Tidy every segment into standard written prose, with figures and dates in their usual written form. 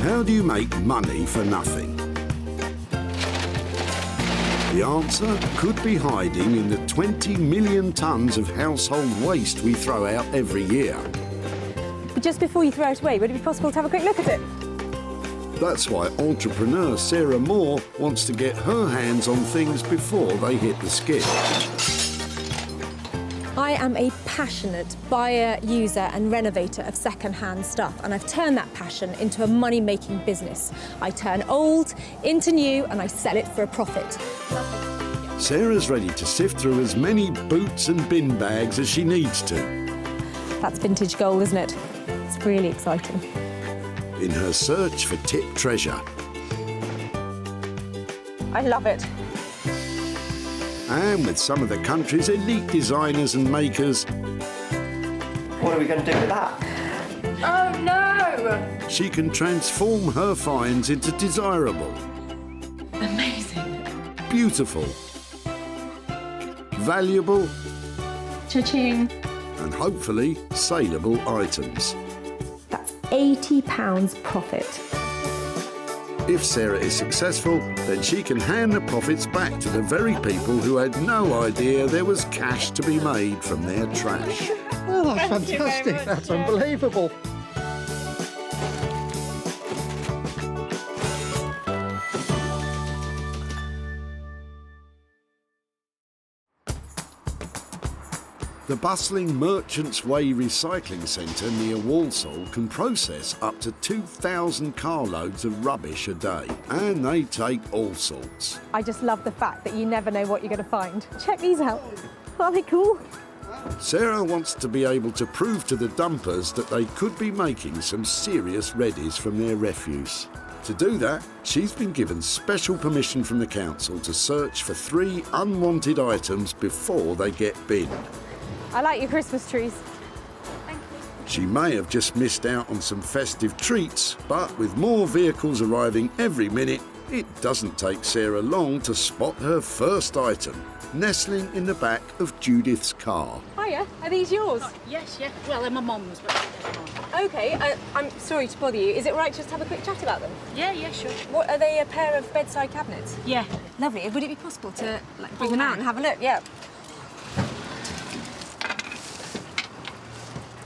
How do you make money for nothing? The answer could be hiding in the 20 million tonnes of household waste we throw out every year. But just before you throw it away, would it be possible to have a quick look at it? That's why entrepreneur Sarah Moore wants to get her hands on things before they hit the skip. I am a passionate buyer, user and renovator of second-hand stuff, and I've turned that passion into a money-making business. I turn old into new and I sell it for a profit. Sarah's ready to sift through as many boots and bin bags as she needs to. That's vintage gold, isn't it? It's really exciting. In her search for tip treasure. I love it. And with some of the country's elite designers and makers, what are we going to do with that? Oh no! she can transform her finds into desirable, Amazing. beautiful, valuable, Cha-ching. and hopefully saleable items. That's £80 profit. If Sarah is successful, then she can hand the profits back to the very people who had no idea there was cash to be made from their trash. Oh, that's fantastic. That's unbelievable. The bustling Merchants Way recycling centre near Walsall can process up to 2,000 carloads of rubbish a day, and they take all sorts. I just love the fact that you never know what you're going to find. Check these out. Aren't they cool? Sarah wants to be able to prove to the dumpers that they could be making some serious reddies from their refuse. To do that, she's been given special permission from the council to search for 3 unwanted items before they get binned. I like your Christmas trees. Thank you. She may have just missed out on some festive treats, but with more vehicles arriving every minute, it doesn't take Sarah long to spot her first item, nestling in the back of Judith's car. Hiya, are these yours? Yes, yeah. Well, they're my mum's, but they're mine. Okay, I'm sorry to bother you. Is it right just to have a quick chat about them? Yeah, yeah, sure. What, are they a pair of bedside cabinets? Yeah. Lovely. Would it be possible to bring them out and have a look? Yeah.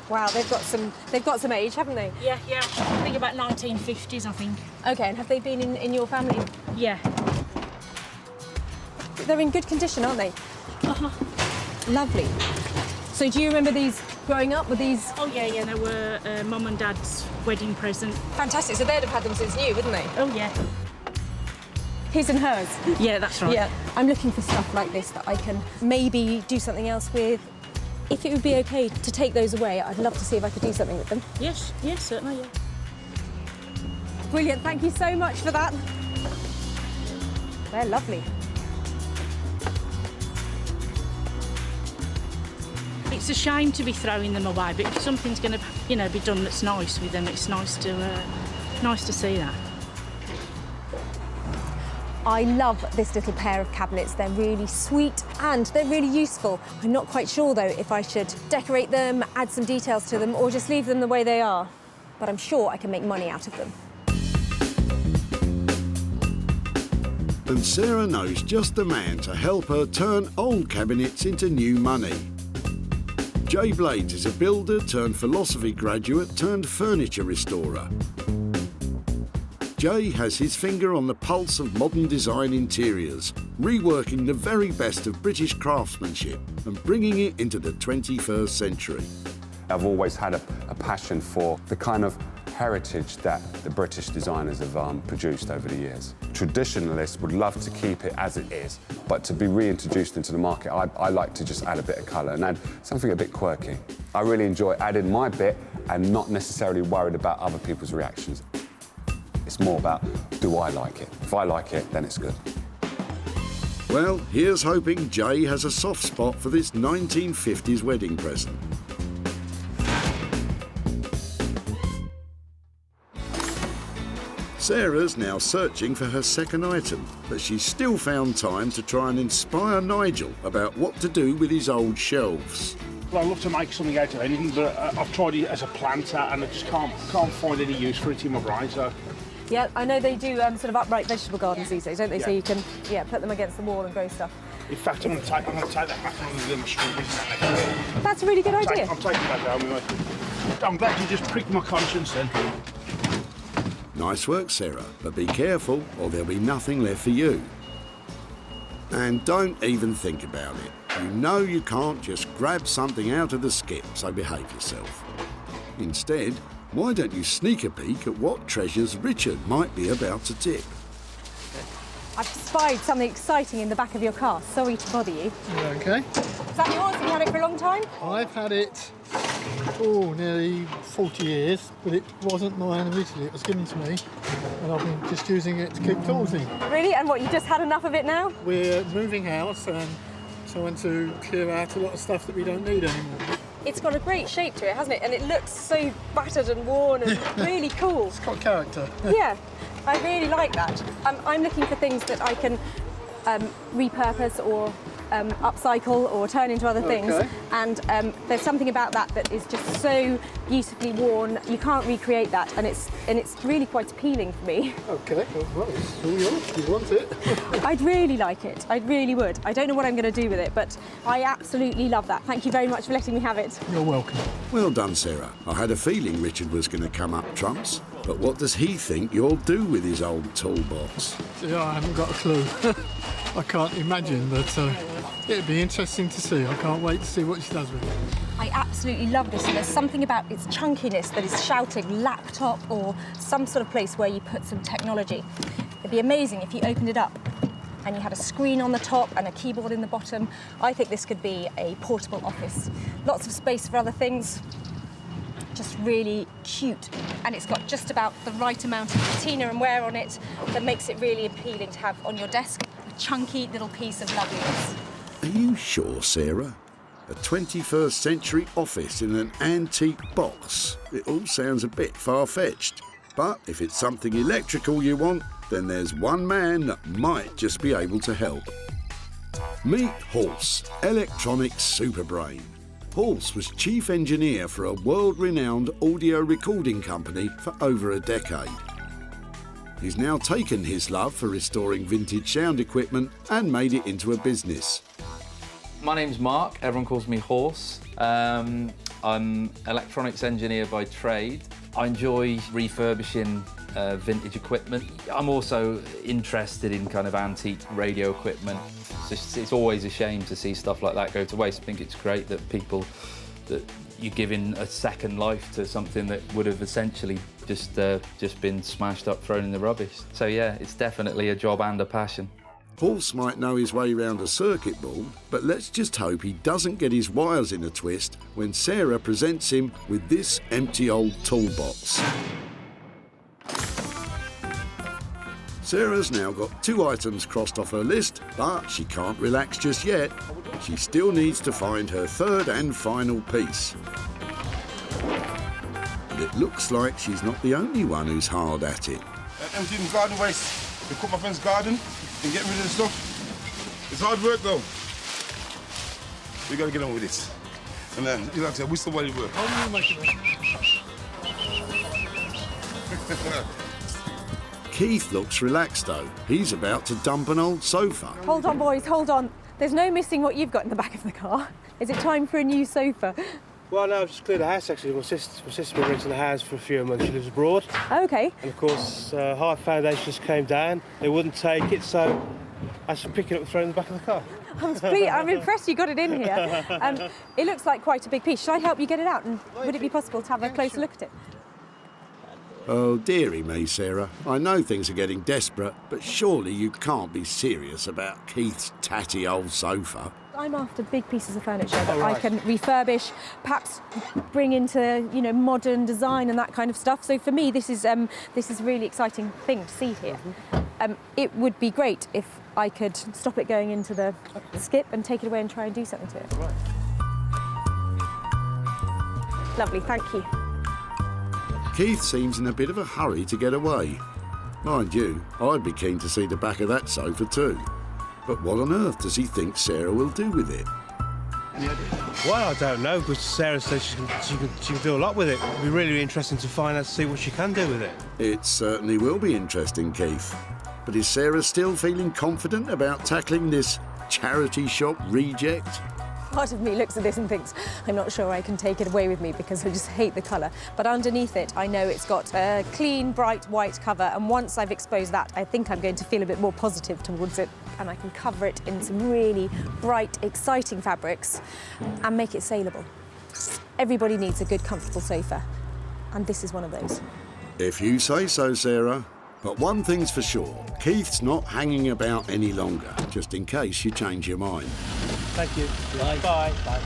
Wow, they've got some age, haven't they? Yeah, yeah. I think about 1950s, I think. Okay, and have they been in your family? Yeah. They're in good condition, aren't they? Uh-huh. Lovely. So do you remember these growing up? Were these... Oh, yeah, yeah. They were Mum and Dad's wedding present. Fantastic. So they'd have had them since new, wouldn't they? Oh, yeah. His and hers? Yeah, that's right. Yeah. I'm looking for stuff like this that I can maybe do something else with. If it would be okay to take those away, I'd love to see if I could do something with them. Yes, yes, certainly, yeah. Brilliant, thank you so much for that. They're lovely. It's a shame to be throwing them away, but if something's going to, be done that's nice with them, it's nice to see that. I love this little pair of cabinets. They're really sweet and they're really useful. I'm not quite sure, though, if I should decorate them, add some details to them, or just leave them the way they are. But I'm sure I can make money out of them. And Sarah knows just the man to help her turn old cabinets into new money. Jay Blades is a builder turned philosophy graduate turned furniture restorer. Jay has his finger on the pulse of modern design interiors, reworking the very best of British craftsmanship and bringing it into the 21st century. I've always had a passion for the kind of heritage that the British designers have produced over the years. Traditionalists would love to keep it as it is, but to be reintroduced into the market, I like to just add a bit of colour and add something a bit quirky. I really enjoy adding my bit and not necessarily worried about other people's reactions. It's more about, do I like it? If I like it, then it's good. Well, here's hoping Jay has a soft spot for this 1950s wedding present. Sarah's now searching for her second item, but she's still found time to try and inspire Nigel about what to do with his old shelves. Well, I love to make something out of anything, but I've tried it as a planter and I just can't find any use for it in my brain. So Yeah, I know they do sort of upright vegetable gardens these days, don't they? So Yeah. you can, put them against the wall and grow stuff. In fact, I'm going to take that back on the little strawberries. That's a really good idea. I'm taking that down. I'm glad you just pricked my conscience then. Nice work, Sarah, but be careful or there'll be nothing left for you. And don't even think about it. You know you can't just grab something out of the skip, so behave yourself. Instead, why don't you sneak a peek at what treasures Richard might be about to tip? I've spied something exciting in the back of your car. Sorry to bother you. Okay. Is that yours? Have you had it for a long time? I've had it, nearly 40 years, but it wasn't mine originally. It was given to me, and I've been just using it to keep tools in. Really? And what, you just had enough of it now? We're moving house and trying to clear out a lot of stuff that we don't need anymore. It's got a great shape to it, hasn't it? And it looks so battered and worn and really cool. It's got character. Yeah, I really like that. I'm looking for things that I can repurpose or upcycle or turn into other things. Okay. And there's something about that is just so beautifully worn. You can't recreate that, and it's really quite appealing for me. Okay, well, it's all yours. You want it. I'd really like it. I really would. I don't know what I'm going to do with it, but I absolutely love that. Thank you very much for letting me have it. You're welcome. Well done, Sarah. I had a feeling Richard was going to come up trumps. But what does he think you'll do with his old toolbox? Yeah, I haven't got a clue. I can't imagine, but it'd be interesting to see. I can't wait to see what she does with it. I absolutely love this, and there's something about its chunkiness that is shouting laptop or some sort of place where you put some technology. It'd be amazing if you opened it up and you had a screen on the top and a keyboard in the bottom. I think this could be a portable office. Lots of space for other things. Just really cute, and it's got just about the right amount of patina and wear on it that makes it really appealing to have on your desk. A chunky little piece of loveliness. Are you sure, Sarah? A 21st century office in an antique box? It all sounds a bit far-fetched. But if it's something electrical you want, then there's one man that might just be able to help. Meet Horse, electronic superbrain. Horse was chief engineer for a world-renowned audio recording company for over a decade. He's now taken his love for restoring vintage sound equipment and made it into a business. My name's Mark, everyone calls me Horse. I'm electronics engineer by trade. I enjoy refurbishing vintage equipment. I'm also interested in kind of antique radio equipment. It's always a shame to see stuff like that go to waste. I think it's great that you're giving a second life to something that would have essentially just been smashed up, thrown in the rubbish. So yeah, it's definitely a job and a passion. Horse might know his way around a circuit board, but let's just hope he doesn't get his wires in a twist when Sarah presents him with this empty old toolbox. Sarah's now got 2 items crossed off her list, but she can't relax just yet. She still needs to find her third and final piece. But it looks like she's not the only one who's hard at it. Emptying garden waste. To cut my friend's garden and get rid of the stuff. It's hard work though. We gotta get on with this. And you like to say, we still want to work. Keith looks relaxed though. He's about to dump an old sofa. Hold on, boys, hold on. There's no missing what you've got in the back of the car. Is it time for a new sofa? Well, no, I've just cleared the house actually. My sister's been renting the house for a few months. She lives abroad. Okay. And of course, hard foundations came down. They wouldn't take it, so I just pick it up and throw it in the back of the car. I'm impressed you got it in here. It looks like quite a big piece. Should I help you get it out? And would it be possible to have a closer look at it? Oh, dearie me, Sarah. I know things are getting desperate, but surely you can't be serious about Keith's tatty old sofa. I'm after big pieces of furniture that I can refurbish, perhaps bring into, modern design and that kind of stuff. So for me, this is a really exciting thing to see here. It would be great if I could stop it going into the skip and take it away and try and do something to it. Right. Lovely, thank you. Keith seems in a bit of a hurry to get away. Mind you, I'd be keen to see the back of that sofa too. But what on earth does he think Sarah will do with it? Any idea? Well, I don't know, but Sarah says she can do a lot with it. It'll be really interesting to find out, see what she can do with it. It certainly will be interesting, Keith. But is Sarah still feeling confident about tackling this charity shop reject? Part of me looks at this and thinks, I'm not sure I can take it away with me because I just hate the colour. But underneath it, I know it's got a clean, bright white cover. And once I've exposed that, I think I'm going to feel a bit more positive towards it. And I can cover it in some really bright, exciting fabrics and make it saleable. Everybody needs a good, comfortable sofa. And this is one of those. If you say so, Sarah. But one thing's for sure, Keith's not hanging about any longer, just in case you change your mind. Thank you. Bye. Bye. Bye.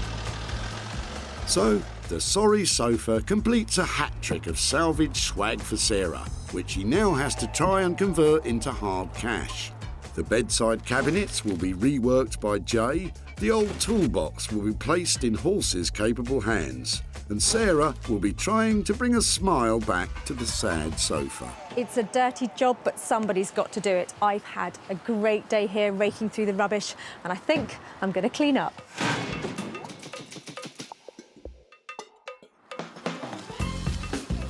So, the sorry sofa completes a hat-trick of salvage swag for Sarah, which she now has to try and convert into hard cash. The bedside cabinets will be reworked by Jay, the old toolbox will be placed in Horse's capable hands, and Sarah will be trying to bring a smile back to the sad sofa. It's a dirty job, but somebody's got to do it. I've had a great day here raking through the rubbish, and I think I'm going to clean up.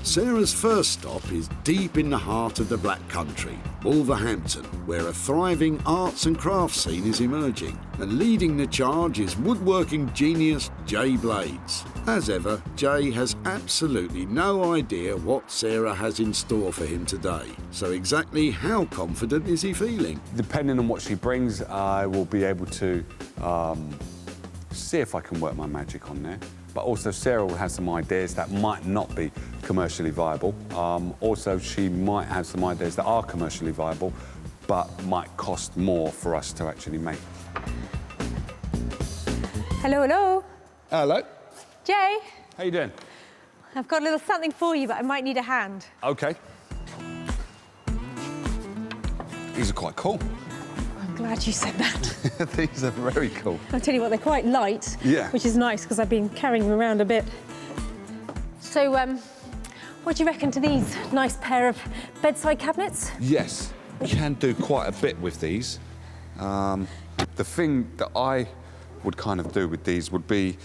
Sarah's first stop is deep in the heart of the Black Country, Wolverhampton, where a thriving arts and crafts scene is emerging. And leading the charge is woodworking genius Jay Blades. As ever, Jay has absolutely no idea what Sarah has in store for him today. So exactly how confident is he feeling? Depending on what she brings, I will be able to see if I can work my magic on there. But also Sarah will have some ideas that might not be commercially viable. Also, she might have some ideas that are commercially viable, but might cost more for us to actually make. Hello, hello. Hello. Jay, How you doing? I've got a little something for you, but I might need a hand. Okay. These are quite cool. I'm glad you said that. These are very cool. I'll tell you what, they're quite light, Yeah. which is nice because I've been carrying them around a bit. So, what do you reckon to these nice pair of bedside cabinets? Yes, you can do quite a bit with these. The thing that I would kind of do with these would be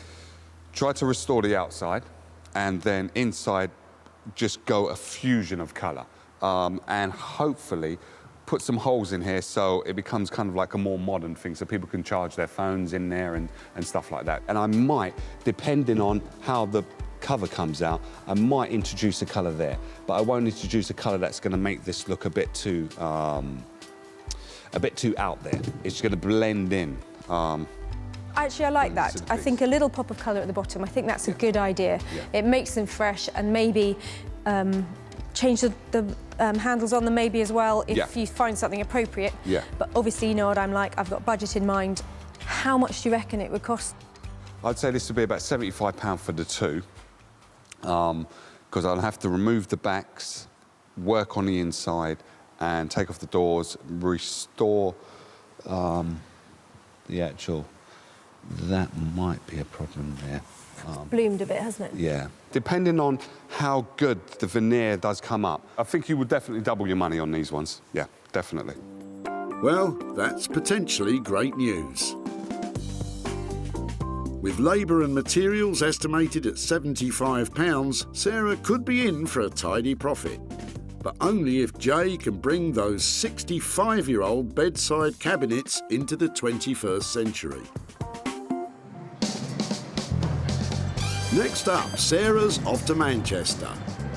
try to restore the outside and then inside just go a fusion of colour and hopefully put some holes in here so it becomes kind of like a more modern thing so people can charge their phones in there and stuff like that. And I might, depending on how the cover comes out, I might introduce a colour there, but I won't introduce a colour that's going to make this look a bit too out there. It's going to blend in. Actually, I like that. I think a little pop of colour at the bottom, I think that's a good idea. Yeah. It makes them fresh and maybe change the handles on them maybe as well if you find something appropriate. Yeah. But obviously, you know what I'm like, I've got budget in mind. How much do you reckon it would cost? I'd say this would be about £75 for the two, because I'll have to remove the backs, work on the inside, and take off the doors, restore the actual... That might be a problem there. Bloomed a bit, hasn't it? Yeah. Depending on how good the veneer does come up, I think you would definitely double your money on these ones. Yeah, definitely. Well, that's potentially great news. With labour and materials estimated at £75, Sarah could be in for a tidy profit. But only if Jay can bring those 65-year-old bedside cabinets into the 21st century. Next up, Sarah's off to Manchester.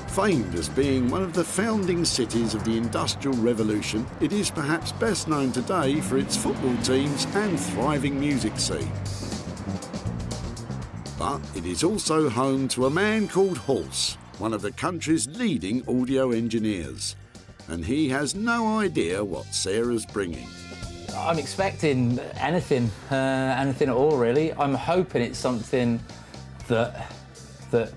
Famed as being one of the founding cities of the Industrial Revolution, it is perhaps best known today for its football teams and thriving music scene. But it is also home to a man called Horse, one of the country's leading audio engineers. And he has no idea what Sarah's bringing. I'm expecting anything at all, really. I'm hoping it's something that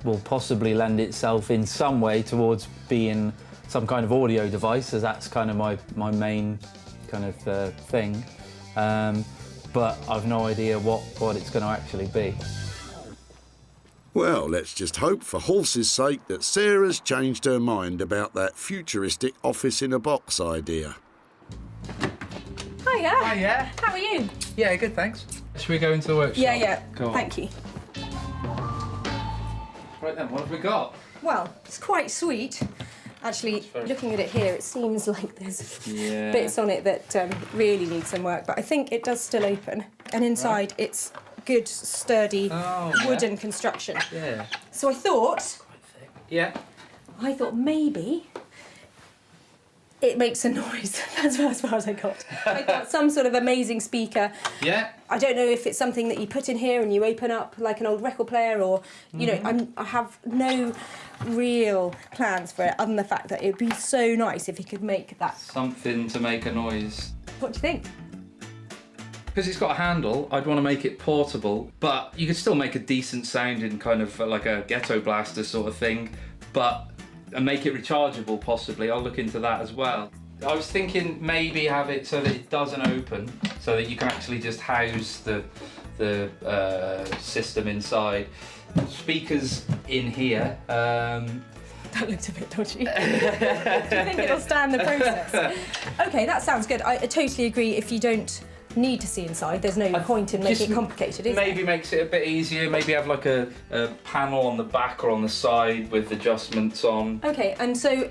will possibly lend itself in some way towards being some kind of audio device, as that's kind of my main kind of thing. But I've no idea what it's going to actually be. Well, let's just hope for Horse's sake that Sarah's changed her mind about that futuristic office-in-a-box idea. Hiya. Hiya. How are you? Yeah, good, thanks. Should we go into the workshop? Yeah. Go on. Thank you. Right then, what have we got? Well, it's quite sweet. Actually, looking at it here, it seems like there's bits on it that really need some work, but I think it does still open. And inside, it's good, sturdy wooden construction. Yeah. So I thought... Yeah. I thought maybe it makes a noise. That's as far as I got. I got some sort of amazing speaker. Yeah. I don't know if it's something that you put in here and you open up like an old record player, or, you know, I have no real plans for it other than the fact that it would be so nice if you could make that. Something to make a noise. What do you think? Because it's got a handle, I'd want to make it portable, but you could still make a decent sounding kind of like a ghetto blaster sort of thing, and make it rechargeable possibly. I'll look into that as well. I was thinking maybe have it so that it doesn't open, so that you can actually just house the system inside. Speakers in here. That looked a bit dodgy. Do you think it'll stand the process? Okay, that sounds good. I totally agree. If you don't need to see inside, there's no point in making it complicated, is there? Maybe makes it a bit easier. Maybe have like a panel on the back or on the side with adjustments on. Okay, and so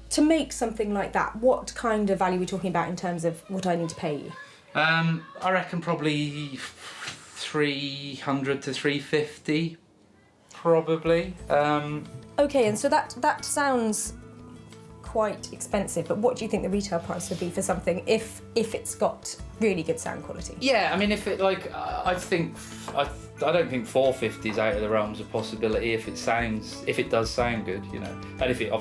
to make something like that, what kind of value are we talking about in terms of what I need to pay you? I reckon probably 300 to 350, probably. Okay, and so that sounds quite expensive, but what do you think the retail price would be for something if it's got really good sound quality? Yeah, I mean, if it like, I don't think 450 is out of the realms of possibility if it does sound good, you know, and if it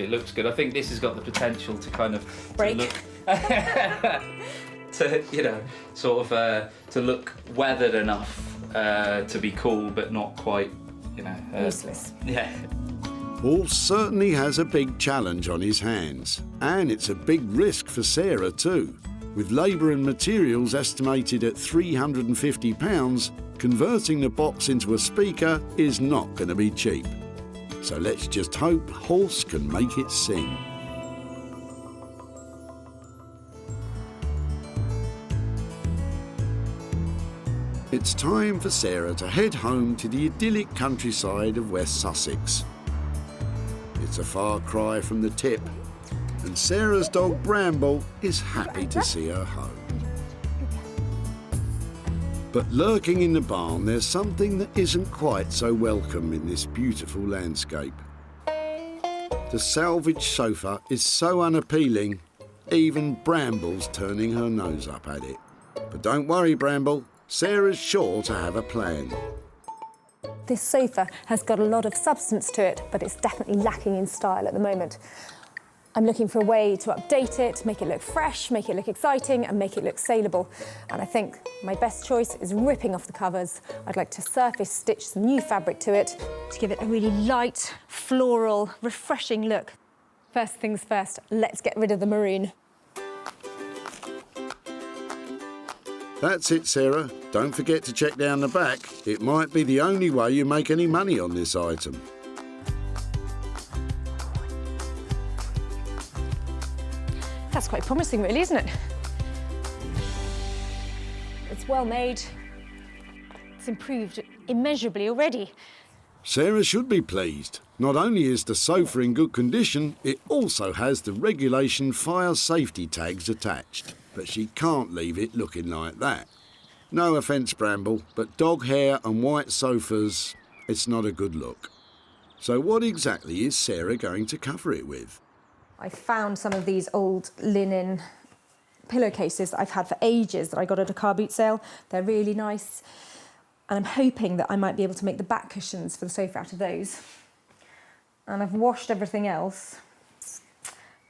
looks good. I think this has got the potential to kind of break. To you know, sort of to look weathered enough to be cool, but not quite, you know, useless. Yeah. Paul certainly has a big challenge on his hands, and it's a big risk for Sarah too. With labour and materials estimated at £350, converting the box into a speaker is not going to be cheap. So let's just hope Horse can make it sing. It's time for Sarah to head home to the idyllic countryside of West Sussex. It's a far cry from the tip, and Sarah's dog Bramble is happy to see her home. But lurking in the barn, there's something that isn't quite so welcome in this beautiful landscape. The salvage sofa is so unappealing, even Bramble's turning her nose up at it. But don't worry, Bramble, Sarah's sure to have a plan. This sofa has got a lot of substance to it, but it's definitely lacking in style at the moment. I'm looking for a way to update it, make it look fresh, make it look exciting, and make it look saleable. And I think my best choice is ripping off the covers. I'd like to surface stitch some new fabric to it to give it a really light, floral, refreshing look. First things first, let's get rid of the maroon. That's it, Sarah. Don't forget to check down the back. It might be the only way you make any money on this item. That's quite promising, really, isn't it? It's well made. It's improved immeasurably already. Sarah should be pleased. Not only is the sofa in good condition, it also has the regulation fire safety tags attached. But she can't leave it looking like that. No offence, Bramble, but dog hair and white sofas, it's not a good look. So what exactly is Sarah going to cover it with? I found some of these old linen pillowcases that I've had for ages that I got at a car boot sale. They're really nice. And I'm hoping that I might be able to make the back cushions for the sofa out of those. And I've washed everything else,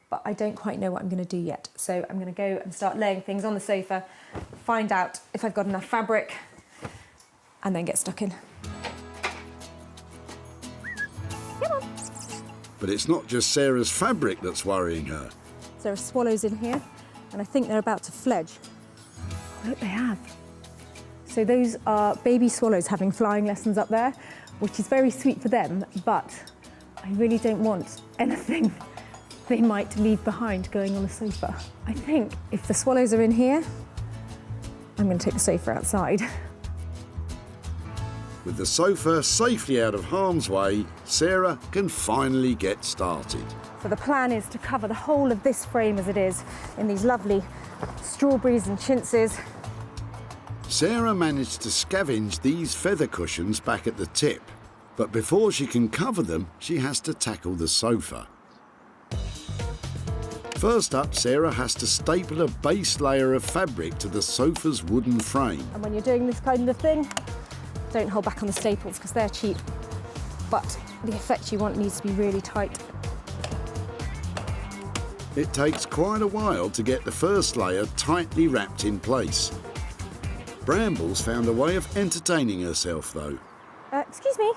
but I don't quite know what I'm going to do yet. So I'm going to go and start laying things on the sofa, find out if I've got enough fabric, and then get stuck in. Come on. But it's not just Sarah's fabric that's worrying her. There are swallows in here, and I think they're about to fledge. I hope they have. So those are baby swallows having flying lessons up there, which is very sweet for them, but I really don't want anything they might leave behind going on the sofa. I think if the swallows are in here, I'm going to take the sofa outside With the sofa safely out of harm's way, Sarah can finally get started. So the plan is to cover the whole of this frame as it is in these lovely strawberries and chintzes. Sarah managed to scavenge these feather cushions back at the tip, but before she can cover them, she has to tackle the sofa. First up, Sarah has to staple a base layer of fabric to the sofa's wooden frame. And when you're doing this kind of thing, don't hold back on the staples because they're cheap, but the effect you want needs to be really tight. It takes quite a while to get the first layer tightly wrapped in place. Brambles found a way of entertaining herself though. Excuse me.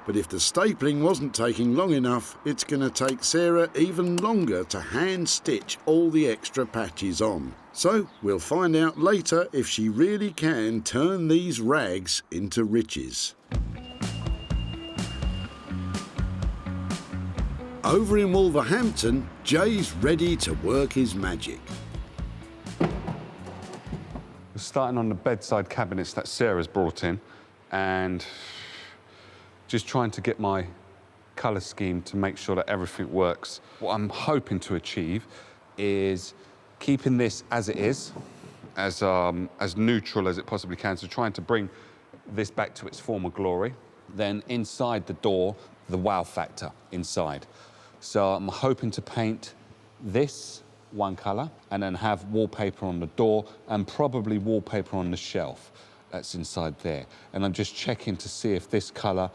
But if the stapling wasn't taking long enough, it's going to take Sarah even longer to hand stitch all the extra patches on. So we'll find out later if she really can turn these rags into riches. Over in Wolverhampton, Jay's ready to work his magic. We're starting on the bedside cabinets that Sarah's brought in and just trying to get my colour scheme to make sure that everything works. What I'm hoping to achieve is keeping this as it is, as neutral as it possibly can, so trying to bring this back to its former glory. Then inside the door, the wow factor inside. So I'm hoping to paint this one colour and then have wallpaper on the door and probably wallpaper on the shelf that's inside there. And I'm just checking to see if this colour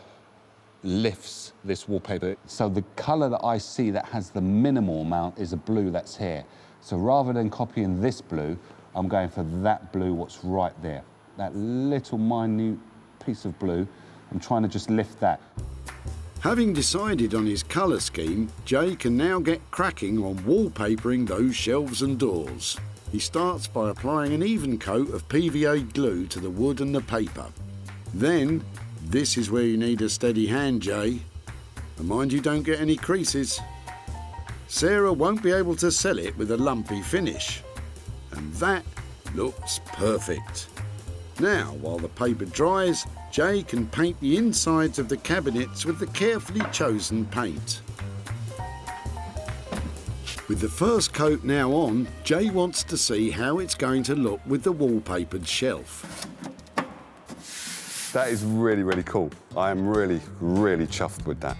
lifts this wallpaper. So the colour that I see that has the minimal amount is a blue that's here. So rather than copying this blue, I'm going for that blue what's right there. That little minute piece of blue, I'm trying to just lift that. Having decided on his colour scheme, Jay can now get cracking on wallpapering those shelves and doors. He starts by applying an even coat of PVA glue to the wood and the paper. Then, this is where you need a steady hand, Jay. And mind you don't get any creases. Sarah won't be able to sell it with a lumpy finish. And that looks perfect. Now, while the paper dries, Jay can paint the insides of the cabinets with the carefully chosen paint. With the first coat now on, Jay wants to see how it's going to look with the wallpapered shelf. That is really, really cool. I am really, really chuffed with that.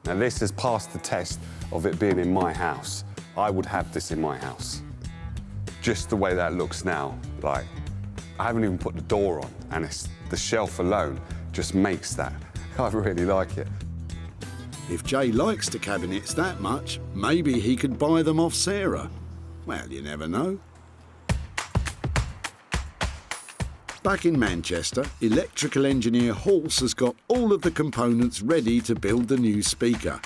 Now this has passed the test of it being in my house. I would have this in my house. Just the way that looks now, like, I haven't even put the door on, and it's the shelf alone just makes that. I really like it. If Jay likes the cabinets that much, maybe he could buy them off Sarah. Well, you never know. Back in Manchester, electrical engineer Halse has got all of the components ready to build the new speaker.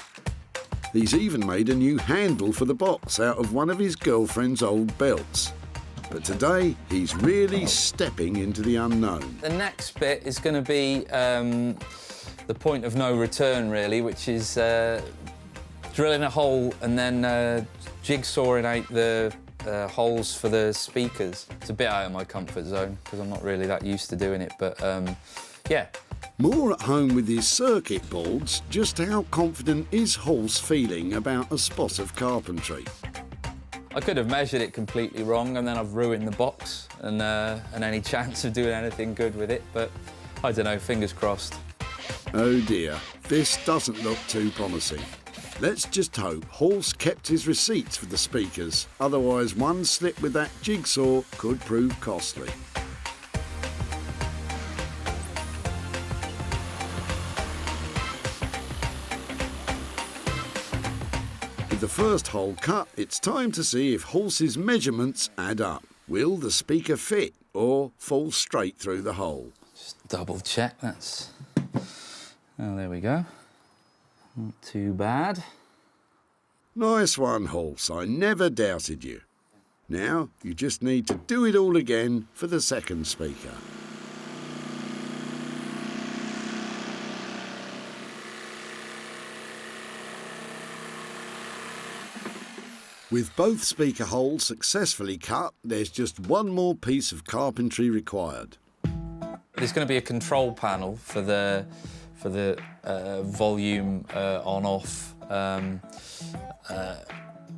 He's even made a new handle for the box out of one of his girlfriend's old belts. But today, he's really stepping into the unknown. The next bit is going to be the point of no return, really, which is drilling a hole and then jigsawing out the holes for the speakers. It's a bit out of my comfort zone because I'm not really that used to doing it, but yeah. More at home with his circuit boards, just how confident is Halse feeling about a spot of carpentry? I could have measured it completely wrong and then I've ruined the box and any chance of doing anything good with it, but I don't know, fingers crossed. Oh dear, this doesn't look too promising. Let's just hope Halse kept his receipts for the speakers, otherwise one slip with that jigsaw could prove costly. With the first hole cut, it's time to see if Halse's measurements add up. Will the speaker fit or fall straight through the hole? Just double check, that's... Oh, there we go. Not too bad. Nice one, Halse. I never doubted you. Now, you just need to do it all again for the second speaker. With both speaker holes successfully cut, there's just one more piece of carpentry required. There's going to be a control panel for the volume on-off.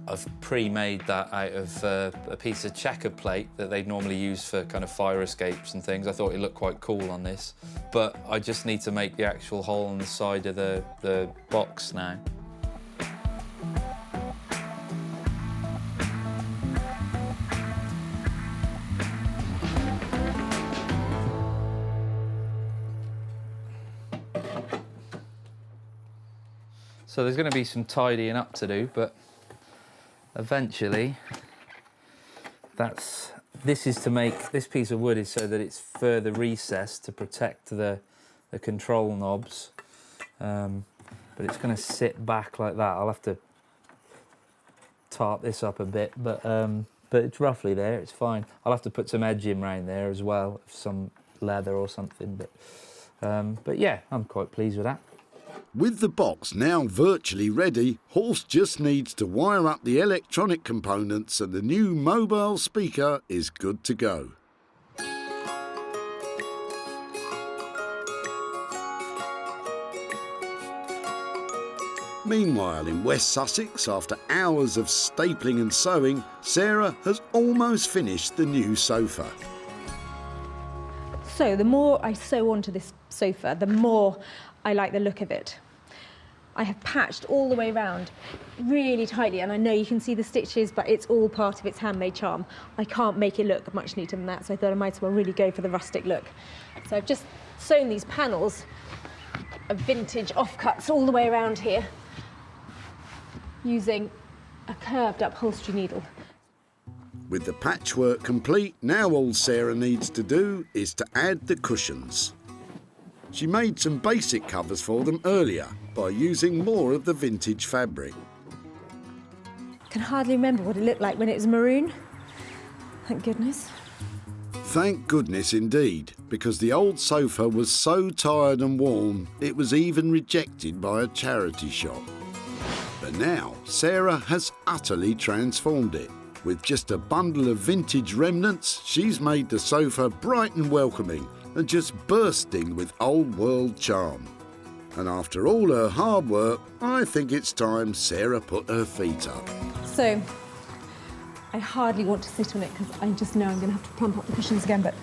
I've pre-made that out of a piece of checker plate that they'd normally use for kind of fire escapes and things. I thought it looked quite cool on this, but I just need to make the actual hole on the side of the box now. So there's going to be some tidying up to do, but eventually, this is to make, this piece of wood is so that it's further recessed to protect the control knobs, but it's going to sit back like that. I'll have to tarp this up a bit, but it's roughly there, it's fine. I'll have to put some edging around there as well, some leather or something, but yeah, I'm quite pleased with that. With the box now virtually ready, Horst just needs to wire up the electronic components and the new mobile speaker is good to go. Meanwhile, in West Sussex, after hours of stapling and sewing, Sarah has almost finished the new sofa. So the more I sew onto this sofa, the more I like the look of it. I have patched all the way around really tightly, and I know you can see the stitches, but it's all part of its handmade charm. I can't make it look much neater than that, so I thought I might as well really go for the rustic look. So I've just sewn these panels of vintage offcuts all the way around here using a curved upholstery needle. With the patchwork complete, now all Sarah needs to do is to add the cushions. She made some basic covers for them earlier by using more of the vintage fabric. I can hardly remember what it looked like when it was maroon. Thank goodness. Thank goodness indeed, because the old sofa was so tired and worn, it was even rejected by a charity shop. But now, Sarah has utterly transformed it. With just a bundle of vintage remnants, she's made the sofa bright and welcoming and just bursting with old-world charm. And after all her hard work, I think it's time Sarah put her feet up. So, I hardly want to sit on it because I just know I'm going to have to plump up the cushions again, but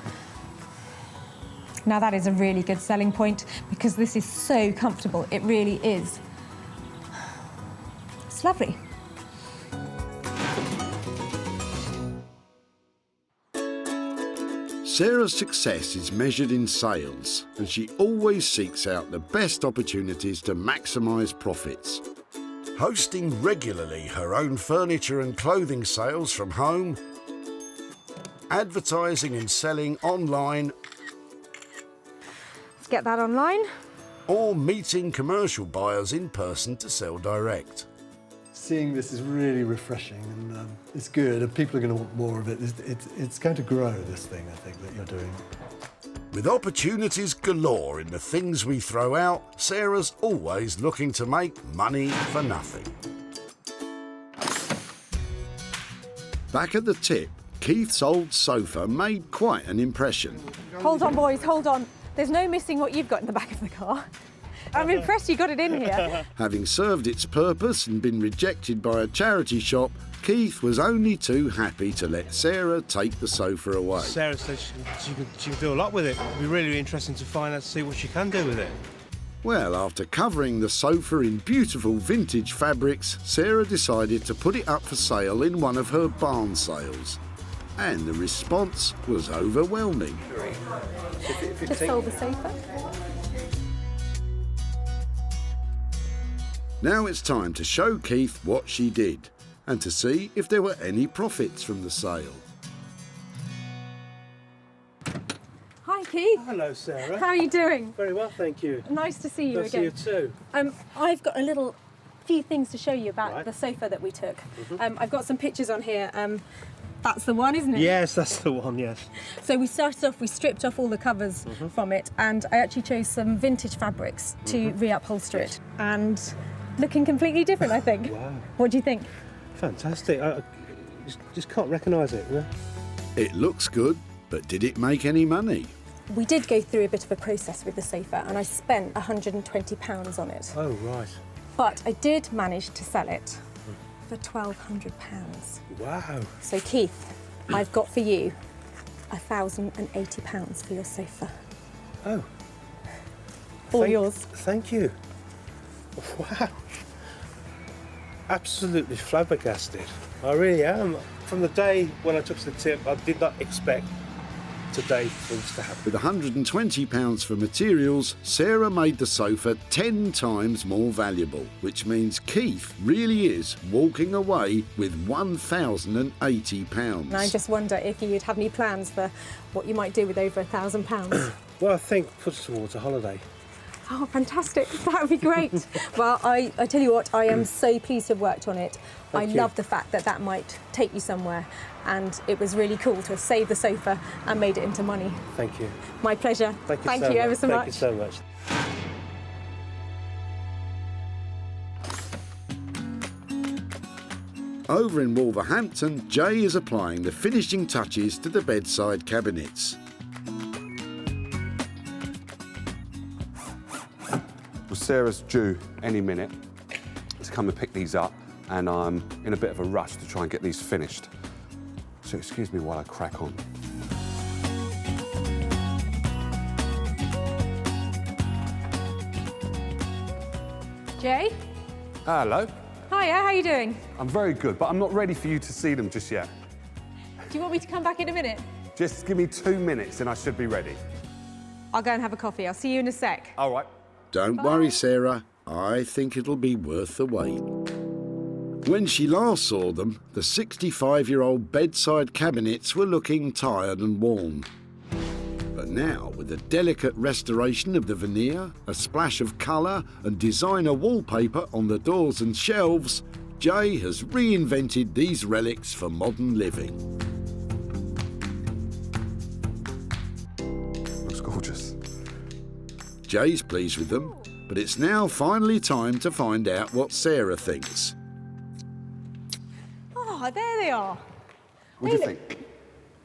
now that is a really good selling point because this is so comfortable. It really is. It's lovely. Sarah's success is measured in sales, and she always seeks out the best opportunities to maximise profits. Hosting regularly her own furniture and clothing sales from home, advertising and selling online, Let's get that online. or meeting commercial buyers in person to sell direct. Seeing this is really refreshing and it's good and people are going to want more of it. It's going to grow, this thing, I think, that you're doing. With opportunities galore in the things we throw out, Sarah's always looking to make money for nothing. Back at the tip, Keith's old sofa made quite an impression. Hold on, boys, hold on. There's no missing what you've got in the back of the car. I'm impressed you got it in here. Having served its purpose and been rejected by a charity shop, Keith was only too happy to let Sarah take the sofa away. Sarah says she can do a lot with it. It'll be really interesting to find out, to see what she can do with it. Well, after covering the sofa in beautiful vintage fabrics, Sarah decided to put it up for sale in one of her barn sales. And the response was overwhelming. Just sold the sofa. Now it's time to show Keith what she did and to see if there were any profits from the sale. Hi, Keith. Hello, Sarah. How are you doing? Very well, thank you. Nice to see you Nice again. to see you too. I've got a few things to show you about Right. the sofa that we took. I've got some pictures on here. That's the one, isn't it? Yes, that's the one, yes. So we started off, we stripped off all the covers from it, and I actually chose some vintage fabrics to re-upholster it. And looking completely different, I think. Wow. What do you think? Fantastic. I just can't recognise it. Yeah? It looks good, but did it make any money? We did go through a bit of a process with the sofa and I spent £120 on it. Oh, right. But I did manage to sell it for £1,200. Wow. So Keith, I've got for you £1,080 for your sofa. Oh. All yours. Thank you. Wow. Absolutely flabbergasted. I really am. From the day when I took the tip, I did not expect today things to happen. With £120 for materials, Sarah made the sofa 10 times more valuable, which means Keith really is walking away with £1,080. And I just wonder if you'd have any plans for what you might do with over £1,000. Well, I think put it towards a holiday. Oh, fantastic. That would be great. Well, I tell you what, I am so pleased to have worked on it. I love the fact that that might take you somewhere, and it was really cool to have saved the sofa and made it into money. Thank you. My pleasure. Thank you ever so much. Thank you so much. Over in Wolverhampton, Jay is applying the finishing touches to the bedside cabinets. Well, Sarah's due any minute to come and pick these up, and I'm in a bit of a rush to try and get these finished. So excuse me while I crack on. Jay? Hello. Hiya, how you doing? I'm very good, but I'm not ready for you to see them just yet. Do you want me to come back in a minute? Just give me 2 minutes and I should be ready. I'll go and have a coffee. I'll see you in a sec. All right. Don't worry, Sarah. I think it'll be worth the wait. When she last saw them, the 65-year-old bedside cabinets were looking tired and worn. But now, with a delicate restoration of the veneer, a splash of colour and designer wallpaper on the doors and shelves, Jay has reinvented these relics for modern living. Looks gorgeous. Jay's pleased with them, but it's now finally time to find out what Sarah thinks. Oh, there they are. What do you think?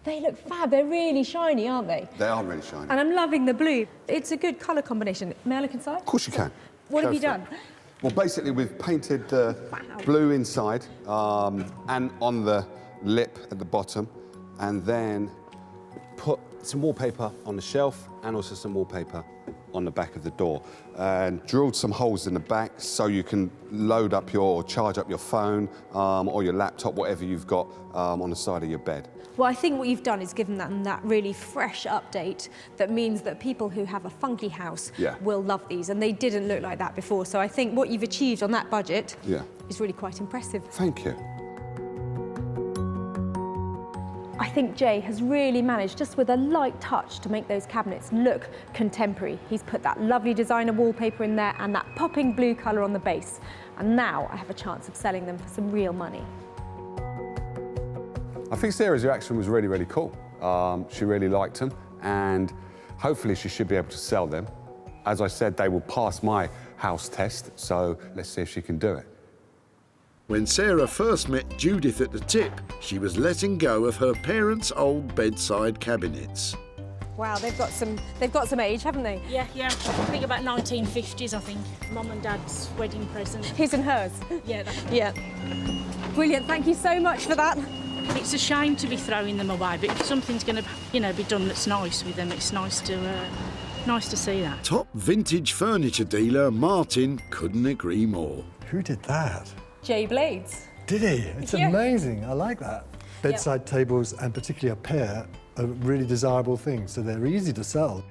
They look fab. They're really shiny, aren't they? They are really shiny. And I'm loving the blue. It's a good colour combination. May I look inside? Of course you can. What have you Go for done? it. Well, basically, we've painted the blue inside and on the lip at the bottom, and then put some wallpaper on the shelf and also some wallpaper on the back of the door, and drilled some holes in the back so you can load up or charge up your phone or your laptop, whatever you've got on the side of your bed. Well, I think what you've done is given them that really fresh update that means that people who have a funky house will love these, and they didn't look like that before. So I think what you've achieved on that budget is really quite impressive. Thank you. I think Jay has really managed, just with a light touch, to make those cabinets look contemporary. He's put that lovely designer wallpaper in there and that popping blue colour on the base. And now I have a chance of selling them for some real money. I think Sarah's reaction was really, really cool. She really liked them, and hopefully she should be able to sell them. As I said, they will pass my house test, so let's see if she can do it. When Sarah first met Judith at the tip, she was letting go of her parents' old bedside cabinets. Wow, they've got some age, haven't they? Yeah. I think about 1950s, I think. Mum and Dad's wedding present. His and hers? Yeah. Yeah. Brilliant, thank you so much for that. It's a shame to be throwing them away, but if something's going to, be done that's nice with them, it's nice to see that. Top vintage furniture dealer Martin couldn't agree more. Who did that? Jay Blades. Did he? It's amazing. I like that. Bedside tables, and particularly a pair, are really desirable things, so they're easy to sell.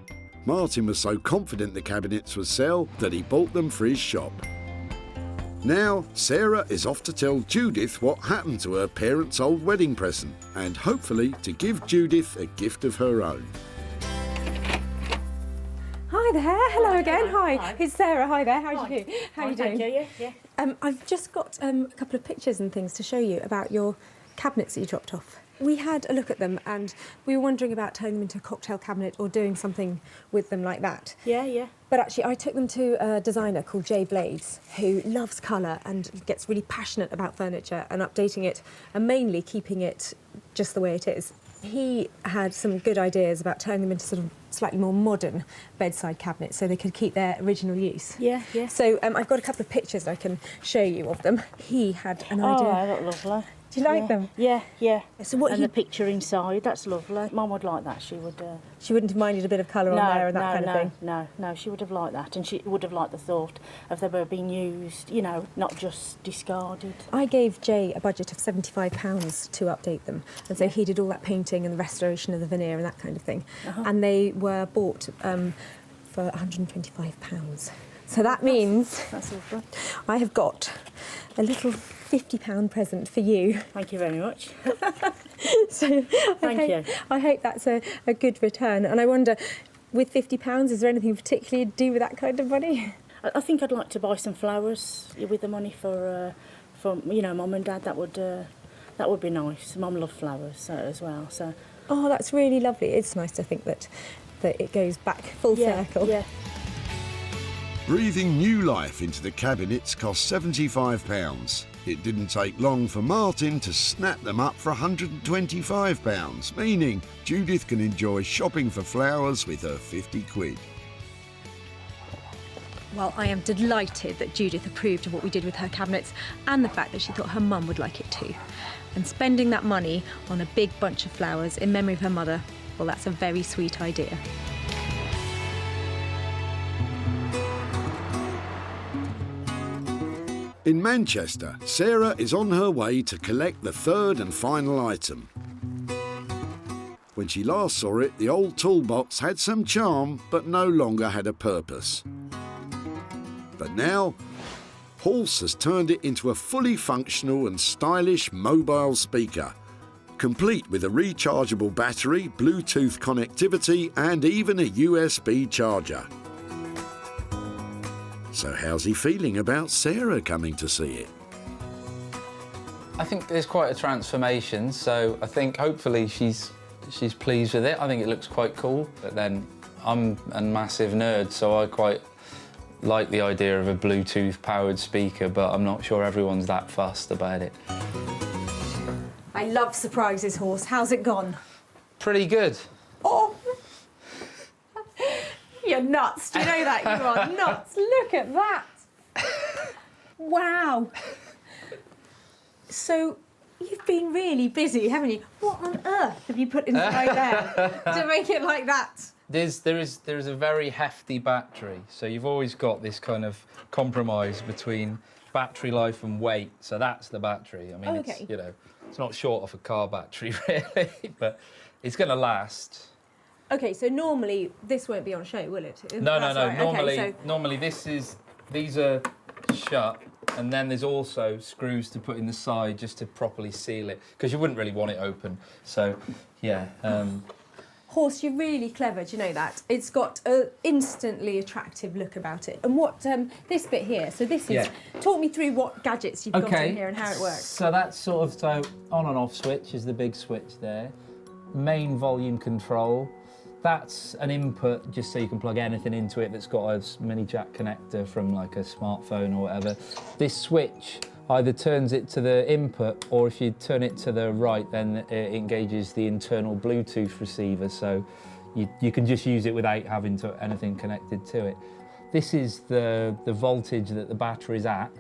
Martin was so confident the cabinets would sell that he bought them for his shop. Now, Sarah is off to tell Judith what happened to her parents' old wedding present, and hopefully to give Judith a gift of her own. Hi there, hello again. Hi, it's Sarah. Hi there. How are you? How are you doing? Thank you. Yeah. I've just got a couple of pictures and things to show you about your cabinets that you dropped off. We had a look at them and we were wondering about turning them into a cocktail cabinet or doing something with them like that. Yeah. But actually, I took them to a designer called Jay Blades, who loves colour and gets really passionate about furniture and updating it, and mainly keeping it just the way it is. He had some good ideas about turning them into sort of slightly more modern bedside cabinets so they could keep their original use. Yeah, yeah. So I've got a couple of pictures I can show you of them. He had an idea. Oh, they look lovely. Do you like them? Yeah, yeah. So what and the picture inside, that's lovely. Mum would like that, she would. She wouldn't have minded a bit of colour on there and that kind of thing? No, she would have liked that, and she would have liked the thought of they were being used, you know, not just discarded. I gave Jay a budget of £75 to update them, and so he did all that painting and the restoration of the veneer and that kind of thing. And they were bought for £125. So that means that's lovely. I have got a little £50 present for you. Thank you very much. So I hope that's a good return. And I wonder, with £50, is there anything particularly to do with that kind of money? I think I'd like to buy some flowers with the money for you know, Mum and Dad. That would be nice. Mum loved flowers as well. So. Oh, that's really lovely. It's nice to think that it goes back full circle. Yeah. Breathing new life into the cabinets cost £75. It didn't take long for Martin to snap them up for £125, meaning Judith can enjoy shopping for flowers with her 50 quid. Well, I am delighted that Judith approved of what we did with her cabinets and the fact that she thought her mum would like it too. And spending that money on a big bunch of flowers in memory of her mother, well, that's a very sweet idea. In Manchester, Sarah is on her way to collect the third and final item. When she last saw it, the old toolbox had some charm, but no longer had a purpose. But now, Horse has turned it into a fully functional and stylish mobile speaker, complete with a rechargeable battery, Bluetooth connectivity, and even a USB charger. So how's he feeling about Sarah coming to see it? I think there's quite a transformation, so I think hopefully she's pleased with it. I think it looks quite cool, but then I'm a massive nerd, so I quite like the idea of a Bluetooth-powered speaker, but I'm not sure everyone's that fussed about it. I love surprises, Horse. How's it gone? Pretty good. Oh! You're nuts. Do you know that? You are nuts. Look at that. Wow. So you've been really busy, haven't you? What on earth have you put inside there to make it like that? There is a very hefty battery, so you've always got this kind of compromise between battery life and weight. So that's the battery. I mean, it's, you know, it's not short of a car battery really, but it's going to last. Okay, so normally this won't be on show, will it? No. Right. Normally these are shut, and then there's also screws to put in the side just to properly seal it, because you wouldn't really want it open. So, yeah. Horse, you're really clever, do you know that? It's got an instantly attractive look about it. And what, this bit here, so this is, talk me through what gadgets you've got in here and how it works. So that's sort of, so on and off switch is the big switch there. Main volume control. That's an input just so you can plug anything into it that's got a mini jack connector from like a smartphone or whatever. This switch either turns it to the input, or if you turn it to the right, then it engages the internal Bluetooth receiver, so you can just use it without having anything connected to it. This is the voltage that the battery's at.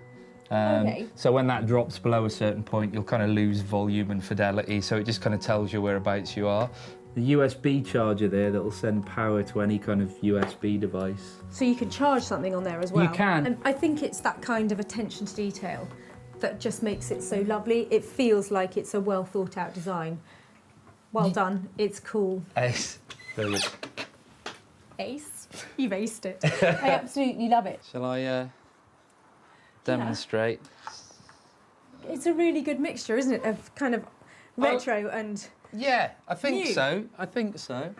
So when that drops below a certain point, you'll kind of lose volume and fidelity, so it just kind of tells you whereabouts you are. The USB charger there that will send power to any kind of USB device. So you can charge something on there as well? You can. And I think it's that kind of attention to detail that just makes it so lovely. It feels like it's a well thought out design. Well done, it's cool. Ace. Brilliant. Ace? You've aced it. I absolutely love it. Shall I demonstrate? Yeah. It's a really good mixture, isn't it, of kind of retro and yeah, I think new. so. I think so.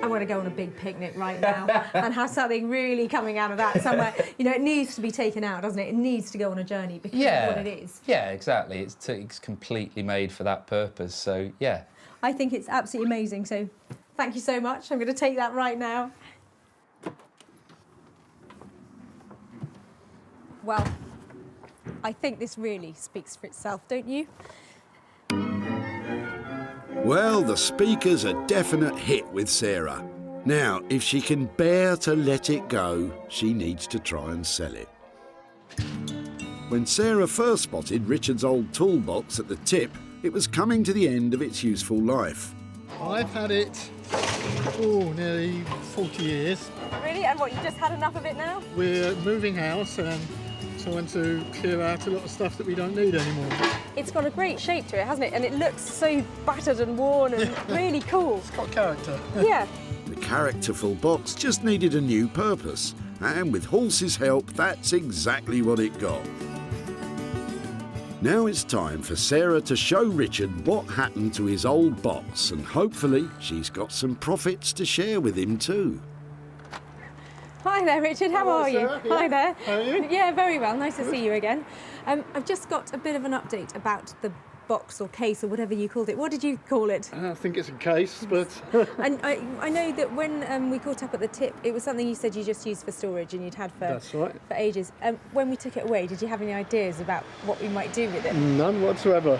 I want to go on a big picnic right now and have something really coming out of that somewhere. You know, it needs to be taken out, doesn't it? It needs to go on a journey because of what it is. Yeah, exactly. It's completely made for that purpose, so yeah. I think it's absolutely amazing, so thank you so much. I'm going to take that right now. Well, I think this really speaks for itself, don't you? Well, the speaker's a definite hit with Sarah. Now, if she can bear to let it go, she needs to try and sell it. When Sarah first spotted Richard's old toolbox at the tip, it was coming to the end of its useful life. I've had it, nearly 40 years. Really? And what, you just had enough of it now? We're moving house and trying to clear out a lot of stuff that we don't need anymore. It's got a great shape to it, hasn't it? And it looks so battered and worn and really cool. It's got character. Yeah. The characterful box just needed a new purpose, and with Halsey's help, that's exactly what it got. Now it's time for Sarah to show Richard what happened to his old box, and hopefully she's got some profits to share with him too. Hi there, Richard. How are you? Sarah. Yeah. Hi there. How are you? Yeah, very well. Nice to see you again. I've just got a bit of an update about the box or case or whatever you called it. What did you call it? I think it's a case, but... And I know that when we caught up at the tip, it was something you said you just used for storage and you'd had for, That's right. for ages. When we took it away, did you have any ideas about what we might do with it? None whatsoever.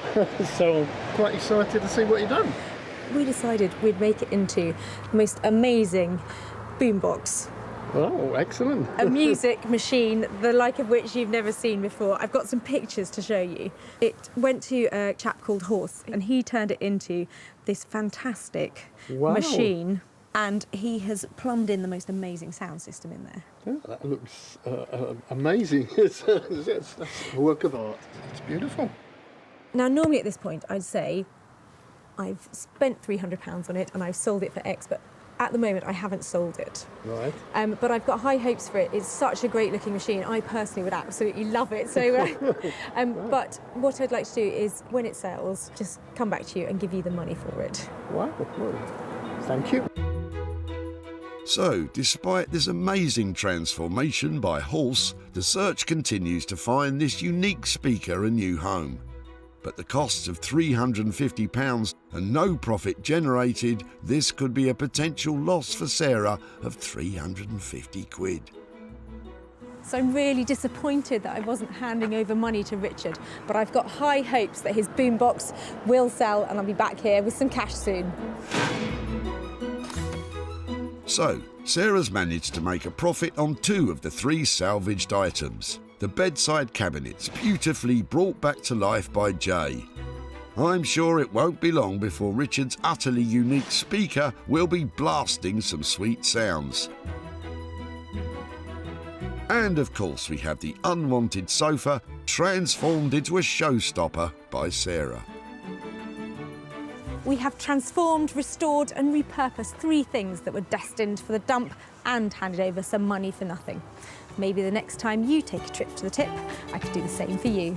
So I'm quite excited to see what you've done. We decided we'd make it into the most amazing boombox. Oh, excellent. A music machine, the like of which you've never seen before. I've got some pictures to show you. It went to a chap called Horse, and he turned it into this fantastic machine. And he has plumbed in the most amazing sound system in there. Yeah, that looks amazing. It's a work of art. It's beautiful. Now, normally at this point, I'd say I've spent £300 on it and I've sold it for X, but at the moment, I haven't sold it. Right. But I've got high hopes for it. It's such a great looking machine. I personally would absolutely love it. So, but what I'd like to do is, when it sells, just come back to you and give you the money for it. Wow. Well, thank you. So, despite this amazing transformation by Horse, the search continues to find this unique speaker a new home. But the costs of £350 and no profit generated, this could be a potential loss for Sarah of 350 quid. So I'm really disappointed that I wasn't handing over money to Richard, but I've got high hopes that his boombox will sell and I'll be back here with some cash soon. So, Sarah's managed to make a profit on 2 of the 3 salvaged items. The bedside cabinets, beautifully brought back to life by Jay. I'm sure it won't be long before Richard's utterly unique speaker will be blasting some sweet sounds. And of course we have the unwanted sofa transformed into a showstopper by Sarah. We have transformed, restored and repurposed 3 things that were destined for the dump and handed over some money for nothing. Maybe the next time you take a trip to the tip, I could do the same for you.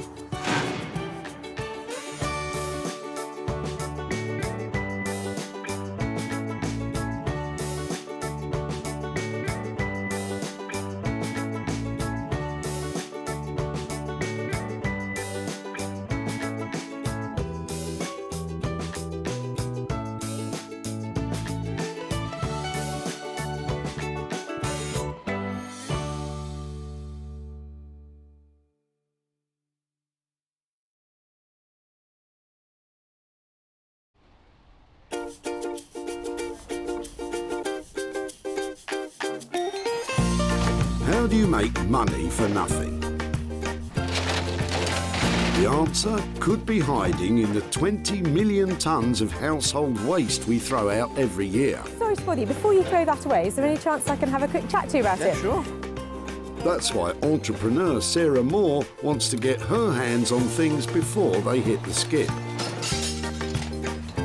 How do you make money for nothing? The answer could be hiding in the 20 million tonnes of household waste we throw out every year. Sorry to bother you, before you throw that away, is there any chance I can have a quick chat to you about it? Sure. That's why entrepreneur Sarah Moore wants to get her hands on things before they hit the skip.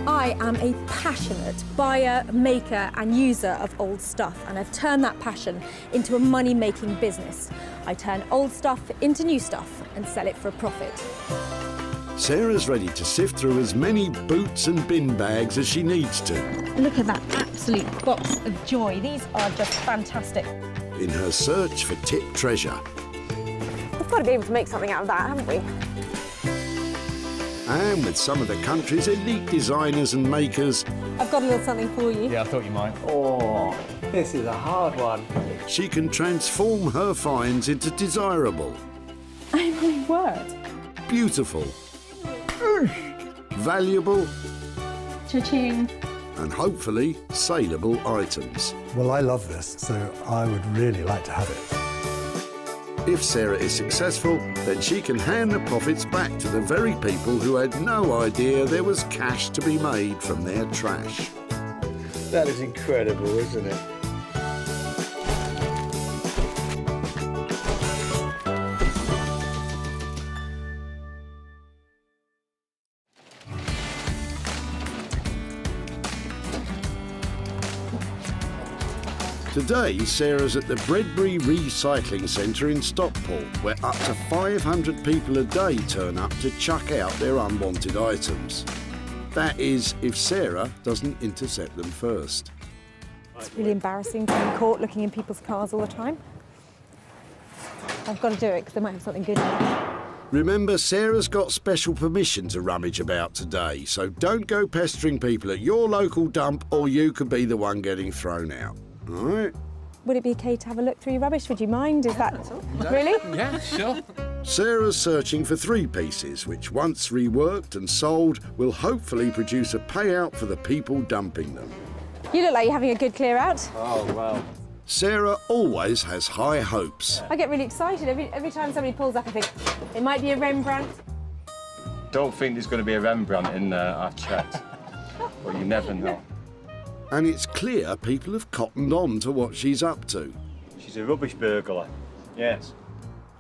I am a passionate buyer, maker and user of old stuff, and I've turned that passion into a money-making business. I turn old stuff into new stuff and sell it for a profit. Sarah's ready to sift through as many boots and bin bags as she needs to. Look at that absolute box of joy. These are just fantastic. In her search for tip treasure. We've got to be able to make something out of that, haven't we? And with some of the country's elite designers and makers, I've got a little something for you. Yeah, I thought you might. Oh, this is a hard one. she can transform her finds into desirable Oh my word. Beautiful, valuable, Cha-ching. and hopefully saleable items. Well, I love this, so I would really like to have it. If Sarah is successful, then she can hand the profits back to the very people who had no idea there was cash to be made from their trash. That is incredible, isn't it? Today, Sarah's at the Bredbury Recycling Centre in Stockport, where up to 500 people a day turn up to chuck out their unwanted items. That is, if Sarah doesn't intercept them first. It's really embarrassing to be caught looking in people's cars all the time. I've got to do it because they might have something good in it. Remember, Sarah's got special permission to rummage about today, so don't go pestering people at your local dump or you could be the one getting thrown out. All right? Would it be okay to have a look through your rubbish? Would you mind? Is that... Really? Yeah, sure. Sarah's searching for 3 pieces, which once reworked and sold, will hopefully produce a payout for the people dumping them. You look like you're having a good clear out. Oh, wow. Sarah always has high hopes. I get really excited. Every time somebody pulls up, I think, it might be a Rembrandt. Don't think there's going to be a Rembrandt in there, I've checked. But you never know. And it's clear people have cottoned on to what she's up to. She's a rubbish burglar. Yes.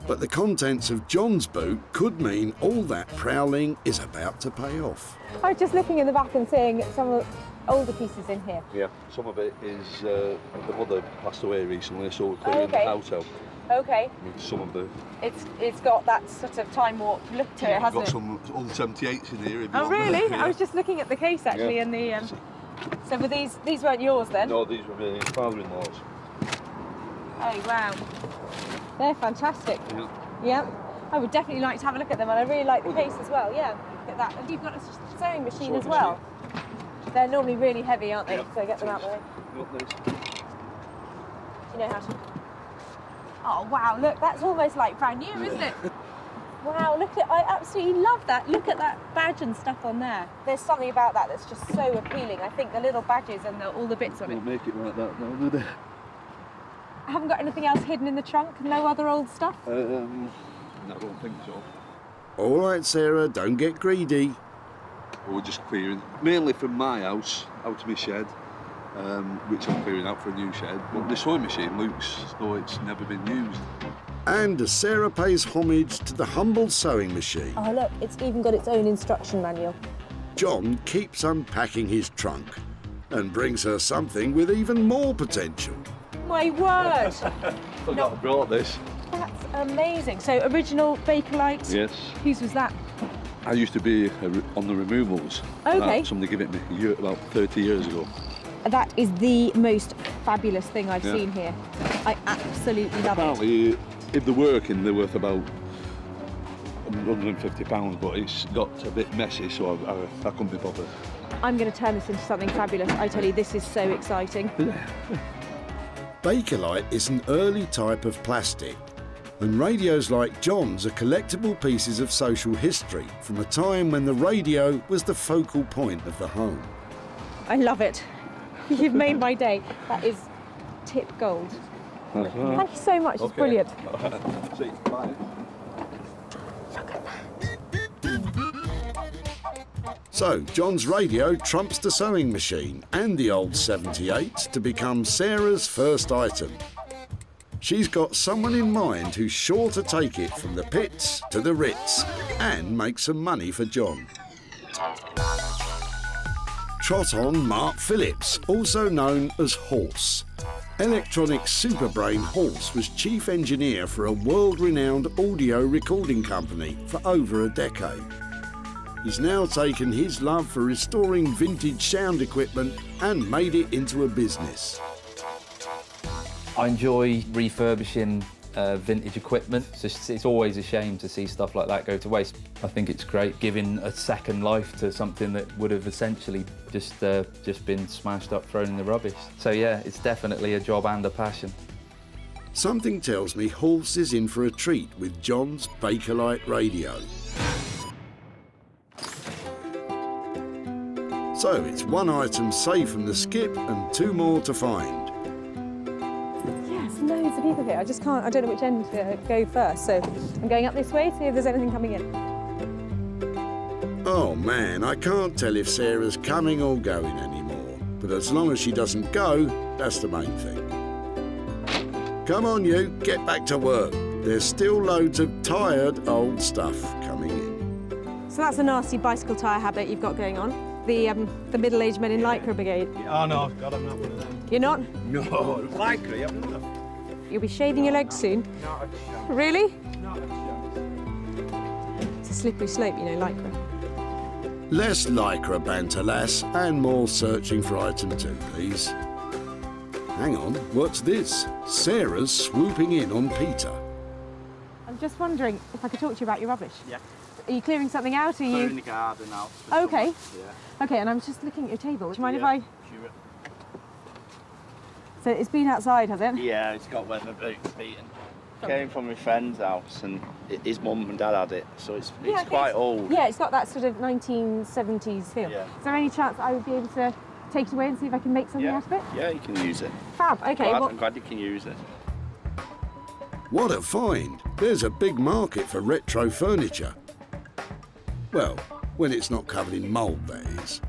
But the contents of John's boot could mean all that prowling is about to pay off. I was just looking in the back and seeing some of the older pieces in here. Yeah, some of it is the mother passed away recently, so we're clearing the house out. Okay. Some of the... It's got that sort of time warp look to it, hasn't got it? some old 78s in here. If you Oh, want really? them. Yeah. I was just looking at the case, actually, and the... So were these weren't yours, then? No, these were my father-in-law's. Oh, wow. They're fantastic. Yeah. Yeah. I would definitely like to have a look at them, and I really like the case as well, yeah. Look at that. And you've got a sewing machine as well. They're normally really heavy, aren't they? Yeah. So get them out of the way. Got this. Do you know how to... Oh, wow, look, that's almost like brand new, isn't it? Wow, look at, I absolutely love that. Look at that badge and stuff on there. There's something about that that's just so appealing. I think the little badges and all the bits of it. We'll make it like that now, do they? I haven't got anything else hidden in the trunk? No other old stuff? I don't think so. All right, Sarah, don't get greedy. We're just clearing, mainly from my house, out of my shed, which I'm clearing out for a new shed. But the sewing machine looks as though it's never been used. And as Sarah pays homage to the humble sewing machine, Oh, look, it's even got its own instruction manual. John keeps unpacking his trunk and brings her something with even more potential. My word! I brought this. That's amazing. So, original Bakelite. Yes. Whose was that? I used to be on the removals. Okay. Somebody gave it me about 30 years ago. That is the most fabulous thing I've Yeah. seen here. I absolutely love it. Apparently, if they're working, they're worth about £150, but it's got a bit messy, so I couldn't be bothered. I'm going to turn this into something fabulous. I tell you, this is so exciting. Bakelite is an early type of plastic, and radios like John's are collectible pieces of social history from a time when the radio was the focal point of the home. I love it. You've made my day. That is tip gold. Thank you so much. It's brilliant. See, bye. Look at that. So, John's radio trumps the sewing machine and the old 78 to become Sarah's first item. She's got someone in mind who's sure to take it from the pits to the Ritz and make some money for John. Trot on Mark Phillips, also known as Horse. Electronic superbrain Horse was chief engineer for a world-renowned audio recording company for over a decade. He's now taken his love for restoring vintage sound equipment and made it into a business. I enjoy refurbishing vintage equipment. It's always a shame to see stuff like that go to waste. I think it's great giving a second life to something that would have essentially just been smashed up, thrown in the rubbish. So yeah, it's definitely a job and a passion. Something tells me Horse is in for a treat with John's Bakelite radio. So it's one item saved from the skip and 2 more to find. Yes, loads of people here. I just can't, I don't know which end to go first, so I'm going up this way, see if there's anything coming in. Oh man, I can't tell if Sarah's coming or going anymore. But as long as she doesn't go, that's the main thing. Come on you, get back to work. There's still loads of tired old stuff coming in. So that's a nasty bicycle tyre habit you've got going on. The middle-aged men in Lycra brigade. Oh no, God, I'm not one of them. You're not? No, Lycra, I'm not. You'll be shaving your legs soon. Not a chance. Really? Not a chance. It's a slippery slope, you know, Lycra. Less Lycra banter, lass, and more searching for item 2, please. Hang on, what's this? Sarah's swooping in on Peter. I'm just wondering if I could talk to you about your rubbish. Yeah. Are you clearing something out? Or are you Clearing the garden out. Oh, okay. Yeah. Okay, and I was just looking at your table. Do you mind if I? Sure. So it's been outside, has it? Yeah, it's got weather beaten. Came from my friend's house and his mum and dad had it, so it's quite old. Yeah, it's got that sort of 1970s feel. Yeah. Is there any chance I would be able to take it away and see if I can make something out of it? Yeah, you can use it. Fab, okay. I'm glad you can use it. What a find! There's a big market for retro furniture. Well, when it's not covered in mould, that is.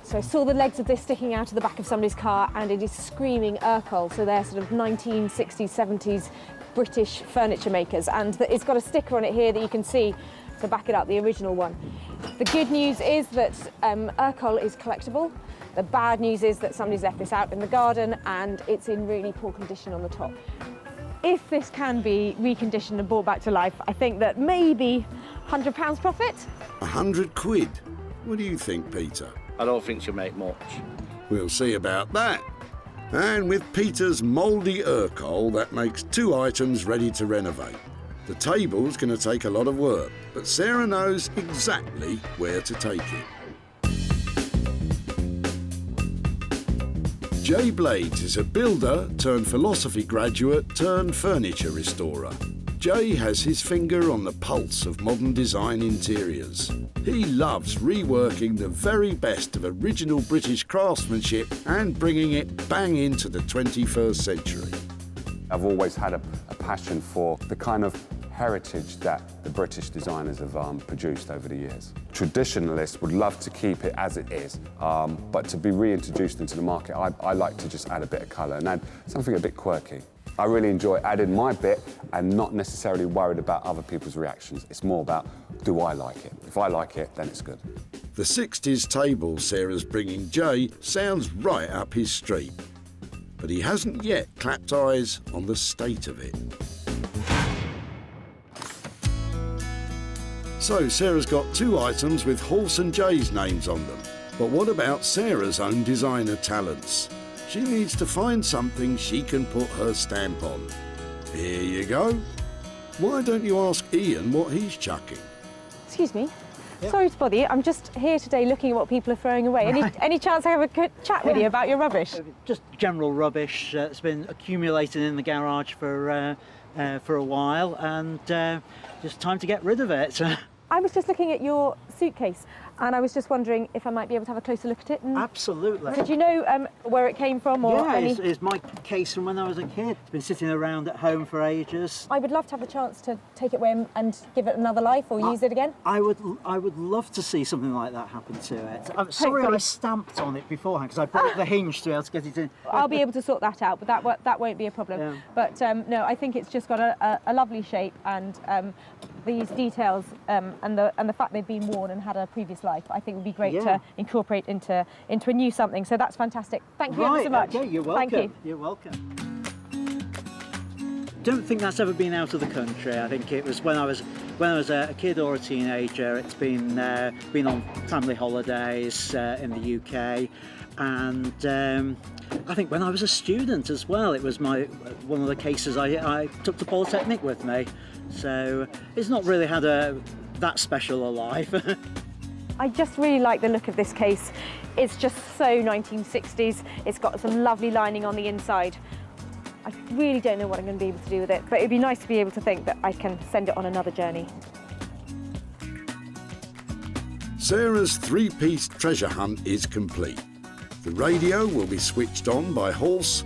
So I saw the legs of this sticking out of the back of somebody's car, and it is screaming Urkel, so they're sort of 1960s, 70s British furniture makers, and it's got a sticker on it here that you can see to back it up, the original one. The good news is that Urkel is collectible. The bad news is that somebody's left this out in the garden and it's in really poor condition on the top. If this can be reconditioned and brought back to life, I think that maybe £100 profit. 100 quid? What do you think, Peter? I don't think she'll make much. We'll see about that. And with Peter's mouldy Urkel, that makes 2 items ready to renovate. The table's going to take a lot of work, but Sarah knows exactly where to take it. Jay Blades is a builder turned philosophy graduate turned furniture restorer. Jay has his finger on the pulse of modern design interiors. He loves reworking the very best of original British craftsmanship and bringing it bang into the 21st century. I've always had a passion for the kind of heritage that the British designers have produced over the years. Traditionalists would love to keep it as it is, but to be reintroduced into the market, I like to just add a bit of colour and add something a bit quirky. I really enjoy adding my bit and not necessarily worried about other people's reactions. It's more about, do I like it? If I like it, then it's good. The 60s table Sarah's bringing Jay sounds right up his street, but he hasn't yet clapped eyes on the state of it. So Sarah's got 2 items with Horse and Jay's names on them. But what about Sarah's own designer talents? She needs to find something she can put her stamp on. Here you go. Why don't you ask Ian what he's chucking? Excuse me. Sorry to bother you. I'm just here today looking at what people are throwing away. Any chance I have a good chat with you about your rubbish? Just general rubbish that's been accumulating in the garage for a while, and just time to get rid of it. I was just looking at your suitcase, and I was just wondering if I might be able to have a closer look at it. And absolutely. Did you know where it came from? Or yeah, any... it's my case from when I was a kid. It's been sitting around at home for ages. I would love to have the chance to take it away and give it another life or use it again. I would love to see something like that happen to it. I'm sorry I stamped on it beforehand because I broke the hinge to be able to get it in. I'll be able to sort that out, but that won't be a problem. Yeah. But no, I think it's just got a lovely shape, and these details and the fact they've been worn and had a previous life, I think would be great to incorporate into a new something. So that's fantastic. Thank you ever so much. Okay, you're welcome. Thank you. You're welcome. Don't think that's ever been out of the country. I think it was when I was a kid or a teenager. It's been on family holidays in the UK, and I think when I was a student as well, it was one of the cases I took to Polytechnic with me. So it's not really had that special a life. I just really like the look of this case. It's just so 1960s. It's got some lovely lining on the inside. I really don't know what I'm going to be able to do with it, but it'd be nice to be able to think that I can send it on another journey. Sarah's three-piece treasure hunt is complete. The radio will be switched on by Horse,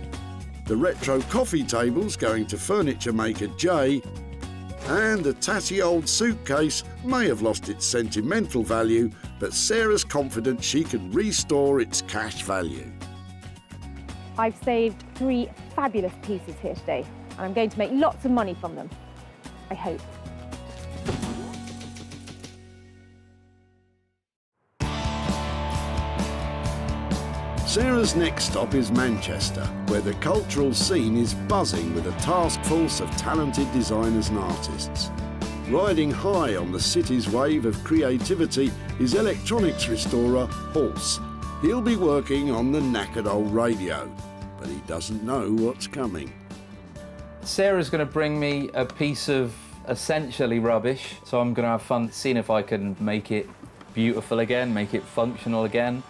the retro coffee table's going to furniture maker Jay, and the tatty old suitcase may have lost its sentimental value, but Sarah's confident she can restore its cash value. I've saved 3 fabulous pieces here today, and I'm going to make lots of money from them. I hope. Sarah's next stop is Manchester, where the cultural scene is buzzing with a task force of talented designers and artists. Riding high on the city's wave of creativity is electronics restorer Horse. He'll be working on the knackered old radio, but he doesn't know what's coming. Sarah's going to bring me a piece of essentially rubbish, so I'm going to have fun seeing if I can make it beautiful again, make it functional again.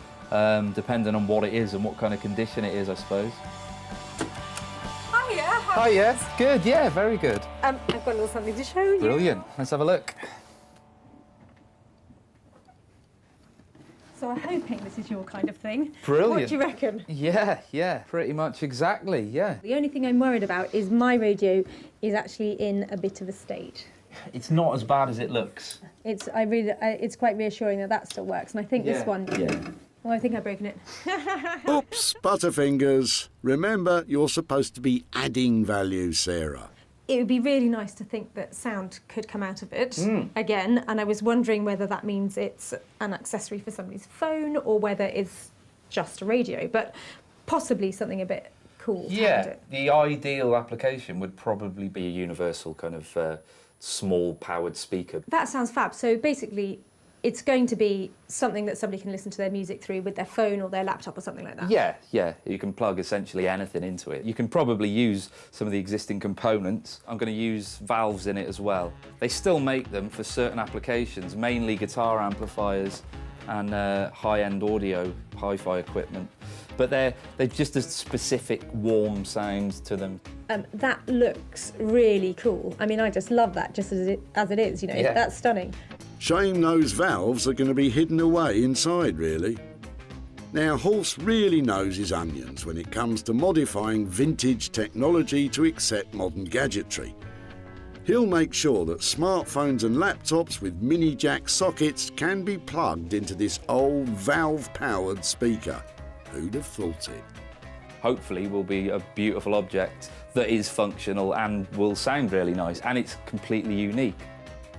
Depending on what it is and what kind of condition it is, I suppose. Hiya. Oh yeah, good, yeah, very good. I've got a little something to show you. Brilliant, let's have a look. So I'm hoping this is your kind of thing. Brilliant. What do you reckon? Yeah, pretty much exactly, yeah. The only thing I'm worried about is my radio is actually in a bit of a state. It's not as bad as it looks. It's quite reassuring that that still works, and I think this one. Yeah. Well, I think I've broken it. Oops, Butterfingers. Remember, you're supposed to be adding value, Sarah. It would be really nice to think that sound could come out of it again, and I was wondering whether that means it's an accessory for somebody's phone or whether it's just a radio, but possibly something a bit cool. Yeah, the ideal application would probably be a universal kind of small powered speaker. That sounds fab. So basically, it's going to be something that somebody can listen to their music through with their phone or their laptop or something like that. Yeah, you can plug essentially anything into it. You can probably use some of the existing components. I'm going to use valves in it as well. They still make them for certain applications, mainly guitar amplifiers and high-end audio, hi-fi equipment. But they're just a specific warm sound to them. That looks really cool. I mean, I just love that just as it is, you know, Yeah. That's stunning. Shame those valves are going to be hidden away inside, really. Now, Horse really knows his onions when it comes to modifying vintage technology to accept modern gadgetry. He'll make sure that smartphones and laptops with mini jack sockets can be plugged into this old valve-powered speaker. Who'd have thought it? Hopefully will be a beautiful object that is functional and will sound really nice, and it's completely unique.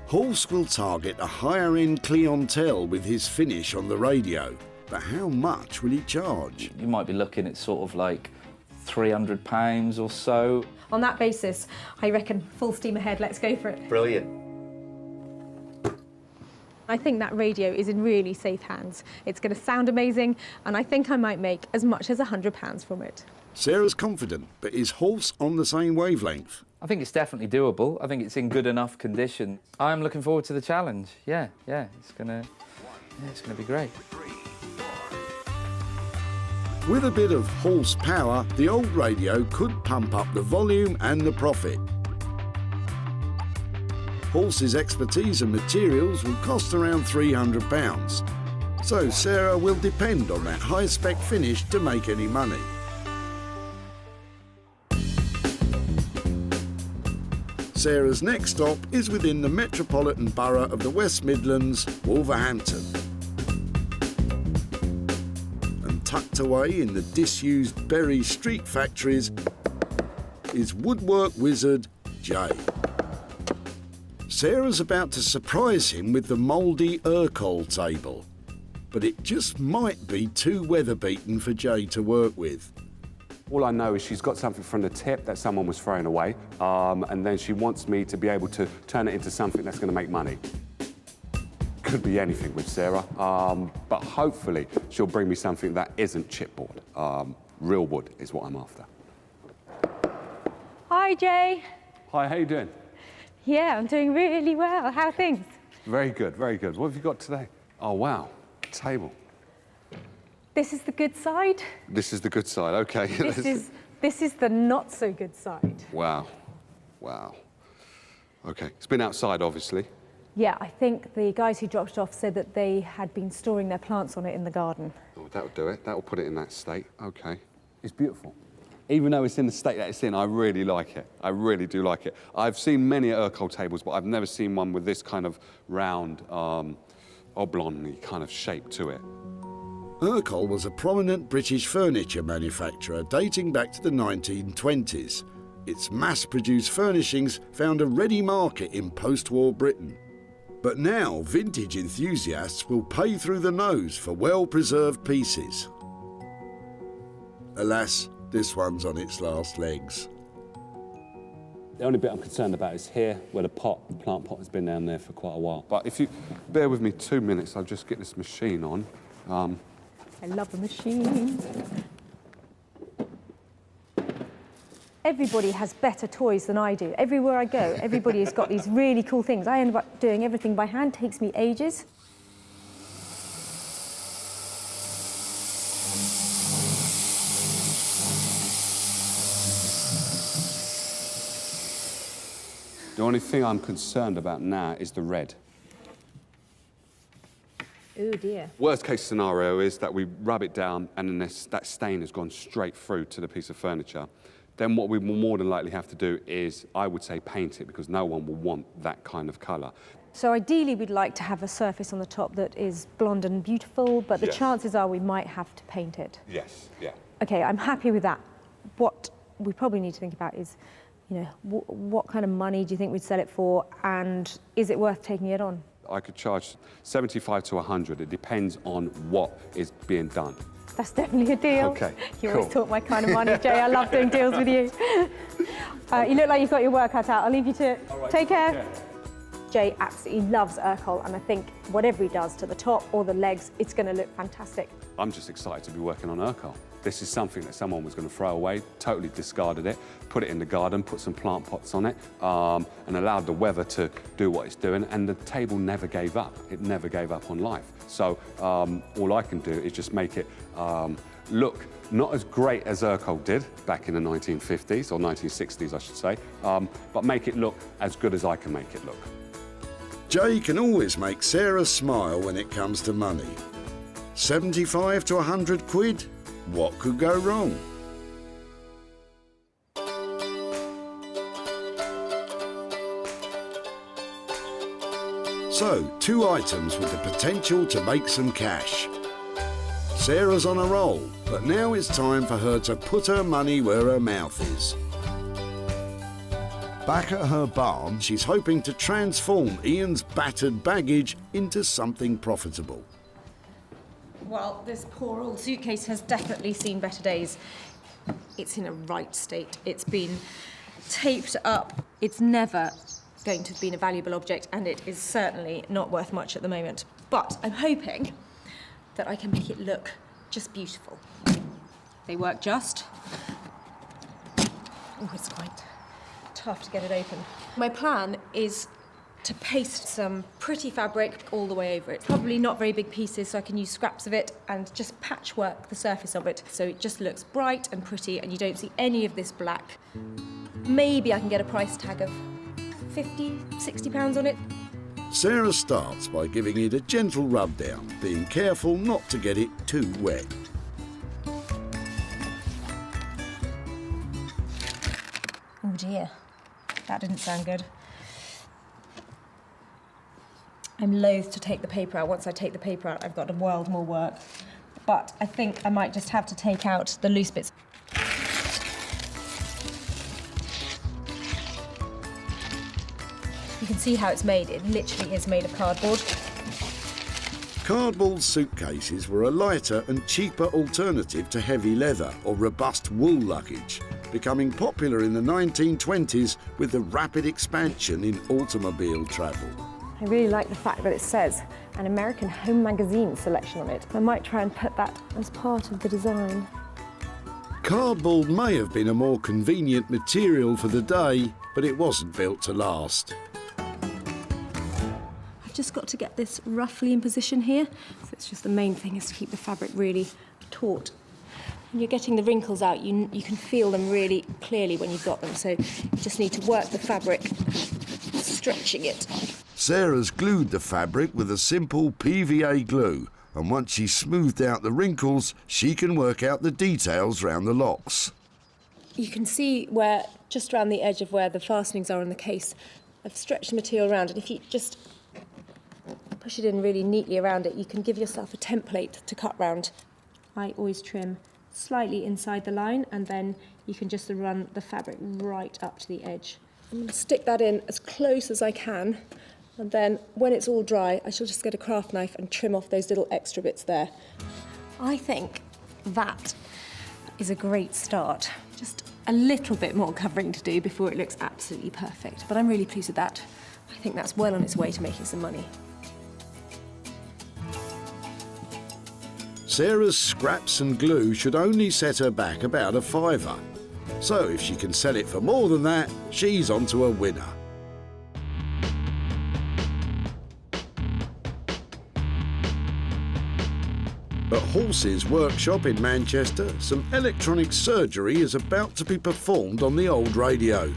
Horse will target a higher-end clientele with his finish on the radio, but how much will he charge? You might be looking at sort of like £300 or so. On that basis, I reckon full steam ahead, let's go for it. Brilliant. I think that radio is in really safe hands. It's going to sound amazing, and I think I might make as much as £100 from it. Sarah's confident, but is Horse on the same wavelength? I think it's definitely doable. I think it's in good enough condition. I'm looking forward to the challenge. Yeah, it's gonna be great. With a bit of horsepower, the old radio could pump up the volume and the profit. Horse's expertise and materials will cost around £300. So Sarah will depend on that high-spec finish to make any money. Sarah's next stop is within the metropolitan borough of the West Midlands, Wolverhampton. And tucked away in the disused Bury Street factories is woodwork wizard Jay. Sarah's about to surprise him with the mouldy Urkel table, but it just might be too weather-beaten for Jay to work with. All I know is she's got something from the tip that someone was throwing away, and then she wants me to be able to turn it into something that's going to make money. Could be anything with Sarah, but hopefully she'll bring me something that isn't chipboard. Real wood is what I'm after. Hi, Jay. Hi, how you doing? Yeah, I'm doing really well. How are things? Very good, very good. What have you got today? Oh, wow, table. This is the good side. This is the good side, okay. This is This is the not so good side. Wow. Wow. Okay, it's been outside, obviously. Yeah, I think the guys who dropped it off said that they had been storing their plants on it in the garden. Oh, that'll do it. That'll put it in that state. Okay. It's beautiful. Even though it's in the state that it's in, I really like it. I really do like it. I've seen many Urkel tables, but I've never seen one with this kind of round, oblong kind of shape to it. Urkel was a prominent British furniture manufacturer dating back to the 1920s. Its mass-produced furnishings found a ready market in post-war Britain. But now, vintage enthusiasts will pay through the nose for well-preserved pieces. Alas, this one's on its last legs. The only bit I'm concerned about is here, where the plant pot has been down there for quite a while. But if you bear with me 2 minutes, I'll just get this machine on. I love the machine. Everybody has better toys than I do. Everywhere I go, everybody has got these really cool things. I end up doing everything by hand, takes me ages. The only thing I'm concerned about now is the red. Oh dear. Worst case scenario is that we rub it down and then that stain has gone straight through to the piece of furniture. Then what we will more than likely have to do is, I would say, paint it, because no one will want that kind of colour. So ideally we'd like to have a surface on the top that is blonde and beautiful, but the chances are we might have to paint it. Yes, yeah. Okay, I'm happy with that. What we probably need to think about is, you know, what kind of money do you think we'd sell it for, and is it worth taking it on? I could charge 75 to 100. It depends on what is being done. That's definitely a deal. Okay, You cool. always talk my kind of money, Jay. I love doing deals with you. You look like you've got your work cut out. I'll leave you to it. All right, take care. Jay absolutely loves Urkel, and I think whatever he does to the top or the legs, it's going to look fantastic. I'm just excited to be working on Urkel. This is something that someone was going to throw away, totally discarded it, put it in the garden, put some plant pots on it, and allowed the weather to do what it's doing, and the table never gave up. It never gave up on life. So all I can do is just make it look not as great as Urkel did back in the 1950s, or 1960s, I should say, but make it look as good as I can make it look. Jay can always make Sarah smile when it comes to money. 75 to 100 quid? What could go wrong? So, 2 items with the potential to make some cash. Sarah's on a roll, but now it's time for her to put her money where her mouth is. Back at her barn, she's hoping to transform Ian's battered baggage into something profitable. Well, this poor old suitcase has definitely seen better days. It's in a right state. It's been taped up. It's never going to have been a valuable object, and it is certainly not worth much at the moment. But I'm hoping that I can make it look just beautiful. They work just. Oh, it's quite tough to get it open. My plan is to paste some pretty fabric all the way over it. Probably not very big pieces, so I can use scraps of it and just patchwork the surface of it so it just looks bright and pretty and you don't see any of this black. Maybe I can get a price tag of 50, 60 pounds on it. Sarah starts by giving it a gentle rub down, being careful not to get it too wet. Oh dear, that didn't sound good. I'm loath to take the paper out. Once I take the paper out, I've got a world more work. But I think I might just have to take out the loose bits. You can see how it's made. It literally is made of cardboard. Cardboard suitcases were a lighter and cheaper alternative to heavy leather or robust wool luggage, becoming popular in the 1920s with the rapid expansion in automobile travel. I really like the fact that it says an American Home Magazine selection on it. I might try and put that as part of the design. Cardboard may have been a more convenient material for the day, but it wasn't built to last. I've just got to get this roughly in position here. So it's just the main thing is to keep the fabric really taut. When you're getting the wrinkles out, you can feel them really clearly when you've got them, so you just need to work the fabric, stretching it. Sarah's glued the fabric with a simple PVA glue, and once she's smoothed out the wrinkles, she can work out the details round the locks. You can see where, just around the edge of where the fastenings are in the case, I've stretched the material around, and if you just push it in really neatly around it, you can give yourself a template to cut round. I always trim slightly inside the line, and then you can just run the fabric right up to the edge. I'm going to stick that in as close as I can, and then when it's all dry, I shall just get a craft knife and trim off those little extra bits there. I think that is a great start. Just a little bit more covering to do before it looks absolutely perfect, but I'm really pleased with that. I think that's well on its way to making some money. Sarah's scraps and glue should only set her back about a £5. So if she can sell it for more than that, she's onto a winner. At Halsey's workshop in Manchester, some electronic surgery is about to be performed on the old radio.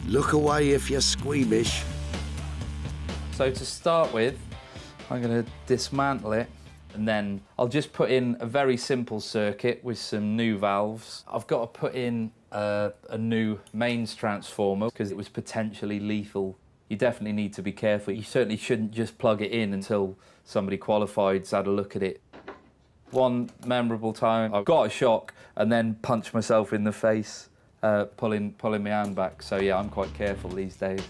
Look away if you're squeamish. So to start with, I'm going to dismantle it, and then I'll just put in a very simple circuit with some new valves. I've got to put in a new mains transformer because it was potentially lethal. You definitely need to be careful. You certainly shouldn't just plug it in until somebody qualified's had a look at it. One memorable time, I got a shock and then punched myself in the face, pulling my hand back. So yeah, I'm quite careful these days.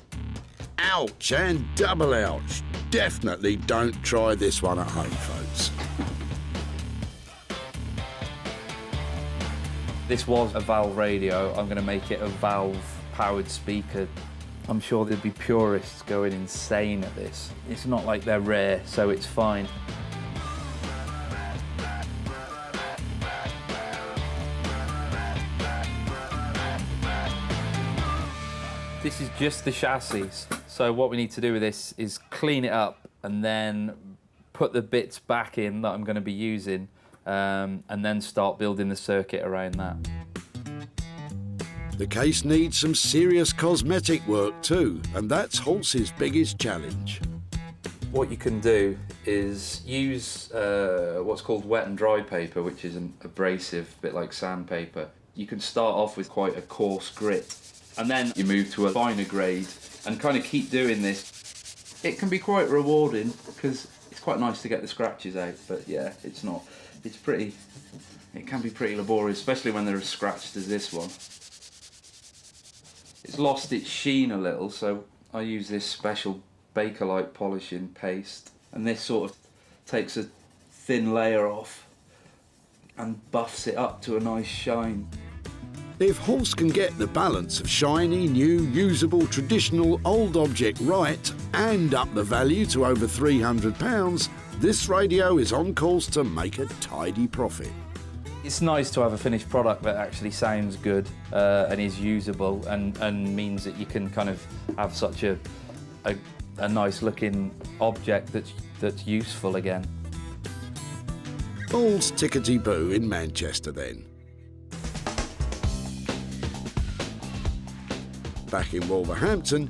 Ouch and double ouch. Definitely don't try this one at home, folks. This was a valve radio. I'm going to make it a valve-powered speaker. I'm sure there'd be purists going insane at this. It's not like they're rare, so it's fine. This is just the chassis. So what we need to do with this is clean it up and then put the bits back in that I'm going to be using, and then start building the circuit around that. The case needs some serious cosmetic work too, and that's Halsey's biggest challenge. What you can do is use what's called wet and dry paper, which is an abrasive, bit like sandpaper. You can start off with quite a coarse grit, and then you move to a finer grade and kind of keep doing this. It can be quite rewarding because it's quite nice to get the scratches out, but yeah, it can be pretty laborious, especially when they're as scratched as this one. It's lost its sheen a little, so I use this special Bakelite polishing paste, and this sort of takes a thin layer off and buffs it up to a nice shine. If Halse can get the balance of shiny, new, usable, traditional old object right and up the value to over £300, this radio is on course to make a tidy profit. It's nice to have a finished product that actually sounds good and is usable and means that you can kind of have such a nice looking object that's useful again. All's tickety-boo in Manchester then. Back in Wolverhampton,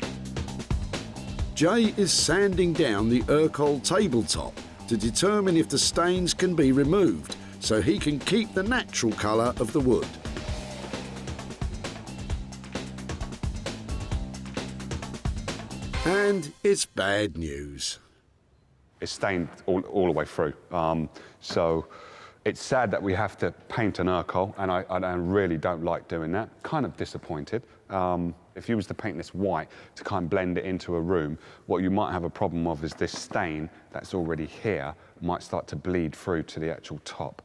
Jay is sanding down the Urquell tabletop to determine if the stains can be removed so he can keep the natural colour of the wood. And it's bad news. It's stained all the way through. So it's sad that we have to paint an Urquell, and I really don't like doing that. Kind of disappointed. If you was to paint this white to kind of blend it into a room, what you might have a problem of is this stain that's already here might start to bleed through to the actual top.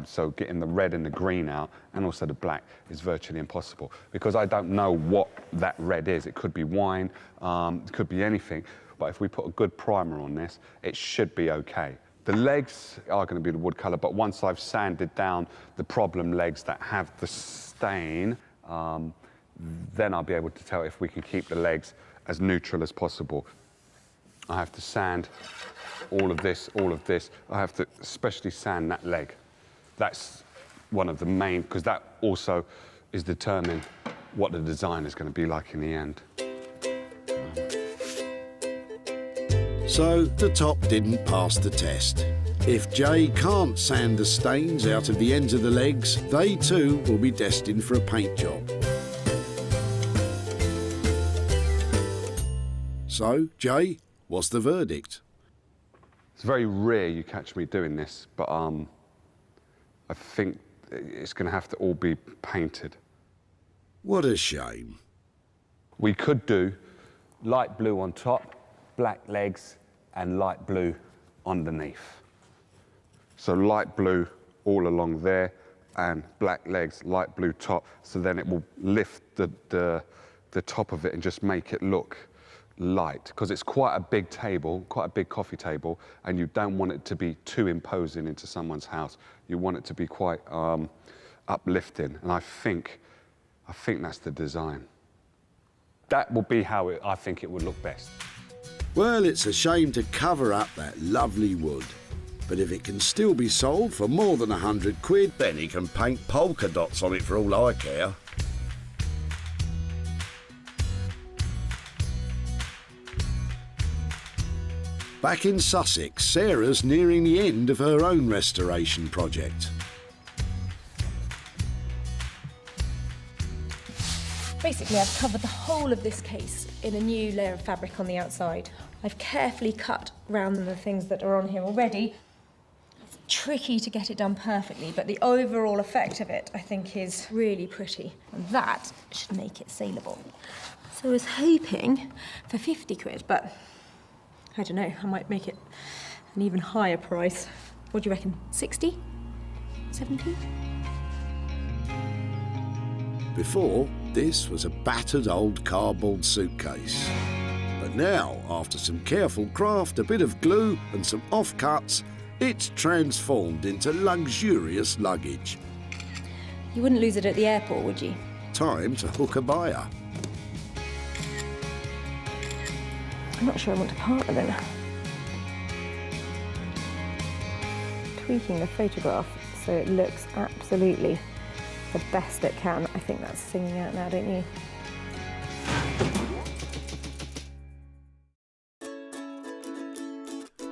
So getting the red and the green out and also the black is virtually impossible because I don't know what that red is. It could be wine, it could be anything, but if we put a good primer on this, it should be okay. The legs are going to be the wood colour, but once I've sanded down the problem legs that have the stain, then I'll be able to tell if we can keep the legs as neutral as possible. I have to sand all of this. I have to especially sand that leg. That's one of the main, because that also is determining what the design is going to be like in the end. So the top didn't pass the test. If Jay can't sand the stains out of the ends of the legs, they too will be destined for a paint job. So, Jay, what's the verdict? It's very rare you catch me doing this, but I think it's going to have to all be painted. What a shame. We could do light blue on top, black legs, and light blue underneath. So light blue all along there, and black legs, light blue top, so then it will lift the top of it and just make it look light, because it's quite a big table, quite a big coffee table, and you don't want it to be too imposing into someone's house. You want it to be quite uplifting, and I think that's the design. That will be how I think it would look best. Well, it's a shame to cover up that lovely wood. But if it can still be sold for more than 100 quid, then he can paint polka dots on it for all I care. Back in Sussex, Sarah's nearing the end of her own restoration project. Basically, I've covered the whole of this case in a new layer of fabric on the outside. I've carefully cut round the things that are on here already. It's tricky to get it done perfectly, but the overall effect of it, I think, is really pretty. And that should make it saleable. So I was hoping for 50 quid, but I don't know, I might make it an even higher price. What do you reckon, 60? 70? Before, this was a battered old cardboard suitcase. But now, after some careful craft, a bit of glue and some offcuts, it's transformed into luxurious luggage. You wouldn't lose it at the airport, would you? Time to hook a buyer. I'm not sure I want to part with it. Tweaking the photograph so it looks absolutely the best it can. I think that's singing out now, don't you?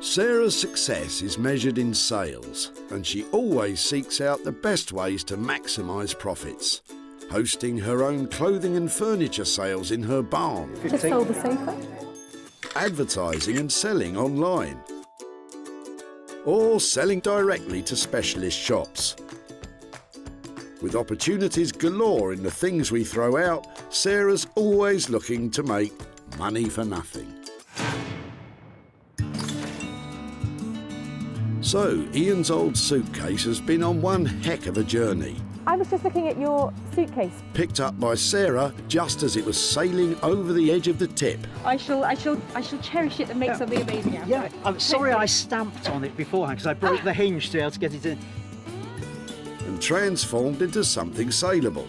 Sarah's success is measured in sales, and she always seeks out the best ways to maximise profits, hosting her own clothing and furniture sales in her barn. Just sold the sofa. Advertising and selling online, or selling directly to specialist shops. With opportunities galore in the things we throw out, Sarah's always looking to make money for nothing. So, Ian's old suitcase has been on one heck of a journey. I was just looking at your suitcase. Picked up by Sarah just as it was sailing over the edge of the tip. I shall cherish it and make something amazing out of it. Yeah, I'm sorry I stamped on it beforehand because I broke the hinge to be able to get it in. And transformed into something saleable.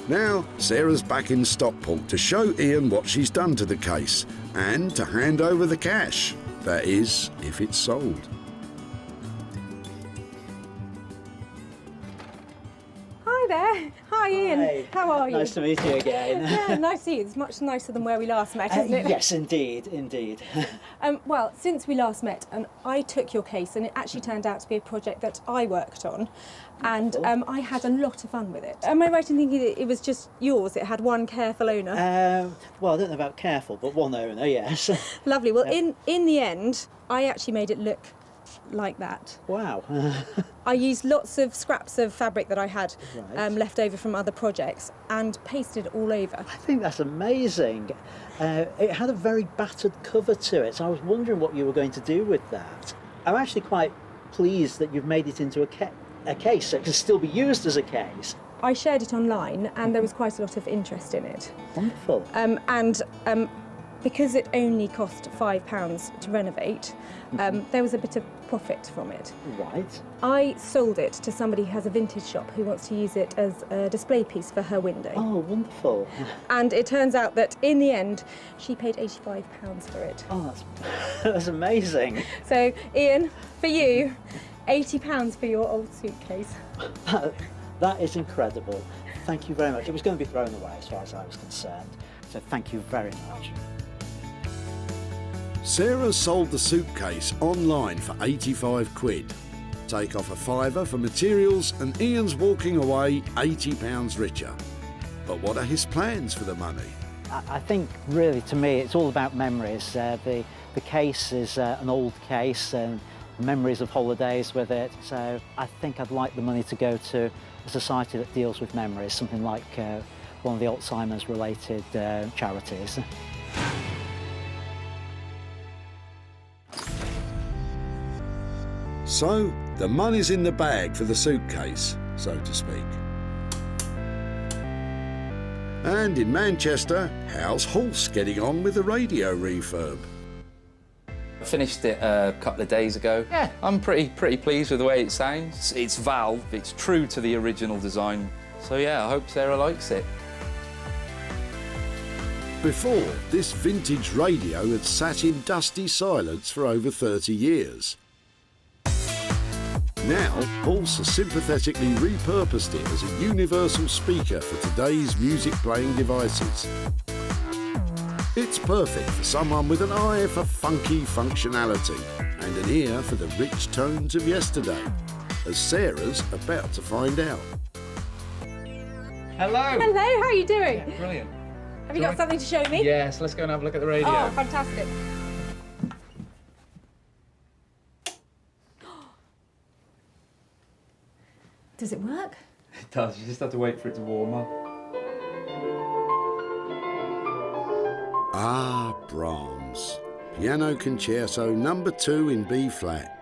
Now, Sarah's back in Stockport to show Ian what she's done to the case and to hand over the cash. That is, if it's sold. Hi there. Hi, Ian. Hi. How are you? Nice to meet you again. Yeah, nice to see you. It's much nicer than where we last met, isn't it? Yes, indeed, indeed. Well, since we last met, and I took your case, and it actually turned out to be a project that I worked on, and I had a lot of fun with it. Am I right in thinking that it was just yours? It had one careful owner? Well, I don't know about careful, but one owner, yes. Lovely. Well, in the end, I actually made it look like that. Wow. I used lots of scraps of fabric that I had left over from other projects and pasted it all over. I think that's amazing. It had a very battered cover to it, so I was wondering what you were going to do with that. I'm actually quite pleased that you've made it into a case, so it can still be used as a case. I shared it online and there was quite a lot of interest in it. Wonderful. Because it only cost £5 to renovate, there was a bit of profit from it. Right. I sold it to somebody who has a vintage shop who wants to use it as a display piece for her window. Oh, wonderful. And it turns out that in the end, she paid £85 for it. Oh, that's amazing. So, Ian, for you, £80 for your old suitcase. That is incredible. Thank you very much. It was going to be thrown away as far as I was concerned. So thank you very much. Sarah sold the suitcase online for 85 quid. Take off a fiver for materials and Ian's walking away £80 richer. But what are his plans for the money? I think really to me it's all about memories. The case is an old case and memories of holidays with it. So I think I'd like the money to go to a society that deals with memories, something like one of the Alzheimer's related charities. So, the money's in the bag for the suitcase, so to speak. And in Manchester, how's Hulse getting on with the radio refurb? I finished it a couple of days ago. Yeah, I'm pretty pleased with the way it sounds. It's valve, it's true to the original design. So yeah, I hope Sarah likes it. Before, this vintage radio had sat in dusty silence for over 30 years. Now, Hulse has sympathetically repurposed it as a universal speaker for today's music-playing devices. It's perfect for someone with an eye for funky functionality and an ear for the rich tones of yesterday, as Sarah's about to find out. Hello! Hello, how are you doing? Yeah, brilliant. Have you got something to show me? Yes, let's go and have a look at the radio. Oh, fantastic. Does it work? It does, you just have to wait for it to warm up. Ah, Brahms. Piano Concerto No. 2 in B flat.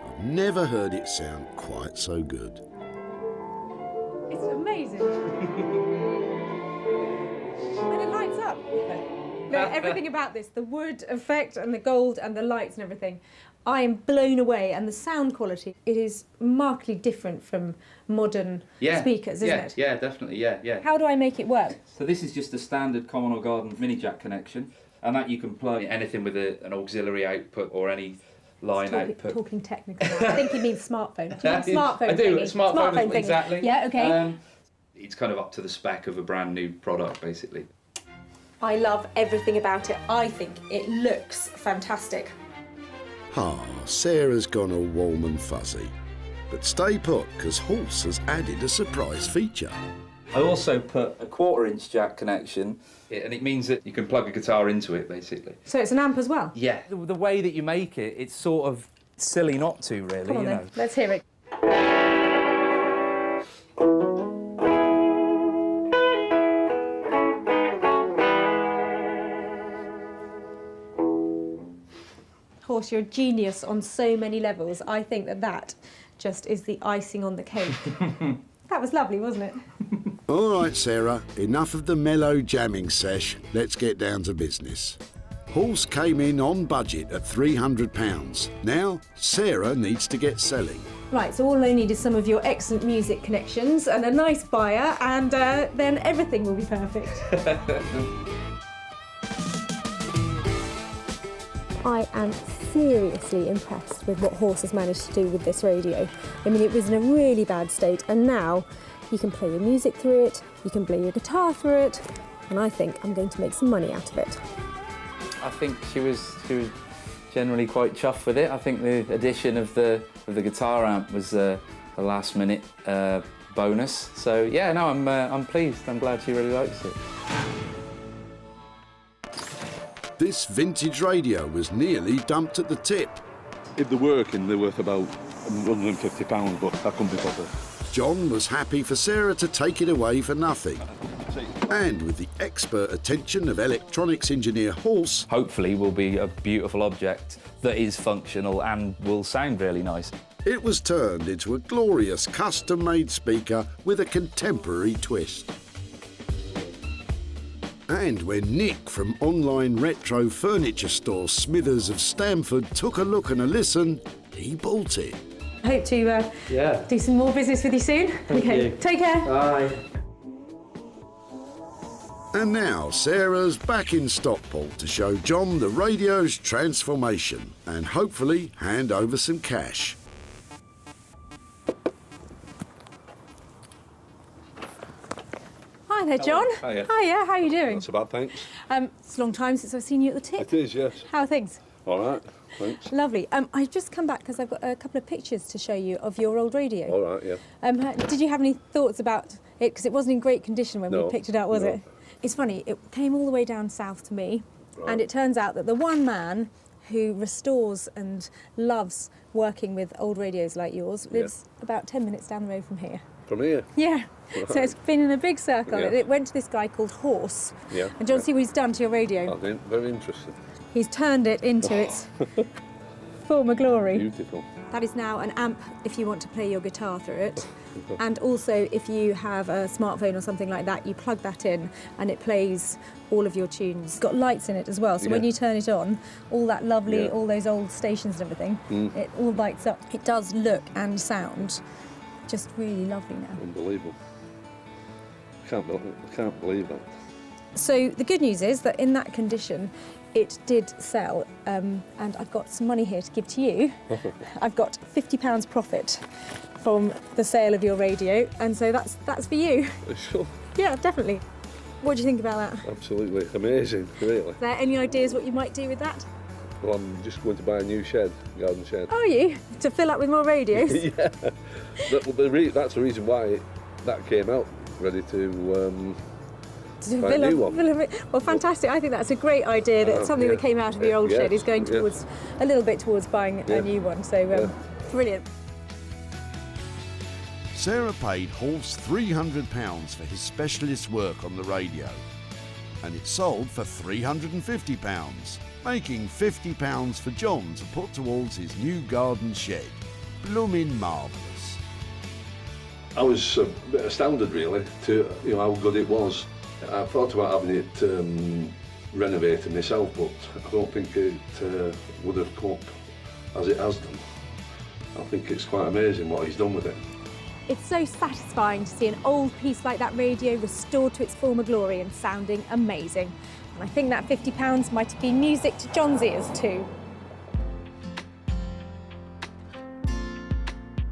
I've never heard it sound quite so good. It's amazing. And it lights up. No, everything about this, the wood effect and the gold and the lights and everything, I am blown away. And the sound quality, it is markedly different from modern speakers, isn't it? Yeah, definitely, yeah. How do I make it work? So this is just a standard common or garden mini jack connection, and that you can plug anything with an auxiliary output or any line output. Talking technical now. I think you mean smartphone. Do you mean smartphone I do, thingy? smartphone thingy. exactly. Yeah, okay. It's kind of up to the spec of a brand new product, basically. I love everything about it. I think it looks fantastic. Ah, Sarah's gone all warm and fuzzy. But stay put, because Hulse has added a surprise feature. I also put a 1/4-inch jack connection, and it means that you can plug a guitar into it, basically. So it's an amp as well? Yeah. The way that you make it, it's sort of silly not to, really. Come on then, let's hear it. Horse, you're a genius on so many levels. I think that just is the icing on the cake. That was lovely, wasn't it? All right, Sarah, enough of the mellow jamming sesh. Let's get down to business. Hulse came in on budget at £300. Now, Sarah needs to get selling. Right, so all I need is some of your excellent music connections and a nice buyer, and then everything will be perfect. I am seriously impressed with what Horse has managed to do with this radio. I mean, it was in a really bad state, and now you can play your music through it, you can play your guitar through it, and I think I'm going to make some money out of it. I think she was generally quite chuffed with it. I think the addition of the guitar amp was a last-minute bonus. So yeah, no, I'm pleased. I'm glad she really likes it. This vintage radio was nearly dumped at the tip. If they're working, they're worth about £150, but I couldn't be bothered. John was happy for Sarah to take it away for nothing. And with the expert attention of electronics engineer Hulse, hopefully will be a beautiful object that is functional and will sound really nice. It was turned into a glorious custom-made speaker with a contemporary twist. And when Nick from online retro furniture store Smithers of Stamford took a look and a listen, he bought it. I hope to do some more business with you soon. Thank you. Take care. Bye. And now Sarah's back in Stockport to show John the radio's transformation and hopefully hand over some cash. there, John. Hiya. Hiya, how are you doing? Not so bad, thanks. It's a long time since I've seen you at the tip. It is, yes. How are things? All right, thanks. Lovely. I've just come back because I've got a couple of pictures to show you of your old radio. All right, yeah. Did you have any thoughts about it? Because it wasn't in great condition when we picked it up, was it? It's funny, it came all the way down south to me, and it turns out that the one man who restores and loves working with old radios like yours lives about 10 minutes down the road from here. From here? Yeah. Right. So it's been in a big circle. Yeah. It went to this guy called Horse. Yeah. And do you want to see what he's done to your radio? I think very interesting. He's turned it into its former glory. Beautiful. That is now an amp if you want to play your guitar through it. And also if you have a smartphone or something like that, you plug that in and it plays all of your tunes. It's got lights in it as well, so when you turn it on, all that lovely, all those old stations and everything, it all lights up. It does look and sound just really lovely now. Unbelievable. I can't believe that. So the good news is that in that condition, it did sell, and I've got some money here to give to you. I've got £50 profit from the sale of your radio, and so that's for you. Sure. Yeah, definitely. What do you think about that? Absolutely amazing, really. Are there any ideas what you might do with that? Well, I'm just going to buy a new shed, garden shed. Are you? To fill up with more radios? Yeah. That's the reason why that came out, ready to buy a new one. Well, fantastic. I think that's a great idea, that something that came out of your old shed is going towards, a little bit towards buying a new one. So, brilliant. Sarah paid Horse £300 for his specialist work on the radio, and it sold for £350, making £50 for John to put towards his new garden shed. Blooming marvellous. I was a bit astounded, really, to how good it was. I thought about having it renovated myself, but I don't think it would have come up as it has done. I think it's quite amazing what he's done with it. It's so satisfying to see an old piece like that radio restored to its former glory and sounding amazing. And I think that £50 might have been music to John's ears too.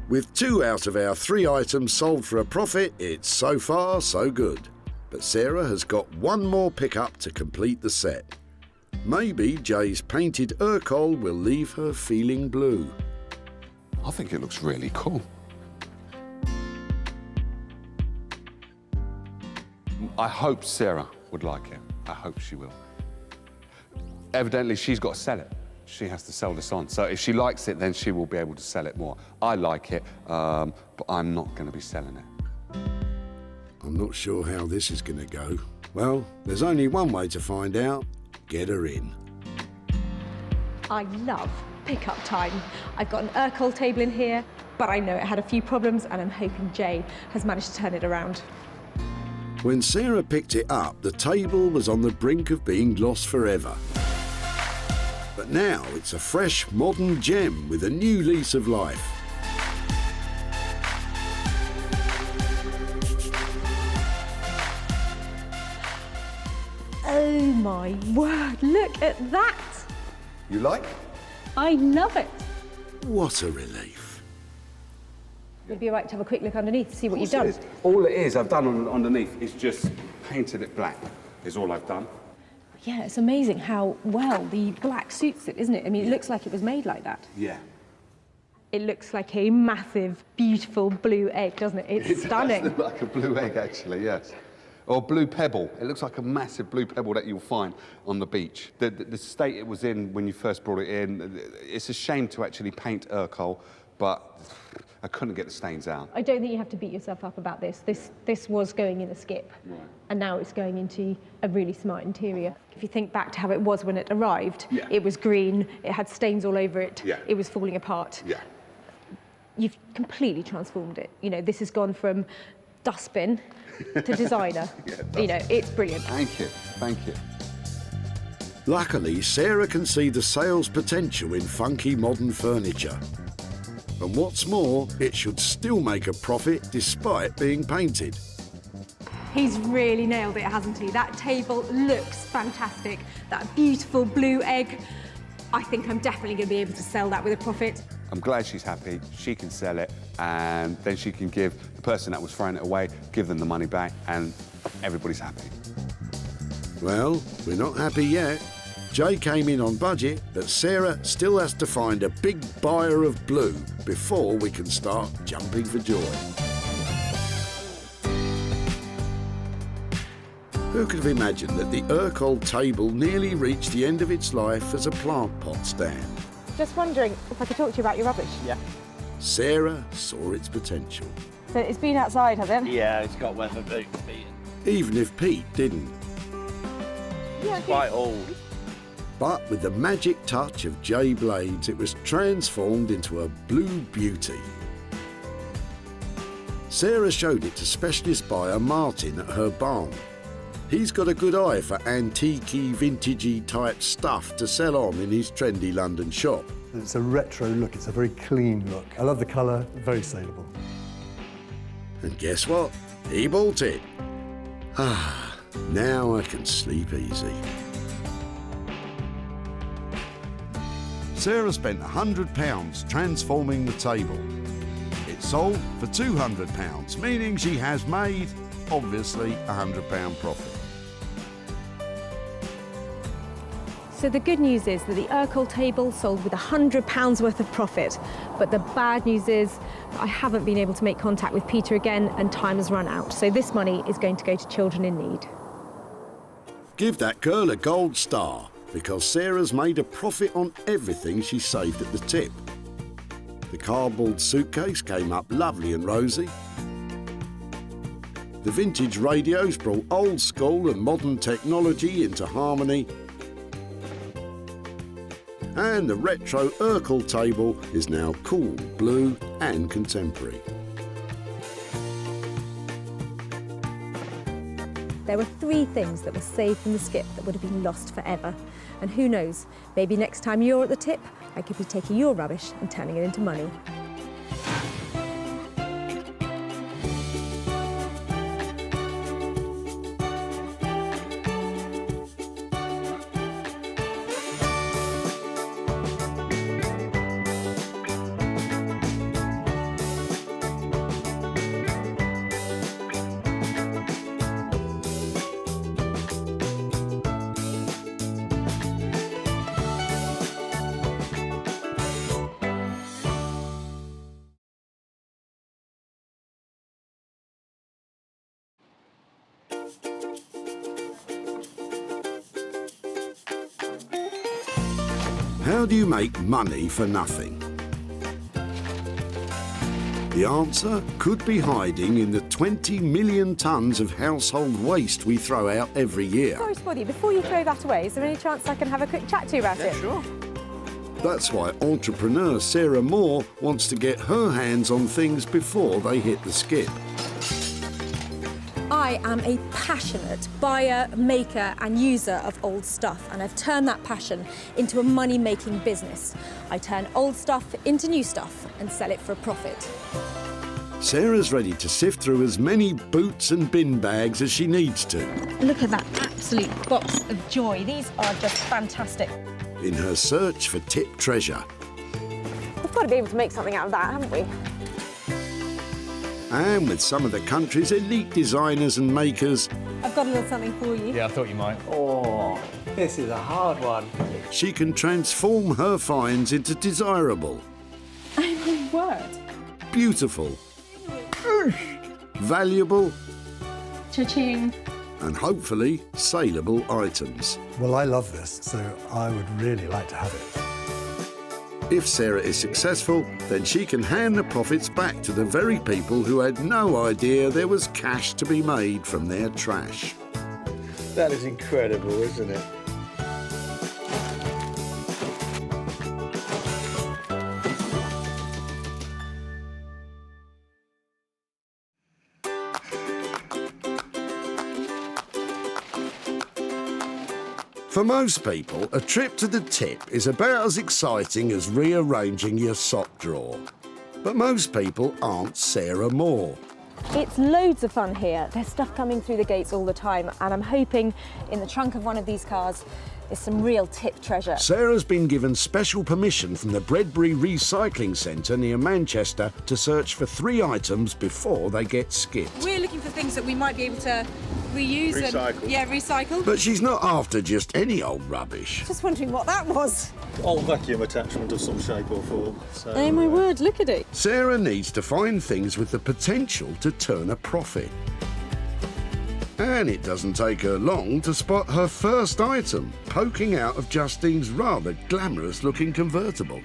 With 2 out of our 3 items sold for a profit, it's so far so good. But Sarah has got one more pickup to complete the set. Maybe Jay's painted Urkel will leave her feeling blue. I think it looks really cool. I hope Sarah would like it. I hope she will. Evidently, she's got to sell it. She has to sell this on. So if she likes it, then she will be able to sell it more. I like it, but I'm not going to be selling it. I'm not sure how this is going to go. Well, there's only one way to find out. Get her in. I love pickup time. I've got an Urkel table in here, but I know it had a few problems and I'm hoping Jay has managed to turn it around. When Sarah picked it up, the table was on the brink of being lost forever. But now it's a fresh, modern gem with a new lease of life. Oh my word, look at that! You like? I love it. What a relief. Would it be all right to have a quick look underneath to see what you've done? All it is I've done underneath is just painted it black, is all I've done. Yeah, it's amazing how well the black suits it, isn't it? I mean, it looks like it was made like that. Yeah. It looks like a massive, beautiful blue egg, doesn't it? It's stunning. It does look like a blue egg, actually, yes. Or blue pebble. It looks like a massive blue pebble that you'll find on the beach. The state it was in when you first brought it in, it's a shame to actually paint Urkel, but I couldn't get the stains out. I don't think you have to beat yourself up about this. This was going in a skip, and now it's going into a really smart interior. If you think back to how it was when it arrived, it was green, it had stains all over it, it was falling apart. Yeah. You've completely transformed it. You know, this has gone from dustbin to designer. You know, it's brilliant. Thank you, thank you. Luckily, Sarah can see the sales potential in funky modern furniture. And what's more, it should still make a profit despite being painted. He's really nailed it, hasn't he? That table looks fantastic. That beautiful blue egg. I think I'm definitely going to be able to sell that with a profit. I'm glad she's happy, she can sell it, and then she can give the person that was throwing it away, give them the money back, and everybody's happy. Well, we're not happy yet. Jay came in on budget, but Sarah still has to find a big buyer of blue before we can start jumping for joy. Who could have imagined that the Urkel table nearly reached the end of its life as a plant pot stand? Just wondering if I could talk to you about your rubbish. Yeah. Sarah saw its potential. So it's been outside, has it? Yeah, it's got weather beaten. Even if Pete didn't. It's quite old. But with the magic touch of Jay Blades, it was transformed into a blue beauty. Sarah showed it to specialist buyer Martin at her barn. He's got a good eye for antique-y, vintagey type stuff to sell on in his trendy London shop. It's a retro look, it's a very clean look. I love the colour, very saleable. And guess what? He bought it. Ah, now I can sleep easy. Sarah spent £100 transforming the table. It sold for £200, meaning she has made, obviously, £100 profit. So the good news is that the Urkel table sold with £100 worth of profit. But the bad news is I haven't been able to make contact with Peter again and time has run out. So this money is going to go to children in need. Give that girl a gold star, because Sarah's made a profit on everything she saved at the tip. The cardboard suitcase came up lovely and rosy. The vintage radios brought old school and modern technology into harmony. And the retro Urkel table is now cool, blue and contemporary. There were 3 things that were saved from the skip that would have been lost forever. And who knows, maybe next time you're at the tip, I could be taking your rubbish and turning it into money. How do you make money for nothing? The answer could be hiding in the 20 million tonnes of household waste we throw out every year. Sorry to bother you, before you throw that away, is there any chance I can have a quick chat to you about it? Sure. That's why entrepreneur Sarah Moore wants to get her hands on things before they hit the skip. I am a passionate buyer, maker and user of old stuff, and I've turned that passion into a money-making business. I turn old stuff into new stuff and sell it for a profit. Sarah's ready to sift through as many boots and bin bags as she needs to. Look at that absolute box of joy. These are just fantastic. In her search for tip treasure. We've got to be able to make something out of that, haven't we? And with some of the country's elite designers and makers, I've got a little something for you. Yeah, I thought you might. Oh, this is a hard one. she can transform her finds into desirable, Oh my word. beautiful, valuable, Cha-ching. and hopefully saleable items. Well, I love this, so I would really like to have it. If Sarah is successful, then she can hand the profits back to the very people who had no idea there was cash to be made from their trash. That is incredible, isn't it? For most people, a trip to the tip is about as exciting as rearranging your sock drawer. But most people aren't Sarah Moore. It's loads of fun here. There's stuff coming through the gates all the time, and I'm hoping in the trunk of one of these cars is some real tip treasure. Sarah's been given special permission from the Bredbury Recycling Centre near Manchester to search for 3 items before they get skipped. We're looking for things that we might be able to reuse Recycle. and recycle. But she's not after just any old rubbish. Just wondering what that was. Old vacuum attachment of some shape or form. So, Oh my word, look at it. Sarah needs to find things with the potential to turn a profit. And it doesn't take her long to spot her first item poking out of Justine's rather glamorous-looking convertible.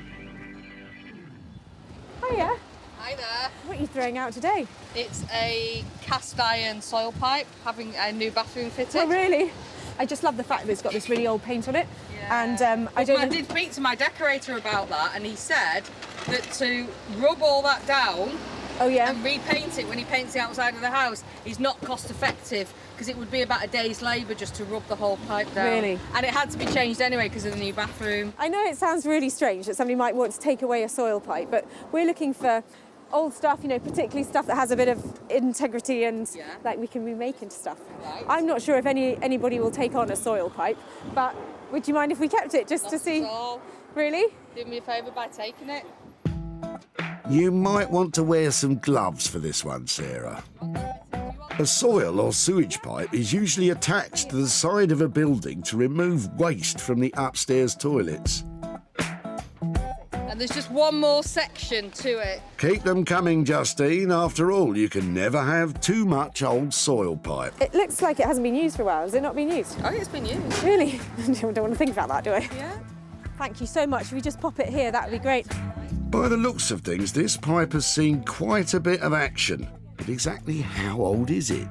Hiya. Hi there. What are you throwing out today? It's a cast iron soil pipe, having a new bathroom fitted. Oh, really? I just love the fact that it's got this really old paint on it. And I did speak to my decorator about that, and he said that to rub all that down and repaint it when he paints the outside of the house is not cost effective, because it would be about a day's labour just to rub the whole pipe down. Really? And it had to be changed anyway because of the new bathroom. I know it sounds really strange that somebody might want to take away a soil pipe, but we're looking for old stuff, you know, particularly stuff that has a bit of integrity and like we can remake into stuff. Right. I'm not sure if anybody will take on a soil pipe, but would you mind if we kept it just to see? All. Really? Do me a favour by taking it. You might want to wear some gloves for this one, Sarah. A soil or sewage pipe is usually attached to the side of a building to remove waste from the upstairs toilets. And there's just one more section to it. Keep them coming, Justine. After all, you can never have too much old soil pipe. It looks like it hasn't been used for a while. Has it not been used? Oh, it's been used. Really? I don't want to think about that, do I? Yeah. Thank you so much. If we just pop it here, that would be great. By the looks of things, this pipe has seen quite a bit of action. But exactly how old is it?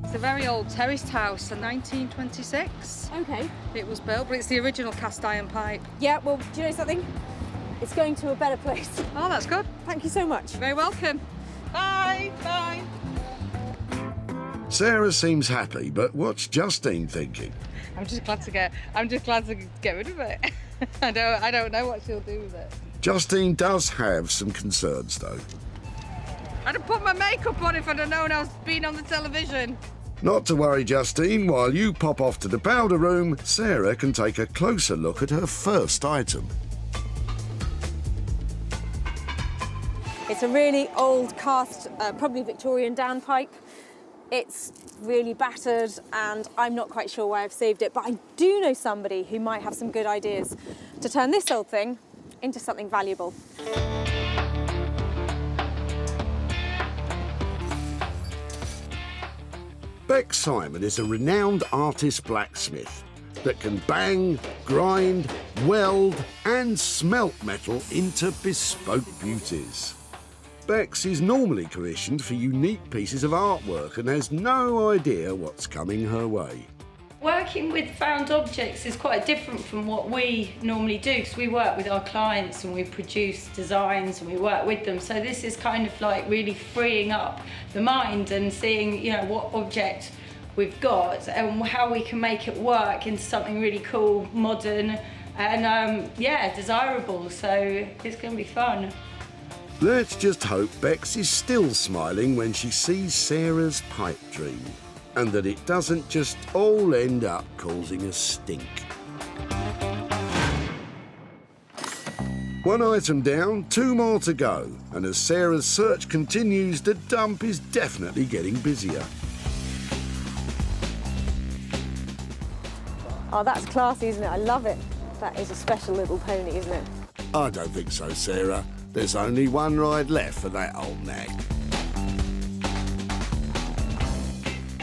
It's a very old terraced house, in 1926. Okay. It was built, but it's the original cast iron pipe. Yeah, well, do you know something? It's going to a better place. Oh, that's good. Thank you so much. You're very welcome. Bye, bye. Sarah seems happy, but what's Justine thinking? I'm just glad to get rid of it. I don't know what she'll do with it. Justine does have some concerns, though. I'd have put my makeup on if I'd have known I was being on the television. Not to worry, Justine. While you pop off to the powder room, Sarah can take a closer look at her first item. It's a really old cast, probably Victorian downpipe. It's really battered and I'm not quite sure why I've saved it, but I do know somebody who might have some good ideas to turn this old thing into something valuable. Beck Simon is a renowned artist blacksmith that can bang, grind, weld and smelt metal into bespoke beauties. Bex is normally commissioned for unique pieces of artwork and has no idea what's coming her way. Working with found objects is quite different from what we normally do, because we work with our clients and we produce designs and we work with them. So this is kind of like really freeing up the mind and seeing, you know, what object we've got and how we can make it work into something really cool, modern and yeah, desirable. So it's going to be fun. Let's just hope Bex is still smiling when she sees Sarah's pipe dream, and that it doesn't just all end up causing a stink. One item down, 2 more to go, and as Sarah's search continues, the dump is definitely getting busier. Oh, that's classy, isn't it? I love it. That is a special little pony, isn't it? I don't think so, Sarah. There's only one ride left for that old nag.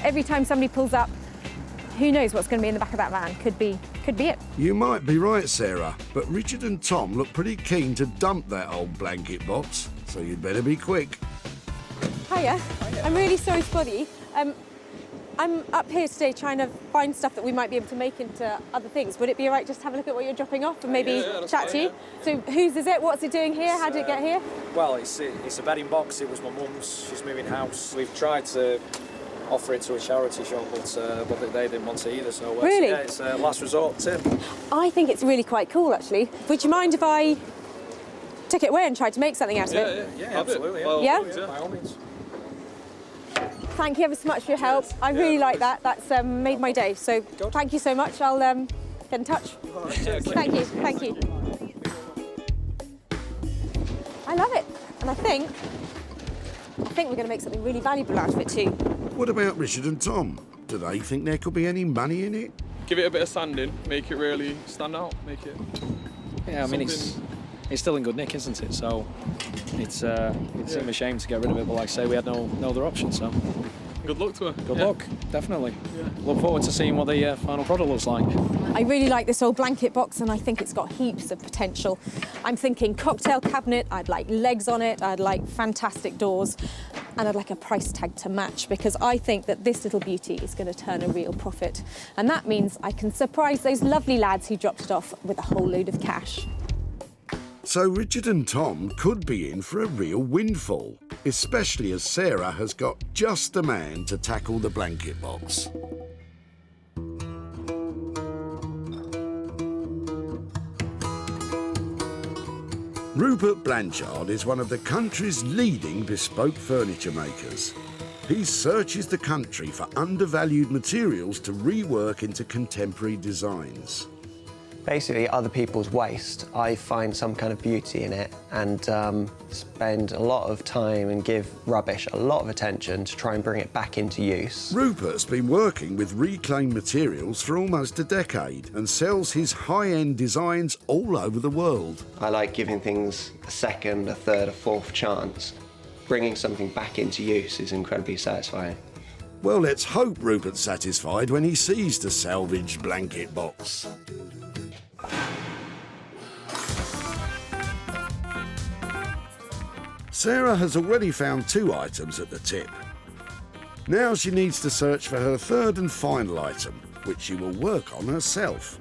Every time somebody pulls up, who knows what's going to be in the back of that van? Could be it. You might be right, Sarah, but Richard and Tom look pretty keen to dump that old blanket box, so you'd better be quick. Hiya. I'm really sorry to bother you. I'm up here today trying to find stuff that we might be able to make into other things. Would it be all right just to have a look at what you're dropping off and maybe chat to you? So whose is it? What's it doing here? How did it get here? Well, it's a bedding box. It was my mum's. She's moving house. We've tried to offer it to a charity shop, but they didn't want to either. So really? Yeah, it's a last resort tip. I think it's really quite cool, actually. Would you mind if I took it away and tried to make something out of it? Yeah, absolutely. Yeah? By all means. Thank you ever so much for your help. I really like that. That's made my day. So thank you so much. I'll Get in touch. Thank you, thank you. I love it, and I think we're going to make something really valuable out of it too. What about Richard and Tom? Do they think there could be any money in it? Give it a bit of sanding, make it really stand out, make it... Yeah, I mean, it's still in good nick, isn't it? So it's a shame to get rid of it, but like I say, we had no other option, so... Good luck to her. Good luck, definitely. Look forward to seeing what the final product looks like. I really like this old blanket box, and I think it's got heaps of potential. I'm thinking cocktail cabinet, I'd like legs on it, I'd like fantastic doors, and I'd like a price tag to match, because I think that this little beauty is going to turn a real profit. And that means I can surprise those lovely lads who dropped it off with a whole load of cash. So Richard and Tom could be in for a real windfall, especially as Sarah has got just the man to tackle the blanket box. Rupert Blanchard is one of the country's leading bespoke furniture makers. He searches the country for undervalued materials to rework into contemporary designs. Basically, other people's waste, I find some kind of beauty in it and spend a lot of time and give rubbish a lot of attention to try and bring it back into use. Rupert's been working with reclaimed materials for almost a decade and sells his high-end designs all over the world. I like giving things a second, a third, a fourth chance. Bringing something back into use is incredibly satisfying. Well, let's hope Rupert's satisfied when he sees the salvaged blanket box. Sarah has already found 2 items at the tip. Now she needs to search for her third and final item, which she will work on herself.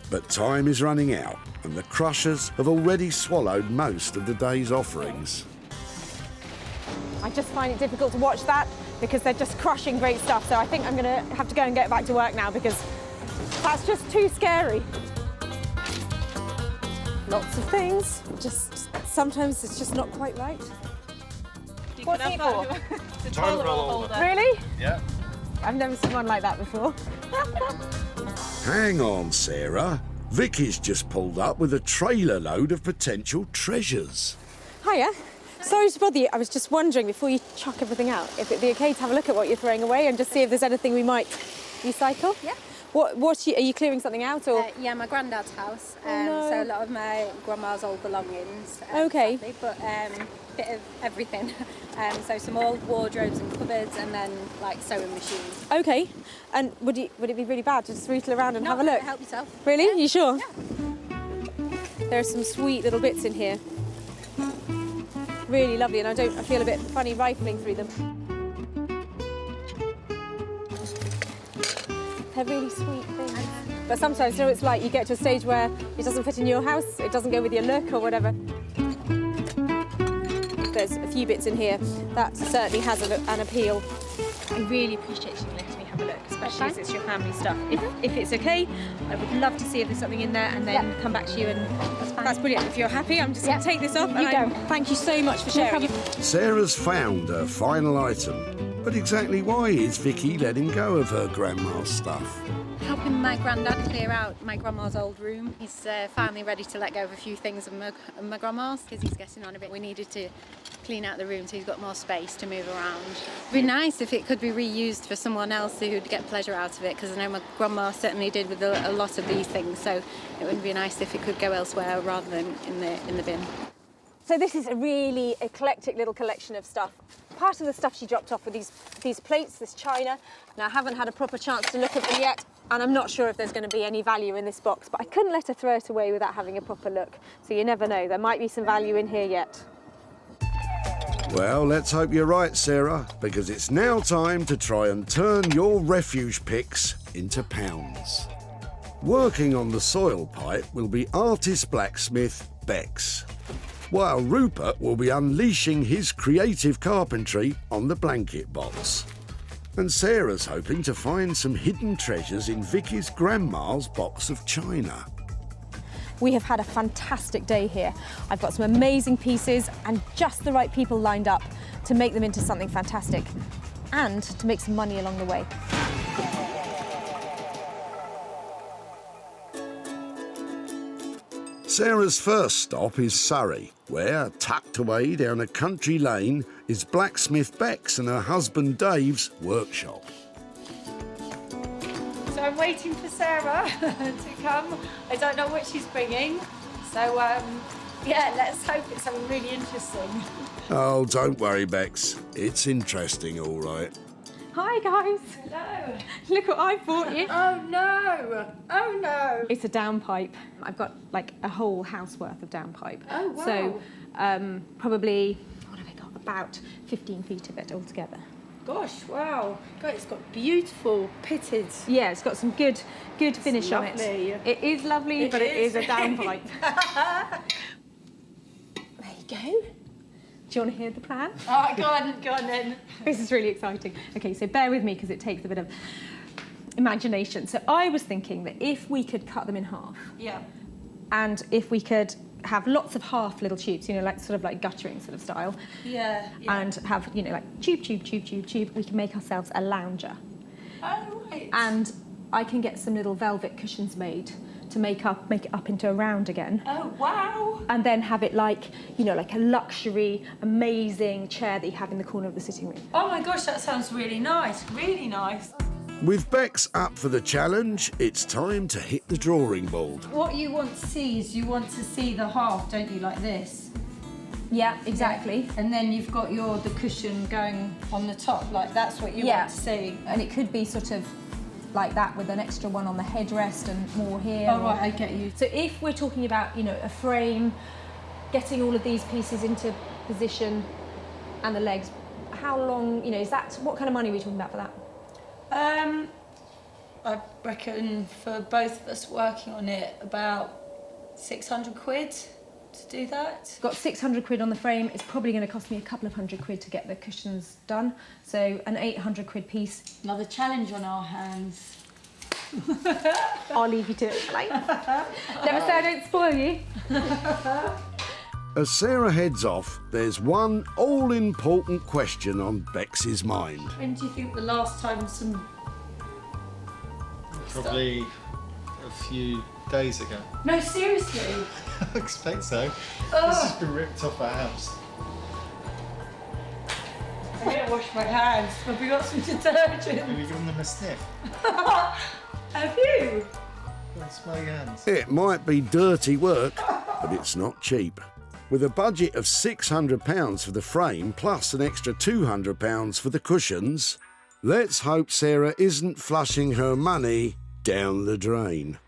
But time is running out, and the crushers have already swallowed most of the day's offerings. I just find it difficult to watch that because they're just crushing great stuff, so I think I'm going to have to go and get back to work now because that's just too scary. Lots of things, just sometimes it's just not quite right. What's he for? The toilet roll holder. Really? Yeah. I've never seen one like that before. Hang on, Sarah. Vicky's just pulled up with a trailer load of potential treasures. Hiya. Sorry to bother you. I was just wondering, before you chuck everything out, if it'd be okay to have a look at what you're throwing away and just see if there's anything we might recycle? Yeah. Are you clearing something out, or? Yeah, my granddad's house. No. So a lot of my grandma's old belongings. Okay. Sadly, but bit of everything. So some old wardrobes and cupboards, and then like sewing machines. Okay. And would it be really bad to just rootle around and have a look? Help yourself. Really? Yeah. You sure? Yeah. There are some sweet little bits in here. Really lovely, and I feel a bit funny rifling through them. They're really sweet things. But sometimes, you know, it's like you get to a stage where it doesn't fit in your house, it doesn't go with your look or whatever. There's a few bits in here that certainly has an appeal. I really appreciate you letting me have a look, especially as it's your family stuff. If it's okay, I would love to see if there's something in there and then come back to you, and that's brilliant. If you're happy, I'm just going to take this off. Thank you so much for sharing. Sarah's found her final item. But exactly why is Vicky letting go of her grandma's stuff? Helping my granddad clear out my grandma's old room. He's finally ready to let go of a few things of my grandma's because he's getting on a bit. We needed to clean out the room so he's got more space to move around. It'd be nice if it could be reused for someone else who'd get pleasure out of it, because I know my grandma certainly did with a lot of these things, so it would be nice if it could go elsewhere rather than in the bin. So this is a really eclectic little collection of stuff. Part of the stuff she dropped off were these plates, this china. Now, I haven't had a proper chance to look at them yet, and I'm not sure if there's going to be any value in this box, but I couldn't let her throw it away without having a proper look. So you never know, there might be some value in here yet. Well, let's hope you're right, Sarah, because it's now time to try and turn your refuge picks into pounds. Working on the soil pipe will be artist blacksmith Bex, while Rupert will be unleashing his creative carpentry on the blanket box. And Sarah's hoping to find some hidden treasures in Vicky's grandma's box of china. We have had a fantastic day here. I've got some amazing pieces and just the right people lined up to make them into something fantastic and to make some money along the way. Sarah's first stop is Surrey, where, tucked away down a country lane, is blacksmith Bex and her husband Dave's workshop. So I'm waiting for Sarah to come. I don't know what she's bringing. So, yeah, let's hope it's something really interesting. Oh, don't worry, Bex. It's interesting, all right. Hi, guys. Hello. Look what I bought you. Oh, no. Oh, no. It's a downpipe. I've got like a whole house worth of downpipe. Oh, wow. So probably, what have I got? About 15 feet of it altogether. Gosh, wow. God, it's got beautiful pitted. Yeah, it's got some good finish on it. Lovely. It is lovely, but it is a downpipe. There you go. Do you want to hear the plan? Oh, go on then. This is really exciting. Okay, so bear with me because it takes a bit of imagination. So I was thinking that if we could cut them in half, Yeah. and if we could have lots of half little tubes, you know, like sort of like guttering sort of style, Yeah. and have, you know, like tube, we can make ourselves a lounger. Oh, right. And I can get some little velvet cushions made to make it up into a round again. Oh, wow. And then have it like, you know, like a luxury, amazing chair that you have in the corner of the sitting room. Oh my gosh, that sounds really nice. Really nice. With Bex up for the challenge, it's time to hit the drawing board. What you want to see is you want to see the half, don't you, like this? Yeah, exactly. Yeah. And then you've got the cushion going on the top, like that's what you want to see. And it could be sort of like that with an extra one on the headrest and more here. Oh, right, I get you. So if we're talking about, you know, a frame, getting all of these pieces into position and the legs, how long, you know, is that, what kind of money are we talking about for that? I reckon for both of us working on it, about 600 quid to do that. Got 600 quid on the frame. It's probably going to cost me a couple of £100 to get the cushions done. So an 800 quid piece. Another challenge on our hands. I'll leave you to it, shall I? Never say I don't spoil you. As Sarah heads off, there's one all-important question on Bex's mind. When do you think the last time some... Probably a few days ago. No, seriously? I expect so. Ugh. This has been ripped off our house. I'm going to wash my hands. Have we got some detergent? Have you given them a sniff? Have you? Go and smell your hands. It might be dirty work, but it's not cheap. With a budget of £600 for the frame, plus an extra £200 for the cushions, let's hope Sarah isn't flushing her money down the drain.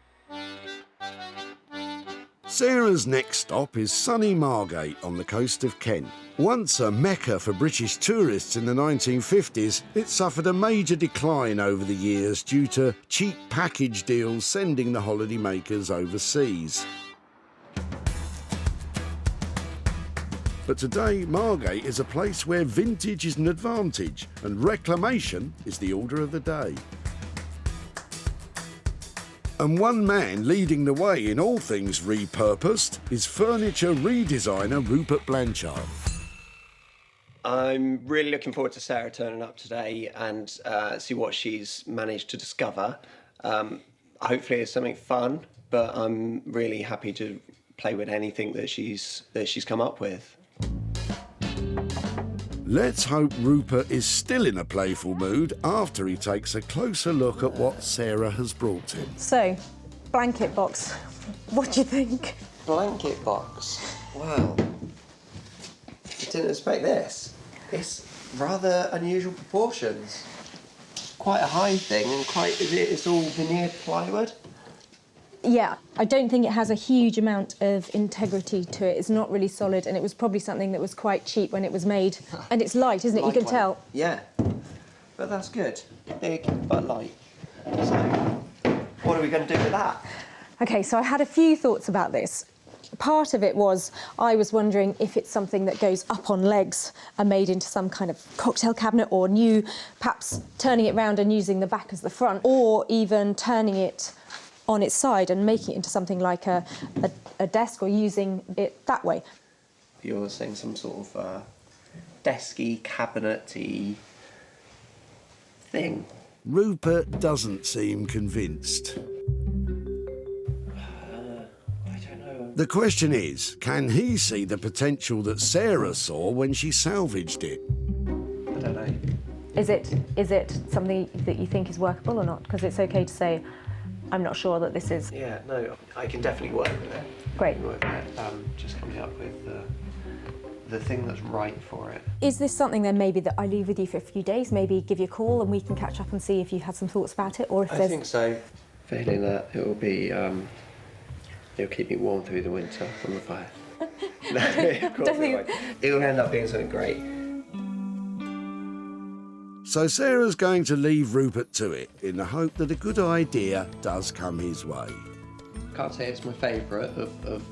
Sarah's next stop is sunny Margate on the coast of Kent. Once a mecca for British tourists in the 1950s, it suffered a major decline over the years due to cheap package deals sending the holidaymakers overseas. But today, Margate is a place where vintage is an advantage and reclamation is the order of the day. And one man leading the way in all things repurposed is furniture redesigner Rupert Blanchard. I'm really looking forward to Sarah turning up today and see what she's managed to discover. Hopefully it's something fun, but I'm really happy to play with anything that she's come up with. Let's hope Rupert is still in a playful mood after he takes a closer look at what Sarah has brought him. So, blanket box. What do you think? Blanket box? Wow. I didn't expect this. It's rather unusual proportions. Quite a high thing and it's all veneered plywood. Yeah, I don't think it has a huge amount of integrity to it. It's not really solid, and it was probably something that was quite cheap when it was made. And it's light, isn't it? You can tell. Yeah, but that's good. Big but light. So, what are we going to do with that? OK, so I had a few thoughts about this. Part of it was, I was wondering if it's something that goes up on legs and made into some kind of cocktail cabinet, or perhaps turning it round and using the back as the front, or even turning it on its side and making it into something like a desk, or using it that way. You're saying some sort of desky, cabinet-y thing. Rupert doesn't seem convinced. I don't know. The question is, can he see the potential that Sarah saw when she salvaged it? I don't know. Is it something that you think is workable or not? Because it's okay to say, I'm not sure that this is... Yeah, no, I can definitely work with it. Great. Work with it. Just coming up with the thing that's right for it. Is this something then maybe that I leave with you for a few days, maybe give you a call and we can catch up and see if you had some thoughts about it, or if I there's... think so. Failing that, it will be, it'll keep me warm through the winter from the fire. No, of course it won't. It'll end up being something great. So Sarah's going to leave Rupert to it in the hope that a good idea does come his way. I can't say it's my favourite of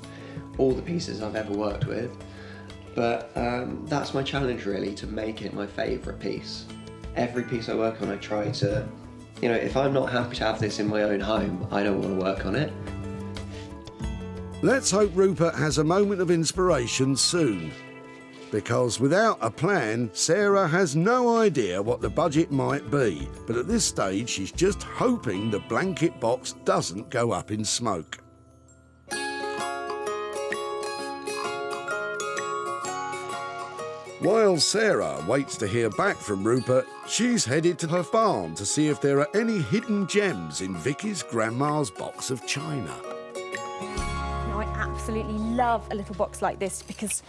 all the pieces I've ever worked with, but that's my challenge really, to make it my favourite piece. Every piece I work on I try to, if I'm not happy to have this in my own home, I don't want to work on it. Let's hope Rupert has a moment of inspiration soon. Because without a plan, Sarah has no idea what the budget might be. But at this stage, she's just hoping the blanket box doesn't go up in smoke. While Sarah waits to hear back from Rupert, she's headed to her farm to see if there are any hidden gems in Vicky's grandma's box of china. Now, I absolutely love a little box like this because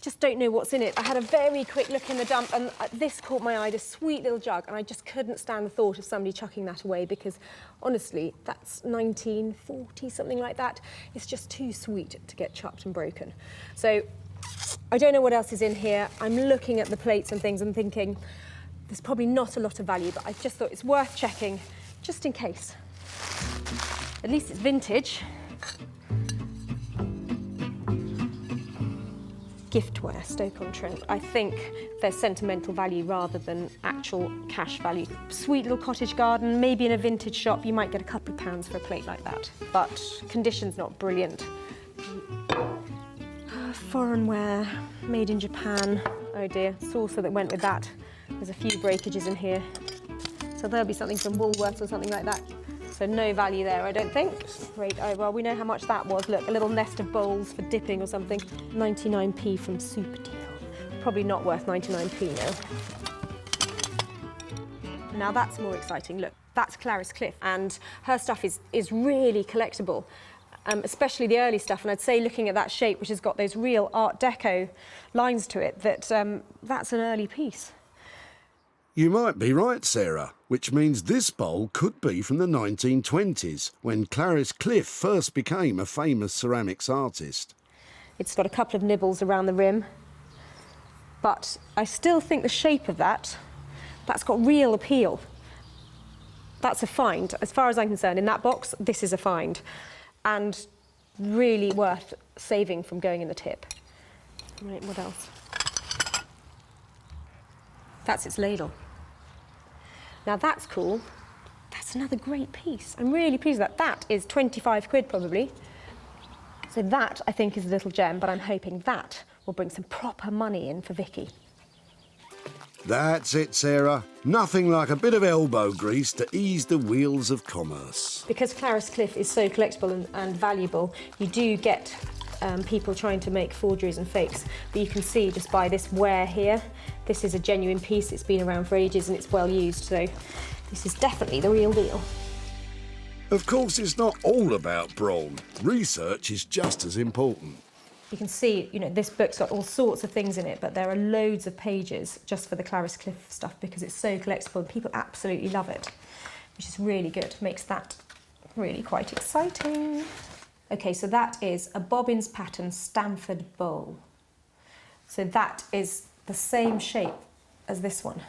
just don't know what's in it. I had a very quick look in the dump and this caught my eye, this sweet little jug, and I just couldn't stand the thought of somebody chucking that away because, honestly, that's 1940, something like that. It's just too sweet to get chopped and broken. So I don't know what else is in here. I'm looking at the plates and things and thinking there's probably not a lot of value, but I just thought it's worth checking just in case. At least it's vintage. Giftware, Stoke-on-Trent. I think there's sentimental value rather than actual cash value. Sweet little cottage garden, maybe in a vintage shop, you might get a couple of pounds for a plate like that. But condition's not brilliant. Foreign wear, made in Japan. Oh dear, saucer that went with that. There's a few breakages in here. So there'll be something from Woolworths or something like that. So no value there, I don't think. Great, oh, well, we know how much that was. Look, a little nest of bowls for dipping or something. 99p from Super Deal. Probably not worth 99p now. Now that's more exciting. Look, that's Clarice Cliff, and her stuff is really collectible, especially the early stuff. And I'd say, looking at that shape, which has got those real Art Deco lines to it, that that's an early piece. You might be right, Sarah, which means this bowl could be from the 1920s, when Clarice Cliff first became a famous ceramics artist. It's got a couple of nibbles around the rim, but I still think the shape of that's got real appeal. That's a find. As far as I'm concerned, in that box, this is a find, and really worth saving from going in the tip. Right, what else? That's its ladle. Now that's cool. That's another great piece. I'm really pleased with that. That is 25 quid probably. So that, I think, is a little gem, but I'm hoping that will bring some proper money in for Vicky. That's it, Sarah. Nothing like a bit of elbow grease to ease the wheels of commerce. Because Clarice Cliff is so collectible and valuable, you do get people trying to make forgeries and fakes. But you can see just by this wear here, this is a genuine piece. It's been around for ages and it's well used, so this is definitely the real deal. Of course, it's not all about brawn. Research is just as important. You can see, this book's got all sorts of things in it, but there are loads of pages just for the Clarice Cliff stuff because it's so collectible and people absolutely love it, which is really good. Makes that really quite exciting. Okay, so that is a Bobbins pattern Stamford bowl. So that is the same shape as this one.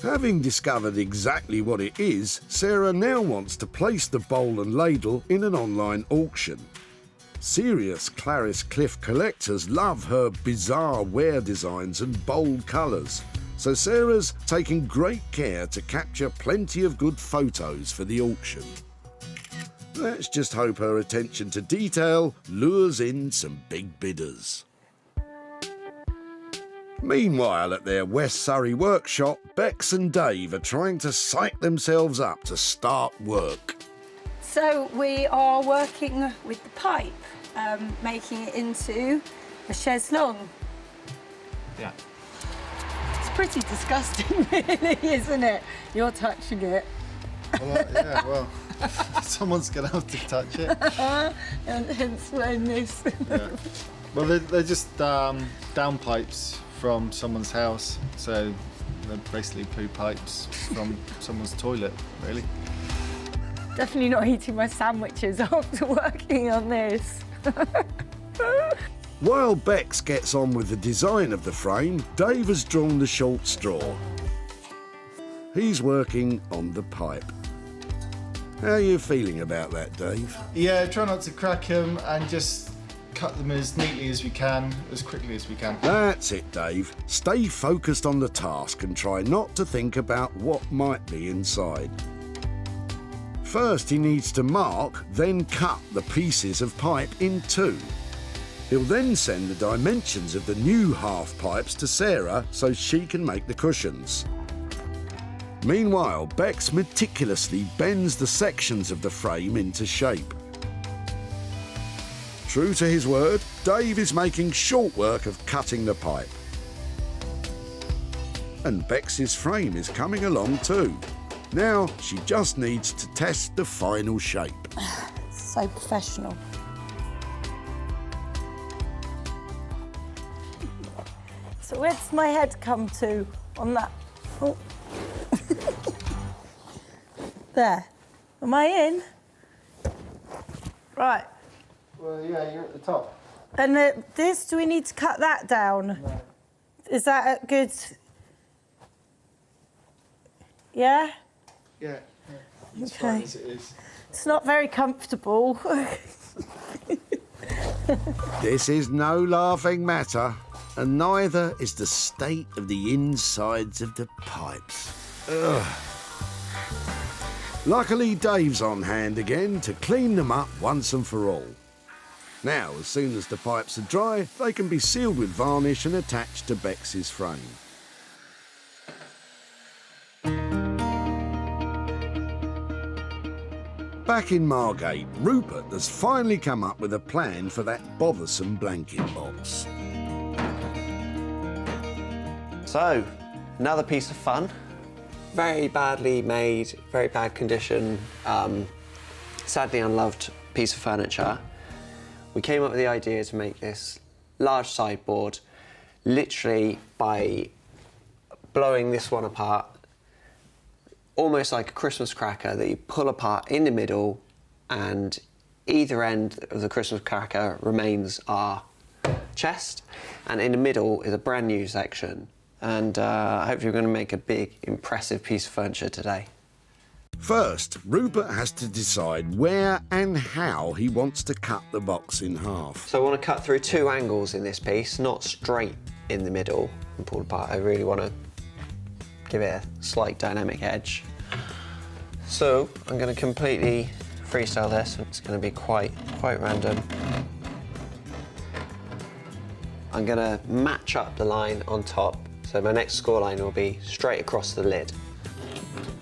Having discovered exactly what it is, Sarah now wants to place the bowl and ladle in an online auction. Serious Clarice Cliff collectors love her bizarre wear designs and bold colours, so Sarah's taking great care to capture plenty of good photos for the auction. Let's just hope her attention to detail lures in some big bidders. Meanwhile, at their West Surrey workshop, Bex and Dave are trying to psych themselves up to start work. So we are working with the pipe, making it into a chaise longue. Yeah. It's pretty disgusting, really, isn't it? You're touching it. Well, yeah, well, someone's going to have to touch it. And explain this. Yeah. Well, they're just downpipes from someone's house, so they're basically poo pipes from someone's toilet, really. Definitely not eating my sandwiches after working on this. While Bex gets on with the design of the frame, Dave has drawn the short straw. He's working on the pipe. How are you feeling about that, Dave? Yeah, try not to crack them and just cut them as neatly as we can, as quickly as we can. That's it, Dave. Stay focused on the task and try not to think about what might be inside. First, he needs to mark, then cut the pieces of pipe in two. He'll then send the dimensions of the new half pipes to Sarah so she can make the cushions. Meanwhile, Bex meticulously bends the sections of the frame into shape. True to his word, Dave is making short work of cutting the pipe. And Bex's frame is coming along too. Now she just needs to test the final shape. So professional. So where does my head come to on that? Oh. There. Am I in? Right. Well, yeah, you're at the top. And this, do we need to cut that down? No. Is that a good... Yeah? Yeah. It's Okay. fine as it is. It's not very comfortable. This is no laughing matter, and neither is the state of the insides of the pipes. Ugh. Luckily, Dave's on hand again to clean them up once and for all. Now, as soon as the pipes are dry, they can be sealed with varnish and attached to Bex's frame. Back in Margate, Rupert has finally come up with a plan for that bothersome blanket box. So, another piece of fun. Very badly made, very bad condition, sadly unloved piece of furniture. We came up with the idea to make this large sideboard literally by blowing this one apart, almost like a Christmas cracker that you pull apart in the middle, and either end of the Christmas cracker remains our chest, and in the middle is a brand new section. And hopefully we're going to make a big, impressive piece of furniture today. First, Rupert has to decide where and how he wants to cut the box in half. So I want to cut through two angles in this piece, not straight in the middle and pull apart. I really want to give it a slight dynamic edge. So I'm going to completely freestyle this. It's going to be quite random. I'm going to match up the line on top. So my next score line will be straight across the lid.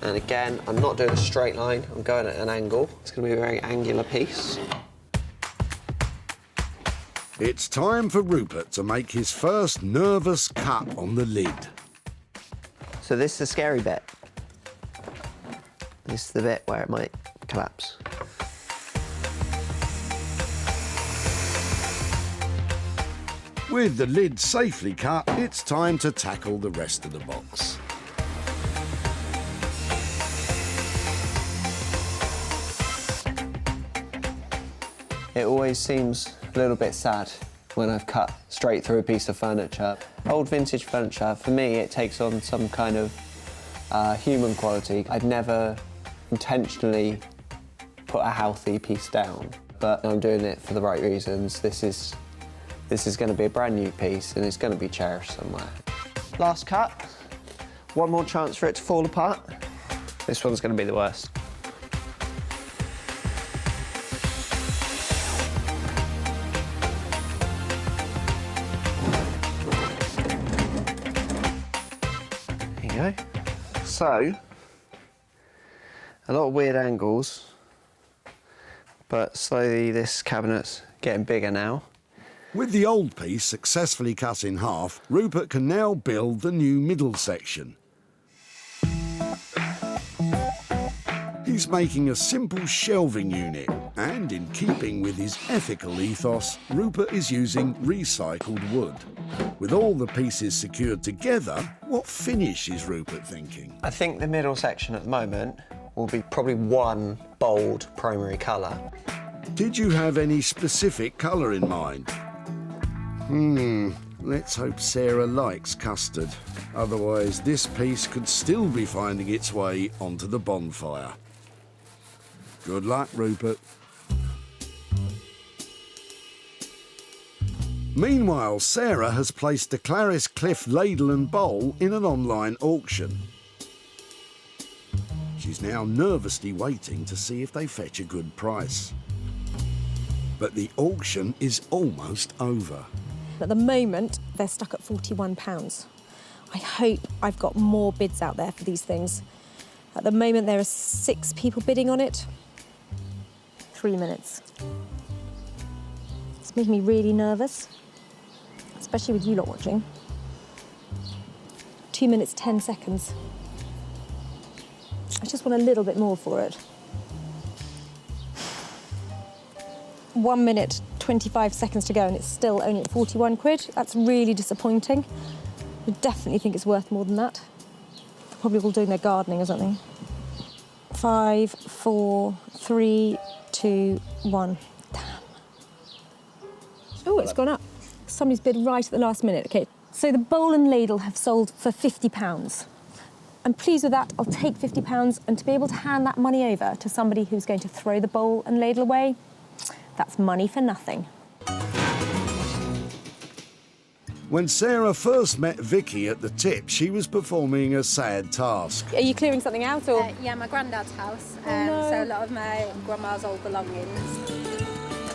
And again, I'm not doing a straight line, I'm going at an angle. It's going to be a very angular piece. It's time for Rupert to make his first nervous cut on the lid. So this is the scary bit. This is the bit where it might collapse. With the lid safely cut, it's time to tackle the rest of the box. It always seems a little bit sad when I've cut straight through a piece of furniture. Old vintage furniture, for me, it takes on some kind of human quality. I'd never intentionally put a healthy piece down, but I'm doing it for the right reasons. This is going to be a brand new piece and it's going to be cherished somewhere. Last cut. One more chance for it to fall apart. This one's going to be the worst. There you go. So, a lot of weird angles. but slowly this cabinet's getting bigger now. With the old piece successfully cut in half, Rupert can now build the new middle section. He's making a simple shelving unit, and in keeping with his ethical ethos, Rupert is using recycled wood. With all the pieces secured together, what finish is Rupert thinking? I think the middle section at the moment will be probably one bold primary colour. Did you have any specific colour in mind? Let's hope Sarah likes custard. Otherwise, this piece could still be finding its way onto the bonfire. Good luck, Rupert. Meanwhile, Sarah has placed the Clarice Cliff ladle and bowl in an online auction. She's now nervously waiting to see if they fetch a good price. But the auction is almost over. At the moment, they're stuck at £41. I hope I've got more bids out there for these things. At the moment, there are 6 people bidding on it. 3 minutes. It's making me really nervous, especially with you lot watching. 2 minutes, 10 seconds. I just want a little bit more for it. 1 minute, 25 seconds to go, and it's still only at 41 quid. That's really disappointing. I definitely think it's worth more than that. They're probably all doing their gardening or something. 5, 4, 3, 2, 1. Damn. Oh, it's gone up. Somebody's bid right at the last minute. Okay, so the bowl and ladle have sold for £50. I'm pleased with that. I'll take £50, and to be able to hand that money over to somebody who's going to throw the bowl and ladle away, that's money for nothing. When Sarah first met Vicky at the tip, she was performing a sad task. Are you clearing something out, or...? Yeah, my granddad's house, no. so a lot of my grandma's old belongings.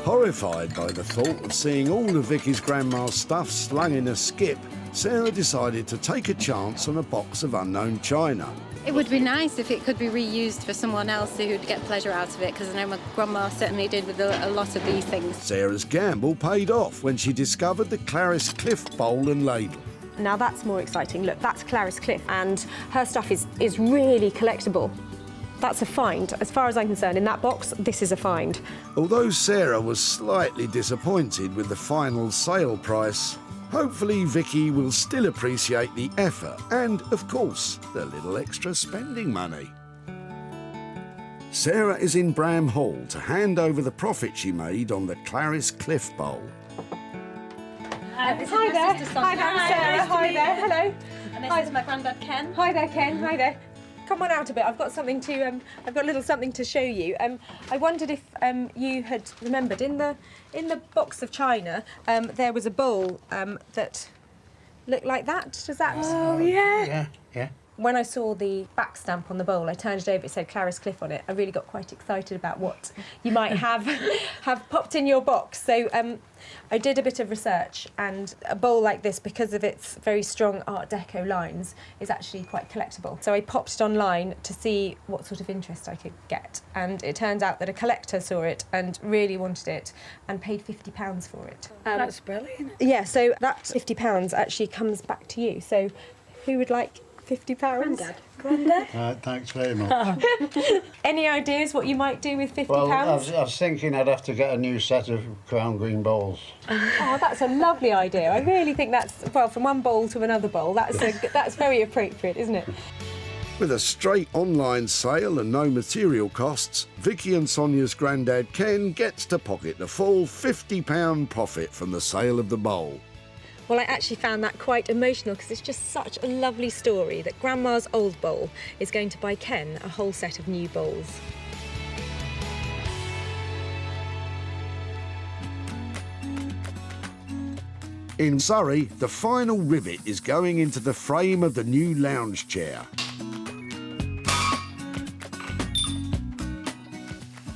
Horrified by the thought of seeing all of Vicky's grandma's stuff slung in a skip, Sarah decided to take a chance on a box of unknown china. It would be nice if it could be reused for someone else who'd get pleasure out of it, because I know my grandma certainly did with a lot of these things. Sarah's gamble paid off when she discovered the Clarice Cliff bowl and ladle. Now that's more exciting. Look, that's Clarice Cliff, and her stuff is really collectible. That's a find. As far as I'm concerned, in that box, this is a find. Although Sarah was slightly disappointed with the final sale price, hopefully Vicky will still appreciate the effort and, of course, the little extra spending money. Sarah is in Bram Hall to hand over the profit she made on the Clarice Cliff bowl. Hi there. Hi, I'm Sarah. Hi there. Hello. And this is my granddad Ken. Hi there, Ken. Hi there. Come on out a bit. I've got something to. I've got a little something to show you. I wondered if you had remembered in the box of china there was a bowl that looked like that. Does that? Oh yeah. Yeah. When I saw the back stamp on the bowl, I turned it over. It said Clarice Cliff on it. I really got quite excited about what you might have popped in your box. So I did a bit of research, and a bowl like this, because of its very strong Art Deco lines, is actually quite collectible. So I popped it online to see what sort of interest I could get, and it turns out that a collector saw it and really wanted it and paid £50 for it. That's brilliant. Yeah, so that £50 actually comes back to you. So who would like £50? Grandad. Thanks very much. Any ideas what you might do with £50? Well, I was thinking I'd have to get a new set of crown green bowls. Oh, that's a lovely idea. I really think that's, well, from one bowl to another bowl, that's very appropriate, isn't it? With a straight online sale and no material costs, Vicky and Sonia's granddad Ken gets to pocket the full £50 profit from the sale of the bowl. Well, I actually found that quite emotional because it's just such a lovely story that Grandma's old bowl is going to buy Ken a whole set of new bowls. In Surrey, the final rivet is going into the frame of the new lounge chair.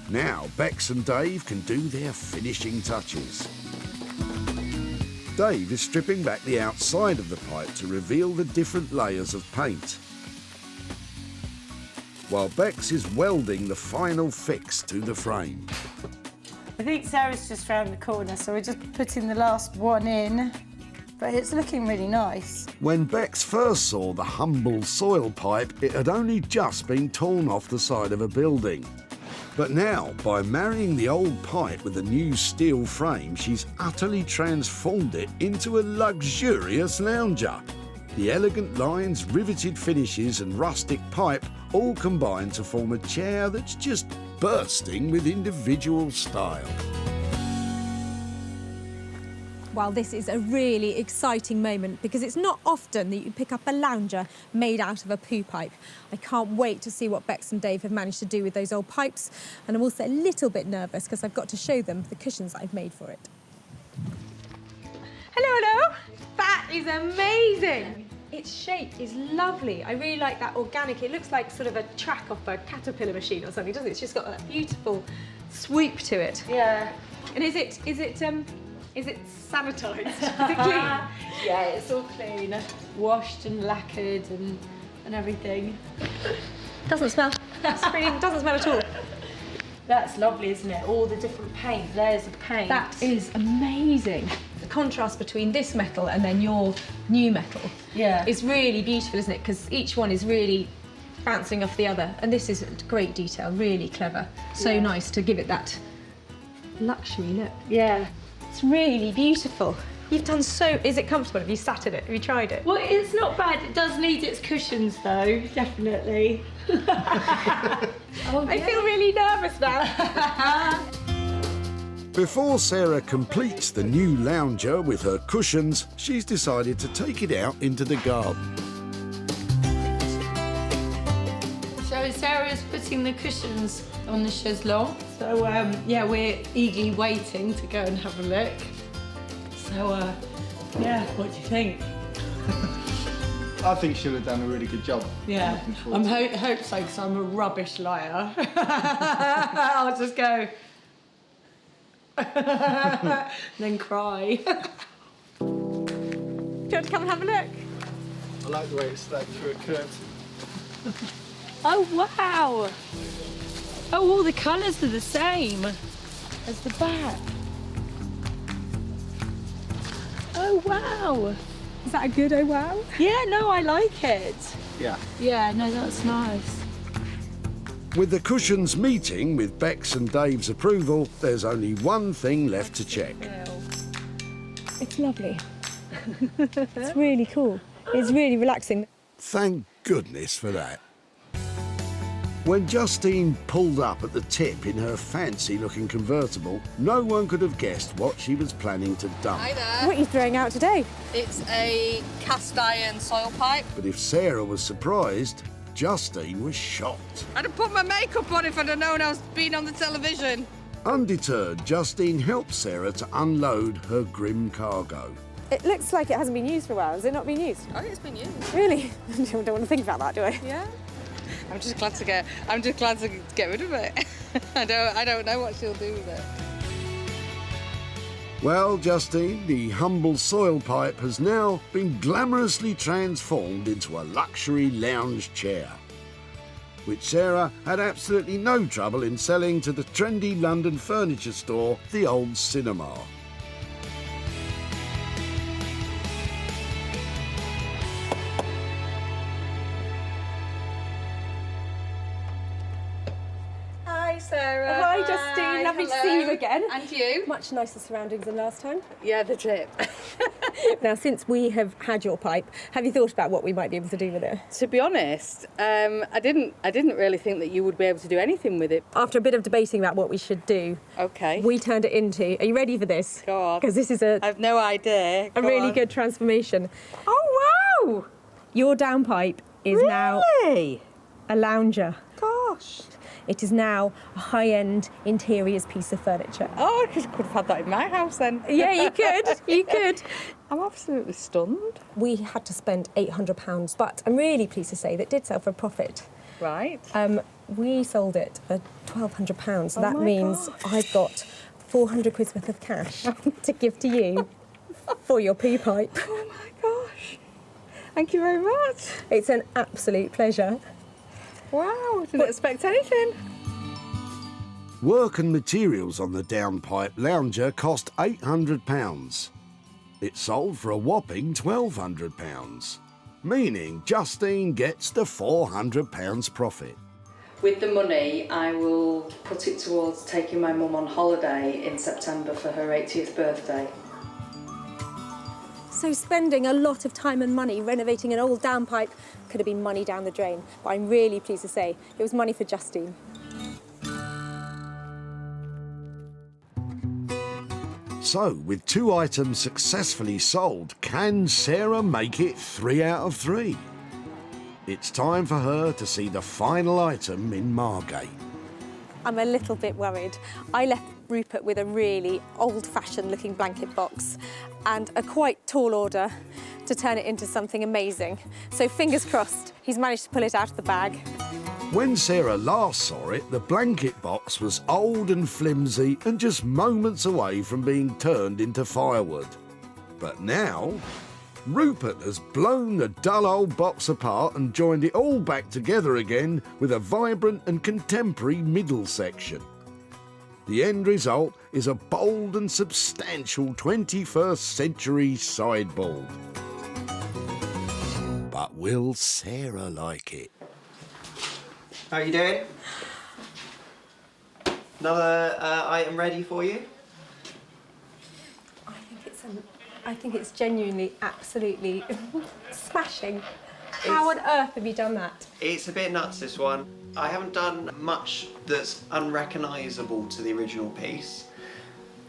Now, Bex and Dave can do their finishing touches. Dave is stripping back the outside of the pipe to reveal the different layers of paint, while Bex is welding the final fix to the frame. I think Sarah's just round the corner, so we're just putting the last one in. But it's looking really nice. When Bex first saw the humble soil pipe, it had only just been torn off the side of a building. But now, by marrying the old pipe with a new steel frame, she's utterly transformed it into a luxurious lounger. The elegant lines, riveted finishes and rustic pipe all combine to form a chair that's just bursting with individual style. Well, this is a really exciting moment because it's not often that you pick up a lounger made out of a poo pipe. I can't wait to see what Bex and Dave have managed to do with those old pipes, and I'm also a little bit nervous because I've got to show them the cushions that I've made for it. Hello. That is amazing. Its shape is lovely. I really like that organic. It looks like sort of a track off a caterpillar machine or something, doesn't it? It's just got that beautiful swoop to it. Yeah. And is it sanitised? Is it clean? Yeah, it's all clean. Washed and lacquered and everything. Doesn't smell. Doesn't smell at all. That's lovely, isn't it? All the different paint, layers of paint. That is amazing. The contrast between this metal and then your new metal is really beautiful, isn't it? Because each one is really bouncing off the other. And this is great detail, really clever. So nice to give it that luxury look. Yeah. It's really beautiful. You've done so... Is it comfortable? Have you sat in it? Have you tried it? Well, it's not bad. It does need its cushions, though, definitely. I feel really nervous now. Before Sarah completes the new lounger with her cushions, she's decided to take it out into the garden. So Sarah's putting the cushions on the chaiselong. So, yeah, we're eagerly waiting to go and have a look. So, yeah, what do you think? I think she'll have done a really good job. Yeah, I hope so, because I'm a rubbish liar. I'll just go... then cry. Do you want to come and have a look? I like the way it's stuck through a curtain. Oh, wow. Oh, all the colours are the same as the back. Oh, wow. Is that a good oh, wow? Yeah, no, I like it. Yeah. Yeah, no, that's nice. With the cushions meeting with Bex and Dave's approval, there's only one thing left to check. It's lovely. It's really cool. It's really relaxing. Thank goodness for that. When Justine pulled up at the tip in her fancy-looking convertible, no one could have guessed what she was planning to dump. Hi there. What are you throwing out today? It's a cast iron soil pipe. But if Sarah was surprised, Justine was shocked. I'd have put my makeup on if I'd have known I was being on the television. Undeterred, Justine helped Sarah to unload her grim cargo. It looks like it hasn't been used for a while. Has it not been used? Oh, it's been used. Really? I don't want to think about that, do I? Yeah. I'm just glad to get rid of it. I don't know what she'll do with it. Well, Justine, the humble soil pipe has now been glamorously transformed into a luxury lounge chair, which Sarah had absolutely no trouble in selling to the trendy London furniture store, the Old Cinema. Hi, Sarah. Hi, Justine. Lovely to see you again. And you. Much nicer surroundings than last time. Yeah, the tip. Now, since we have had your pipe, have you thought about what we might be able to do with it? To be honest, I didn't really think that you would be able to do anything with it. After a bit of debating about what we should do, we turned it into... Are you ready for this? Go on. Because this is I've no idea. a really good transformation. Oh, wow! Your downpipe is now a lounger. Gosh. It is now a high-end interiors piece of furniture. Oh, I could have had that in my house then. Yeah, you could. You could. I'm absolutely stunned. We had to spend £800, but I'm really pleased to say that it did sell for a profit. Right. We sold it for £1,200, so Oh that my means gosh. I've got 400 quid's worth of cash to give to you for your poo pipe. Oh my gosh. Thank you very much. It's an absolute pleasure. Wow, didn't expect anything. Work and materials on the downpipe lounger cost £800. It sold for a whopping £1,200, meaning Justine gets the £400 profit. With the money, I will put it towards taking my mum on holiday in September for her 80th birthday. So spending a lot of time and money renovating an old downpipe could have been money down the drain, but I'm really pleased to say it was money for Justine. So, with 2 items successfully sold, can Sarah make it 3 out of 3? It's time for her to see the final item in Margate. I'm a little bit worried. I left Rupert with a really old-fashioned looking blanket box and a quite tall order to turn it into something amazing. So fingers crossed, he's managed to pull it out of the bag. When Sarah last saw it, the blanket box was old and flimsy and just moments away from being turned into firewood. But now, Rupert has blown the dull old box apart and joined it all back together again with a vibrant and contemporary middle section. The end result is a bold and substantial 21st century sideboard. But will Sarah like it? How are you doing? Another item ready for you? I think it's genuinely, absolutely smashing. How on earth have you done that? It's a bit nuts, this one. I haven't done much that's unrecognisable to the original piece.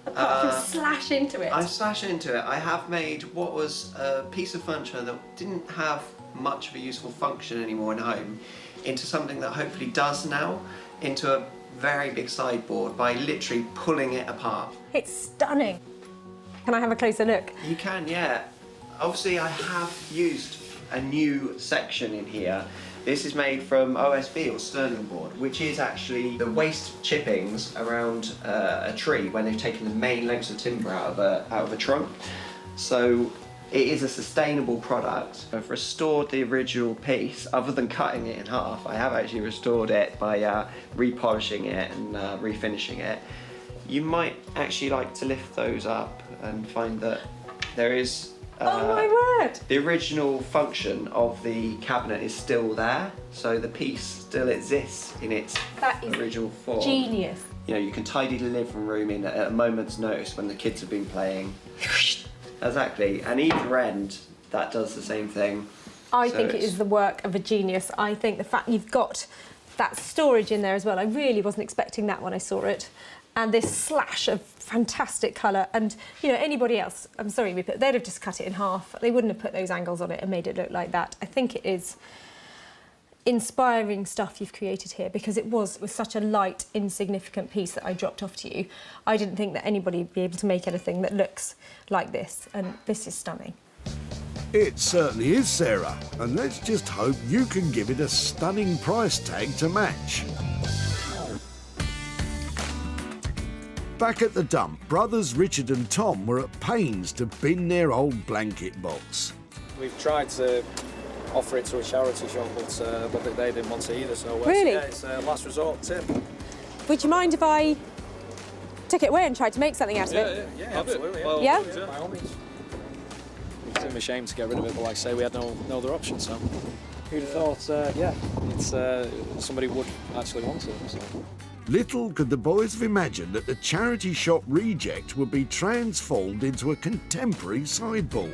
Apart from slash into it. I slash into it. I have made what was a piece of furniture that didn't have much of a useful function anymore in home into something that hopefully does now, into a very big sideboard by literally pulling it apart. It's stunning. Can I have a closer look? You can, yeah. Obviously I have used a new section in here. This is made from OSB or sterling board, which is actually the waste chippings around a tree when they've taken the main lengths of timber out of a trunk. So it is a sustainable product. I've restored the original piece, other than cutting it in half. I have actually restored it by repolishing it and refinishing it. You might actually like to lift those up and find that there is oh my word! The original function of the cabinet is still there, so the piece still exists in its original form. Genius. You know, you can tidy the living room in at a moment's notice when the kids have been playing. Exactly, and either end, that does the same thing. I think it is the work of a genius. I think the fact you've got that storage in there as well, I really wasn't expecting that when I saw it. And this slash of fantastic colour, and you know, anybody else, I'm sorry Rupert, they'd have just cut it in half. They wouldn't have put those angles on it and made it look like that. I think it is inspiring stuff you've created here, because it was such a light, insignificant piece that I dropped off to you. I didn't think that anybody would be able to make anything that looks like this, and this is stunning. It certainly is, Sarah, and let's just hope you can give it a stunning price tag to match. Back at the dump, brothers Richard and Tom were at pains to bin their old blanket box. We've tried to offer it to a charity shop, but they didn't want to either. So really? Yeah, it's a last resort tip. Would you mind if I took it away and tried to make something out of it? Yeah, absolutely. Yeah? By all means. It's a shame to get rid of it, but like I say, we had no other option. So who'd have thought? Yeah, it's somebody would actually want it. So. Little could the boys have imagined that the charity shop reject would be transformed into a contemporary sideboard.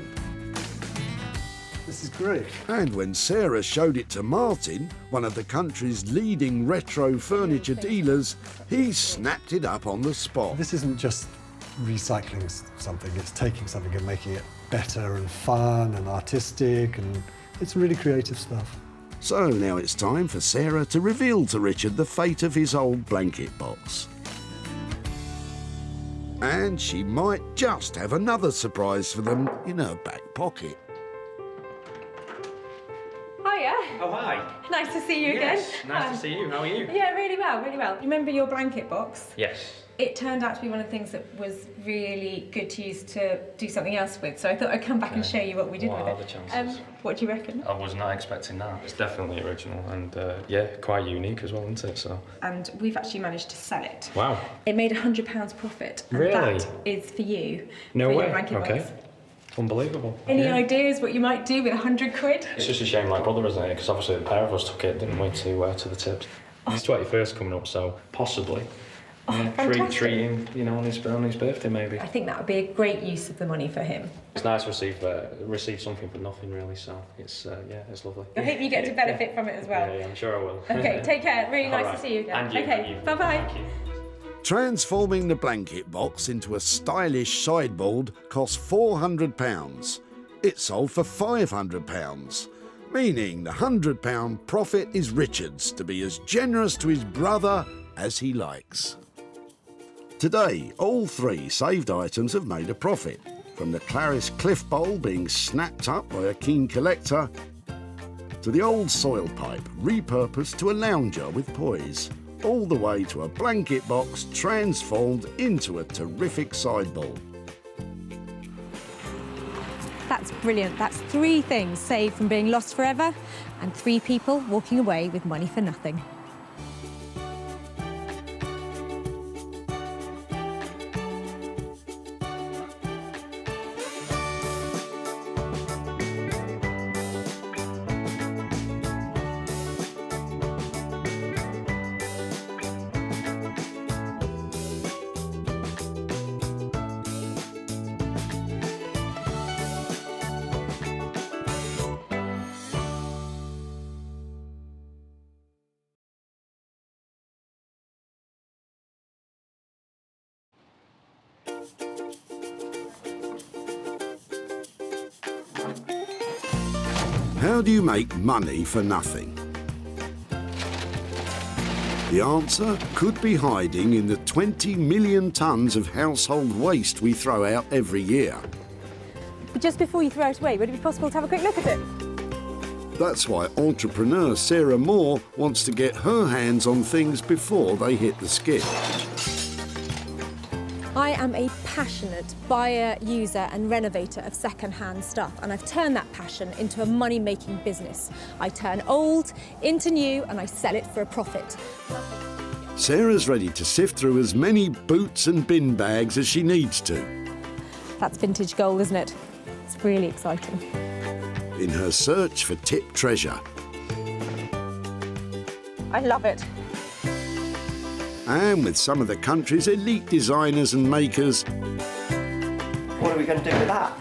This is great. And when Sarah showed it to Martin, one of the country's leading retro furniture dealers, he snapped it up on the spot. This isn't just recycling something, it's taking something and making it better and fun and artistic, and it's really creative stuff. So now it's time for Sarah to reveal to Richard the fate of his old blanket box. And she might just have another surprise for them in her back pocket. Hiya. Oh, hi. Nice to see you Yes, again. nice to see you. How are you? Yeah, really well, really well. You remember your blanket box? Yes. It turned out to be one of the things that was really good to use to do something else with, so I thought I'd come back and show you what we did What with are it. the chances? What do you reckon? I was not expecting that. It's definitely original and, yeah, quite unique as well, isn't it? So. And we've actually managed to sell it. Wow. It made £100 profit. And Really? that is for you. No for way. Your blanket Okay. box. Unbelievable. Any Yeah. ideas what you might do with £100? It's just a shame, like brother, isn't it? Because obviously the pair of us took it, didn't we, to the tips. His 21st coming up, so possibly. Yeah, treat him, you know, on his birthday maybe. I think that would be a great use of the money for him. It's nice to receive something for nothing, really. So it's yeah, it's lovely. I hope you get to benefit from it as well. Yeah, I'm sure I will. Okay, take care. Really nice Alright. to see you again. And you, okay, and you. bye-bye. Thank you. Transforming the blanket box into a stylish sideboard cost £400. It sold for £500, meaning the £100 profit is Richard's to be as generous to his brother as he likes. Today, all three saved items have made a profit, from the Clarice Cliff Bowl being snapped up by a keen collector, to the old soil pipe repurposed to a lounger with poise, all the way to a blanket box transformed into a terrific sideboard. That's brilliant. That's 3 things saved from being lost forever and 3 people walking away with money for nothing. How do you make money for nothing? The answer could be hiding in the 20 million tonnes of household waste we throw out every year. But just before you throw it away, would it be possible to have a quick look at it? That's why entrepreneur Sarah Moore wants to get her hands on things before they hit the skip. I am a passionate buyer, user and renovator of second-hand stuff, and I've turned that passion into a money-making business. I turn old into new and I sell it for a profit. Sarah's ready to sift through as many boots and bin bags as she needs to. That's vintage gold, isn't it? It's really exciting. In her search for tip treasure. I love it. And with some of the country's elite designers and makers, What are we going to do with that?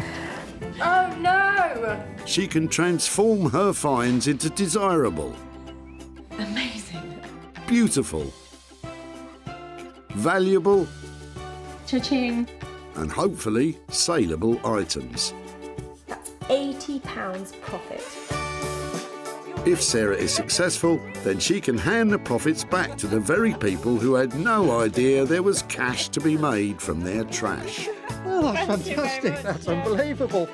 Oh no! she can transform her finds into desirable, Amazing. beautiful, valuable, Cha-ching. and hopefully saleable items. That's £80 profit. If Sarah is successful, then she can hand the profits back to the very people who had no idea there was cash to be made from their trash. Oh, that's fantastic. That's unbelievable.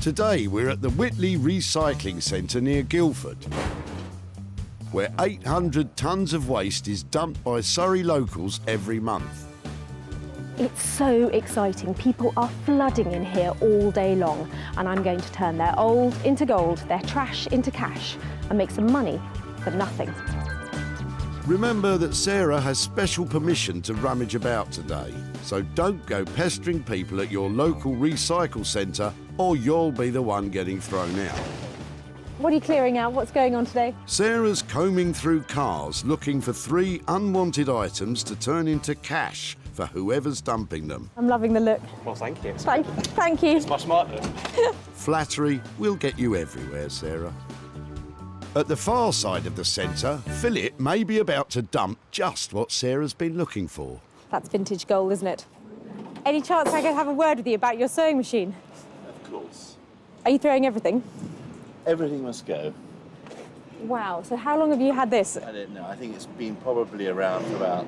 Today we're at the Whitley Recycling Centre near Guildford, where 800 tonnes of waste is dumped by Surrey locals every month. It's so exciting. People are flooding in here all day long, and I'm going to turn their old into gold, their trash into cash, and make some money for nothing. Remember that Sarah has special permission to rummage about today, so don't go pestering people at your local recycle centre or you'll be the one getting thrown out. What are you clearing out? What's going on today? Sarah's combing through cars looking for 3 unwanted items to turn into cash for whoever's dumping them. I'm loving the look. Well, thank you. Thank you. It's much smarter. Flattery will get you everywhere, Sarah. At the far side of the centre, Philip may be about to dump just what Sarah's been looking for. That's vintage gold, isn't it? Any chance I could have a word with you about your sewing machine? Of course. Are you throwing everything? Everything must go. Wow, so how long have you had this? I don't know. I think it's been probably around for about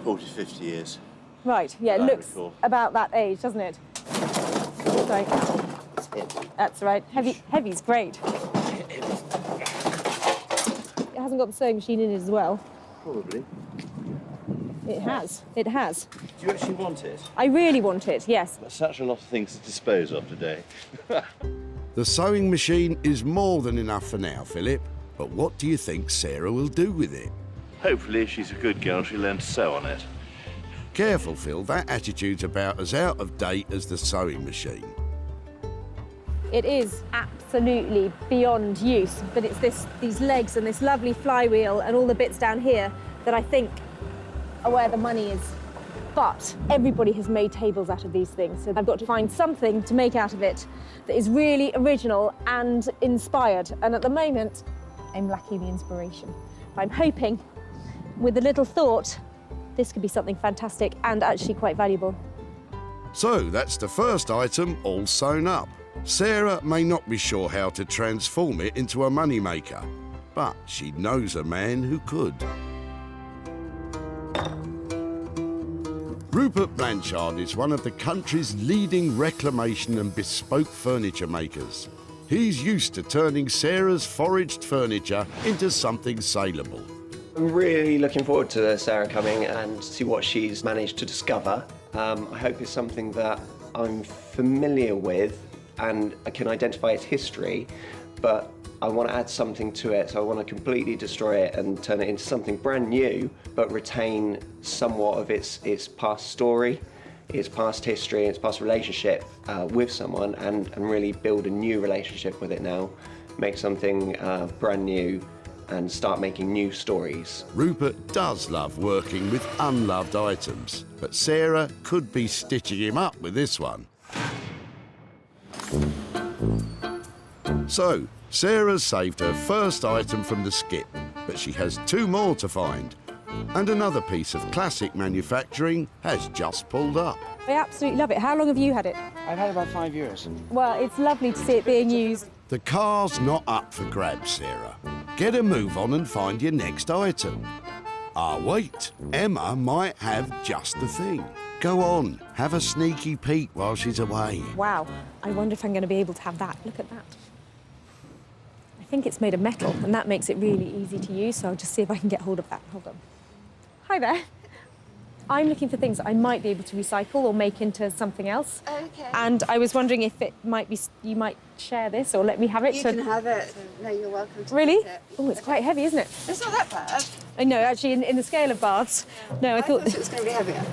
40, 50 years. Right, yeah, it looks about that age, doesn't it? Sorry. That's right. Heavy's great. It hasn't got the sewing machine in it as well. Probably. It has. It has. Do you actually want it? I really want it, yes. There's such a lot of things to dispose of today. The sewing machine is more than enough for now, Philip. But what do you think Sarah will do with it? Hopefully, if she's a good girl, she'll learn to sew on it. Careful, Phil, that attitude's about as out of date as the sewing machine. It is absolutely beyond use, but it's these legs and this lovely flywheel and all the bits down here that I think are where the money is. But everybody has made tables out of these things, so I've got to find something to make out of it that is really original and inspired. And at the moment, I'm lacking the inspiration. I'm hoping, with a little thought, this could be something fantastic and actually quite valuable. So that's the first item all sewn up. Sarah may not be sure how to transform it into a moneymaker, but she knows a man who could. Rupert Blanchard is one of the country's leading reclamation and bespoke furniture makers. He's used to turning Sarah's foraged furniture into something saleable. I'm really looking forward to Sarah coming and see what she's managed to discover. I hope it's something that I'm familiar with and I can identify its history, but I want to add something to it, so I want to completely destroy it and turn it into something brand new, but retain somewhat of its past story, its past history, its past relationship with someone, and really build a new relationship with it now, make something brand new, and start making new stories. Rupert does love working with unloved items, but Sarah could be stitching him up with this one. So, Sarah's saved her first item from the skip, but she has 2 more to find. And another piece of classic manufacturing has just pulled up. I absolutely love it. How long have you had it? I've had it about 5 years. Well, it's lovely to see it being used. The car's not up for grabs, Sarah. Get a move on and find your next item. Ah, wait, Emma might have just the thing. Go on, have a sneaky peek while she's away. Wow, I wonder if I'm going to be able to have that. Look at that. I think it's made of metal, and that makes it really easy to use, so I'll just see if I can get hold of that. Hold on. Hi there. I'm looking for things that I might be able to recycle or make into something else. Okay. And I was wondering if it might be, you might share this or let me have it. You can have it. No, you're welcome to Really? take it. Oh, it's quite heavy, isn't it? It's not that bad. I know, actually, in the scale of baths. No, I thought it was going to be heavier.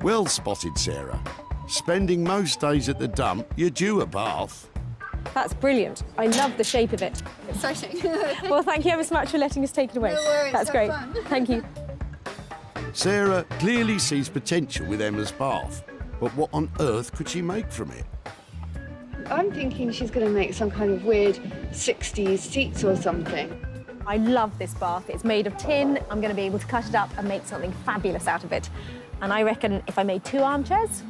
Well spotted, Sarah. Spending most days at the dump, you're due a bath. That's brilliant. I love the shape of it. Exciting. Well, thank you ever so much for letting us take it away. No worries, That's have great. fun. Thank you. Sarah clearly sees potential with Emma's bath, but what on earth could she make from it? I'm thinking she's going to make some kind of weird 60s seats or something. I love this bath. It's made of tin. I'm going to be able to cut it up and make something fabulous out of it. And I reckon if I made 2 armchairs,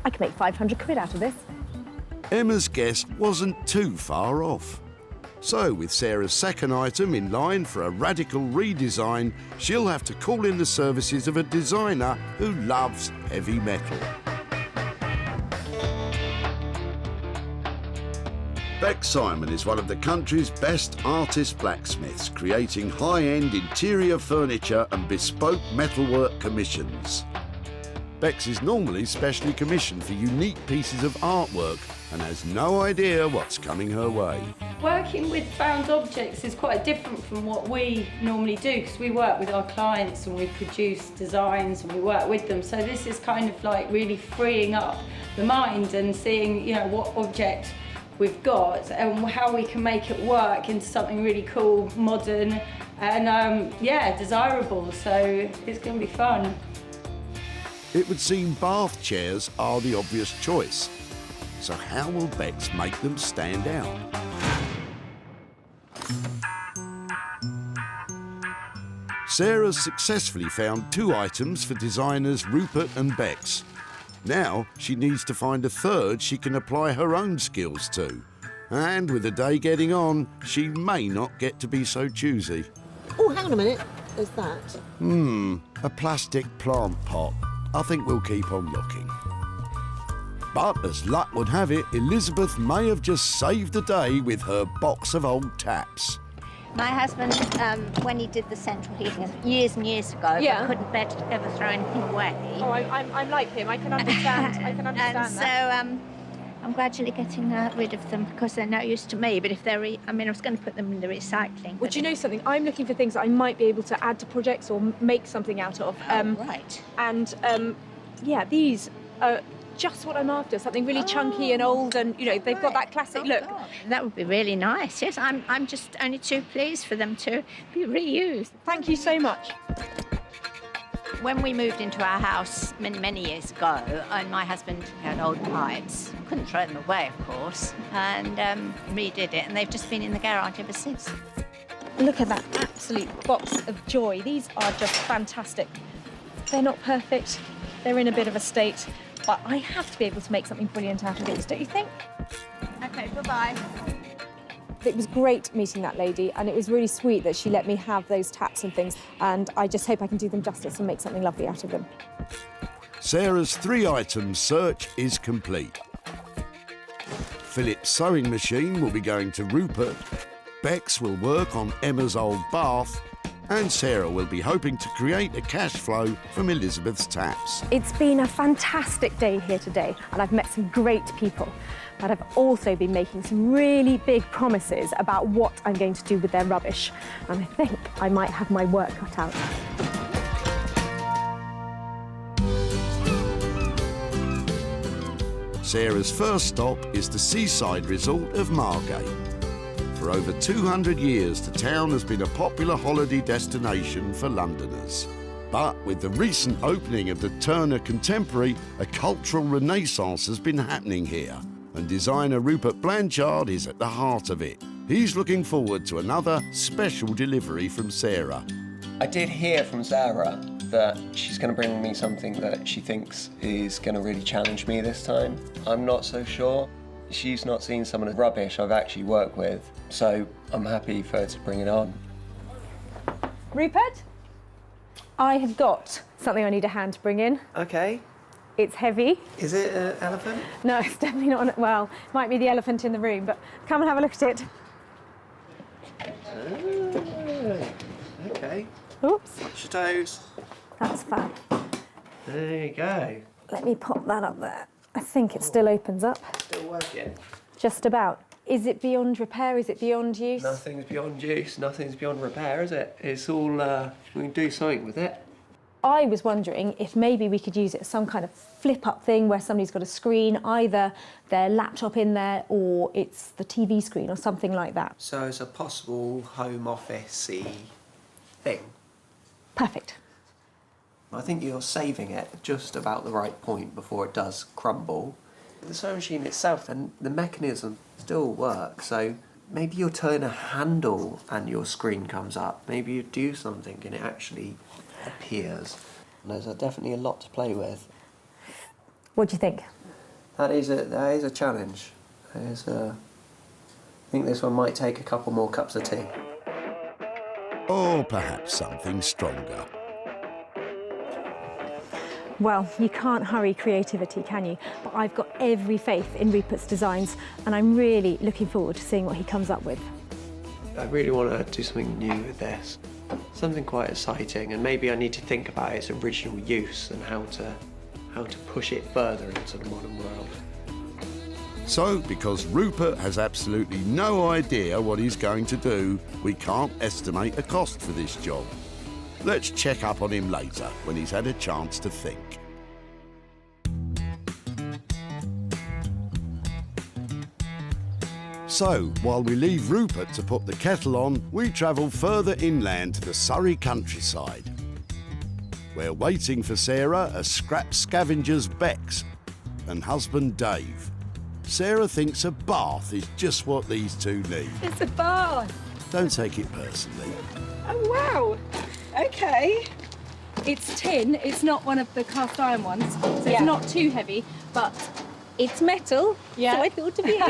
I could make 500 quid out of this. Emma's guess wasn't too far off. So, with Sarah's second item in line for a radical redesign, she'll have to call in the services of a designer who loves heavy metal. Beck Simon is one of the country's best artist blacksmiths, creating high-end interior furniture and bespoke metalwork commissions. Beck's is normally specially commissioned for unique pieces of artwork and has no idea what's coming her way. Working with found objects is quite different from what we normally do because we work with our clients and we produce designs and we work with them. So this is kind of like really freeing up the mind and seeing, you know, what object we've got and how we can make it work into something really cool, modern and yeah, desirable. So it's going to be fun. It would seem bath chairs are the obvious choice. So how will Bex make them stand out? Sarah's successfully found 2 items for designers Rupert and Bex. Now she needs to find a third she can apply her own skills to. And with the day getting on, she may not get to be so choosy. Oh, hang on a minute. There's that. A plastic plant pot. I think we'll keep on looking. But as luck would have it, Elizabeth may have just saved the day with her box of old taps. My husband, when he did the central heating years and years ago, Yeah. couldn't bear to ever throw anything away. Oh, I'm like him. I can understand. I can understand And so I'm gradually getting rid of them because they're no use to me. But if they're, I was going to put them in the recycling. Well, do you know something? I'm looking for things that I might be able to add to projects or make something out of. Right. And yeah, these are just what I'm after. Something really chunky and old, and they've got that classic look. God. That would be really nice. Yes, I'm just only too pleased for them to be reused. Thank you so much. When we moved into our house many years ago, and my husband had old pipes, couldn't throw them away, of course, and redid it, and they've just been in the garage ever since. Look at that absolute box of joy. These are just fantastic. They're not perfect. They're in a bit of a state, but I have to be able to make something brilliant out of these, don't you think? Okay, bye-bye. It was great meeting that lady, and it was really sweet that she let me have those taps and things, and I just hope I can do them justice and make something lovely out of them. Sarah's 3-item search is complete. Philip's sewing machine will be going to Rupert, Bex will work on Emma's old bath, and Sarah will be hoping to create a cash flow from Elizabeth's taps. It's been a fantastic day here today, and I've met some great people. But I've also been making some really big promises about what I'm going to do with their rubbish. And I think I might have my work cut out. Sarah's first stop is the seaside resort of Margate. For over 200 years, the town has been a popular holiday destination for Londoners. But with the recent opening of the Turner Contemporary, a cultural renaissance has been happening here, and designer Rupert Blanchard is at the heart of it. He's looking forward to another special delivery from Sarah. I did hear from Sarah that she's going to bring me something that she thinks is going to really challenge me this time. I'm not so sure. She's not seen some of the rubbish I've actually worked with, so I'm happy for her to bring it on. Rupert, I have got something I need a hand to bring in. Okay. It's heavy. Is it an elephant? No, it's definitely not. Well, it might be the elephant in the room, but come and have a look at it. Okay. Oops. Watch your toes. That's fun. There you go. Let me pop that up there. I think it still opens up. Still working. Just about. Is it beyond repair? Is it beyond use? Nothing's beyond use. Nothing's beyond repair, is it? It's all, we can do something with it. I was wondering if maybe we could use it as some kind of flip-up thing where somebody's got a screen, either their laptop in there or it's the TV screen or something like that. So it's a possible home office-y thing. Perfect. I think you're saving it just about the right point before it does crumble. The sewing machine itself and the mechanism still work, so maybe you'll turn a handle and your screen comes up. Maybe you do something and it actually appears. There's definitely a lot to play with. What do you think? That is a challenge. I think this one might take a couple more cups of tea. Or perhaps something stronger. Well, you can't hurry creativity, can you? But I've got every faith in Rupert's designs, and I'm really looking forward to seeing what he comes up with. I really want to do something new with this. Something quite exciting, and maybe I need to think about its original use and how to push it further into the modern world. So, because Rupert has absolutely no idea what he's going to do, we can't estimate a cost for this job. Let's check up on him later, when he's had a chance to think. So, while we leave Rupert to put the kettle on, we travel further inland to the Surrey countryside. We're waiting for Sarah as scrap scavengers Bex and husband Dave. Sarah thinks a bath is just what these two need. It's a bath. Don't take it personally. Oh, wow. Okay. It's tin. It's not one of the cast iron ones, so it's not too heavy, but It's metal, Yeah. so I thought of you.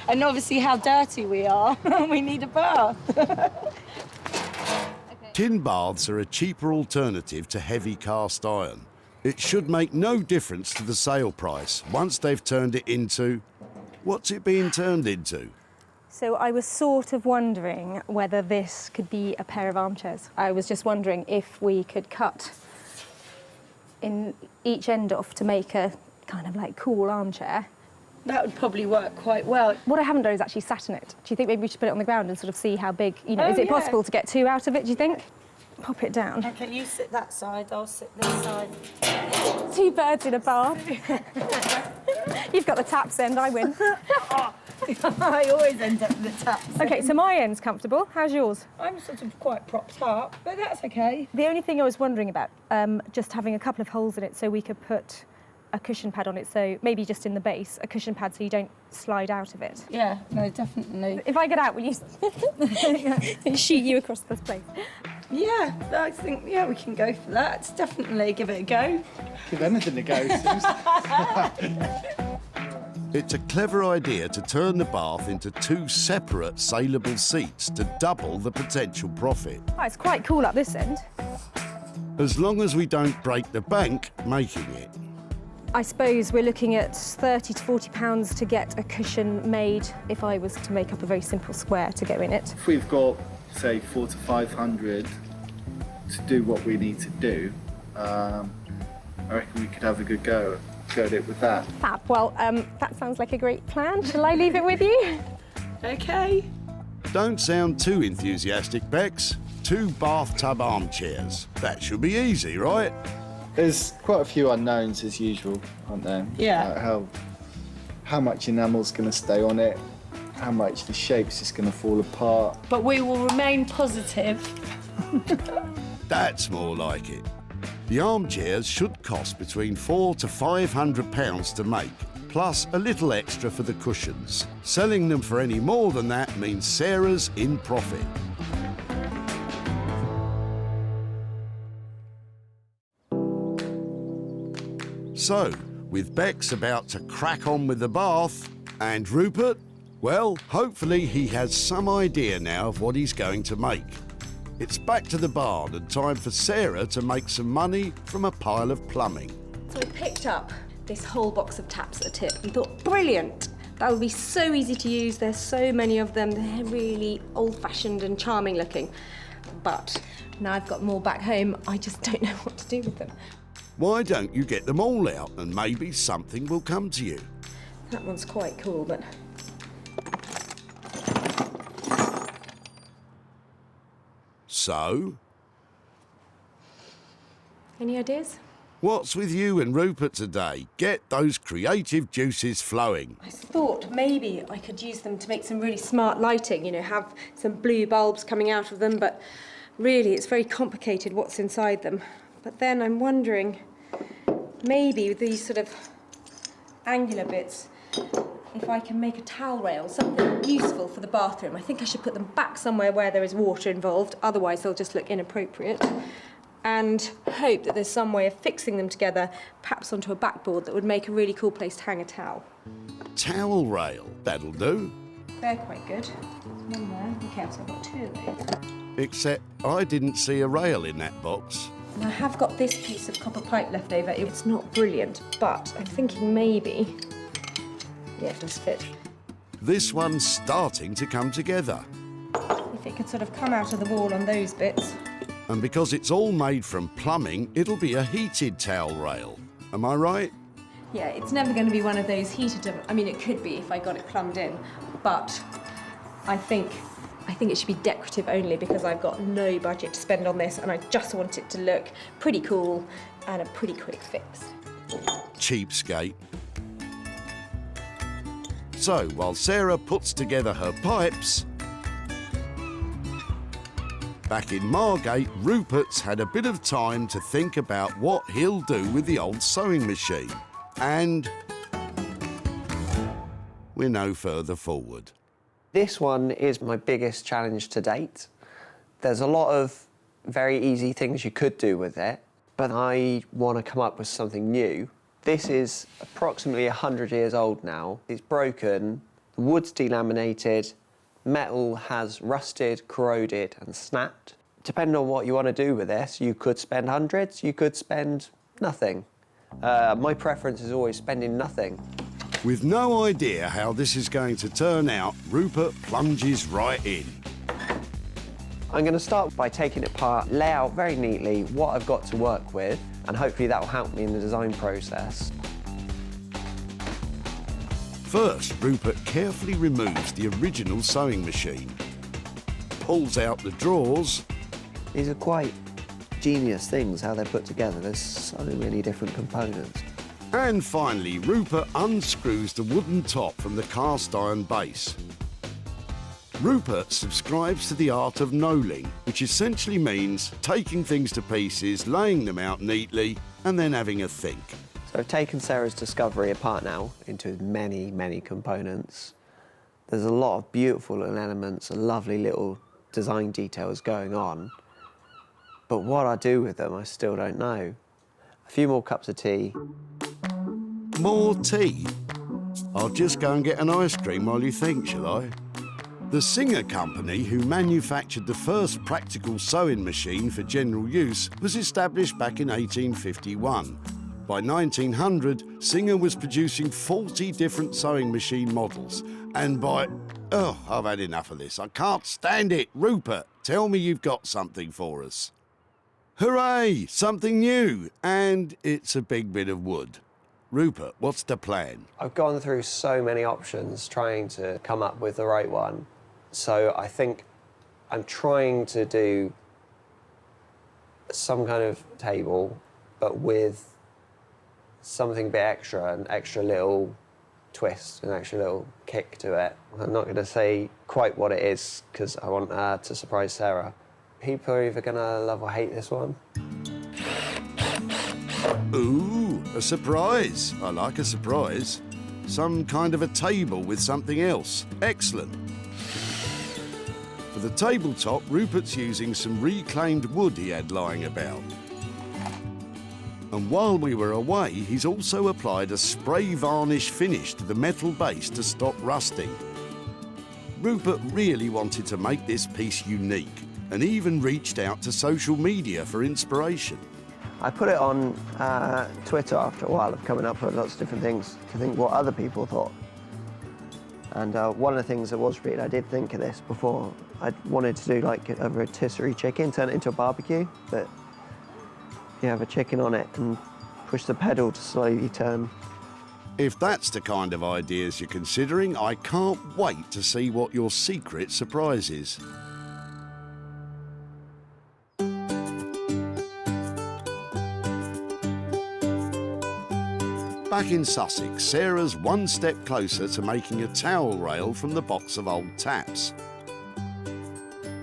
And obviously how dirty we are. We need a bath. Tin baths are a cheaper alternative to heavy cast iron. It should make no difference to the sale price once they've turned it into... What's it being turned into? So I was sort of wondering whether this could be a pair of armchairs. I was just wondering if we could cut in each end off to make a kind of like cool armchair. That would probably work quite well. What I haven't done is actually sat in it. Do you think maybe we should put it on the ground and sort of see how big, you know, Oh, is it yeah. possible to get two out of it, do you think? Pop it down. Okay, you sit that side, I'll sit this side. Two birds in a bath. You've got the taps end, I win. I always end up with the taps. OK, so my end's comfortable. How's yours? I'm sort of quite propped up, but that's okay. The only thing I was wondering about, just having a couple of holes in it so we could put a cushion pad on it, so maybe just in the base, a cushion pad so you don't slide out of it. Yeah, no, definitely. If I get out, will you shoot you across this place? Yeah, I think, yeah, we can go for that. Definitely give it a go. Give anything a go, It's a clever idea to turn the bath into two separate saleable seats to double the potential profit. Oh, it's quite cool up this end. As long as we don't break the bank making it. I suppose we're looking at £30 to £40 to get a cushion made if I was to make up a very simple square to go in it. If we've got, say, 400 to 500 to do what we need to do, I reckon we could have a good go at it with that. Fab. Well, that sounds like a great plan. Shall I leave it with you? Okay. Don't sound too enthusiastic, Bex. 2 bathtub armchairs. That should be easy, right? There's quite a few unknowns as usual, aren't there? Yeah. Like how much enamel's going to stay on it, how much the shape's just going to fall apart. But we will remain positive. That's more like it. The armchairs should cost between £400 to £500 to make, plus a little extra for the cushions. Selling them for any more than that means Sarah's in profit. So, with Bex about to crack on with the bath, and Rupert, well, hopefully he has some idea now of what he's going to make. It's back to the barn and time for Sarah to make some money from a pile of plumbing. So I picked up this whole box of taps at a tip and thought, brilliant! That would be so easy to use. There's so many of them. They're really old-fashioned and charming looking. But now I've got more back home, I just don't know what to do with them. Why don't you get them all out and maybe something will come to you? That one's quite cool, but... So? Any ideas? What's with you and Rupert today? Get those creative juices flowing. I thought maybe I could use them to make some really smart lighting, you know, have some blue bulbs coming out of them, but really it's very complicated what's inside them. But then I'm wondering, maybe with these sort of angular bits, if I can make a towel rail, something useful for the bathroom. I think I should put them back somewhere where there is water involved, otherwise they'll just look inappropriate. And hope that there's some way of fixing them together, perhaps onto a backboard that would make a really cool place to hang a towel. Towel rail, that'll do. They're quite good. There's one there. Okay, so I've got 2 of those. Except I didn't see a rail in that box. And I have got this piece of copper pipe left over. It's not brilliant, but I'm thinking maybe... Yeah, it does fit. This one's starting to come together. If it could sort of come out of the wall on those bits. And because it's all made from plumbing, it'll be a heated towel rail. Am I right? Yeah, it's never going to be one of those heated... I mean, it could be if I got it plumbed in, but I think it should be decorative only because I've got no budget to spend on this and I just want it to look pretty cool and a pretty quick fix. Cheapskate. So, while Sarah puts together her pipes, back in Margate, Rupert's had a bit of time to think about what he'll do with the old sewing machine. And we're no further forward. This one is my biggest challenge to date. There's a lot of very easy things you could do with it, but I want to come up with something new This is approximately 100 years old now. It's broken, the wood's delaminated, metal has rusted, corroded and snapped. Depending on what you want to do with this, you could spend hundreds, you could spend nothing. My preference is always spending nothing. With no idea how this is going to turn out, Rupert plunges right in. I'm going to start by taking it apart, lay out very neatly what I've got to work with, and hopefully that will help me in the design process. First, Rupert carefully removes the original sewing machine, pulls out the drawers. These are quite genius things, how they're put together. There's so many different components. And finally, Rupert unscrews the wooden top from the cast iron base. Rupert subscribes to the art of knolling, which essentially means taking things to pieces, laying them out neatly, and then having a think. So I've taken Sarah's discovery apart now into many, many components. There's a lot of beautiful little elements and lovely little design details going on. But what I do with them, I still don't know. A few more cups of tea. More tea? I'll just go and get an ice cream while you think, shall I? The Singer Company, who manufactured the first practical sewing machine for general use, was established back in 1851. By 1900, Singer was producing 40 different sewing machine models, and by... Oh, I've had enough of this. I can't stand it. Rupert, tell me you've got something for us. Hooray! Something new, and it's a big bit of wood. Rupert, what's the plan? I've gone through so many options trying to come up with the right one. So I think I'm trying to do some kind of table, but with something a bit extra, an extra little twist, an extra little kick to it. I'm not going to say quite what it is because I want to surprise Sarah. People are either going to love or hate this one. Ooh, a surprise. I like a surprise. Some kind of a table with something else. Excellent. For the tabletop, Rupert's using some reclaimed wood he had lying about. And while we were away, he's also applied a spray varnish finish to the metal base to stop rusting. Rupert really wanted to make this piece unique and even reached out to social media for inspiration. I put it on Twitter after a while of coming up with lots of different things to think what other people thought. And one of the things that was real, I did think of this before. I wanted to do like a rotisserie chicken, turn it into a barbecue, but you have a chicken on it and push the pedal to slowly turn. If that's the kind of ideas you're considering, I can't wait to see what your secret surprise is. Back in Sussex, Sarah's one step closer to making a towel rail from the box of old taps.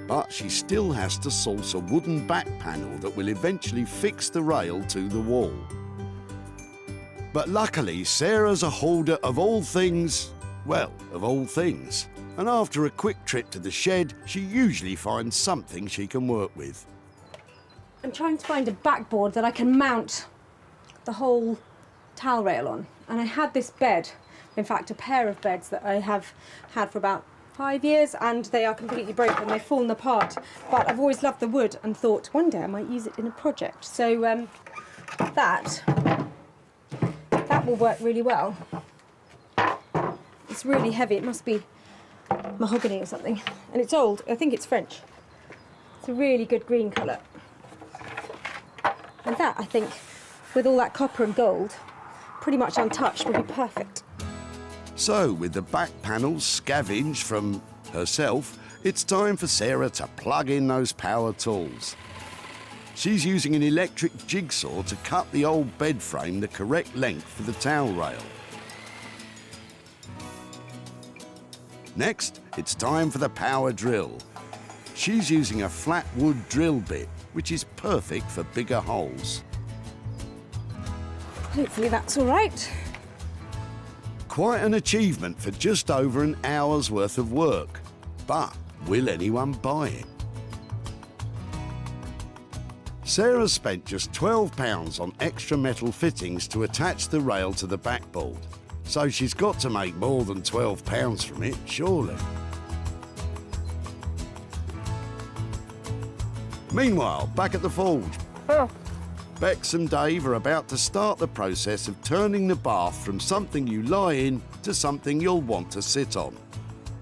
But she still has to source a wooden back panel that will eventually fix the rail to the wall. But luckily, Sarah's a hoarder of all things, well, of all things. And after a quick trip to the shed, she usually finds something she can work with. I'm trying to find a backboard that I can mount the whole towel rail on. And I had this bed, in fact a pair of beds that I have had for about 5 years, and they are completely broken, they've fallen apart. But I've always loved the wood and thought one day I might use it in a project. So that will work really well. It's really heavy, it must be mahogany or something. And it's old, I think it's French. It's a really good green colour. And that, I think, with all that copper and gold, pretty much untouched, will be perfect. So, with the back panels scavenged from herself, it's time for Sarah to plug in those power tools. She's using an electric jigsaw to cut the old bed frame the correct length for the towel rail. Next, it's time for the power drill. She's using a flat wood drill bit, which is perfect for bigger holes. Hopefully that's all right. Quite an achievement for just over an hour's worth of work. But will anyone buy it? Sarah spent just £12 on extra metal fittings to attach the rail to the backboard. So she's got to make more than £12 from it, surely. Meanwhile, back at the forge, Bex and Dave are about to start the process of turning the bath from something you lie in to something you'll want to sit on.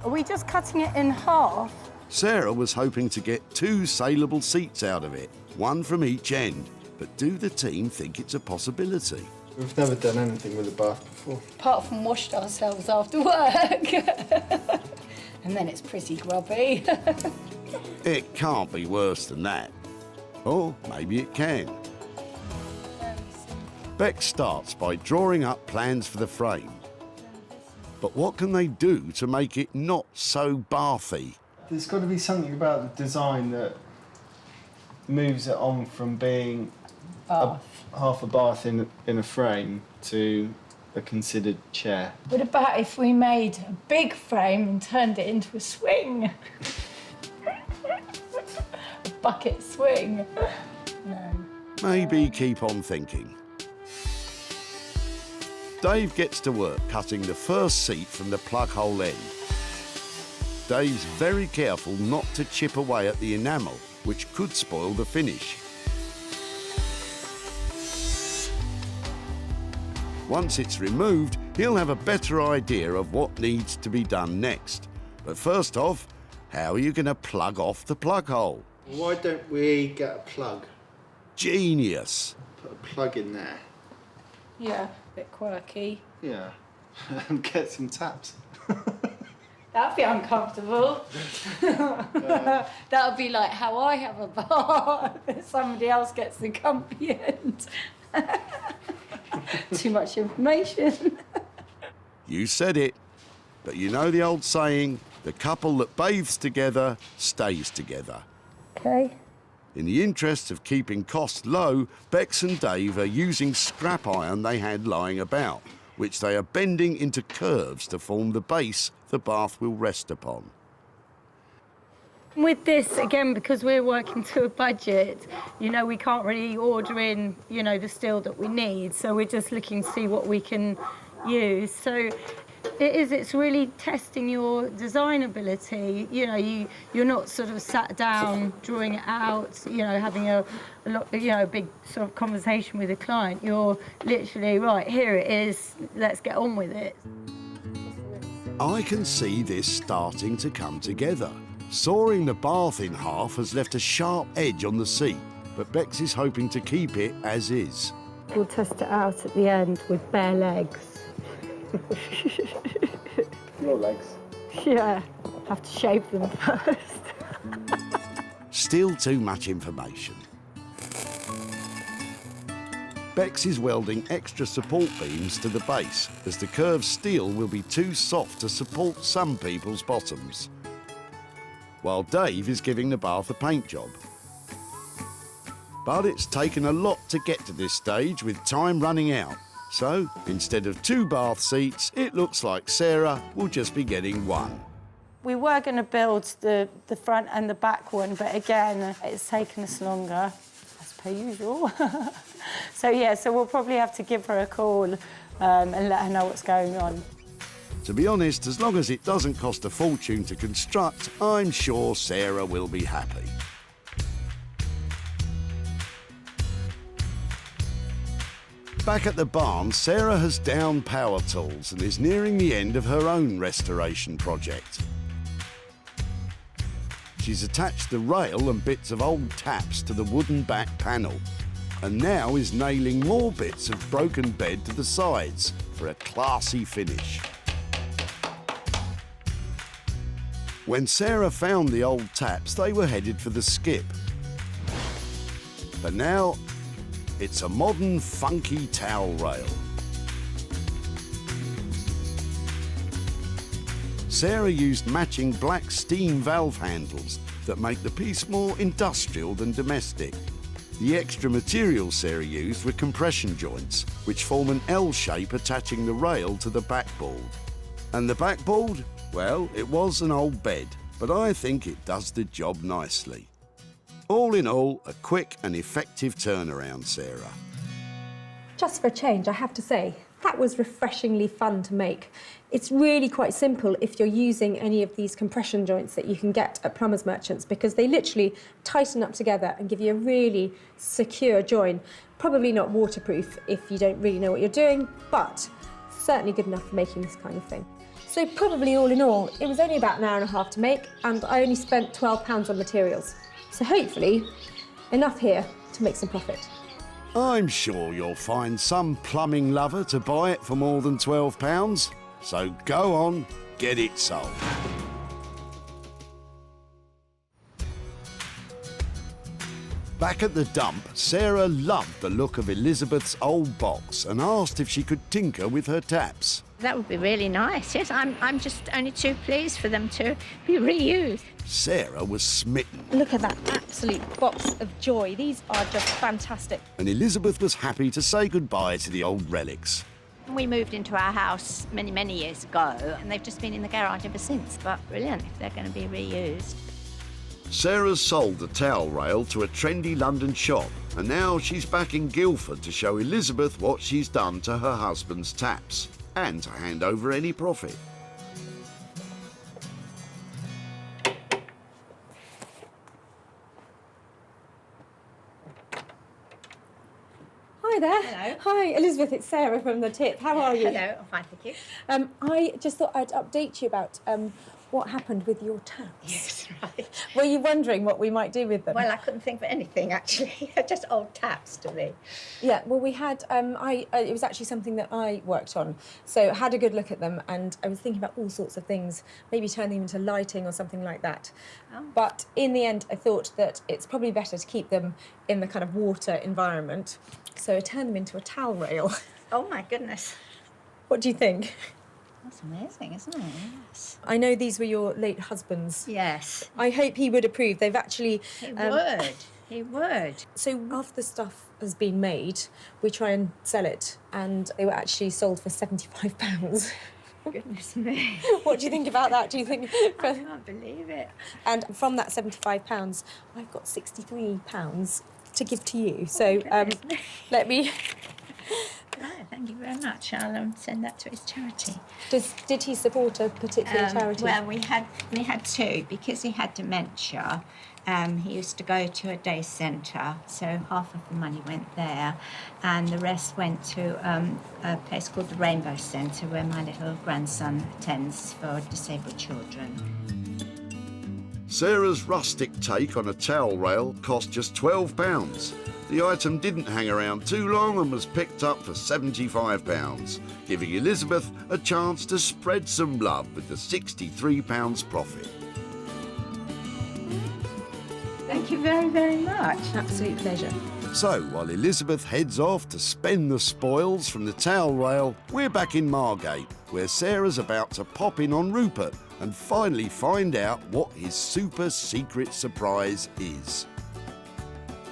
Are we just cutting it in half? Sarah was hoping to get 2 saleable seats out of it, one from each end. But do the team think it's a possibility? We've never done anything with a bath before. Apart from washed ourselves after work. And then it's pretty grubby. It can't be worse than that. Or maybe it can. Bex starts by drawing up plans for the frame. But what can they do to make it not so bathy? There's got to be something about the design that moves it on from being half a bath in a frame to a considered chair. What about if we made a big frame and turned it into a swing? A bucket swing. No. Maybe keep on thinking. Dave gets to work cutting the first seat from the plug hole end. Dave's very careful not to chip away at the enamel, which could spoil the finish. Once it's removed, he'll have a better idea of what needs to be done next. But first off, how are you going to plug off the plug hole? Why don't we get a plug? Genius. Put a plug in there. Yeah, a bit quirky. Yeah. And get some taps. That'd be uncomfortable. That would be like how I have a bath. Somebody else gets the comfy end. Too much information. You said it. But you know the old saying, the couple that bathes together stays together. Okay. In the interest of keeping costs low, Bex and Dave are using scrap iron they had lying about, which they are bending into curves to form the base the bath will rest upon. With this, again, because we're working to a budget, you know, we can't really order in, you know, the steel that we need. So we're just looking to see what we can use. So it's really testing your design ability. You know, you're not sort of sat down, drawing it out, you know, having a big sort of conversation with a client. You're literally, right, here it is, let's get on with it. I can see this starting to come together. Sawing the bath in half has left a sharp edge on the seat, but Bex is hoping to keep it as is. We'll test it out at the end with bare legs. Your legs? Yeah, have to shave them first. Still too much information. Bex is welding extra support beams to the base, as the curved steel will be too soft to support some people's bottoms. While Dave is giving the bath a paint job. But it's taken a lot to get to this stage with time running out. So, instead of 2 bath seats, it looks like Sarah will just be getting 1. We were going to build the front and the back one, but again, it's taken us longer, as per usual. So we'll probably have to give her a call and let her know what's going on. To be honest, as long as it doesn't cost a fortune to construct, I'm sure Sarah will be happy. Back at the barn, Sarah has downed power tools and is nearing the end of her own restoration project. She's attached the rail and bits of old taps to the wooden back panel, and now is nailing more bits of broken bed to the sides for a classy finish. When Sarah found the old taps, they were headed for the skip. But now, it's a modern, funky towel rail. Sarah used matching black steam valve handles that make the piece more industrial than domestic. The extra materials Sarah used were compression joints, which form an L shape attaching the rail to the backboard. And the backboard? Well, it was an old bed, but I think it does the job nicely. All in all, a quick and effective turnaround, Sarah. Just for a change, I have to say, that was refreshingly fun to make. It's really quite simple if you're using any of these compression joints that you can get at plumbers merchants, because they literally tighten up together and give you a really secure join. Probably not waterproof if you don't really know what you're doing, but certainly good enough for making this kind of thing. So probably all in all, it was only about an hour and a half to make, and I only spent £12 on materials. So hopefully, enough here to make some profit. I'm sure you'll find some plumbing lover to buy it for more than £12. So go on, get it sold. Back at the dump, Sarah loved the look of Elizabeth's old box and asked if she could tinker with her taps. That would be really nice, yes. I'm just only too pleased for them to be reused. Sarah was smitten. Look at that absolute box of joy. These are just fantastic. And Elizabeth was happy to say goodbye to the old relics. We moved into our house many, many years ago, and they've just been in the garage ever since. But brilliant if they're going to be reused. Sarah's sold the towel rail to a trendy London shop, and now she's back in Guildford to show Elizabeth what she's done to her husband's taps, and to hand over any profit. Hi there. Hello. Hi, Elizabeth, it's Sarah from The Tip. How are you? Hello, I'm fine, thank you. I just thought I'd update you about what happened with your taps. Yes, right. Were you wondering what we might do with them? Well, I couldn't think of anything, actually. They're just old taps to me. Yeah, well, we had, it was actually something that I worked on. So I had a good look at them, and I was thinking about all sorts of things, maybe turning them into lighting or something like that. Oh. But in the end, I thought that it's probably better to keep them in the kind of water environment. So I turned them into a towel rail. Oh, my goodness. What do you think? That's amazing, isn't it? Yes. I know these were your late husband's. Yes. I hope he would approve. They've actually... He would. He would. So after the stuff has been made, we try and sell it, and they were actually sold for £75. Goodness me. What do you think about that? Do you think... I can't believe it. And from that £75, I've got £63 to give to you. So let me... Right, thank you very much. I'll send that to his charity. Did he support a particular charity? Well, we had two, because he had dementia. He used to go to a day centre, so half of the money went there, and the rest went to a place called the Rainbow Centre, where my little grandson attends for disabled children. Sarah's rustic take on a towel rail cost just £12. The item didn't hang around too long and was picked up for £75, giving Elizabeth a chance to spread some love with the £63 profit. Thank you very, very much. Absolute pleasure. So, while Elizabeth heads off to spend the spoils from the towel rail, we're back in Margate, where Sarah's about to pop in on Rupert and finally find out what his super secret surprise is.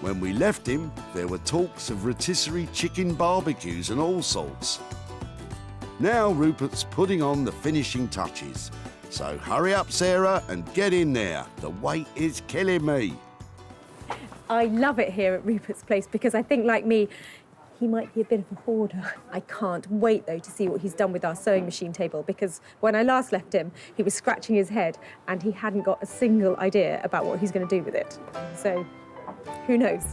When we left him, there were talks of rotisserie chicken barbecues and all sorts. Now Rupert's putting on the finishing touches. So hurry up, Sarah, and get in there. The wait is killing me. I love it here at Rupert's place because I think, like me, he might be a bit of a hoarder. I can't wait, though, to see what he's done with our sewing machine table, because when I last left him, he was scratching his head and he hadn't got a single idea about what he's going to do with it. So, who knows?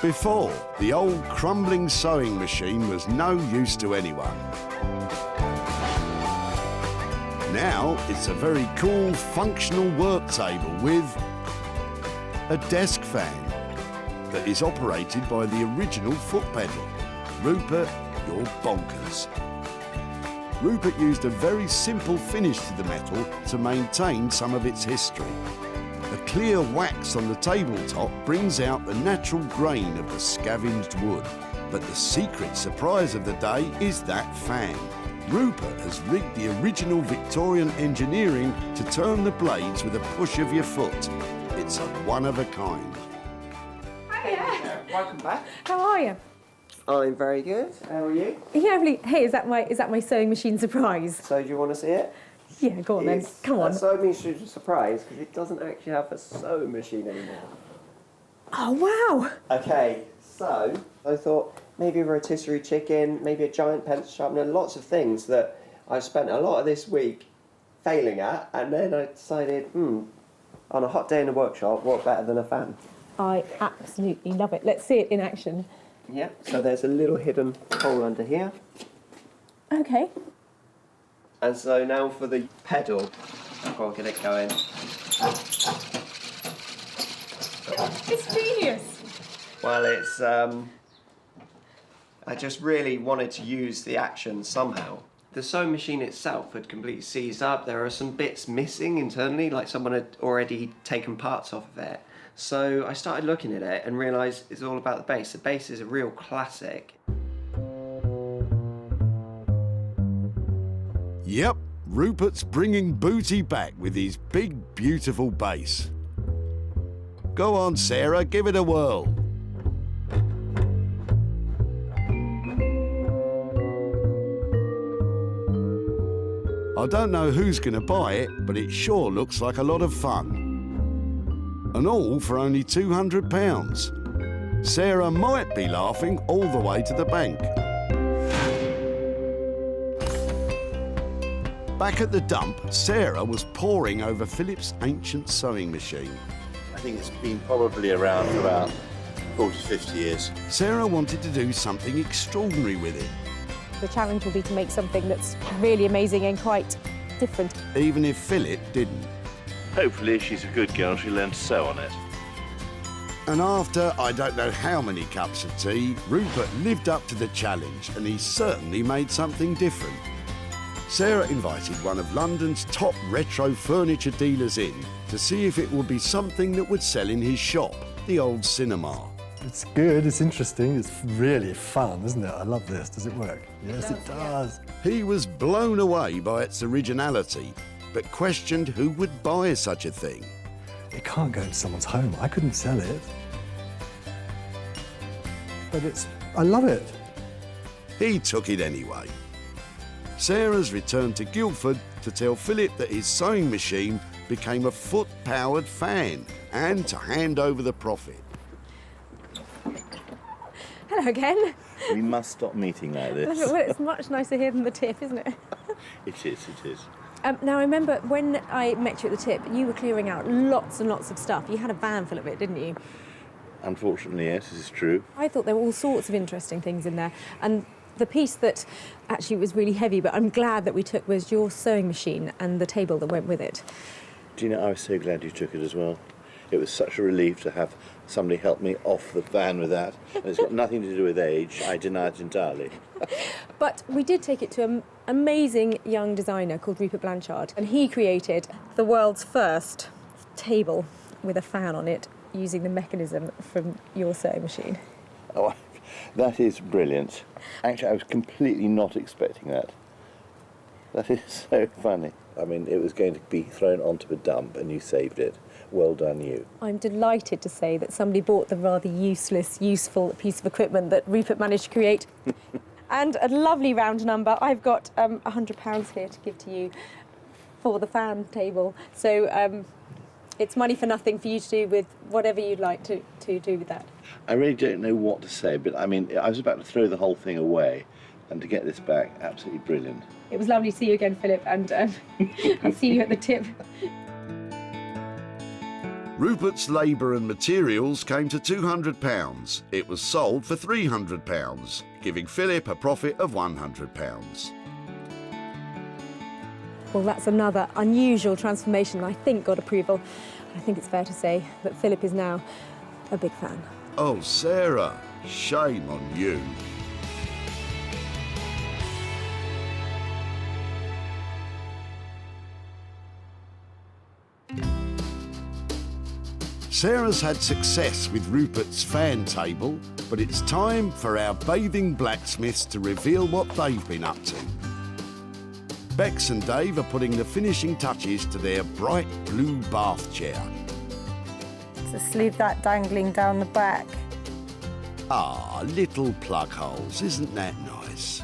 Before, the old crumbling sewing machine was no use to anyone. Now it's a very cool, functional work table with a desk fan that is operated by the original foot pedal. Rupert, you're bonkers. Rupert used a very simple finish to the metal to maintain some of its history. The clear wax on the tabletop brings out the natural grain of the scavenged wood. But the secret surprise of the day is that fan. Rupert has rigged the original Victorian engineering to turn the blades with a push of your foot. It's a one of a kind. Hiya. Welcome back. How are you? I'm very good. How are you? Yeah, really. Hey, is that my sewing machine surprise? So do you want to see it? Yeah, go on then. Come on. A sewing machine is a surprise because it doesn't actually have a sewing machine anymore. Oh, wow. Okay, so I thought maybe a rotisserie chicken, maybe a giant pencil sharpener, lots of things that I spent a lot of this week failing at, and then I decided, on a hot day in the workshop, what better than a fan? I absolutely love it. Let's see it in action. Yeah, so there's a little hidden hole under here. Okay. And so now for the pedal, I've got to get it going. It's genius. Well, it's, I just really wanted to use the action somehow. The sewing machine itself had completely seized up. There are some bits missing internally, like someone had already taken parts off of it. So I started looking at it and realised it's all about the base. The base is a real classic. Yep, Rupert's bringing booty back with his big, beautiful base. Go on, Sarah, give it a whirl. I don't know who's going to buy it, but it sure looks like a lot of fun. And all for only £200. Sarah might be laughing all the way to the bank. Back at the dump, Sarah was poring over Philip's ancient sewing machine. I think it's been probably around for about 40, 50 years. Sarah wanted to do something extraordinary with it. The challenge will be to make something that's really amazing and quite different. Even if Philip didn't. Hopefully, if she's a good girl, she'll learn to sew on it. And after I don't know how many cups of tea, Rupert lived up to the challenge, and he certainly made something different. Sarah invited one of London's top retro furniture dealers in to see if it would be something that would sell in his shop, the old cinema. It's good, it's interesting, it's really fun, isn't it? I love this. Does it work? Yes, it does. He was blown away by its originality, but questioned who would buy such a thing. It can't go into someone's home. I couldn't sell it. But I love it. He took it anyway. Sarah's returned to Guildford to tell Philip that his sewing machine became a foot-powered fan and to hand over the profit. Hello again. We must stop meeting like this. Well, it's much nicer here than the tip, isn't it? It is, it is. Now, I remember when I met you at the tip, you were clearing out lots and lots of stuff. You had a van full of it, didn't you? Unfortunately, yes, this is true. I thought there were all sorts of interesting things in there. And the piece that actually was really heavy, but I'm glad that we took, was your sewing machine and the table that went with it. Do you know, I was so glad you took it as well. It was such a relief to have somebody help me off the van with that. And it's got nothing to do with age. I deny it entirely. But we did take it to an amazing young designer called Rupert Blanchard, and he created the world's first table with a fan on it using the mechanism from your sewing machine. Oh, that is brilliant. Actually, I was completely not expecting that. That is so funny. I mean, it was going to be thrown onto a dump and you saved it. Well done, you. I'm delighted to say that somebody bought the rather useless, useful piece of equipment that Rupert managed to create. And a lovely round number. I've got £100 here to give to you for the fan table. So it's money for nothing for you to do with whatever you'd like to do with that. I really don't know what to say, but I mean, I was about to throw the whole thing away, and to get this back, absolutely brilliant. It was lovely to see you again, Philip, and I'll see you at the tip. Rupert's labour and materials came to £200. It was sold for £300, giving Philip a profit of £100. Well, that's another unusual transformation that I think got approval. I think it's fair to say that Philip is now a big fan. Oh, Sarah, shame on you. Sarah's had success with Rupert's fan table, but it's time for our bathing blacksmiths to reveal what they've been up to. Bex and Dave are putting the finishing touches to their bright blue bath chair. Just leave that dangling down the back. Ah, little plug holes, isn't that nice?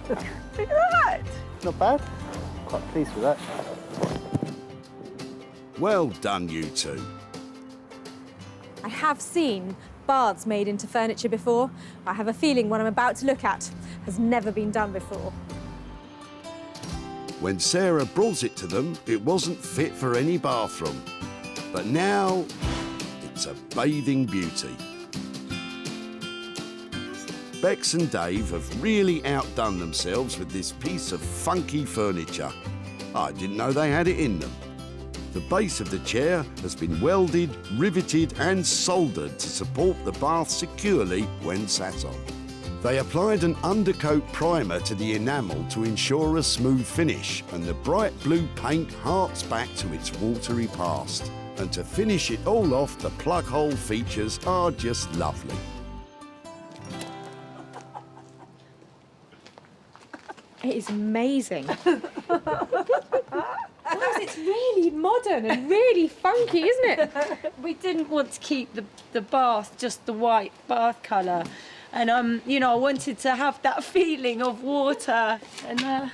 Look at that! Not bad. quite pleased with that. Well done, you two. I have seen baths made into furniture before. I have a feeling what I'm about to look at has never been done before. When Sarah brought it to them, it wasn't fit for any bathroom. But now, it's a bathing beauty. Bex and Dave have really outdone themselves with this piece of funky furniture. I didn't know they had it in them. The base of the chair has been welded, riveted and soldered to support the bath securely when sat on. They applied an undercoat primer to the enamel to ensure a smooth finish, and the bright blue paint harks back to its watery past. And to finish it all off, the plug hole features are just lovely. It is amazing. Guys, it's really modern and really funky, isn't it? We didn't want to keep the bath just the white bath colour. And, you know, I wanted to have that feeling of water. And,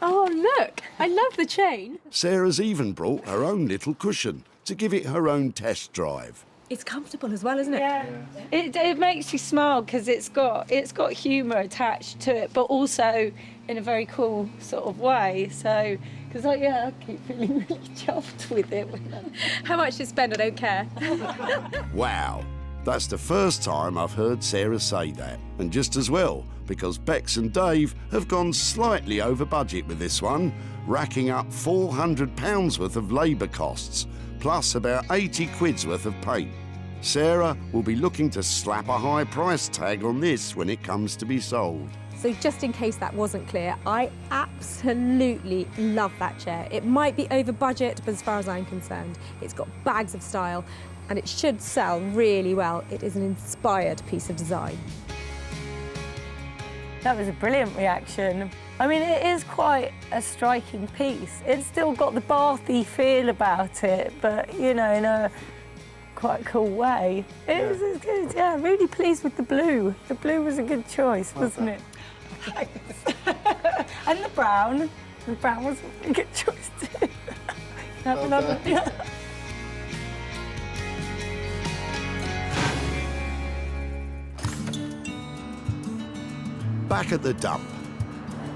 oh, look, I love the chain. Sarah's even brought her own little cushion to give it her own test drive. It's comfortable as well, isn't it? Yeah. It makes you smile because it's got humour attached to it, but also in a very cool sort of way. So, because I keep feeling really chuffed with it. How much to spend, I don't care. Wow, that's the first time I've heard Sarah say that. And just as well, because Bex and Dave have gone slightly over budget with this one, racking up £400 worth of labour costs, plus about 80 quid's worth of paint. Sarah will be looking to slap a high price tag on this when it comes to be sold. So just in case that wasn't clear, I absolutely love that chair. It might be over budget, but as far as I'm concerned, it's got bags of style and it should sell really well. It is an inspired piece of design. That was a brilliant reaction. I mean, it is quite a striking piece. It's still got the bathy feel about it, but, you know, in a quite cool way. It's good, yeah. Really pleased with the blue. The blue was a good choice, wasn't it? And the brown. The brown was a good choice too. Have another. Yeah. Back at the dump,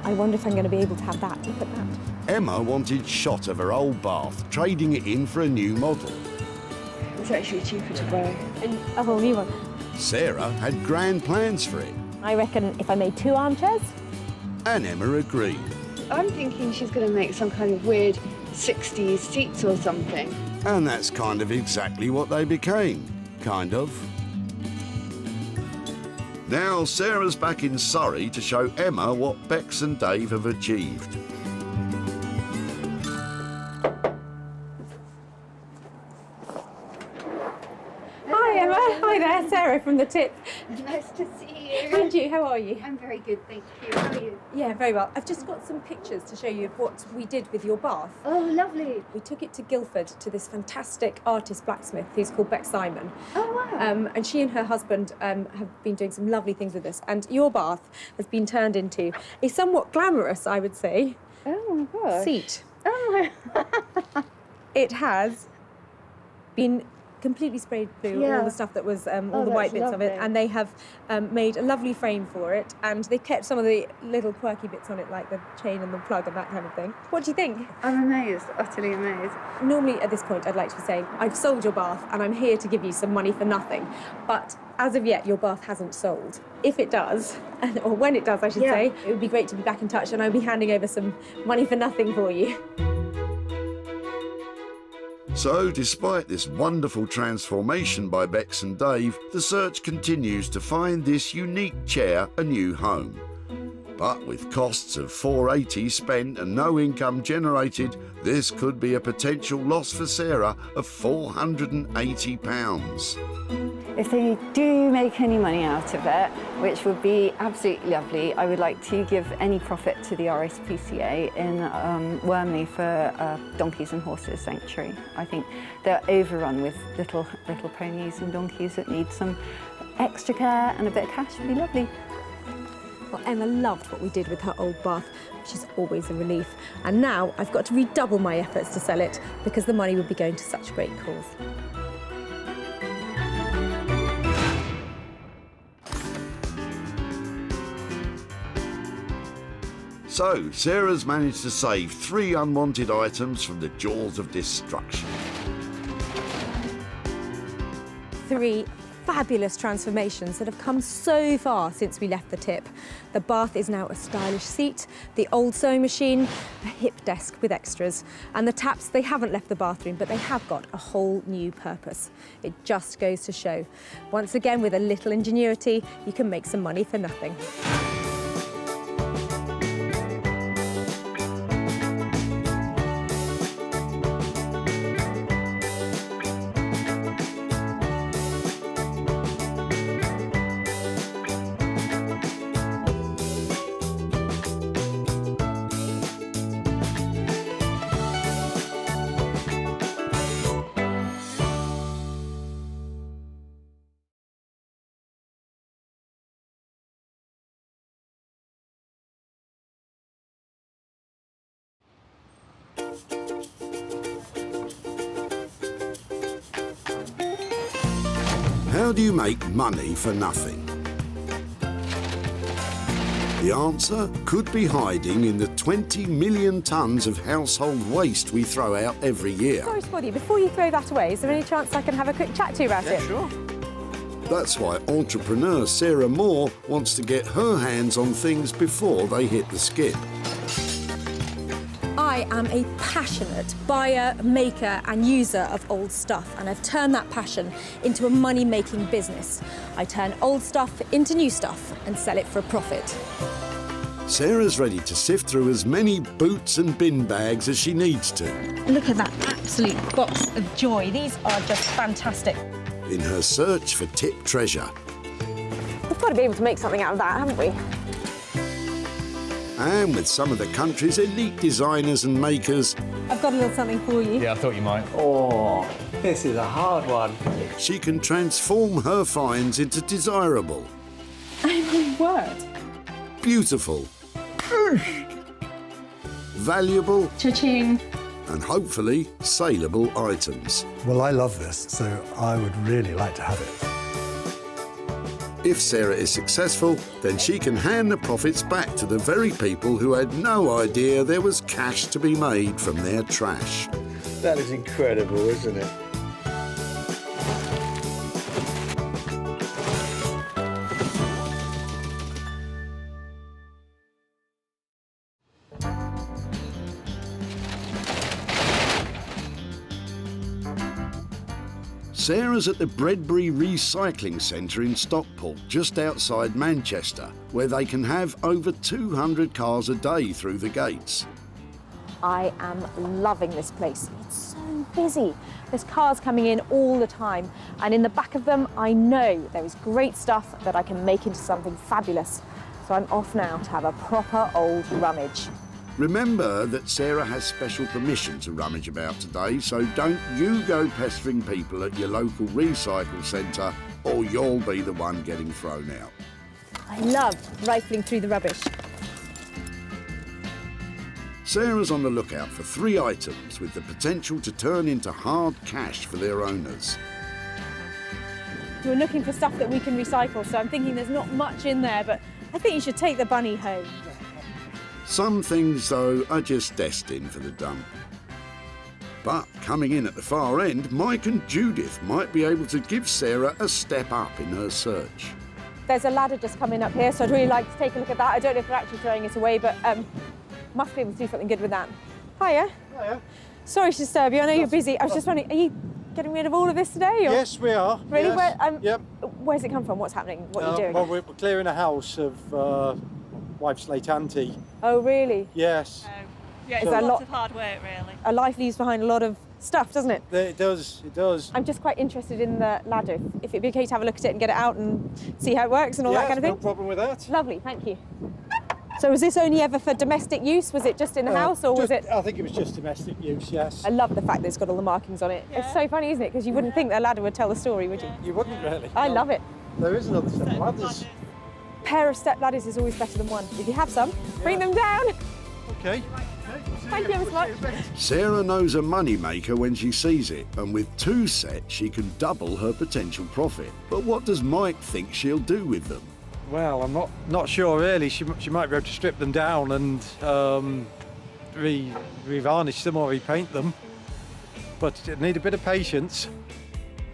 I wonder if I'm going to be able to have that. Look at that. Emma wanted shot of her old bath, trading it in for a new model. It's actually cheaper to buy. And a whole new one. Sarah had grand plans for it. I reckon if I made 2 armchairs. And Emma agreed. I'm thinking she's going to make some kind of weird 60s seats or something. And that's kind of exactly what they became. Kind of. Now Sarah's back in Surrey to show Emma what Bex and Dave have achieved. Hi Emma, hi there, Sarah from The Tip. Nice to see you. And you, how are you? I'm very good, thank you. How are you? Yeah, very well. I've just got some pictures to show you of what we did with your bath. Oh, lovely. We took it to Guildford to this fantastic artist blacksmith who's called Bex Simon. Oh, wow. And she and her husband have been doing some lovely things with this. And your bath has been turned into a somewhat glamorous, I would say, oh my gosh. seat. Oh my. It has been completely sprayed blue, all the stuff that was, all the white bits of it, and they have made a lovely frame for it, and they kept some of the little quirky bits on it, like the chain and the plug and that kind of thing. What do you think? I'm amazed, utterly amazed. Normally at this point I'd like to say, I've sold your bath and I'm here to give you some money for nothing, but as of yet your bath hasn't sold. If it does, or when it does I should say, it would be great to be back in touch and I'll be handing over some money for nothing for you. So, despite this wonderful transformation by Bex and Dave, the search continues to find this unique chair a new home. But with costs of $480 spent and no income generated, this could be a potential loss for Sarah of £480. If they do make any money out of it, which would be absolutely lovely, I would like to give any profit to the RSPCA in Wormley for Donkeys and Horses Sanctuary. I think they're overrun with little ponies and donkeys that need some extra care, and a bit of cash would be lovely. Well, Emma loved what we did with her old bath, which is always a relief. And now I've got to redouble my efforts to sell it because the money would be going to such a great cause. So, Sarah's managed to save 3 unwanted items from the jaws of destruction. 3 fabulous transformations that have come so far since we left the tip. The bath is now a stylish seat, the old sewing machine, a hip desk with extras, and the taps, they haven't left the bathroom, but they have got a whole new purpose. It just goes to show. Once again, with a little ingenuity, you can make some money for nothing. How do you make money for nothing? The answer could be hiding in the 20 million tonnes of household waste we throw out every year. Sorry, Spotty, before you throw that away, is there any chance I can have a quick chat to you about it? Sure. That's why entrepreneur Sarah Moore wants to get her hands on things before they hit the skip. I am a passionate buyer, maker and user of old stuff, and I've turned that passion into a money-making business. I turn old stuff into new stuff and sell it for a profit. Sarah's ready to sift through as many boots and bin bags as she needs to. Look at that absolute box of joy. These are just fantastic. In her search for tip treasure. We've got to be able to make something out of that, haven't we? And with some of the country's elite designers and makers. I've got a little something for you. Yeah, I thought you might. Oh, this is a hard one. She can transform her finds into desirable. Oh, my word. Beautiful. Valuable. Cha-ching. And hopefully saleable items. Well, I love this, so I would really like to have it. If Sarah is successful, then she can hand the profits back to the very people who had no idea there was cash to be made from their trash. That is incredible, isn't it? Sarah's at the Bredbury Recycling Centre in Stockport, just outside Manchester, where they can have over 200 cars a day through the gates. I am loving this place. It's so busy. There's cars coming in all the time, and in the back of them, I know there is great stuff that I can make into something fabulous. So I'm off now to have a proper old rummage. Remember that Sarah has special permission to rummage about today, so don't you go pestering people at your local recycle centre, or you'll be the one getting thrown out. I love rifling through the rubbish. Sarah's on the lookout for 3 items with the potential to turn into hard cash for their owners. We're looking for stuff that we can recycle, so I'm thinking there's not much in there, but I think you should take the bunny home. Some things, though, are just destined for the dump. But coming in at the far end, Mike and Judith might be able to give Sarah a step up in her search. There's a ladder just coming up here, so I'd really like to take a look at that. I don't know if we're actually throwing it away, but must be able to do something good with that. Hiya. Hiya. Sorry to disturb you, I know you're busy. I was just wondering, are you getting rid of all of this today? Or? Yes, we are. Really? Yes. Yep. Where's it come from? What's happening? What are you doing? Well, we're clearing a house of wife's late auntie. Oh, really? Yes. Yeah, So- it's a lot of hard work, really. A life leaves behind a lot of stuff, doesn't it? It does, it does. I'm just quite interested in the ladder. If it'd be okay to have a look at it and get it out and see how it works and all that kind of thing. no problem with that. Lovely, thank you. So was this only ever for domestic use? Was it just in the house, or was it? I think it was just domestic use, yes. I love the fact that it's got all the markings on it. It's so funny, isn't it? Because you wouldn't think the ladder would tell the story, would you? You wouldn't really. I no. love it. There is another set of ladders. pair of step ladders is always better than one. If you have some, bring them down. Okay. Thank you so much. Sarah knows a money maker when she sees it, and with 2 sets, she can double her potential profit. But what does Mike think she'll do with them? Well, I'm not sure really. She might be able to strip them down and re-varnish them or repaint them, but it need a bit of patience.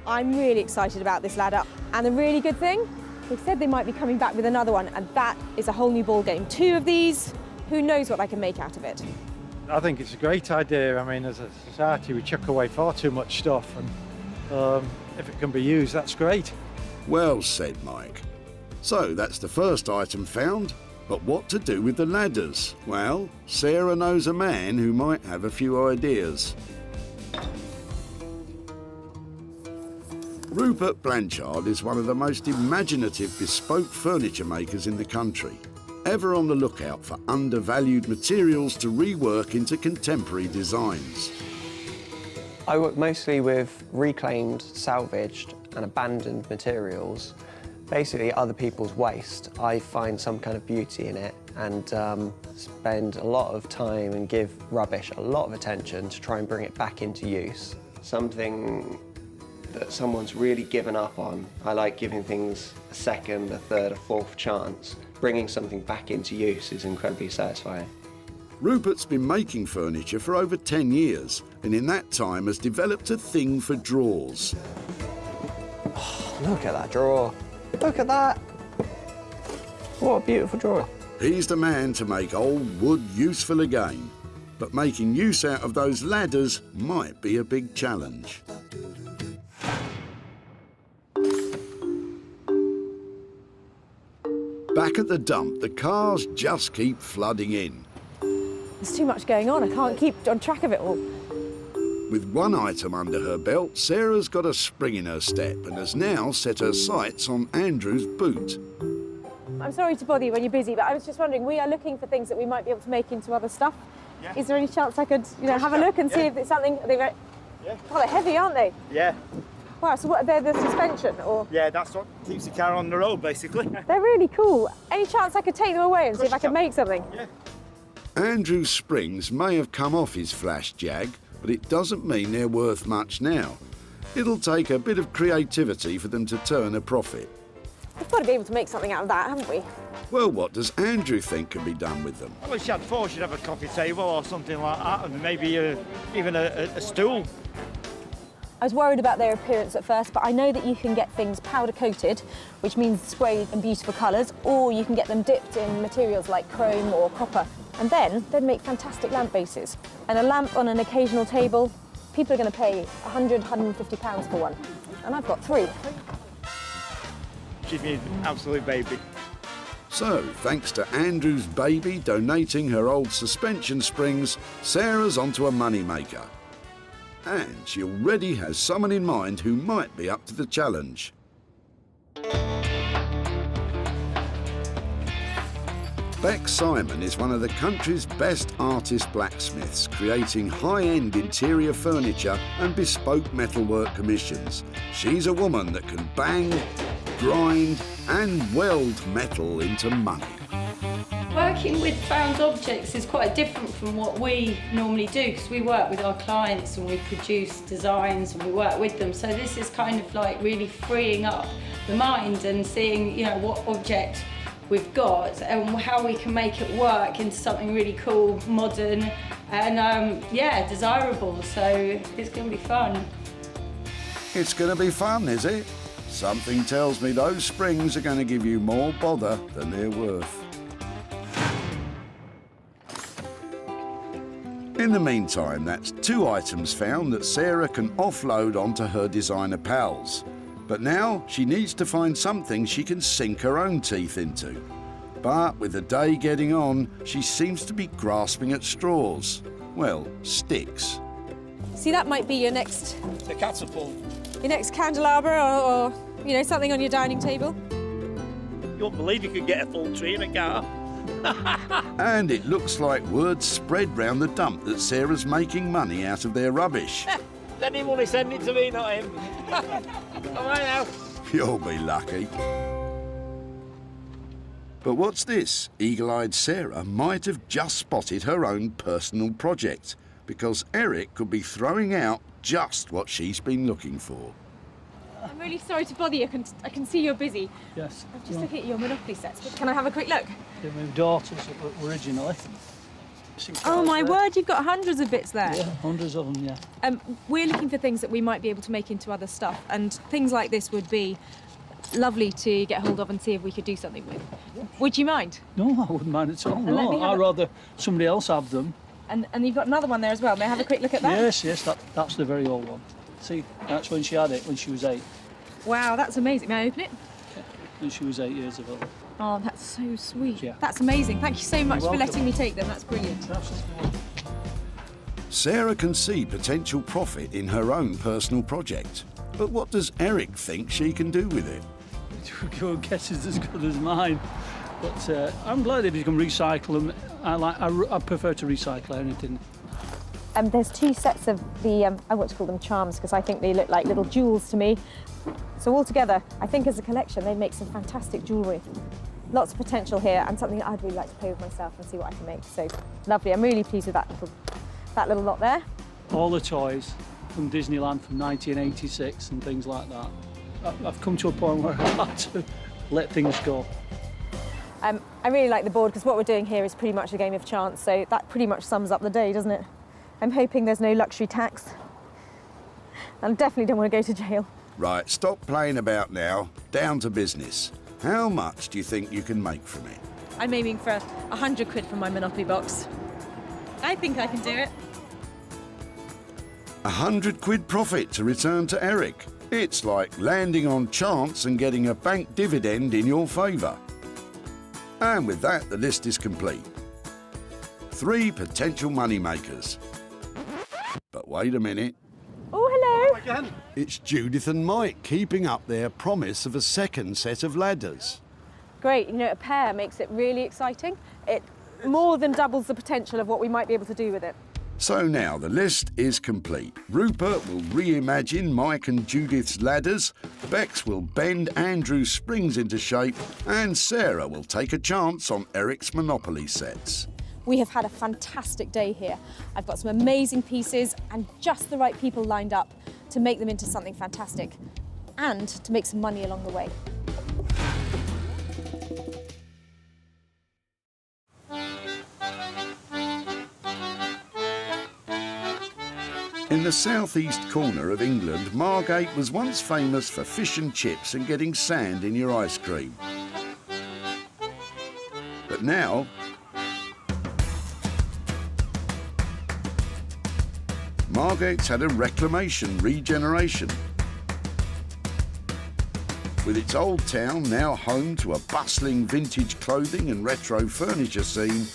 I'm really excited about this ladder, and the really good thing, they said they might be coming back with another one, and that is a whole new ball game. 2 of these, who knows what I can make out of it. I think it's a great idea. I mean, as a society, we chuck away far too much stuff, and if it can be used, that's great. Well said, Mike. So that's the first item found, but what to do with the ladders? Well, Sarah knows a man who might have a few ideas. Rupert Blanchard is one of the most imaginative bespoke furniture makers in the country, ever on the lookout for undervalued materials to rework into contemporary designs. I work mostly with reclaimed, salvaged and abandoned materials. Basically other people's waste. I find some kind of beauty in it and spend a lot of time and give rubbish a lot of attention to try and bring it back into use. Something that someone's really given up on. I like giving things a second, a third, a fourth chance. Bringing something back into use is incredibly satisfying. Rupert's been making furniture for over 10 years, and in that time has developed a thing for drawers. Oh, look at that drawer. Look at that. What a beautiful drawer. He's the man to make old wood useful again, but making use out of those ladders might be a big challenge. Back at the dump, the cars just keep flooding in. There's too much going on. I can't keep on track of it all. With one item under her belt, Sarah's got a spring in her step and has now set her sights on Andrew's boot. I'm sorry to bother you when you're busy, but I was just wondering, we are looking for things that we might be able to make into other stuff. Yeah. Is there any chance I could, have a look and see if it's something? Are they yeah. Oh, they're heavy, aren't they? Yeah. Wow, so what, they're the suspension, or? Yeah, that's what keeps the car on the road, basically. They're really cool. Any chance I could take them away and see if I could make something? Yeah. Andrew's springs may have come off his flash Jag, but it doesn't mean they're worth much now. It'll take a bit of creativity for them to turn a profit. We've got to be able to make something out of that, haven't we? Well, what does Andrew think can be done with them? Well, if she had 4, she'd have a coffee table or something like that, and maybe even a stool. I was worried about their appearance at first, but I know that you can get things powder coated, which means sprayed in beautiful colours, or you can get them dipped in materials like chrome or copper. And then they'd make fantastic lamp bases. And a lamp on an occasional table, people are going to pay £100, £150 for one. And I've got 3. She'd be an absolute baby. So, thanks to Andrew's baby donating her old suspension springs, Sarah's onto a moneymaker. And she already has someone in mind who might be up to the challenge. Beck Simon is one of the country's best artist blacksmiths, creating high-end interior furniture and bespoke metalwork commissions. She's a woman that can bang, grind and weld metal into money. Working with found objects is quite different from what we normally do, because we work with our clients and we produce designs and we work with them. So this is kind of like really freeing up the mind and seeing, what object we've got and how we can make it work into something really cool, modern and desirable. So it's going to be fun. It's going to be fun, is it? Something tells me those springs are going to give you more bother than they're worth. In the meantime, that's 2 items found that Sarah can offload onto her designer pals. But now she needs to find something she can sink her own teeth into. But with the day getting on, she seems to be grasping at straws. Well, sticks. See, that might be your next... The catapult. Your next candelabra or something on your dining table. You won't believe you could get a full tree in a car. And it looks like word spread round the dump that Sarah's making money out of their rubbish. Any money, send it to me, not him. All right now. You'll be lucky. But what's this? Eagle-eyed Sarah might have just spotted her own personal project, because Eric could be throwing out just what she's been looking for. I'm really sorry to bother you. I can see you're busy. Yes. I'm just looking at your Monopoly sets, but can I have a quick look? They're my daughters originally. Oh my word, you've got hundreds of bits there. Yeah, hundreds of them, yeah. We're looking for things that we might be able to make into other stuff, and things like this would be lovely to get hold of and see if we could do something with. Would you mind? No, I wouldn't mind at all. And let me No, I'd rather somebody else have them. And you've got another one there as well. May I have a quick look at that? Yes, that's the very old one. See, that's when she had it, when she was 8. Wow, that's amazing. May I open it? Yeah, when she was 8 years old. Oh, that's so sweet. Yeah. That's amazing. Thank you so much You're for welcome. letting me take them. That's brilliant. Absolutely. Sarah can see potential profit in her own personal project. But what does Eric think she can do with it? Your guess is as good as mine. But I'm glad if you can recycle them. I prefer to recycle anything. There's 2 sets of the, I want to call them charms, because I think they look like little jewels to me. So altogether, I think as a collection, they make some fantastic jewellery. Lots of potential here, and something that I'd really like to play with myself and see what I can make. So lovely. I'm really pleased with that little lot there. All the toys from Disneyland from 1986 and things like that. I've come to a point where I have to let things go. I really like the board, because what we're doing here is pretty much a game of chance, so that pretty much sums up the day, doesn't it? I'm hoping there's no luxury tax. I definitely don't want to go to jail. Right, stop playing about now. Down to business. How much do you think you can make from it? I'm aiming for 100 quid from my Monopoly box. I think I can do it. 100 quid profit to return to Eric. It's like landing on chance and getting a bank dividend in your favour. And with that, the list is complete. 3 potential money makers. But wait a minute. Oh, hello. It's Judith and Mike keeping up their promise of a second set of ladders. Great. You know, a pair makes it really exciting. It more than doubles the potential of what we might be able to do with it. So now the list is complete. Rupert will reimagine Mike and Judith's ladders, Bex will bend Andrew's springs into shape, and Sarah will take a chance on Eric's Monopoly sets. We have had a fantastic day here. I've got some amazing pieces and just the right people lined up to make them into something fantastic and to make some money along the way. In the southeast corner of England, Margate was once famous for fish and chips and getting sand in your ice cream. But now, Margate's had a reclamation regeneration, with its old town now home to a bustling vintage clothing and retro furniture scene.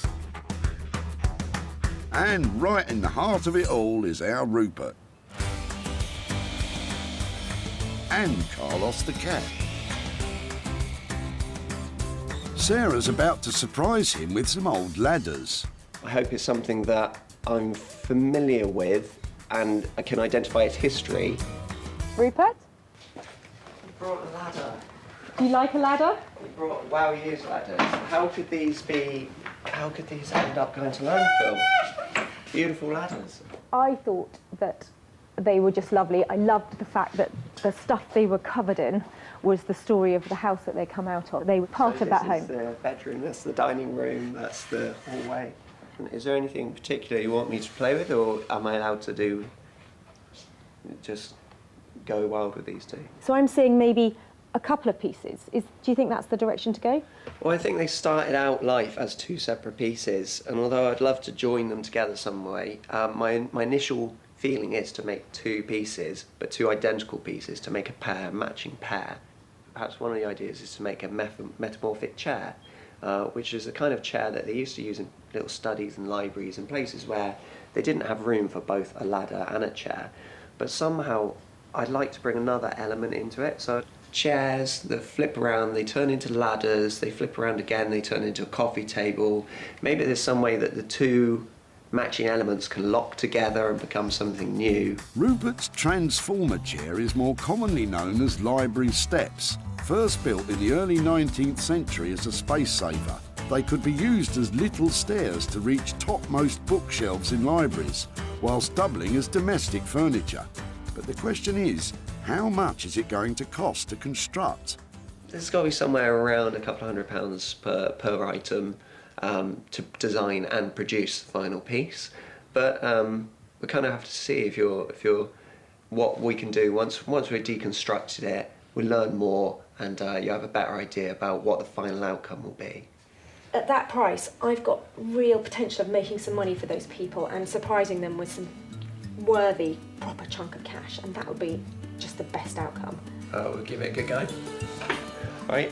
And right in the heart of it all is our Rupert. And Carlos the cat. Sarah's about to surprise him with some old ladders. I hope it's something that I'm familiar with and I can identify its history. Rupert? You brought a ladder. Do you like a ladder? You brought wow years ladders. How could these end up going to landfill? Beautiful ladders. I thought that they were just lovely. I loved the fact that the stuff they were covered in was the story of the house that they come out of. They were part of that home. This is the bedroom, that's the dining room, that's the hallway. Is there anything in particular you want me to play with, or am I allowed to just go wild with these 2? So I'm seeing maybe a couple of pieces. Do you think that's the direction to go? Well, I think they started out life as 2 separate pieces, and although I'd love to join them together some way, my initial feeling is to make 2 pieces, but 2 identical pieces, to make a matching pair. Perhaps one of the ideas is to make a metamorphic chair, which is a kind of chair that they used to use in little studies and libraries and places where they didn't have room for both a ladder and a chair. But somehow I'd like to bring another element into it. So chairs that flip around, they turn into ladders, they flip around again, they turn into a coffee table. Maybe there's some way that the 2 matching elements can lock together and become something new. Rupert's transformer chair is more commonly known as library steps, First built in the early 19th century as a space saver, they could be used as little stairs to reach topmost bookshelves in libraries, whilst doubling as domestic furniture. But the question is, how much is it going to cost to construct? There's got to be somewhere around a couple of £100 per item to design and produce the final piece. But we kind of have to see if you're what we can do once we've deconstructed it. We learn more, and you have a better idea about what the final outcome will be. At that price, I've got real potential of making some money for those people and surprising them with some worthy, proper chunk of cash, and that would be just the best outcome. We'll give it a good go. Right.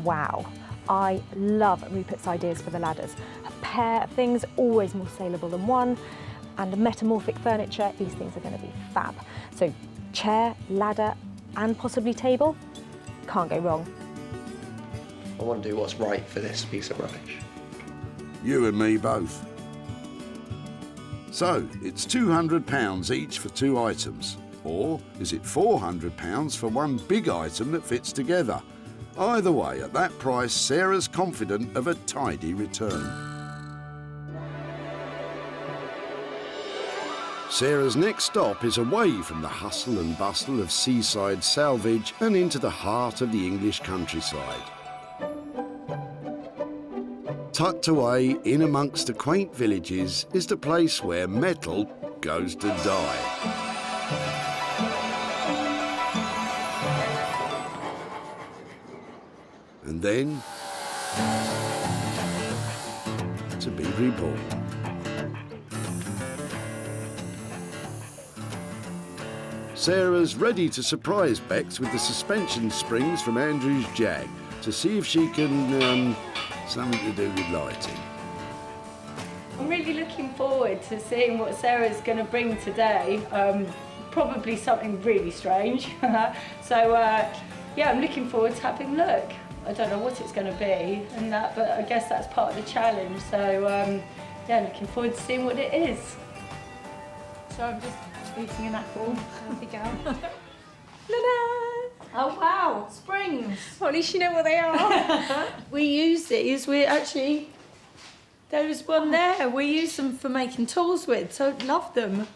Wow, I love Rupert's ideas for the ladders. A pair of things, always more saleable than one, and metamorphic furniture, these things are going to be fab. So chair, ladder, and possibly table, can't go wrong. I want to do what's right for this piece of rubbish. You and me both. So, it's £200 each for 2 items. Or is it £400 for one big item that fits together? Either way, at that price, Sarah's confident of a tidy return. Sarah's next stop is away from the hustle and bustle of seaside salvage and into the heart of the English countryside. Tucked away in amongst the quaint villages is the place where metal goes to die. And then to be reborn. Sarah's ready to surprise Bex with the suspension springs from Andrew's Jag to see if she can, something to do with lighting. I'm really looking forward to seeing what Sarah's going to bring today. Probably something really strange. So, yeah, I'm looking forward to having a look. I don't know what it's going to be and that, but I guess that's part of the challenge. So, yeah, looking forward to seeing what it is. So I'm just eating an apple. There we go. Ta-da! Oh wow, springs. Well, at least you know what they are. We use these, there was one there, we use them for making tools with, so love them.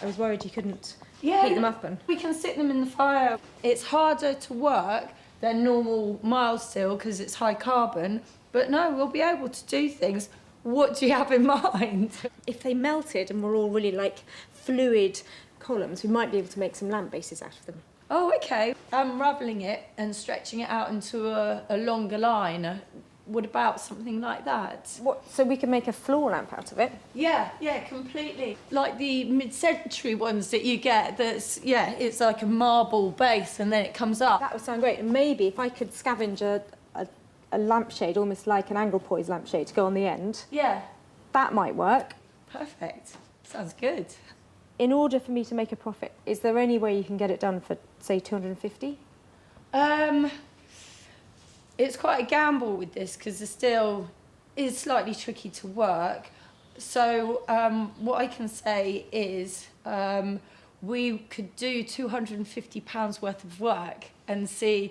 I was worried you couldn't heat them up. We can stick them in the fire. It's harder to work than normal mild steel because it's high carbon, but no, we'll be able to do things. What do you have in mind? If they melted and were all really like fluid columns, we might be able to make some lamp bases out of them. Oh, okay. Unravelling it and stretching it out into a longer line. What about something like that? What? So we can make a floor lamp out of it? Yeah, completely. Like the mid-century ones that you get, it's like a marble base and then it comes up. That would sound great. And maybe if I could scavenge a lampshade, almost like an Anglepoise lampshade, to go on the end. Yeah. That might work. Perfect. Sounds good. In order for me to make a profit, is there any way you can get it done for, say, 250? It's quite a gamble with this because the steel is slightly tricky to work. So what I can say is we could do £250 worth of work and see,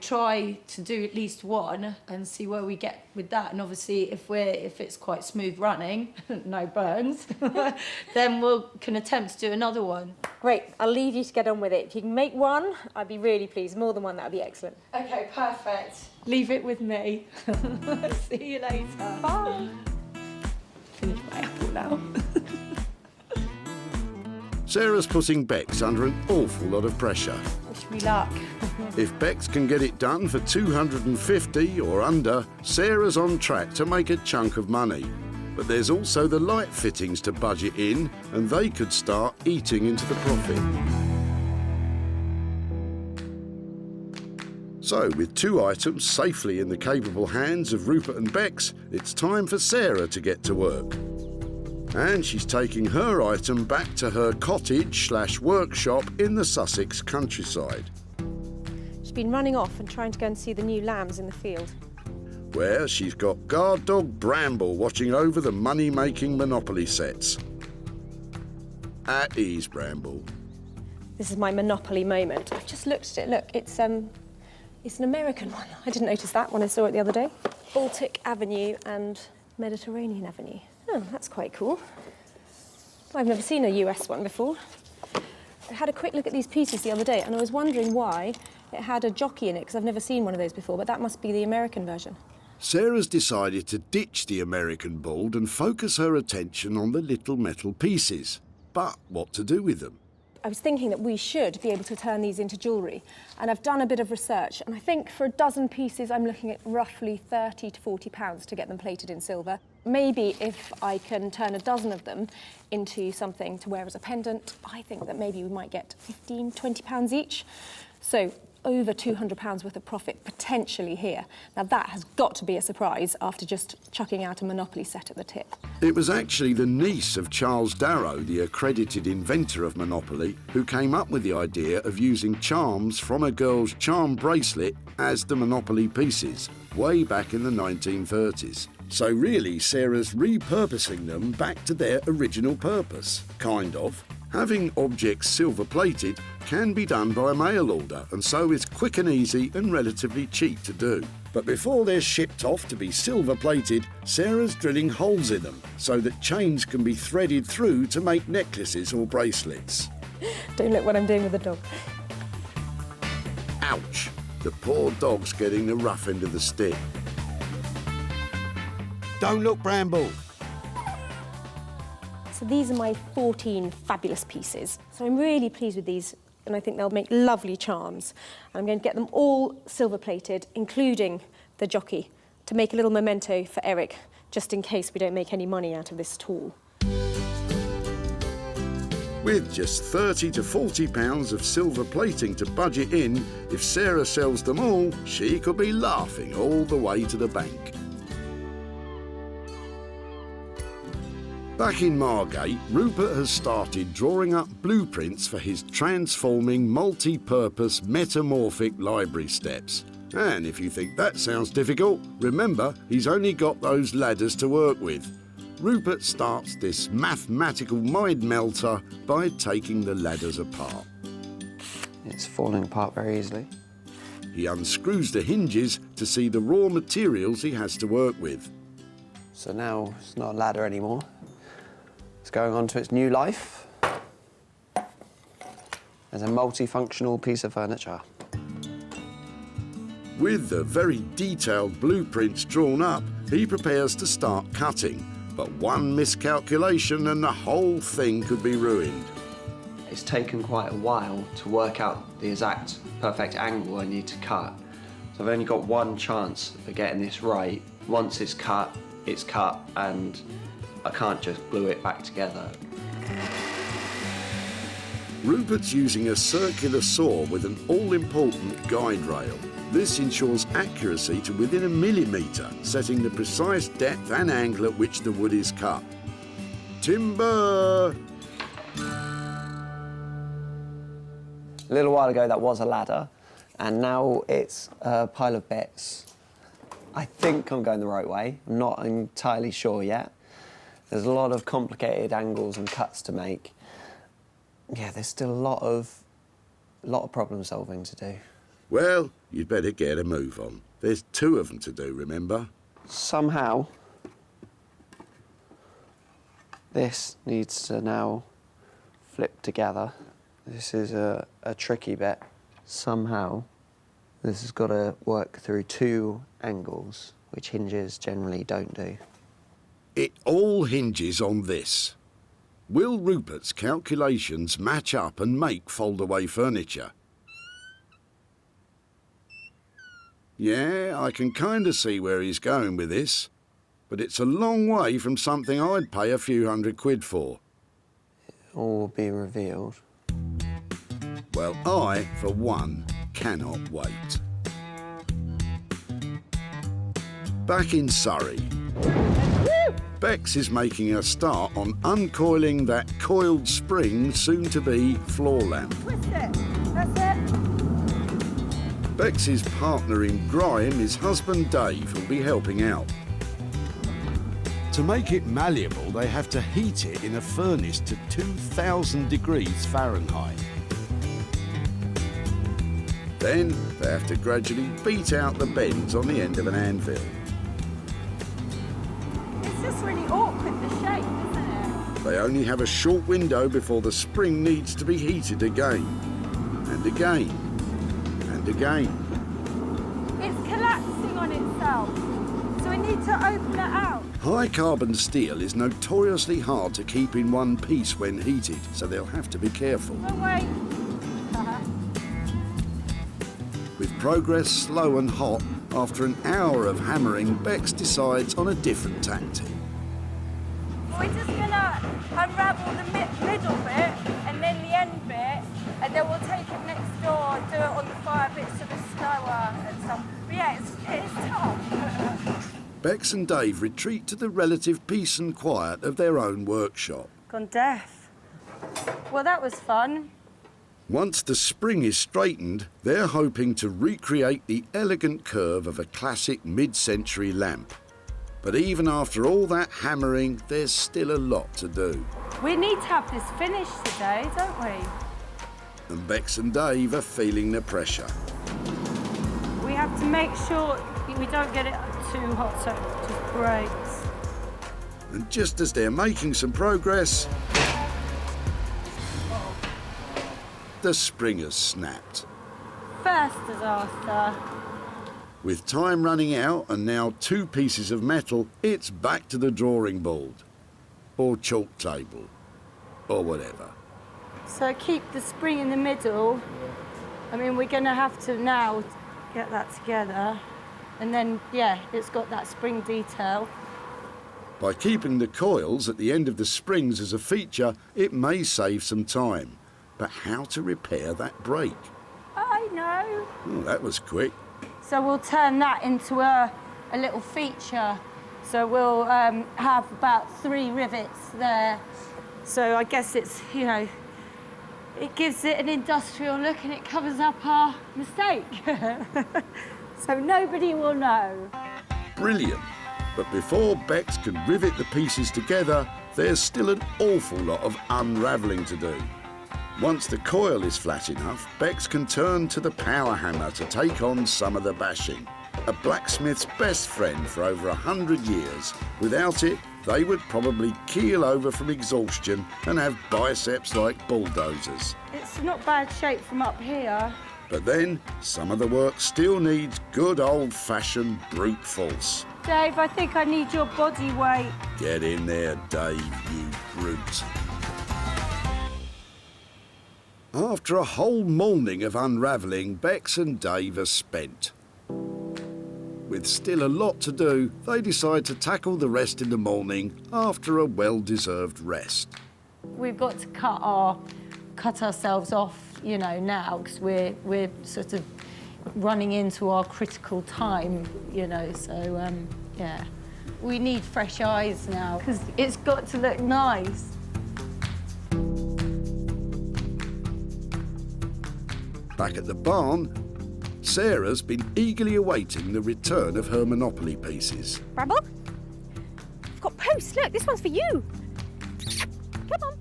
try to do at least one and see where we get with that. And obviously, if it's quite smooth running, no burns, then we can attempt to do another one. Great. I'll leave you to get on with it. If you can make one, I'd be really pleased. More than one, that would be excellent. Okay, perfect. Leave it with me. See you later. Bye. Finish my apple now. Sarah's putting Bex under an awful lot of pressure. Wish me luck. If Bex can get it done for 250 or under, Sarah's on track to make a chunk of money. But there's also the light fittings to budget in, and they could start eating into the profit. So, with 2 items safely in the capable hands of Rupert and Bex, it's time for Sarah to get to work. And she's taking her item back to her cottage/workshop in the Sussex countryside. She's been running off and trying to go and see the new lambs in the field. Where she's got guard dog Bramble watching over the money-making Monopoly sets. At ease, Bramble. This is my Monopoly moment. I've just looked at it. Look, it's an American one. I didn't notice that when I saw it the other day. Baltic Avenue and Mediterranean Avenue. Oh, that's quite cool. I've never seen a US one before. I had a quick look at these pieces the other day and I was wondering why it had a jockey in it, because I've never seen one of those before, but that must be the American version. Sarah's decided to ditch the American board and focus her attention on the little metal pieces. But what to do with them? I was thinking that we should be able to turn these into jewellery, and I've done a bit of research, and I think for a dozen pieces I'm looking at roughly £30 to £40 to get them plated in silver. Maybe if I can turn a dozen of them into something to wear as a pendant, I think that maybe we might get £15, £20 each. So over £200 worth of profit potentially here. Now that has got to be a surprise after just chucking out a Monopoly set at the tip. It was actually the niece of Charles Darrow, the accredited inventor of Monopoly, who came up with the idea of using charms from a girl's charm bracelet as the Monopoly pieces, way back in the 1930s. So really, Sarah's repurposing them back to their original purpose, kind of. Having objects silver-plated can be done by mail order, and so it's quick and easy and relatively cheap to do. But before they're shipped off to be silver-plated, Sarah's drilling holes in them so that chains can be threaded through to make necklaces or bracelets. Don't look what I'm doing with the dog. Ouch! The poor dog's getting the rough end of the stick. Don't look, Bramble. So these are my 14 fabulous pieces. So I'm really pleased with these, and I think they'll make lovely charms. And I'm going to get them all silver-plated, including the jockey, to make a little memento for Eric, just in case we don't make any money out of this at all. With just £30 to £40 of silver plating to budget in, if Sarah sells them all, she could be laughing all the way to the bank. Back in Margate, Rupert has started drawing up blueprints for his transforming multi-purpose metamorphic library steps. And if you think that sounds difficult, remember he's only got those ladders to work with. Rupert starts this mathematical mind melter by taking the ladders apart. It's falling apart very easily. He unscrews the hinges to see the raw materials he has to work with. So now it's not a ladder anymore. It's going on to its new life as a multifunctional piece of furniture. With the very detailed blueprints drawn up, he prepares to start cutting. But one miscalculation and the whole thing could be ruined. It's taken quite a while to work out the exact perfect angle I need to cut. So I've only got one chance of getting this right. Once it's cut, and I can't just glue it back together. Rupert's using a circular saw with an all-important guide rail. This ensures accuracy to within a millimetre, setting the precise depth and angle at which the wood is cut. Timber! A little while ago that was a ladder, and now it's a pile of bits. I think I'm going the right way. I'm not entirely sure yet. There's a lot of complicated angles and cuts to make. Yeah, there's still a lot of problem solving to do. Well, you'd better get a move on. There's two of them to do, remember? Somehow, this needs to now flip together. This is a tricky bit. Somehow, this has got to work through two angles, which hinges generally don't do. It all hinges on this. Will Rupert's calculations match up and make fold-away furniture? Yeah, I can kind of see where he's going with this, but it's a long way from something I'd pay a few £100 for. It all will be revealed. Well, I, for one, cannot wait. Back in Surrey, Bex is making a start on uncoiling that coiled spring, soon-to-be floor lamp. Twist it. That's it. Bex's partner in grime is husband Dave, who'll be helping out. To make it malleable, they have to heat it in a furnace to 2,000 degrees Fahrenheit. Then they have to gradually beat out the bends on the end of an anvil. It's just really awkward, the shape, isn't it? They only have a short window before the spring needs to be heated again, and again, and again. It's collapsing on itself, so we need to open it out. High carbon steel is notoriously hard to keep in one piece when heated, so they'll have to be careful. Oh, wait. With progress slow and hot, after an hour of hammering, Bex decides on a different tactic. We're just gonna unravel the middle bit and then the end bit, and then we'll take it next door, do it on the fire bit so it's slower and stuff. But yeah, it's tough. Bex and Dave retreat to the relative peace and quiet of their own workshop. Gone deaf. Well, that was fun. Once the spring is straightened, they're hoping to recreate the elegant curve of a classic mid-century lamp. But even after all that hammering, there's still a lot to do. We need to have this finished today, don't we? And Bex and Dave are feeling the pressure. We have to make sure we don't get it too hot so it just breaks. And just as they're making some progress, the spring has snapped. First disaster. With time running out and now 2 pieces of metal, it's back to the drawing board. Or chalk table. Or whatever. So keep the spring in the middle. I mean, we're going to have to now get that together. And then, yeah, it's got that spring detail. By keeping the coils at the end of the springs as a feature, it may save some time. But how to repair that break? I know. Oh, that was quick. So we'll turn that into a little feature. So we'll have about 3 rivets there. So I guess it's, you know, it gives it an industrial look and it covers up our mistake. So nobody will know. Brilliant. But before Bex can rivet the pieces together, there's still an awful lot of unravelling to do. Once the coil is flat enough, Bex can turn to the power hammer to take on some of the bashing. A blacksmith's best friend for over 100 years. Without it, they would probably keel over from exhaustion and have biceps like bulldozers. It's not bad shape from up here. But then, some of the work still needs good old-fashioned brute force. Dave, I think I need your body weight. Get in there, Dave, you brute. After a whole morning of unravelling, Bex and Dave are spent. With still a lot to do, they decide to tackle the rest in the morning after a well-deserved rest. We've got to cut ourselves off, you know, now, because we're sort of running into our critical time, you know, so, yeah. We need fresh eyes now, because it's got to look nice. Back at the barn, Sarah's been eagerly awaiting the return of her Monopoly pieces. Bramble? I've got posts. Look, this one's for you. Come on.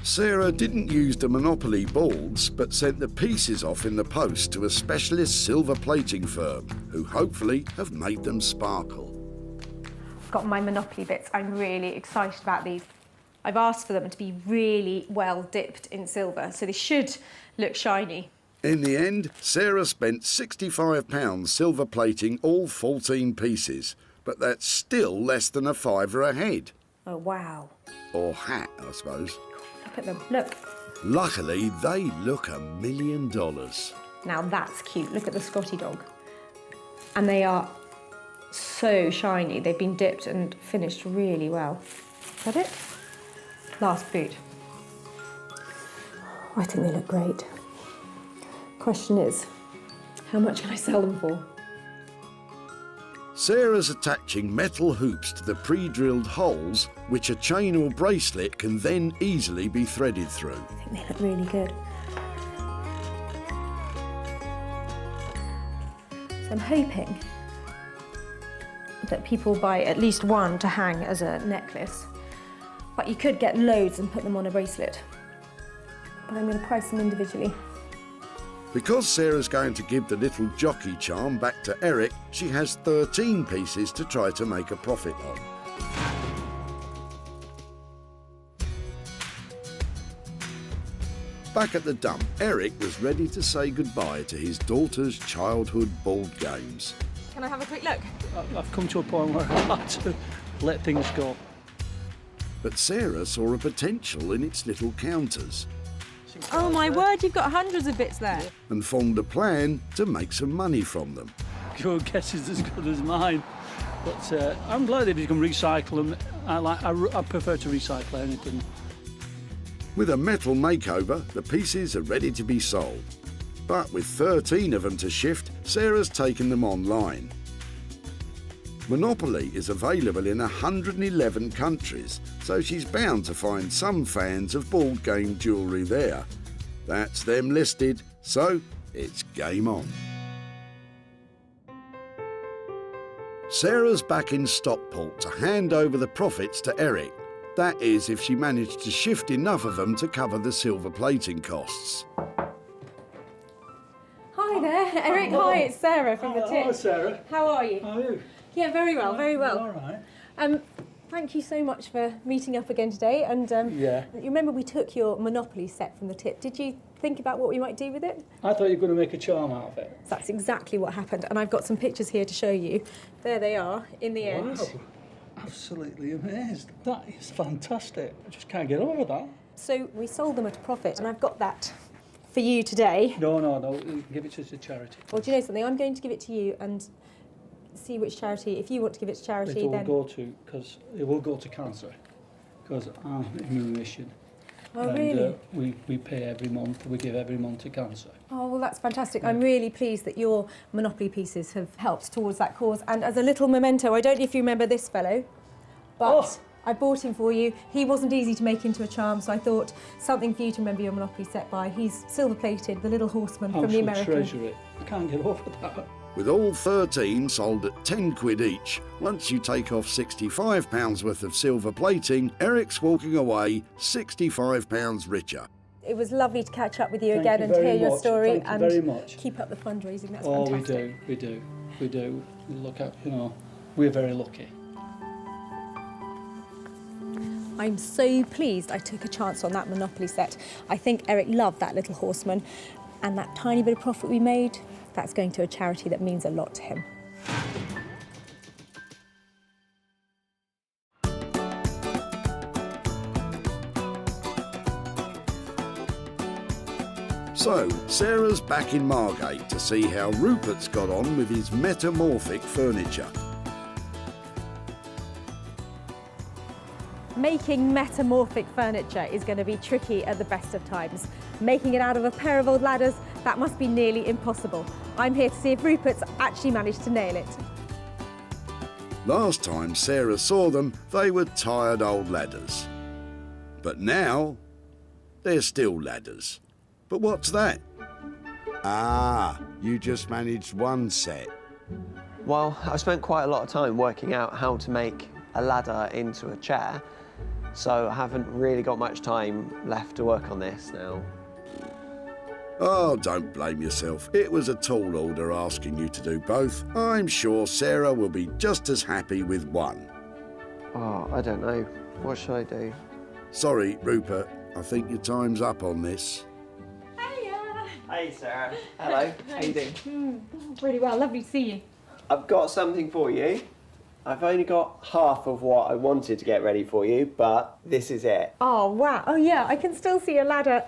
Sarah didn't use the Monopoly boards, but sent the pieces off in the post to a specialist silver plating firm, who hopefully have made them sparkle. I've got my Monopoly bits. I'm really excited about these. I've asked for them to be really well dipped in silver, so they should look shiny. In the end, Sarah spent £65 silver plating all 14 pieces, but that's still less than a £5 a head. Oh, wow. Or hat, I suppose. Look at them, look. Luckily, they look $1 million. Now that's cute. Look at the Scotty dog. And they are so shiny. They've been dipped and finished really well. Is that it? Last boot. I think they look great. Question is, how much can I sell them for? Sarah's attaching metal hoops to the pre-drilled holes, which a chain or bracelet can then easily be threaded through. I think they look really good. So I'm hoping that people buy at least one to hang as a necklace, but you could get loads and put them on a bracelet. But I'm going to price them individually. Because Sarah's going to give the little jockey charm back to Eric, she has 13 pieces to try to make a profit on. Back at the dump, Eric was ready to say goodbye to his daughter's childhood board games. Can I have a quick look? I've come to a point where I have to let things go. But Sarah saw a potential in its little counters Oh my word, you've got hundreds of bits there. and formed a plan to make some money from them. Your guess is as good as mine. But I'm glad that you can recycle them. I prefer to recycle anything. With a metal makeover, the pieces are ready to be sold. But with 13 of them to shift, Sarah's taken them online. Monopoly is available in 111 countries, so she's bound to find some fans of board game jewellery there. That's them listed, so it's game on. Sarah's back in Stockport to hand over the profits to Eric. That is, if she managed to shift enough of them to cover the silver plating costs. Hi there, Eric. Hi, it's Sarah from the tip. Hello, Sarah. How are you? How are you? Yeah, very well, very well. All right. Thank you so much for meeting up again today. And Yeah. you remember we took your Monopoly set from the tip. Did you think about what we might do with it? I thought you were going to make a charm out of it. So that's exactly what happened. And I've got some pictures here to show you. There they are in the end. Wow. Absolutely amazed. That is fantastic. I just can't get over that. So we sold them at a profit, and I've got that for you today. No. You can give it to the charity. Well, do you know something? I'm going to give it to you and see which charity. If you want to give it to charity, It then will go to cancer. Because I'm in remission. Oh, and, really? We pay every month. We give every month to cancer. Oh, well, that's fantastic. I'm really pleased that your Monopoly pieces have helped towards that cause. And as a little memento, I don't know if you remember this fellow, but I bought him for you. He wasn't easy to make into a charm, so I thought something for you to remember your Monopoly set by. He's silver-plated, the little horseman from the American. treasure it. I can't get over that. With all 13 sold at 10 quid each, once you take off £65 worth of silver plating, Eric's walking away £65 richer. It was lovely to catch up with you Thank again you and hear very your much. story Thank you and very much. keep up the fundraising. That's Oh, fantastic. we do. We look at, we're very lucky. I'm so pleased I took a chance on that Monopoly set. I think Eric loved that little horseman, and that tiny bit of profit we made, that's going to a charity that means a lot to him. So, Sarah's back in Margate to see how Rupert's got on with his metamorphic furniture. Making metamorphic furniture is going to be tricky at the best of times. Making it out of a pair of old ladders, that must be nearly impossible. I'm here to see if Rupert's actually managed to nail it. Last time Sarah saw them, they were tired old ladders. But now, they're still ladders. But what's that? Ah, you just managed one set. Well, I've spent quite a lot of time working out how to make a ladder into a chair, so I haven't really got much time left to work on this now. Oh, don't blame yourself. It was a tall order asking you to do both. I'm sure Sarah will be just as happy with one. Oh, I don't know. What should I do? Sorry, Rupert. I think your time's up on this. Hey, Sarah. Hello. How you doing? Really well, lovely to see you. I've got something for you. I've only got half of what I wanted to get ready for you, but this is it. Oh, wow. Oh, yeah, I can still see a ladder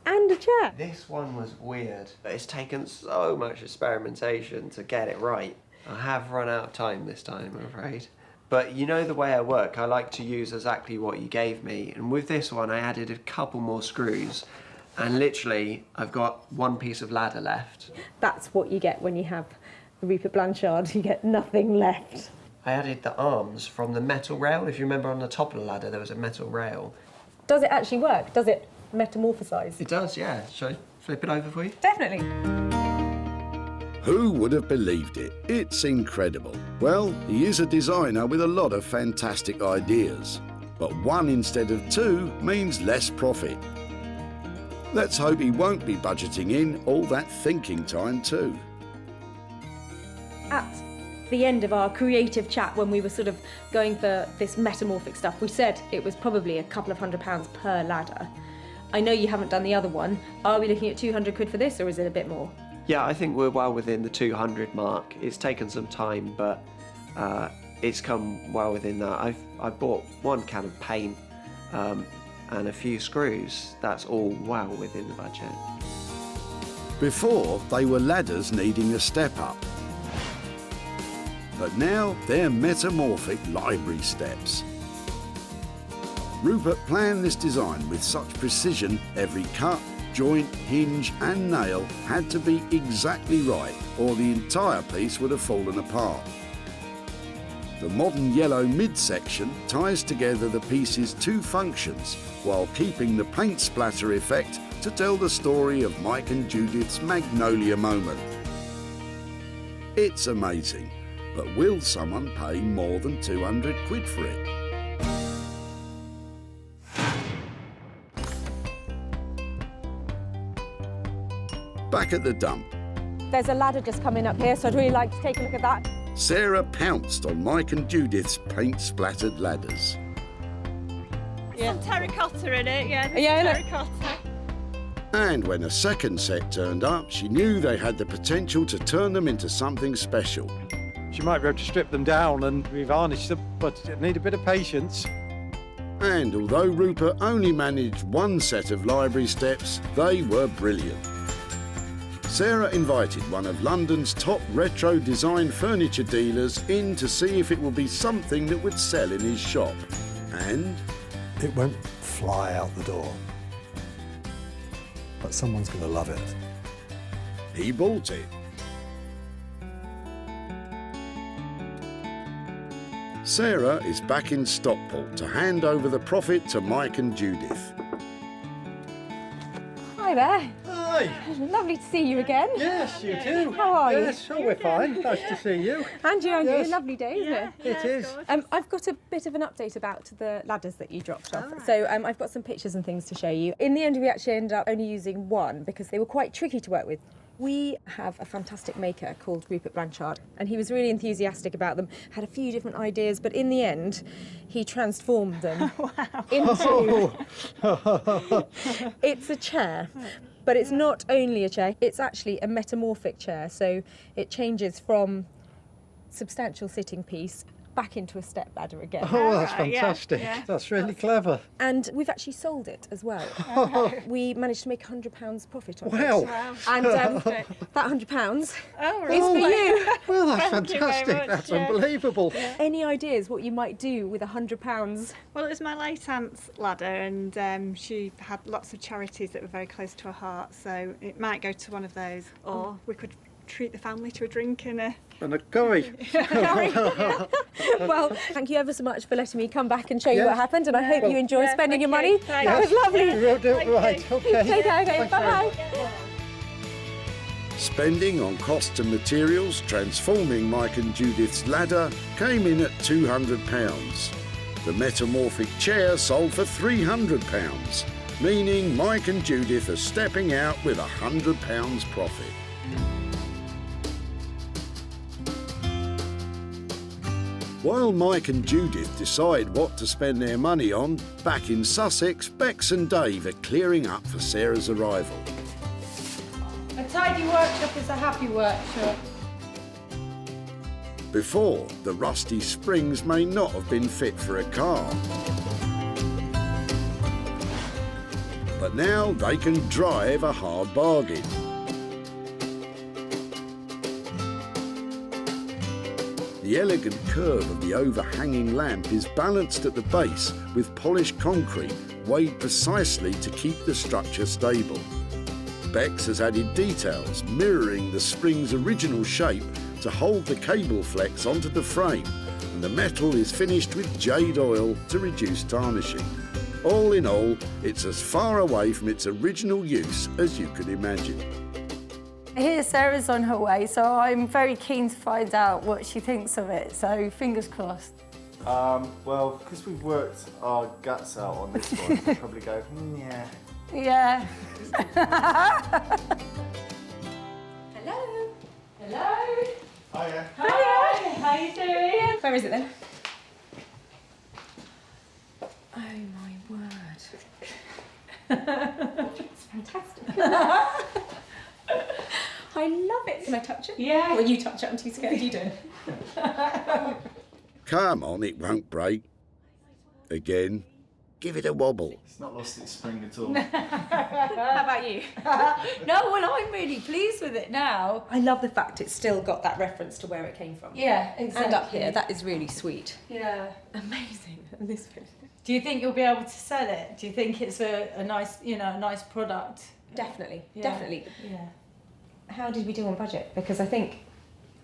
and a chair. This one was weird, but it's taken so much experimentation to get it right. I have run out of time this time, I'm afraid. But you know the way I work, I like to use exactly what you gave me, and with this one I added a couple more screws, and literally I've got one piece of ladder left. That's what you get when you have Rupert Blanchard. You get nothing left. I added the arms from the metal rail. If you remember, on the top of the ladder there was a metal rail. Does it actually work? Does it metamorphosize? It does, yeah. Shall I flip it over for you? Definitely. Who would have believed it? It's incredible. Well, he is a designer with a lot of fantastic ideas. But one instead of two means less profit. Let's hope he won't be budgeting in all that thinking time too. At the end of our creative chat, when we were sort of going for this metamorphic stuff, we said it was probably a couple of £100 per ladder. I know you haven't done the other one. Are we looking at 200 quid for this, or is it a bit more? Yeah, I think we're well within the 200 mark. It's taken some time, but it's come well within that. I've bought 1 can of paint and a few screws. That's all well within the budget. Before, they were ladders needing a step up. But now they're metamorphic library steps. Rupert planned this design with such precision, every cut, joint, hinge and nail had to be exactly right, or the entire piece would have fallen apart. The modern yellow midsection ties together the piece's 2 functions while keeping the paint splatter effect to tell the story of Mike and Judith's Magnolia moment. It's amazing, but will someone pay more than 200 quid for it? Back at the dump, There's a ladder just coming up here, so I'd really like to take a look at that. Sarah pounced on Mike and Judith's paint-splattered ladders. Some terracotta in it, yeah. Terracotta. And when a second set turned up, she knew they had the potential to turn them into something special. She might be able to strip them down and revarnish them, but it need a bit of patience. And although Rupert only managed 1 set of library steps, they were brilliant. Sarah invited one of London's top retro design furniture dealers in to see if it would be something that would sell in his shop. And it won't fly out the door, but someone's going to love it. He bought it. Sarah is back in Stockport to hand over the profit to Mike and Judith. Hi there. Hi. Lovely to see you again. Yes, you too. How are you? Yes, oh, we're fine. Nice to see you. And you, Yes. lovely day, isn't it? It is. I've got a bit of an update about the ladders that you dropped off. So I've got some pictures and things to show you. In the end, we actually ended up only using 1 because they were quite tricky to work with. We have a fantastic maker called Rupert Blanchard, and he was really enthusiastic about them, had a few different ideas, but in the end, he transformed them into... It's a chair. But it's not only a chair, it's actually a metamorphic chair. So it changes from substantial sitting piece back into a step ladder again. Oh, that's fantastic. Yeah. That's really clever. And we've actually sold it as well. We managed to make £100 profit on Wow. it. And that £100 is for you. Well, that's fantastic. That's unbelievable. Yeah. Any ideas what you might do with £100? Well, it was my late aunt's ladder, and she had lots of charities that were very close to her heart, so it might go to one of those, or we could treat the family to a drink and a curry. Well, thank you ever so much for letting me come back and show you Yes. what happened, and I hope you enjoy spending your money. Yes. That was lovely. We'll do it right. Okay. Take care. Okay. Thanks Bye-bye. Spending on costs and materials transforming Mike and Judith's ladder came in at £200. The metamorphic chair sold for £300, meaning Mike and Judith are stepping out with £100 profit. While Mike and Judith decide what to spend their money on, back in Sussex, Bex and Dave are clearing up for Sarah's arrival. A tidy workshop is a happy workshop. Before, the rusty springs may not have been fit for a car. But now they can drive a hard bargain. The elegant curve of the overhanging lamp is balanced at the base with polished concrete weighed precisely to keep the structure stable. Bex has added details mirroring the spring's original shape to hold the cable flex onto the frame, and the metal is finished with jade oil to reduce tarnishing. All in all, it's as far away from its original use as you could imagine. I hear Sarah's on her way, so I'm very keen to find out what she thinks of it, so fingers crossed. Well, because we've worked our guts out on this one, we'll probably go, yeah. Yeah. Hello. Hello. Hiya. Hi. How you doing? Where is it then? Oh my word. It's fantastic. I love it. Can I touch it? Yeah. Well, you touch it. I'm too scared. You do. Come on, it won't break. Again. Give it a wobble. It's not lost its spring at all. How about you? No, well, I'm really pleased with it now. I love the fact it's still got that reference to where it came from. Yeah, exactly. And up here, that is really sweet. Yeah. Amazing. And this bit. Do you think you'll be able to sell it? Do you think it's a nice, a nice product? Definitely, Yeah. definitely. Yeah. How did we do on budget? Because I think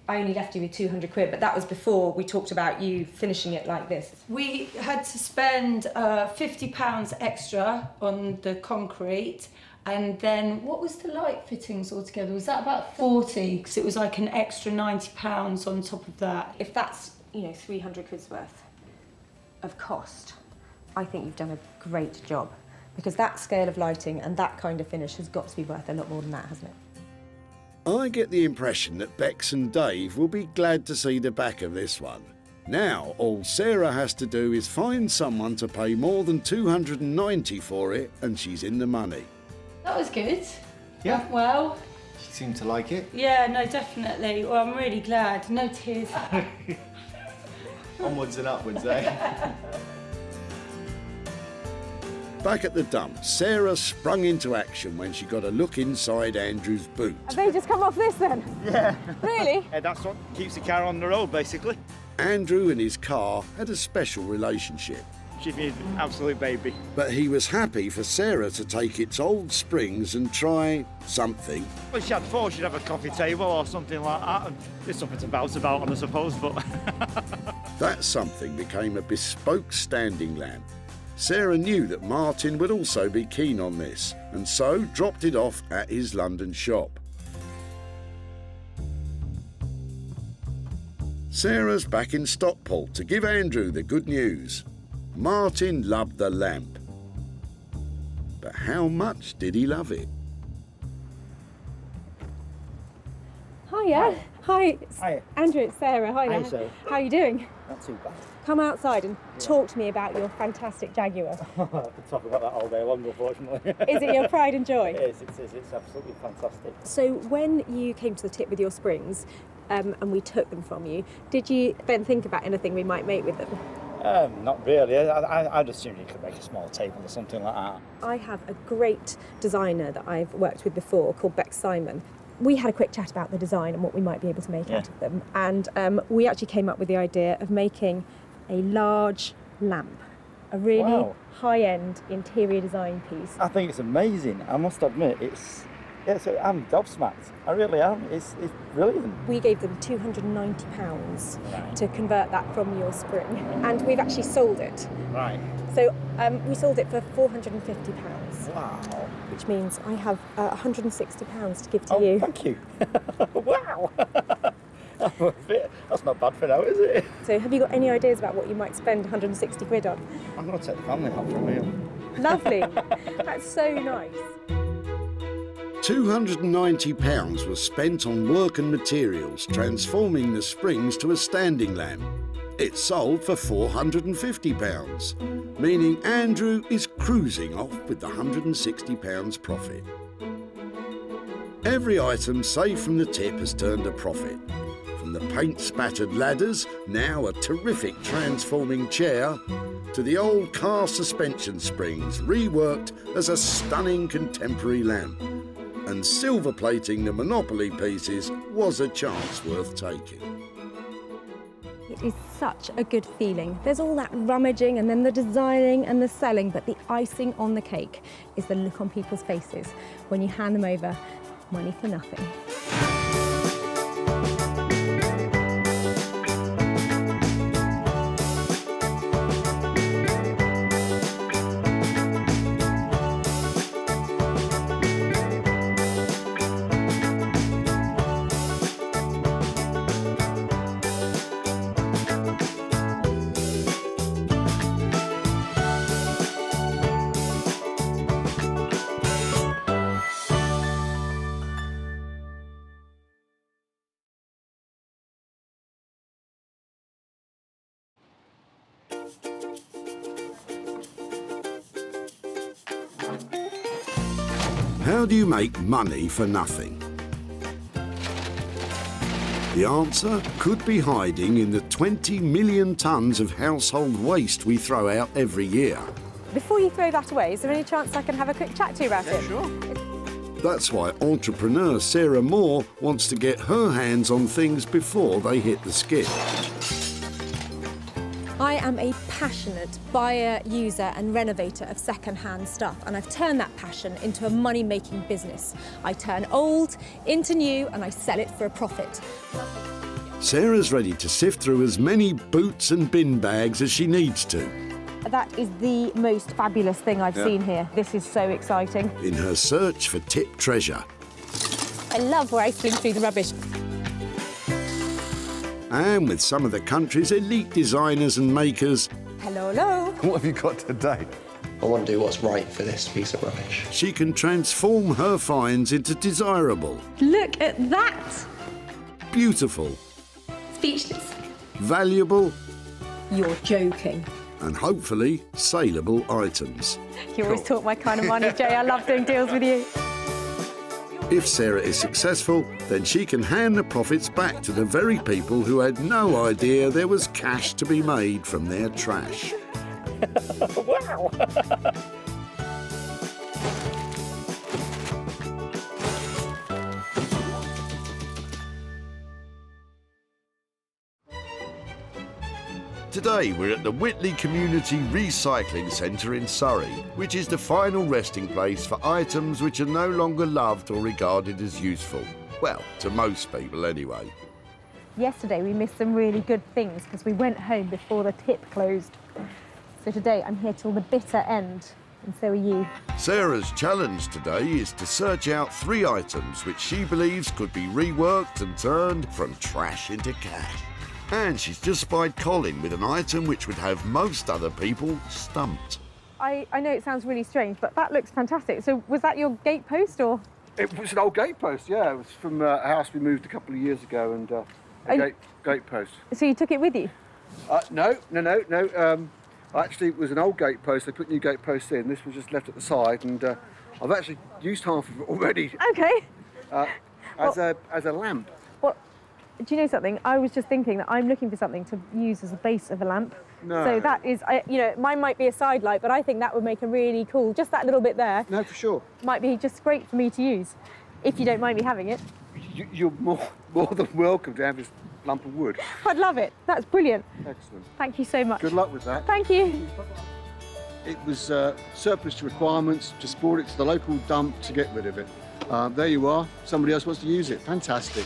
I only left you with 200 quid, but that was before we talked about you finishing it like this. We had to spend £50 extra on the concrete, and then what was the light fittings altogether? Was that about 40? Because it was like an extra £90 on top of that. If that's, 300 quid's worth of cost, I think you've done a great job. Because that scale of lighting and that kind of finish has got to be worth a lot more than that, hasn't it? I get the impression that Bex and Dave will be glad to see the back of this one. Now, all Sarah has to do is find someone to pay more than $290 for it, and she's in the money. That was good. Yeah. Went well. She seemed to like it. Yeah, no, definitely. Well, I'm really glad. No tears. Onwards and upwards, eh? Back at the dump, Sarah sprung into action when she got a look inside Andrew's boot. Have they just come off this then? Yeah. Really? Yeah, that's what keeps the car on the road, basically. Andrew and his car had a special relationship. She's an absolute baby. But he was happy for Sarah to take its old springs and try something. Well, she had thought she'd have a coffee table or something like that, and there's something to bounce about on, I suppose, but... That something became a bespoke standing lamp. Sarah knew that Martin would also be keen on this, and so dropped it off at his London shop. Sarah's back in Stockport to give Andrew the good news. Martin loved the lamp. But how much did he love it? Hiya. Hi. Hi. Andrew, it's Sarah. Hi Hi, there. Sarah. How are you doing? Not too bad. Come outside and talk to me about your fantastic Jaguar. I could talk about that all day long, unfortunately. Is it your pride and joy? It is, it's absolutely fantastic. So when you came to the tip with your springs and we took them from you, did you then think about anything we might make with them? Not really. I'd assume you could make a small table or something like that. I have a great designer that I've worked with before called Bex Simon. We had a quick chat about the design and what we might be able to make out of them, and we actually came up with the idea of making a large lamp, a really high-end interior design piece. I think it's amazing. I must admit, I'm gobsmacked. I really am. It's brilliant. We gave them £290 to convert that from your spring, and we've actually sold it. Right. So we sold it for £450. Wow. Which means I have £160 to give to you. Thank you. Wow. That's not bad for now, is it? So have you got any ideas about what you might spend 160 quid on? I'm going to take the family out for a meal. Lovely. That's so nice. £290 was spent on work and materials, transforming the springs to a standing lamp. It sold for £450, meaning Andrew is cruising off with the £160 profit. Every item saved from the tip has turned a profit. From the paint-spattered ladders, now a terrific transforming chair, to the old car suspension springs reworked as a stunning contemporary lamp. And silver plating the Monopoly pieces was a chance worth taking. It is such a good feeling. There's all that rummaging and then the designing and the selling, but the icing on the cake is the look on people's faces when you hand them over money for nothing. How do you make money for nothing? The answer could be hiding in the 20 million tonnes of household waste we throw out every year. Before you throw that away, is there any chance I can have a quick chat to you about it? Sure. That's why entrepreneur Sarah Moore wants to get her hands on things before they hit the skip. I am a passionate buyer, user and renovator of second-hand stuff, and I've turned that passion into a money-making business. I turn old into new and I sell it for a profit. Sarah's ready to sift through as many boots and bin bags as she needs to. That is the most fabulous thing I've seen here. This is so exciting. In her search for tip treasure. I love rifling through the rubbish. And with some of the country's elite designers and makers. Hello, hello. What have you got today? I want to do what's right for this piece of rubbish. She can transform her finds into desirable. Look at that. Beautiful. Speechless. Valuable. You're joking. And hopefully saleable items. You always talk my kind of money, Jay. I love doing deals with you. If Sarah is successful, then she can hand the profits back to the very people who had no idea there was cash to be made from their trash. Wow! Today we're at the Whitley Community Recycling Centre in Surrey, which is the final resting place for items which are no longer loved or regarded as useful. Well, to most people anyway. Yesterday we missed some really good things because we went home before the tip closed. So today I'm here till the bitter end, and so are you. Sarah's challenge today is to search out 3 items which she believes could be reworked and turned from trash into cash. And she's just spied Colin with an item which would have most other people stumped. I know it sounds really strange, but that looks fantastic. So was that your gate post or? It was an old gate post, yeah. It was from a house we moved a couple of years ago, and a gate post. So you took it with you? No. Actually, it was an old gate post. They put new gate posts in. This was just left at the side, and I've actually used half of it already. Okay. As a lamp. Well, do you know something? I was just thinking that I'm looking for something to use as a base of a lamp. No. So that is, mine might be a side light, but I think that would make a really cool, just that little bit there. No, for sure. Might be just great for me to use, if you don't mind me having it. You're more than welcome to have this lump of wood. I'd love it. That's brilliant. Excellent. Thank you so much. Good luck with that. Thank you. It was surplus to requirements, just brought it to the local dump to get rid of it. There you are. Somebody else wants to use it. Fantastic.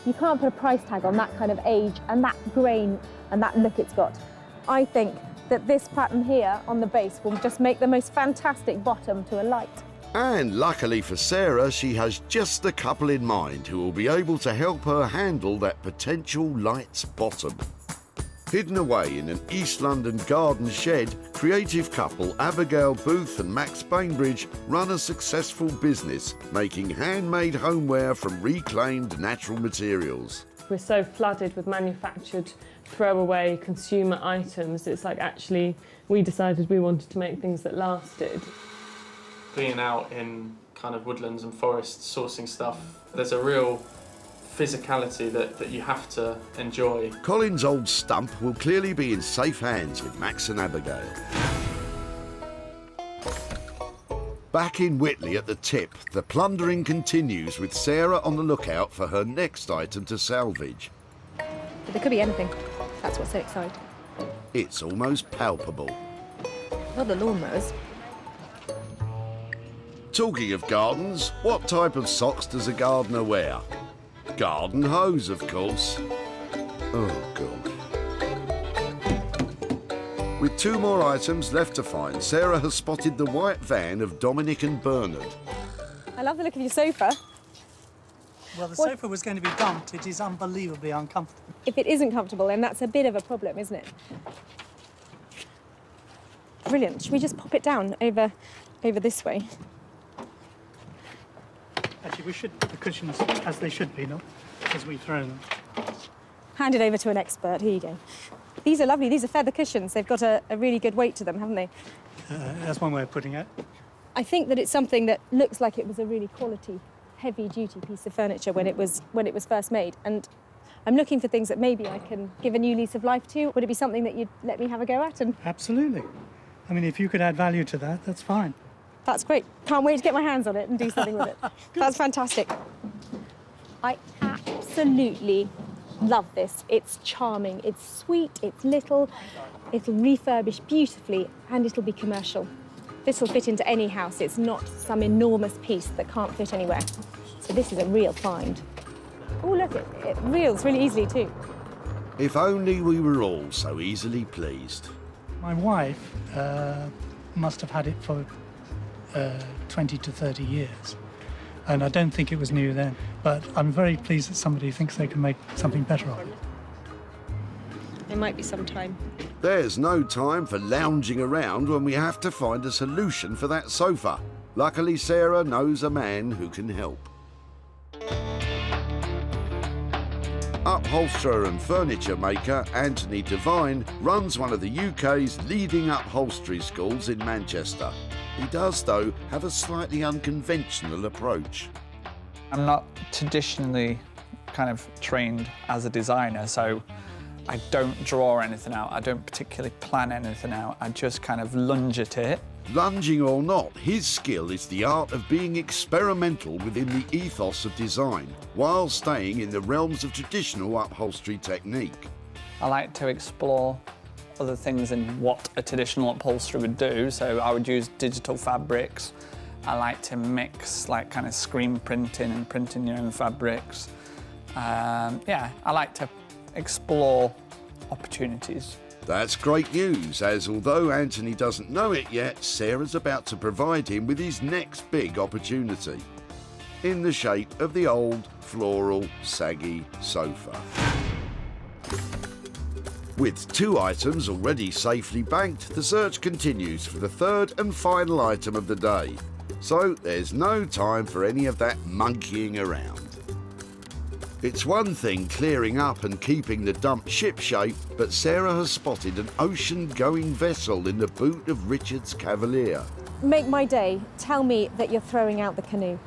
You can't put a price tag on that kind of age and that grain and that look it's got. I think that this pattern here on the base will just make the most fantastic bottom to a light. And luckily for Sarah, she has just the couple in mind who will be able to help her handle that potential light's bottom. Hidden away in an East London garden shed, creative couple Abigail Booth and Max Bainbridge run a successful business making handmade homeware from reclaimed natural materials. We're so flooded with manufactured throwaway consumer items. It's like actually we decided we wanted to make things that lasted. Being out in kind of woodlands and forests sourcing stuff, there's a real physicality that you have to enjoy. Colin's old stump will clearly be in safe hands with Max and Abigail. Back in Whitley at the tip, the plundering continues with Sarah on the lookout for her next item to salvage. But there could be anything. That's what's so exciting. It's almost palpable. Not the lawnmowers. Talking of gardens, what type of socks does a gardener wear? Garden hose, of course. Oh, God. With 2 more items left to find, Sarah has spotted the white van of Dominic and Bernard. I love the look of your sofa. Well, the sofa was going to be dumped. It is unbelievably uncomfortable. If it isn't comfortable, then that's a bit of a problem, isn't it? Brilliant. Should we just pop it down over this way? Actually, we should put the cushions as they should be, no? As we throw them. Hand it over to an expert. Here you go. These are lovely. These are feather cushions. They've got a really good weight to them, haven't they? That's one way of putting it. I think that it's something that looks like it was a really quality, heavy-duty piece of furniture when it was first made. And I'm looking for things that maybe I can give a new lease of life to. Would it be something that you'd let me have a go at? Absolutely. I mean, if you could add value to that, that's fine. That's great. Can't wait to get my hands on it and do something with it. That's fantastic. I absolutely love this. It's charming, it's sweet, it's little, it'll refurbish beautifully, and it'll be commercial. This will fit into any house. It's not some enormous piece that can't fit anywhere. So this is a real find. Oh, look, it reels really easily too. If only we were all so easily pleased. My wife must have had it for 20 to 30 years. And I don't think it was new then. But I'm very pleased that somebody thinks they can make something better of it. It might be some time. There's no time for lounging around when we have to find a solution for that sofa. Luckily, Sarah knows a man who can help. Upholsterer and furniture maker Anthony Devine runs one of the UK's leading upholstery schools in Manchester. He does, though, have a slightly unconventional approach. I'm not traditionally kind of trained as a designer, so I don't draw anything out. I don't particularly plan anything out. I just kind of lunge at it. Lunging or not, his skill is the art of being experimental within the ethos of design, while staying in the realms of traditional upholstery technique. I like to explore other things than what a traditional upholsterer would do, so I would use digital fabrics. I like to mix like kind of screen printing and printing your own fabrics. Yeah, I like to explore opportunities. That's great news, as although Anthony doesn't know it yet, Sarah's about to provide him with his next big opportunity, in the shape of the old, floral, saggy sofa. With 2 items already safely banked, the search continues for the third and final item of the day. So there's no time for any of that monkeying around. It's one thing clearing up and keeping the dump shipshape, but Sarah has spotted an ocean-going vessel in the boot of Richard's Cavalier. Make my day. Tell me that you're throwing out the canoe.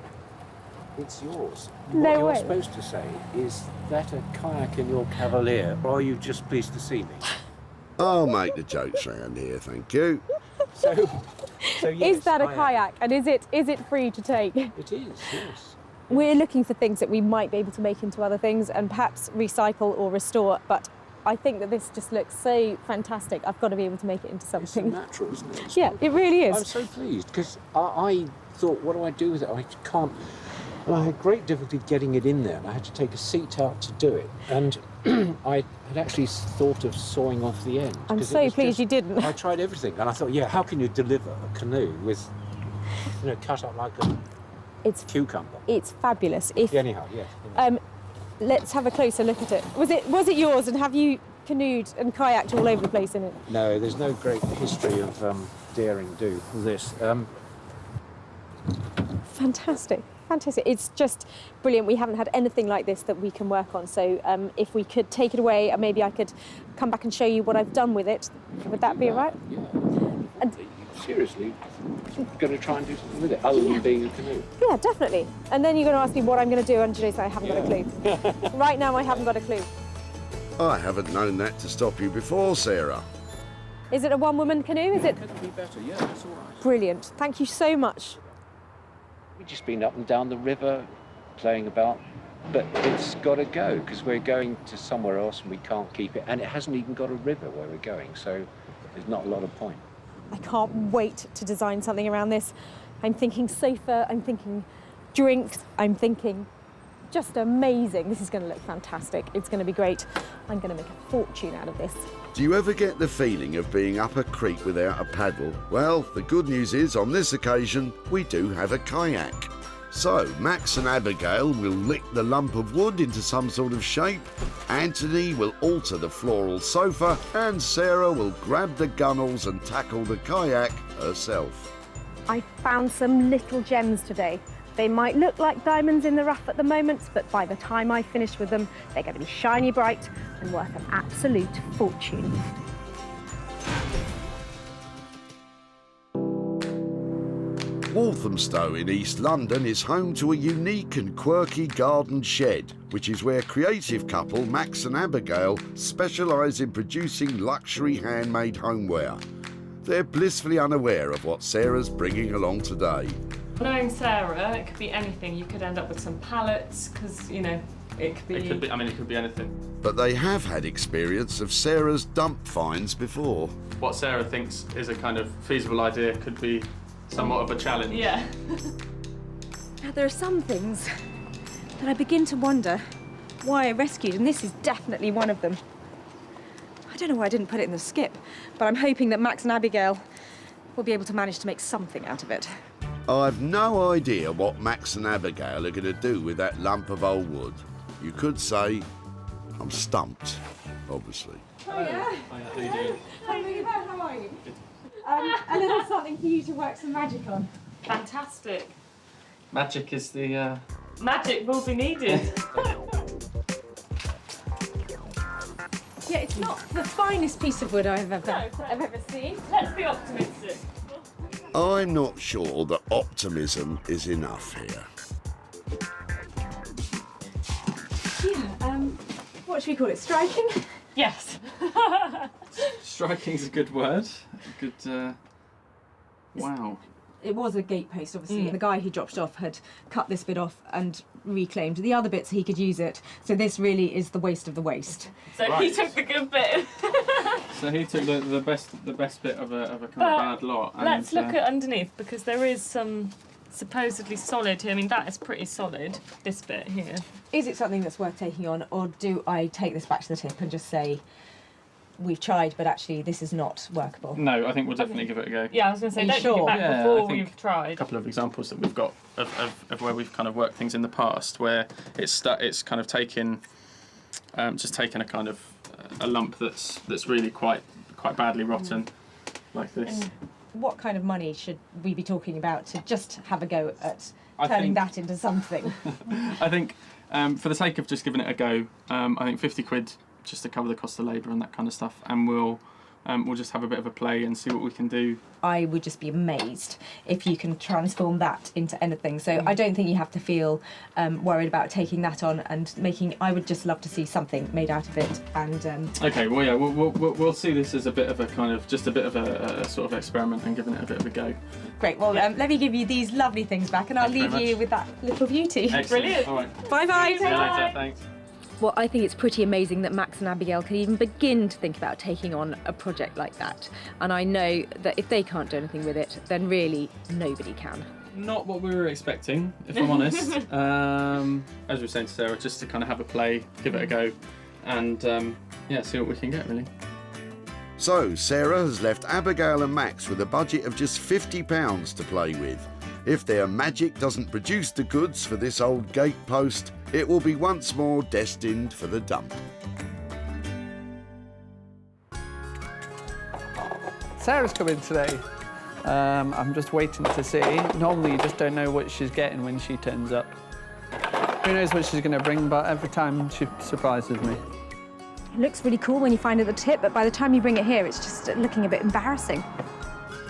It's yours. No what you're way. supposed to say is that a kayak in your Cavalier, or are you just pleased to see me? I'll make the jokes round here, thank you. So yes, Is that a I am. kayak, and is it free to take? It is, yes. We're looking for things that we might be able to make into other things and perhaps recycle or restore, but I think that this just looks so fantastic. I've got to be able to make it into something. It's natural, isn't it? Yeah, it really is. I'm so pleased because I thought, what do I do with it? I can't. And I had great difficulty getting it in there, and I had to take a seat out to do it. And I had actually thought of sawing off the end. I'm so pleased you didn't. I tried everything, and I thought, yeah, how can you deliver a canoe with, cut up like a cucumber? It's fabulous. Anyhow, yes. Let's have a closer look at it. Was it yours, and have you canoed and kayaked all over the place in it? No, there's no great history of daring do this. Fantastic. Fantastic. It's just brilliant. We haven't had anything like this that we can work on. So if we could take it away, and maybe I could come back and show you what I've done with it. Would that be all right? Yeah. And seriously, going to try and do something with it, other than being a canoe. Yeah, definitely. And then you're going to ask me what I'm going to do, and I haven't got a clue. Right now, I haven't got a clue. I haven't known that to stop you before, Sarah. Is it a one-woman canoe? Is it? Could be better, yeah, that's all right. Brilliant. Thank you so much. We've just been up and down the river, playing about, but it's got to go because we're going to somewhere else and we can't keep it, and it hasn't even got a river where we're going, so there's not a lot of point. I can't wait to design something around this. I'm thinking sofa, I'm thinking drinks, I'm thinking just amazing. This is going to look fantastic. It's going to be great. I'm going to make a fortune out of this. Do you ever get the feeling of being up a creek without a paddle? Well, the good news is, on this occasion, we do have a kayak. So, Max and Abigail will lick the lump of wood into some sort of shape, Anthony will alter the floral sofa, and Sarah will grab the gunnels and tackle the kayak herself. I found some little gems today. They might look like diamonds in the rough at the moment, but by the time I finish with them, they're going to be shiny bright and worth an absolute fortune. Walthamstow in East London is home to a unique and quirky garden shed, which is where creative couple Max and Abigail specialise in producing luxury handmade homeware. They're blissfully unaware of what Sarah's bringing along today. Knowing Sarah, it could be anything. You could end up with some pallets, because, you know, it could be... It could be, I mean, it could be anything. But they have had experience of Sarah's dump finds before. What Sarah thinks is a kind of feasible idea could be somewhat of a challenge. Yeah. Now, there are some things that I begin to wonder why I rescued, and this is definitely one of them. I don't know why I didn't put it in the skip, but I'm hoping that Max and Abigail will be able to manage to make something out of it. I've no idea what Max and Abigail are going to do with that lump of old wood. You could say I'm stumped, obviously. Oh, yeah. How are you doing? How are you? A little something for you to work some magic on. Fantastic. Magic is the... Magic will be needed. Yeah, it's not the finest piece of wood I've ever seen. Let's be optimistic. I'm not sure that optimism is enough here. Yeah, what should we call it? Striking? Yes. Striking's a good word. Good, wow. It was a gate post, obviously, and the guy who dropped it off had cut this bit off and reclaimed the other bits. He could use it, so this really is the waste of the waste. So Right. he took the good bit. So he took the best bit of a kind of bad lot. And, Let's look at underneath, because there is some supposedly solid here. I mean, that is pretty solid, this bit here. Is it something that's worth taking on, or do I take this back to the tip and just say, we've tried, but actually this is not workable? No, I think we'll definitely give it a go. Yeah, I was going to say, Are you don't sure? take it back Yeah, I before think we've tried. A couple of examples that we've got of where we've kind of worked things in the past, where it's kind of taken a kind of a lump that's really quite badly rotten, like this. And what kind of money should we be talking about to just have a go at I turning think- that into something? I think for the sake of just giving it a go, I think 50 quid just to cover the cost of labour and that kind of stuff, and we'll just have a bit of a play and see what we can do. I would just be amazed if you can transform that into anything. So I don't think you have to feel worried about taking that on and making. I would just love to see something made out of it. And Okay, well, yeah, we'll see this as a bit of a kind of just a bit of a sort of experiment and giving it a bit of a go. great. Well, let me give you these lovely things back, and I'll Thanks very leave you much. with that little beauty. Excellent. Brilliant. All right. Bye bye. See you later. Thanks. Well, I think it's pretty amazing that Max and Abigail can even begin to think about taking on a project like that. And I know that if they can't do anything with it, then really nobody can. Not what we were expecting, if I'm honest. As we were saying to Sarah, just to kind of have a play, give it a go, and yeah, see what we can get, really. So, Sarah has left Abigail and Max with a budget of just £50 to play with. If their magic doesn't produce the goods for this old gatepost, it will be once more destined for the dump. Sarah's coming today. I'm just waiting to see. Normally you just don't know what she's getting when she turns up. Who knows what she's going to bring, but every time she surprises me. It looks really cool when you find it at the tip, but by the time you bring it here, it's just looking a bit embarrassing.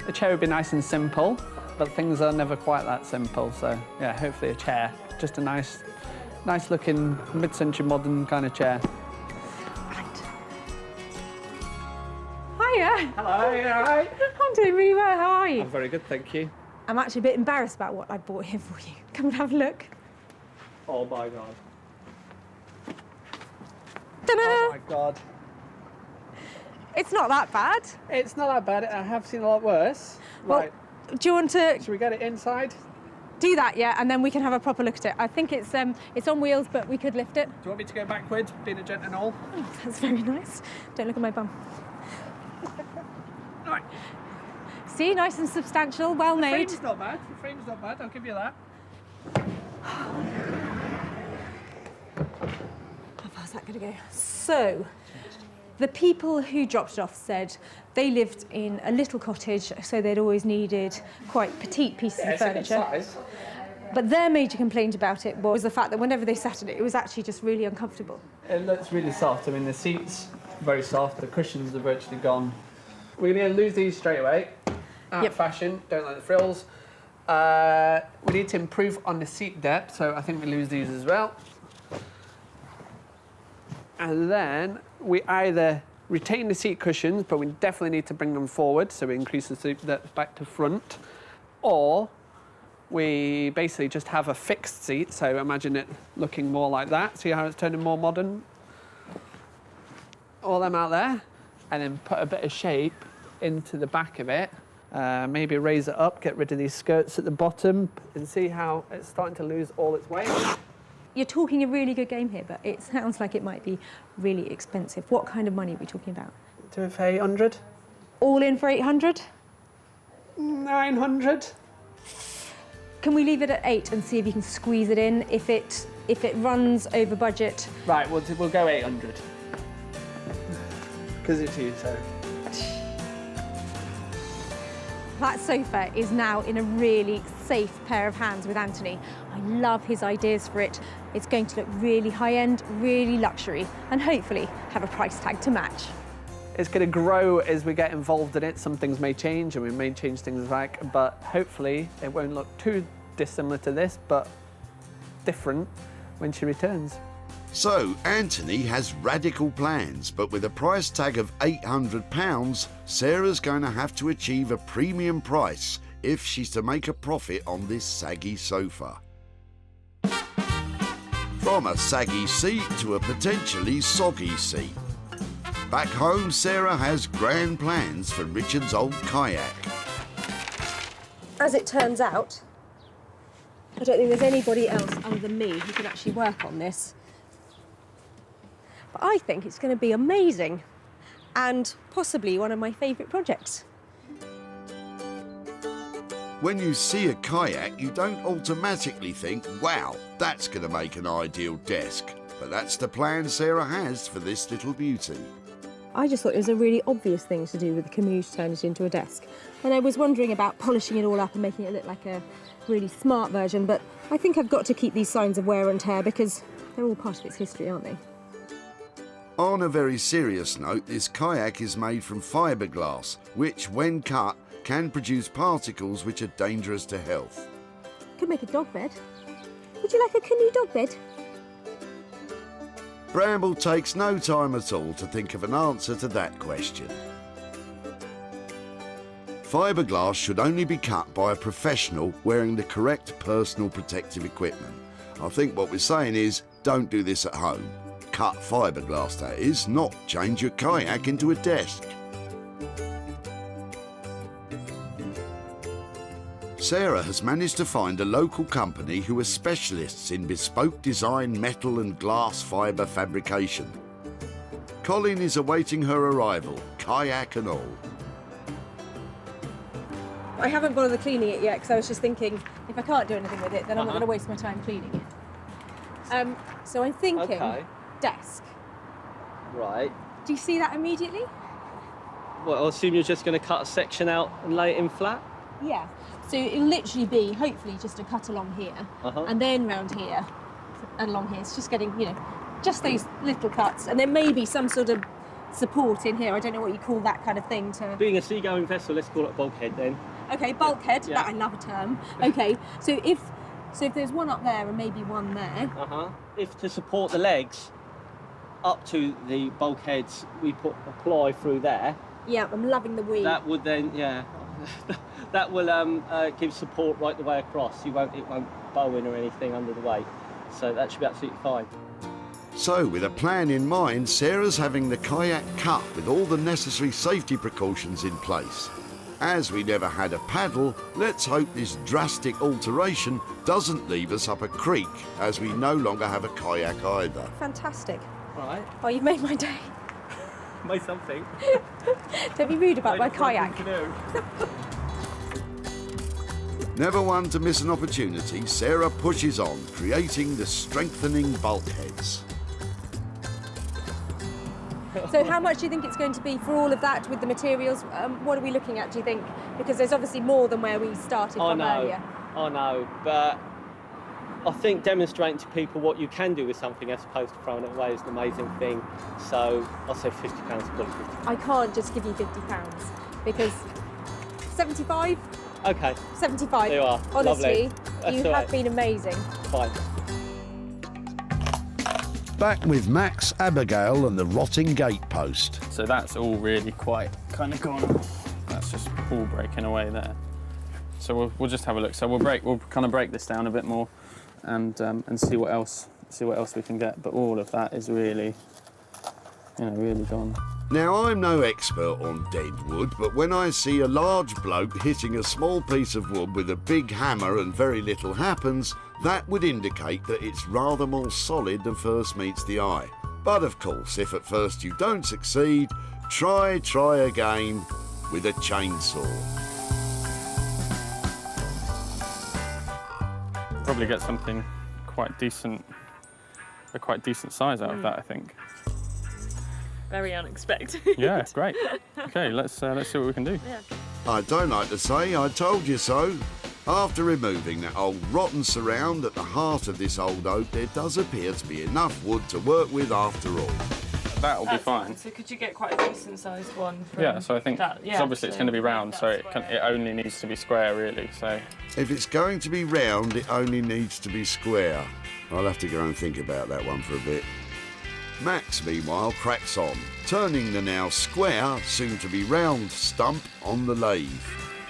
A chair would be nice and simple, but things are never quite that simple, so yeah, hopefully a chair. Just a nice looking mid-century modern kind of chair. Hiya. Hello, you all right? I'm doing really well, how are you? I'm very good, thank you. I'm actually a bit embarrassed about what I bought here for you. Come and have a look. Oh my God. Ta-da! Oh my God. It's not that bad. It's not that bad, I have seen a lot worse. Well, Right, do you want to should we get it inside? do that, yeah, and then we can have a proper look at it? I think it's on wheels, but we could lift it. Do you want me to go backwards, being a gent and all? Oh, that's very nice. Don't look at my bum. Right. See, nice and substantial, well The made. frame's not bad, the frame's not bad, I'll give you that. How far's that going to go? So, the people who dropped it off said they lived in a little cottage, so they'd always needed quite petite pieces of furniture. But their major complaint about it was the fact that whenever they sat in it, it was actually just really uncomfortable. It looks really soft. I mean, the seats are very soft, the cushions are virtually gone. We're going to lose these straight away. Out of fashion, don't like the frills. We need to improve on the seat depth, so I think we lose these as well. And then we either retain the seat cushions, but we definitely need to bring them forward, so we increase the seat depth back to front, or we basically just have a fixed seat, so imagine it looking more like that. See how it's turning more modern? All them out there, and then put a bit of shape into the back of it. Maybe raise it up, get rid of these skirts at the bottom, and see how it's starting to lose all its weight. You're talking a really good game here, but it sounds like it might be really expensive. What kind of money are we talking about? Do it for 800. All in for 800? 900. Can we leave it at 8 and see if you can squeeze it in? If it runs over budget. Right, we'll go 800. Because it's you, so. That sofa is now in a really safe pair of hands with Anthony. I love his ideas for it. It's going to look really high-end, really luxury, and hopefully have a price tag to match. It's going to grow as we get involved in it. Some things may change, and we may change things back, but hopefully it won't look too dissimilar to this, but different when she returns. So, Anthony has radical plans, but with a price tag of £800, Sarah's going to have to achieve a premium price if she's to make a profit on this saggy sofa. From a saggy seat to a potentially soggy seat. Back home, Sarah has grand plans for Richard's old kayak. As it turns out, I don't think there's anybody else other than me who can actually work on this. But I think it's going to be amazing and possibly one of my favourite projects. When you see a kayak, you don't automatically think, wow, that's going to make an ideal desk. But that's the plan Sarah has for this little beauty. I just thought it was a really obvious thing to do with the Camus to turn it into a desk. And I was wondering about polishing it all up and making it look like a really smart version, but I think I've got to keep these signs of wear and tear because they're all part of its history, aren't they? On a very serious note, this kayak is made from fiberglass, which, when cut, can produce particles which are dangerous to health. Could make a dog bed. Would you like a canoe dog bed? Bramble takes no time at all to think of an answer to that question. Fiberglass should only be cut by a professional wearing the correct personal protective equipment. I think what we're saying is, don't do this at home. Cut fiberglass, that is, not change your kayak into a desk. Sarah has managed to find a local company who are specialists in bespoke design metal and glass fibre fabrication. Colin is awaiting her arrival, kayak and all. I haven't bothered cleaning it yet because I was just thinking if I can't do anything with it, then I'm not going to waste my time cleaning it. So I'm thinking desk. Right. Do you see that immediately? Well, I'll assume you're just going to cut a section out and lay it in flat? Yeah. So it'll literally be, hopefully, just a cut along here, and then round here, and along here. It's just getting, you know, just those little cuts, and then maybe some sort of support in here. I don't know what you call that kind of thing to... Being a seagoing vessel, let's call it a bulkhead then. Okay, bulkhead. Yeah. That I love a term. Okay, so if there's one up there and maybe one there. If to support the legs up to the bulkheads, we put a ply through there. Yeah, I'm loving the weave. That would then, yeah, that will give support right the way across. It won't bow in or anything under the weight. So that should be absolutely fine. So, with a plan in mind, Sarah's having the kayak cut with all the necessary safety precautions in place. As we never had a paddle, let's hope this drastic alteration doesn't leave us up a creek, as we no longer have a kayak either. Fantastic. Right. Oh, you've made my day. Made something. Don't be rude about my kayak. Never one to miss an opportunity, Sarah pushes on, creating the strengthening bulkheads. So how much do you think it's going to be for all of that with the materials? What are we looking at, do you think? Because there's obviously more than where we started from earlier. I know, but I think demonstrating to people what you can do with something as opposed to throwing it away is an amazing thing. So I'll say £50, call it £50. I can't just give you £50 because 75, Okay. 75. There you are. Honestly, Lovely. That's you all have right. been amazing. Fine. Back with Max, Abigail and the rotting gatepost. So that's all really quite kind of gone. That's just all breaking away there. So we'll just have a look. So we'll kind of break this down a bit more and see what else we can get. But all of that is really, really gone. Now, I'm no expert on dead wood, but when I see a large bloke hitting a small piece of wood with a big hammer and very little happens, that would indicate that it's rather more solid than first meets the eye. But of course, if at first you don't succeed, try again with a chainsaw. Probably get something quite decent, a quite decent size out of that, I think. Very unexpected. Yeah, great. Okay, let's see what we can do. Yeah. I don't like to say I told you so. After removing that old rotten surround at the heart of this old oak, there does appear to be enough wood to work with after all. That'll be fine. So could you get quite a decent sized one from Yeah, so I think, that? because obviously it's going to be round, so it only needs to be square, really, so. If it's going to be round, it only needs to be square. I'll have to go and think about that one for a bit. Max, meanwhile, cracks on, turning the now square, soon-to-be round stump on the lathe.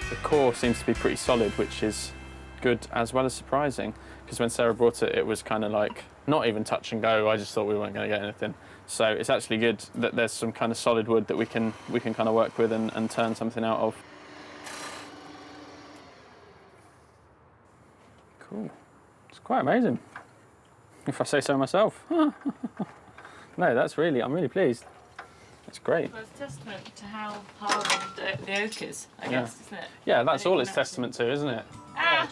The core seems to be pretty solid, which is good as well as surprising, because when Sarah brought it, it was kind of like, not even touch and go, I just thought we weren't going to get anything. So it's actually good that there's some kind of solid wood that we can kind of work with and turn something out of. Cool. It's quite amazing, if I say so myself. No, I'm really pleased. It's great. Well, it's a testament to how hard the oak is, I guess, isn't it? Yeah, that's all it's testament to, isn't it?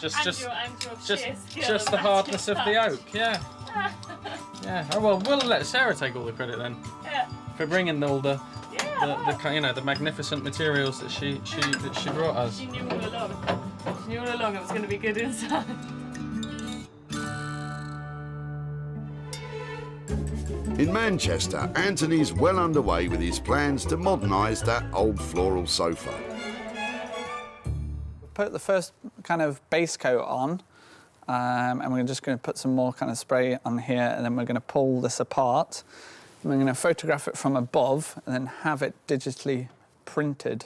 Just the hardness of the oak, yeah. Yeah. Oh well, we'll let Sarah take all the credit then. Yeah. For bringing all the magnificent materials that she brought us. She knew all along. She knew all along it was going to be good inside. In Manchester, Anthony's well underway with his plans to modernise that old floral sofa. Put the first kind of base coat on, and we're just going to put some more kind of spray on here, and then we're going to pull this apart. And we're going to photograph it from above and then have it digitally printed.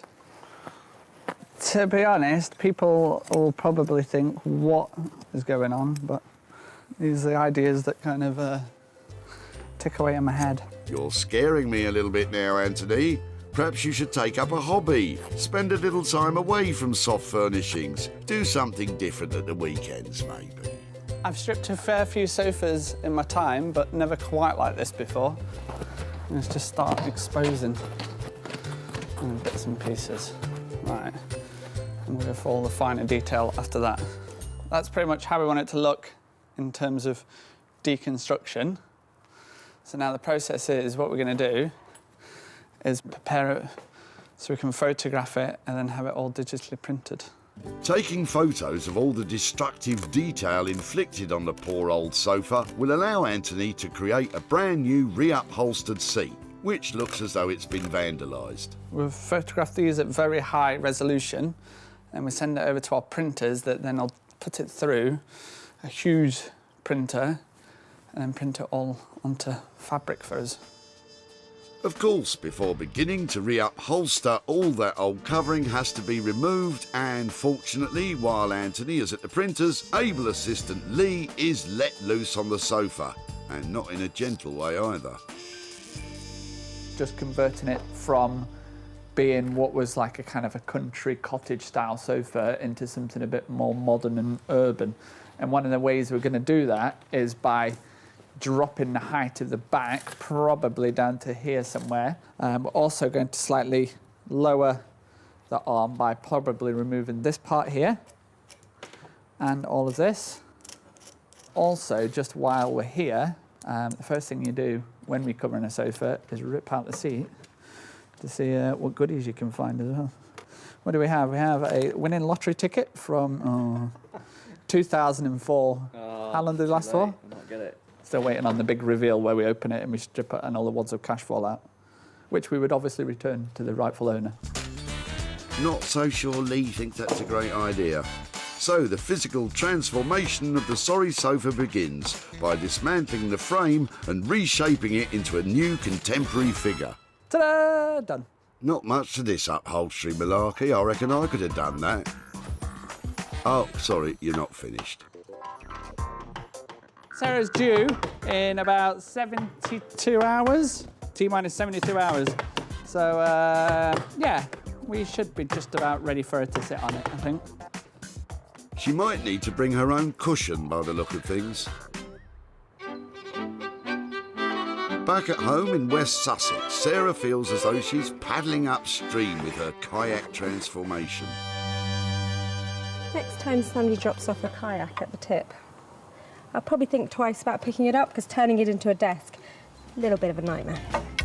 To be honest, people will probably think, what is going on? But these are the ideas that kind of tick away in my head. You're scaring me a little bit now, Anthony. Perhaps you should take up a hobby. Spend a little time away from soft furnishings. Do something different at the weekends, maybe. I've stripped a fair few sofas in my time, but never quite like this before. Let's just start exposing bits and pieces. Right, and we'll go for all the finer detail after that. That's pretty much how we want it to look in terms of deconstruction. So now the process is, what we're going to do is prepare it so we can photograph it and then have it all digitally printed. Taking photos of all the destructive detail inflicted on the poor old sofa will allow Anthony to create a brand new re-upholstered seat, which looks as though it's been vandalised. We've photographed these at very high resolution and we send it over to our printers that then will put it through a huge printer and then print it all onto fabric for us. Of course, before beginning to re-upholster, all that old covering has to be removed, and fortunately, while Anthony is at the printers, able assistant Lee is let loose on the sofa, and not in a gentle way either. Just converting it from being what was like a kind of a country cottage style sofa into something a bit more modern and urban. And one of the ways we're going to do that is by dropping the height of the back, probably down to here somewhere. We're also going to slightly lower the arm by probably removing this part here and all of this. Also, just while we're here, the first thing you do when we're covering a sofa is rip out the seat to see what goodies you can find as well. What do we have? We have a winning lottery ticket from 2004. How long did it last for? I might get it. Still waiting on the big reveal where we open it and we strip it and all the wads of cash fall out, which we would obviously return to the rightful owner. not so sure Lee thinks that's a great idea. So the physical transformation of the sorry sofa begins by dismantling the frame and reshaping it into a new contemporary figure. Ta-da! Done. Not much to this upholstery malarkey. I reckon I could have done that. Oh, sorry, you're not finished. Sarah's due in about 72 hours, T-minus 72 hours. So, yeah, we should be just about ready for her to sit on it, I think. She might need to bring her own cushion by the look of things. Back at home in West Sussex, Sarah feels as though she's paddling upstream with her kayak transformation. Next time somebody drops off a kayak at the tip, I'll probably think twice about picking it up, because turning it into a desk, a little bit of a nightmare.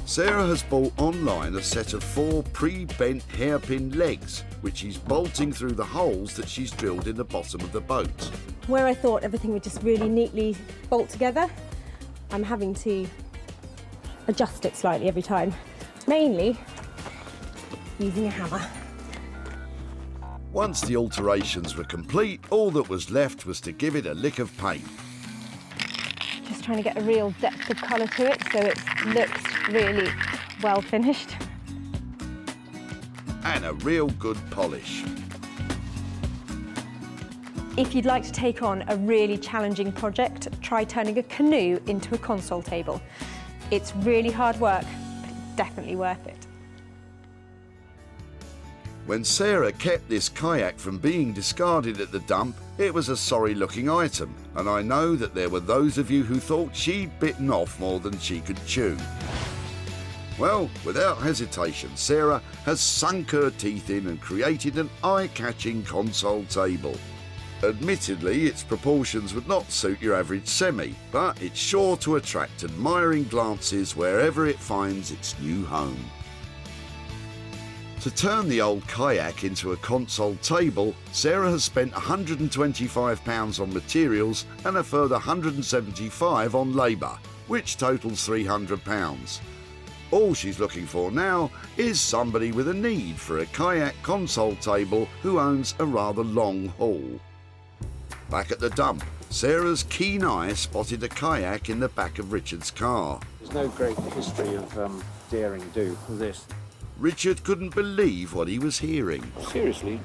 Sarah has bought online a set of 4 pre-bent hairpin legs, which she's bolting through the holes that she's drilled in the bottom of the boat. Where I thought everything would just really neatly bolt together, I'm having to adjust it slightly every time, mainly using a hammer. Once the alterations were complete, all that was left was to give it a lick of paint. Just trying to get a real depth of colour to it so it looks really well finished. And a real good polish. If you'd like to take on a really challenging project, try turning a canoe into a console table. It's really hard work, but it's definitely worth it. When Sarah kept this kayak from being discarded at the dump, it was a sorry-looking item, and I know that there were those of you who thought she'd bitten off more than she could chew. Well, without hesitation, Sarah has sunk her teeth in and created an eye-catching console table. Admittedly, its proportions would not suit your average semi, but it's sure to attract admiring glances wherever it finds its new home. To turn the old kayak into a console table, Sarah has spent £125 on materials and a further £175 on labour, which totals £300. All she's looking for now is somebody with a need for a kayak console table who owns a rather long haul. Back at the dump, Sarah's keen eye spotted a kayak in the back of Richard's car. There's no great history of daring do with this. Richard couldn't believe what he was hearing. Seriously,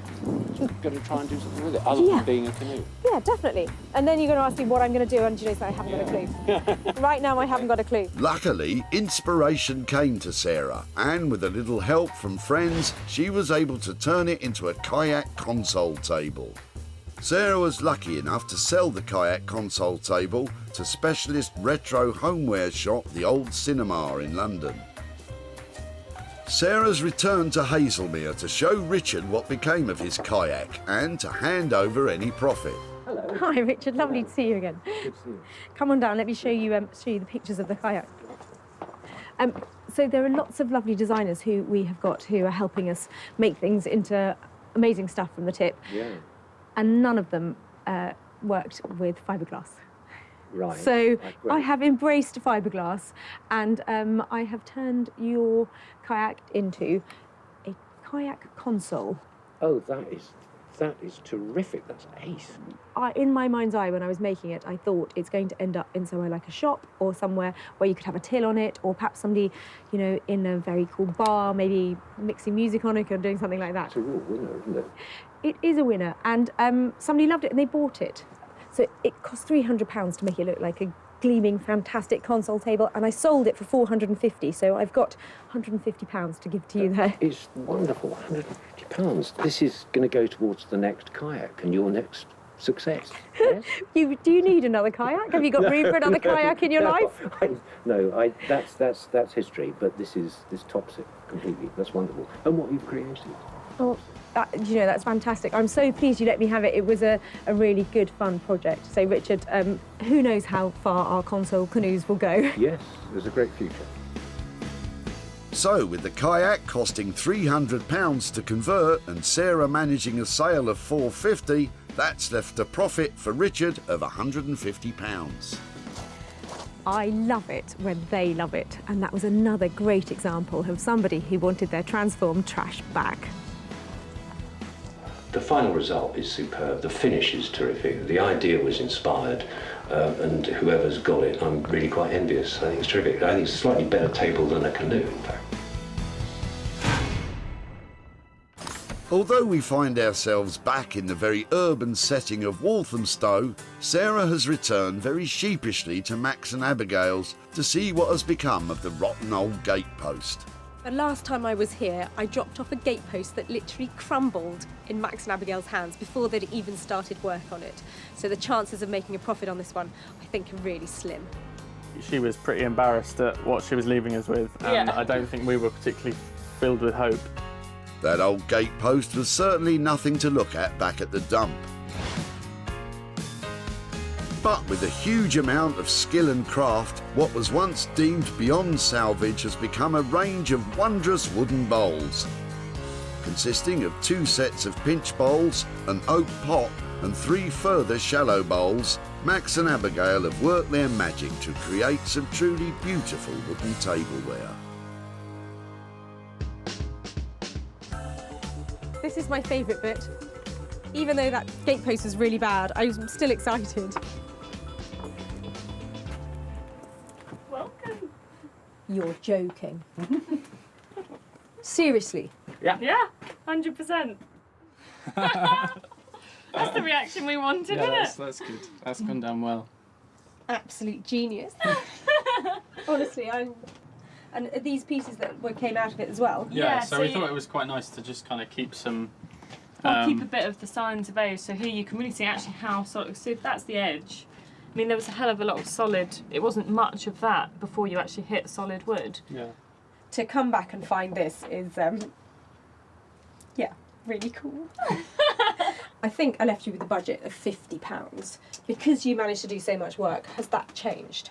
you're going to try and do something with it, other than being a canoe. Yeah, definitely. And then you're going to ask me what I'm going to do, and you know, I haven't got a clue. Right now, I haven't got a clue. Luckily, inspiration came to Sarah, and with a little help from friends, she was able to turn it into a kayak console table. Sarah was lucky enough to sell the kayak console table to specialist retro homeware shop The Old Cinema in London. Sarah's returned to Hazelmere to show Richard what became of his kayak and to hand over any profit. Hello. Hi, Richard. Lovely to see you again. Good to see you. Come on down. Let me show you the pictures of the kayak. So there are lots of lovely designers who we have got who are helping us make things into amazing stuff from the tip. Yeah. And none of them worked with fiberglass. Right. So I have embraced fiberglass, and I have turned your kayak into a kayak console. Oh, that is terrific. That's ace. In my mind's eye, when I was making it, I thought it's going to end up in somewhere like a shop or somewhere where you could have a till on it, or perhaps somebody, you know, in a very cool bar, maybe mixing music on it or doing something like that. It's a real winner, isn't it? It is a winner, and somebody loved it and they bought it. So it cost £300 to make it look like a gleaming, fantastic console table, and I sold it for £450. So I've got £150 to give to you there. It's wonderful, £150. This is going to go towards the next kayak and your next success. Yes? Do you need another kayak? Have you got room for another kayak in your life? That's history, but this tops it completely. That's wonderful. And what you've created. Oh, you know, that's fantastic. I'm so pleased you let me have it. It was a really good, fun project. So, Richard, who knows how far our console canoes will go? Yes, there's a great future. So, with the kayak costing £300 to convert and Sarah managing a sale of £450, that's left a profit for Richard of £150. I love it when they love it. And that was another great example of somebody who wanted their transformed trash back. The final result is superb. The finish is terrific. The idea was inspired, and whoever's got it, I'm really quite envious. I think it's terrific. I think it's a slightly better table than a canoe, in fact. Although we find ourselves back in the very urban setting of Walthamstow, Sarah has returned very sheepishly to Max and Abigail's to see what has become of the rotten old gatepost. The last time I was here, I dropped off a gatepost that literally crumbled in Max and Abigail's hands before they'd even started work on it. So the chances of making a profit on this one, I think, are really slim. She was pretty embarrassed at what she was leaving us with, and I don't think we were particularly filled with hope. That old gatepost was certainly nothing to look at back at the dump. But with a huge amount of skill and craft, what was once deemed beyond salvage has become a range of wondrous wooden bowls. Consisting of 2 sets of pinch bowls, an oak pot and 3 further shallow bowls, Max and Abigail have worked their magic to create some truly beautiful wooden tableware. This is my favourite bit. Even though that gatepost was really bad, I'm still excited. Welcome. You're joking. Seriously? Yeah. Yeah, 100%. That's the reaction we wanted, isn't it? That's good. That's gone down well. Absolute genius. Honestly, and these pieces that came out of it as well. Yeah, so we thought it was quite nice to just kind of keep some... We'll keep a bit of the signs of age, so here you can really see actually how solid... So if that's the edge, I mean, there was a hell of a lot of solid... It wasn't much of that before you actually hit solid wood. Yeah. To come back and find this is, yeah, really cool. I think I left you with a budget of £50. Because you managed to do so much work, has that changed?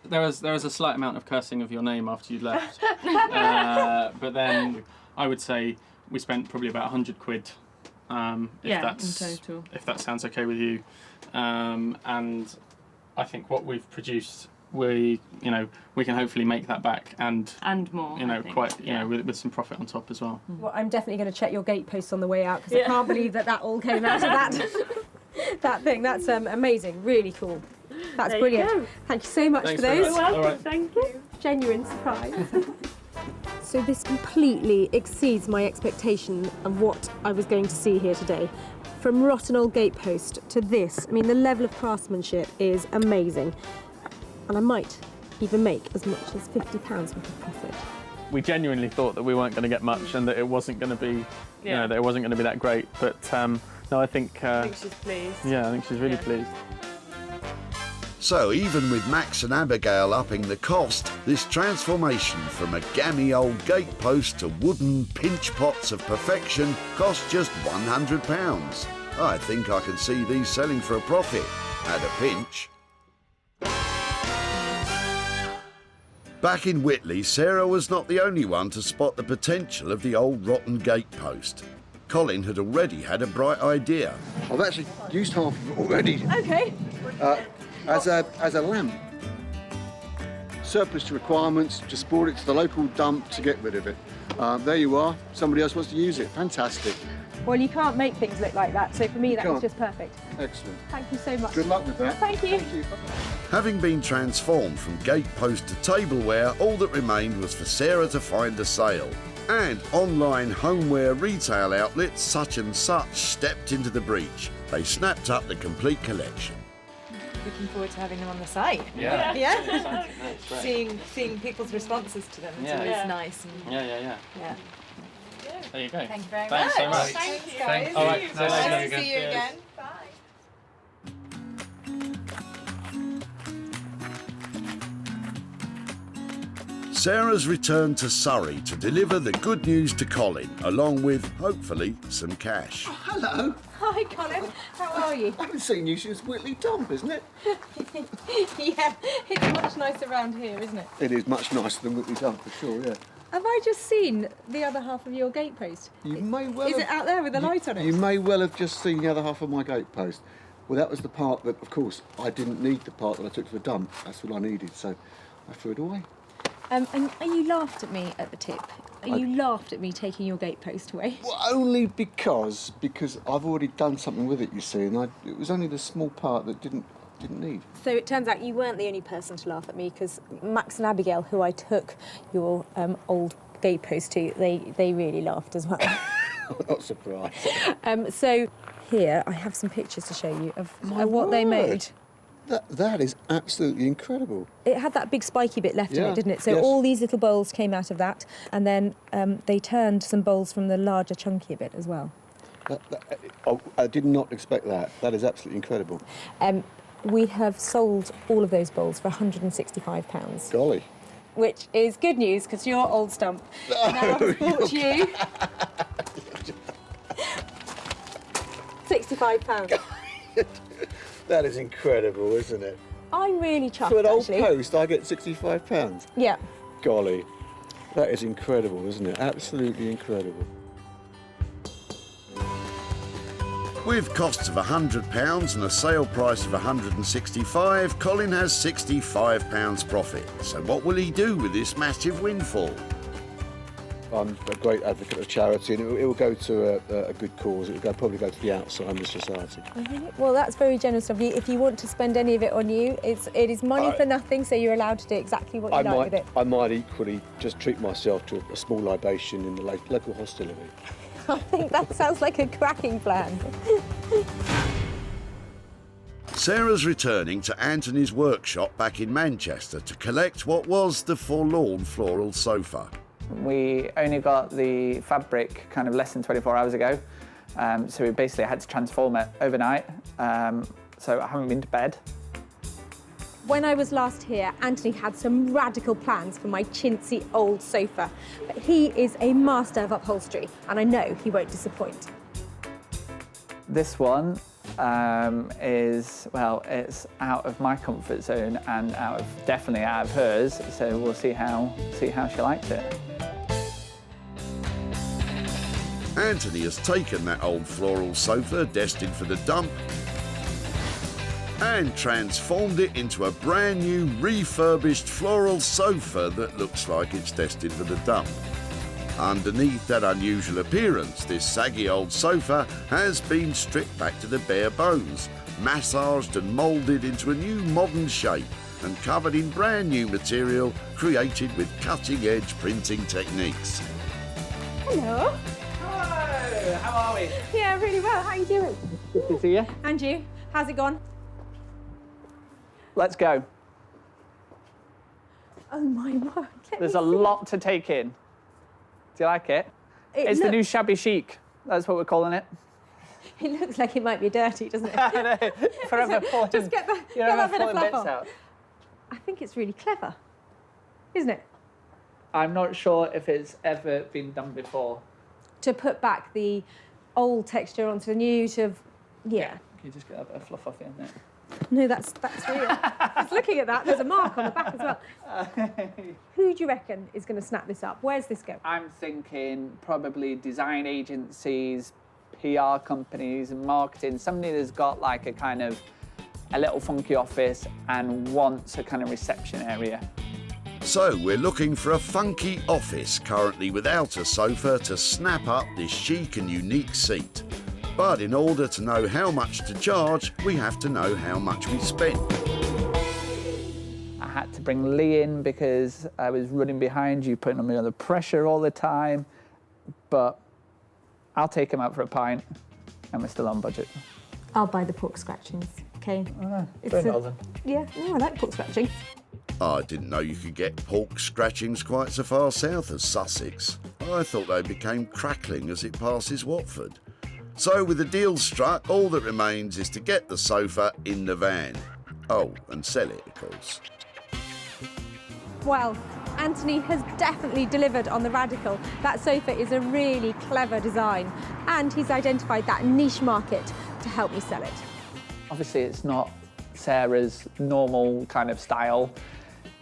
There was a slight amount of cursing of your name after you left, but then I would say we spent probably about 100 quid. In total. If that sounds okay with you, and I think what we've produced, we can hopefully make that back and more. With some profit on top as well. Well, I'm definitely going to check your gateposts on the way out because I can't believe that all came out of that thing. That's amazing, really cool. That's brilliant. Thank you so much for those. You're welcome. Thank you. Genuine surprise. So this completely exceeds my expectation of what I was going to see here today. From rotten old gatepost to this, I mean, the level of craftsmanship is amazing. And I might even make as much as £50 worth of profit. We genuinely thought that we weren't going to get much and that it wasn't going to be, that it wasn't going to be that great. But no, I think she's pleased. Yeah, I think she's really pleased. So even with Max and Abigail upping the cost, this transformation from a gammy old gatepost to wooden pinch pots of perfection cost just £100. I think I can see these selling for a profit, at a pinch. Back in Whitley, Sarah was not the only one to spot the potential of the old rotten gatepost. Colin had already had a bright idea. I've actually used half of it already. Okay. As a lamp. Surplus to requirements, just brought it to the local dump to get rid of it. There you are, somebody else wants to use it, fantastic. Well, you can't make things look like that, so for me that was just perfect. Excellent. Thank you so much. Good luck with that. Thank you. Thank you. Having been transformed from gatepost to tableware, all that remained was for Sarah to find a sale. And online homeware retail outlets such and such stepped into the breach. They snapped up the complete collection. Looking forward to having them on the site. Yeah. Yeah. Great. Seeing people's responses to them. It's Yeah. always Yeah. nice. And, Yeah. There you go. Thank you very Thanks much. so much. Thanks, guys. All right. Nice to see you Cheers. again. Sarah's returned to Surrey to deliver the good news to Colin, along with, hopefully, some cash. Oh, hello. Hi, Colin. How are you? I haven't seen you since Whitley Dump, isn't it? Yeah, it's much nicer around here, isn't it? It is much nicer than Whitley Dump, for sure, yeah. Have I just seen the other half of your gatepost? You may well Is have, it out there with the light on it? You may well have just seen the other half of my gatepost. Well, that was the part that, of course, I didn't need the part that I took to the dump. That's what I needed, so I threw it away. And you laughed at me at the tip. You laughed at me taking your gatepost away. Well, only because I've already done something with it, you see, and it was only the small part that didn't need. So it turns out you weren't the only person to laugh at me, because Max and Abigail, who I took your old gatepost to, they really laughed as well. I'm not surprised. So here I have some pictures to show you of what they made. That is absolutely incredible. It had that big spiky bit left in Yeah, it, didn't it? So yes. all these little bowls came out of that, and then they turned some bowls from the larger, chunkier bit as well. I did not expect that. That is absolutely incredible. We have sold all of those bowls for £165. Golly. Which is good news, because your old stump now has bought you £65. That is incredible, isn't it? I'm really chuffed, For an old actually. post, I get £65. Yeah. Golly. That is incredible, isn't it? Absolutely incredible. With costs of £100 and a sale price of £165, Colin has £65 profit. So what will he do with this massive windfall? I'm a great advocate of charity, and it will go to a good cause. It will probably go to the Alzheimer's Society. Well, that's very generous of you. If you want to spend any of it on you, it is money for nothing, so you're allowed to do exactly what you like with it. I might equally just treat myself to a small libation in the local hostelry. I think that sounds like a cracking plan. Sarah's returning to Anthony's workshop back in Manchester to collect what was the forlorn floral sofa. We only got the fabric kind of less than 24 hours ago, so we basically had to transform it overnight, so I haven't been to bed. When I was last here, Anthony had some radical plans for my chintzy old sofa, but he is a master of upholstery, and I know he won't disappoint. This one is, well, it's out of my comfort zone and definitely out of hers, so we'll see how she likes it. Anthony has taken that old floral sofa destined for the dump and transformed it into a brand new refurbished floral sofa that looks like it's destined for the dump. Underneath that unusual appearance, this saggy old sofa has been stripped back to the bare bones, massaged and moulded into a new modern shape and covered in brand new material created with cutting-edge printing techniques. Hello. Hello, how are we? Yeah, really well. How are you doing? Good to see you. And you? How's it gone? Let's go. Oh my word. There's a lot to take in. Do you like it? It's the new shabby chic. That's what we're calling it. It looks like it might be dirty, doesn't it? I know. Forever pulling, Just get that bit of fluff off. I think it's really clever, isn't it? I'm not sure if it's ever been done before. To put back the old texture onto the new, yeah. Can you just get a bit of fluff off the end there? No, that's real. Just looking at that, there's a mark on the back as well. Who do you reckon is going to snap this up? Where's this going? I'm thinking probably design agencies, PR companies, marketing, somebody that's got like a little funky office and wants a kind of reception area. So we're looking for a funky office currently without a sofa to snap up this chic and unique seat. But in order to know how much to charge, we have to know how much we spent. I had to bring Lee in because I was running behind you, putting me under pressure all the time. But I'll take him out for a pint, and we're still on budget. I'll buy the pork scratchings, okay? Very well then. Yeah, I like pork scratchings. I didn't know you could get pork scratchings quite so far south as Sussex. I thought they became crackling as it passes Watford. So with the deal struck, all that remains is to get the sofa in the van. Oh, and sell it, of course. Well, Anthony has definitely delivered on the radical. That sofa is a really clever design, and he's identified that niche market to help me sell it. Obviously, it's not Sarah's normal kind of style.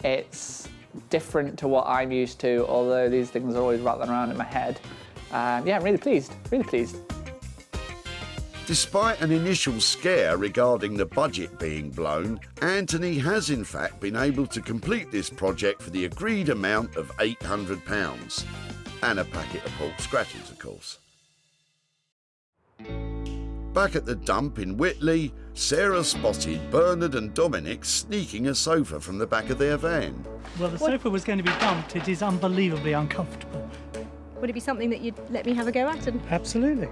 It's different to what I'm used to, although these things are always rattling around in my head. Yeah, I'm really pleased, really pleased. Despite an initial scare regarding the budget being blown, Anthony has in fact been able to complete this project for the agreed amount of £800. and a packet of pork scratches, of course. Back at the dump in Whitley, Sarah spotted Bernard and Dominic sneaking a sofa from the back of their van. Well, the sofa was going to be dumped. It is unbelievably uncomfortable. Would it be something that you'd let me have a go at? And Absolutely.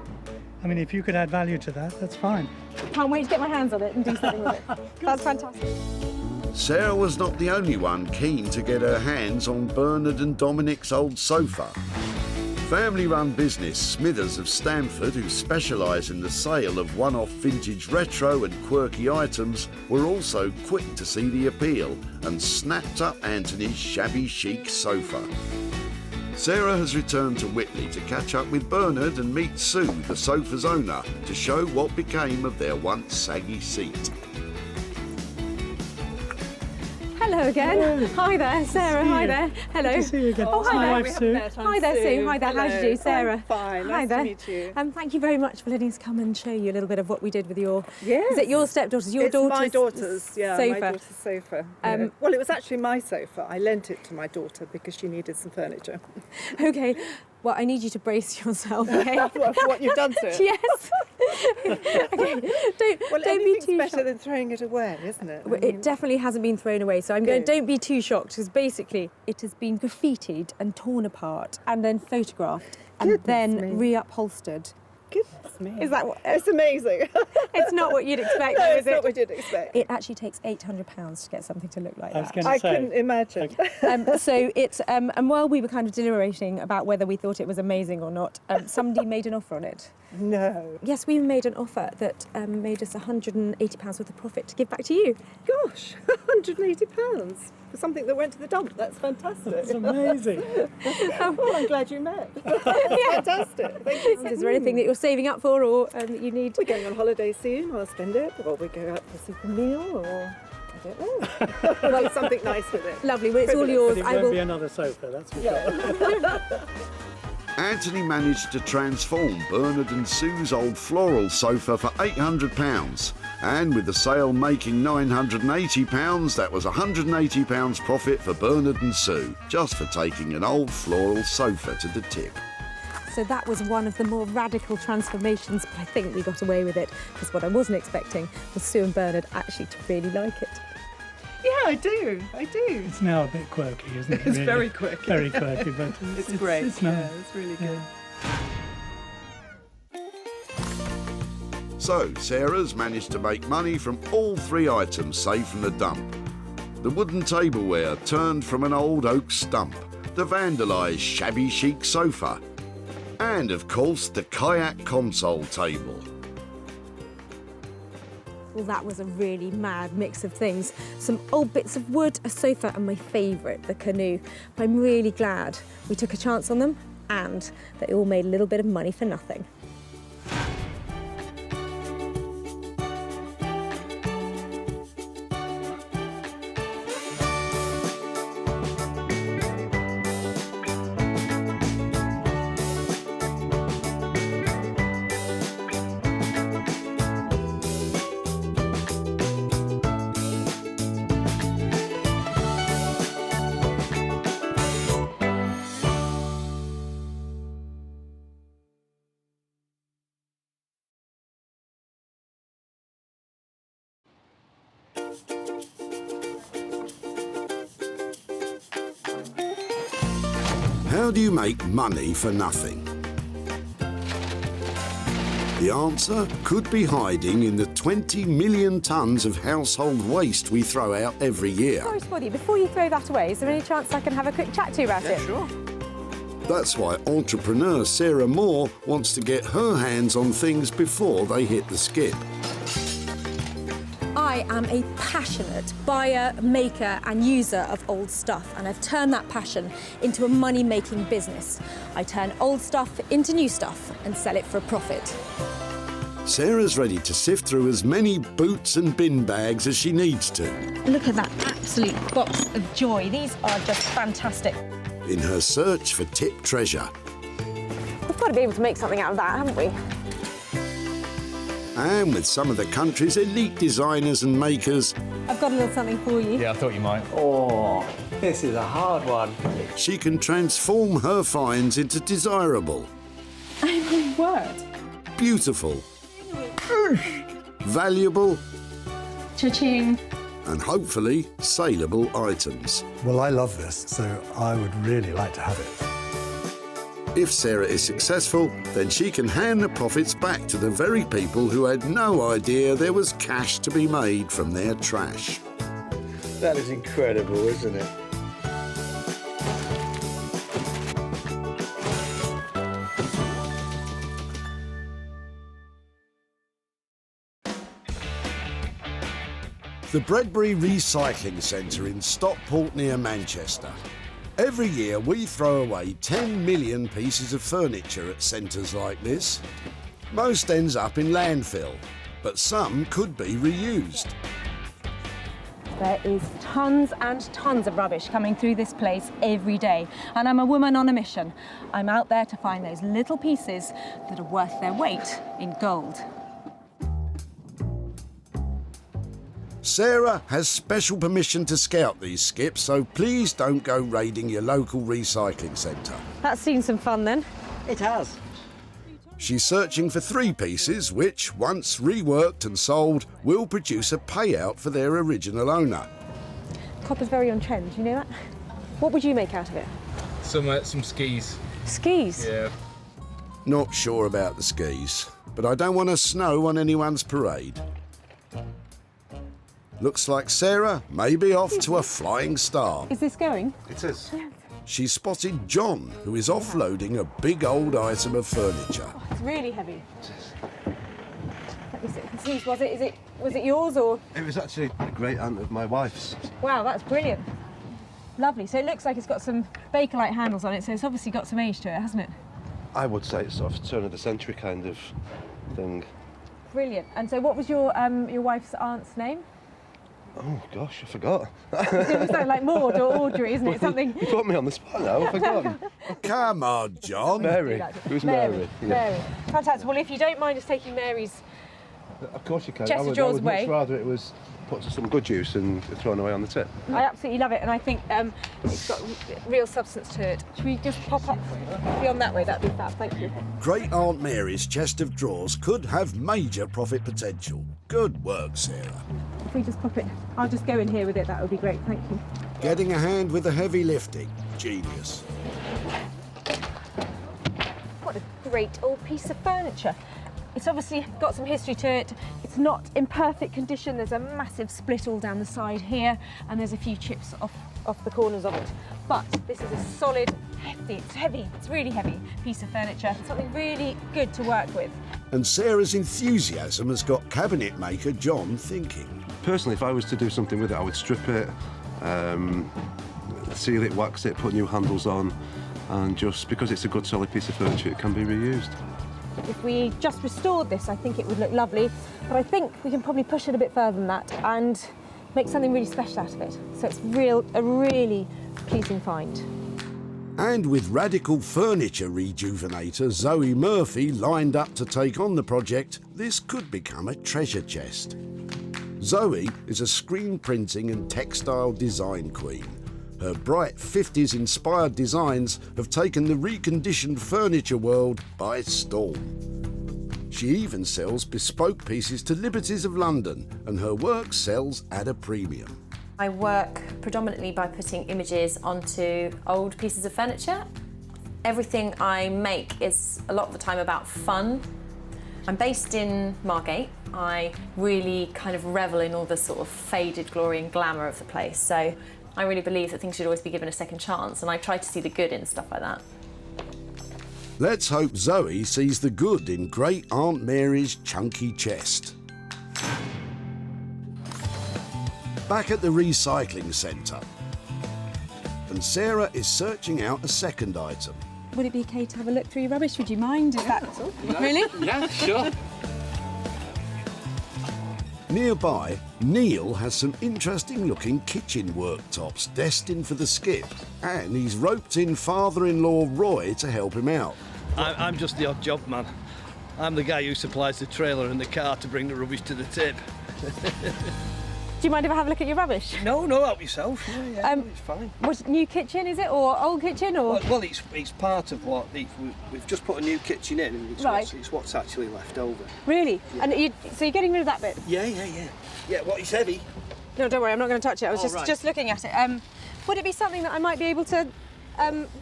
I mean, if you could add value to that, that's fine. can't wait to get my hands on it and do something with it. That's fantastic. Sarah was not the only one keen to get her hands on Bernard and Dominic's old sofa. Family-run business Smithers of Stamford, who specialise in the sale of one-off vintage retro and quirky items, were also quick to see the appeal and snapped up Anthony's shabby chic sofa. Sarah has returned to Whitley to catch up with Bernard and meet Sue, the sofa's owner, to show what became of their once saggy seat. Hello again. Hello. Hi there, Sarah. Good to see Hi you. there. Hello. Good to see you again. Oh, It's hi my there. wife, Sue. Hi there, Sue. Hi there. How did you do, Sarah? I'm fine. Hi Nice there. to meet you. Thank you very much for letting us come and show you a little bit of what we did with your. Yes. Is it your stepdaughter's? Your It's daughter's my daughter's, yeah, sofa. my daughter's sofa. Well, it was actually my sofa. I lent it to my daughter because she needed some furniture. Okay. Well, I need you to brace yourself. Okay. what you've done to it? Yes. Okay. Don't be anything's too better shocked. than throwing it away, isn't it? Well, it definitely hasn't been thrown away, so I'm going. Good. Don't be too shocked, because basically it has been graffitied and torn apart, and then photographed, and then re-upholstered. Goodness me. Is that what? It's amazing. It's not what you'd expect, No, though, it's is it? not what you'd expect. It actually takes £800 to get something to look like that. I couldn't imagine. So it's and while we were kind of deliberating about whether we thought it was amazing or not, somebody made an offer on it. No. Yes, we made an offer that made us £180 worth of profit to give back to you. Gosh, £180 for something that went to the dump. That's fantastic. That's amazing. Well, I'm glad you met. Fantastic. Thank you. Is there anything that you're saving up for, or that you need? We're going on holiday soon. I'll spend it, or we go out for a super meal, or I don't know. Well, do something nice with it. Lovely. Well, it's all yours. But it won't be another sofa, that's for sure. Anthony managed to transform Bernard and Sue's old floral sofa for £800, and with the sale making £980, that was £180 profit for Bernard and Sue, just for taking an old floral sofa to the tip. So that was one of the more radical transformations, but I think we got away with it, because what I wasn't expecting was Sue and Bernard actually to really like it. Yeah, I do. It's now a bit quirky, isn't it? It's really? very quirky. Very quirky, but It's great. It's nice. Yeah, it's really good. So, Sarah's managed to make money from all three items saved from the dump. The wooden tableware turned from an old oak stump, the vandalised shabby chic sofa, and of course the kayak console table. Well, that was a really mad mix of things. Some old bits of wood, a sofa, and my favourite, the canoe. But I'm really glad we took a chance on them and they all made a little bit of money for nothing. How do you make money for nothing? The answer could be hiding in the 20 million tonnes of household waste we throw out every year. Sorry to bother you, before you throw that away, is there any chance I can have a quick chat to you about it? Sure. That's why entrepreneur Sarah Moore wants to get her hands on things before they hit the skip. I am a passionate buyer, maker and user of old stuff, and I've turned that passion into a money-making business. I turn old stuff into new stuff and sell it for a profit. Sarah's ready to sift through as many boots and bin bags as she needs to. Look at that absolute box of joy. These are just fantastic. In her search for tip treasure. We've got to be able to make something out of that, haven't we? And with some of the country's elite designers and makers. I've got a little something for you. Yeah, I thought you might. Oh. This is a hard one. She can transform her finds into desirable, Oh my word. beautiful, valuable, Cha-ching. and hopefully saleable items. Well, I love this, so I would really like to have it. If Sarah is successful, then she can hand the profits back to the very people who had no idea there was cash to be made from their trash. That is incredible, isn't it? The Bredbury Recycling Centre in Stockport near Manchester. Every year we throw away 10 million pieces of furniture at centres like this. Most ends up in landfill, but some could be reused. There is tons and tons of rubbish coming through this place every day, and I'm a woman on a mission. I'm out there to find those little pieces that are worth their weight in gold. Sarah has special permission to scout these skips, so please don't go raiding your local recycling centre. That's seen some fun then. It has. She's searching for 3 pieces which, once reworked and sold, will produce a payout for their original owner. Copper's very on trend, you know that? What would you make out of it? Some skis. Skis? Yeah. Not sure about the skis, but I don't want to snow on anyone's parade. Looks like Sarah may be off to a flying start. Is this going? It is. She spotted John, who is offloading a big old item of furniture. Oh, it's really heavy. Let me see. Was it yours or? It was actually a great aunt of my wife's. Wow, that's brilliant. Lovely. So it looks like it's got some Bakelite handles on it, so it's obviously got some age to it, hasn't it? I would say it's sort of turn of the century kind of thing. Brilliant. And so what was your wife's aunt's name? Oh gosh, I forgot. It sounds like Maud or Audrey, isn't it? Something. You put me on the spot now, I've forgotten. Come on, John. Mary. It was Mary. Yeah. Mary. Fantastic. Well, if you don't mind us taking Mary's Of course you can. Chest of I drawers would away. much rather it was put to some good use and thrown away on the tip. I absolutely love it, and I think it's got real substance to it. Should we just pop up beyond that way? That'd be fab, thank you. Great Aunt Mary's chest of drawers could have major profit potential. Good work, Sarah. If we just pop it, I'll just go in here with it, that would be great, thank you. Getting a hand with the heavy lifting. Genius. What a great old piece of furniture. It's obviously got some history to it. It's not in perfect condition. There's a massive split all down the side here, and there's a few chips off the corners of it. But this is a solid, heavy, it's really heavy piece of furniture. Something really good to work with. And Sarah's enthusiasm has got cabinet maker John thinking. Personally, if I was to do something with it, I would strip it, seal it, wax it, put new handles on, and just because it's a good solid piece of furniture, it can be reused. If we just restored this, I think it would look lovely, but I think we can probably push it a bit further than that and make something really special out of it. So it's a really pleasing find. And with radical furniture rejuvenator Zoe Murphy lined up to take on the project, this could become a treasure chest. Zoe is a screen printing and textile design queen. Her bright 50s-inspired designs have taken the reconditioned furniture world by storm. She even sells bespoke pieces to Liberties of London, and her work sells at a premium. I work predominantly by putting images onto old pieces of furniture. Everything I make is a lot of the time about fun. I'm based in Margate. I really kind of revel in all the sort of faded glory and glamour of the place. So I really believe that things should always be given a second chance, and I try to see the good in stuff like that. Let's hope Zoe sees the good in Great Aunt Mary's chunky chest. Back at the recycling centre, and Sarah is searching out a second item. Would it be okay to have a look through your rubbish? Would you mind? Is that really? Yeah, sure. Nearby, Neil has some interesting looking kitchen worktops destined for the skip, and he's roped in father-in-law Roy to help him out. I'm just the odd job man. I'm the guy who supplies the trailer and the car to bring the rubbish to the tip. Do you mind if I have a look at your rubbish? No, help yourself. Yeah, it's fine. What, new kitchen is it, or old kitchen, or? Well, it's part of what we've just put a new kitchen in, and it's what's actually left over. Really? Yeah. And so you're getting rid of that bit? Yeah. Yeah, what, it's heavy? No, don't worry, I'm not going to touch it. I was just looking at it. Would it be something that I might be able to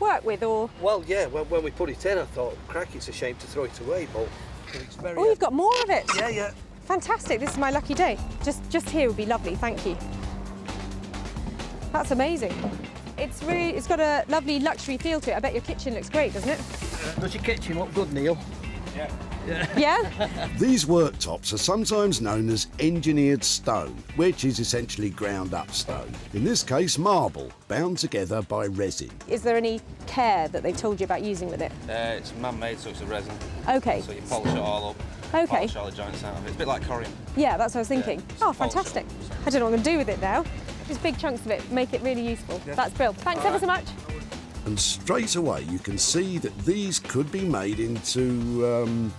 work with, or? Well, yeah, when we put it in, I thought, crack, it's a shame to throw it away, but it's very... Oh, you've got more of it? Yeah. Fantastic, this is my lucky day. Just here would be lovely, thank you. That's amazing. It's got a lovely luxury feel to it. I bet your kitchen looks great, doesn't it? Does your kitchen look good, Neil? Yeah? These worktops are sometimes known as engineered stone, which is essentially ground up stone. In this case, marble, bound together by resin. Is there any care that they've told you about using with it? It's man-made, so it's a resin. Okay. So you polish it all up. Okay. Polish all the joints out of it. It's a bit like corium. Yeah, that's what I was thinking. Yeah, oh, fantastic. I don't know what I'm going to do with it now. Just big chunks of it, make it really useful. Yeah. That's brilliant. Thanks ever so much. And straight away you can see that these could be made into,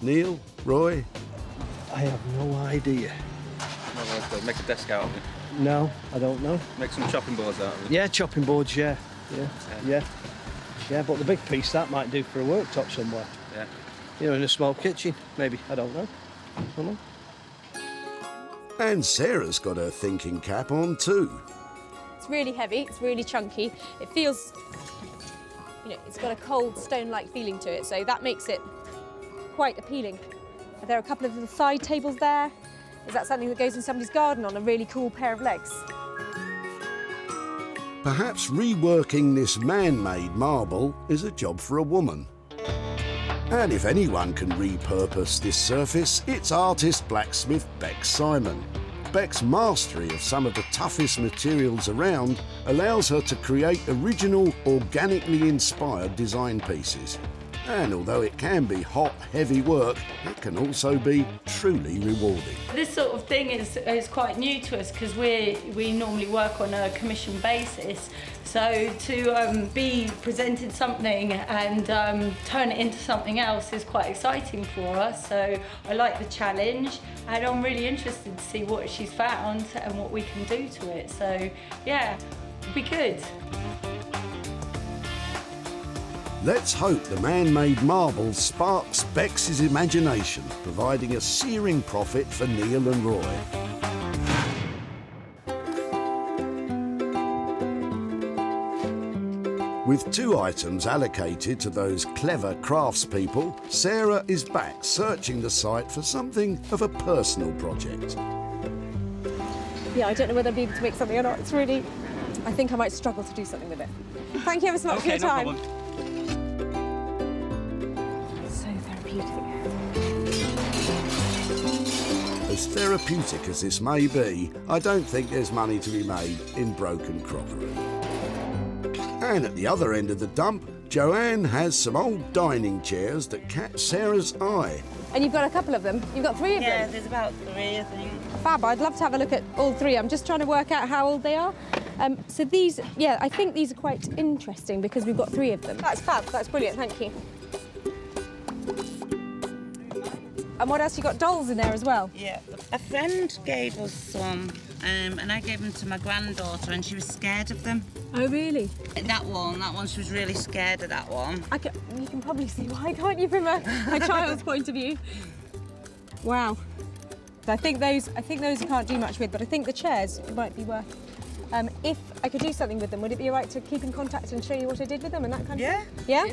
Neil, Roy? I have no idea. Make a desk out of it. No, I don't know. Make some chopping boards out of it. Yeah, chopping boards, yeah, but the big piece, that might do for a worktop somewhere. Yeah. You know, in a small kitchen, maybe, I don't know. And Sarah's got her thinking cap on too. It's really heavy, it's really chunky. It feels, it's got a cold stone-like feeling to it, so that makes it quite appealing. There are a couple of little side tables there. Is that something that goes in somebody's garden on a really cool pair of legs? Perhaps reworking this man-made marble is a job for a woman. And if anyone can repurpose this surface, it's artist blacksmith Beck Simon. Beck's mastery of some of the toughest materials around allows her to create original, organically inspired design pieces. And although it can be hot, heavy work, it can also be truly rewarding. This sort of thing is quite new to us because we normally work on a commission basis. So to be presented something and turn it into something else is quite exciting for us. So I like the challenge and I'm really interested to see what she's found and what we can do to it. So yeah, it'll be good. Let's hope the man-made marble sparks Beck's imagination, providing a searing profit for Neil and Roy. With 2 items allocated to those clever craftspeople, Sarah is back searching the site for something of a personal project. Yeah, I don't know whether I'll be able to make something or not. It's really, I think I might struggle to do something with it. Thank you ever so much for your time. No problem. As therapeutic as this may be, I don't think there's money to be made in broken crockery. And at the other end of the dump, Joanne has some old dining chairs that catch Sarah's eye. And you've got a couple of them? You've got 3 of them? Yeah, there's about 3, I think. Fab, I'd love to have a look at all 3. I'm just trying to work out how old they are. So these, yeah, I think these are quite interesting because we've got 3 of them. That's fab, that's brilliant, thank you. And what else? You got dolls in there as well? Yeah, a friend gave us some, and I gave them to my granddaughter, and she was scared of them. Oh, really? That one, she was really scared of that one. You can probably see why, can't you, from a child's point of view? Wow. So I think those I can't do much with, but I think the chairs might be worth. If I could do something with them, would it be all right to keep in contact and show you what I did with them and that kind of thing? Yeah?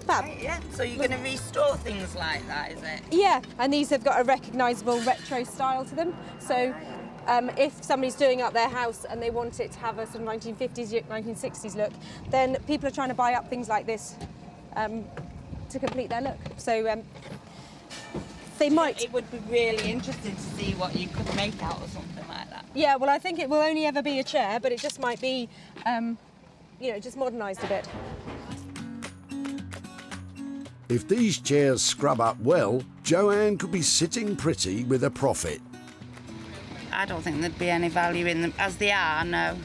Fab. Yeah, so you're going to restore things like that, is it? Yeah, and these have got a recognisable retro style to them. So if somebody's doing up their house and they want it to have a sort of 1950s, 1960s look, then people are trying to buy up things like this to complete their look. So they might... It would be really interesting to see what you could make out of something like that. Yeah, well, I think it will only ever be a chair, but it just might be, just modernised a bit. If these chairs scrub up well, Joanne could be sitting pretty with a profit. I don't think there'd be any value in them as they are, no.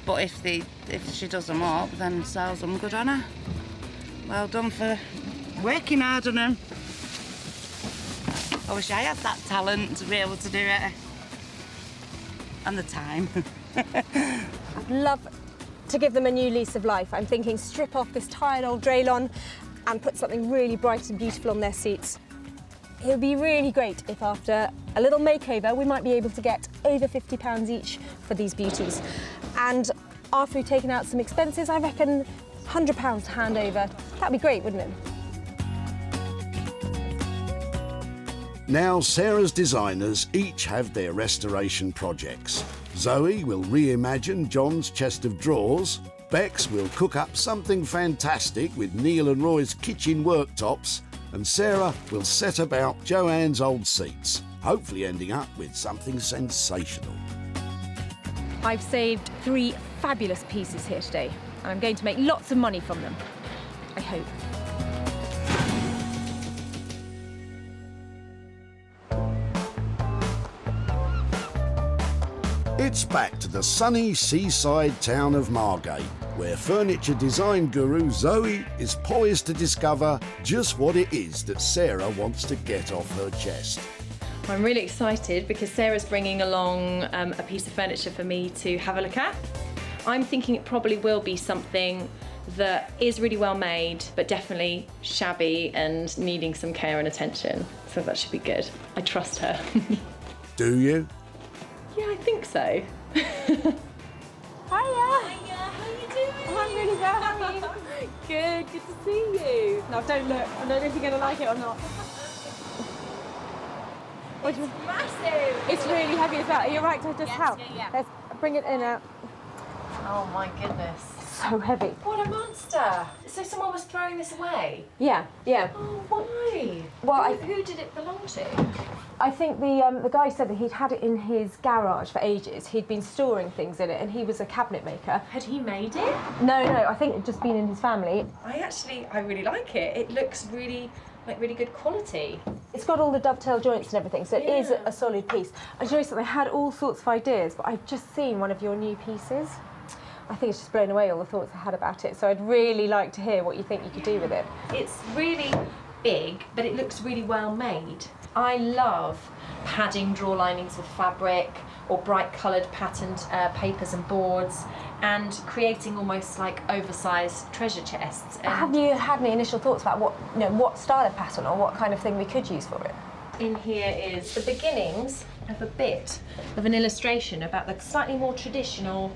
But if she does them up, then sells them, good on her. Well done for working hard on them. I wish I had that talent to be able to do it. And the time. I'd love to give them a new lease of life. I'm thinking strip off this tired old Draylon and put something really bright and beautiful on their seats. It would be really great if after a little makeover we might be able to get over £50 each for these beauties. And after we've taken out some expenses, I reckon £100 to hand over. That'd be great, wouldn't it? Now Sarah's designers each have their restoration projects. Zoe will reimagine John's chest of drawers. Bex will cook up something fantastic with Neil and Roy's kitchen worktops. And Sarah will set about Joanne's old seats, hopefully ending up with something sensational. I've saved 3 fabulous pieces here today, and I'm going to make lots of money from them. I hope. It's back to the sunny seaside town of Margate, where furniture design guru Zoe is poised to discover just what it is that Sarah wants to get off her chest. I'm really excited because Sarah's bringing along a piece of furniture for me to have a look at. I'm thinking it probably will be something that is really well made, but definitely shabby and needing some care and attention. So that should be good. I trust her. Do you? Yeah, I think so. Hiya! Hiya, how are you doing? I'm really well, how are you? Good to see you. No, don't look. I don't know if you're going to like it or not. It's massive! It's really heavy as well. Are you right to just help? Yeah. Let's bring it in out. Oh my goodness. So heavy. What a monster! So someone was throwing this away? Yeah. Oh, why? Well, who did it belong to? I think the guy said that he'd had it in his garage for ages. He'd been storing things in it, and he was a cabinet maker. Had he made it? No, I think it'd just been in his family. I really like it. It looks really good quality. It's got all the dovetail joints and everything, so it is a solid piece. I noticed that they had all sorts of ideas, but I've just seen one of your new pieces. I think it's just blown away all the thoughts I had about it, so I'd really like to hear what you think you could do with it. It's really big, but it looks really well made. I love padding drawer linings with fabric or bright coloured patterned papers and boards, and creating almost like oversized treasure chests. And have you had any initial thoughts about what style of pattern or what kind of thing we could use for it? in here is the beginnings of a bit of an illustration about the slightly more traditional,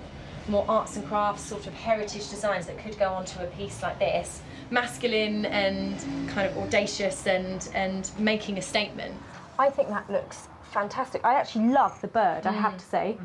more arts and crafts sort of heritage designs that could go onto a piece like this. Masculine and kind of audacious and making a statement. I think that looks fantastic. I actually love the bird, I have to say.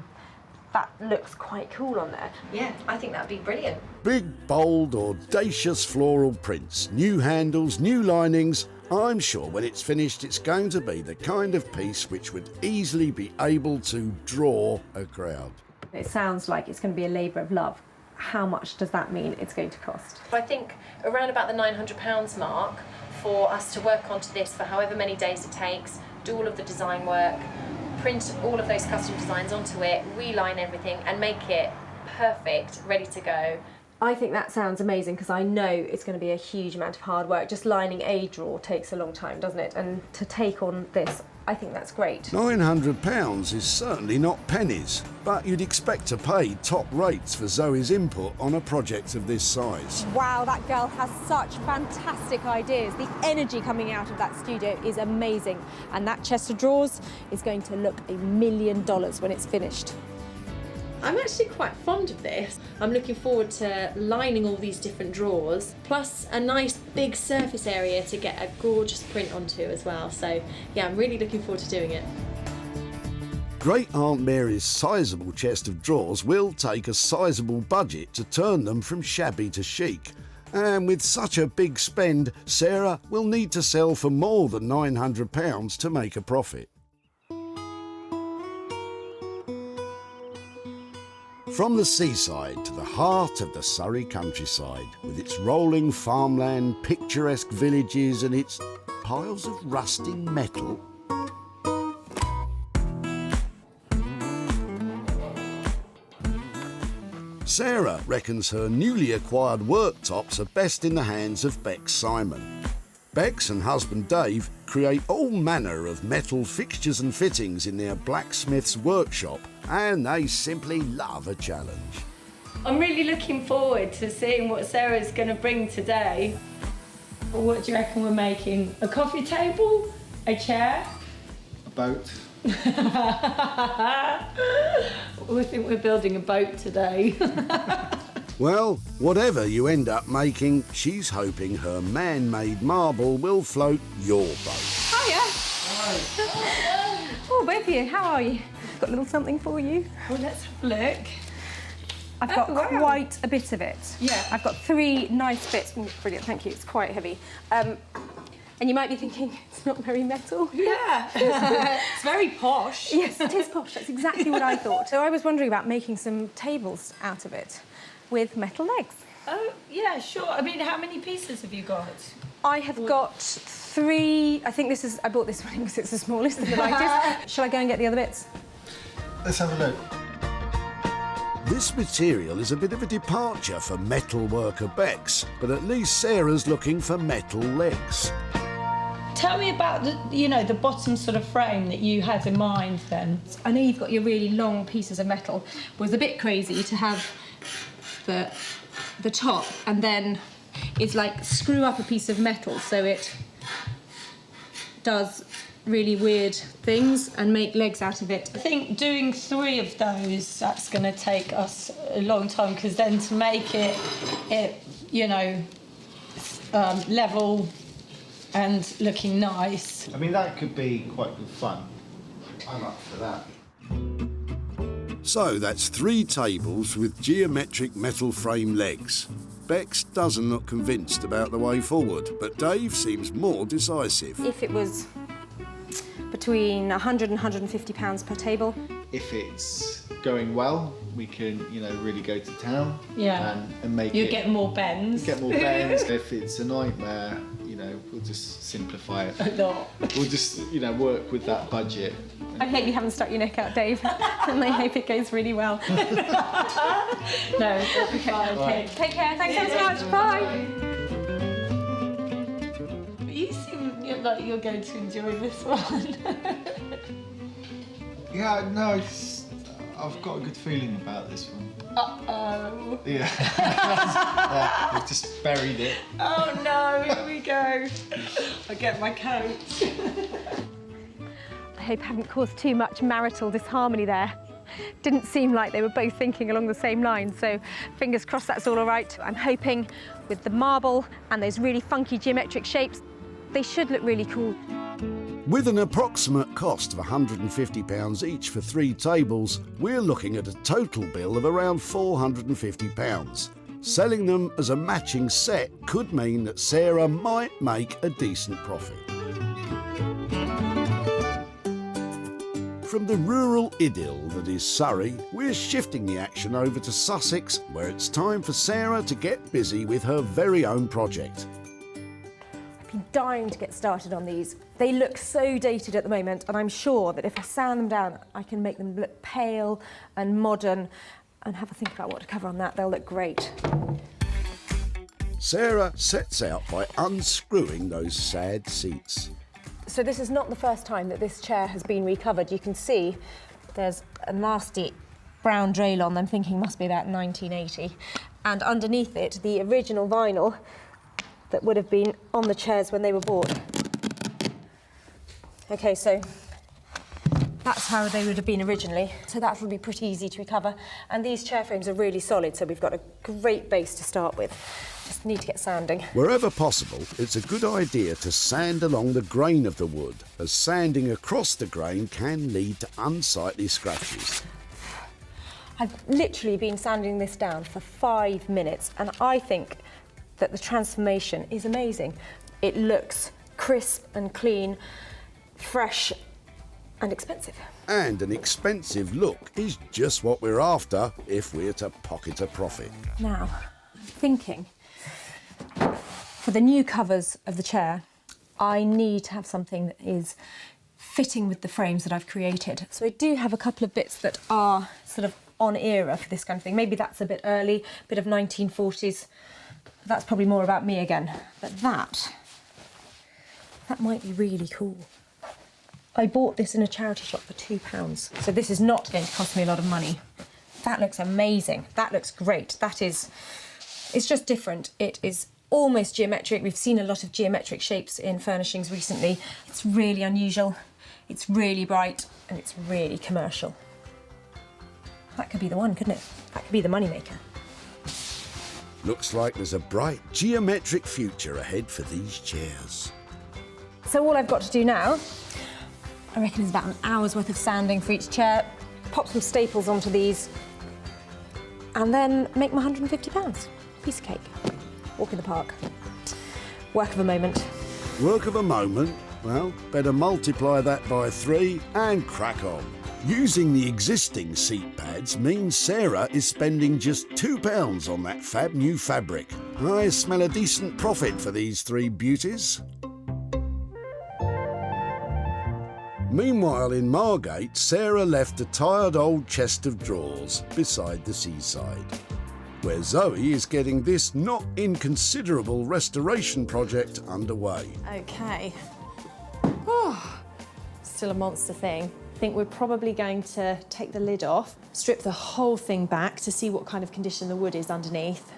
That looks quite cool on there. Yeah, I think that'd be brilliant. Big, bold, audacious floral prints, new handles, new linings. I'm sure when it's finished it's going to be the kind of piece which would easily be able to draw a crowd. It sounds like it's going to be a labour of love. How much does that mean it's going to cost? I think around about the £900 mark for us to work onto this for however many days it takes, do all of the design work, print all of those custom designs onto it, reline everything and make it perfect, ready to go. I think that sounds amazing because I know it's going to be a huge amount of hard work. Just lining a drawer takes a long time, doesn't it? And to take on this, I think that's great. £900 is certainly not pennies, but you'd expect to pay top rates for Zoe's input on a project of this size. Wow, that girl has such fantastic ideas. The energy coming out of that studio is amazing. And that chest of drawers is going to look $1 million when it's finished. I'm actually quite fond of this. I'm looking forward to lining all these different drawers, plus a nice big surface area to get a gorgeous print onto as well. So yeah, I'm really looking forward to doing it. Great Aunt Mary's sizable chest of drawers will take a sizable budget to turn them from shabby to chic. And with such a big spend, Sarah will need to sell for more than £900 to make a profit. From the seaside to the heart of the Surrey countryside, with its rolling farmland, picturesque villages and its piles of rusting metal. Sarah reckons her newly acquired worktops are best in the hands of Beck Simon. Bex and husband Dave create all manner of metal fixtures and fittings in their blacksmith's workshop, and they simply love a challenge. I'm really looking forward to seeing what Sarah's going to bring today. What do you reckon we're making? A coffee table? A chair? A boat. We think we're building a boat today. Well, whatever you end up making, she's hoping her man-made marble will float your boat. Hiya. Oh, both of you, how are you? Got a little something for you. Well, let's have a look. I've got quite a bit of it. Yeah. I've got 3 nice bits. Oh, brilliant, thank you. It's quite heavy. And you might be thinking, it's not very metal. Yeah. It's very posh. Yes, it is posh. That's exactly what I thought. So I was wondering about making some tables out of it with metal legs. Oh, yeah, sure. I mean, how many pieces have you got? I have got 3. I think I bought this one because it's the smallest and the lightest. Shall I go and get the other bits? Let's have a look. This material is a bit of a departure for metal worker Bex, but at least Sarah's looking for metal legs. Tell me about the bottom sort of frame that you had in mind then. I know you've got your really long pieces of metal. It was a bit crazy to have the top and then it's like screw up a piece of metal so it does really weird things and make legs out of it. I think doing 3 of those, that's going to take us a long time because then to make it level and looking nice. I mean, that could be quite good fun. I'm up for that. So that's 3 tables with geometric metal frame legs. Bex doesn't look convinced about the way forward, but Dave seems more decisive. If it was between 100 and 150 pounds per table. If it's going well, we can, really go to town. Yeah. And make you it. Get more bends. Get more bends. If it's a nightmare, we'll just simplify it. A lot. We'll just, work with that budget. I hope you haven't stuck your neck out, Dave, and I hope it goes really well. No, it'll be fine. Okay. Take care. Thanks so much. Bye. You seem like you're going to enjoy this one. Yeah, no, I've got a good feeling about this one. Uh-oh. Yeah. We've just buried it. Oh no, here we go. I'll get my coat. I hope I haven't caused too much marital disharmony there. Didn't seem like they were both thinking along the same lines, so fingers crossed that's all right. I'm hoping with the marble and those really funky geometric shapes, they should look really cool. With an approximate cost of £150 each for 3 tables, we're looking at a total bill of around £450. Selling them as a matching set could mean that Sarah might make a decent profit. From the rural idyll that is Surrey, we're shifting the action over to Sussex, where it's time for Sarah to get busy with her very own project. I've been dying to get started on these. They look so dated at the moment, and I'm sure that if I sand them down, I can make them look pale and modern, and have a think about what to cover on that. They'll look great. Sarah sets out by unscrewing those sad seats. So this is not the first time that this chair has been recovered. You can see there's a nasty brown draylon, I'm thinking must be about 1980. And underneath it, the original vinyl that would have been on the chairs when they were bought. Okay, so that's how they would have been originally. So that will be pretty easy to recover. And these chair frames are really solid, so we've got a great base to start with. Just need to get sanding. Wherever possible, it's a good idea to sand along the grain of the wood, as sanding across the grain can lead to unsightly scratches. I've literally been sanding this down for 5 minutes, and I think that the transformation is amazing. It looks crisp and clean, fresh and expensive. And an expensive look is just what we're after if we're to pocket a profit. Now, I'm thinking, for the new covers of the chair, I need to have something that is fitting with the frames that I've created. So I do have a couple of bits that are sort of on era for this kind of thing. Maybe that's a bit early, a bit of 1940s. That's probably more about me again. But that That might be really cool. I bought this in a charity shop for £2, so this is not going to cost me a lot of money. That looks amazing. That looks great. It's just different. It is almost geometric. We've seen a lot of geometric shapes in furnishings recently. It's really unusual, it's really bright, and it's really commercial. That could be the one, couldn't it? That could be the moneymaker. Looks like there's a bright geometric future ahead for these chairs. So all I've got to do now, I reckon, is about an hour's worth of sanding for each chair, pop some staples onto these, and then make my £150. Piece of cake. Walk in the park. Work of a moment. Work of a moment? Well, better multiply that by 3 and crack on. Using the existing seat pads means Sarah is spending just £2 on that fab new fabric. I smell a decent profit for these 3 beauties. Meanwhile, in Margate, Sarah left a tired old chest of drawers beside the seaside, where Zoe is getting this not inconsiderable restoration project underway. Okay. Oh, still a monster thing. I think we're probably going to take the lid off, strip the whole thing back to see what kind of condition the wood is underneath,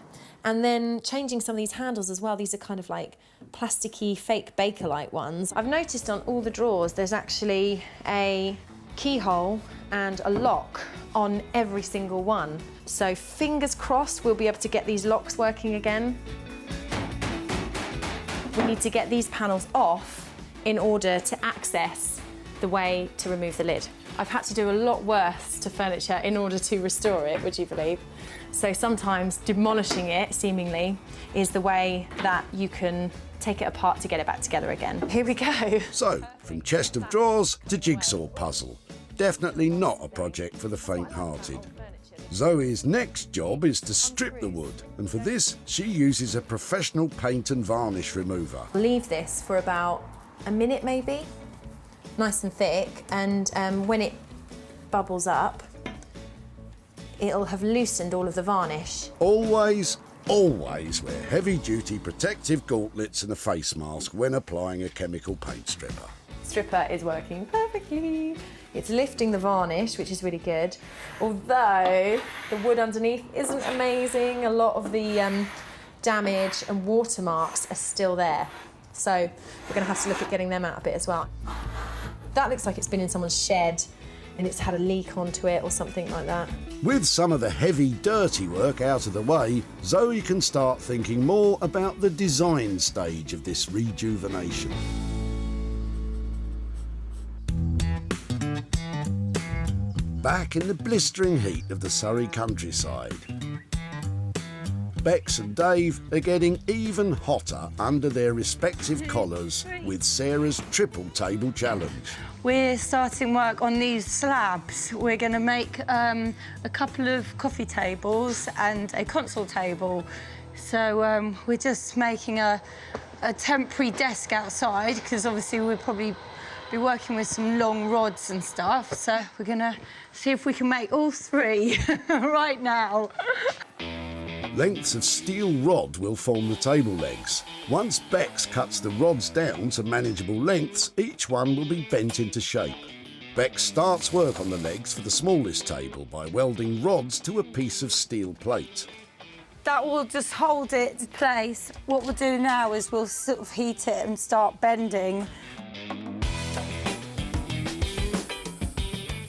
and then changing some of these handles as well. These are kind of like plasticky, fake Bakelite ones. I've noticed on all the drawers there's actually a keyhole and a lock on every single one. So fingers crossed we'll be able to get these locks working again. We need to get these panels off in order to access the way to remove the lid. I've had to do a lot worse to furniture in order to restore it, would you believe? So sometimes demolishing it, seemingly, is the way that you can take it apart to get it back together again. Here we go. So, from chest of drawers to jigsaw puzzle. Definitely not a project for the faint-hearted. Zoe's next job is to strip the wood, and for this, she uses a professional paint and varnish remover. Leave this for about a minute maybe, nice and thick, and when it bubbles up, it'll have loosened all of the varnish. Always wear heavy-duty protective gauntlets and a face mask when applying a chemical paint stripper. Stripper is working perfectly. It's lifting the varnish, which is really good, although the wood underneath isn't amazing. A lot of the damage and watermarks are still there, so we're going to have to look at getting them out a bit as well. That looks like it's been in someone's shed and it's had a leak onto it or something like that. With some of the heavy, dirty work out of the way, Zoe can start thinking more about the design stage of this rejuvenation. Back in the blistering heat of the Surrey countryside, Bex and Dave are getting even hotter under their respective collars with Sarah's triple table challenge. We're starting work on these slabs. We're going to make a couple of coffee tables and a console table. So we're just making a temporary desk outside, because obviously we'll probably be working with some long rods and stuff. So we're going to see if we can make all 3 right now. Lengths of steel rod will form the table legs. Once Bex cuts the rods down to manageable lengths, each one will be bent into shape. Bex starts work on the legs for the smallest table by welding rods to a piece of steel plate. That will just hold it in place. What we'll do now is we'll sort of heat it and start bending.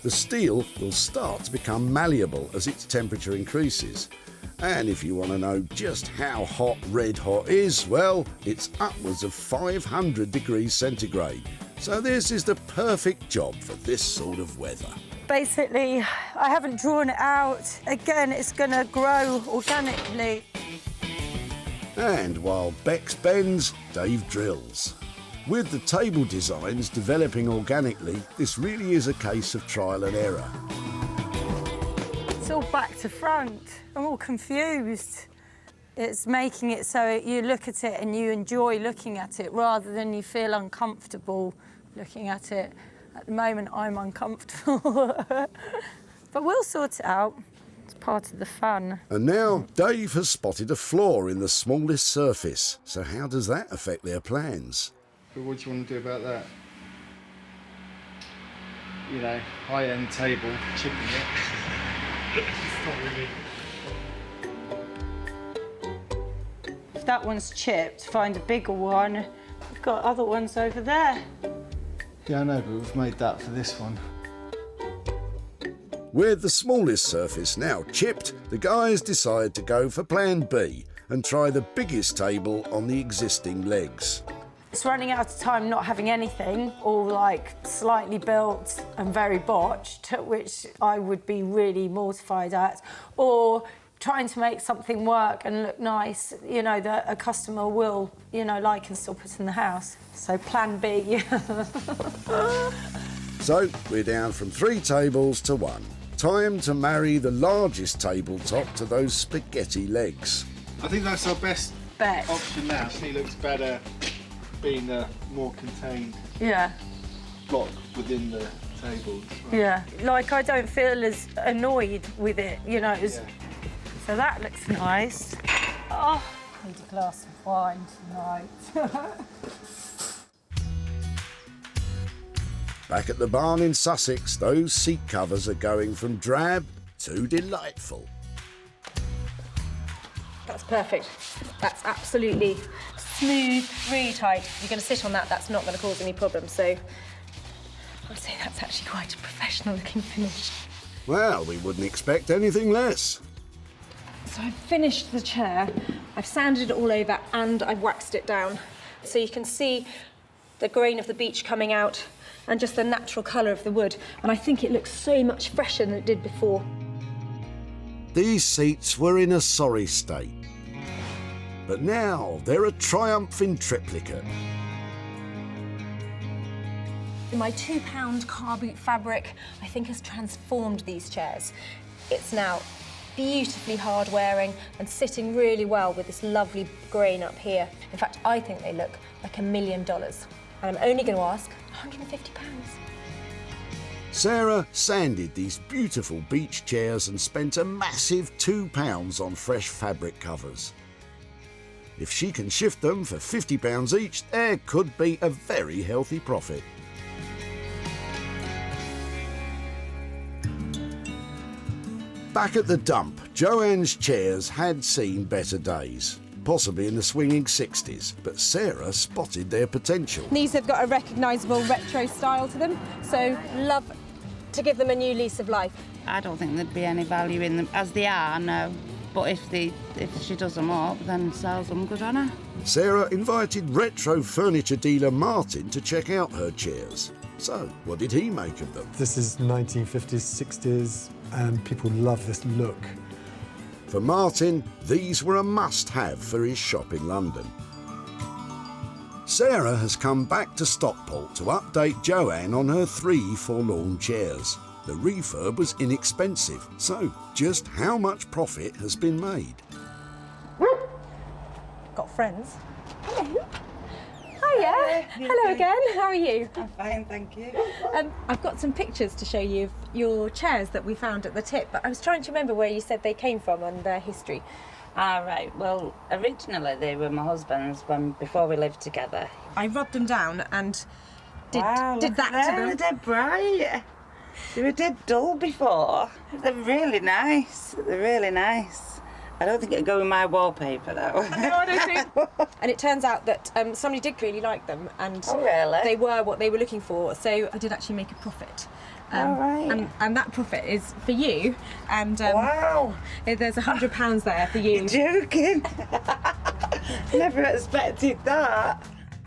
The steel will start to become malleable as its temperature increases. And if you want to know just how hot red hot is, well, it's upwards of 500 degrees centigrade. So this is the perfect job for this sort of weather. Basically, I haven't drawn it out. Again, it's going to grow organically. And while Bex bends, Dave drills. With the table designs developing organically, this really is a case of trial and error. It's all back to front. I'm all confused. It's making it so you look at it and you enjoy looking at it rather than you feel uncomfortable looking at it. At the moment, I'm uncomfortable. But we'll sort it out. It's part of the fun. And now Dave has spotted a flaw in the smallest surface. So how does that affect their plans? But what do you want to do about that? You know, high-end table, chipping it. It's not really... If that one's chipped, find a bigger one. We've got other ones over there. Yeah, I know, but we've made that for this one. With the smallest surface now chipped, the guys decide to go for plan B and try the biggest table on the existing legs. It's running out of time not having anything, all like slightly built and very botched, which I would be really mortified at, or trying to make something work and look nice, you know, that a customer will, you know, like and still put in the house. So plan B. So we're down from 3 tables to 1. Time to marry the largest tabletop to those spaghetti legs. I think that's our best Bet. option now. She looks better being a more contained Yeah. block within the table. Yeah. Like, I don't feel as annoyed with it, you know. So that looks nice. Oh, I need a glass of wine tonight. Back at the barn in Sussex, those seat covers are going from drab to delightful. That's perfect. That's absolutely smooth, really tight. If you're going to sit on that, that's not going to cause any problems. So I'd say that's actually quite a professional looking finish. Well, we wouldn't expect anything less. So I've finished the chair, I've sanded it all over and I've waxed it down. So you can see the grain of the beech coming out and just the natural colour of the wood. And I think it looks so much fresher than it did before. These seats were in a sorry state. But now they're a triumph in triplicate. My £2 car boot fabric, I think, has transformed these chairs. It's now beautifully hard wearing and sitting really well with this lovely grain up here. In fact, I think they look like $1 million. And I'm only going to ask £150. Sarah sanded these beautiful beech chairs and spent a massive £2 on fresh fabric covers. If she can shift them for £50 each, there could be a very healthy profit. Back at the dump, Joanne's chairs had seen better days, possibly in the swinging 60s, but Sarah spotted their potential. These have got a recognisable retro style to them, so love to give them a new lease of life. I don't think there'd be any value in them as they are, no. But if she does them up, then sells them, good on her. Sarah invited retro furniture dealer Martin to check out her chairs. So, what did he make of them? This is 1950s, 60s, and people love this look. For Martin, these were a must-have for his shop in London. Sarah has come back to Stockport to update Joanne on her 3 forlorn chairs. The refurb was inexpensive, so just how much profit has been made? Got friends. Hello. Hiya. Hello again. How are you? I'm fine, thank you. I've got some pictures to show you of your chairs that we found at the tip, but I was trying to remember where you said they came from and their history. Ah, right. Well, originally they were my husband's before we lived together. I rubbed them down and did Wow, that look to at them. them. They're dead bright. They were dead dull before. They're really nice. They're really nice. I don't think it'd go in my wallpaper though. No, I don't think. And it turns out that somebody did really like them, and really? they were what they were looking for. So I did actually make a profit. All right. And that profit is for you. And wow. There's £100 there for you. You're joking. Never expected that.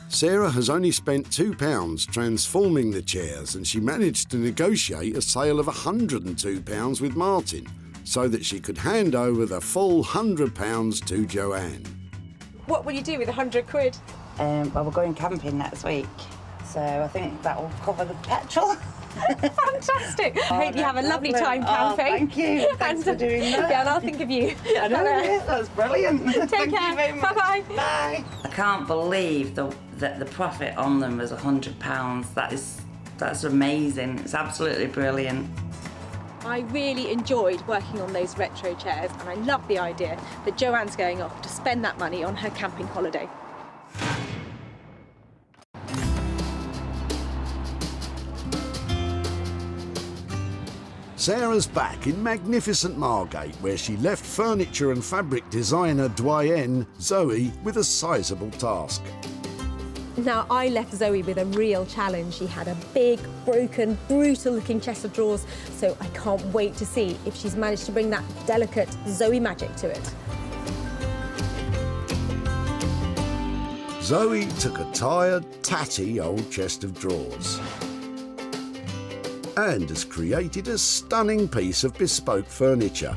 Sarah has only spent £2 transforming the chairs, and she managed to negotiate a sale of £102 with Martin, so that she could hand over the full £100 to Joanne. What will you do with £100? Well, we're going camping next week, so I think that will cover the petrol. Fantastic! Oh, I hope you have a lovely time Oh, camping. thank you. Thanks for doing that. Yeah, and I'll think of you. I know, yeah, that's brilliant. Take Thank care. you very much. Bye-bye. Bye. I can't believe that the profit on them was £100. That's amazing. It's absolutely brilliant. I really enjoyed working on those retro chairs, and I love the idea that Joanne's going off to spend that money on her camping holiday. Sarah's back in magnificent Margate, where she left furniture and fabric designer doyenne Zoe with a sizable task. Now, I left Zoe with a real challenge. She had a big, broken, brutal-looking chest of drawers, so I can't wait to see if she's managed to bring that delicate Zoe magic to it. Zoe took a tired, tatty old chest of drawers and has created a stunning piece of bespoke furniture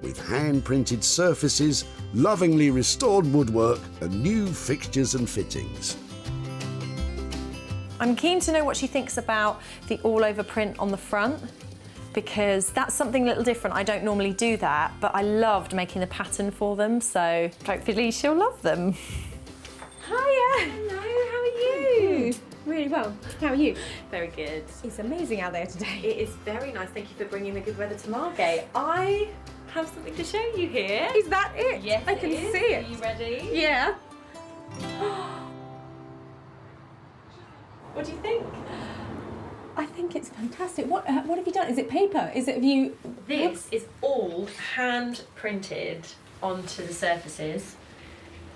with hand-printed surfaces, lovingly restored woodwork and new fixtures and fittings. I'm keen to know what she thinks about the all-over print on the front, because that's something a little different. I don't normally do that, but I loved making the pattern for them, so hopefully she'll love them. Hiya! Hello, how are you? Really well. How are you? Very good. It's amazing out there today. It is very nice. Thank you for bringing the good weather to Margate. I have something to show you here. Is that it? Yes, I can it is. see it. Are you ready? Yeah. What do you think? I think it's fantastic. What have you done? Is it paper? Have you... This is all hand printed onto the surfaces,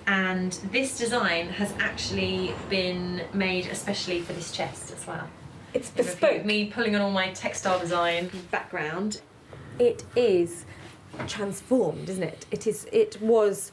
and this design has actually been made especially for this chest as well. It's bespoke. Me pulling on all my textile design background. It is transformed, isn't it? It was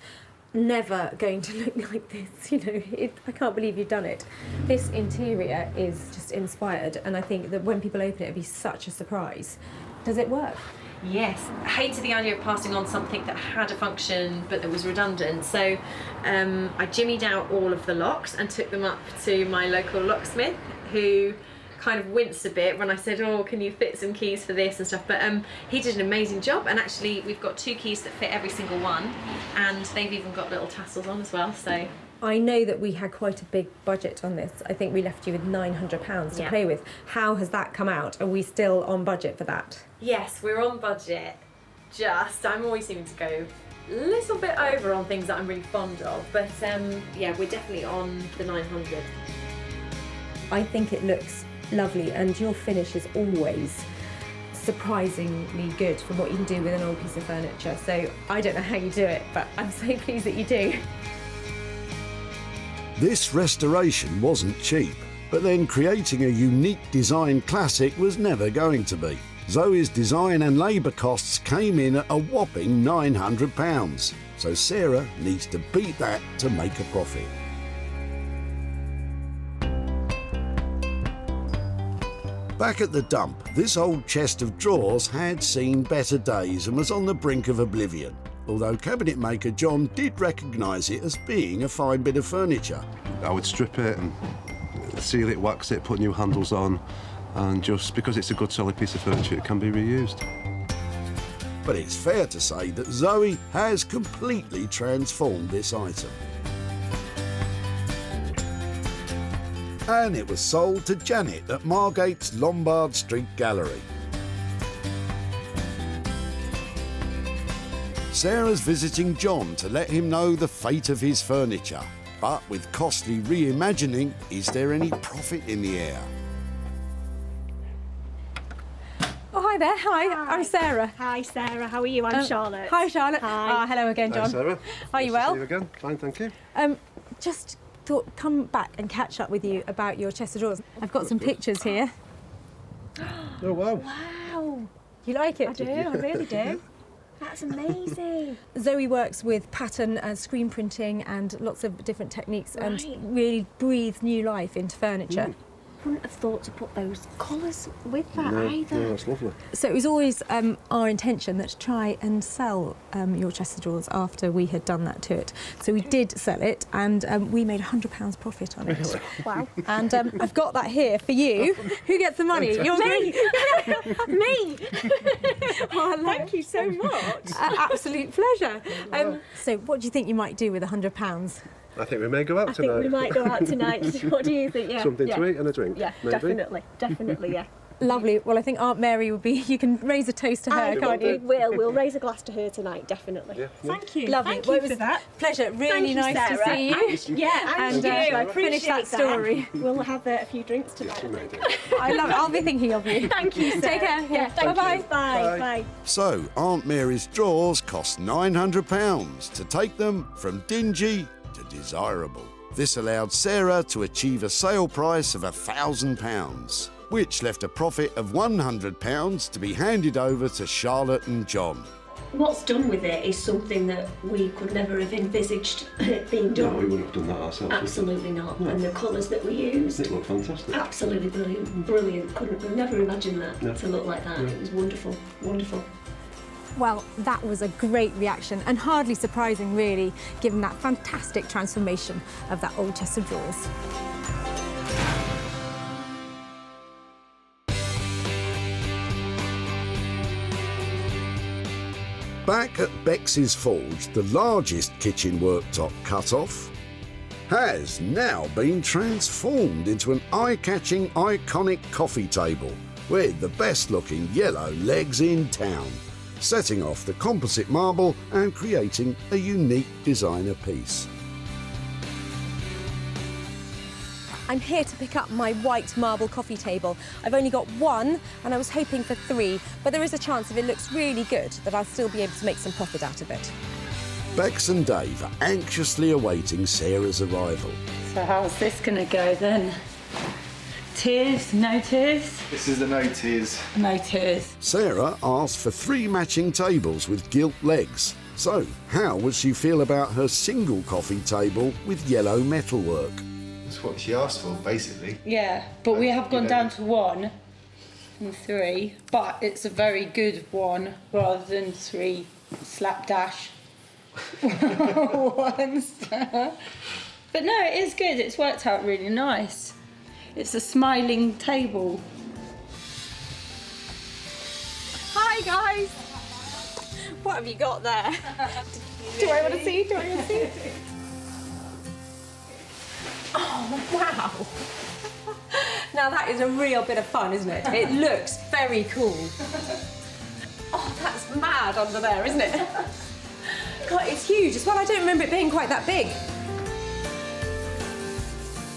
never going to look like this, you know. I can't believe you've done it. This interior is just inspired, and I think that when people open it, it'll be such a surprise. Does it work? Yes, I hated the idea of passing on something that had a function but that was redundant, so I jimmied out all of the locks and took them up to my local locksmith, who kind of winced a bit when I said, oh, can you fit some keys for this and stuff, but he did an amazing job, and actually we've got 2 keys that fit every single one, and they've even got little tassels on as well, so. I know that we had quite a big budget on this. I think we left you with £900 to play with. How has that come out? Are we still on budget for that? Yes, we're on budget. I'm always seeming to go a little bit over on things that I'm really fond of, but yeah, we're definitely on the 900. I think it looks lovely, and your finish is always surprisingly good for what you can do with an old piece of furniture. So I don't know how you do it, but I'm so pleased that you do. This restoration wasn't cheap, but then creating a unique design classic was never going to be. Zoe's design and labour costs came in at a whopping £900, so Sarah needs to beat that to make a profit. Back at the dump, this old chest of drawers had seen better days and was on the brink of oblivion, although cabinet maker John did recognise it as being a fine bit of furniture. I would strip it and seal it, wax it, put new handles on, and just because it's a good solid piece of furniture, it can be reused. But it's fair to say that Zoe has completely transformed this item. And it was sold to Janet at Margate's Lombard Street Gallery. Sarah's visiting John to let him know the fate of his furniture. But with costly reimagining, is there any profit in the air? Oh, hi there. Hi. I'm Sarah. Hi, Sarah. How are you? I'm Charlotte. Hi, Charlotte. Hi. Hello again, John. Hi, Sarah. Are you Nice to well? see you again. Fine, thank you. Just thought come back and catch up with you about your chest of drawers. I've got some pictures here. Oh, wow. Wow. You like it? I do. I really do. That's amazing. Zoe works with pattern and screen printing and lots of different techniques and really breathes new life into furniture. Wouldn't have thought to put those colours with that No, either. no, that's lovely. So it was always our intention that to try and sell your chest of drawers after we had done that to it. So we did sell it, and we made £100 profit on it. Really? Wow. And I've got that here for you. Who gets the money? You're Me! Me! Oh, Thank you so much. Absolute pleasure. So what do you think you might do with £100? I think we may go out I tonight. think we might go out tonight. What do you think? Yeah. Something yeah. to eat and a drink. Yeah, maybe? definitely, yeah. Lovely. Well, I think Aunt Mary would be, you can raise a toast to her, can't you? We'll raise a glass to her tonight, definitely. Yeah. Thank you. Lovely. Thank Well, you it was for that. Pleasure. Really Thank you, nice to Sarah. see you. And you. I appreciate finish that story. We'll have a few drinks tonight. I love it. I'll be thinking of you. Thank you, Sarah. Take care. Yeah, thank Bye-bye. you. Bye. Bye. So, Aunt Mary's drawers cost £900 to take them from dingy to desirable. This allowed Sarah to achieve a sale price of £1,000, which left a profit of £100 to be handed over to Charlotte and John. What's done with it is something that we could never have envisaged being done. No, we wouldn't have done that ourselves. Absolutely not. No. And the colours that we used. It looked fantastic. Absolutely brilliant. Brilliant. We've never imagined that No. to look like that. No. It was wonderful. Wonderful. Well, that was a great reaction and hardly surprising, really, given that fantastic transformation of that old chest of drawers. Back at Bex's Forge, the largest kitchen worktop cut-off has now been transformed into an eye-catching, iconic coffee table with the best-looking yellow legs in town, setting off the composite marble and creating a unique designer piece. I'm here to pick up my white marble coffee table. I've only got one and I was hoping for 3, but there is a chance if it looks really good that I'll still be able to make some profit out of it. Bex and Dave are anxiously awaiting Sarah's arrival. So how's this going to go then? Tears? No tears? This is the no tears. No tears. Sarah asked for 3 matching tables with gilt legs. So, how would she feel about her single coffee table with yellow metalwork? That's what she asked for, basically. Yeah, but we have gone down to 1 and 3, but it's a very good 1 rather than 3 slapdash ones. But no, it is good. It's worked out really nice. It's a smiling table. Hi guys! What have you got there? Do I want to see? Do I want to see? Oh, wow! Now that is a real bit of fun, isn't it? It looks very cool. Oh, that's mad under there, isn't it? God, it's huge as well. I don't remember it being quite that big.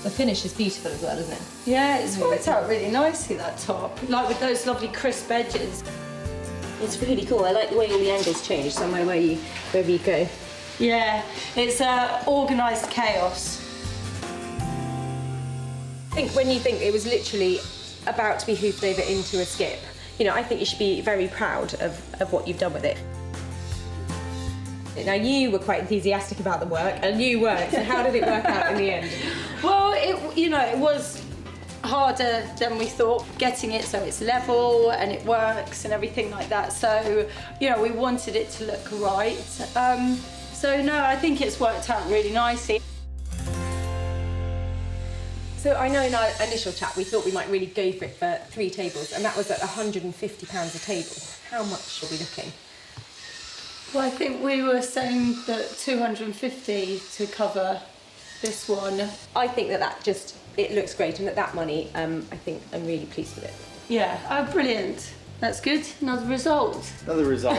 The finish is beautiful as well, isn't it? Yeah, it's worked out really nicely, that top. Like with those lovely crisp edges. It's really cool. I like the way all the angles change, somewhere wherever you go. Yeah, it's organised chaos. I think when you think it was literally about to be hoofed over into a skip, you know, I think you should be very proud of what you've done with it. Now, you were quite enthusiastic about the work, and you weren't, so how did it work out in the end? Well, it was harder than we thought, getting it so it's level and it works and everything like that. So, we wanted it to look right. So, no, I think it's worked out really nicely. So I know in our initial chat we thought we might really go for it for 3 tables, and that was at £150 a table. How much are we looking? Well, I think we were saying that 250 to cover this one. I think that it looks great, and that money, I think I'm really pleased with it. Yeah, oh, brilliant. That's good. Another result. Another result.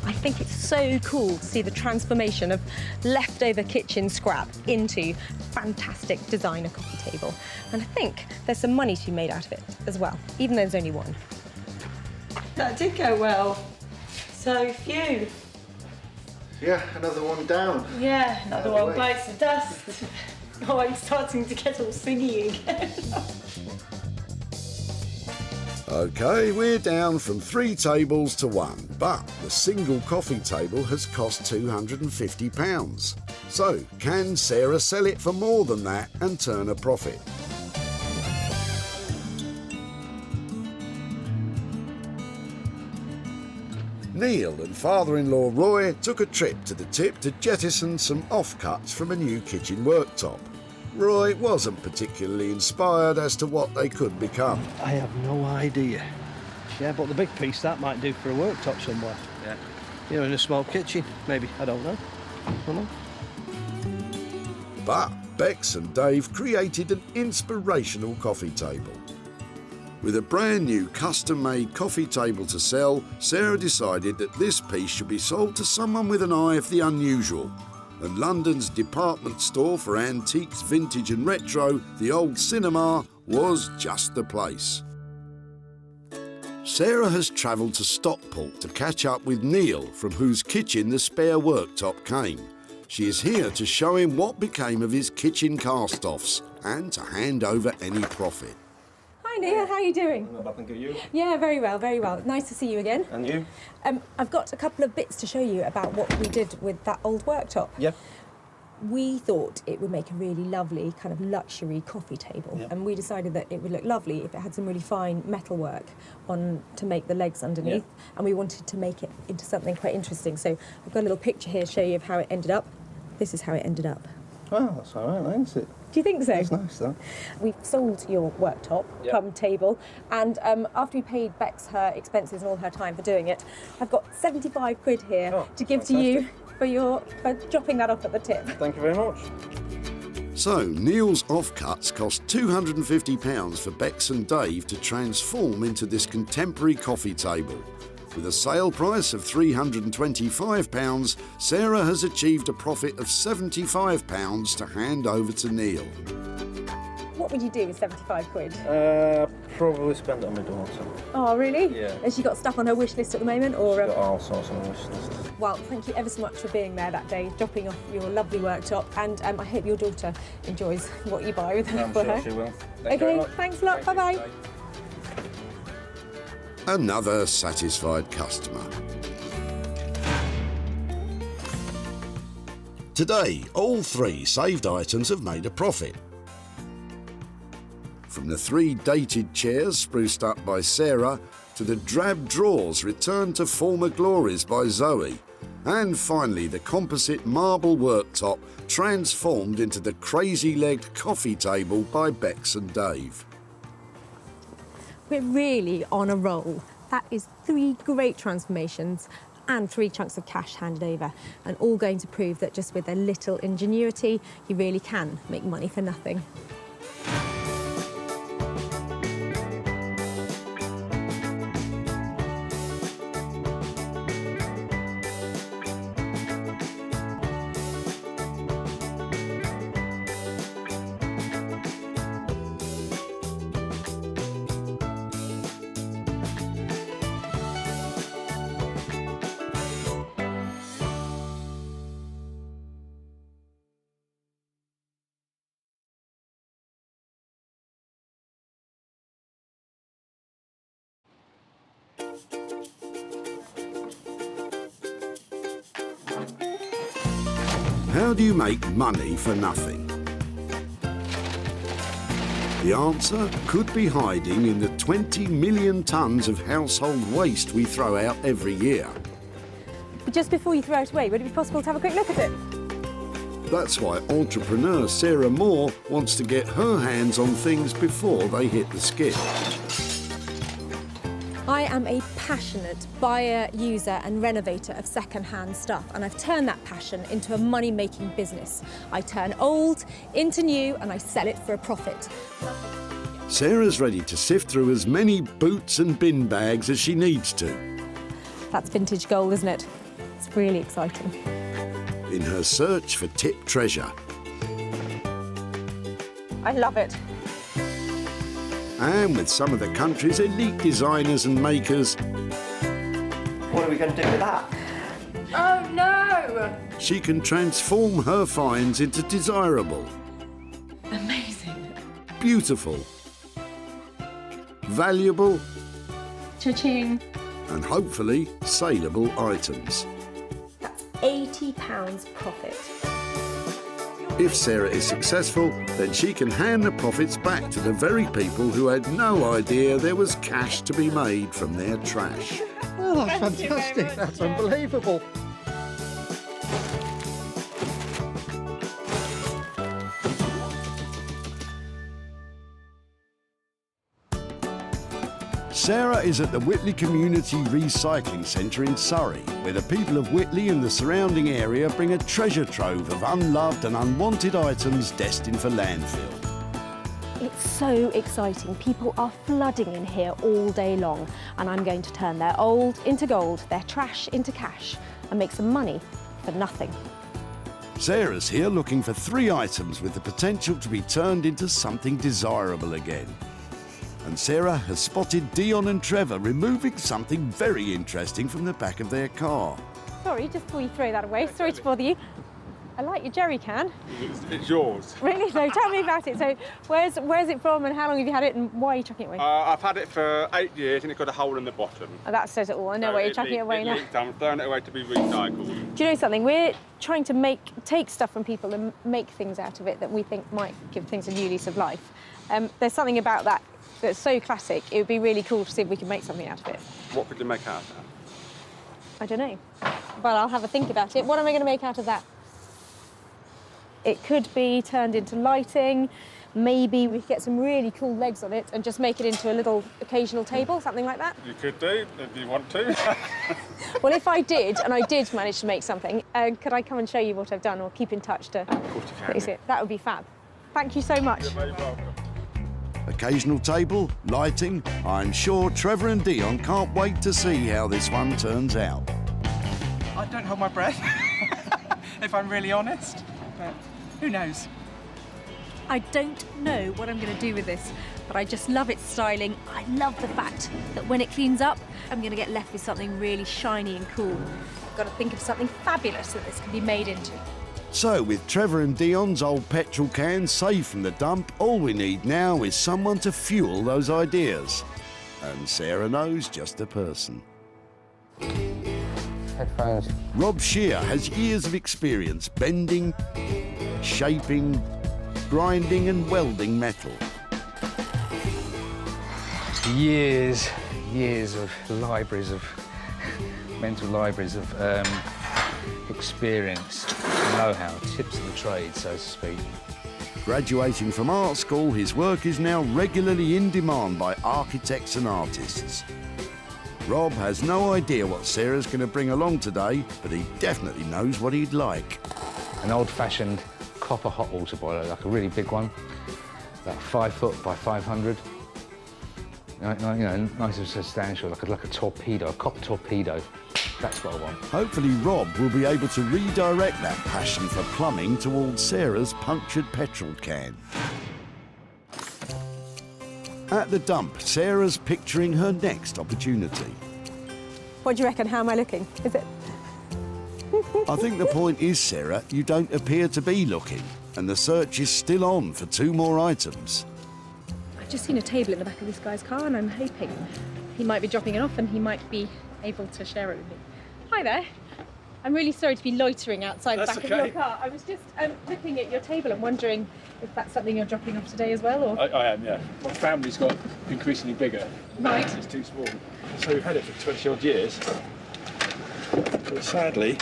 I think it's so cool to see the transformation of leftover kitchen scrap into fantastic designer coffee table. And I think there's some money to be made out of it as well, even though there's only 1. That did go well. So phew. Yeah, another one down. Yeah, another one bites the dust. Oh, I'm starting to get all singy again. OK, we're down from 3 tables to 1, but the single coffee table has cost £250. So, can Sarah sell it for more than that and turn a profit? Neil and father-in-law Roy took a trip to the tip to jettison some offcuts from a new kitchen worktop. Roy wasn't particularly inspired as to what they could become. I have no idea. Yeah, but the big piece, that might do for a worktop somewhere. Yeah. In a small kitchen, maybe. I don't know. But Bex and Dave created an inspirational coffee table. With a brand new custom-made coffee table to sell, Sarah decided that this piece should be sold to someone with an eye of the unusual. And London's department store for antiques, vintage and retro, the Old Cinema, was just the place. Sarah has travelled to Stockport to catch up with Neil, from whose kitchen the spare worktop came. She is here to show him what became of his kitchen cast-offs and to hand over any profit. Hi Neil, how are you doing? Not bad, thank you. Yeah, very well, very well. Nice to see you again. And you? I've got a couple of bits to show you about what we did with that old worktop. Yeah. We thought it would make a really lovely kind of luxury coffee table, and we decided that it would look lovely if it had some really fine metalwork on to make the legs underneath, and we wanted to make it into something quite interesting. So I've got a little picture here to show you of how it ended up. This is how it ended up. Well, that's all right, isn't it? Do you think so? That's nice, that. We've sold your worktop, come table, and after we paid Bex her expenses and all her time for doing it, I've got 75 quid here to give to you for dropping that off at the tip. Thank you very much. So, Neil's offcuts cost £250 for Bex and Dave to transform into this contemporary coffee table. With a sale price of £325, Sarah has achieved a profit of £75 to hand over to Neil. What would you do with 75 quid? Probably spend it on my daughter. Oh, really? Yeah. Has she got stuff on her wish list at the moment? Or Got all sorts on my wish list. Well, thank you ever so much for being there that day, dropping off your lovely worktop, and I hope your daughter enjoys what you buy with her. I'm sure she will. Thank you very Okay, much. thanks a lot. Bye-bye. Another satisfied customer. Today, all 3 saved items have made a profit. From the 3 dated chairs spruced up by Sarah, to the drab drawers returned to former glories by Zoe, and finally the composite marble worktop transformed into the crazy-legged coffee table by Bex and Dave. We're really on a roll. That is 3 great transformations and 3 chunks of cash handed over, and all going to prove that just with a little ingenuity, you really can make money for nothing. How do you make money for nothing? The answer could be hiding in the 20 million tonnes of household waste we throw out every year. But just before you throw it away, would it be possible to have a quick look at it? That's why entrepreneur Sarah Moore wants to get her hands on things before they hit the skip. I am a passionate buyer, user and renovator of second-hand stuff, and I've turned that passion into a money-making business. I turn old into new and I sell it for a profit. Sarah's ready to sift through as many boots and bin bags as she needs to. That's vintage gold, isn't it? It's really exciting. In her search for tip treasure. I love it. And with some of the country's elite designers and makers, What are we going to do with that? Oh no! she can transform her finds into desirable, Amazing. beautiful, valuable, Cha-ching. and hopefully saleable items. That's £80 profit. If Sarah is successful, then she can hand the profits back to the very people who had no idea there was cash to be made from their trash. Oh, that's fantastic. That's unbelievable. Sarah is at the Whitley Community Recycling Centre in Surrey, where the people of Whitley and the surrounding area bring a treasure trove of unloved and unwanted items destined for landfill. It's so exciting. People are flooding in here all day long, and I'm going to turn their old into gold, their trash into cash, and make some money for nothing. Sarah's here looking for 3 items with the potential to be turned into something desirable again. And Sarah has spotted Dion and Trevor removing something very interesting from the back of their car. Sorry, just before you throw that away, sorry to bother you. I like your jerry can. It's yours. Really? No, tell me about it. So where's it from and how long have you had it and why are you chucking it away? I've had it for 8 years and it's got a hole in the bottom. Oh, that says it all. I know why you're chucking it away now. I'm throwing it away to be recycled. Do you know something? We're trying to take stuff from people and make things out of it that we think might give things a new lease of life. There's something about that that's so classic. It would be really cool to see if we can make something out of it. What could you make out of that? I don't know, but I'll have a think about it. What am I going to make out of that? It could be turned into lighting. Maybe we could get some really cool legs on it and just make it into a little occasional table, something like that. You could do, if you want to. Well, if I did, and I did manage to make something, could I come and show you what I've done or keep in touch to... Of course you can. Is it? That would be fab. Thank you so much. You're very welcome. Occasional table, lighting. I'm sure Trevor and Dion can't wait to see how this one turns out. I don't hold my breath, if I'm really honest, but who knows? I don't know what I'm going to do with this, but I just love its styling. I love the fact that when it cleans up, I'm going to get left with something really shiny and cool. I've got to think of something fabulous that this can be made into. So, with Trevor and Dion's old petrol can safe from the dump, all we need now is someone to fuel those ideas. And Sarah knows just the person. Headphones. Rob Shear has years of experience bending, shaping, grinding and welding metal. Years of mental libraries of experience, know-how, tips of the trade, so to speak. Graduating from art school, his work is now regularly in demand by architects and artists. Rob has no idea what Sarah's going to bring along today, but he definitely knows what he'd like. An old-fashioned copper hot water boiler, like a really big one, about 5 foot by 500. You know, nice and substantial, like a torpedo, a copper torpedo. That's what I want. Hopefully Rob will be able to redirect that passion for plumbing towards Sarah's punctured petrol can. At the dump, Sarah's picturing her next opportunity. What do you reckon? How am I looking? Is it? I think the point is, Sarah, you don't appear to be looking, and the search is still on for 2 more items. I've just seen a table in the back of this guy's car, and I'm hoping he might be dropping it off and he might be able to share it with me. Hi there. I'm really sorry to be loitering outside the back of your car. I was just looking at your table and wondering if that's something you're dropping off today as well, or? I am, yeah. My family's got increasingly bigger. Right. It's too small. So we've had it for 20 odd years. But sadly,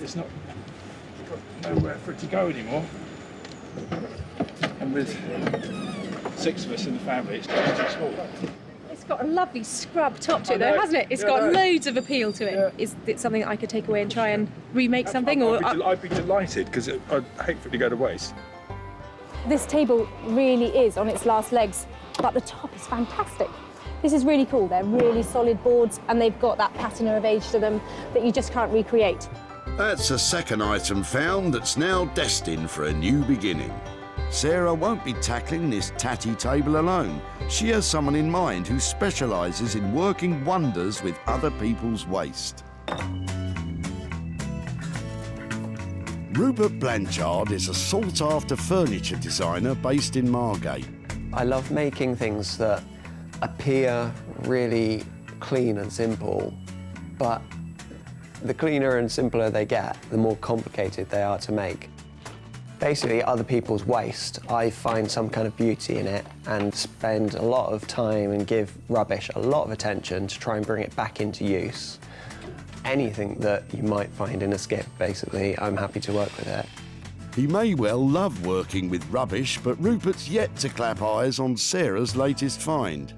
it's not got nowhere for it to go anymore. And with 6 of us in the family, it's too small. It's got a lovely scrub top to it, I know. though, hasn't it? It's Yeah, got I know. loads of appeal to it. Yeah. Is it something that I could take away and try and remake something? I'd be delighted, because I'd hate for it to go to waste. This table really is on its last legs, but the top is fantastic. This is really cool. They're really solid boards, and they've got that patina of age to them that you just can't recreate. That's a second item found that's now destined for a new beginning. Sarah won't be tackling this tatty table alone. She has someone in mind who specialises in working wonders with other people's waste. Rupert Blanchard is a sought-after furniture designer based in Margate. I love making things that appear really clean and simple, but the cleaner and simpler they get, the more complicated they are to make. Basically, other people's waste, I find some kind of beauty in it and spend a lot of time and give rubbish a lot of attention to try and bring it back into use. Anything that you might find in a skip, basically, I'm happy to work with it. He may well love working with rubbish, but Rupert's yet to clap eyes on Sarah's latest find.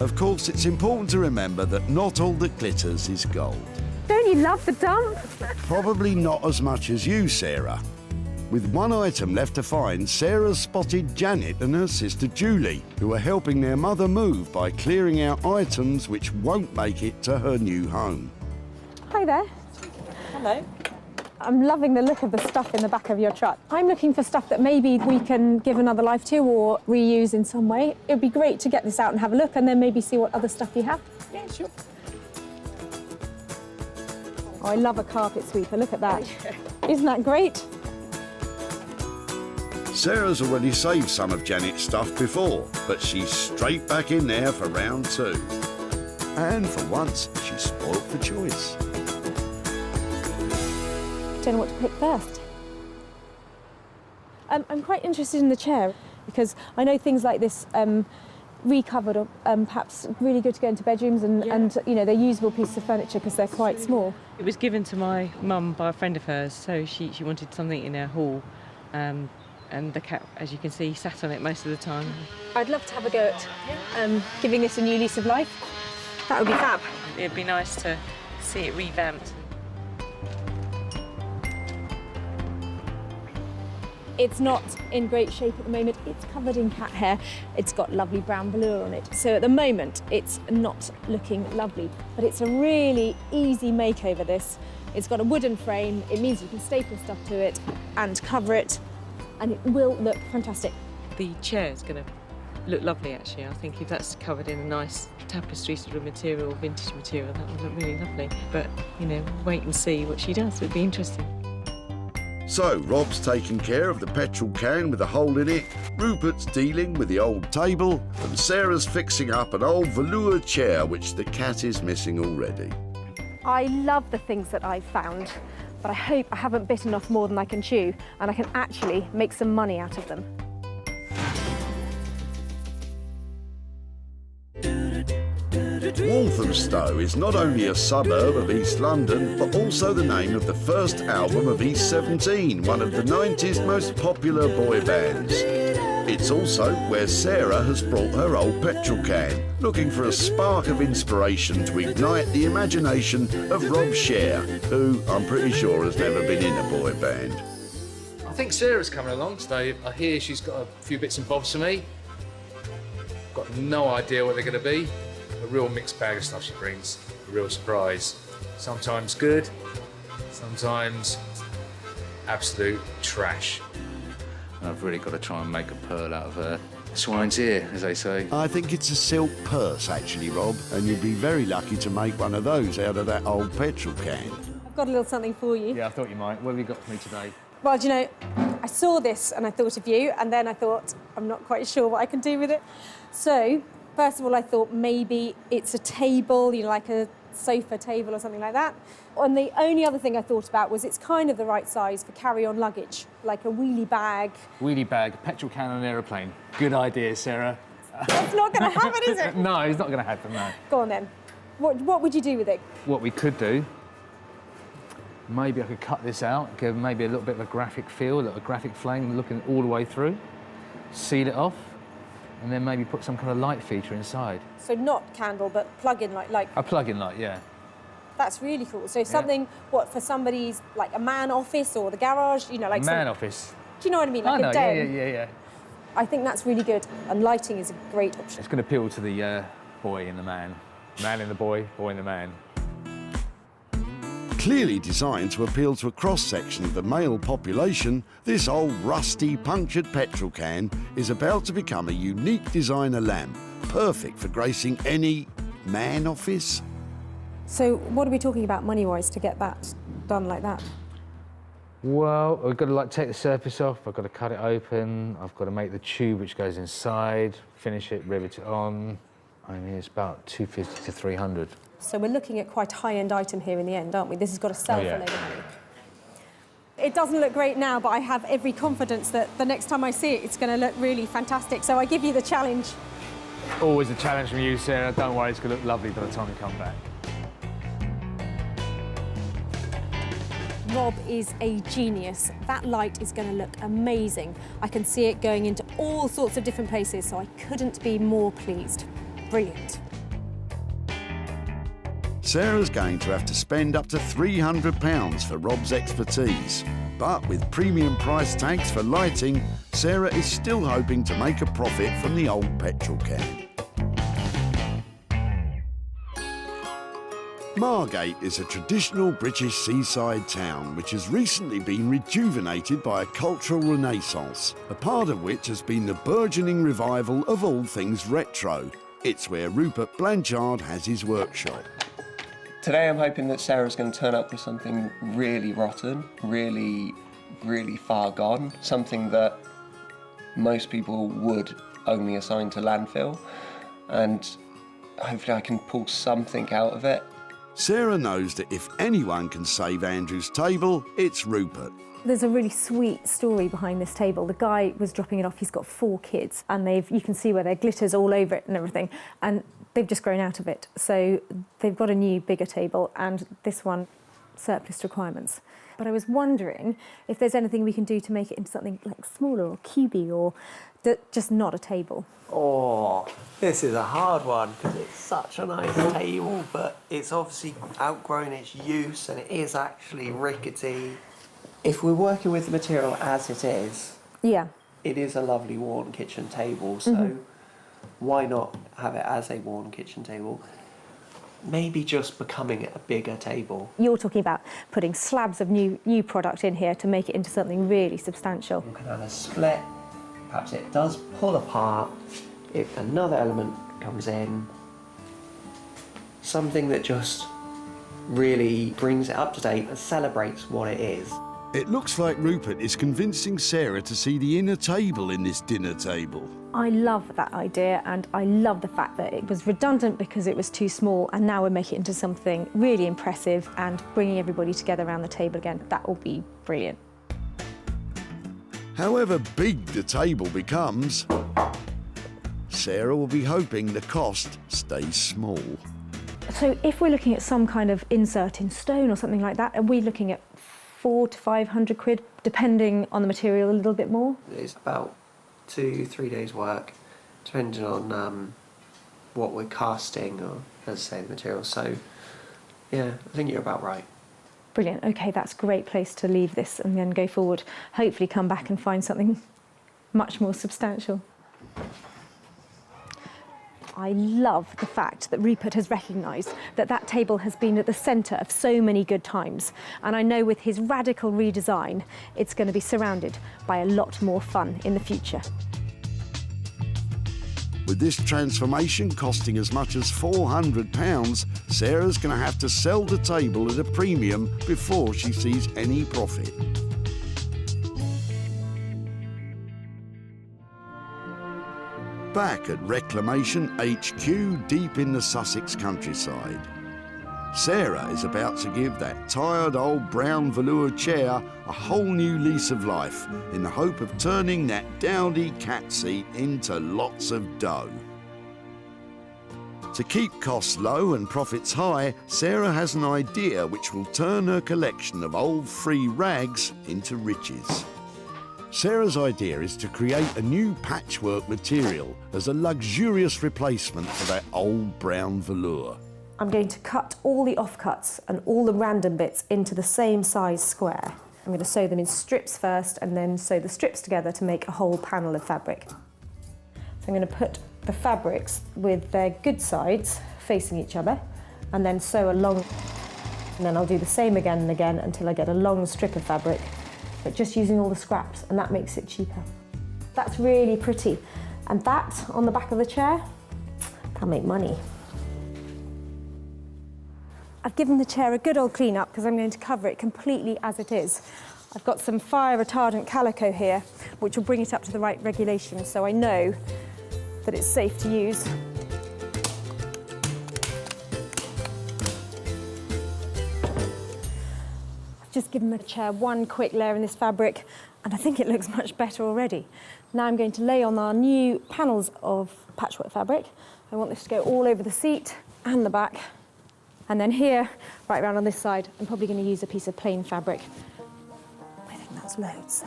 Of course, it's important to remember that not all that glitters is gold. Don't you love the dump? Probably not as much as you, Sarah. With one item left to find, Sarah spotted Janet and her sister Julie, who are helping their mother move by clearing out items which won't make it to her new home. Hi there. Hello. I'm loving the look of the stuff in the back of your truck. I'm looking for stuff that maybe we can give another life to or reuse in some way. It would be great to get this out and have a look and then maybe see what other stuff you have. Yeah, sure. Oh, I love a carpet sweeper, look at that. Isn't that great? Sarah's already saved some of Janet's stuff before, but she's straight back in there for round 2. And for once, she's spoilt for choice. Don't know what to pick first. I'm quite interested in the chair because I know things like this recovered or perhaps really good to go into bedrooms and you know, they're usable pieces of furniture because they're quite small. It was given to my mum by a friend of hers, so she wanted something in her hall. And the cat, as you can see, sat on it most of the time. I'd love to have a go at giving this a new lease of life. That would be fab. It'd be nice to see it revamped. It's not in great shape at the moment. It's covered in cat hair. It's got lovely brown velour on it. So at the moment, it's not looking lovely, but it's a really easy makeover, this. It's got a wooden frame. It means you can staple stuff to it and cover it, and it will look fantastic. The chair's going to look lovely, actually. I think if that's covered in a nice tapestry sort of material, vintage material, that would look really lovely. But, you know, wait and see what she does. It'd be interesting. So, Rob's taking care of the petrol can with a hole in it, Rupert's dealing with the old table, and Sarah's fixing up an old velour chair which the cat is missing already. I love the things that I've found, but I hope I haven't bitten off more than I can chew and I can actually make some money out of them. Walthamstow is not only a suburb of East London, but also the name of the first album of East 17, one of the 90s most popular boy bands. It's also where Sarah has brought her old petrol can, looking for a spark of inspiration to ignite the imagination of Rob Sher, who I'm pretty sure has never been in a boy band. I think Sarah's coming along today. I hear she's got a few bits and bobs for me. Got no idea what they're going to be. A real mixed bag of stuff she brings, a real surprise. Sometimes good, sometimes absolute trash. And I've really got to try and make a pearl out of a swine's ear, as they say. I think it's a silk purse, actually, Rob, and you'd be very lucky to make one of those out of that old petrol can. I've got a little something for you. Yeah, I thought you might. What have you got for me today? Well, do you know, I saw this and I thought of you, and then I thought, I'm not quite sure what I can do with it. So, first of all, I thought maybe it's a table, you know, like a sofa table or something like that. And the only other thing I thought about was it's kind of the right size for carry-on luggage, like a wheelie bag. Wheelie bag, petrol can on an aeroplane. Good idea, Sarah. It's not going to happen, is it? No, it's not going to happen, no. Go on then. What would you do with it? What we could do, maybe I could cut this out, give maybe a little bit of a graphic feel, a little graphic flame looking all the way through, seal it off, and then maybe put some kind of light feature inside. So not candle, but plug-in light, like... A plug-in light, yeah. That's really cool. So something, what, for somebody's, like a man office or the garage, you know, like... Man office. Do you know what I mean? Like I know, a den. yeah. I think that's really good, and lighting is a great option. It's going to appeal to the boy and the man. Man in the boy, boy in the man. Clearly designed to appeal to a cross-section of the male population, this old rusty punctured petrol can is about to become a unique designer lamp, perfect for gracing any man office. So what are we talking about money-wise to get that done like that? Well, I've got to take the surface off, I've got to cut it open, I've got to make the tube which goes inside, finish it, rivet it on. I mean, it's about 250 to 300. So we're looking at quite a high-end item here in the end, aren't we? This has got to sell for a load of money. It doesn't look great now, but I have every confidence that the next time I see it, it's going to look really fantastic. So I give you the challenge. Always a challenge from you, Sarah. Don't worry, it's going to look lovely by the time we come back. Rob is a genius. That light is going to look amazing. I can see it going into all sorts of different places, so I couldn't be more pleased. Brilliant. Sarah's going to have to spend up to £300 for Rob's expertise. But with premium price tags for lighting, Sarah is still hoping to make a profit from the old petrol can. Margate is a traditional British seaside town which has recently been rejuvenated by a cultural renaissance, a part of which has been the burgeoning revival of all things retro. It's where Rupert Blanchard has his workshop. Today I'm hoping that Sarah's going to turn up with something really rotten, really far gone, something that most people would only assign to landfill, and hopefully I can pull something out of it. Sarah knows that if anyone can save Andrew's table, it's Rupert. There's a really sweet story behind this table. The guy was dropping it off, he's got 4 kids, and you can see where there glitters all over it and everything, and they've just grown out of it. So they've got a new, bigger table, and this one, surplus requirements. But I was wondering if there's anything we can do to make it into something like smaller or cubey, or just not a table. Oh, this is a hard one because it's such a nice table, but it's obviously outgrown its use and it is actually rickety. If we're working with the material as it is, yeah, it is a lovely worn kitchen table, so why not have it as a worn kitchen table? Maybe just becoming a bigger table. You're talking about putting slabs of new product in here to make it into something really substantial. You can have a split, perhaps it does pull apart, if another element comes in, something that just really brings it up to date and celebrates what it is. It looks like Rupert is convincing Sarah to see the inner table in this dinner table. I love that idea, and I love the fact that it was redundant because it was too small, and now we're making it into something really impressive and bringing everybody together around the table again. That will be brilliant. However big the table becomes, Sarah will be hoping the cost stays small. So if we're looking at some kind of insert in stone or something like that, are we looking at 400 to 500 quid, depending on the material a little bit more? It's about 2-3 days work, depending on what we're casting or, as I say, the material. So, yeah, I think you're about right. Brilliant. OK, that's a great place to leave this and then go forward. Hopefully come back and find something much more substantial. I love the fact that Rupert has recognised that that table has been at the centre of so many good times. And I know with his radical redesign, it's going to be surrounded by a lot more fun in the future. With this transformation costing as much as £400, Sarah's going to have to sell the table at a premium before she sees any profit. Back at Reclamation HQ deep in the Sussex countryside, Sarah is about to give that tired old brown velour chair a whole new lease of life in the hope of turning that dowdy cat seat into lots of dough. To keep costs low and profits high, Sarah has an idea which will turn her collection of old free rags into riches. Sarah's idea is to create a new patchwork material as a luxurious replacement for that old brown velour. I'm going to cut all the offcuts and all the random bits into the same size square. I'm going to sew them in strips first and then sew the strips together to make a whole panel of fabric. So I'm going to put the fabrics with their good sides facing each other and then sew along. And then I'll do the same again and again until I get a long strip of fabric, but just using all the scraps, and that makes it cheaper. That's really pretty. And that, on the back of the chair, that'll make money. I've given the chair a good old clean up because I'm going to cover it completely as it is. I've got some fire retardant calico here, which will bring it up to the right regulation, so I know that it's safe to use. Just given the chair one quick layer in this fabric, and I think it looks much better already. Now I'm going to lay on our new panels of patchwork fabric. I want this to go all over the seat and the back. And then here, right around on this side, I'm probably going to use a piece of plain fabric. I think that's loads.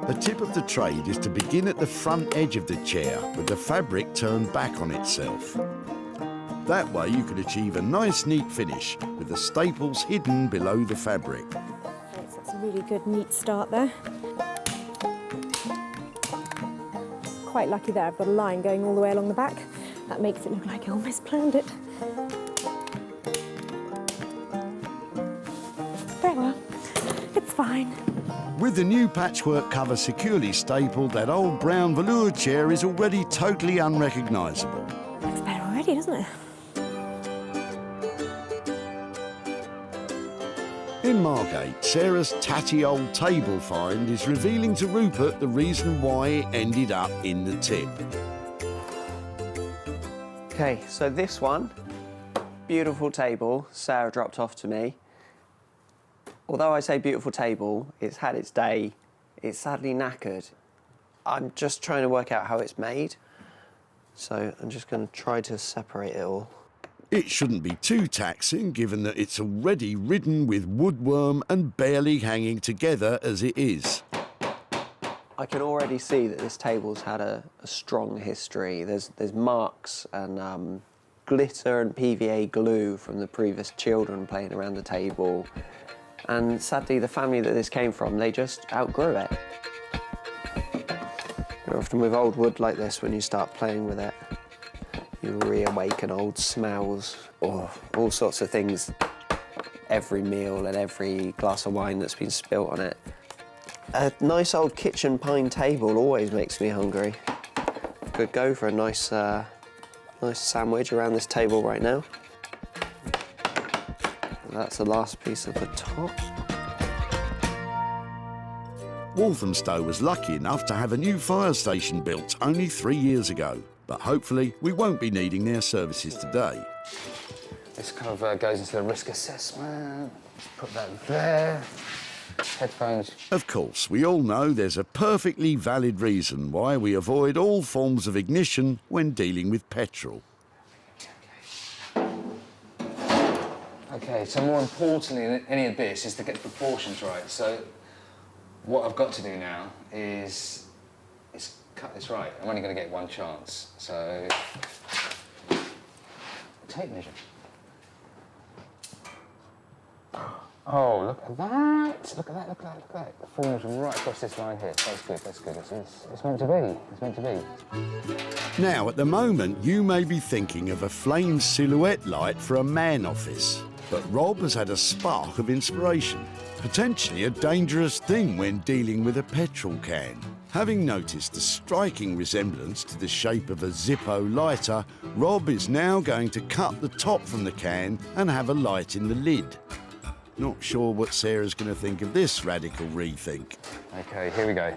A tip of the trade is to begin at the front edge of the chair with the fabric turned back on itself. That way you can achieve a nice neat finish with the staples hidden below the fabric. That's a really good neat start there. Quite lucky there, I've got a line going all the way along the back. That makes it look like I almost planned it. Very well, it's fine. With the new patchwork cover securely stapled, that old brown velour chair is already totally unrecognisable. Looks better already, doesn't it? In Margate, Sarah's tatty old table find is revealing to Rupert the reason why it ended up in the tip. Okay, so this one, beautiful table, Sarah dropped off to me. Although I say beautiful table, it's had its day, it's sadly knackered. I'm just trying to work out how it's made, so I'm just going to try to separate it all. It shouldn't be too taxing, given that it's already ridden with woodworm and barely hanging together as it is. I can already see that this table's had a strong history. There's marks and glitter and PVA glue from the previous children playing around the table. And sadly, the family that this came from, they just outgrew it. Often with old wood like this, when you start playing with it, you reawaken old smells, or all sorts of things. Every meal and every glass of wine that's been spilt on it. A nice old kitchen pine table always makes me hungry. Could go for a nice sandwich around this table right now. That's the last piece of the top. Walthamstow was lucky enough to have a new fire station built only 3 years ago, but hopefully we won't be needing their services today. This kind of goes into the risk assessment. Put that there. Headphones. Of course, we all know there's a perfectly valid reason why we avoid all forms of ignition when dealing with petrol. Okay, so more importantly than any of this is to get the proportions right. So what I've got to do now is cut this right. I'm only going to get one chance. So tape measure. Oh, look at that! Look at that! Look at that! Look at that! The form's right across this line here. That's good. That's good. It's meant to be. It's meant to be. Now, at the moment, you may be thinking of a flame silhouette light for a man office. But Rob has had a spark of inspiration, potentially a dangerous thing when dealing with a petrol can. Having noticed a striking resemblance to the shape of a Zippo lighter, Rob is now going to cut the top from the can and have a light in the lid. Not sure what Sarah's going to think of this radical rethink. Okay, here we go.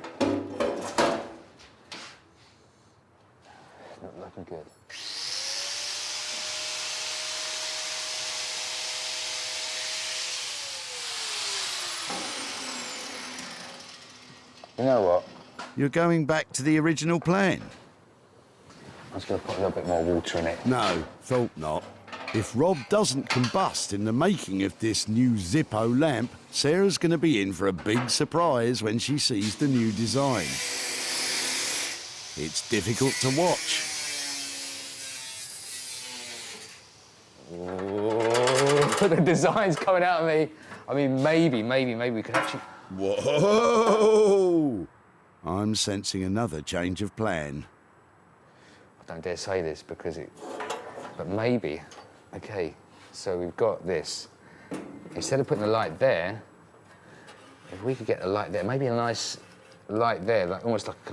Not looking good. You know what? You're going back to the original plan? I was going to put a little bit more water in it. No, thought not. If Rob doesn't combust in the making of this new Zippo lamp, Sarah's going to be in for a big surprise when she sees the new design. It's difficult to watch. Oh, the design's coming out of me. I mean, maybe we could actually... Whoa! I'm sensing another change of plan. I don't dare say this because it... But maybe... Okay, so we've got this. Instead of putting the light there, if we could get the light there, maybe a nice light there, like almost like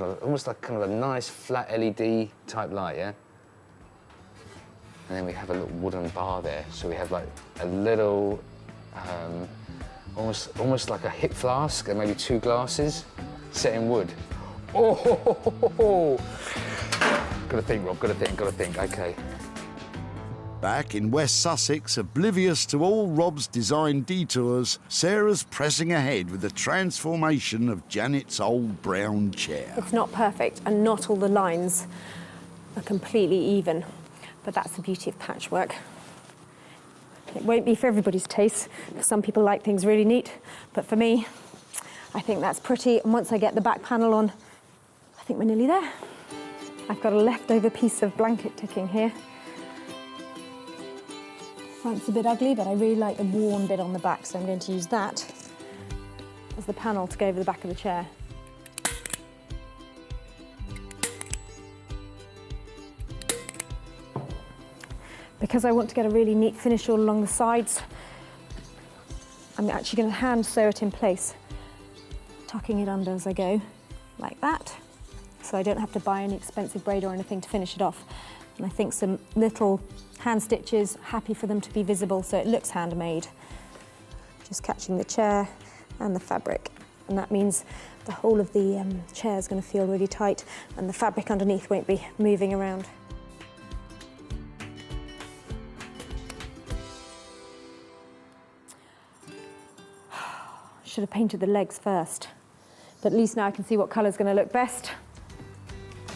kind of a nice flat LED type light, yeah? And then we have a little wooden bar there, so we have like a little, almost like a hip flask and maybe 2 glasses set in wood. Oh! Gotta think, Rob. Gotta think. Okay. Back in West Sussex, oblivious to all Rob's design detours, Sarah's pressing ahead with the transformation of Janet's old brown chair. It's not perfect, and not all the lines are completely even, but that's the beauty of patchwork. It won't be for everybody's taste, because some people like things really neat, but for me, I think that's pretty, and once I get the back panel on, I think we're nearly there. I've got a leftover piece of blanket ticking here. Front's a bit ugly, but I really like the worn bit on the back, so I'm going to use that as the panel to go over the back of the chair. Because I want to get a really neat finish all along the sides, I'm actually going to hand sew it in place, tucking it under as I go, like that, so I don't have to buy any expensive braid or anything to finish it off. And I think some little hand stitches, happy for them to be visible so it looks handmade. Just catching the chair and the fabric, and that means the whole of the chair is going to feel really tight and the fabric underneath won't be moving around. Should have painted the legs first, but at least now I can see what colour's going to look best.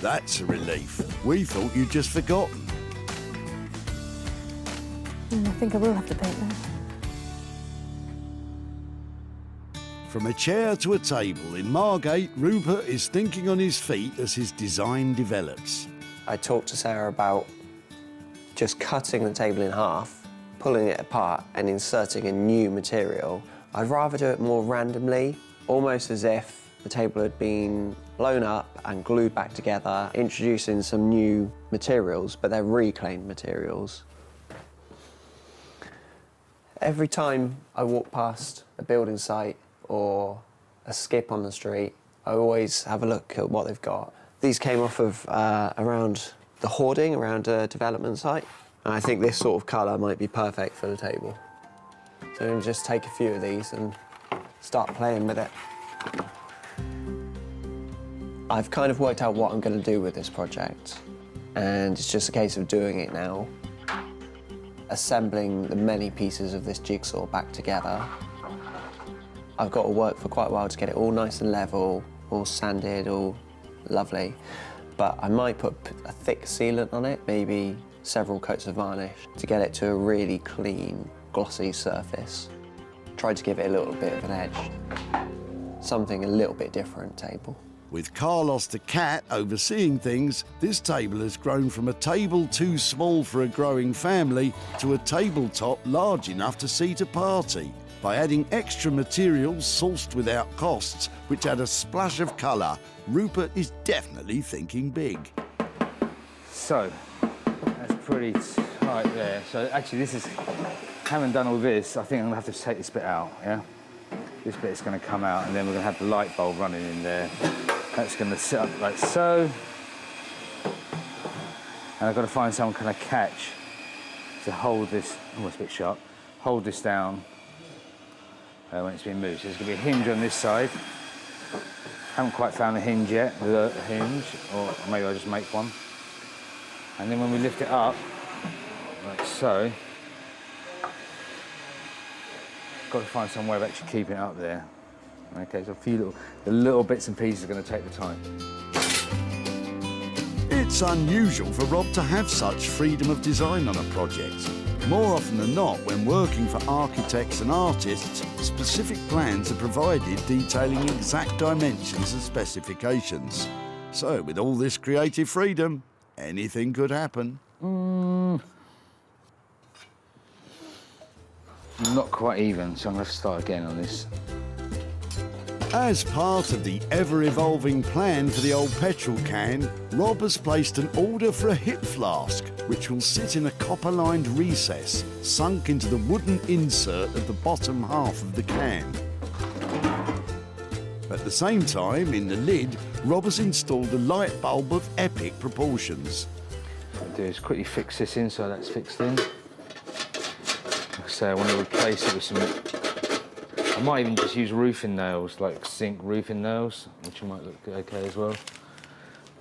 That's a relief. We thought you'd just forgotten. I think I will have to paint that. From a chair to a table, in Margate, Rupert is thinking on his feet as his design develops. I talked to Sarah about just cutting the table in half, pulling it apart and inserting a new material. I'd rather do it more randomly, almost as if the table had been blown up and glued back together, introducing some new materials, but they're reclaimed materials. Every time I walk past a building site or a skip on the street, I always have a look at what they've got. These came off of around the hoarding, around a development site, and I think this sort of colour might be perfect for the table. So I'm going to just take a few of these and start playing with it. I've kind of worked out what I'm going to do with this project, and it's just a case of doing it now. Assembling the many pieces of this jigsaw back together. I've got to work for quite a while to get it all nice and level, all sanded, all lovely. But I might put a thick sealant on it, maybe several coats of varnish, to get it to a really clean, glossy surface. Try to give it a little bit of an edge. Something a little bit different table. With Carlos the cat overseeing things, this table has grown from a table too small for a growing family to a tabletop large enough to seat a party. By adding extra materials sourced without costs, which add a splash of colour, Rupert is definitely thinking big. So, that's pretty tight there. So actually this is, having done all this, I think I'm gonna have to take this bit out, yeah? This bit's gonna come out and then we're gonna have the light bulb running in there. That's gonna sit up like so. And I've got to find some kind of catch to hold this, almost a bit sharp, hold this down when it's being moved. So there's gonna be a hinge on this side. Haven't quite found the hinge yet, the hinge, or maybe I'll just make one. And then when we lift it up, like so, got to find some way of actually keeping it up there. Okay, so a few little bits and pieces are going to take the time. It's unusual for Rob to have such freedom of design on a project. More often than not, when working for architects and artists, specific plans are provided detailing exact dimensions and specifications. So, with all this creative freedom, anything could happen. Not quite even, so I'm going to start again on this. As part of the ever-evolving plan for the old petrol can, Rob has placed an order for a hip flask, which will sit in a copper-lined recess, sunk into the wooden insert at the bottom half of the can. At the same time, in the lid, Rob has installed a light bulb of epic proportions. What I'll do is quickly fix this in so that's fixed in. So I want to replace it with some... I might even just use roofing nails, like zinc roofing nails, which might look okay as well.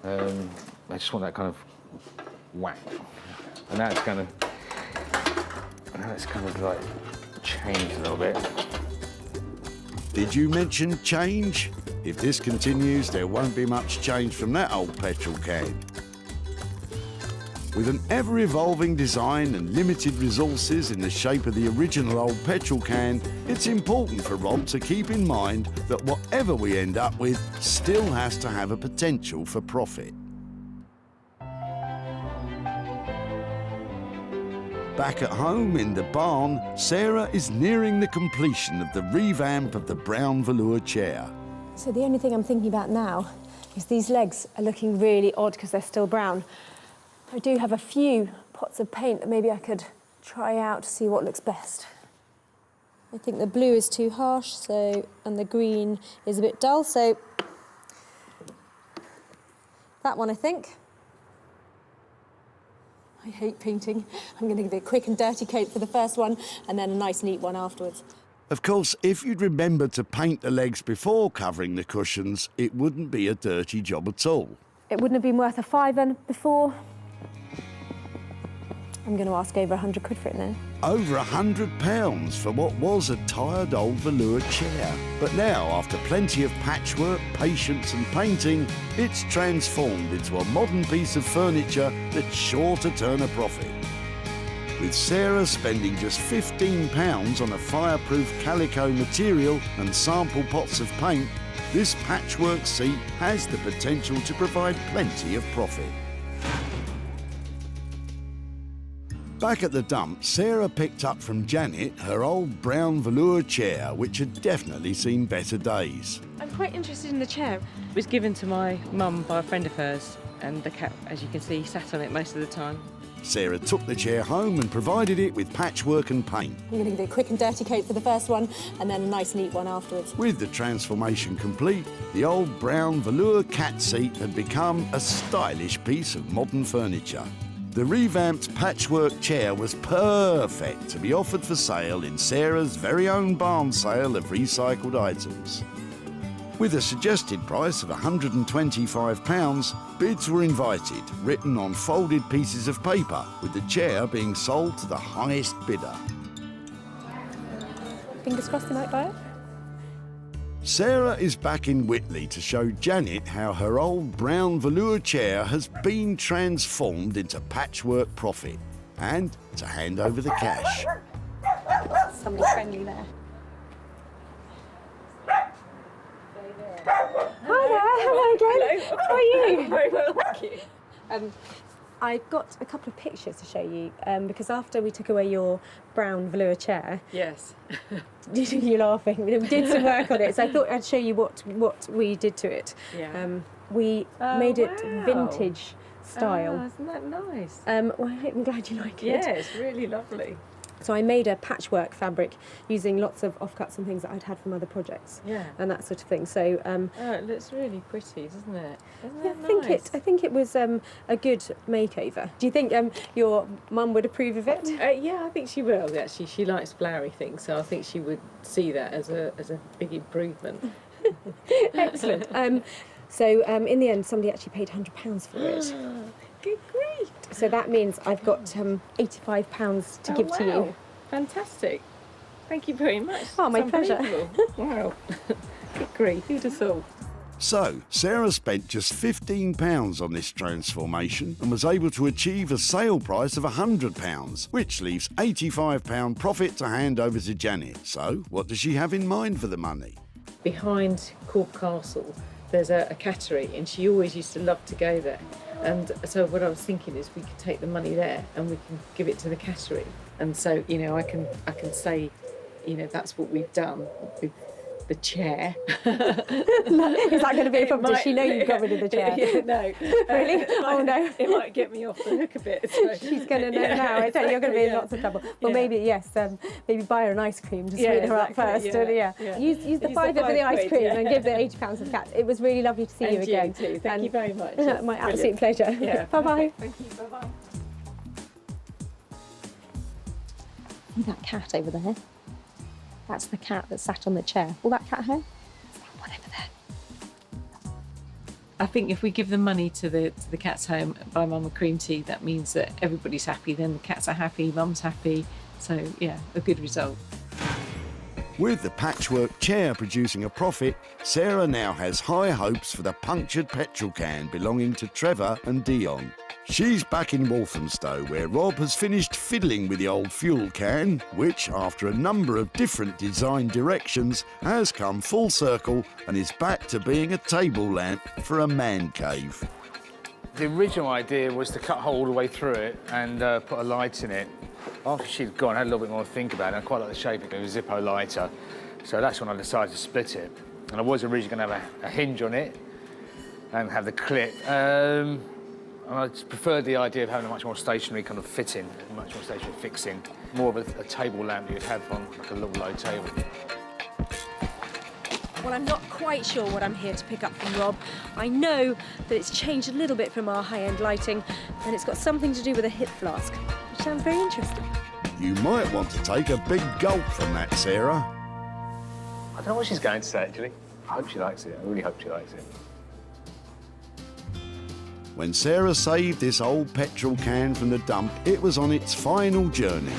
I just want that kind of whack. And now it's kind of like changed a little bit. Did you mention change? If this continues, there won't be much change from that old petrol can. With an ever-evolving design and limited resources in the shape of the original old petrol can, it's important for Rob to keep in mind that whatever we end up with still has to have a potential for profit. Back at home in the barn, Sarah is nearing the completion of the revamp of the brown velour chair. So the only thing I'm thinking about now is these legs are looking really odd because they're still brown. I do have a few pots of paint that maybe I could try out to see what looks best. I think the blue is too harsh, and the green is a bit dull, so that one I think. I hate painting. I'm going to give it a quick and dirty coat for the first one and then a nice neat one afterwards. Of course, if you'd remember to paint the legs before covering the cushions, it wouldn't be a dirty job at all. It wouldn't have been worth a £5 before. I'm going to ask over 100 quid for it now. Over £100 for what was a tired old velour chair. But now, after plenty of patchwork, patience and painting, it's transformed into a modern piece of furniture that's sure to turn a profit. With Sarah spending just £15 on a fireproof calico material and sample pots of paint, this patchwork seat has the potential to provide plenty of profit. Back at the dump, Sarah picked up from Janet her old brown velour chair, which had definitely seen better days. I'm quite interested in the chair. It was given to my mum by a friend of hers, and the cat, as you can see, sat on it most of the time. Sarah took the chair home and provided it with patchwork and paint. I'm going to give it a quick and dirty coat for the first one and then a nice neat one afterwards. With the transformation complete, the old brown velour cat seat had become a stylish piece of modern furniture. The revamped patchwork chair was perfect to be offered for sale in Sarah's very own barn sale of recycled items. With a suggested price of £125, bids were invited, written on folded pieces of paper, with the chair being sold to the highest bidder. Fingers crossed they might buy it. Sarah is back in Whitley to show Janet how her old brown velour chair has been transformed into patchwork profit, and to hand over the cash. Somebody friendly there. Hi there, hello again. Hello. How are you? I'm very well, thank you. I've got a couple of pictures to show you because after we took away your brown velour chair, Yes. you're laughing. We did some work on it, so I thought I'd show you what we did to it. Yeah. We made it vintage style. Oh, isn't that nice? Well, I'm glad you like it. Yeah, it's really lovely. So I made a patchwork fabric using lots of offcuts and things that I'd had from other projects. Yeah. And that sort of thing. So Oh, it looks really pretty, doesn't it? Isn't yeah, it I think it was a good makeover. Do you think your mum would approve of it? Yeah, I think she will. Actually, she likes flowery things, so I think she would see that as a big improvement. Excellent. So in the end, somebody actually paid £100 for it. Good grief! So that means I've got £85 to give to you. Fantastic. Thank you very much. Oh, my It's pleasure. unbelievable. Wow. Good grief, who'd have thought? So, Sarah spent just £15 on this transformation and was able to achieve a sale price of £100, which leaves £85 profit to hand over to Janet. So, what does she have in mind for the money? Behind Cork Castle, there's a cattery, and she always used to love to go there. And so what I was thinking is we could take the money there and we can give it to the cattery. And so, you know, I can say, you know, that's what we've done with the chair. Is that going to be a problem? Does she know you've got rid of the chair? Yeah, no. Really? Oh no. It might get me off the hook a bit. So. She's going to know now. I tell you, you're going to be in lots of trouble. Well, maybe, yes, maybe buy her an ice cream to sweeten her up first. Use the £5 for the ice cream and give the £80 to the cat. It was really lovely to see you again. Too. Thank you very much. My absolute pleasure. Yeah. Bye-bye. Thank you. Bye-bye. See that cat over there? That's the cat that sat on the chair. All that cat hair? That one over there. I think if we give the money to the cat's home, buy Mum a cream tea, that means that everybody's happy. Then the cats are happy, Mum's happy. So yeah, a good result. With the patchwork chair producing a profit, Sarah now has high hopes for the punctured petrol can belonging to Trevor and Dion. She's back in Walthamstow, where Rob has finished fiddling with the old fuel can, which, after a number of different design directions, has come full circle and is back to being a table lamp for a man cave. The original idea was to cut a hole all the way through it and put a light in it. After she'd gone, I had a little bit more to think about it. I quite like the shape of it. It was a Zippo lighter. So that's when I decided to split it. And I was originally going to have a hinge on it and have the clip. And I preferred the idea of having a much more stationary kind of fitting, much more stationary fixing. More of a table lamp you'd have on like a little low table. Well, I'm not quite sure what I'm here to pick up from Rob. I know that it's changed a little bit from our high-end lighting, and it's got something to do with a hip flask, which sounds very interesting. You might want to take a big gulp from that, Sarah. I don't know what she's going to say, actually. I hope she likes it. I really hope she likes it. When Sarah saved this old petrol can from the dump, it was on its final journey.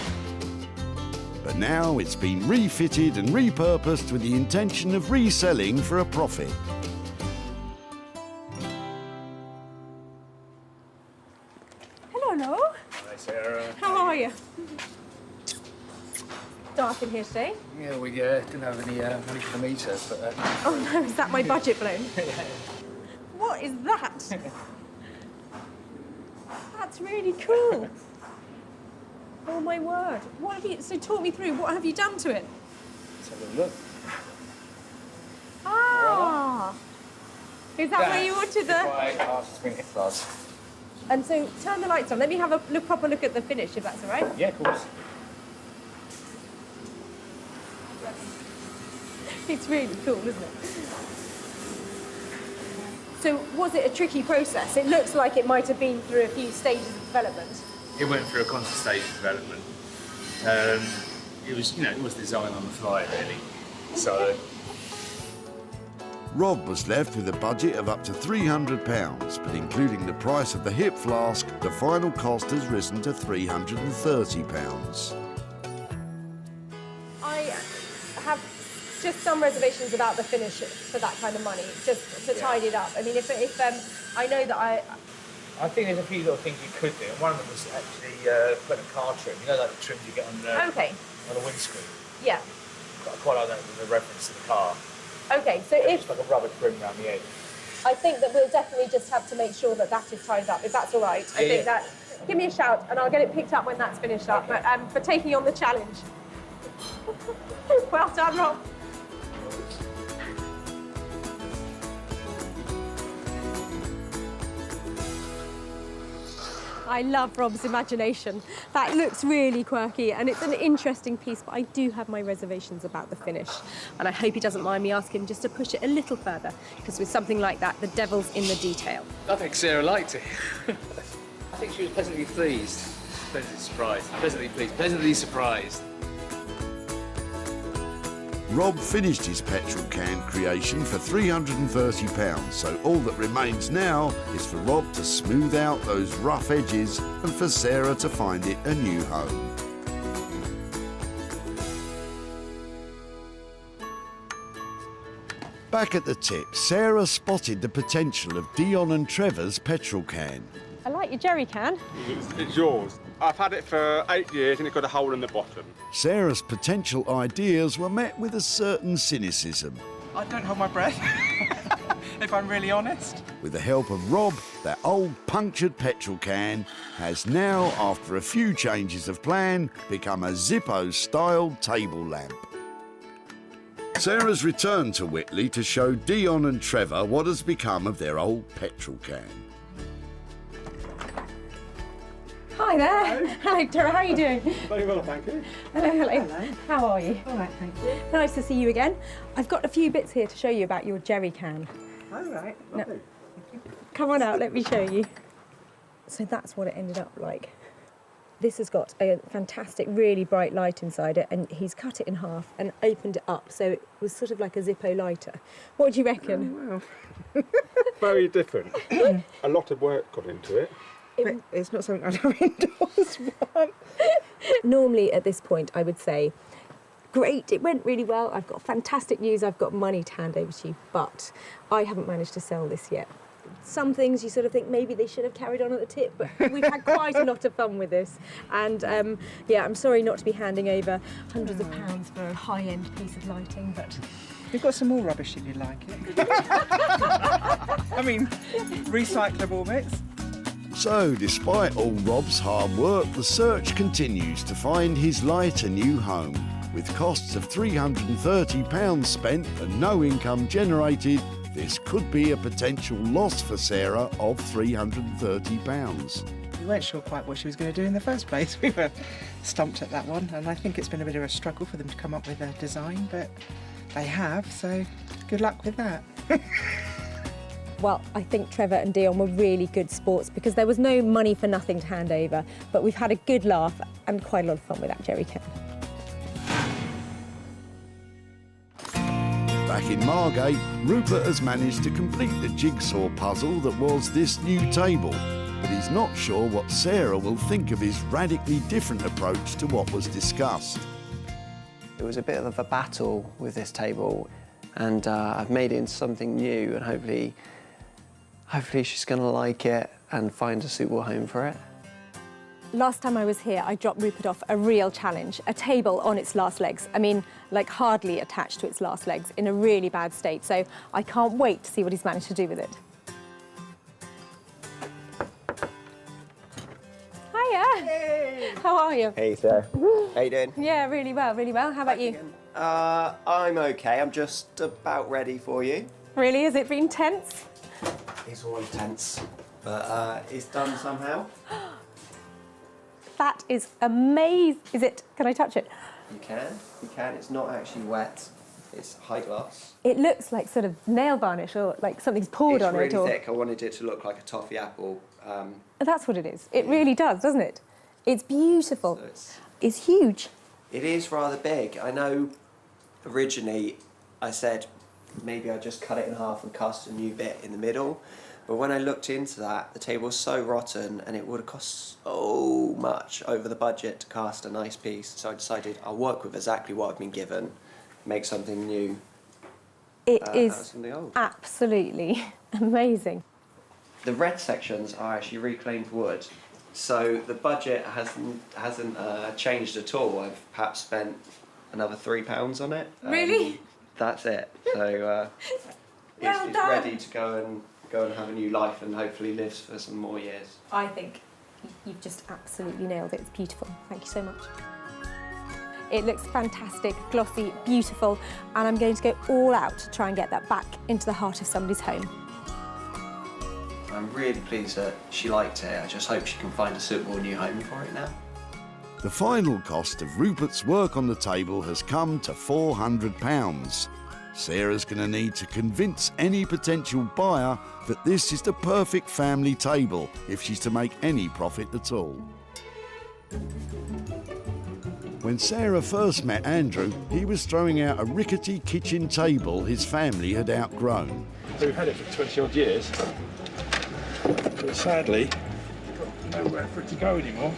But now it's been refitted and repurposed with the intention of reselling for a profit. Hello. Hi, Sarah. How are you? Dark in here today. Yeah, we didn't have any money for the meter, but... Oh no, is that my budget blown? What is that? That's really cool. Oh my word. What have you, so talk me through, what have you done to it? Let's have a look. Ah! Is that where you wanted the... Hip flask. And so turn the lights on. Let me have a proper look at the finish, if that's all right. Yeah, of course. It's really cool, isn't it? So was it a tricky process? It looks like it might have been through a few stages of development. It went through a constant stage of development. It was, it was designed on the fly, really. So. Rob was left with a budget of up to £300, but including the price of the hip flask, the final cost has risen to £330. I have just some reservations about the finish for that kind of money, just to tidy it up. I mean, if I know that I think there's a few little things you could do, and one of them was actually putting a car trim. You know, like the trims you get on on a windscreen. Yeah. I quite like that as a reference to the car. Okay, so if... Just like a rubber trim around the edge. I think that we'll definitely just have to make sure that that is tidied up, if that's all right. I think that... Give me a shout, and I'll get it picked up when that's finished up, but for taking on the challenge. Well done, Rob. I love Rob's imagination. That looks really quirky and it's an interesting piece, but I do have my reservations about the finish. And I hope he doesn't mind me asking just to push it a little further, because with something like that, the devil's in the detail. I think Sarah liked it. I think she was pleasantly pleased. Pleasantly surprised. Pleasantly pleased. Pleasantly surprised. Rob finished his petrol can creation for £330, so all that remains now is for Rob to smooth out those rough edges and for Sarah to find it a new home. Back at the tip, Sarah spotted the potential of Dion and Trevor's petrol can. I like your jerry can. It's yours. I've had it for 8 years and it's got a hole in the bottom. Sarah's potential ideas were met with a certain cynicism. I don't hold my breath, if I'm really honest. With the help of Rob, that old punctured petrol can has now, after a few changes of plan, become a Zippo-style table lamp. Sarah's returned to Whitley to show Dion and Trevor what has become of their old petrol can. Hi there. Hello, Tara. How are you doing? Very well, thank you. Hello. How are you? All right, thank you. Nice to see you again. I've got a few bits here to show you about your jerry can. All right. No. Come on out, let me show you. So that's what it ended up like. This has got a fantastic, really bright light inside it, and he's cut it in half and opened it up, so it was sort of like a Zippo lighter. What do you reckon? Oh, well. Very different. A lot of work got into it. It's not something I'd have indoors. Normally at this point I would say, great, it went really well, I've got fantastic news, I've got money to hand over to you, but I haven't managed to sell this yet. Some things you sort of think maybe they should have carried on at the tip, but we've had quite a lot of fun with this. And yeah, I'm sorry not to be handing over hundreds of pounds for a high-end piece of lighting, but... We've got some more rubbish if you like it. I mean, recyclable bits. So, despite all Rob's hard work, the search continues to find his light a new home. With costs of £330 spent and no income generated, this could be a potential loss for Sarah of £330. We weren't sure quite what she was going to do in the first place. We were stumped at that one, and I think it's been a bit of a struggle for them to come up with a design, but they have, so good luck with that. Well, I think Trevor and Dion were really good sports because there was no money for nothing to hand over, but we've had a good laugh and quite a lot of fun with that jerry can. Back in Margate, Rupert has managed to complete the jigsaw puzzle that was this new table, but he's not sure what Sarah will think of his radically different approach to what was discussed. It was a bit of a battle with this table, and I've made it into something new, and hopefully she's going to like it and find a suitable home for it. Last time I was here, I dropped Rupert off a real challenge, a table on its last legs. I mean, like hardly attached to its last legs, in a really bad state. So I can't wait to see what he's managed to do with it. Hiya! Hey. How are you? Hey, Sarah. How you doing? Yeah, really well, really well. How about you? I'm okay. I'm just about ready for you. Really? Has it been tense? It's always tense, but it's done somehow. That is amazing. Is it? Can I touch it? You can. It's not actually wet. It's high gloss. It looks like sort of nail varnish or like something's poured on it. It's really thick. I wanted it to look like a toffee apple. That's what it is. It really does, doesn't it? It's beautiful. So it's huge. It is rather big. I know originally I said maybe I'd just cut it in half and cast a new bit in the middle. But when I looked into that, the table was so rotten and it would have cost so much over the budget to cast a nice piece. So I decided I'll work with exactly what I've been given, make something new. It is out of something old. Absolutely amazing. The red sections are actually reclaimed wood. So the budget hasn't changed at all. I've perhaps spent another £3 on it. Really? That's it. So it's ready to go and have a new life and hopefully lives for some more years. I think you've just absolutely nailed it. It's beautiful. Thank you so much. It looks fantastic, glossy, beautiful, and I'm going to go all out to try and get that back into the heart of somebody's home. I'm really pleased that she liked it. I just hope she can find a suitable new home for it now. The final cost of Rupert's work on the table has come to £400. Sarah's going to need to convince any potential buyer that this is the perfect family table if she's to make any profit at all. When Sarah first met Andrew, he was throwing out a rickety kitchen table his family had outgrown. So we've had it for 20 odd years, but sadly, we've got nowhere for it to go anymore.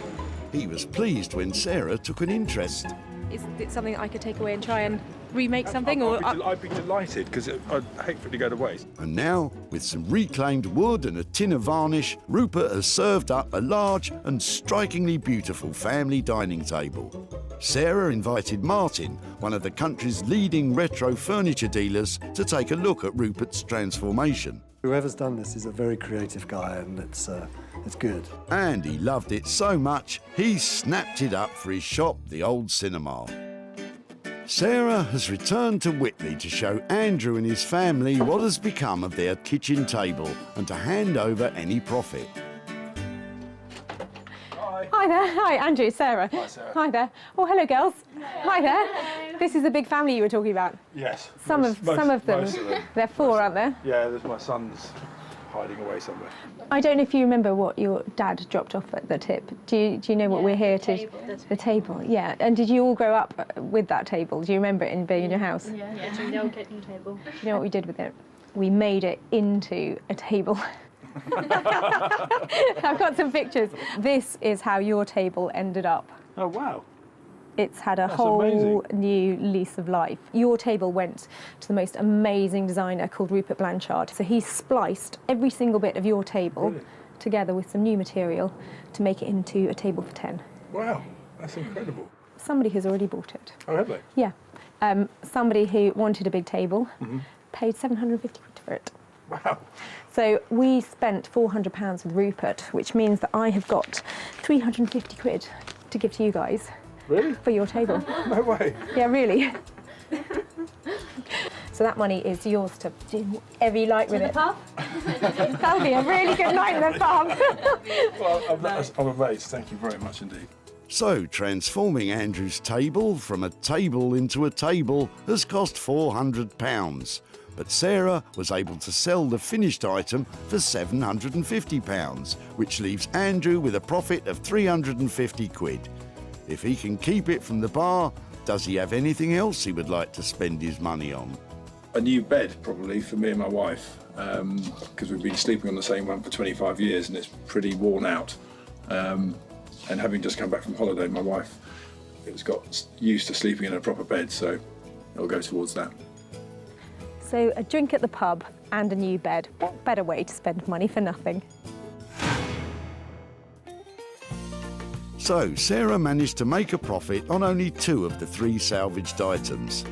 He was pleased when Sarah took an interest. Is it something I could take away and try and remake something? I'd be delighted, because I'd hate for it to go to waste. And now, with some reclaimed wood and a tin of varnish, Rupert has served up a large and strikingly beautiful family dining table. Sarah invited Martin, one of the country's leading retro furniture dealers, to take a look at Rupert's transformation. Whoever's done this is a very creative guy, and it's good. And he loved it so much, he snapped it up for his shop, the Old Cinema. Sarah has returned to Whitley to show Andrew and his family what has become of their kitchen table and to hand over any profit. Hi there. Hi, Andrew, Sarah. Hi, Sarah. Hi there. Oh, hello, girls. Hi there. This is the big family you were talking about. Yes. Some of them. They're four, aren't there? Yeah, there's my son's hiding away somewhere. I don't know if you remember what your dad dropped off at the tip. Do you know what we're here to? The table. Yeah. And did you all grow up with that table? Do you remember it being in your house? Yeah. It's a no kitchen table. Do you know what we did with it? We made it into a table. I've got some pictures. This is how your table ended up. Oh, wow. It's had a That's whole amazing. new lease of life. Your table went to the most amazing designer called Rupert Blanchard. So he spliced every single bit of your table together with some new material to make it into a table for 10. Wow, that's incredible. Somebody who's already bought it. Oh, have they? Yeah. Somebody who wanted a big table paid 750 quid for it. Wow. So we spent £400 with Rupert, which means that I have got 350 quid to give to you guys. Really? For your table. No way. Yeah, really. So that money is yours to do whatever you like with it. That'll be a really good night in the pub. Well, I'm amazed. Thank you very much indeed. So, transforming Andrew's table from a table into a table has cost £400. But Sarah was able to sell the finished item for £750, which leaves Andrew with a profit of 350 quid. If he can keep it from the bar, does he have anything else he would like to spend his money on? A new bed, probably, for me and my wife, because we've been sleeping on the same one for 25 years and it's pretty worn out. And having just come back from holiday, my wife has got used to sleeping in a proper bed, so it'll go towards that. So a drink at the pub and a new bed. What better way to spend money for nothing? So, Sarah managed to make a profit on only 2 of the 3 salvaged items.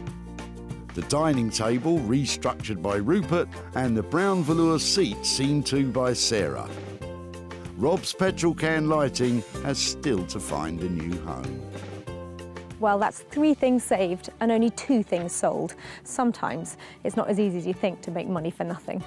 The dining table restructured by Rupert and the brown velour seat seen to by Sarah. Rob's petrol can lighting has still to find a new home. Well, that's 3 things saved and only 2 things sold. Sometimes it's not as easy as you think to make money for nothing.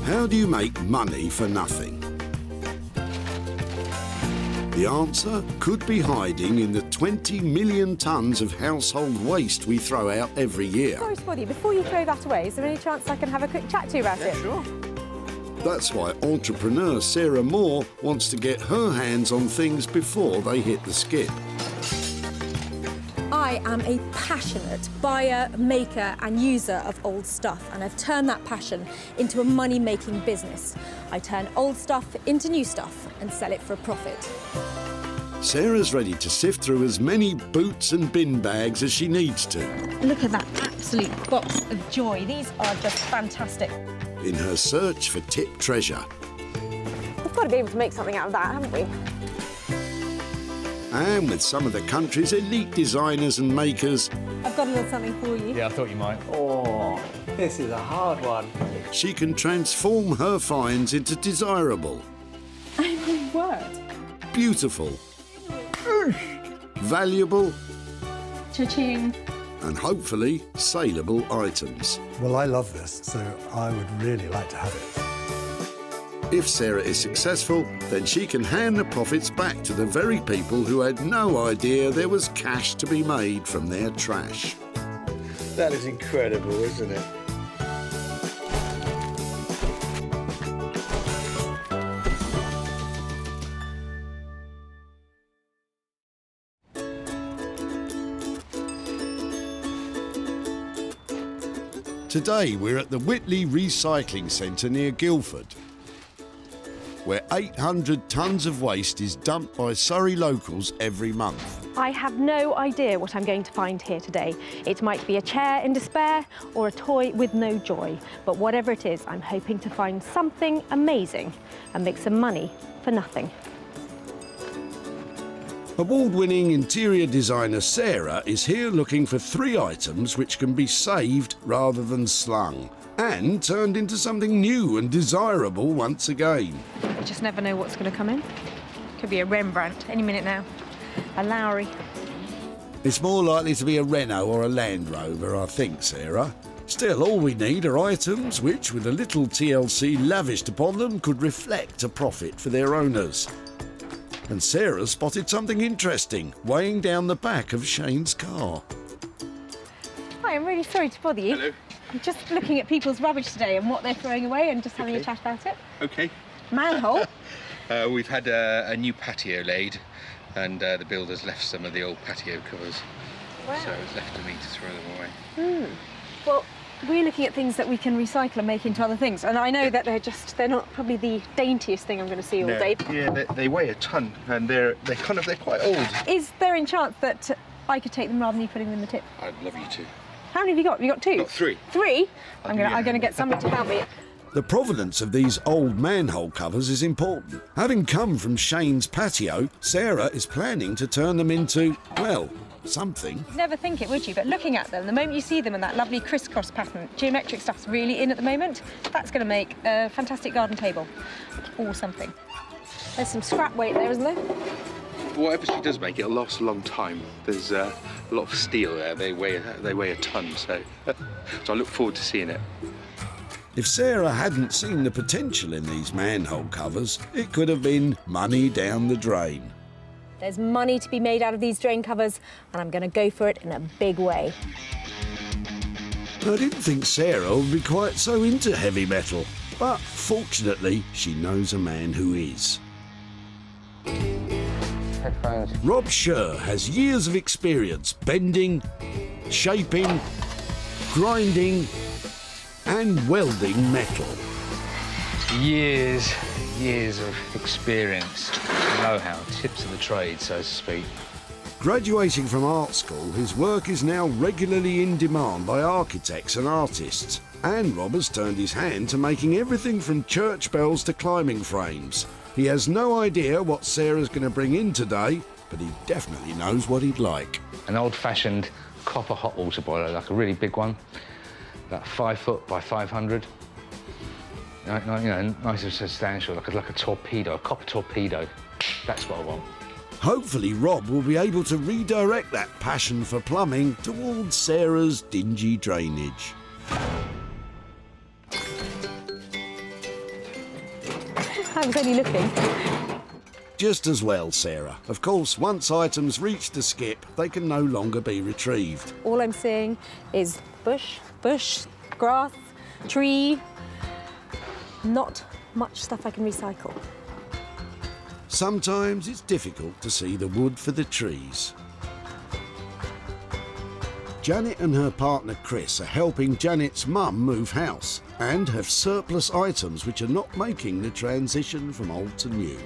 How do you make money for nothing? The answer could be hiding in the 20 million tonnes of household waste we throw out every year. Sorry, Spotty, before you throw that away, is there any chance I can have a quick chat to you about it? Sure. That's why entrepreneur Sarah Moore wants to get her hands on things before they hit the skip. I am a passionate buyer, maker and user of old stuff, and I've turned that passion into a money-making business. I turn old stuff into new stuff and sell it for a profit. Sarah's ready to sift through as many boots and bin bags as she needs to. Look at that absolute box of joy. These are just fantastic. In her search for tip treasure. We've got to be able to make something out of that, haven't we? And with some of the country's elite designers and makers, I've got a little something for you. Yeah, I thought you might. Oh, this is a hard one. she can transform her finds into desirable, Oh, my word. beautiful, valuable, Cha-ching. and hopefully saleable items. Well, I love this, so I would really like to have it. If Sarah is successful, then she can hand the profits back to the very people who had no idea there was cash to be made from their trash. That is incredible, isn't it? Today we're at the Whitley Recycling Centre near Guildford, where 800 tonnes of waste is dumped by Surrey locals every month. I have no idea what I'm going to find here today. It might be a chair in despair or a toy with no joy. But whatever it is, I'm hoping to find something amazing and make some money for nothing. Award-winning interior designer Sarah is here looking for 3 items which can be saved rather than slung and turned into something new and desirable once again. You just never know what's going to come in. Could be a Rembrandt any minute now. A Lowry. It's more likely to be a Renault or a Land Rover, I think, Sarah. Still, all we need are items which, with a little TLC lavished upon them, could reflect a profit for their owners. And Sarah spotted something interesting, weighing down the back of Shane's car. Hi, I'm really sorry to bother you. Hello. I'm just looking at people's rubbish today and what they're throwing away and just having a chat about it. Okay. Manhole. We've had a new patio laid, and the builders left some of the old patio covers. Wow. So it's left to me to throw them away. Well, we're looking at things that we can recycle and make into other things. And I know that they're not probably the daintiest thing I'm going to see all day. Yeah, they weigh a ton, and they're quite old. Is there any chance that I could take them rather than you putting them in the tip? I'd love you to. How many have you got? Have you got 2? Got 3. 3? I'm going to get somebody to help me. The provenance of these old manhole covers is important. Having come from Shane's patio, Sarah is planning to turn them into, well, something. Never think it, would you? But looking at them, the moment you see them in that lovely crisscross pattern, geometric stuff's really in at the moment, that's going to make a fantastic garden table or something. There's some scrap weight there, isn't there? Whatever she does make, it'll last a long time. There's a lot of steel there. They weigh a ton, so I look forward to seeing it. If Sarah hadn't seen the potential in these manhole covers, it could have been money down the drain. There's money to be made out of these drain covers, and I'm going to go for it in a big way. I didn't think Sarah would be quite so into heavy metal, but fortunately, she knows a man who is. Headphones. Rob Scher has years of experience bending, shaping, grinding and welding metal. Years of experience, know-how, tips of the trade, so to speak. Graduating from art school, his work is now regularly in demand by architects and artists. And Rob has turned his hand to making everything from church bells to climbing frames. He has no idea what Sarah's going to bring in today, but he definitely knows what he'd like. An old-fashioned copper hot water boiler, like a really big one, about 5 foot by 500. You know, nice and substantial, like a torpedo, a copper torpedo. That's what I want. Hopefully Rob will be able to redirect that passion for plumbing towards Sarah's dingy drainage. I was only looking. Just as well, Sarah. Of course, once items reach the skip, they can no longer be retrieved. All I'm seeing is bush, grass, tree. Not much stuff I can recycle. Sometimes it's difficult to see the wood for the trees. Janet and her partner Chris are helping Janet's mum move house and have surplus items which are not making the transition from old to new.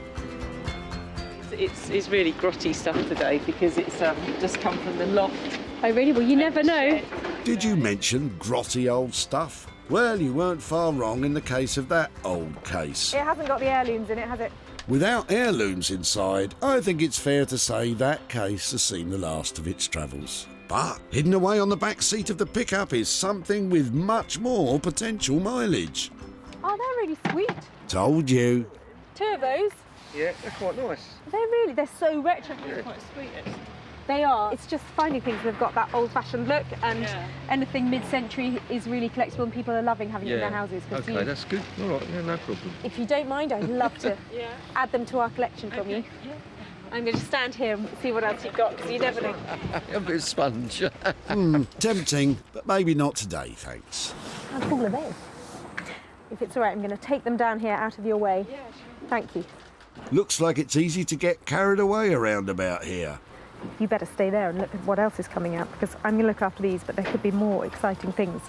It's really grotty stuff today because it's just come from the loft. Oh really? Well, you never know. Did you mention grotty old stuff? Well, you weren't far wrong in the case of that old case. It hasn't got the heirlooms in it, has it? Without heirlooms inside, I think it's fair to say that case has seen the last of its travels. But hidden away on the back seat of the pickup is something with much more potential mileage. Oh, they're really sweet. Told you. 2 of those. Yeah, they're quite nice. They're so retro. Yeah. Quite sweet. They are. It's just finding things that have got that old-fashioned look, and anything mid-century is really collectible, and people are loving having it in their houses. Okay, that's good. All right, yeah, no problem. If you don't mind, I'd love to add them to our collection from you. I'm going to stand here and see what else you've got, because you never know. A bit of sponge. Tempting, but maybe not today, thanks. How cool are they? If it's all right, I'm going to take them down here out of your way. Yeah, sure. Thank you. Looks like it's easy to get carried away around about here. You better stay there and look at what else is coming out, because I'm going to look after these, but there could be more exciting things.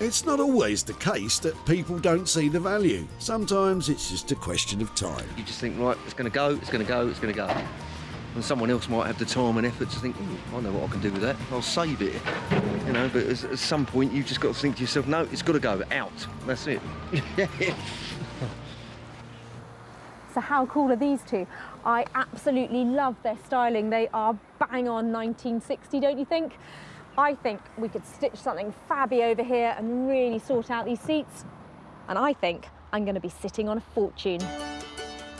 It's not always the case that people don't see the value. Sometimes it's just a question of time. You just think, right, it's going to go, it's going to go, it's going to go. And someone else might have the time and effort to think, I know what I can do with that, I'll save it. You know, but at some point you've just got to think to yourself, no, it's got to go, out. That's it. So how cool are these two? I absolutely love their styling. They are bang on 1960, don't you think? I think we could stitch something fabby over here and really sort out these seats. And I think I'm going to be sitting on a fortune.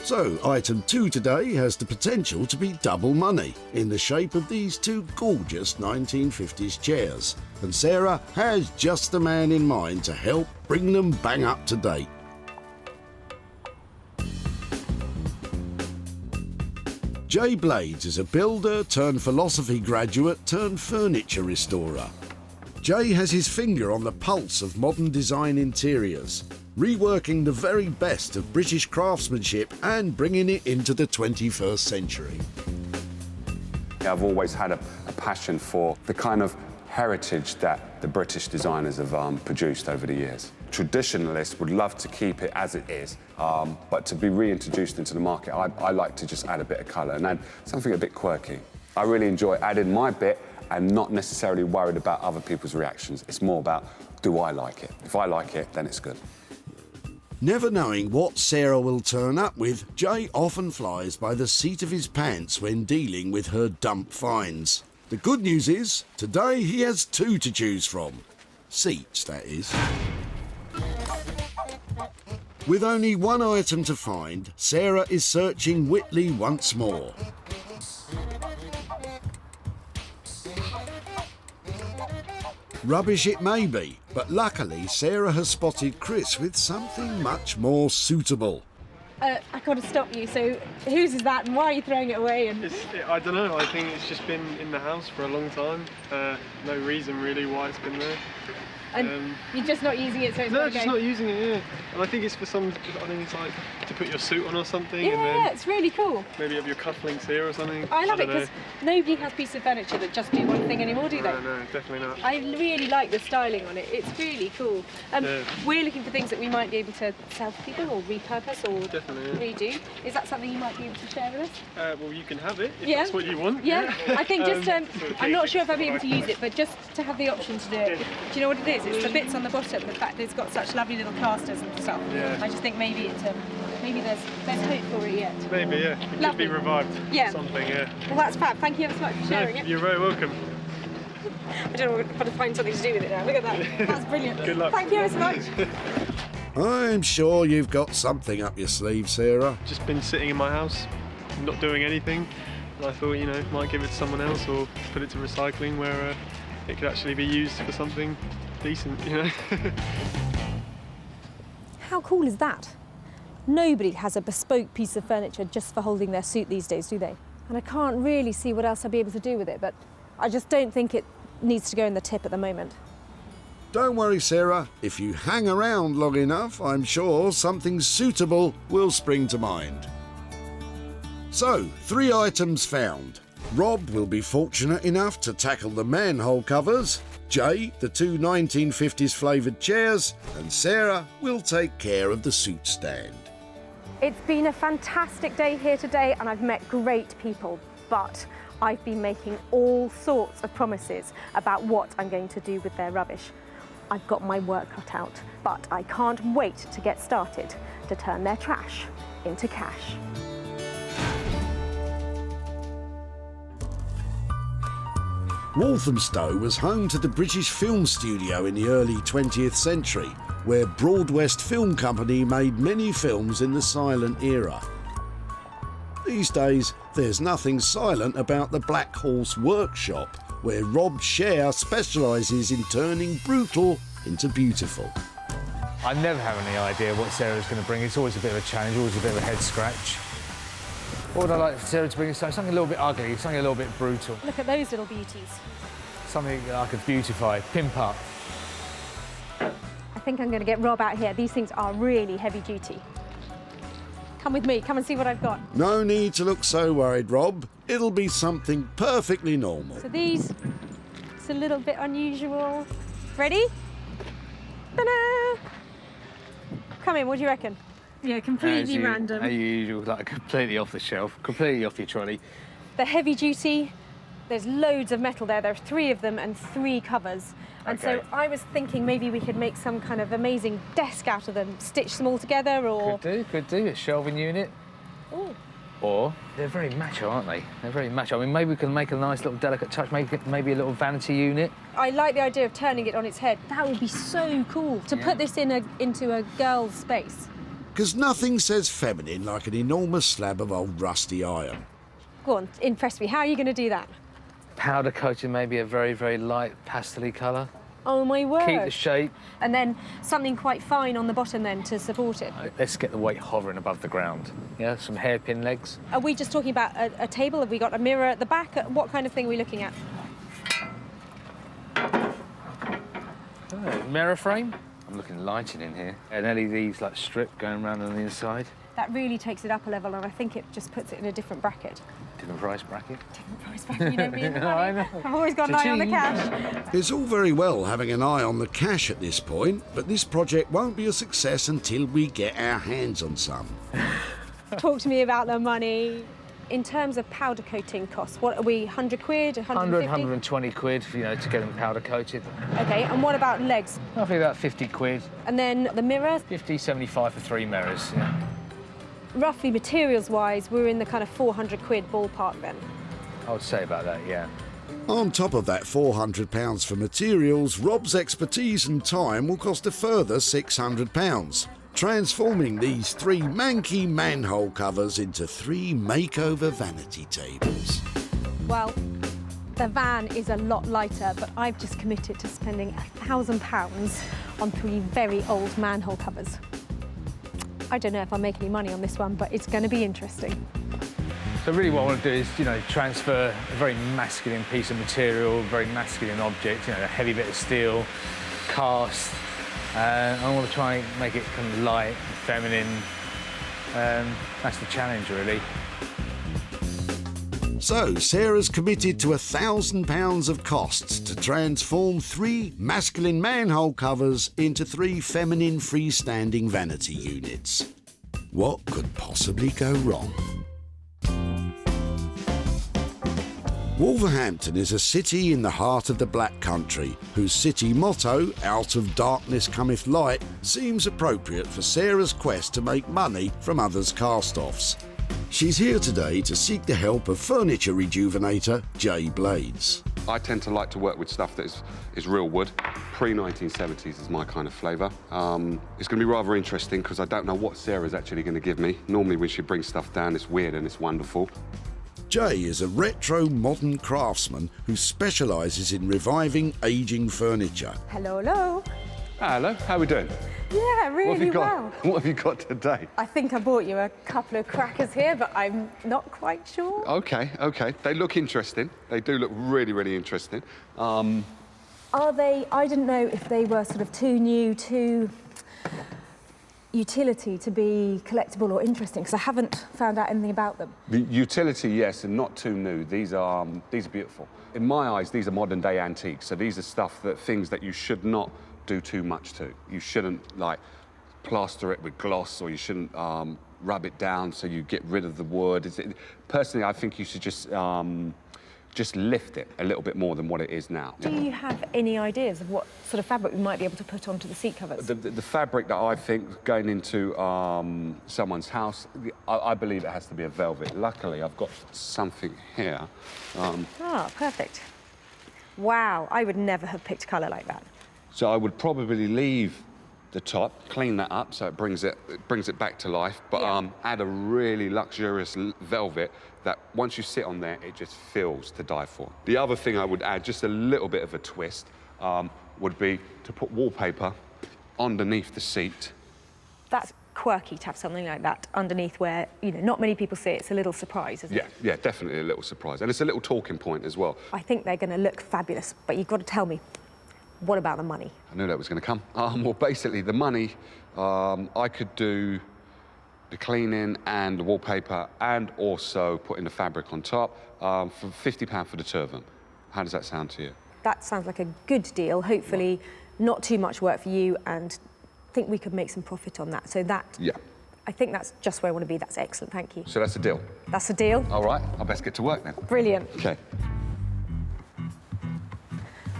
So, item 2 today has the potential to be double money in the shape of these two gorgeous 1950s chairs. And Sarah has just the man in mind to help bring them bang up to date. Jay Blades is a builder turned philosophy graduate turned furniture restorer. Jay has his finger on the pulse of modern design interiors, reworking the very best of British craftsmanship and bringing it into the 21st century. I've always had a passion for the kind of heritage that the British designers have produced over the years. Traditionalists would love to keep it as it is, but to be reintroduced into the market, I like to just add a bit of colour and add something a bit quirky. I really enjoy adding my bit and not necessarily worried about other people's reactions. It's more about, do I like it? If I like it, then it's good. Never knowing what Sarah will turn up with, Jay often flies by the seat of his pants when dealing with her dump finds. The good news is, today he has 2 to choose from. Seats, that is. With only 1 item to find, Sarah is searching Whitley once more. Rubbish it may be, but luckily Sarah has spotted Chris with something much more suitable. I got to stop you. So, whose is that, and why are you throwing it away? And I don't know. I think it's just been in the house for a long time. No reason really why it's been there. And you're just not using it, so it's no, gotta just go. not using it. Yeah, and I think it's for some. I think it's like to put your suit on or something. Yeah, and then it's really cool. maybe have your cufflinks here or something. I love it don't know. because nobody has pieces of furniture that just do one thing anymore, do they? No, definitely not. I really like the styling on it. It's really cool. Yeah. We're looking for things that we might be able to sell to people or repurpose or Definitely, redo. Is that something you might be able to share with us? Well, you can have it if Yeah. that's what you want. Yeah, I think just, sort of I'm not basic sure if I'll be stuff able to like use it, but just to have the option to do it. Do you know what it is? It's the bits on the bottom, the fact that it's got such lovely little casters and stuff. Yeah. I just think maybe maybe there's hope for it yet. Maybe, yeah. It could Lovely. be revived. Yeah. Something, yeah. Well, that's fab. Thank you ever so much for sharing it. You're very welcome. I don't know if I've got to find something to do with it now. Look at that. That's brilliant. Good luck. Thank you ever so much. I'm sure you've got something up your sleeve, Sarah. Just been sitting in my house, not doing anything. And I thought, might give it to someone else or put it to recycling where it could actually be used for something decent, How cool is that? Nobody has a bespoke piece of furniture just for holding their suit these days, do they? And I can't really see what else I'll be able to do with it, but I just don't think it needs to go in the tip at the moment. Don't worry, Sarah. If you hang around long enough, I'm sure something suitable will spring to mind. So, 3 items found. Rob will be fortunate enough to tackle the manhole covers, Jay the 2 1950s flavoured chairs, and Sarah will take care of the suit stand. It's been a fantastic day here today and I've met great people, but I've been making all sorts of promises about what I'm going to do with their rubbish. I've got my work cut out, but I can't wait to get started to turn their trash into cash. Walthamstow was home to the British Film Studio in the early 20th century, where Broadwest Film Company made many films in the silent era. These days, there's nothing silent about the Black Horse Workshop, where Rob Scher specialises in turning brutal into beautiful. I never have any idea what Sarah's going to bring. It's always a bit of a challenge, always a bit of a head scratch. What would I like Sarah to bring? Something a little bit ugly, something a little bit brutal. Look at those little beauties. Something I could beautify, pimp up. I think I'm going to get Rob out here. These things are really heavy duty. Come with me, come and see what I've got. No need to look so worried, Rob. It'll be something perfectly normal. So these, it's a little bit unusual. Ready? Ta-da! Come in, what do you reckon? Yeah, completely random. As usual, like completely off the shelf, completely off your trolley. They're heavy duty. There's loads of metal there. There are 3 of them and 3 covers. And so I was thinking maybe we could make some kind of amazing desk out of them, stitch them all together, or... Could do, a shelving unit. Ooh. Or, they're very macho, aren't they? They're very macho. I mean, maybe we can make a nice little delicate touch, maybe a little vanity unit. I like the idea of turning it on its head. That would be so cool, to put this into a girl's space. Because nothing says feminine like an enormous slab of old rusty iron. Go on, impress me. How are you going to do that? Powder coating maybe a very, very light pastel-y colour. Oh, my word. Keep the shape. And then something quite fine on the bottom then to support it. Let's get the weight hovering above the ground. Yeah, some hairpin legs. Are we just talking about a table? Have we got a mirror at the back? What kind of thing are we looking at? Mirror frame. I'm looking lighting in here. An LED's like strip going around on the inside. That really takes it up a level, and I think it just puts it in a different bracket. Different price bracket. Different price bracket, you know me and the money. I know. I've always got an eye on the cash. It's all very well having an eye on the cash at this point, but this project won't be a success until we get our hands on some. Talk to me about the money. In terms of powder coating costs, what are we, 100 quid, 150? 100, 120 quid, you know, to get them powder coated. OK, and what about legs? Roughly about 50 quid. And then the mirror? 50, 75 for 3 mirrors, yeah. Roughly, materials-wise, we're in the kind of 400 quid ballpark then. I would say about that, yeah. On top of that £400 for materials, Rob's expertise and time will cost a further £600, transforming these 3 manky manhole covers into 3 makeover vanity tables. Well, the van is a lot lighter, but I've just committed to spending £1,000 on 3 very old manhole covers. I don't know if I'll make any money on this one, but it's going to be interesting. So really what I want to do is, you know, transfer a very masculine piece of material, a very masculine object, you know, a heavy bit of steel, cast. I want to try and make it kind of light, feminine. That's the challenge, really. So, Sarah's committed to £1,000 of costs to transform 3 masculine manhole covers into 3 feminine freestanding vanity units. What could possibly go wrong? Wolverhampton is a city in the heart of the Black Country, whose city motto, "Out of darkness cometh light," seems appropriate for Sarah's quest to make money from others' cast-offs. She's here today to seek the help of furniture rejuvenator Jay Blades. I tend to like to work with stuff that is real wood. Pre-1970s is my kind of flavour. It's going to be rather interesting because I don't know what Sarah's actually going to give me. Normally when she brings stuff down, it's weird and it's wonderful. Jay is a retro modern craftsman who specialises in reviving ageing furniture. Hello, hello. Hello, how are we doing? Yeah, really What have you got? well. What have you got today? I think I bought you a couple of crackers here, but I'm not quite sure. Okay. They look interesting. They do look really, really interesting. Are they, I didn't know if they were sort of too new, too utility to be collectible or interesting, because I haven't found out anything about them. The utility, yes, and not too new. These are beautiful. In my eyes, these are modern day antiques. So these are things that you should not do too much to. You shouldn't like plaster it with gloss, or you shouldn't rub it down so you get rid of the wood. Personally, I think you should just lift it a little bit more than what it is now. Do you have any ideas of what sort of fabric we might be able to put onto the seat covers? The fabric that I think going into someone's house, I believe it has to be a velvet. Luckily, I've got something here. Perfect. Wow, I would never have picked colour like that. So I would probably leave the top, clean that up so it brings it back to life, but add a really luxurious velvet that once you sit on there, it just feels to die for. The other thing I would add, just a little bit of a twist, would be to put wallpaper underneath the seat. That's quirky to have something like that underneath where, you know, not many people see it. It's a little surprise, isn't it? Yeah, definitely a little surprise. And it's a little talking point as well. I think they're going to look fabulous, but you've got to tell me, what about the money? I knew that was going to come. Well, basically, the money, I could do the cleaning and the wallpaper and also putting the fabric on top for £50 for the turban. How does that sound to you? That sounds like a good deal. Hopefully, not too much work for you, and I think we could make some profit on that. So that, I think that's just where I want to be. That's excellent, thank you. So that's a deal? That's a deal. All right, I'll best get to work then. Brilliant. OK.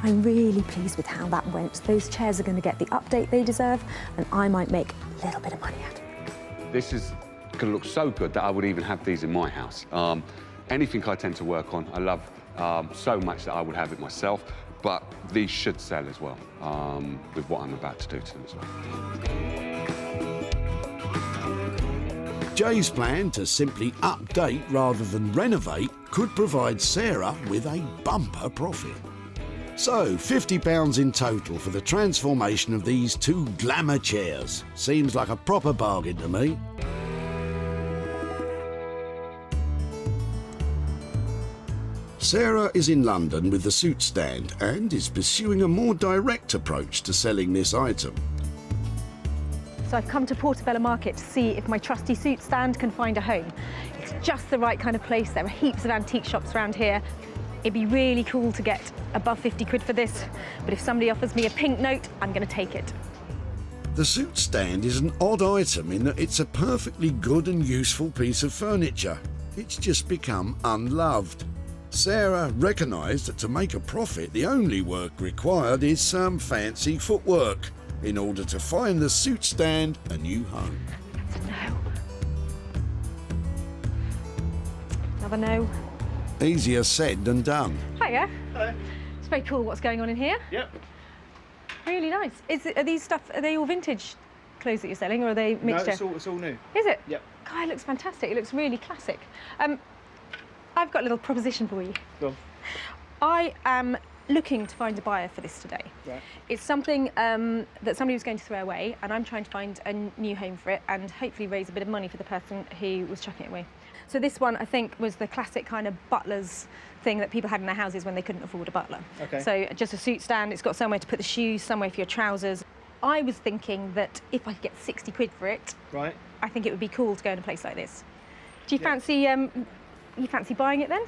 I'm really pleased with how that went. Those chairs are going to get the update they deserve, and I might make a little bit of money out of it. This is going to look so good that I would even have these in my house. Anything I tend to work on, I love so much that I would have it myself, but these should sell as well with what I'm about to do to them as well. Jay's plan to simply update rather than renovate could provide Sarah with a bumper profit. So, £50 in total for the transformation of these 2 glamour chairs. Seems like a proper bargain to me. Sarah is in London with the suit stand and is pursuing a more direct approach to selling this item. So I've come to Portobello Market to see if my trusty suit stand can find a home. It's just the right kind of place. There are heaps of antique shops around here. It'd be really cool to get above 50 quid for this, but if somebody offers me a pink note, I'm going to take it. The suit stand is an odd item in that it's a perfectly good and useful piece of furniture. It's just become unloved. Sarah recognised that to make a profit, the only work required is some fancy footwork in order to find the suit stand a new home. No. Another no. Easier said than done. Hiya. Hello. It's very cool what's going on in here. Yep. Really nice. Are they all vintage clothes that you're selling, or are they mixture? No, it's all new. Is it? Yep. God, it looks fantastic. It looks really classic. I've got a little proposition for you. Go on. I am looking to find a buyer for this today. Right. It's something that somebody was going to throw away, and I'm trying to find a new home for it and hopefully raise a bit of money for the person who was chucking it away. So this one, I think, was the classic kind of butler's thing that people had in their houses when they couldn't afford a butler. Okay. So just a suit stand, it's got somewhere to put the shoes, somewhere for your trousers. I was thinking that if I could get 60 quid for it, right, I think it would be cool to go in a place like this. Do you fancy buying it then?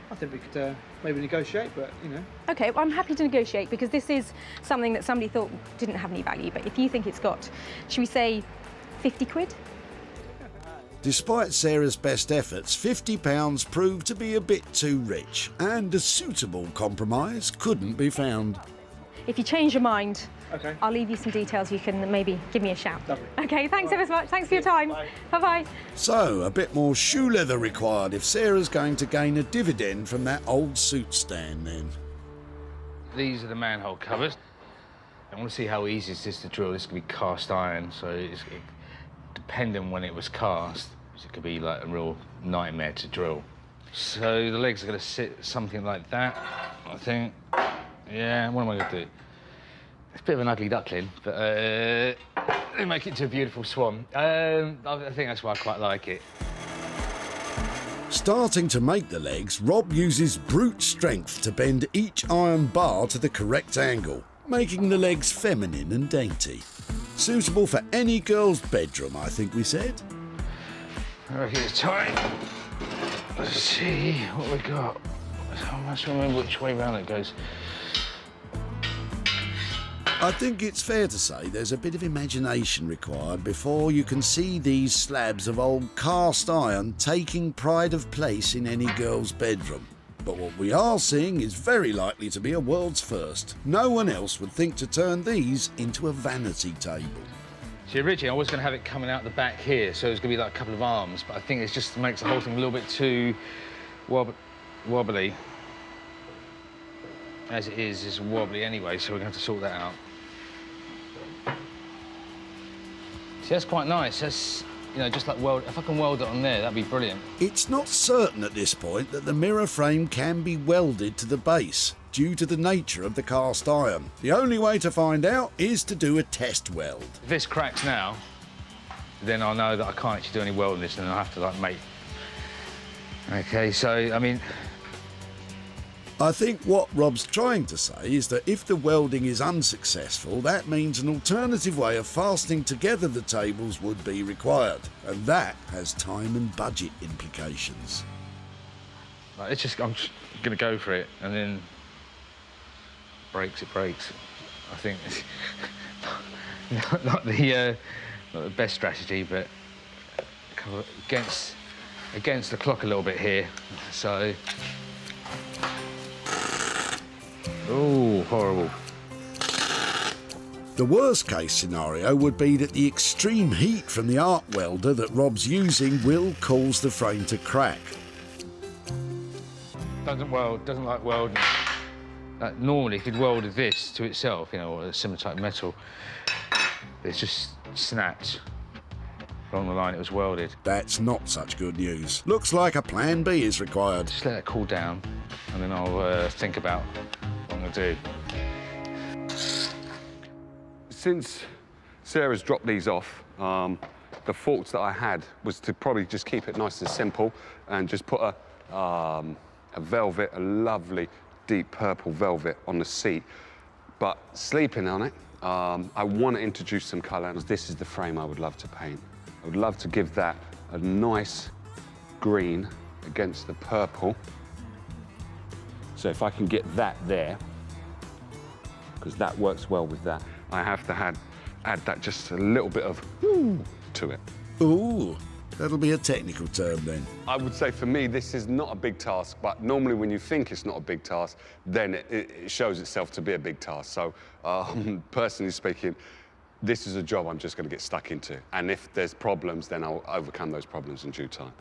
I think we could maybe negotiate, but you know. Okay, well, I'm happy to negotiate because this is something that somebody thought didn't have any value, but if you think it's got, should we say 50 quid? Despite Sarah's best efforts, £50 proved to be a bit too rich, and a suitable compromise couldn't be found. If you change your mind, okay, I'll leave you some details. You can maybe give me a shout. Lovely. Okay, thanks ever so much. Thanks for your time. Bye-bye. So, a bit more shoe leather required if Sarah's going to gain a dividend from that old suit stand then. These are the manhole covers. I want to see how easy it is to drill. This could be cast iron, so depending when it was cast, it could be like a real nightmare to drill. So the legs are going to sit something like that, I think. Yeah, what am I going to do? It's a bit of an ugly duckling, but they make it into a beautiful swan. I think that's why I quite like it. Starting to make the legs, Rob uses brute strength to bend each iron bar to the correct angle, making the legs feminine and dainty. Suitable for any girl's bedroom, I think we said. I reckon it's time. Let's see what we got. I must remember which way round it goes. I think it's fair to say there's a bit of imagination required before you can see these slabs of old cast iron taking pride of place in any girl's bedroom. But what we are seeing is very likely to be a world's first. No one else would think to turn these into a vanity table. See, originally I was going to have it coming out the back here, so it's going to be like a couple of arms, but I think it just makes the whole thing a little bit too wobbly. As it is, it's wobbly anyway, so we're going to have to sort that out. See, that's quite nice. That's, you know, just like if I can weld it on there, that'd be brilliant. It's not certain at this point that the mirror frame can be welded to the base due to the nature of the cast iron. The only way to find out is to do a test weld. If this cracks now, then I'll know that I can't actually do any welding this, and I'll have to like make. Okay, so I mean, I think what Rob's trying to say is that if the welding is unsuccessful, that means an alternative way of fastening together the tables would be required, and that has time and budget implications. Like, I'm just going to go for it, and then it breaks. I think it's not the best strategy, but kind of against the clock a little bit here. So. Oh, horrible. The worst case scenario would be that the extreme heat from the arc welder that Rob's using will cause the frame to crack. Doesn't like welding. Normally, if you'd welded this to itself, you know, or a similar type of metal, it's just snapped. along the line it was welded. That's not such good news. Looks like a plan B is required. Just let it cool down, and then I'll think about what I'm going to do. Since Sarah's dropped these off, the thoughts that I had was to probably just keep it nice and simple and just put a velvet, a lovely deep purple velvet on the seat. But sleeping on it, I want to introduce some colour, and this is the frame I would love to paint. I would love to give that a nice green against the purple. So if I can get that there, because that works well with that, I have to add that just a little bit of ooh to it. Ooh, that'll be a technical term then. I would say for me, this is not a big task, but normally when you think it's not a big task, then it shows itself to be a big task. So personally speaking, this is a job I'm just going to get stuck into. And if there's problems, then I'll overcome those problems in due time.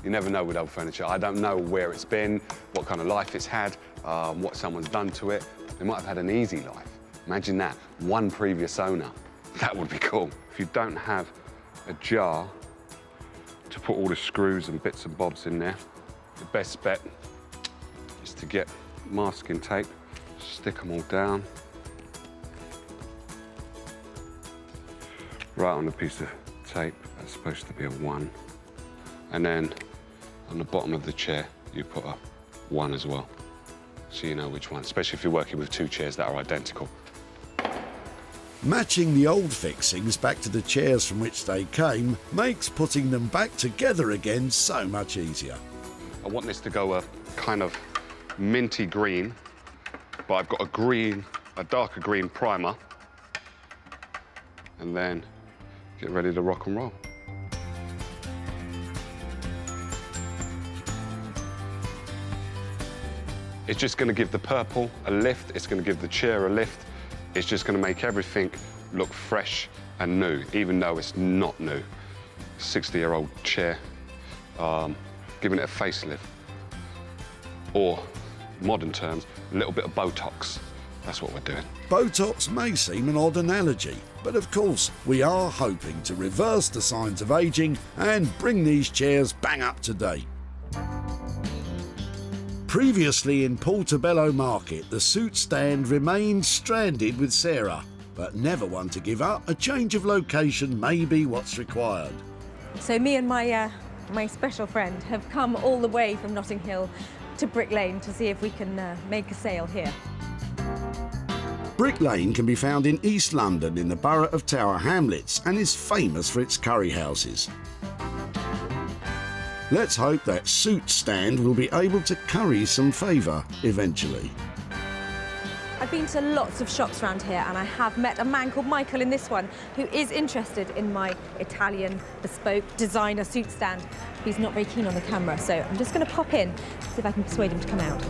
You never know with old furniture. I don't know where it's been, what kind of life it's had, what someone's done to it. They might have had an easy life. Imagine that, one previous owner. That would be cool. If you don't have a jar to put all the screws and bits and bobs in there, the best bet is to get masking tape, stick them all down. Right on a piece of tape, that's supposed to be a 1. And then on the bottom of the chair, you put a 1 as well, so you know which one, especially if you're working with 2 chairs that are identical. Matching the old fixings back to the chairs from which they came makes putting them back together again so much easier. I want this to go a kind of minty green, but I've got a darker green primer, and then get ready to rock and roll. It's just going to give the purple a lift, it's going to give the chair a lift, it's just going to make everything look fresh and new, even though it's not new. 60-year-old chair, giving it a facelift. Or, modern terms, a little bit of Botox. That's what we're doing. Botox may seem an odd analogy, but of course we are hoping to reverse the signs of ageing and bring these chairs bang up to date. Previously in Portobello Market, the suit stand remained stranded with Sarah, but never one to give up. A change of location may be what's required. So me and my special friend have come all the way from Notting Hill to Brick Lane to see if we can make a sale here. Brick Lane can be found in East London in the borough of Tower Hamlets and is famous for its curry houses. Let's hope that suit stand will be able to curry some favour eventually. I've been to lots of shops around here and I have met a man called Michael in this one who is interested in my Italian bespoke designer suit stand. He's not very keen on the camera, so I'm just going to pop in, see if I can persuade him to come out.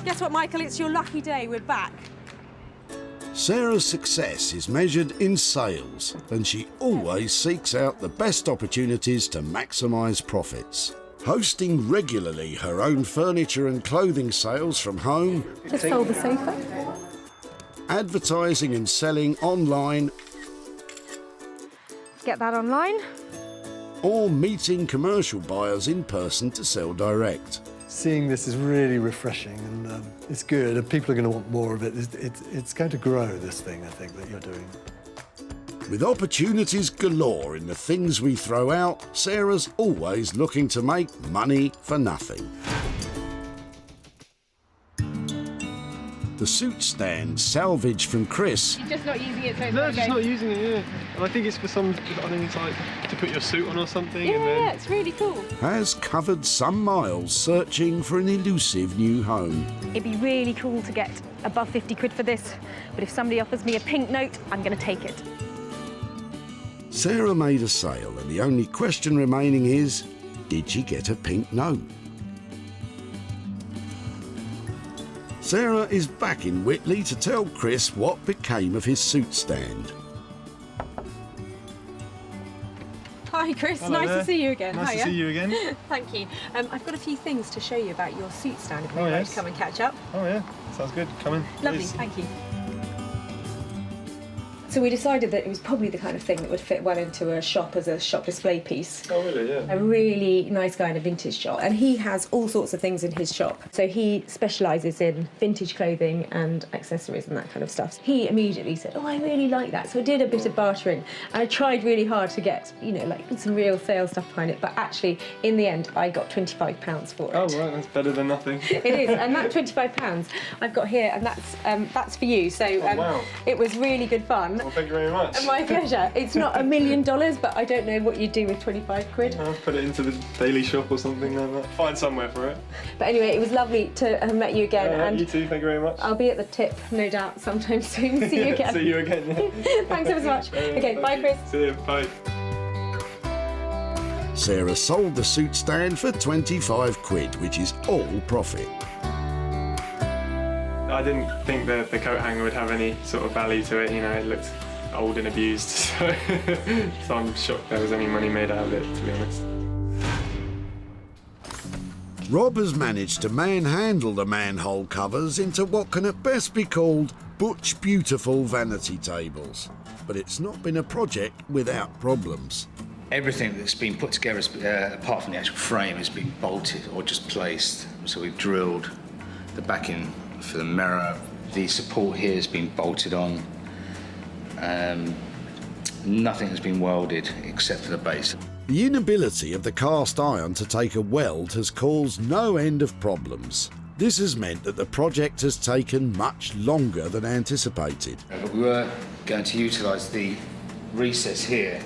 Guess what, Michael? It's your lucky day. We're back. Sarah's success is measured in sales, and she always seeks out the best opportunities to maximise profits. Hosting regularly her own furniture and clothing sales from home, Just sold the sofa. advertising and selling online, Get that online. or meeting commercial buyers in person to sell direct. Seeing this is really refreshing, and it's good, and people are going to want more of it. It's going to grow, this thing, I think, that you're doing. With opportunities galore in the things we throw out, Sarah's always looking to make money for nothing. The suit stand, salvage from Chris, You're just not using it, so it's No, just not using it, yeah. And I think it's for some, I think it's like to put your suit on or something. and then... Yeah, it's really cool. has covered some miles searching for an elusive new home. It'd be really cool to get above 50 quid for this, but if somebody offers me a pink note, I'm going to take it. Sarah made a sale, and the only question remaining is, did she get a pink note? Sarah is back in Whitley to tell Chris what became of his suit stand. Hi, Hi, Chris. Hello nice there. to see you again. Nice to Hiya. see you again. Thank you. I've got a few things to show you about your suit stand if you'd Oh, like yes. to come and catch up. Oh yeah, sounds good. Come in. Lovely, please. thank you. So we decided that it was probably the kind of thing that would fit well into a shop as a shop display piece. Oh really? Yeah. A really nice guy in a vintage shop, and he has all sorts of things in his shop. So he specialises in vintage clothing and accessories and that kind of stuff. He immediately said, "Oh, I really like that." So I did a bit of bartering, and I tried really hard to get, you know, like some real sales stuff behind it. But actually, in the end, I got £25 for it. Oh right, that's better than nothing. It is, and that £25 I've got here, and that's for you. So wow. It was really good fun. Well, thank you very much. My pleasure. It's not $1 million, but I don't know what you'd do with 25 quid. I'll put it into the daily shop or something like that. Find somewhere for it. But anyway, it was lovely to have met you again. Yeah, and you too, thank you very much. I'll be at the tip, no doubt, sometime soon. See you again. See you again. Yeah. Thanks ever so much. Okay, bye, Chris. See you. Bye. Sarah sold the suit stand for 25 quid, which is all profit. I didn't think the coat hanger would have any sort of value to it. You know, it looked old and abused, so, so I'm shocked there was any money made out of it, to be honest. Rob has managed to manhandle the manhole covers into what can at best be called butch beautiful vanity tables. But it's not been a project without problems. Everything that's been put together, apart from the actual frame, has been bolted or just placed. So we've drilled the backing for the mirror. The support here has been bolted on. Nothing has been welded except for the base. The inability of the cast iron to take a weld has caused no end of problems. This has meant that the project has taken much longer than anticipated. But we were going to utilise the recess here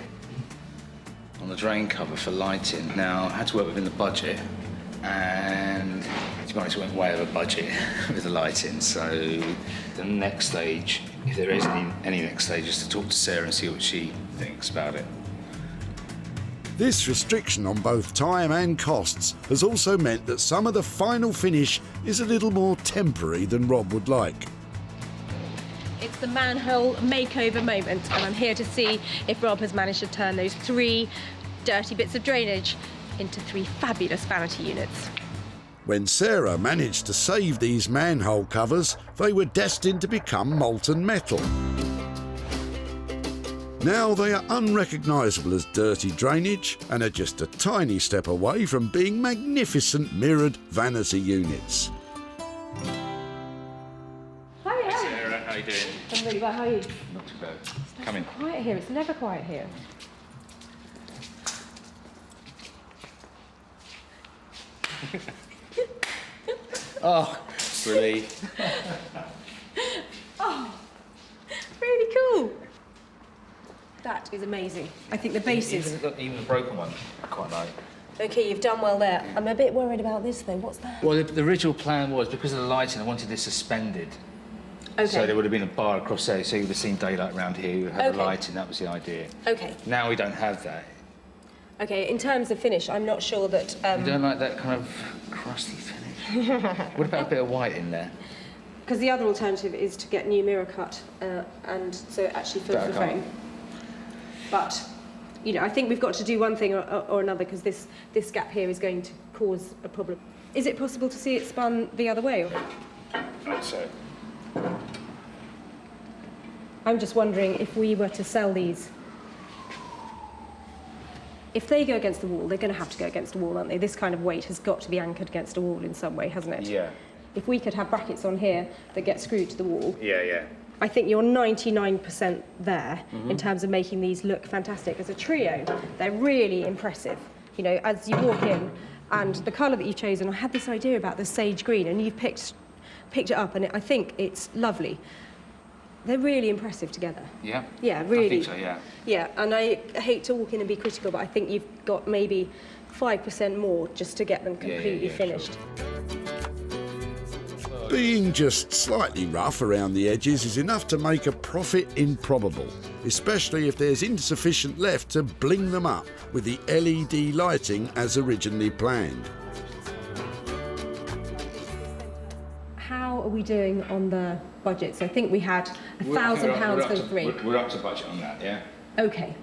on the drain cover for lighting. Now, I had to work within the budget, and to be honest, it went way over budget with the lighting. So the next stage, if there is any next stage, is to talk to Sarah and see what she thinks about it. This restriction on both time and costs has also meant that some of the final finish is a little more temporary than Rob would like. It's the manhole makeover moment, and I'm here to see if Rob has managed to turn those 3 dirty bits of drainage into 3 fabulous vanity units. When Sarah managed to save these manhole covers, they were destined to become molten metal. Now they are unrecognisable as dirty drainage and are just a tiny step away from being magnificent mirrored vanity units. Hiya. Sarah, how you doing? I'm really well, how are you? Not too bad. Come in. It's quiet here, it's never quiet here. Oh, relief. Oh, really cool. That is amazing. I think the bases. Even the broken one, I quite like. Okay, you've done well there. I'm a bit worried about this though. What's that? Well, the original plan was, because of the lighting, I wanted this suspended. Okay. So there would have been a bar across there, so you would have seen daylight around here, you had the Okay. lighting, that was the idea. Okay. Now we don't have that. Okay, in terms of finish, I'm not sure that... You don't like that kind of crusty finish? What about a bit of white in there? Because the other alternative is to get new mirror cut, and so it actually fills That I the can't. frame. But, you know, I think we've got to do one thing or another, because this gap here is going to cause a problem. Is it possible to see it spun the other way? Or? So. I'm just wondering if we were to sell these. If they go against the wall, they're going to have to go against the wall, aren't they? This kind of weight has got to be anchored against a wall in some way, hasn't it? Yeah. If we could have brackets on here that get screwed to the wall, Yeah. I think you're 99% there Mhm. in terms of making these look fantastic. As a trio, they're really impressive. You know, as you walk in, and the colour that you've chosen, I had this idea about the sage green, and you've picked it up, and I think it's lovely. They're really impressive together. Yeah? Yeah, really. I think so, yeah. Yeah, and I hate to walk in and be critical, but I think you've got maybe 5% more just to get them completely finished. Being just slightly rough around the edges is enough to make a profit improbable, especially if there's insufficient left to bling them up with the LED lighting as originally planned. How are we doing on the budget? So I think we had £1,000 for the 3. We're up to budget on that, yeah? Okay.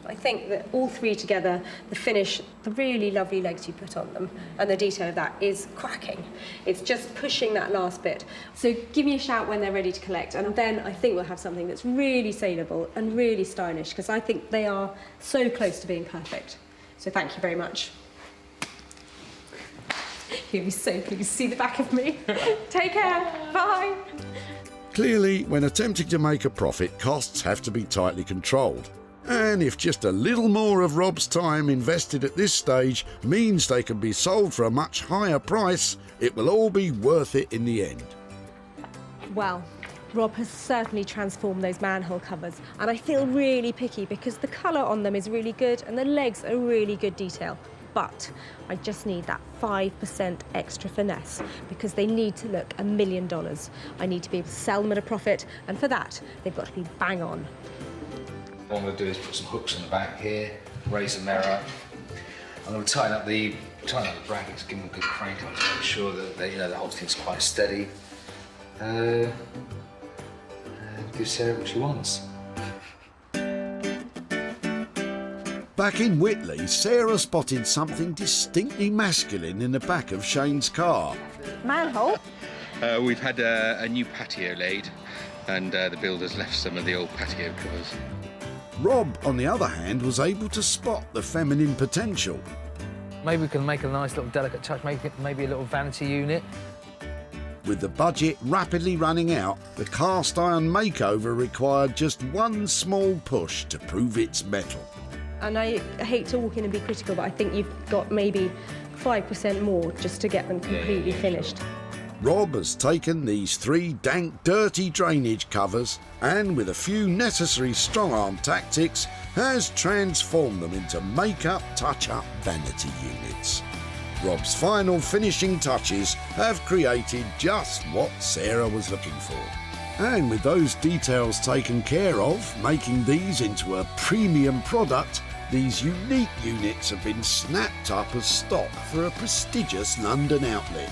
I think that all three together, the finish, the really lovely legs you put on them, and the detail of that is cracking. It's just pushing that last bit. So give me a shout when they're ready to collect, and then I think we'll have something that's really saleable and really stylish, because I think they are so close to being perfect. So thank you very much. You'll be so pleased to see the back of me. Take care. Bye. Clearly, when attempting to make a profit, costs have to be tightly controlled. And if just a little more of Rob's time invested at this stage means they can be sold for a much higher price, it will all be worth it in the end. Well, Rob has certainly transformed those manhole covers, and I feel really picky because the colour on them is really good and the legs are really good detail. But I just need that 5% extra finesse because they need to look $1 million. I need to be able to sell them at a profit, and for that, they've got to be bang on. What I'm going to do is put some hooks in the back here, raise the mirror. I'm going to tighten up the brackets, give them a good crank up to make sure that the whole thing's quite steady. Give Sarah what she wants. Back in Whitley, Sarah spotted something distinctly masculine in the back of Shane's car. Manhole? We've had a new patio laid, and the builders left some of the old patio covers. Rob, on the other hand, was able to spot the feminine potential. Maybe we can make a nice little delicate touch, maybe a little vanity unit. With the budget rapidly running out, the cast iron makeover required just one small push to prove its mettle. And I hate to walk in and be critical, but I think you've got maybe 5% more just to get them completely finished. Rob has taken these 3 dank, dirty drainage covers and, with a few necessary strong-arm tactics, has transformed them into make-up, touch-up vanity units. Rob's final finishing touches have created just what Sarah was looking for. And with those details taken care of, making these into a premium product, these unique units have been snapped up as stock for a prestigious London outlet.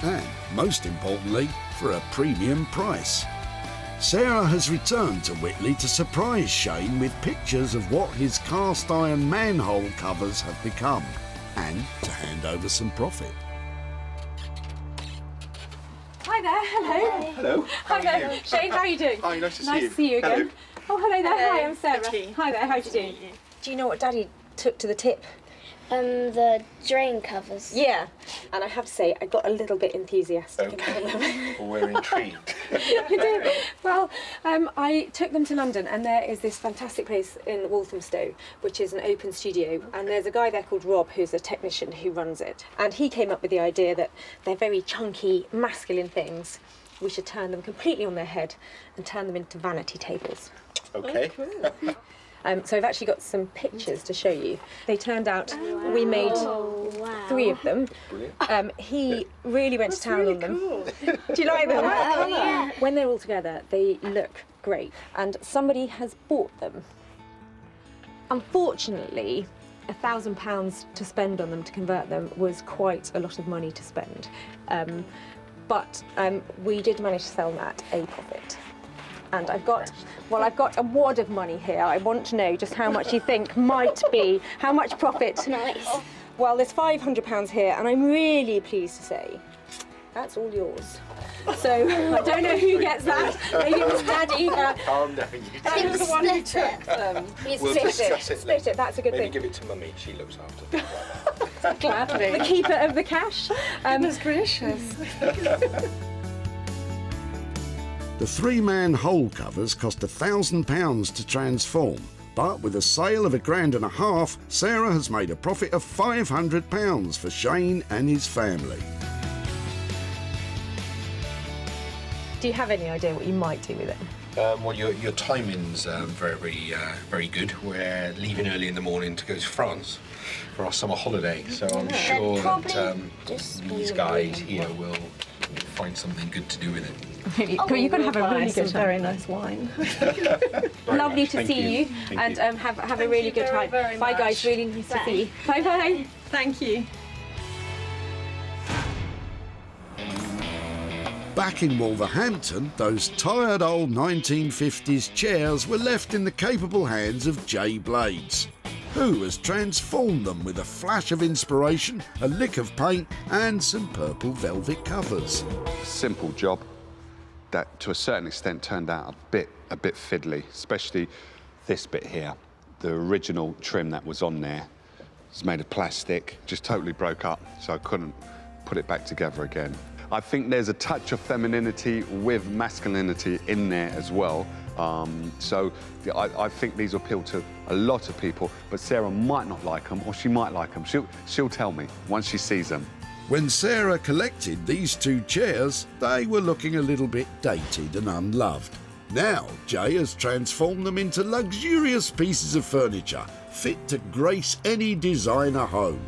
And, most importantly, for a premium price. Sarah has returned to Whitley to surprise Shane with pictures of what his cast iron manhole covers have become, and to hand over some profit. Hi there, hello. Hello. Hi there. Shane, how are you doing? Hi, nice to see you. Nice to see you again. Hello. Oh, hello there. Hello. Hi, I'm Sarah. Becky. Hi there, how do you do? Do you know what Daddy took to the tip? The drain covers. Yeah, and I have to say, I got a little bit enthusiastic Okay. about them. Well, we're intrigued. I did. Well, I took them to London, and there is this fantastic place in Walthamstow, which is an open studio, and there's a guy there called Rob, who's a technician who runs it. And he came up with the idea that they're very chunky, masculine things. We should turn them completely on their head and turn them into vanity tables. Okay. So I've actually got some pictures to show you. They turned out, we made 3 of them. He really went to town on them. Do you like them? Oh, yeah. When they're all together, they look great. And somebody has bought them. Unfortunately, £1,000 to spend on them to convert them was quite a lot of money to spend. But we did manage to sell them at a profit. And I've got a wad of money here. I want to know just how much you think might be, how much profit. Nice. Well, there's £500 here, and I'm really pleased to say that's all yours. So I don't know who gets that. Maybe it was Daddy. Calm down. Daddy was the one who took them. We'll discuss it Split it. That's a good Maybe thing. give it to Mummy. She looks after it. Gladly. The keeper of the cash. Goodness gracious. The 3-man hole covers cost £1,000 to transform, but with a sale of £1,500, Sarah has made a profit of £500 for Shane and his family. Do you have any idea what you might do with it? Well, your timing's very good. We're leaving early in the morning to go to France for our summer holiday, so I'm sure that these guys here will find something good to do with it. Really, you're going to have a really good very nice wine. Lovely to Thank see you, Thank and you. have a really good time. Bye, guys. Really nice to see you. Bye bye. Thank you. Back in Wolverhampton, those tired old 1950s chairs were left in the capable hands of Jay Blades, who has transformed them with a flash of inspiration, a lick of paint and some purple velvet covers. Simple job that to a certain extent turned out a bit fiddly, especially this bit here. The original trim that was on there was made of plastic, just totally broke up, so I couldn't put it back together again. I think there's a touch of femininity with masculinity in there as well. So I think these appeal to a lot of people, but Sarah might not like them, or she might like them. She'll tell me once she sees them. When Sarah collected these two chairs, they were looking a little bit dated and unloved. Now, Jay has transformed them into luxurious pieces of furniture, fit to grace any designer home.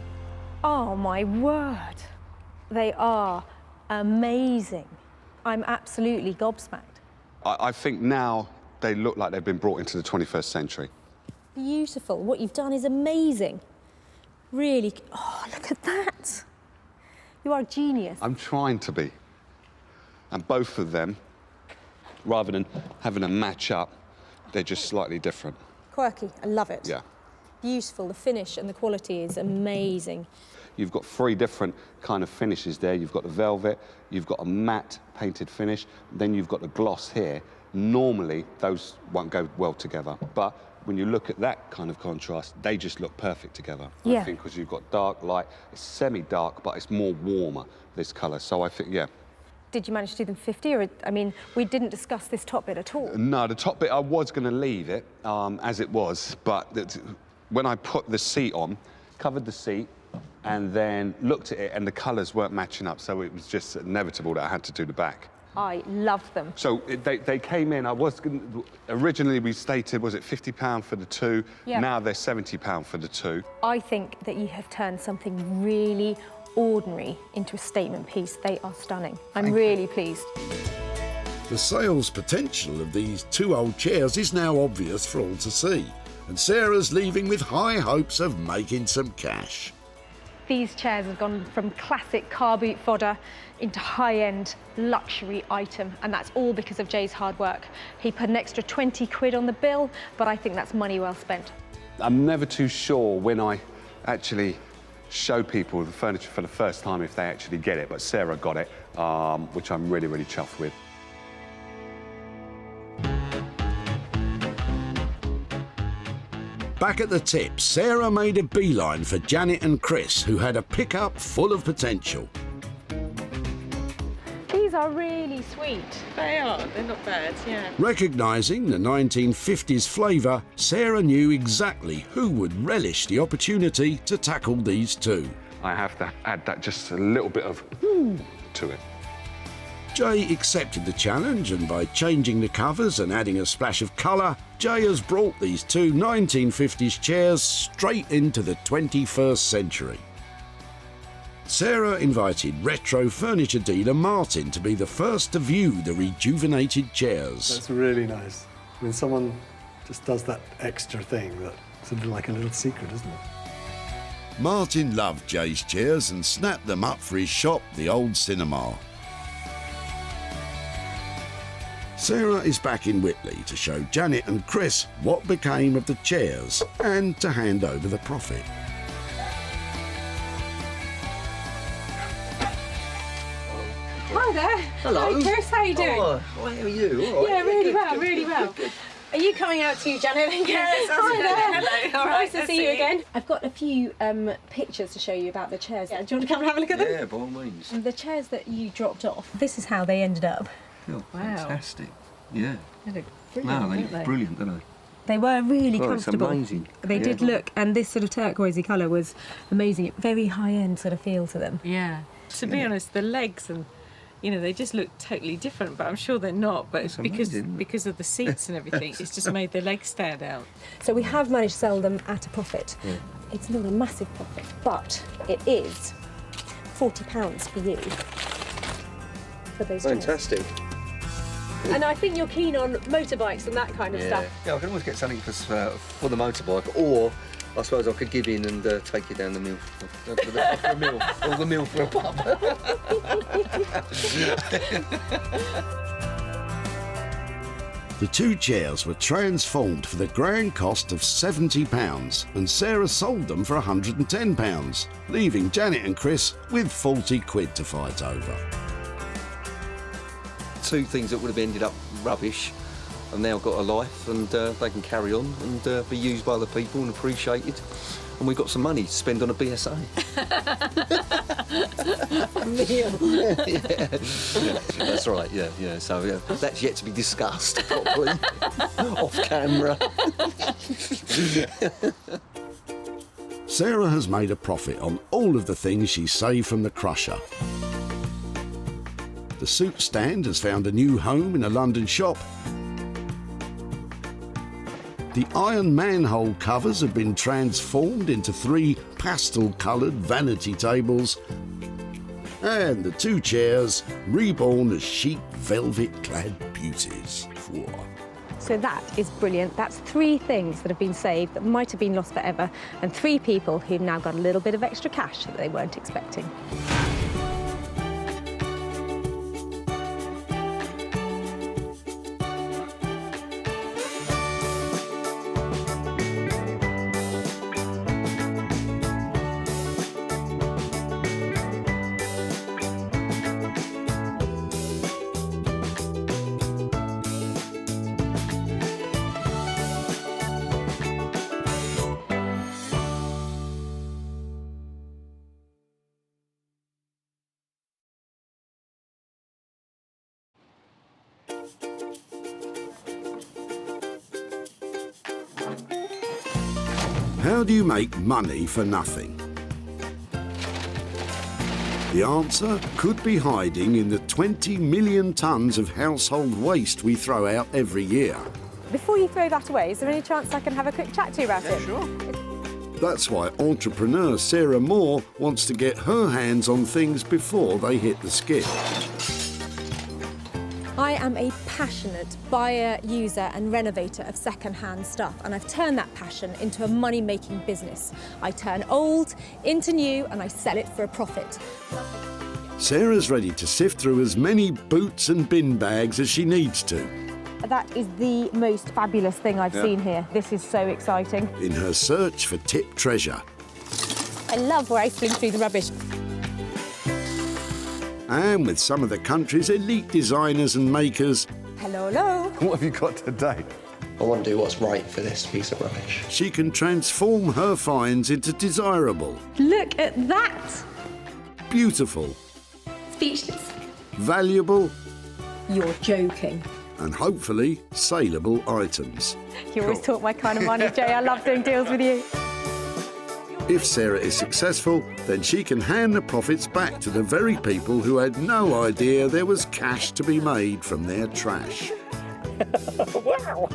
Oh my word. They are amazing. I'm absolutely gobsmacked. I think now they look like they've been brought into the 21st century. Beautiful. What you've done is amazing. Really. Oh, look at that. You are a genius. I'm trying to be. And both of them, rather than having a match up, they're just slightly different. Quirky. I love it. Yeah. Beautiful. The finish and the quality is amazing. You've got 3 different kind of finishes there. You've got the velvet, you've got a matte painted finish, then you've got the gloss here. Normally, those won't go well together, but when you look at that kind of contrast, they just look perfect together. Yeah. I think because you've got dark, light, it's semi-dark, but it's more warmer, this colour. So I think, yeah. Did you manage to do them 50, or, I mean, we didn't discuss this top bit at all. No, the top bit, I was going to leave it as it was, but when I put the seat on, covered the seat, and then looked at it, and the colours weren't matching up, so it was just inevitable that I had to do the back. I love them. So they came in, originally we stated, was it £50 for the 2? Yeah. Now they're £70 for the 2. I think that you have turned something really ordinary into a statement piece. They are stunning. I'm really pleased. The sales potential of these 2 old chairs is now obvious for all to see, and Sarah's leaving with high hopes of making some cash. These chairs have gone from classic car boot fodder into high-end luxury item, and that's all because of Jay's hard work. He put an extra 20 quid on the bill, but I think that's money well spent. I'm never too sure when I actually show people the furniture for the first time if they actually get it, but Sarah got it, which I'm really, really chuffed with. Back at the tip, Sarah made a beeline for Janet and Chris, who had a pickup full of potential. These are really sweet. They are. They're not bad, yeah. Recognising the 1950s flavour, Sarah knew exactly who would relish the opportunity to tackle these 2. I have to add that just a little bit of ooh to it. Jay accepted the challenge, and by changing the covers and adding a splash of colour, Jay has brought these 2 1950s chairs straight into the 21st century. Sarah invited retro furniture dealer Martin to be the first to view the rejuvenated chairs. That's really nice. When someone just does that extra thing, that's sort of like a little secret, isn't it? Martin loved Jay's chairs and snapped them up for his shop, the Old Cinema. Sarah is back in Whitley to show Janet and Chris what became of the chairs and to hand over the profit. Hi there. Hello. Hi, Chris. How are you doing? Oh, how are you? All right. Yeah, really Good, well, good, really good, well. good. Are you coming out too, Janet? Yes, Hi there. hello. All right, Nice to see you again. I've got a few pictures to show you about the chairs. Yeah, do you want to come and have a look at them? Yeah, by all means. The chairs that you dropped off, this is how they ended up. Oh, Wow. fantastic. Yeah. They look Wow, brilliant, they don't look brilliant, don't they? They were really Oh, it's comfortable. amazing. They Yeah. did look, and this sort of turquoisey colour was amazing. Very high-end sort of feel to them. Yeah. To be honest, the legs and, they just look totally different, but I'm sure they're not. But it's because of the seats and everything, it's just made the legs stand out. So we have managed to sell them at a profit. Yeah. It's not a massive profit, but it is £40 for you for those chairs. Fantastic. And I think you're keen on motorbikes and that kind of stuff. Yeah, I can always get something for the motorbike, or I suppose I could give in and take you down the mill. Or the mill for a pub. The two chairs were transformed for the grand cost of £70, and Sarah sold them for £110, leaving Janet and Chris with 40 quid to fight over. Two things that would have ended up rubbish have now got a life, and they can carry on and be used by other people and appreciated. And we've got some money to spend on a BSA. Yeah, that's right, yeah. So that's yet to be discussed properly, off camera. Sarah has made a profit on all of the things she saved from the crusher. The soup stand has found a new home in a London shop. The iron manhole covers have been transformed into 3 pastel-coloured vanity tables, and the two chairs reborn as chic velvet-clad beauties. Whoa. So that is brilliant. That's 3 things that have been saved that might have been lost forever, and 3 people who've now got a little bit of extra cash that they weren't expecting. How do you make money for nothing? The answer could be hiding in the 20 million tonnes of household waste we throw out every year. Before you throw that away, is there any chance I can have a quick chat to you about it? Sure. That's why entrepreneur Sarah Moore wants to get her hands on things before they hit the skip. I am a passionate buyer, user and renovator of second-hand stuff, and I've turned that passion into a money-making business. I turn old into new and I sell it for a profit. Sarah's ready to sift through as many boots and bin bags as she needs to. That is the most fabulous thing I've seen here. This is so exciting. In her search for tip treasure. I love rifling through the rubbish. And with some of the country's elite designers and makers. Hello, hello. What have you got today? I want to do what's right for this piece of rubbish. She can transform her finds into desirable. Look at that. Beautiful. Speechless. Valuable. You're joking. And hopefully saleable items. You always talk my kind of money, Jay. I love doing deals with you. If Sarah is successful, then she can hand the profits back to the very people who had no idea there was cash to be made from their trash. Wow!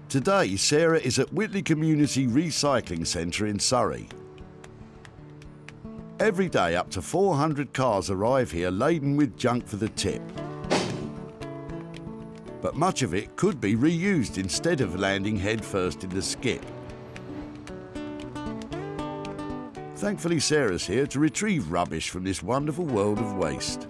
Today, Sarah is at Whitley Community Recycling Centre in Surrey. Every day, up to 400 cars arrive here laden with junk for the tip. But much of it could be reused instead of landing headfirst in the skip. Thankfully, Sarah's here to retrieve rubbish from this wonderful world of waste.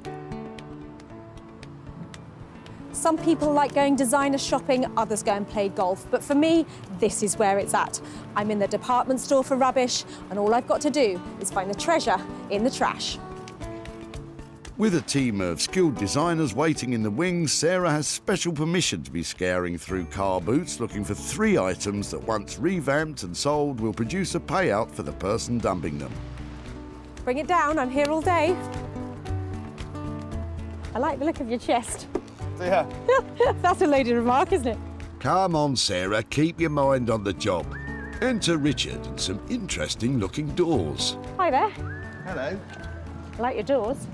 Some people like going designer shopping, others go and play golf. But for me, this is where it's at. I'm in the department store for rubbish, and all I've got to do is find the treasure in the trash. With a team of skilled designers waiting in the wings, Sarah has special permission to be scouring through car boots looking for 3 items that once revamped and sold will produce a payout for the person dumping them. Bring it down, I'm here all day. I like the look of your chest. Yeah. That's a loaded remark, isn't it? Come on, Sarah, keep your mind on the job. Enter Richard and some interesting looking doors. Hi there. Hello. I like your doors.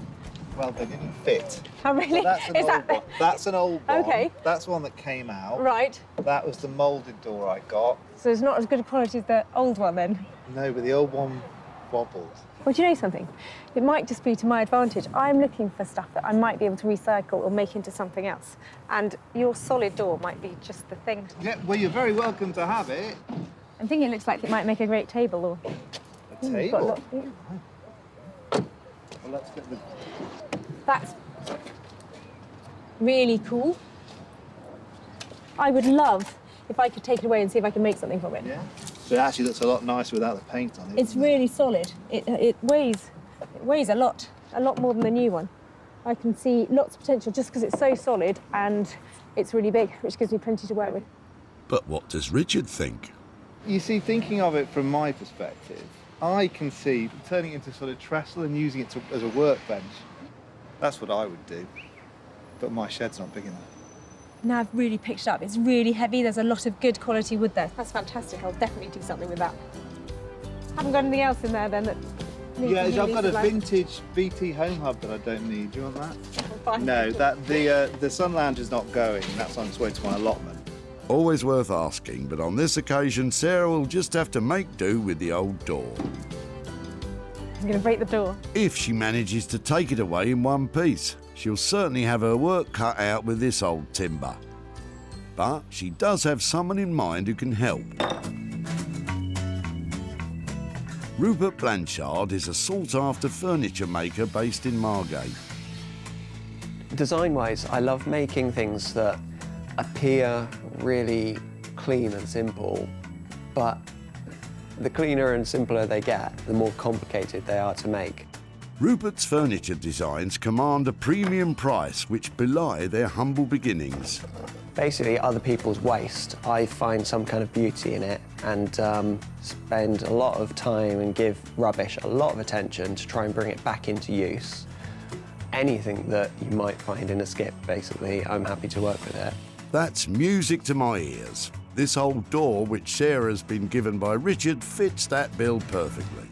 Well, they didn't fit. Oh, really? That's an old one. That's an old one. Okay. That's one that came out. Right. That was the moulded door I got. So it's not as good a quality as the old one then? No, but the old one wobbled. Well, do you know something? It might just be to my advantage. I'm looking for stuff that I might be able to recycle or make into something else. And your solid door might be just the thing. Yeah, well, you're very welcome to have it. I'm thinking it looks like it might make a great table or... A table? Well, let's get the... That's really cool. I would love if I could take it away and see if I can make something from it. Yeah. So it actually looks a lot nicer without the paint on it. It's really solid. It weighs a lot more than the new one. I can see lots of potential just because it's so solid and it's really big, which gives me plenty to work with. But what does Richard think? You see, thinking of it from my perspective, I can see turning it into sort of trestle and using it as a workbench. That's what I would do. But my shed's not big enough. Now I've really picked it up. It's really heavy. There's a lot of good quality wood there. That's fantastic. I'll definitely do something with that. Haven't got anything else in there then that needs Yeah, to I've got a like... vintage BT home hub that I don't need. Do you want that? Fine. No, the sun lounge is not going. That's on its way to my allotment. Always worth asking, but on this occasion, Sarah will just have to make do with the old door. I'm going to break the door. If she manages to take it away in one piece, she'll certainly have her work cut out with this old timber. But she does have someone in mind who can help. Rupert Blanchard is a sought-after furniture maker based in Margate. Design-wise, I love making things that appear really clean and simple, but the cleaner and simpler they get, the more complicated they are to make. Rupert's furniture designs command a premium price which belie their humble beginnings. Basically, other people's waste, I find some kind of beauty in it and spend a lot of time and give rubbish a lot of attention to try and bring it back into use. Anything that you might find in a skip, basically, I'm happy to work with it. That's music to my ears. This old door, which Sarah's been given by Richard, fits that bill perfectly.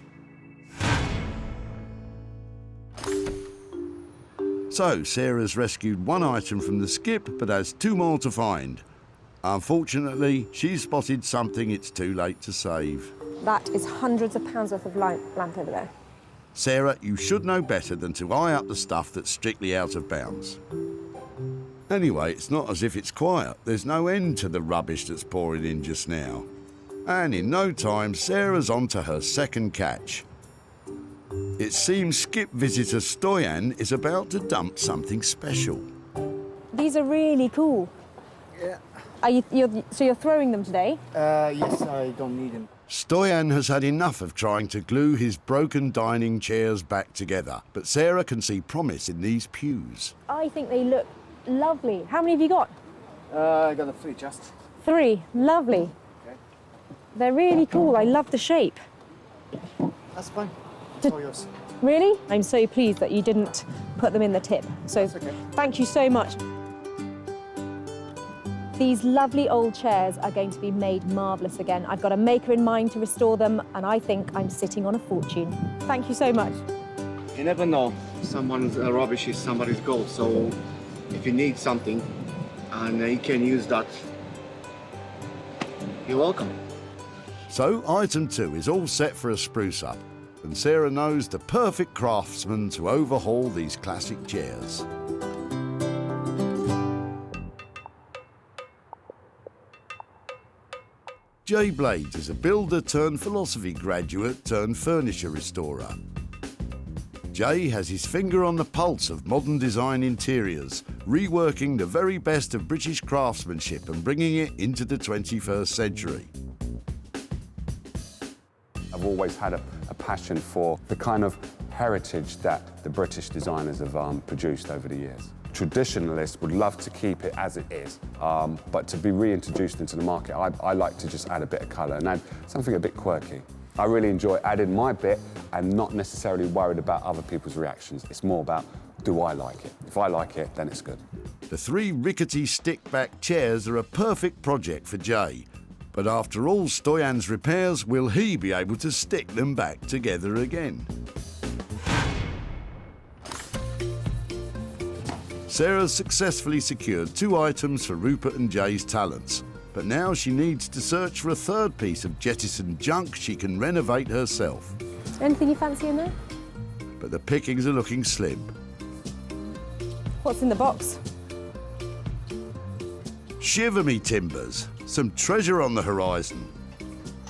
So, Sarah's rescued one item from the skip, but has two more to find. Unfortunately, she's spotted something it's too late to save. That is hundreds of pounds worth of lamp over there. Sarah, you should know better than to eye up the stuff that's strictly out of bounds. Anyway, it's not as if it's quiet. There's no end to the rubbish that's pouring in just now. And in no time, Sarah's on to her second catch. It seems skip visitor Stoyan is about to dump something special. These are really cool. Yeah. So you're throwing them today? Yes, I don't need them. Stoyan has had enough of trying to glue his broken dining chairs back together, but Sarah can see promise in these pews. I think they look lovely. How many have you got? I got a 3 just. 3, lovely. Okay. They're really cool. I love the shape. That's fine. It's all yours. Really? I'm so pleased that you didn't put them in the tip. So okay. Thank you so much. These lovely old chairs are going to be made marvellous again. I've got a maker in mind to restore them, and I think I'm sitting on a fortune. Thank you so much. You never know. Someone's rubbish is somebody's gold. So if you need something and you can use that, you're welcome. So item 2 is all set for a spruce up, and Sarah knows the perfect craftsman to overhaul these classic chairs. Jay Blades is a builder turned philosophy graduate turned furniture restorer. Jay has his finger on the pulse of modern design interiors, reworking the very best of British craftsmanship and bringing it into the 21st century. I've always had a passion for the kind of heritage that the British designers have produced over the years. Traditionalists would love to keep it as it is, but to be reintroduced into the market, I like to just add a bit of colour and add something a bit quirky. I really enjoy adding my bit and not necessarily worried about other people's reactions. It's more about, do I like it? If I like it, then it's good. The 3 rickety stick-back chairs are a perfect project for Jay. But after all Stoyan's repairs, will he be able to stick them back together again? Sarah's successfully secured 2 items for Rupert and Jay's talents, but now she needs to search for a third piece of jettisoned junk she can renovate herself. Anything you fancy in there? but the pickings are looking slim. What's in the box? Shiver me timbers, some treasure on the horizon,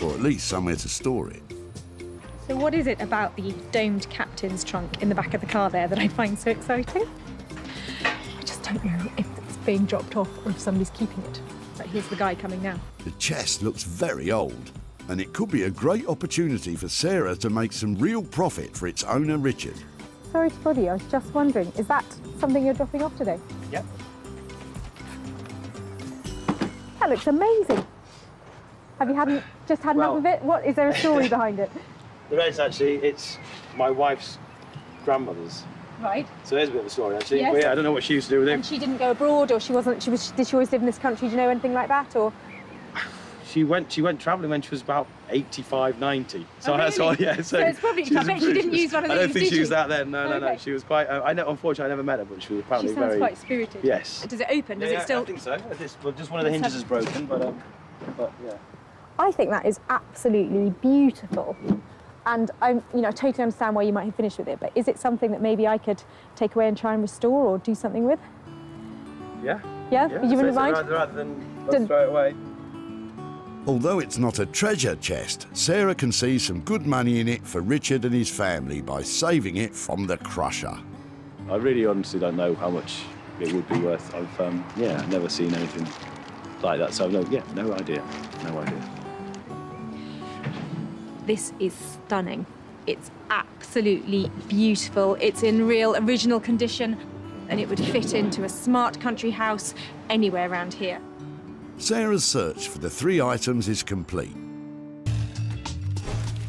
or at least somewhere to store it. So what is it about the domed captain's trunk in the back of the car there that I find so exciting? I just don't know if it's being dropped off or if somebody's keeping it. But here's the guy coming now. The chest looks very old, and it could be a great opportunity for Sarah to make some real profit for its owner, Richard. Sorry to bother you, I was just wondering, is that something you're dropping off today? Yep. That looks amazing. Have you just had enough of it? What, is there a story behind it? There is actually, it's my wife's grandmother's. Right. So there's a bit of a story actually. Yes. But yeah, I don't know what she used to do with him. And she didn't go abroad, or did she always live in this country? Do you know anything like that, or? She went travelling when she was about 85, 90. So Oh, that's really? all. Yeah. So it's probably. I bet she didn't use one of these. I don't think did she used she? that then. No, no. Okay. She was quite. Unfortunately, I never met her, but she was apparently She sounds very. quite spirited. Yes. Does it open? Does Yeah, it still? I think so. Just one of the hinges is broken, but yeah. I think that is absolutely beautiful. And I totally understand why you might have finished with it, but is it something that maybe I could take away and try and restore or do something with? Yeah. Yeah? You wouldn't mind? Rather than let's throw it away. Although it's not a treasure chest, Sarah can see some good money in it for Richard and his family by saving it from the crusher. I really honestly don't know how much it would be worth. I've never seen anything like that, so no idea. This is stunning. It's absolutely beautiful. It's in real original condition, and it would fit into a smart country house anywhere around here. Sarah's search for the 3 items is complete.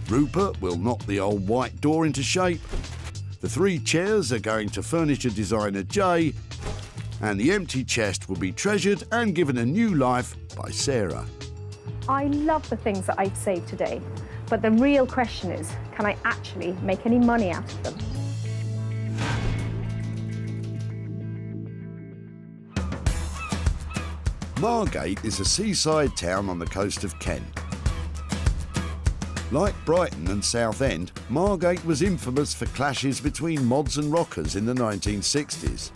Rupert will knock the old white door into shape. The 3 chairs are going to furniture designer Jay, and the empty chest will be treasured and given a new life by Sarah. I love the things that I've saved today, but the real question is, can I actually make any money out of them? Margate is a seaside town on the coast of Kent. Like Brighton and Southend, Margate was infamous for clashes between mods and rockers in the 1960s.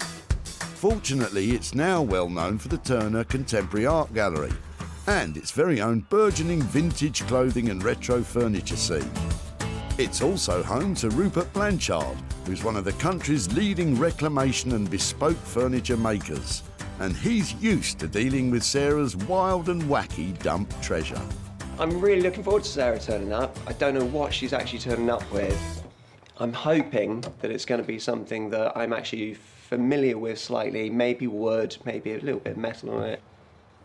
Fortunately, it's now well known for the Turner Contemporary Art Gallery and its very own burgeoning vintage clothing and retro furniture scene. It's also home to Rupert Blanchard, who's one of the country's leading reclamation and bespoke furniture makers. And he's used to dealing with Sarah's wild and wacky dump treasure. I'm really looking forward to Sarah turning up. I don't know what she's actually turning up with. I'm hoping that it's going to be something that I'm actually familiar with slightly, maybe wood, maybe a little bit of metal on it.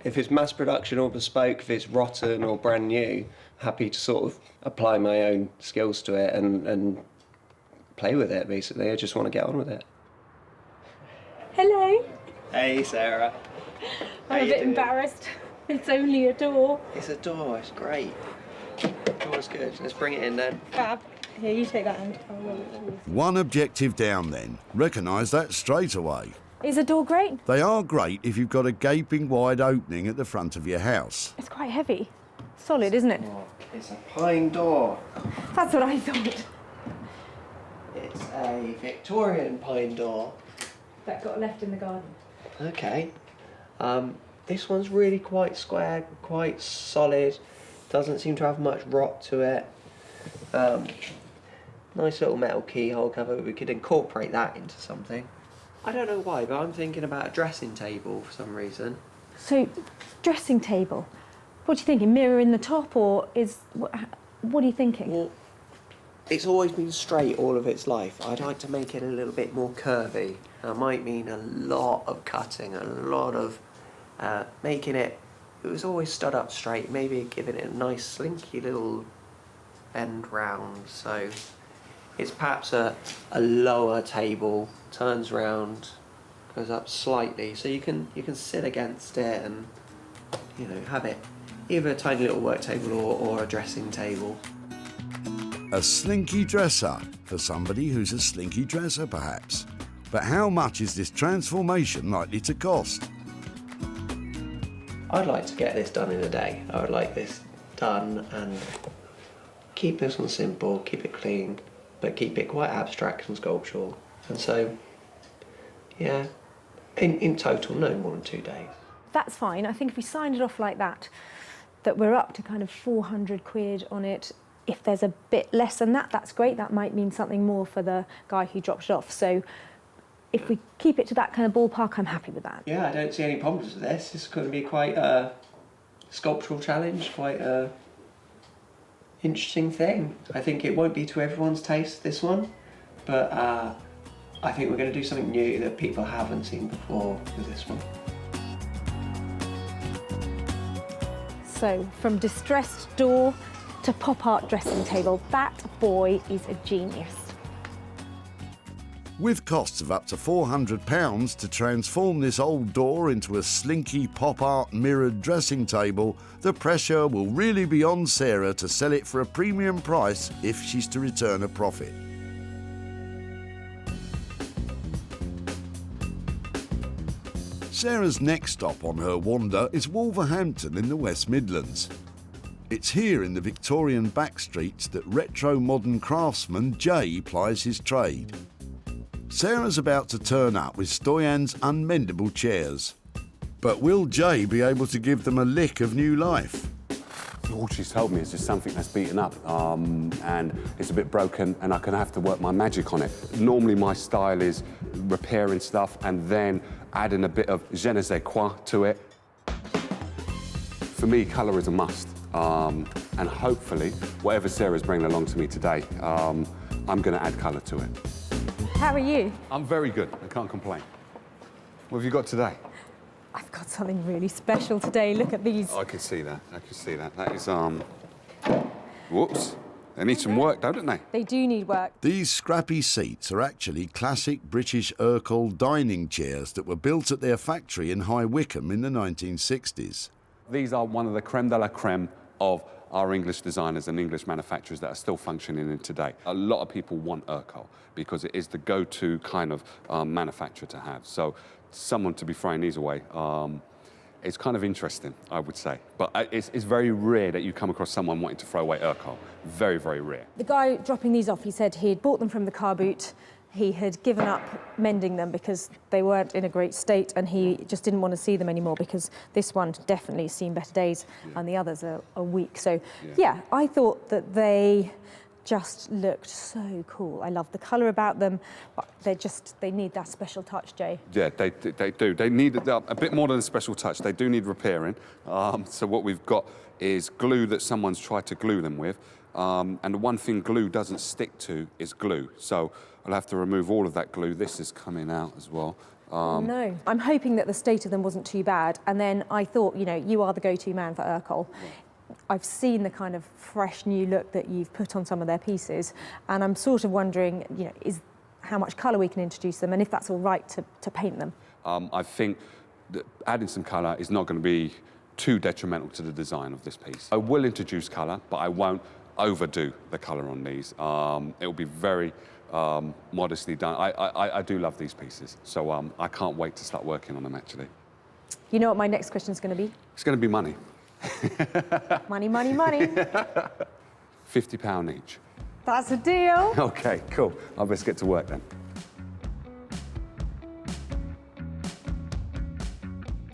If it's mass production or bespoke, if it's rotten or brand new, happy to sort of apply my own skills to it and play with it, basically. I just want to get on with it. Hello. Hey, Sarah. I'm a bit embarrassed. It's only a door. It's a door, it's great. Door's good. Let's bring it in then. Fab. Here, you take that hand. One objective down then. Recognise that straight away. Is a door great? They are great if you've got a gaping wide opening at the front of your house. It's quite heavy. Solid, isn't it? Oh, it's a pine door. That's what I thought. It's a Victorian pine door. That got left in the garden. Okay. This one's really quite square, quite solid. Doesn't seem to have much rot to it. Nice little metal keyhole cover. We could incorporate that into something. I don't know why, but I'm thinking about a dressing table for some reason. So, dressing table. What are you thinking? Mirror in the top, or is what are you thinking? Well, it's always been straight all of its life. I'd like to make it a little bit more curvy. That might mean a lot of cutting, a lot of making it. It was always stood up straight. Maybe giving it a nice slinky little bend round. So it's perhaps a lower table, turns round, goes up slightly, so you can sit against it and have it either a tiny little work table or a dressing table. A slinky dresser, for somebody who's a slinky dresser perhaps. But how much is this transformation likely to cost? I'd like to get this done in a day. I would like this done and keep this one simple, keep it clean, but keep it quite abstract and sculptural. And so, yeah, in total, no more than 2 days. That's fine. I think if we signed it off like that, that we're up to kind of 400 quid on it. If there's a bit less than that, that's great. That might mean something more for the guy who dropped it off. So if we keep it to that kind of ballpark, I'm happy with that. Yeah, I don't see any problems with this. It's going to be quite a sculptural challenge, quite a interesting thing. I think it won't be to everyone's taste, this one, but I think we're going to do something new that people haven't seen before with this one. So from distressed door to pop art dressing table, that boy is a genius. With costs of up to £400 to transform this old door into a slinky pop art mirrored dressing table, the pressure will really be on Sarah to sell it for a premium price if she's to return a profit. Sarah's next stop on her wander is Wolverhampton in the West Midlands. It's here in the Victorian backstreets that retro-modern craftsman Jay plies his trade. Sarah's about to turn up with Stoyan's unmendable chairs. But will Jay be able to give them a lick of new life? All she's told me is just something that's beaten up and it's a bit broken and I'm going to have to work my magic on it. Normally my style is repairing stuff and then adding a bit of je ne sais quoi to it. For me, colour is a must. And hopefully, whatever Sarah's bringing along to me today, I'm going to add colour to it. How are you? I'm very good. I can't complain. What have you got today? I've got something really special today. Look at these. I can see that. I can see that. That is, whoops. They need some work, don't they? They do need work. These scrappy seats are actually classic British Urkel dining chairs that were built at their factory in High Wycombe in the 1960s. These are one of the creme de la creme of our English designers and English manufacturers that are still functioning in today. A lot of people want Urkel because it is the go-to kind of manufacturer to have. So someone to be throwing these away, it's kind of interesting, I would say. But it's very rare that you come across someone wanting to throw away Urkel. Very, very rare. The guy dropping these off, he said he'd bought them from the car boot. He had given up mending them because they weren't in a great state and he just didn't want to see them anymore because this one definitely seen better days and the others are weak. So, yeah, I thought that they just looked so cool. I love the colour about them, but they need that special touch, Jay. Yeah, they do. They need a bit more than a special touch. They do need repairing. So what we've got is glue that someone's tried to glue them with. And the one thing glue doesn't stick to is glue. So I'll have to remove all of that glue. This is coming out as well. No. I'm hoping that the state of them wasn't too bad. And then I thought, you know, you are the go-to man for Urkel. I've seen the kind of fresh new look that you've put on some of their pieces. And I'm sort of wondering, you know, how much colour we can introduce them and if that's all right to paint them. I think that adding some colour is not going to be too detrimental to the design of this piece. I will introduce colour, but I won't overdo the colour on these. It will be very modestly done. I do love these pieces, so I can't wait to start working on them, actually. You know what my next question is going to be? It's going to be money. Money, money, money. £50 each. That's a deal. OK, cool. I'll best get to work then.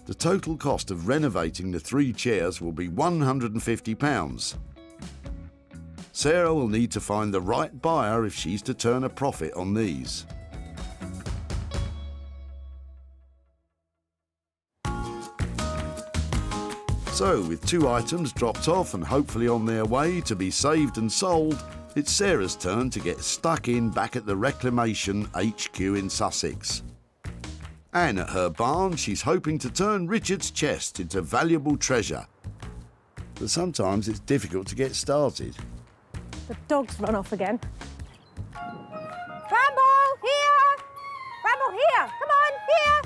The total cost of renovating the 3 chairs will be £150. Sarah will need to find the right buyer if she's to turn a profit on these. So, with 2 items dropped off and hopefully on their way to be saved and sold, it's Sarah's turn to get stuck in back at the Reclamation HQ in Sussex. And at her barn, she's hoping to turn Richard's chest into valuable treasure. But sometimes it's difficult to get started. The dog's run off again. Bramble, here! Bramble, here! Come on, here!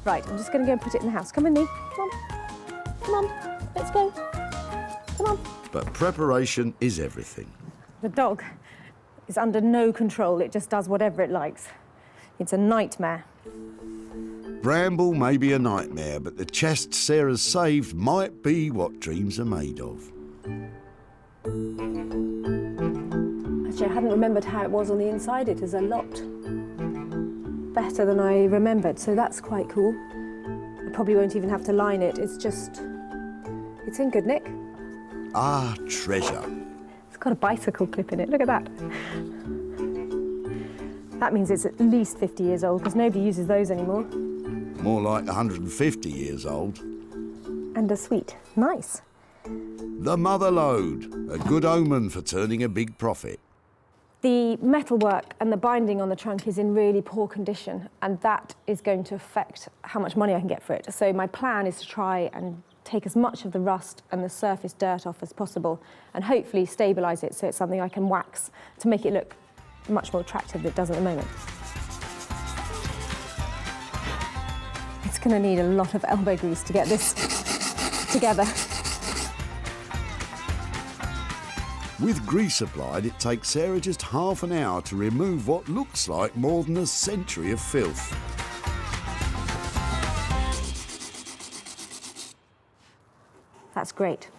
Right, I'm just going to go and put it in the house. Come with me. Come on. Come on, let's go. Come on. But preparation is everything. The dog is under no control. It just does whatever it likes. It's a nightmare. Bramble may be a nightmare, but the chest Sarah's saved might be what dreams are made of. I Actually, I hadn't remembered how it was on the inside. It is a lot better than I remembered, so that's quite cool. I probably won't even have to line it. It's in good nick. Ah, treasure. It's got a bicycle clip in it, look at that. That means it's at least 50 years old, because nobody uses those anymore. More like 150 years old. And a sweet. Nice. The mother load, a good omen for turning a big profit. The metalwork and the binding on the trunk is in really poor condition, and that is going to affect how much money I can get for it. So my plan is to try and take as much of the rust and the surface dirt off as possible, and hopefully stabilise it so it's something I can wax to make it look much more attractive than it does at the moment. It's going to need a lot of elbow grease to get this together. With grease applied, it takes Sarah just half an hour to remove what looks like more than a century of filth. That's great.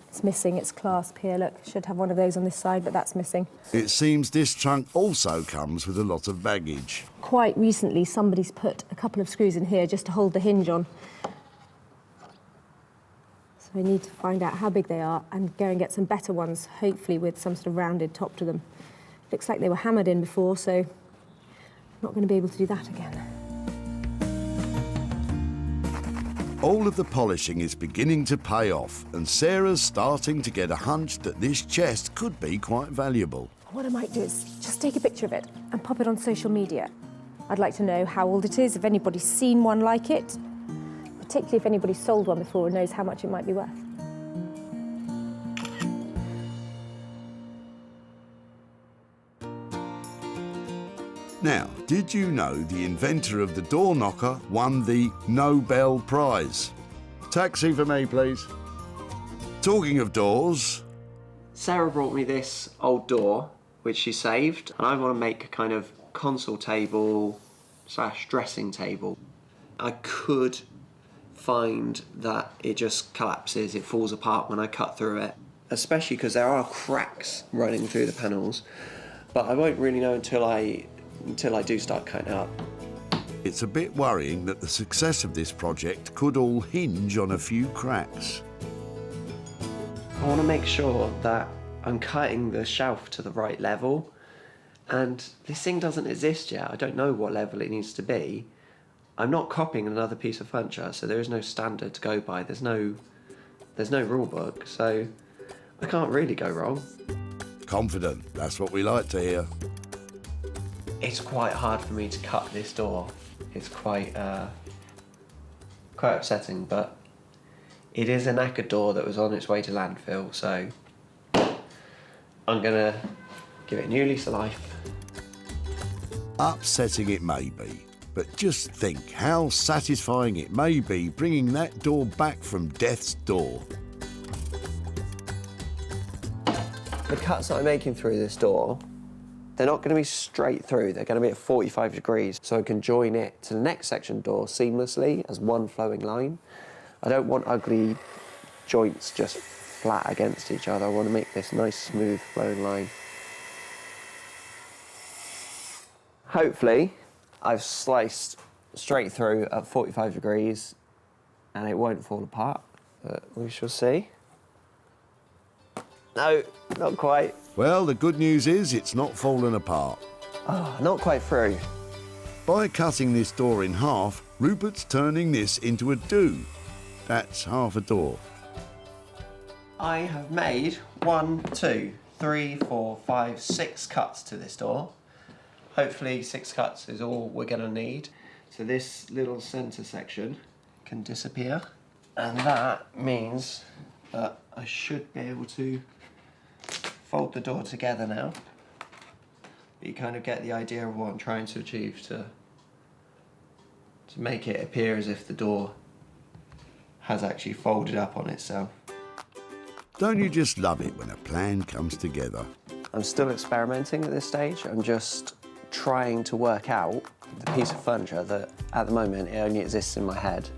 It's missing its clasp here, look. Should have one of those on this side, but that's missing. It seems this trunk also comes with a lot of baggage. Quite recently, somebody's put a couple of screws in here just to hold the hinge on. So I need to find out how big they are and go and get some better ones, hopefully with some sort of rounded top to them. Looks like they were hammered in before, so I'm not going to be able to do that again. All of the polishing is beginning to pay off, and Sarah's starting to get a hunch that this chest could be quite valuable. What I might do is just take a picture of it and pop it on social media. I'd like to know how old it is, if anybody's seen one like it, particularly if anybody's sold one before and knows how much it might be worth. Now, did you know the inventor of the door knocker won the Nobel Prize? Taxi for me, please. Talking of doors... Sarah brought me this old door, which she saved, and I want to make a kind of console table / dressing table. I could find that it just collapses, it falls apart when I cut through it, especially because there are cracks running through the panels, but I won't really know until I do start cutting it up. It's a bit worrying that the success of this project could all hinge on a few cracks. I want to make sure that I'm cutting the shelf to the right level, and this thing doesn't exist yet. I don't know what level it needs to be. I'm not copying another piece of furniture, so there is no standard to go by. There's no rule book, so I can't really go wrong. Confident, that's what we like to hear. It's quite hard for me to cut this door. It's quite upsetting, but it is a knackered door that was on its way to landfill, so I'm gonna give it a new lease of life. Upsetting it may be, but just think how satisfying it may be bringing that door back from death's door. The cuts that I'm making through this door, they're not going to be straight through, they're going to be at 45 degrees, so I can join it to the next section door seamlessly as one flowing line. I don't want ugly joints just flat against each other. I want to make this nice, smooth, flowing line. Hopefully, I've sliced straight through at 45 degrees and it won't fall apart, but we shall see. No, not quite. Well, the good news is it's not fallen apart. Oh, not quite through. By cutting this door in half, Rupert's turning this into a do. That's half a door. I have made 1, 2, 3, 4, 5, 6 cuts to this door. Hopefully 6 cuts is all we're going to need. So this little centre section can disappear, and that means that I should be able to fold the door together now. But you kind of get the idea of what I'm trying to achieve, to make it appear as if the door has actually folded up on itself. Don't you just love it when a plan comes together? I'm still experimenting at this stage. I'm just trying to work out the piece of furniture that at the moment it only exists in my head.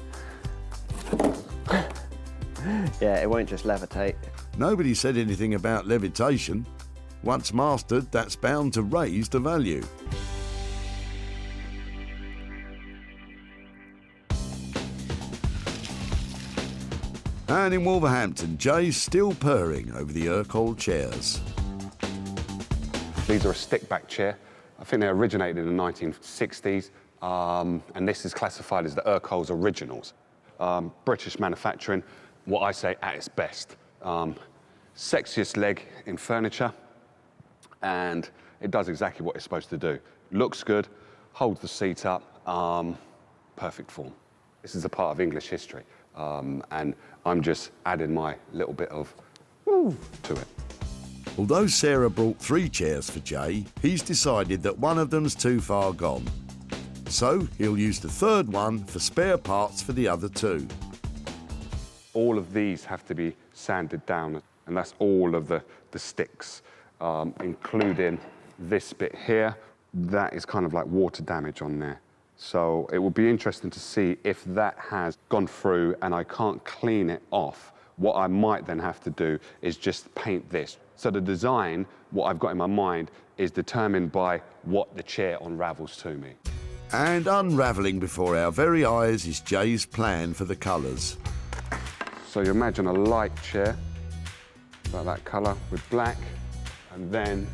Yeah, it won't just levitate. Nobody said anything about levitation. Once mastered, that's bound to raise the value. And in Wolverhampton, Jay's still purring over the Urquhart chairs. These are a stick-back chair. I think they originated in the 1960s, and this is classified as the Urquhart's originals. British manufacturing, what I say at its best. Sexiest leg in furniture, and it does exactly what it's supposed to do. Looks good, holds the seat up, perfect form. This is a part of English history, and I'm just adding my little bit of to it. Although Sarah brought 3 chairs for Jay, he's decided that one of them's too far gone. So he'll use the 3rd one for spare parts for the other 2. All of these have to be sanded down, and that's all of the sticks, including this bit here. That is kind of like water damage on there. So it will be interesting to see if that has gone through and I can't clean it off. What I might then have to do is just paint this. So the design, what I've got in my mind, is determined by what the chair unravels to me. And unravelling before our very eyes is Jay's plan for the colours. So you imagine a light chair, like that colour, with black, and then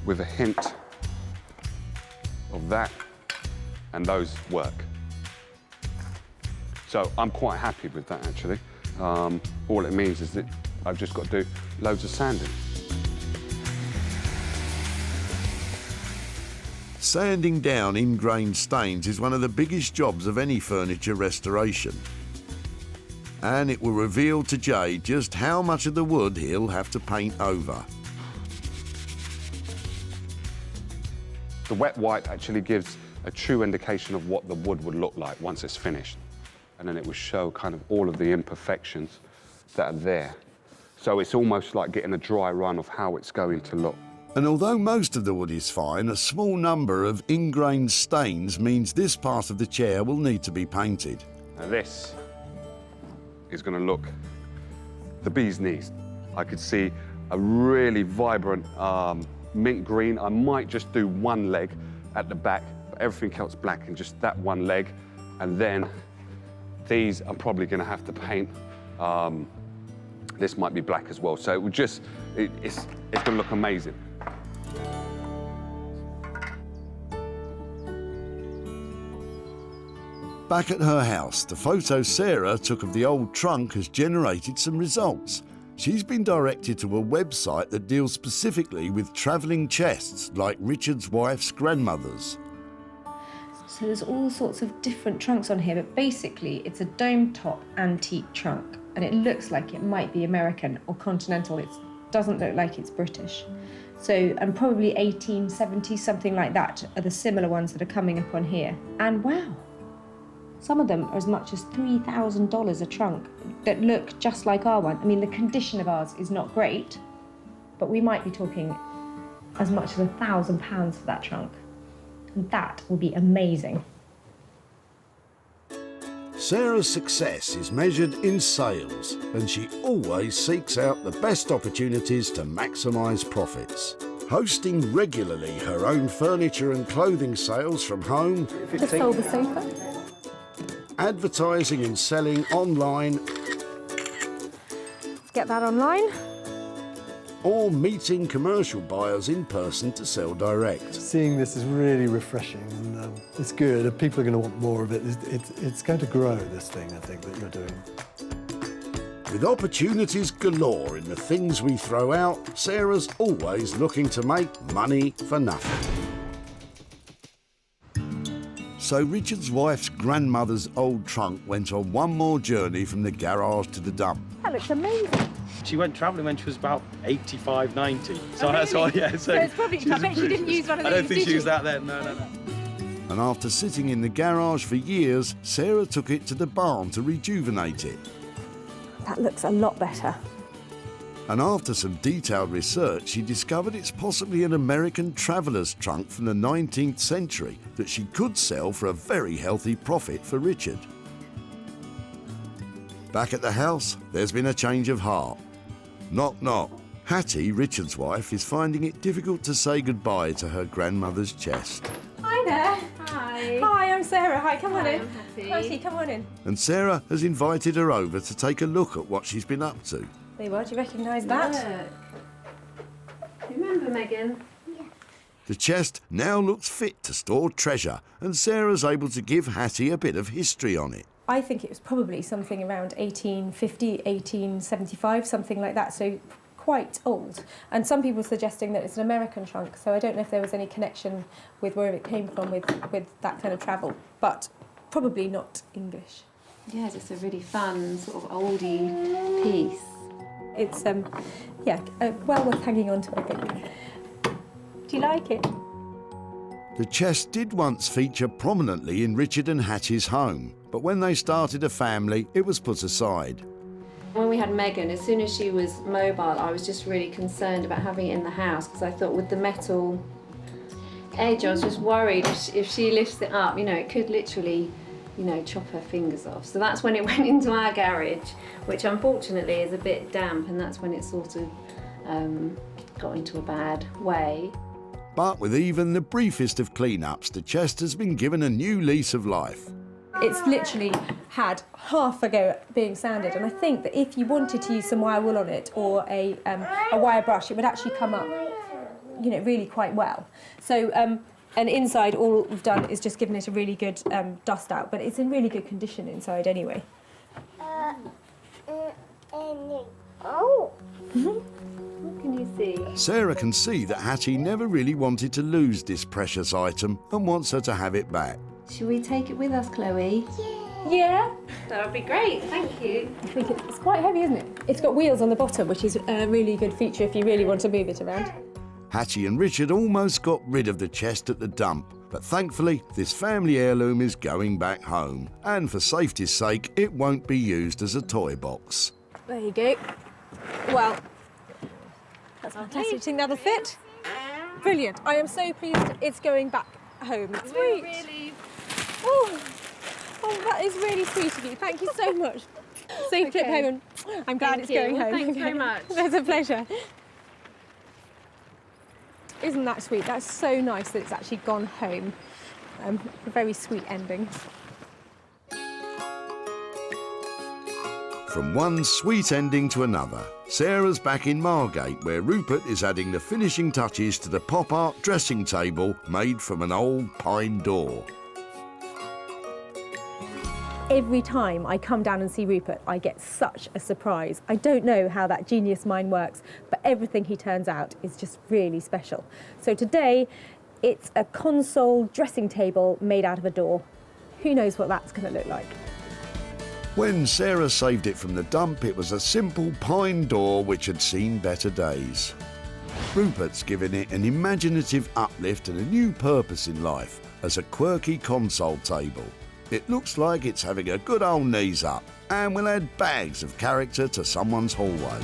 with a hint of that, and those work. So I'm quite happy with that, actually. All it means is that I've just got to do loads of sanding. Sanding down ingrained stains is one of the biggest jobs of any furniture restoration. And it will reveal to Jay just how much of the wood he'll have to paint over. The wet white actually gives a true indication of what the wood would look like once it's finished. And then it will show kind of all of the imperfections that are there. So it's almost like getting a dry run of how it's going to look. And although most of the wood is fine, a small number of ingrained stains means this part of the chair will need to be painted. Now this is going to look the bee's knees. I could see a really vibrant mint green. I might just do one leg at the back, but everything else black and just that one leg. And then these I'm probably going to have to paint. This might be black as well. So it would just, it's going to look amazing. Back at her house, the photo Sarah took of the old trunk has generated some results. She's been directed to a website that deals specifically with travelling chests like Richard's wife's grandmother's. So there's all sorts of different trunks on here, but basically it's a dome top antique trunk, and it looks like it might be American or continental. It doesn't look like it's British. So, and probably 1870, something like that, are the similar ones that are coming up on here. And wow, some of them are as much as $3,000 a trunk that look just like our one. I mean, the condition of ours is not great, but we might be talking as much as £1,000 for that trunk. And that will be amazing. Sarah's success is measured in sales, and she always seeks out the best opportunities to maximise profits. Hosting regularly her own furniture and clothing sales from home, Just sold the sofa. advertising and selling online, Get that online. or meeting commercial buyers in person to sell direct. Seeing this is really refreshing, and it's good. People are going to want more of it. It's going to grow, this thing, I think, that you're doing. With opportunities galore in the things we throw out, Sarah's always looking to make money for nothing. So Richard's wife's grandmother's old trunk went on one more journey from the garage to the dump. That looks amazing. She went travelling when she was about 85, 90. So Oh, that's really? all, yeah. So it's probably, I bet she didn't use one of these, I don't think did she used that then, no. And after sitting in the garage for years, Sarah took it to the barn to rejuvenate it. That looks a lot better. And after some detailed research, she discovered it's possibly an American traveller's trunk from the 19th century that she could sell for a very healthy profit for Richard. Back at the house, there's been a change of heart. Knock, knock. Hattie, Richard's wife, is finding it difficult to say goodbye to her grandmother's chest. Hi there. Hi. Hi, I'm Sarah. Hi, come on Hi, in. I'm Hattie. Hattie, come on in. And Sarah has invited her over to take a look at what she's been up to. There you are. Do you recognise that? Look. Remember, Megan? The chest now looks fit to store treasure, and Sarah's able to give Hattie a bit of history on it. I think it was probably something around 1850, 1875, something like that, so quite old. And some people are suggesting that it's an American trunk, so I don't know if there was any connection with where it came from with that kind of travel, but probably not English. Yeah, just a really fun sort of oldie piece. It's, well worth hanging on to, I think. Do you like it? The chest did once feature prominently in Richard and Hattie's home, but when they started a family, it was put aside. When we had Megan, as soon as she was mobile, I was just really concerned about having it in the house because I thought with the metal edge, I was just worried if she lifts it up, it could literally, chop her fingers off. So that's when it went into our garage, which unfortunately is a bit damp, and that's when it sort of got into a bad way. But with even the briefest of clean-ups, the chest has been given a new lease of life. It's literally had half a go at being sanded, and I think that if you wanted to use some wire wool on it or a wire brush, it would actually come up, really quite well. So, and inside, all we've done is just given it a really good dust out, but it's in really good condition inside anyway. What can you see? Sarah can see that Hattie never really wanted to lose this precious item and wants her to have it back. Should we take it with us, Chloe? Yeah. That would be great, thank you. I think it's quite heavy, isn't it? It's got wheels on the bottom, which is a really good feature if you really want to move it around. Hattie and Richard almost got rid of the chest at the dump, but thankfully this family heirloom is going back home, and for safety's sake it won't be used as a toy box. There you go. Well, that's fantastic. Do you think that'll fit? Brilliant. I am so pleased it's going back home. Sweet. Really... Oh, that is really sweet of you. Thank you so much. Safe trip home, and I'm glad it's going home. Thanks very much. That's a pleasure. Isn't that sweet? That's so nice that it's actually gone home. A very sweet ending. From one sweet ending to another, Sarah's back in Margate, where Rupert is adding the finishing touches to the pop art dressing table made from an old pine door. Every time I come down and see Rupert, I get such a surprise. I don't know how that genius mind works, but everything he turns out is just really special. So today, it's a console dressing table made out of a door. Who knows what that's going to look like? When Sarah saved it from the dump, it was a simple pine door which had seen better days. Rupert's given it an imaginative uplift and a new purpose in life as a quirky console table. It looks like it's having a good old knees up and will add bags of character to someone's hallway.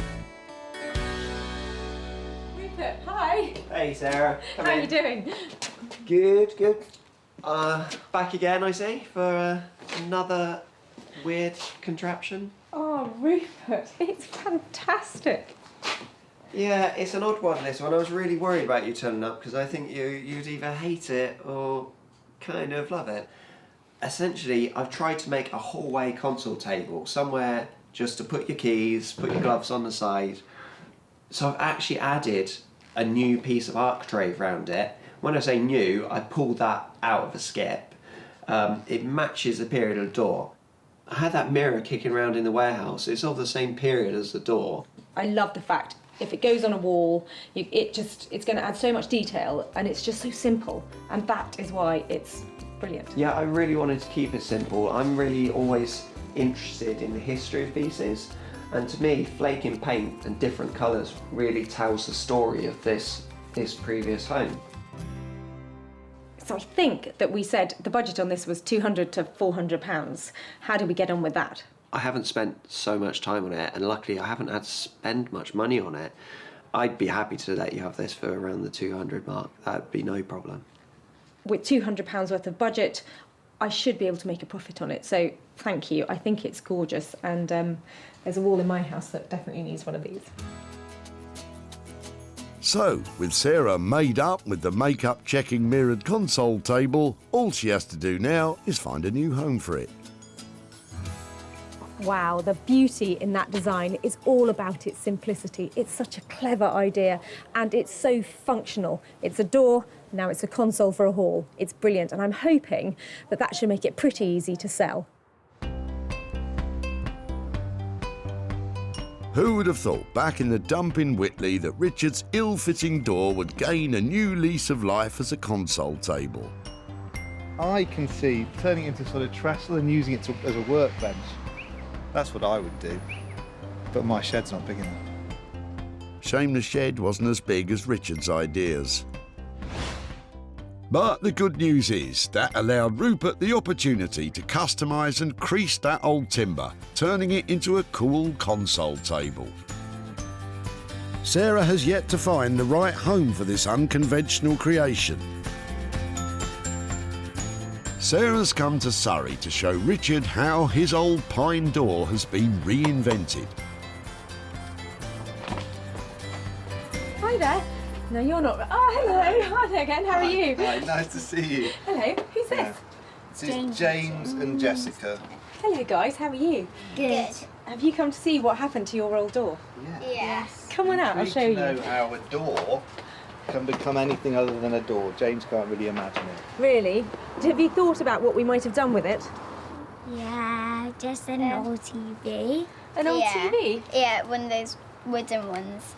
Rupert, hi. Hey Sarah, come How in. are you doing? Good, good. Back again, I see, for another weird contraption. Oh, Rupert, it's fantastic. Yeah, it's an odd one, this one. I was really worried about you turning up because I think you'd either hate it or kind of love it. Essentially, I've tried to make a hallway console table, somewhere just to put your keys, put your gloves on the side. So I've actually added a new piece of architrave around it. When I say new, I pulled that out of a skip. It matches the period of the door. I had that mirror kicking around in the warehouse. It's of the same period as the door. I love the fact if it goes on a wall, it's going to add so much detail, and it's just so simple, and that is why it's brilliant. Yeah, I really wanted to keep it simple. I'm really always interested in the history of pieces, and to me, flaking paint and different colours really tells the story of this previous home. So I think that we said the budget on this was £200 to £400. How do we get on with that? I haven't spent so much time on it, and luckily I haven't had to spend much money on it. I'd be happy to let you have this for around the 200 mark. That'd be no problem. With £200 worth of budget, I should be able to make a profit on it. So thank you. I think it's gorgeous, and there's a wall in my house that definitely needs one of these. So, with Sarah made up with the makeup checking mirrored console table, all she has to do now is find a new home for it. Wow, the beauty in that design is all about its simplicity. It's such a clever idea and it's so functional. It's a door, now it's a console for a hall. It's brilliant, and I'm hoping that that should make it pretty easy to sell. Who would have thought back in the dump in Whitley that Richard's ill-fitting door would gain a new lease of life as a console table? I can see turning it into sort of trestle and using it as a workbench. That's what I would do, but my shed's not big enough. Shame the shed wasn't as big as Richard's ideas. But the good news is that allowed Rupert the opportunity to customise and crease that old timber, turning it into a cool console table. Sarah has yet to find the right home for this unconventional creation. Sarah's come to Surrey to show Richard how his old pine door has been reinvented. Hi there. No, you're not. Oh, hello. Hi there again. How are you? Hi, nice to see you. Hello. Who's this? This is James and Jessica. Hello, guys. How are you? Good. Have you come to see what happened to your old door? Yes. Come on out. I'll show you. know how a door can become anything other than a door. James can't really imagine it. Really? Have you thought about what we might have done with it? Yeah, just an old TV. An old TV? Yeah, one of those wooden ones.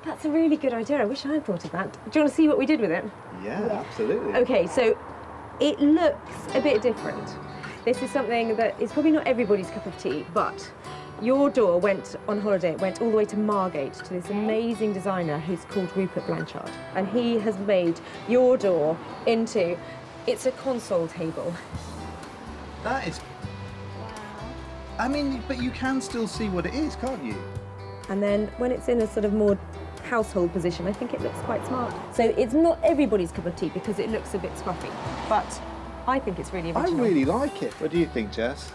That's a really good idea. I wish I'd thought of that. Do you want to see what we did with it? Yeah, absolutely. Okay, so it looks a bit different. This is something that is probably not everybody's cup of tea, but your door went on holiday. It went all the way to Margate to this amazing designer who's called Rupert Blanchard. And he has made your door into, it's a console table. That is... I mean, but you can still see what it is, can't you? And then when it's in a sort of more household position, I think it looks quite smart. So it's not everybody's cup of tea because it looks a bit scruffy, but I think it's really original. I really like it. What do you think, Jess?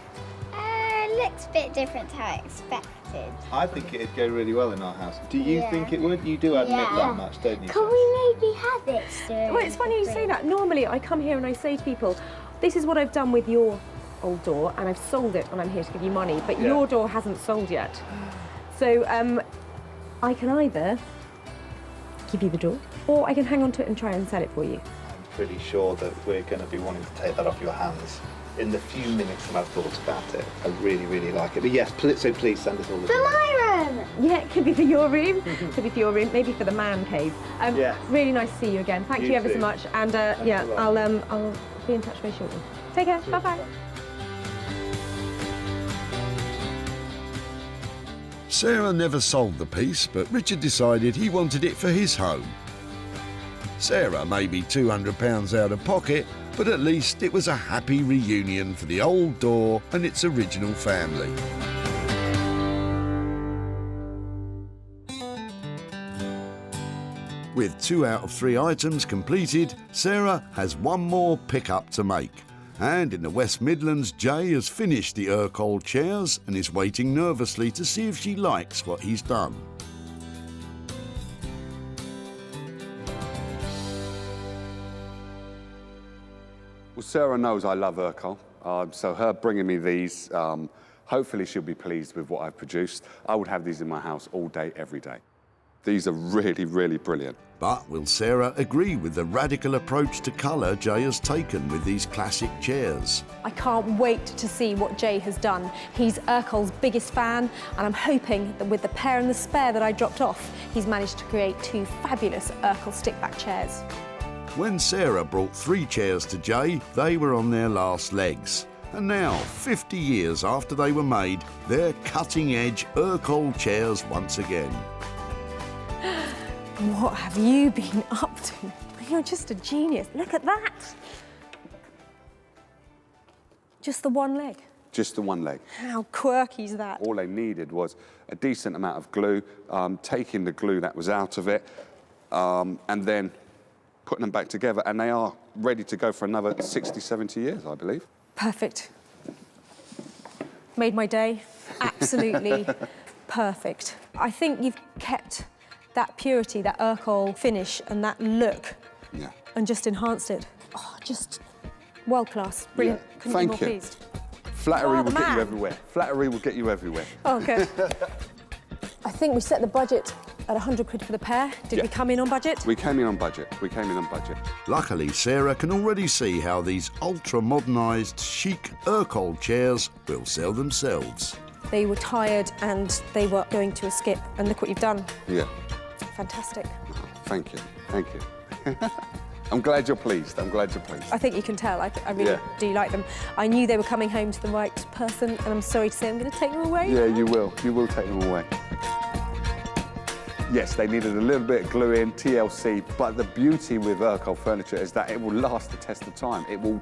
It looks a bit different to how I expected. I think it'd go really well in our house. Do you think it would? You do admit that much, don't you? Can we maybe have it soon? Well, it's funny you say that. Normally I come here and I say to people, this is what I've done with your old door and I've sold it and I'm here to give you money, but your door hasn't sold yet. So I can either give you the door or I can hang on to it and try and sell it for you. I'm pretty sure that we're going to be wanting to take that off your hands in the few minutes that I've thought about it. I really, really like it. But yes, so please send us all the For my room! Yeah, it could be for your room, could be for your room, maybe for the man cave. Really nice to see you again. Thank you ever so much. And yeah, I'll be in touch very shortly. Take care. Bye-bye. Sarah never sold the piece, but Richard decided he wanted it for his home. Sarah may be £200 out of pocket, but at least it was a happy reunion for the old door and its original family. With 2 out of 3 items completed, Sarah has one more pickup to make. And in the West Midlands, Jay has finished the Urkel chairs and is waiting nervously to see if she likes what he's done. Well, Sarah knows I love Urkel, so her bringing me these, hopefully she'll be pleased with what I've produced. I would have these in my house all day, every day. These are really, really brilliant. But will Sarah agree with the radical approach to colour Jay has taken with these classic chairs? I can't wait to see what Jay has done. He's Urkel's biggest fan, and I'm hoping that with the pair and the spare that I dropped off, he's managed to create 2 fabulous Urkel stick-back chairs. When Sarah brought 3 chairs to Jay, they were on their last legs. And now, 50 years after they were made, they're cutting-edge Urkel chairs once again. What have you been up to? You're just a genius. Look at that. Just the one leg. Just the one leg. How quirky is that? All they needed was a decent amount of glue, taking the glue that was out of it, and then putting them back together, and they are ready to go for another 60, 70 years, I believe. Perfect. Made my day. Absolutely perfect. I think you've kept that purity, that Urkel finish and that look, Yeah. and just enhanced it. Oh, just world class, brilliant. Yeah. Couldn't Thank be more you. pleased. Flattery Oh, will the get you man. everywhere. Flattery will get you everywhere. Oh, good. I think we set the budget at 100 quid for the pair. Did we come in on budget? We came in on budget. We came in on budget. Luckily, Sarah can already see how these ultra-modernised, chic Urkel chairs will sell themselves. They were tired and they were going to a skip, and look what you've done. Yeah. Fantastic. Thank you. Thank you. I'm glad you're pleased. I'm glad you're pleased. I think you can tell. I really do like them. I knew they were coming home to the right person, and I'm sorry to say I'm going to take them away. Yeah, you will. You will take them away. Yes, they needed a little bit of glue in, TLC, but the beauty with Urkel furniture is that it will last the test of time. It will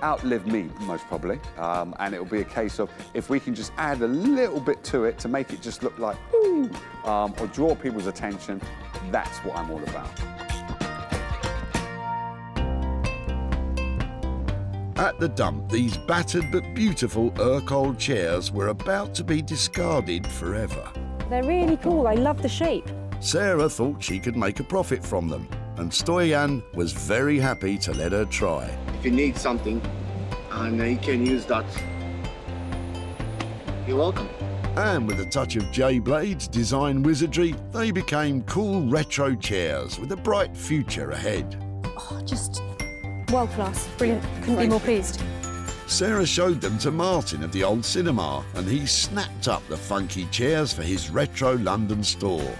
outlive me, most probably, and it will be a case of if we can just add a little bit to it to make it just look like, ooh, or draw people's attention, that's what I'm all about. At the dump, these battered but beautiful Urkel chairs were about to be discarded forever. They're really cool. I love the shape. Sarah thought she could make a profit from them, and Stoyan was very happy to let her try. If you need something and you can use that, you're welcome. And with a touch of J-Blade's design wizardry, they became cool retro chairs with a bright future ahead. Oh, just world class. Brilliant. Couldn't be more pleased. Sarah showed them to Martin at the old cinema, and he snapped up the funky chairs for his retro London store.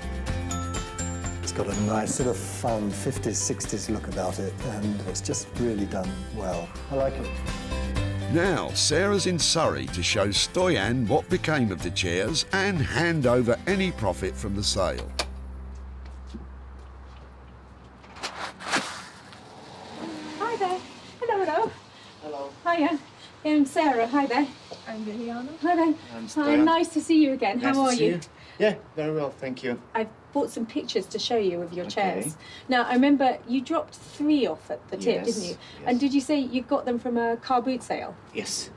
It's got a nice sort of fun 50s, 60s look about it, and it's just really done well. I like it. Now, Sarah's in Surrey to show Stoyan what became of the chairs and hand over any profit from the sale. Hi there. Hello, hello. Hello. Hiya. I'm Sarah. Hi there. I'm Liliana. Hi there. I'm Hi, Stoyan. nice to see you again. Nice How to are see you? Yeah, very well, thank you. I've bought some pictures to show you of your Okay. chairs. Now, I remember you dropped 3 off at the tip, Yes, didn't you? And did you say you got them from a car boot sale? Yes.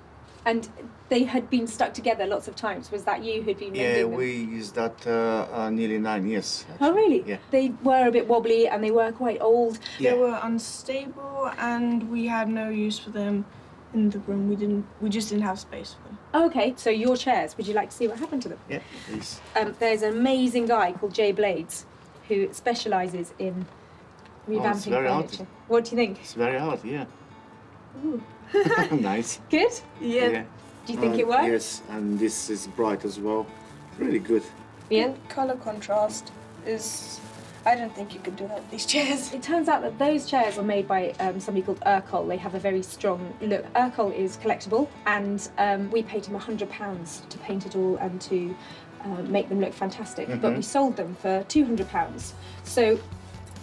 And they had been stuck together lots of times. Was that you who'd been Yeah, mending them? we used that nearly 9 years. Oh, really? Yeah. They were a bit wobbly and they were quite old. Yeah. They were unstable and we had no use for them in the room. We just didn't have space for them. Okay, so your chairs, would you like to see what happened to them? Yeah, please. There's an amazing guy called Jay Blades who specialises in revamping it's very hard. furniture. What do you think? It's very hard, yeah. Ooh. Nice. Good? Yeah. Do you think it works? Yes, and this is bright as well. Really good. Ian? Color contrast is. I don't think you could do that with these chairs. It turns out that those chairs are made by somebody called Urkel. They have a very strong look. Urkel is collectible, and we paid him £100 to paint it all and to make them look fantastic. But Mhm. we sold them for £200. So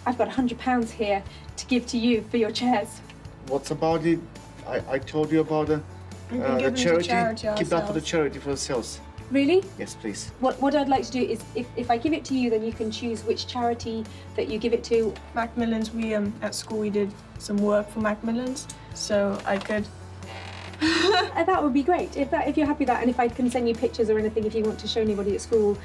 I've got £100 here to give to you for your chairs. What's about it? I told you about We can give the them to charity. charity Keep that for the ourselves. charity for ourselves. Really? Yes, please. What I'd like to do is, if I give it to you, then you can choose which charity that you give it to. Macmillan's, we at school we did some work for Macmillan's, so I could. That would be great. If you're happy with that, and if I can send you pictures or anything, if you want to show anybody at school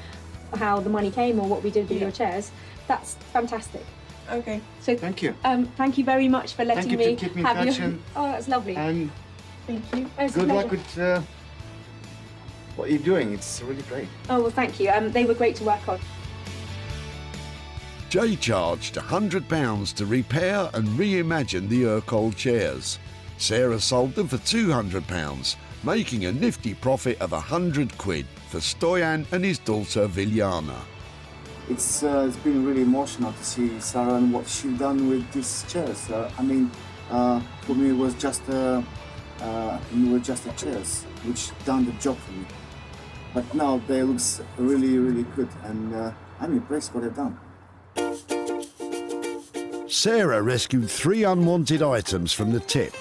how the money came or what we did with your chairs, that's fantastic. Okay. So thank you. Thank you very much for letting Thank you me to keep me in have touch your. and- Oh, that's lovely. And Thank you. Oh, it's a good luck pleasure. with what you're doing. It's really great. Oh well, thank you. They were great to work on. Jay charged £100 to repair and reimagine the Urkel chairs. Sarah sold them for £200, making a nifty profit of 100 quid for Stoyan and his daughter Viljana. It's been really emotional to see Sarah and what she's done with these chairs. For me, it was just the chairs which done the job for me. But now they look really, really good, and I'm impressed what they've done. Sarah rescued 3 unwanted items from the tip.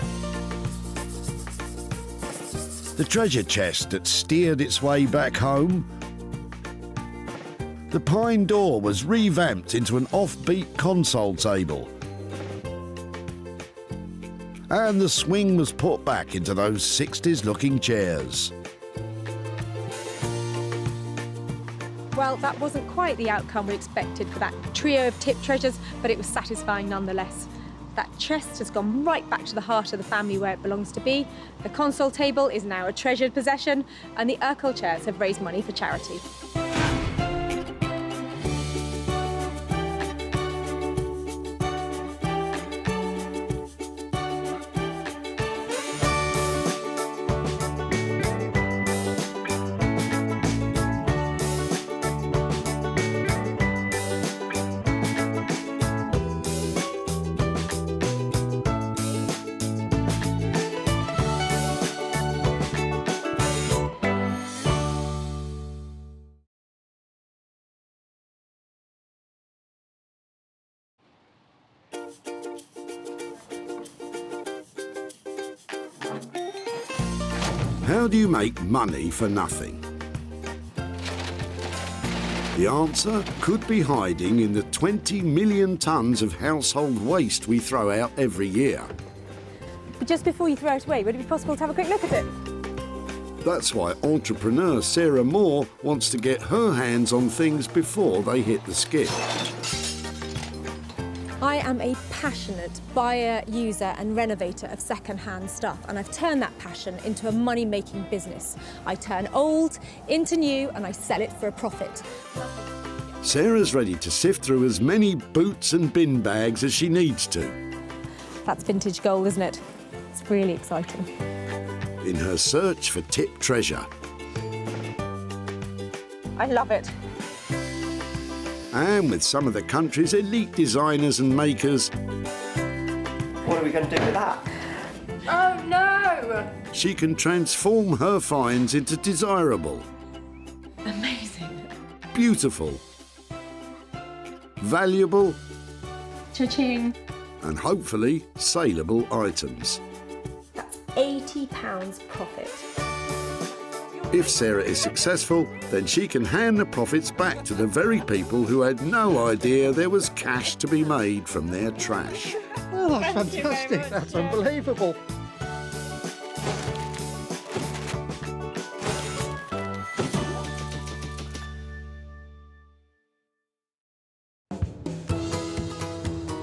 The treasure chest that steered its way back home. The pine door was revamped into an offbeat console table. And the swing was put back into those 60s looking chairs. Well, that wasn't quite the outcome we expected for that trio of tip treasures, but it was satisfying nonetheless. That chest has gone right back to the heart of the family where it belongs to be. The console table is now a treasured possession, and the Urkel chairs have raised money for charity. How do you make money for nothing? The answer could be hiding in the 20 million tonnes of household waste we throw out every year. But just before you throw it away, would it be possible to have a quick look at it? That's why entrepreneur Sarah Moore wants to get her hands on things before they hit the skip. I am a passionate buyer, user and renovator of second-hand stuff, and I've turned that passion into a money-making business. I turn old into new and I sell it for a profit. Sarah's ready to sift through as many boots and bin bags as she needs to. That's vintage gold, isn't it? It's really exciting. In her search for tip treasure. I love it. And with some of the country's elite designers and makers, What are we going to do with that? Oh no! she can transform her finds into desirable, Amazing. beautiful, valuable Cha-ching. and hopefully saleable items. £80 profit. If Sarah is successful, then she can hand the profits back to the very people who had no idea there was cash to be made from their trash. Oh, that's fantastic. That's unbelievable.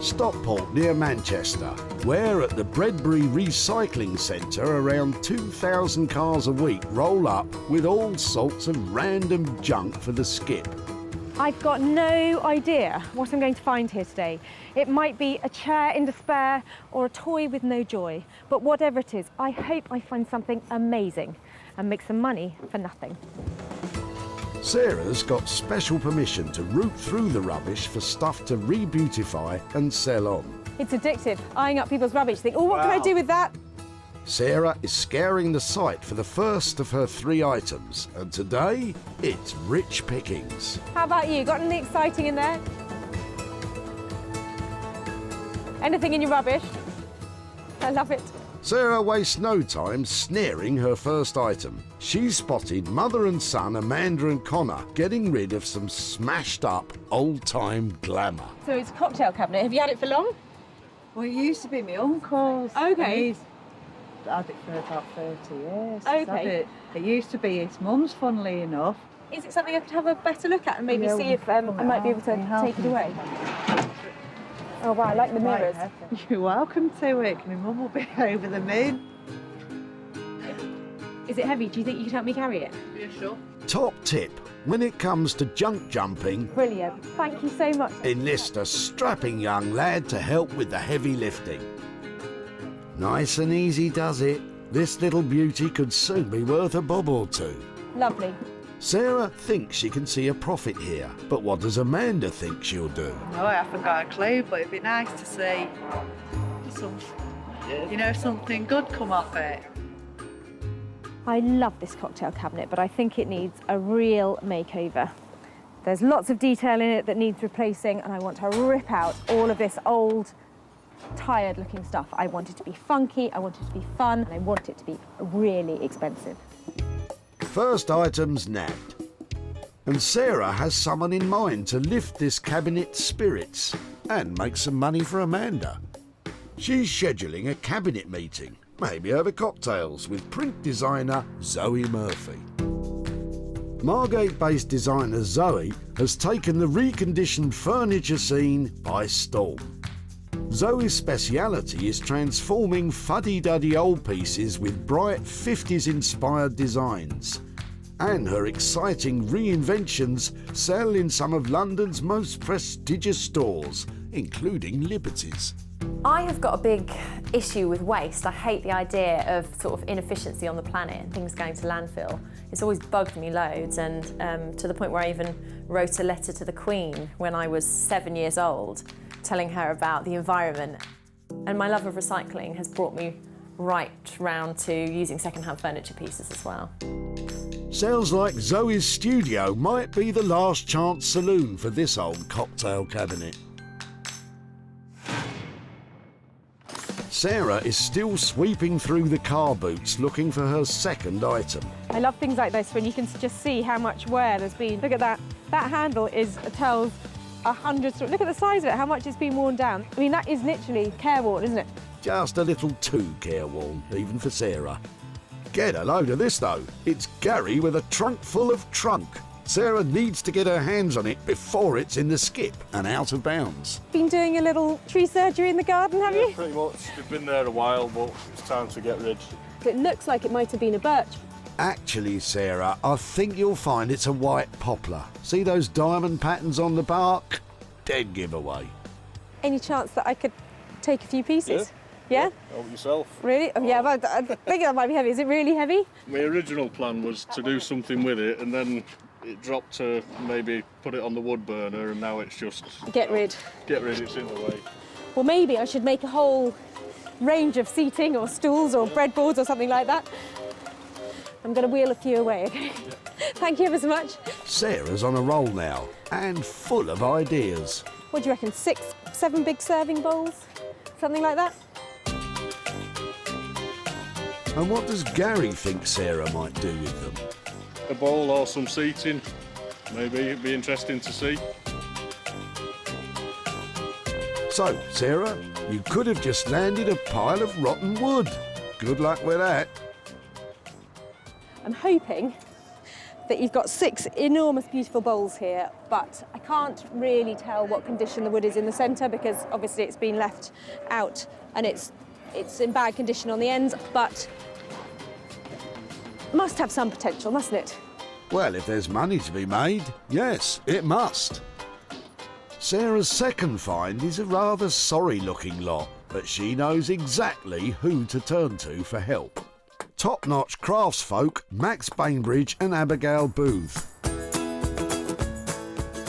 Stockport near Manchester, where at the Bredbury Recycling Centre around 2,000 cars a week roll up with all sorts of random junk for the skip. I've got no idea what I'm going to find here today. It might be a chair in despair or a toy with no joy, but whatever it is, I hope I find something amazing and make some money for nothing. Sarah's got special permission to root through the rubbish for stuff to re-beautify and sell on. It's addictive, eyeing up people's rubbish. Think, oh, what can I do with that? Sarah is scouring the site for the first of her 3 items, and today it's rich pickings. How about you? Got anything exciting in there? Anything in your rubbish? I love it. Sarah wastes no time snaring her first item. She's spotted mother and son Amanda and Connor getting rid of some smashed up old-time glamour. So it's a cocktail cabinet. Have you had it for long? Well, it used to be my uncle's. Okay. He's had it for about 30 years. Okay. It used to be his mum's, funnily enough. Is it something I could have a better look at and maybe Yeah, see we'll if I might be able to take it away? Oh wow, I like the mirrors. You're welcome to it. My mum will be over the moon. Is it heavy? Do you think you could help me carry it? Yeah, sure. Top tip, when it comes to junk jumping, Brilliant. Thank you so much. enlist a strapping young lad to help with the heavy lifting. Nice and easy does it. This little beauty could soon be worth a bob or two. Lovely. Sarah thinks she can see a profit here, but what does Amanda think she'll do? No, I haven't got a clue, but it'd be nice to see something good come off it. I love this cocktail cabinet, but I think it needs a real makeover. There's lots of detail in it that needs replacing, and I want to rip out all of this old, tired-looking stuff. I want it to be funky, I want it to be fun, and I want it to be really expensive. First item's nabbed. And Sarah has someone in mind to lift this cabinet's spirits and make some money for Amanda. She's scheduling a cabinet meeting, maybe over cocktails, with print designer Zoe Murphy. Margate-based designer Zoe has taken the reconditioned furniture scene by storm. Zoe's speciality is transforming fuddy-duddy old pieces with bright 50s-inspired designs. And her exciting reinventions sell in some of London's most prestigious stores, including Liberty's. I have got a big issue with waste. I hate the idea of sort of inefficiency on the planet and things going to landfill. It's always bugged me loads, and to the point where I even wrote a letter to the Queen when I was 7 years old, telling her about the environment. And my love of recycling has brought me right round to using second-hand furniture pieces as well. Sounds like Zoe's studio might be the last chance saloon for this old cocktail cabinet. Sarah is still sweeping through the car boots looking for her second item. I love things like this when you can just see how much wear there's been. Look at that. That handle tells 100 stories. Look at the size of it, how much it's been worn down. I mean, that is literally careworn, isn't it? Just a little too careworn, even for Sarah. Get a load of this, though. It's Gary with a trunk full of trunk. Sarah needs to get her hands on it before it's in the skip and out of bounds. Been doing a little tree surgery in the garden, have you? Pretty much. We've been there a while, but it's time to get rid. It looks like it might have been a birch. Actually, Sarah, I think you'll find it's a white poplar. See those diamond patterns on the bark? Dead giveaway. Any chance that I could take a few pieces? Yeah? Help yourself. Really? Oh, yeah, but I think that might be heavy. Is it really heavy? My original plan was to do something with it, and then it dropped to maybe put it on the wood burner, and now it's just... Get rid. Get rid, it's in the way. Well, maybe I should make a whole range of seating or stools or breadboards or something like that. I'm going to wheel a few away, OK? Thank you ever so much. Sarah's on a roll now, and full of ideas. What do you reckon, 6, 7 big serving bowls? Something like that? And what does Gary think Sarah might do with them? A bowl or some seating, maybe. It'd be interesting to see. So, Sarah, you could have just landed a pile of rotten wood. Good luck with that. I'm hoping that you've got 6 enormous, beautiful bowls here, but I can't really tell what condition the wood is in the centre because obviously it's been left out and it's in bad condition on the ends, but must have some potential, mustn't it? Well, if there's money to be made, yes, it must. Sarah's second find is a rather sorry-looking lot, but she knows exactly who to turn to for help. Top-notch craftsfolk Max Bainbridge and Abigail Booth.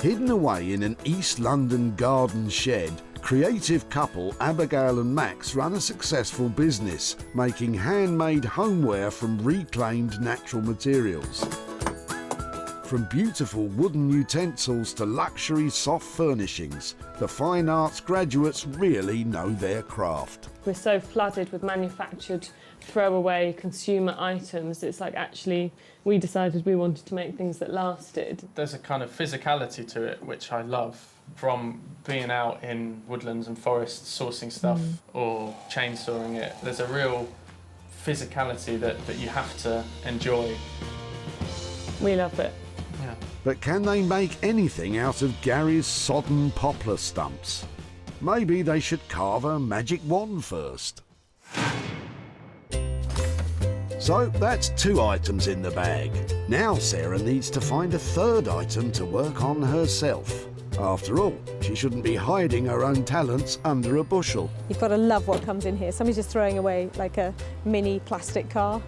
Hidden away in an East London garden shed, creative couple Abigail and Max run a successful business, making handmade homeware from reclaimed natural materials. From beautiful wooden utensils to luxury soft furnishings, the fine arts graduates really know their craft. We're so flooded with manufactured throwaway consumer items. It's like actually we decided we wanted to make things that lasted. There's a kind of physicality to it which I love, from being out in woodlands and forests sourcing stuff or chainsawing it. There's a real physicality that you have to enjoy. We love it. Yeah. But can they make anything out of Gary's sodden poplar stumps? Maybe they should carve a magic wand first. So that's 2 items in the bag. Now Sarah needs to find a third item to work on herself. After all, she shouldn't be hiding her own talents under a bushel. You've got to love what comes in here. Somebody's just throwing away like a mini plastic car.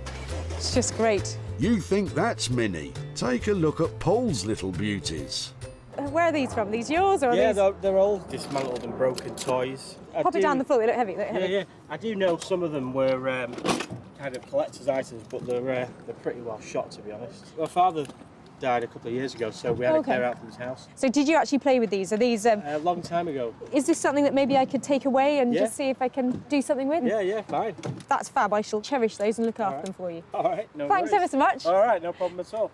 It's just great. You think that's mini? Take a look at Paul's little beauties. Where are these from? These yours or are yeah, these? they're all dismantled and broken toys. Pop it down the floor, they look heavy, Yeah. I do know some of them were kind of collector's items, but they're pretty well shot, to be honest. My father died a couple of years ago, so we had to clear out from his house. So did you actually play with these? Are these... A long time ago. Is this something that maybe I could take away and just see if I can do something with? Yeah, fine. That's fab. I shall cherish those and look after them for you. All right, no Thanks worries. ever so much. All right, no problem at all.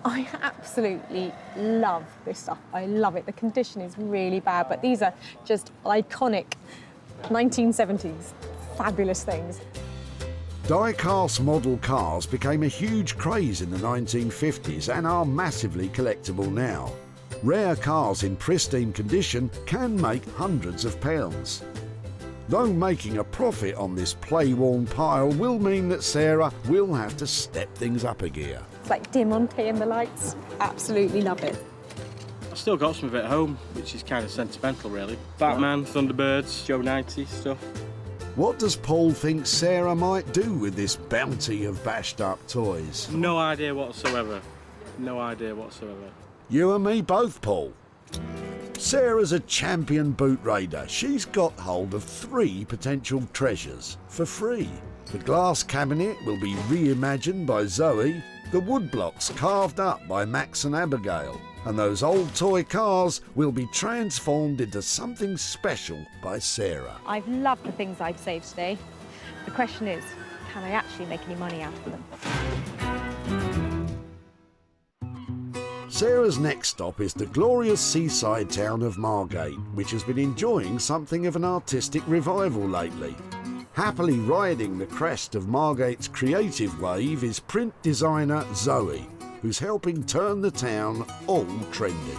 I absolutely love this stuff. I love it. The condition is really bad, but these are just iconic 1970s, fabulous things. Die-cast model cars became a huge craze in the 1950s and are massively collectible now. Rare cars in pristine condition can make hundreds of pounds. Though making a profit on this play-worn pile will mean that Sarah will have to step things up a gear. It's like Diamante and the lights. Absolutely love it. I've still got some of it at home, which is kind of sentimental, really. Batman, Thunderbirds, Joe 90 stuff. What does Paul think Sarah might do with this bounty of bashed-up toys? No idea whatsoever. No idea whatsoever. You and me both, Paul. Sarah's a champion boot raider. She's got hold of 3 potential treasures for free. The glass cabinet will be reimagined by Zoe, the wood blocks carved up by Max and Abigail, and those old toy cars will be transformed into something special by Sarah. I've loved the things I've saved today. The question is, can I actually make any money out of them? Sarah's next stop is the glorious seaside town of Margate, which has been enjoying something of an artistic revival lately. Happily riding the crest of Margate's creative wave is print designer Zoe, who's helping turn the town all trendy.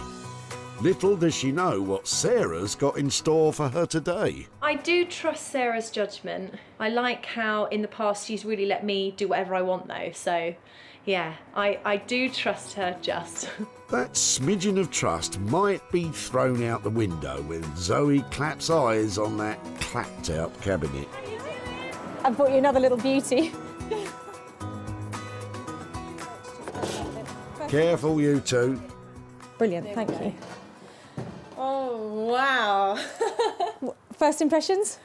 Little does she know what Sarah's got in store for her today. I do trust Sarah's judgment. I like how in the past she's really let me do whatever I want though, so yeah, I do trust her just. That smidgen of trust might be thrown out the window when Zoe claps eyes on that clapped out cabinet. I've brought you another little beauty. Careful, you two. Brilliant, thank you. Oh, wow. First impressions?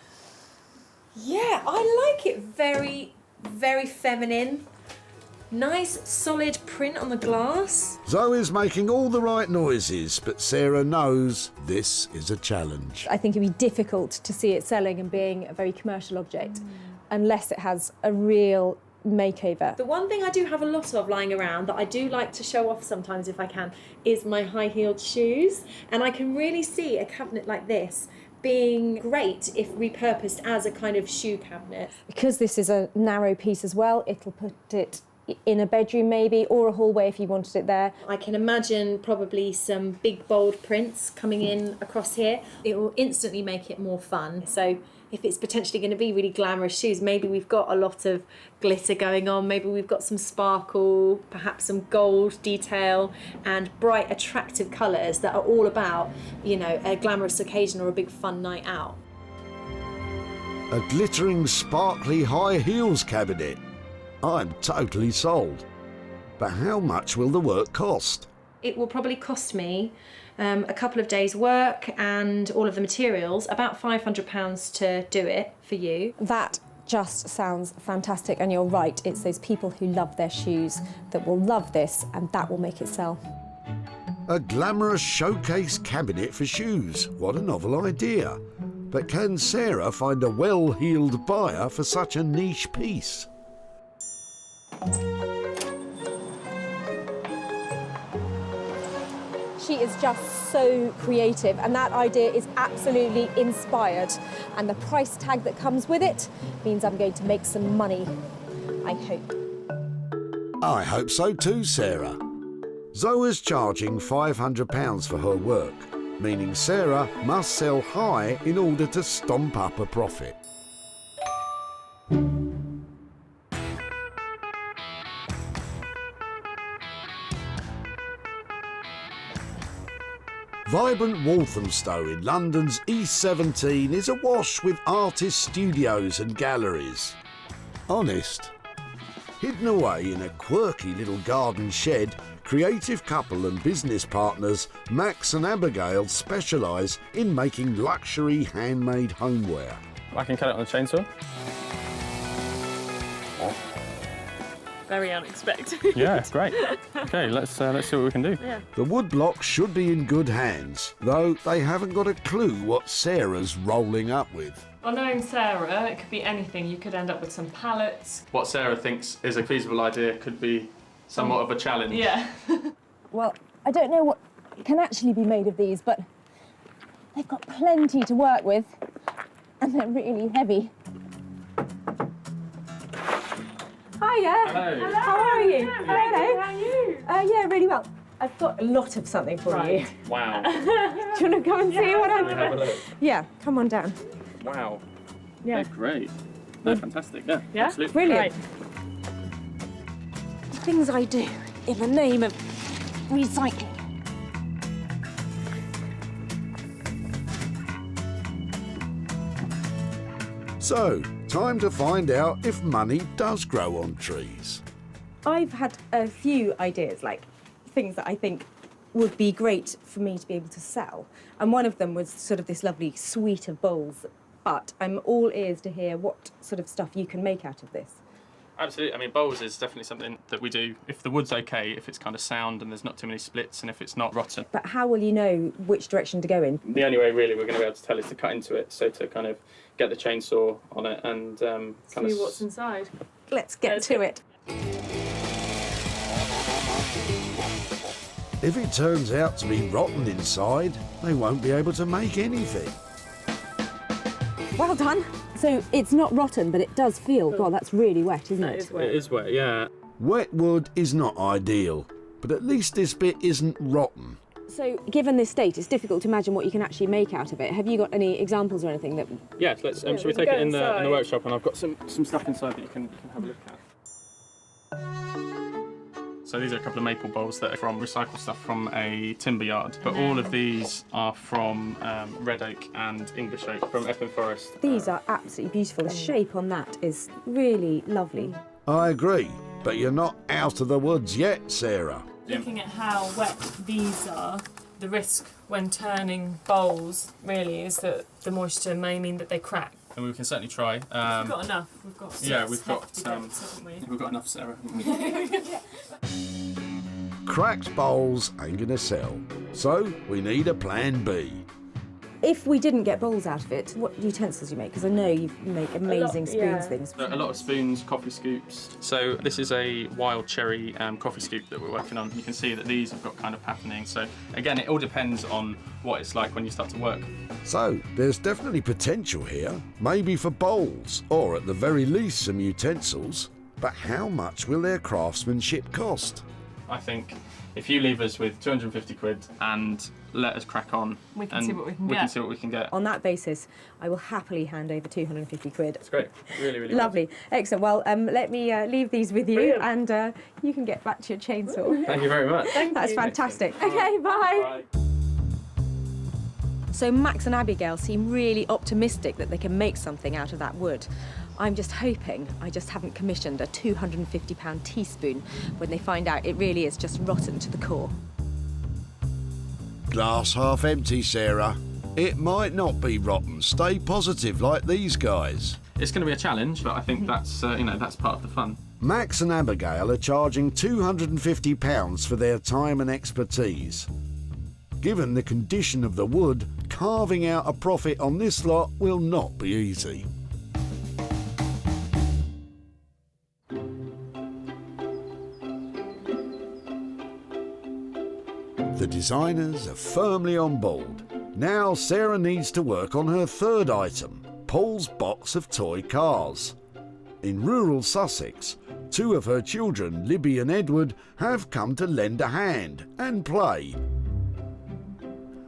Yeah, I like it. Very, very feminine. Nice, solid print on the glass. Zoe's making all the right noises, but Sarah knows this is a challenge. I think it'd be difficult to see it selling and being a very commercial object unless it has a real makeover. The one thing I do have a lot of lying around that I do like to show off sometimes if I can is my high-heeled shoes. And I can really see a cabinet like this being great if repurposed as a kind of shoe cabinet. Because this is a narrow piece as well, it'll put it in a bedroom maybe, or a hallway if you wanted it there. I can imagine probably some big bold prints coming in across here. It will instantly make it more fun. So if it's potentially going to be really glamorous shoes, maybe we've got a lot of glitter going on, maybe we've got some sparkle, perhaps some gold detail and bright attractive colours that are all about, you know, a glamorous occasion or a big fun night out. A glittering, sparkly high heels cabinet. I'm totally sold. But how much will the work cost? It will probably cost me a couple of days' work and all of the materials, about £500 to do it for you. That just sounds fantastic, and you're right, it's those people who love their shoes that will love this, and that will make it sell. A glamorous showcase cabinet for shoes. What a novel idea. But can Sarah find a well-heeled buyer for such a niche piece? She is just so creative, and that idea is absolutely inspired. And the price tag that comes with it means I'm going to make some money, I hope. I hope so too, Sarah. Zoe's charging £500 for her work, meaning Sarah must sell high in order to stomp up a profit. Vibrant Walthamstow in London's E17 is awash with artist studios and galleries. Honest. Hidden away in a quirky little garden shed, creative couple and business partners Max and Abigail specialise in making luxury handmade homeware. I can cut it on a chainsaw. Very unexpected. Yeah, great. Okay, let's see what we can do. Yeah. The woodblock should be in good hands, though they haven't got a clue what Sarah's rolling up with. Well, knowing Sarah, it could be anything. You could end up with some pallets. What Sarah thinks is a feasible idea could be somewhat of a challenge. Yeah. Well, I don't know what can actually be made of these, but they've got plenty to work with, and they're really heavy. Hiya. Hello. How are you? Hello. Hello. How are you? Yeah, really well. I've got a lot of something for you. Wow. Do you want to come and see what Can we have a I'm... look? Yeah, come on down. Wow. Yeah. They're great. They're fantastic. Yeah. Yeah? Absolutely. Brilliant. Things I do in the name of recycling. So, time to find out if money does grow on trees. I've had a few ideas, like things that I think would be great for me to be able to sell. And one of them was sort of this lovely suite of bowls. But I'm all ears to hear what sort of stuff you can make out of this. Absolutely. I mean, bowls is definitely something that we do if the wood's okay, if it's kind of sound and there's not too many splits, and if it's not rotten. But how will you know which direction to go in? The only way really we're going to be able to tell is to cut into it, so to kind of get the chainsaw on it and kind of See what's inside. Let's get to it. If it turns out to be rotten inside, they won't be able to make anything. Well done. So it's not rotten, but it does feel, God, that's really wet, isn't it? It is wet, yeah. Wet wood is not ideal, but at least this bit isn't rotten. So given this state, it's difficult to imagine what you can actually make out of it. Have you got any examples or anything that... Yeah, let's. Should we take it in the workshop? And I've got some stuff inside that you can have a look at. So these are a couple of maple bowls that are from recycled stuff from a timber yard. But all of these are from red oak and English oak from Epping Forest. These are absolutely beautiful. The shape on that is really lovely. I agree, but you're not out of the woods yet, Sarah. Looking at how wet these are, the risk when turning bowls really is that the moisture may mean that they crack. And we can certainly try. We've got enough. We've got we've got enough, Sarah. Cracked bowls ain't gonna sell, so we need a plan B. If we didn't get bowls out of it, what utensils do you make? Because I know you make amazing spoons things. A lot of spoons, coffee scoops. So this is a wild cherry coffee scoop that we're working on. You can see that these have got kind of patterning. So again, it all depends on what it's like when you start to work. So there's definitely potential here, maybe for bowls, or at the very least some utensils. But how much will their craftsmanship cost? I think if you leave us with 250 quid and let us crack on, we can and see what we can we get. can see what we can get. On that basis, I will happily hand over 250 quid. That's great. Really, really lovely. Excellent. Well, let me leave these with you, and you can get back to your chainsaw. Thank you very much. That's fantastic. Okay, bye. So Max and Abigail seem really optimistic that they can make something out of that wood. I'm just hoping I just haven't commissioned a £250 teaspoon when they find out it really is just rotten to the core. Glass half empty, Sarah. It might not be rotten. Stay positive like these guys. It's going to be a challenge, but I think that's that's part of the fun. Max and Abigail are charging £250 for their time and expertise. Given the condition of the wood, carving out a profit on this lot will not be easy. The designers are firmly on board. Now Sarah needs to work on her third item, Paul's box of toy cars. In rural Sussex, two of her children, Libby and Edward, have come to lend a hand and play,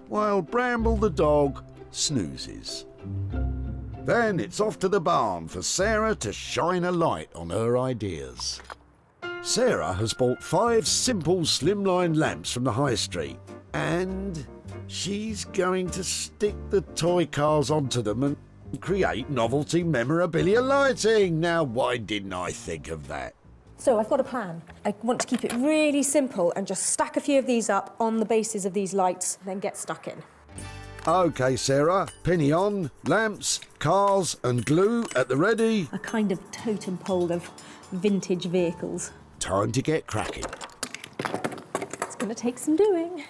while Bramble the dog snoozes. Then it's off to the barn for Sarah to shine a light on her ideas. Sarah has bought 5 simple slimline lamps from the high street, and she's going to stick the toy cars onto them and create novelty memorabilia lighting. Now, why didn't I think of that? So I've got a plan. I want to keep it really simple and just stack a few of these up on the bases of these lights, then get stuck in. OK, Sarah, penny on, lamps, cars and glue at the ready. A kind of totem pole of vintage vehicles. Time to get cracking. It's going to take some doing.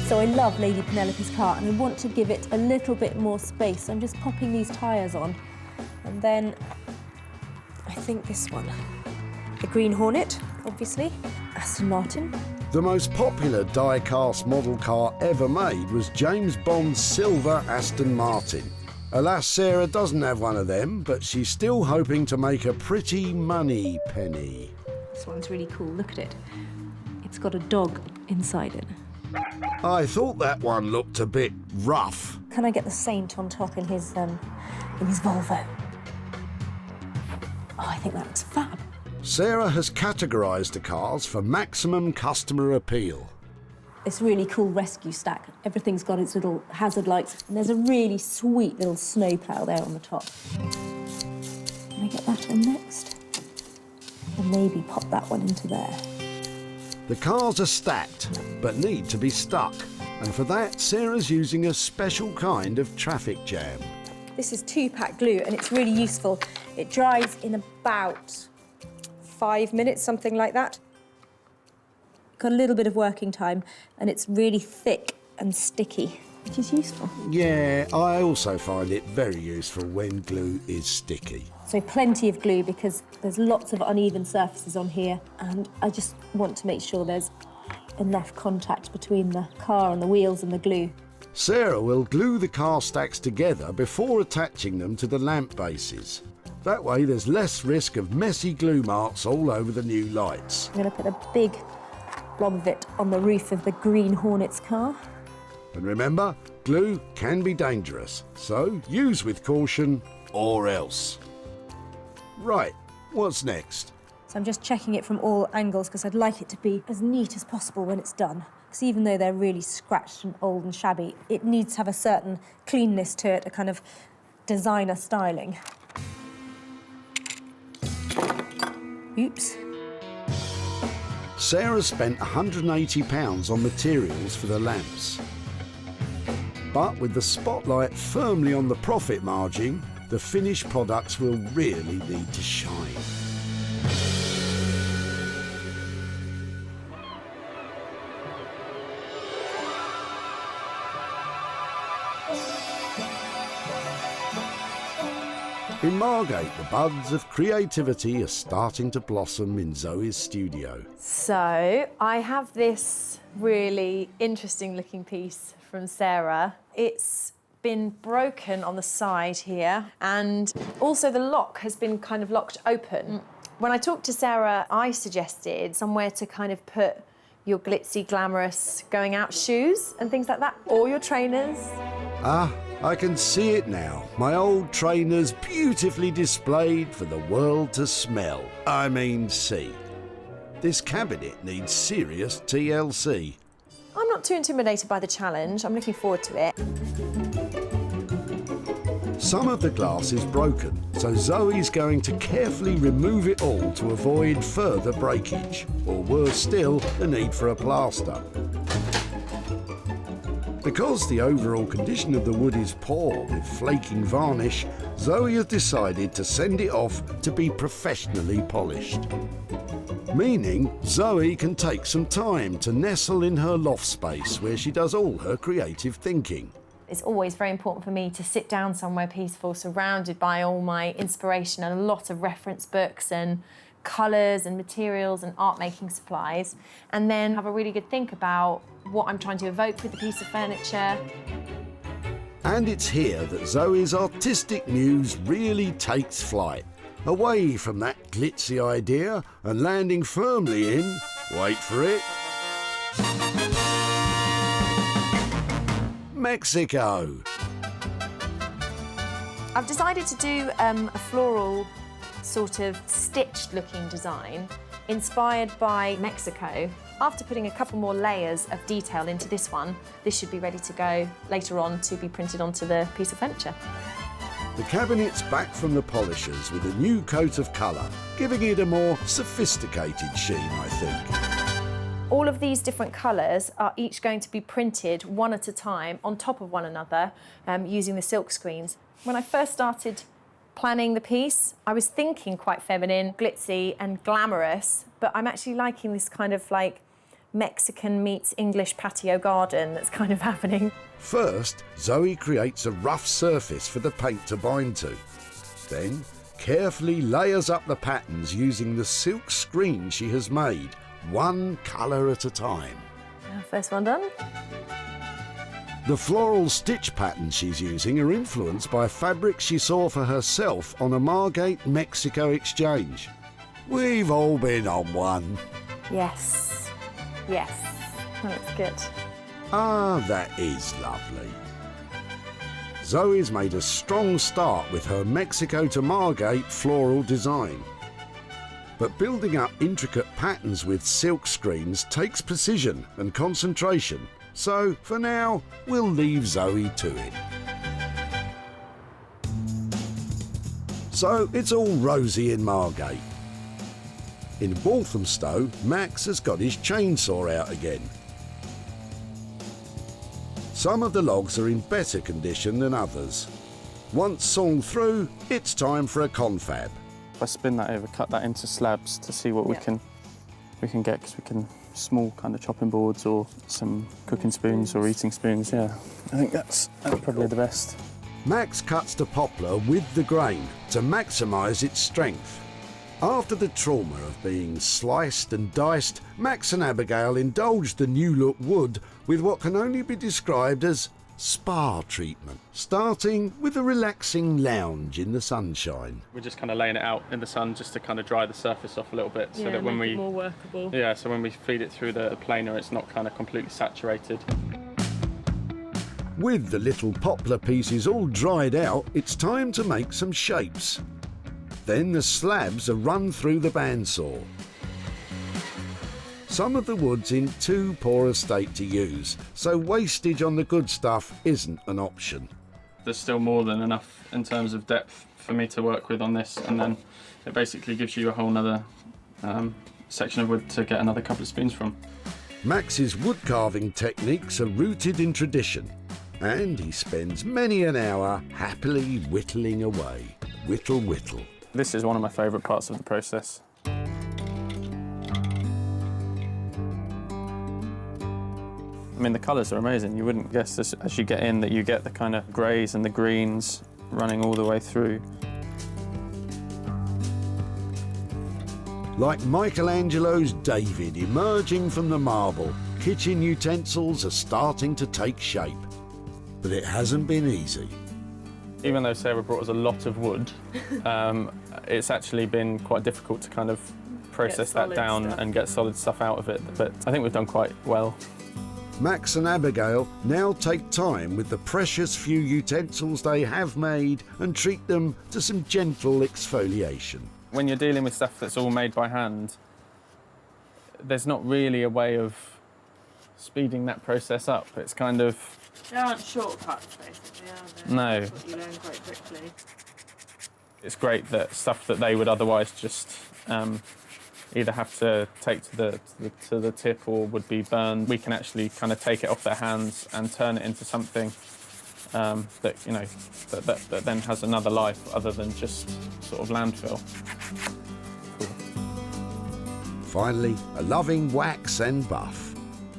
So I love Lady Penelope's car and I want to give it a little bit more space. I'm just popping these tyres on. And then I think this one. The Green Hornet, obviously. Aston Martin. The most popular die-cast model car ever made was James Bond's silver Aston Martin. Alas, Sarah doesn't have one of them, but she's still hoping to make a pretty money penny. This one's really cool, look at it. It's got a dog inside it. I thought that one looked a bit rough. Can I get the Saint on top in his Volvo? Oh, I think that looks fab. Sarah has categorised the cars for maximum customer appeal. It's a really cool rescue stack. Everything's got its little hazard lights, and there's a really sweet little snowplow there on the top. Can I get that on next? And maybe pop that one into there. The cars are stacked, but need to be stuck. And for that, Sarah's using a special kind of traffic jam. This is 2-pack glue, and it's really useful. It dries in about 5 minutes, something like that. Got a little bit of working time, and it's really thick and sticky, which is useful. Yeah, I also find it very useful when glue is sticky. So plenty of glue, because there's lots of uneven surfaces on here, and I just want to make sure there's enough contact between the car and the wheels and the glue. Sarah will glue the car stacks together before attaching them to the lamp bases. That way there's less risk of messy glue marks all over the new lights. I'm going to put a big blob of it on the roof of the Green Hornet's car. And remember, glue can be dangerous, so use with caution or else. Right, what's next? So I'm just checking it from all angles because I'd like it to be as neat as possible when it's done. Because even though they're really scratched and old and shabby, it needs to have a certain cleanness to it, a kind of designer styling. Oops. Sarah spent £180 on materials for the lamps. But with the spotlight firmly on the profit margin, the finished products will really need to shine. In Margate, the buds of creativity are starting to blossom in Zoe's studio. So I have this really interesting looking piece from Sarah. It's been broken on the side here, and also the lock has been kind of locked open. When I talked to Sarah, I suggested somewhere to kind of put your glitzy, glamorous going out shoes and things like that, or your trainers. Ah, I can see it now. My old trainers beautifully displayed for the world to smell. I mean, see. This cabinet needs serious TLC. I'm not too intimidated by the challenge. I'm looking forward to it. Some of the glass is broken, so Zoe's going to carefully remove it all to avoid further breakage, or worse still, the need for a plaster. Because the overall condition of the wood is poor with flaking varnish, Zoe has decided to send it off to be professionally polished. Meaning Zoe can take some time to nestle in her loft space where she does all her creative thinking. It's always very important for me to sit down somewhere peaceful, surrounded by all my inspiration and a lot of reference books and colours and materials and art-making supplies, and then have a really good think about what I'm trying to evoke with the piece of furniture. And it's here that Zoe's artistic muse really takes flight, away from that glitzy idea and landing firmly in, wait for it, Mexico. I've decided to do a floral sort of stitched looking design inspired by Mexico. After putting a couple more layers of detail into this one, this should be ready to go later on to be printed onto the piece of furniture. The cabinet's back from the polishers with a new coat of colour, giving it a more sophisticated sheen, I think. All of these different colours are each going to be printed one at a time on top of one another using the silk screens. When I first started planning the piece, I was thinking quite feminine, glitzy and glamorous, but I'm actually liking this kind of like Mexican meets English patio garden that's kind of happening. First, Zoe creates a rough surface for the paint to bind to. Then, carefully layers up the patterns using the silk screen she has made, one colour at a time. First one done. The floral stitch patterns she's using are influenced by fabrics she saw for herself on a Margate, Mexico exchange. We've all been on one. Yes. Yes. That's good. Ah, that is lovely. Zoe's made a strong start with her Mexico to Margate floral design. But building up intricate patterns with silk screens takes precision and concentration. So, for now, we'll leave Zoe to it. So, it's all rosy in Margate. In Walthamstow, Max has got his chainsaw out again. Some of the logs are in better condition than others. Once sawn through, it's time for a confab. If I spin that over, cut that into slabs to see what we can get, because we can small kind of chopping boards or some cooking spoons or eating spoons. Yeah, I think that's probably the best. Max cuts the poplar with the grain to maximise its strength. After the trauma of being sliced and diced, Max and Abigail indulged the new look wood with what can only be described as spa treatment, starting with a relaxing lounge in the sunshine. We're just kind of laying it out in the sun just to kind of dry the surface off a little bit, so that when make it more workable. Yeah, so when we feed it through the planer, it's not kind of completely saturated. With the little poplar pieces all dried out, it's time to make some shapes. Then the slabs are run through the bandsaw. Some of the wood's in too poor a state to use, so wastage on the good stuff isn't an option. There's still more than enough in terms of depth for me to work with on this, and then it basically gives you a whole nother section of wood to get another couple of spoons from. Max's wood carving techniques are rooted in tradition, and he spends many an hour happily whittling away. Whittle, whittle. This is one of my favourite parts of the process. I mean, the colours are amazing. You wouldn't guess this as you get in that you get the kind of greys and the greens running all the way through. Like Michelangelo's David emerging from the marble, kitchen utensils are starting to take shape. But it hasn't been easy. Even though Sarah brought us a lot of wood, it's actually been quite difficult to kind of process that down and get solid stuff out of it. But I think we've done quite well. Max and Abigail now take time with the precious few utensils they have made and treat them to some gentle exfoliation. When you're dealing with stuff that's all made by hand, there's not really a way of speeding that process up. It's kind of... There aren't shortcuts, basically, are there? No. That's what you learn quite quickly. It's great that stuff that they would otherwise just either have to take to the tip or would be burned, we can actually kind of take it off their hands and turn it into something that, you know, that then has another life other than just sort of landfill. Cool. Finally, a loving wax and buff.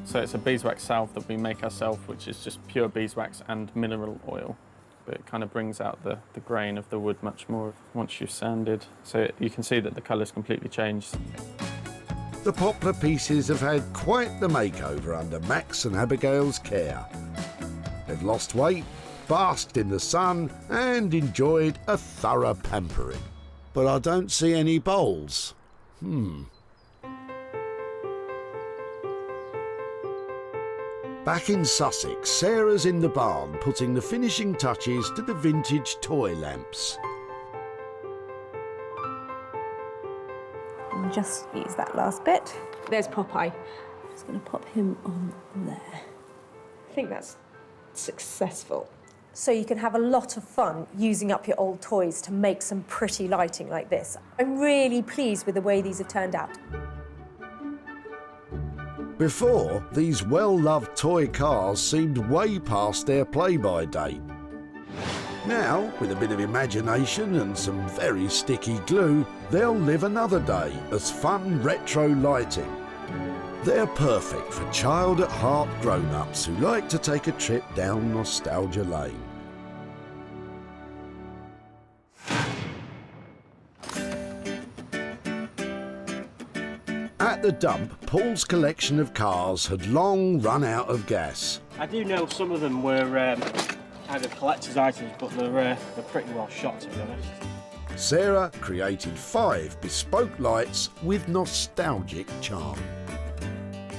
So it's a beeswax salve that we make ourselves, which is just pure beeswax and mineral oil. But it kind of brings out the grain of the wood much more once you've sanded. So you can see that the colour's completely changed. The poplar pieces have had quite the makeover under Max and Abigail's care. They've lost weight, basked in the sun and enjoyed a thorough pampering. But I don't see any bowls. Back in Sussex, Sarah's in the barn putting the finishing touches to the vintage toy lamps. And just use that last bit. There's Popeye. Just going to pop him on there. I think that's successful. So you can have a lot of fun using up your old toys to make some pretty lighting like this. I'm really pleased with the way these have turned out. Before, these well-loved toy cars seemed way past their play-by date. Now, with a bit of imagination and some very sticky glue, they'll live another day as fun retro lighting. They're perfect for child-at-heart grown-ups who like to take a trip down nostalgia lane. At the dump, Paul's collection of cars had long run out of gas. I do know some of them were kind of collector's items, but they're pretty well shot, to be honest. Sarah created 5 bespoke lights with nostalgic charm.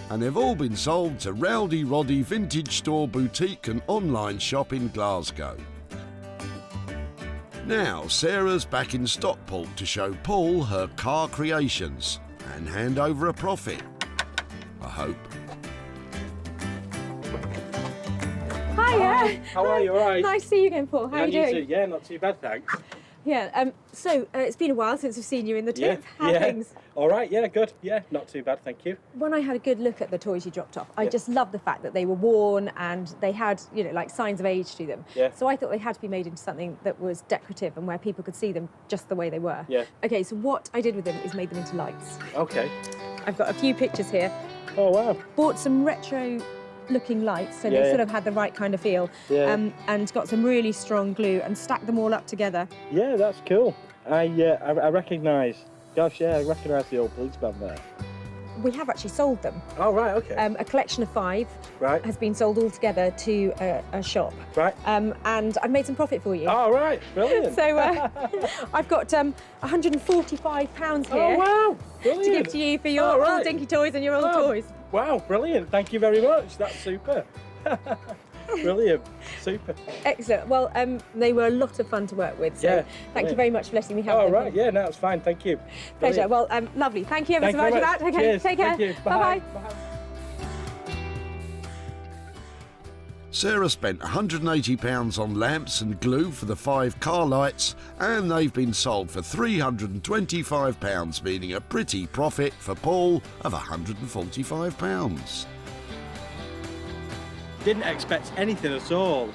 And they've all been sold to Rowdy Roddy Vintage Store Boutique and online shop in Glasgow. Now Sarah's back in Stockport to show Paul her car creations and hand over a profit. I hope. Hiya. How are you? All right? Nice to see you again, Paul. How are you doing? Too. Yeah, not too bad, thanks. Yeah, so it's been a while since we've seen you in the tip. How are things? All right, yeah, good. Yeah, not too bad, thank you. When I had a good look at the toys you dropped off, I just loved the fact that they were worn and they had, you know, like signs of age to them. Yeah. So I thought they had to be made into something that was decorative and where people could see them just the way they were. Yeah. Okay, so what I did with them is made them into lights. Okay. I've got a few pictures here. Oh, wow. Bought some retro looking lights, so they sort of had the right kind of feel. Yeah. And got some really strong glue and stacked them all up together. Yeah, that's cool. I recognise, I recognise the old police band there. We have actually sold them. Oh, right, okay. A collection of 5 has been sold all together to a shop. Right. And I've made some profit for you. Oh, right, brilliant. So I've got £145 here. Oh, wow, brilliant. To give to you for your old dinky toys and your old toys. Wow, brilliant. Thank you very much. That's super. Brilliant. Super. Excellent. Well, they were a lot of fun to work with. So thank you very much for letting me have them. Oh, right. Yeah, no, it's fine. Thank you. Pleasure. Well, lovely. Thank you ever so much for that. Okay, cheers. take care. Thank you. Bye-bye. Sarah spent £180 on lamps and glue for the 5 car lights, and they've been sold for £325, meaning a pretty profit for Paul of £145. Didn't expect anything at all.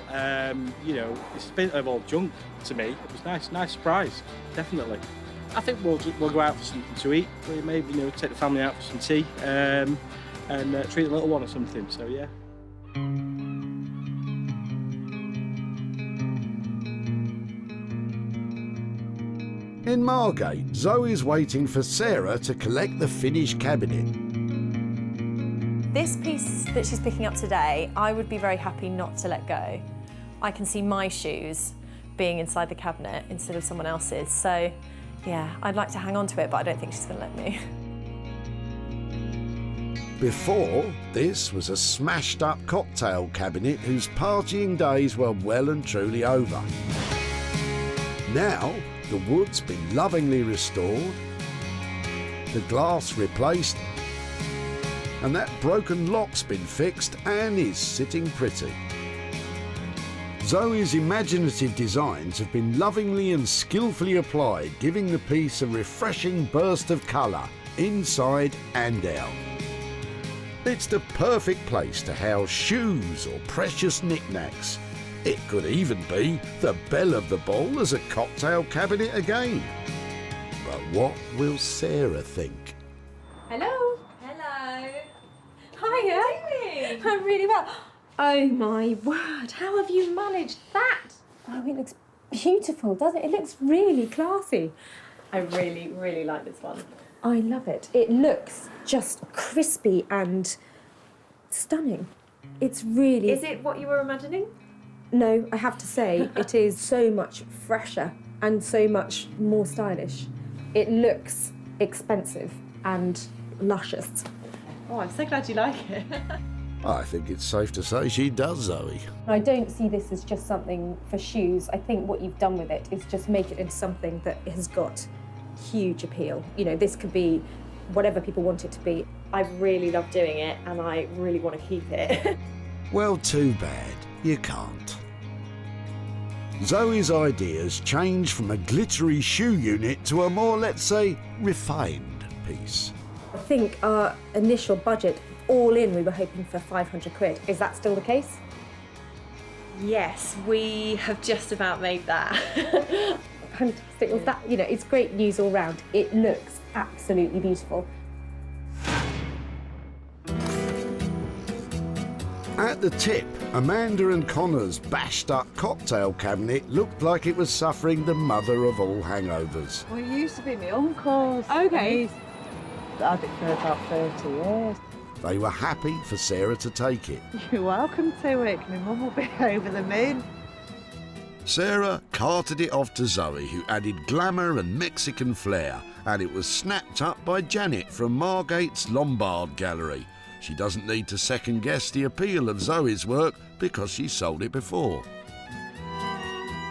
You know, it's a bit of all junk to me. It was nice surprise, definitely. I think we'll go out for something to eat. Maybe, you know, take the family out for some tea and treat the little one or something. So yeah. In Margate, Zoe's waiting for Sarah to collect the finished cabinet. This piece that she's picking up today, I would be very happy not to let go. I can see my shoes being inside the cabinet instead of someone else's. So, yeah, I'd like to hang on to it, but I don't think she's going to let me. Before, this was a smashed-up cocktail cabinet whose partying days were well and truly over. Now, the wood's been lovingly restored, the glass replaced, and that broken lock's been fixed and is sitting pretty. Zoe's imaginative designs have been lovingly and skillfully applied, giving the piece a refreshing burst of colour, inside and out. It's the perfect place to house shoes or precious knickknacks. It could even be the belle of the ball as a cocktail cabinet again. But what will Sarah think? Hello. Hello. Hiya. How are you doing? I'm really well. Oh my word, how have you managed that? Oh, it looks beautiful, doesn't it? It looks really classy. I really, really like this one. I love it. It looks just crispy and stunning. It's really... Is it what you were imagining? No, I have to say, it is so much fresher and so much more stylish. It looks expensive and luscious. Oh, I'm so glad you like it. I think it's safe to say she does, Zoe. I don't see this as just something for shoes. I think what you've done with it is just make it into something that has got huge appeal. You know, this could be whatever people want it to be. I really love doing it and I really want to keep it. Well, too bad. You can't. Zoe's ideas changed from a glittery shoe unit to a more, let's say, refined piece. I think our initial budget, all in, we were hoping for 500 quid. Is that still the case? Yes, we have just about made that. Fantastic. Well, that, you know, it's great news all round. It looks absolutely beautiful. At the tip, Amanda and Connor's bashed-up cocktail cabinet looked like it was suffering the mother of all hangovers. Well, it used to be my uncle's. Okay. I've had it for about 30 years. They were happy for Sarah to take it. You're welcome to it. My mum will be over the moon. Sarah carted it off to Zoe, who added glamour and Mexican flair, and it was snapped up by Janet from Margate's Lombard Gallery. She doesn't need to second-guess the appeal of Zoe's work because she sold it before.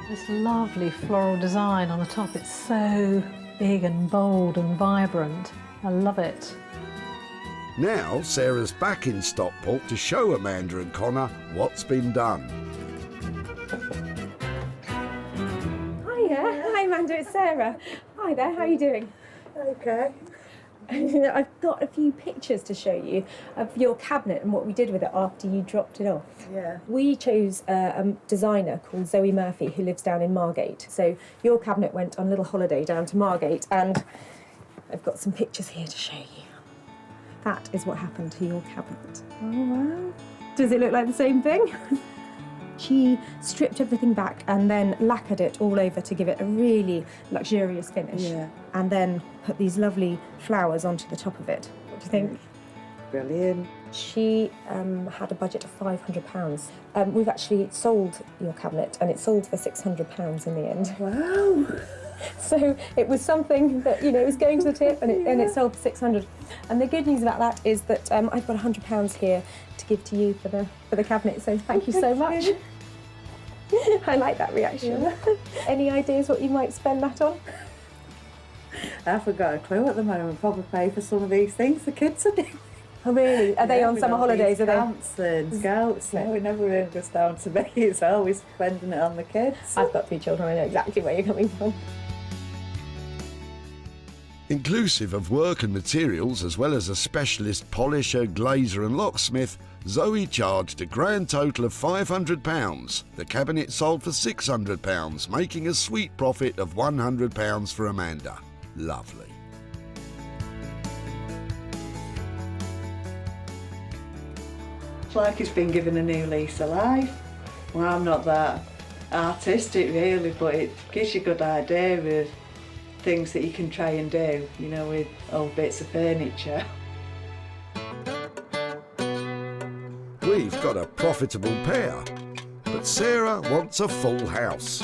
This lovely floral design on the top, it's so big and bold and vibrant. I love it. Now Sarah's back in Stockport to show Amanda and Connor what's been done. Hiya. Hi Amanda, it's Sarah. Hi there, how are you doing? Okay. I've got a few pictures to show you of your cabinet and what we did with it after you dropped it off. Yeah. We chose a designer called Zoe Murphy who lives down in Margate. So your cabinet went on a little holiday down to Margate, and I've got some pictures here to show you. That is what happened to your cabinet. Oh, wow. Does it look like the same thing? She stripped everything back and then lacquered it all over to give it a really luxurious finish. Yeah. And then put these lovely flowers onto the top of it. What do you think? Brilliant. She had a budget of £500. We've actually sold your cabinet, and it sold for £600 in the end. Wow. So it was something that, you know, was going to the tip, and it sold for £600. And the good news about that is that I've got £100 here to give to you for the cabinet. So thank you so much. I like that reaction. Yeah. Any ideas what you might spend that on? I haven't got a clue at the moment. Probably pay for some of these things the kids are doing. Oh really? Are they on we summer got holidays? these Are they? camps and scouts. No, it never really goes down to me. It's always spending it on the kids. I've got 3 children. I know exactly where you're coming from. Inclusive of work and materials, as well as a specialist polisher, glazer and locksmith, Zoe charged a grand total of £500. The cabinet sold for £600, making a sweet profit of £100 for Amanda. Lovely. It's like it's been given a new lease of life. Well, I'm not that artistic really, but it gives you a good idea of things that you can try and do, you know, with old bits of furniture. We've got a profitable pair, but Sarah wants a full house.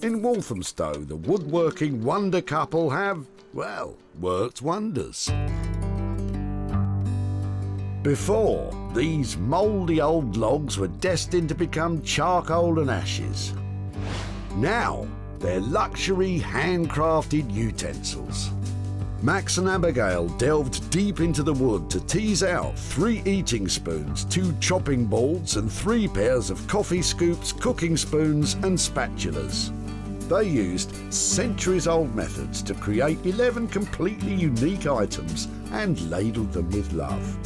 In Walthamstow, the woodworking wonder couple have, well, worked wonders. Before, these mouldy old logs were destined to become charcoal and ashes. Now, they're luxury handcrafted utensils. Max and Abigail delved deep into the wood to tease out 3 eating spoons, 2 chopping boards and 3 pairs of coffee scoops, cooking spoons and spatulas. They used centuries-old methods to create 11 completely unique items and ladled them with love.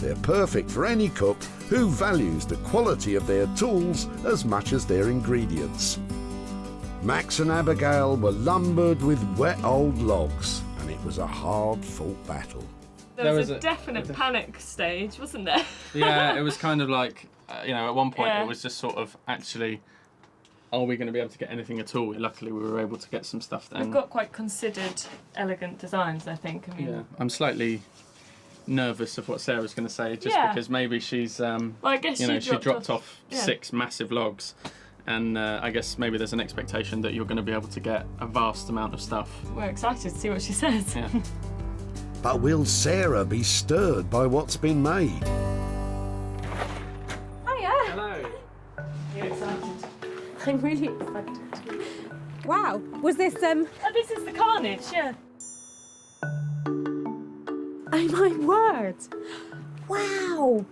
They're perfect for any cook who values the quality of their tools as much as their ingredients. Max and Abigail were lumbered with wet old logs, and it was a hard-fought battle. There was a definite panic stage, wasn't there? Yeah, it was kind of like, you know, at one point Yeah. it was just sort of actually, are we going to be able to get anything at all? Luckily, we were able to get some stuff then. We've got quite considered, elegant designs, I think. I mean, Yeah, I'm slightly nervous of what Sarah's going to say, just Yeah. because maybe she's, I guess you know, she dropped off yeah. 6 massive logs. And I guess maybe there's an expectation that you're going to be able to get a vast amount of stuff. We're excited to see what she says. Yeah. But will Sarah be stirred by what's been made? Hiya. Hello. You're excited. I'm really excited. Wow. Was this Oh, this is the carnage, yeah. Oh my word! Wow!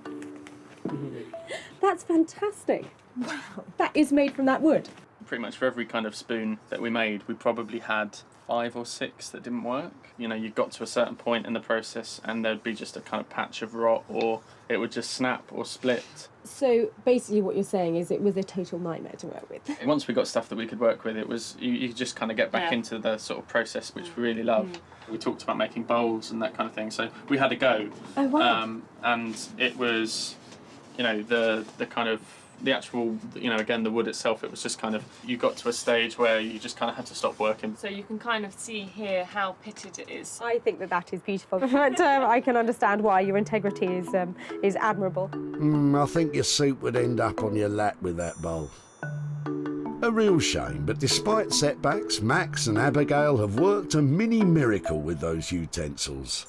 That's fantastic. Wow, that is made from that wood. Pretty much for every kind of spoon that we made, we probably had 5 or 6 that didn't work. You know, you got to a certain point in the process and there'd be just a kind of patch of rot, or it would just snap or split. So basically what you're saying is it was a total nightmare to work with. Once we got stuff that we could work with, it was you just kind of get back Yeah. into the sort of process which we really love. We talked about making bowls and that kind of thing, so we had a go. Oh wow. And it was, you know, the kind of The actual, again, the wood itself, it was just kind of, you got to a stage where you just kind of had to stop working. So you can kind of see here how pitted it is. I think that is beautiful, but I can understand why your integrity is admirable. I think your soup would end up on your lap with that bowl. A real shame, but despite setbacks, Max and Abigail have worked a mini miracle with those utensils.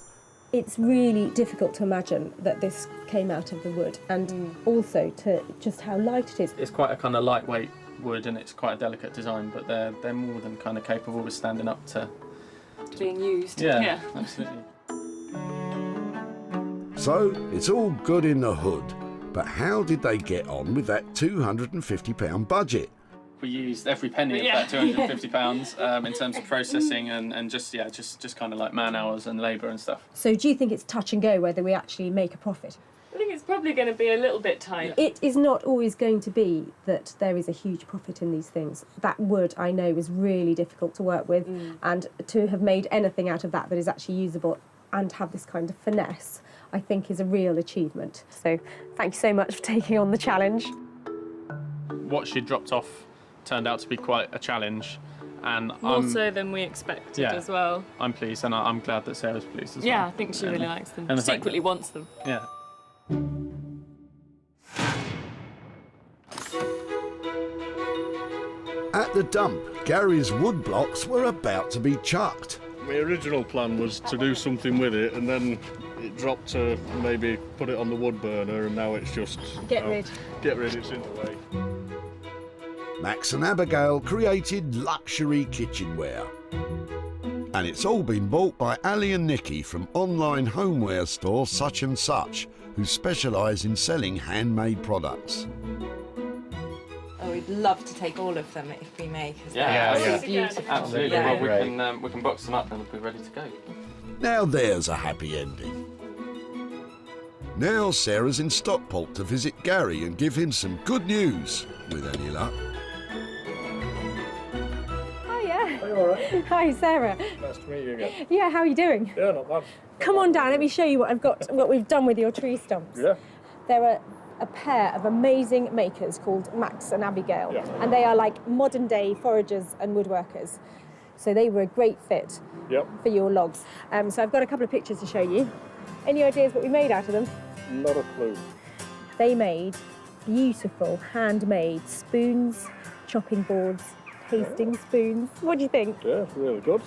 It's really difficult to imagine that this came out of the wood, and also to just how light it is. It's quite a kind of lightweight wood, and it's quite a delicate design, but they're more than kind of capable of standing up to being used. Yeah, absolutely. So, it's all good in the hood, but how did they get on with that £250 budget? We used every penny of that £250 in terms of processing and just kind of like man hours and labour and stuff. So do you think it's touch and go whether we actually make a profit? I think it's probably going to be a little bit tight. It is not always going to be that there is a huge profit in these things. That wood, I know, is really difficult to work with, and to have made anything out of that is actually usable and have this kind of finesse, I think is a real achievement. So thank you so much for taking on the challenge. What she dropped off turned out to be quite a challenge, and more so than we expected as well. I'm pleased, and I'm glad that Sarah's pleased as well. Yeah, I think she really likes them. And secretly wants them. Yeah. At the dump, Gary's wood blocks were about to be chucked. My original plan was to do something with it, and then it dropped to maybe put it on the wood burner, and now it's just... Get rid, it's in the way. Max and Abigail created luxury kitchenware. And it's all been bought by Ali and Nikki from online homeware store Such and Such, who specialise in selling handmade products. Oh, we'd love to take all of them if we may, because they're beautiful. Absolutely. Yeah. Well, we can box them up and we'll be ready to go. Now there's a happy ending. Now Sarah's in Stockport to visit Gary and give him some good news, with any luck. Are you all right? Hi, Sarah. Nice to meet you again. Yeah, how are you doing? Yeah, not bad. Come on down, let me show you what we've done with your tree stumps. Yeah. There are a pair of amazing makers called Max and Abigail, and they are like modern day foragers and woodworkers. So they were a great fit for your logs. So I've got a couple of pictures to show you. Any ideas what we made out of them? Not a clue. They made beautiful handmade spoons, chopping boards, tasting spoons. What do you think? Yeah, really good.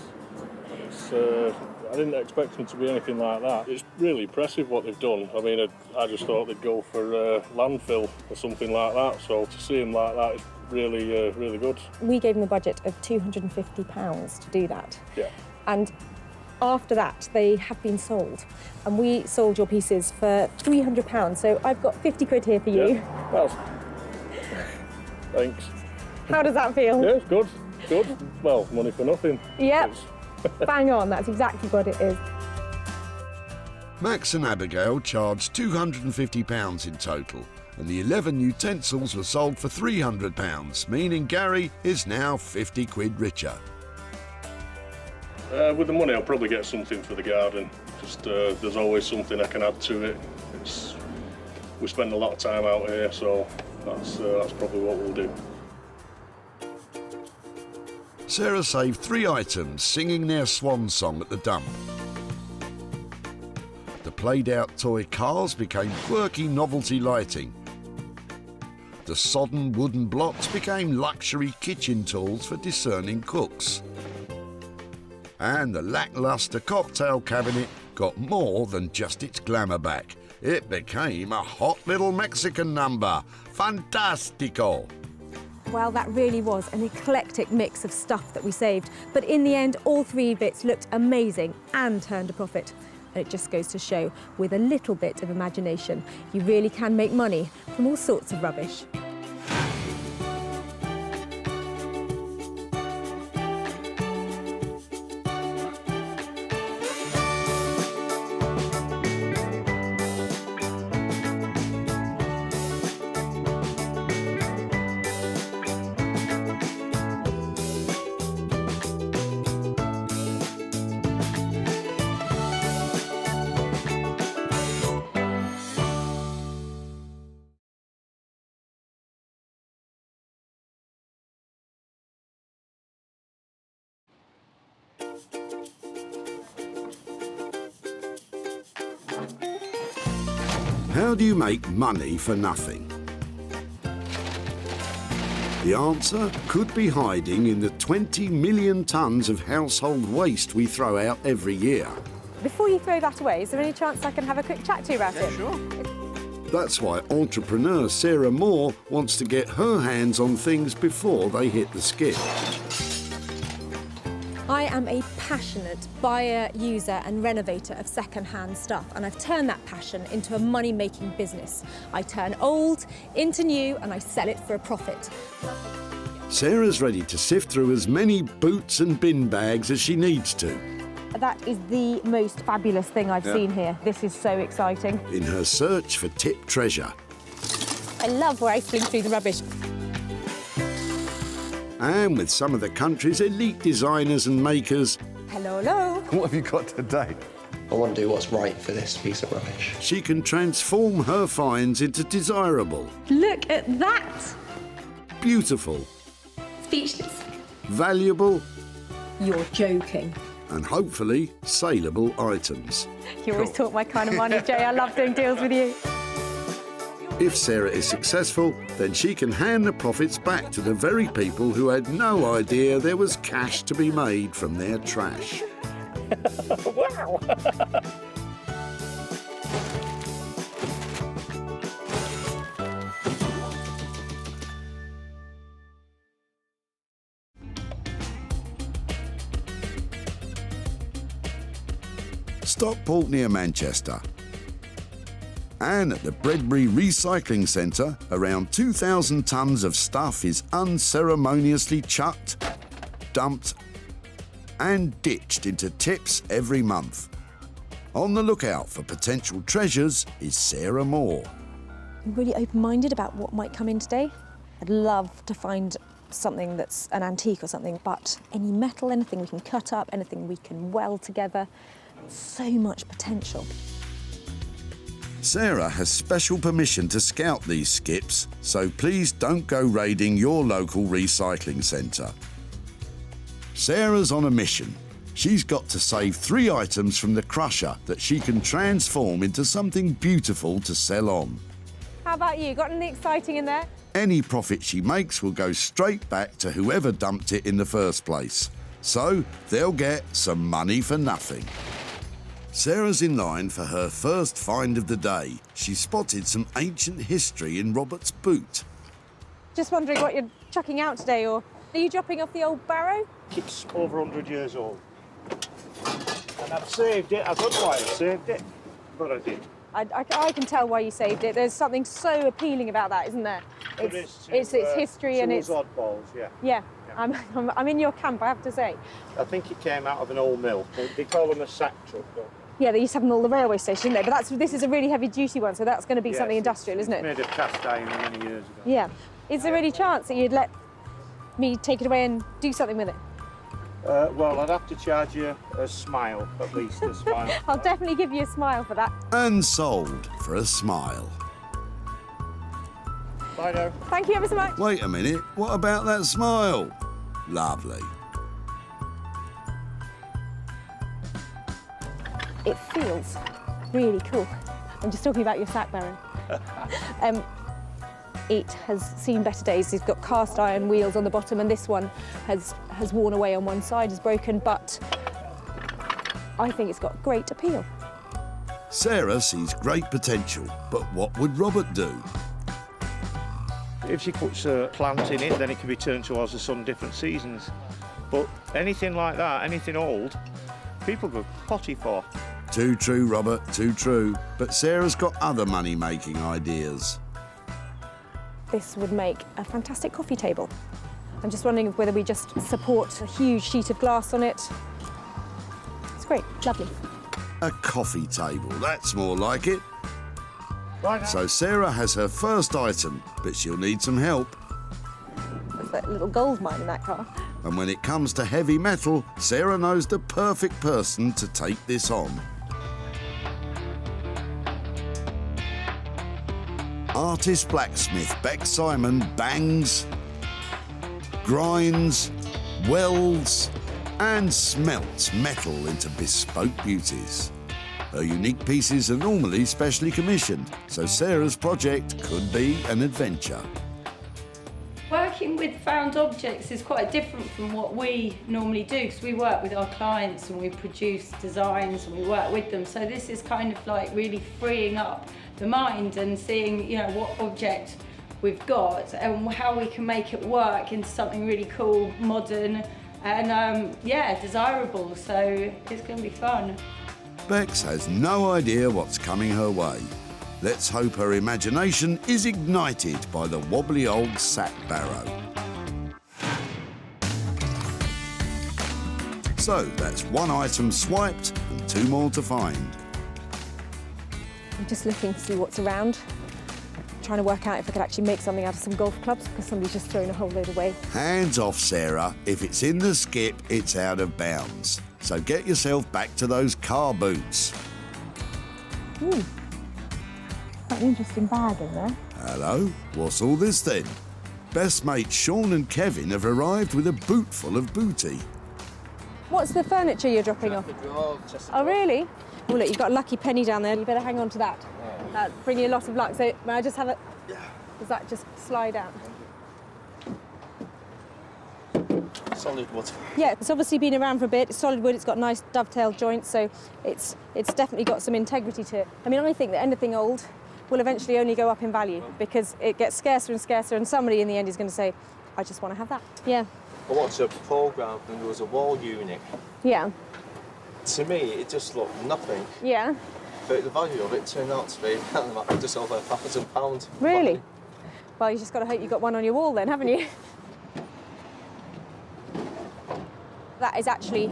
I didn't expect them to be anything like that. It's really impressive what they've done. I mean, I just thought they'd go for landfill or something like that. So to see them like that is really, really good. We gave them a budget of £250 to do that. Yeah. And after that, they have been sold. And we sold your pieces for £300. So I've got 50 quid here for you. Yeah. Well, thanks. How does that feel? Yeah, it's good. Good. Well, money for nothing. Yep. Bang on, that's exactly what it is. Max and Abigail charged £250 in total, and the 11 utensils were sold for £300, meaning Gary is now 50 quid richer. With the money, I'll probably get something for the garden. Just there's always something I can add to it. We spend a lot of time out here, so that's probably what we'll do. Sarah saved 3 items singing their swan song at the dump. The played-out toy cars became quirky novelty lighting. The sodden wooden blocks became luxury kitchen tools for discerning cooks. And the lacklustre cocktail cabinet got more than just its glamour back. It became a hot little Mexican number. Fantastico! Well, that really was an eclectic mix of stuff that we saved. But in the end, all 3 bits looked amazing and turned a profit. And it just goes to show, with a little bit of imagination, you really can make money from all sorts of rubbish. How do you make money for nothing? The answer could be hiding in the 20 million tonnes of household waste we throw out every year. Before you throw that away, is there any chance I can have a quick chat to you about it? Sure. That's why entrepreneur Sarah Moore wants to get her hands on things before they hit the skip. I am a passionate buyer, user and renovator of second-hand stuff, and I've turned that passion into a money-making business. I turn old into new and I sell it for a profit. Sarah's ready to sift through as many boots and bin bags as she needs to. That is the most fabulous thing I've seen here. This is so exciting. In her search for tip treasure. I love where I fling through the rubbish. And with some of the country's elite designers and makers. Hello, hello. What have you got today? I want to do what's right for this piece of rubbish. She can transform her finds into desirable, Look at that. beautiful, Speechless. valuable, You're joking. and hopefully saleable items. You always talk my kind of money, Jay. I love doing deals with you. If Sarah is successful, then she can hand the profits back to the very people who had no idea there was cash to be made from their trash. Wow! Stockport near Manchester. And at the Bredbury Recycling Centre, around 2,000 tonnes of stuff is unceremoniously chucked, dumped and ditched into tips every month. On the lookout for potential treasures is Sarah Moore. I'm really open-minded about what might come in today. I'd love to find something that's an antique or something, but any metal, anything we can cut up, anything we can weld together, so much potential. Sarah has special permission to scout these skips, so please don't go raiding your local recycling centre. Sarah's on a mission. She's got to save 3 items from the crusher that she can transform into something beautiful to sell on. How about you? Got anything exciting in there? Any profit she makes will go straight back to whoever dumped it in the first place. So they'll get some money for nothing. Sarah's in line for her first find of the day. She spotted some ancient history in Robert's boot. Just wondering what you're chucking out today, or are you dropping off the old barrow? It's over 100 years old. And I've saved it. I don't know why I saved it, but I did. I can tell why you saved it. There's something so appealing about that, isn't there? It's history and it's oddballs, yeah. Yeah, I'm in your camp, I have to say. I think it came out of an old mill. They call them a sack truck, though. Yeah, they used to have them all the railway station, didn't they? But this is a really heavy-duty one, so that's going to be something industrial, isn't it? Made of cast iron many years ago. Yeah. Is there any chance that you'd let me take it away and do something with it? Well, I'd have to charge you a smile, at least a smile. I'll definitely give you a smile for that. And sold for a smile. Bye now. Thank you ever so much. Wait a minute, what about that smile? Lovely. It feels really cool. I'm just talking about your sack, Baron. It has seen better days. It's got cast iron wheels on the bottom, and this one has worn away on one side, is broken, but I think it's got great appeal. Sarah sees great potential, but what would Robert do? If she puts a plant in it, then it can be turned towards the sun different seasons. But anything like that, anything old, people go potty for. Too true, Robert, too true. But Sarah's got other money-making ideas. This would make a fantastic coffee table. I'm just wondering whether we just support a huge sheet of glass on it. It's great, lovely. A coffee table, that's more like it. Right now. So Sarah has her first item, but she'll need some help. There's that little gold mine in that car. And when it comes to heavy metal, Sarah knows the perfect person to take this on. Artist blacksmith Beck Simon bangs, grinds, welds and smelts metal into bespoke beauties. Her unique pieces are normally specially commissioned, so Sarah's project could be an adventure. Working with found objects is quite different from what we normally do, because we work with our clients and we produce designs and we work with them. So this is kind of like really freeing up the mind and seeing, you know, what object we've got and how we can make it work into something really cool, modern and yeah, desirable. So it's going to be fun. Bex has no idea what's coming her way. Let's hope her imagination is ignited by the wobbly old sack barrow. So that's one item swiped and 2 more to find. I'm just looking to see what's around. Trying to work out if I could actually make something out of some golf clubs, because somebody's just thrown a whole load away. Hands off, Sarah. If it's in the skip, it's out of bounds. So get yourself back to those car boots. Ooh. Quite an interesting bag in there. Hello, what's all this then? Best mates Sean and Kevin have arrived with a boot full of booty. What's the furniture you're dropping off? Oh, really? Oh, look, you've got a lucky penny down there. You better hang on to that. That'll bring you a lot of luck. So, may I just have it? Yeah. Does that just slide out? Solid wood. Yeah, it's obviously been around for a bit. It's solid wood. It's got nice dovetail joints, so it's definitely got some integrity to it. I mean, I think that anything old will eventually only go up in value because it gets scarcer and scarcer, and somebody in the end is going to say, I just want to have that. Yeah. I watched a programme and there was a wall unit. Yeah. To me, it just looked nothing. Yeah. But the value of it turned out to be just over £1,000. Really? Well, you just got to hope you've got one on your wall then, haven't you? That is actually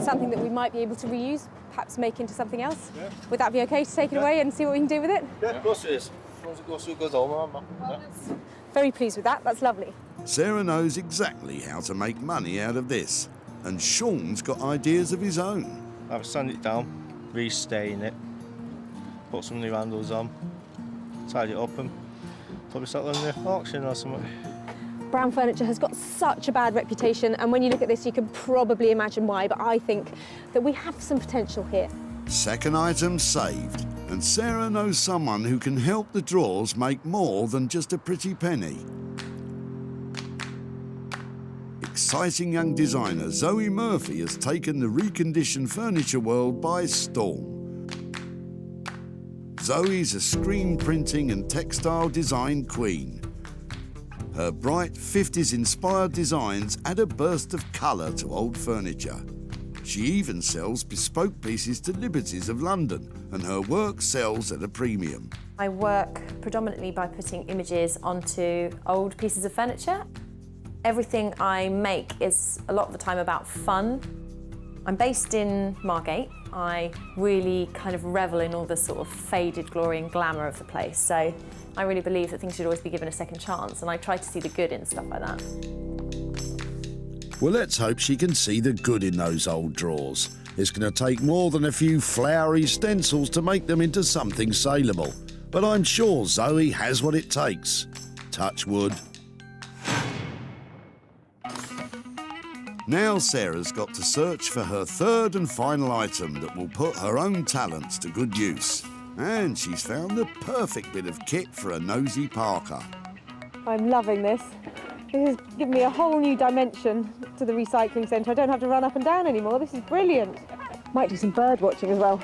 something that we might be able to reuse, perhaps make into something else. Yeah. Would that be okay to take it away and see what we can do with it? Yeah, of course it is. As long as it goes through good home, Very pleased with that. That's lovely. Sarah knows exactly how to make money out of this, and Sean's got ideas of his own. I've sand it down, restain it, put some new handles on, tidy it up and probably sell it on the auction or something. Brown furniture has got such a bad reputation, and when you look at this you can probably imagine why, but I think that we have some potential here. Second item saved, and Sarah knows someone who can help the drawers make more than just a pretty penny. Exciting young designer Zoe Murphy has taken the reconditioned furniture world by storm. Zoe's a screen printing and textile design queen. Her bright 50s-inspired designs add a burst of colour to old furniture. She even sells bespoke pieces to Liberties of London, and her work sells at a premium. I work predominantly by putting images onto old pieces of furniture. Everything I make is a lot of the time about fun. I'm based in Margate. I really kind of revel in all the sort of faded glory and glamour of the place. So I really believe that things should always be given a second chance, and I try to see the good in stuff like that. Well, let's hope she can see the good in those old drawers. It's going to take more than a few flowery stencils to make them into something saleable. But I'm sure Zoe has what it takes. Touch wood. Now Sarah's got to search for her third and final item that will put her own talents to good use. And she's found the perfect bit of kit for a nosy Parker. I'm loving this. This has given me a whole new dimension to the recycling centre. I don't have to run up and down anymore. This is brilliant. Might do some bird watching as well.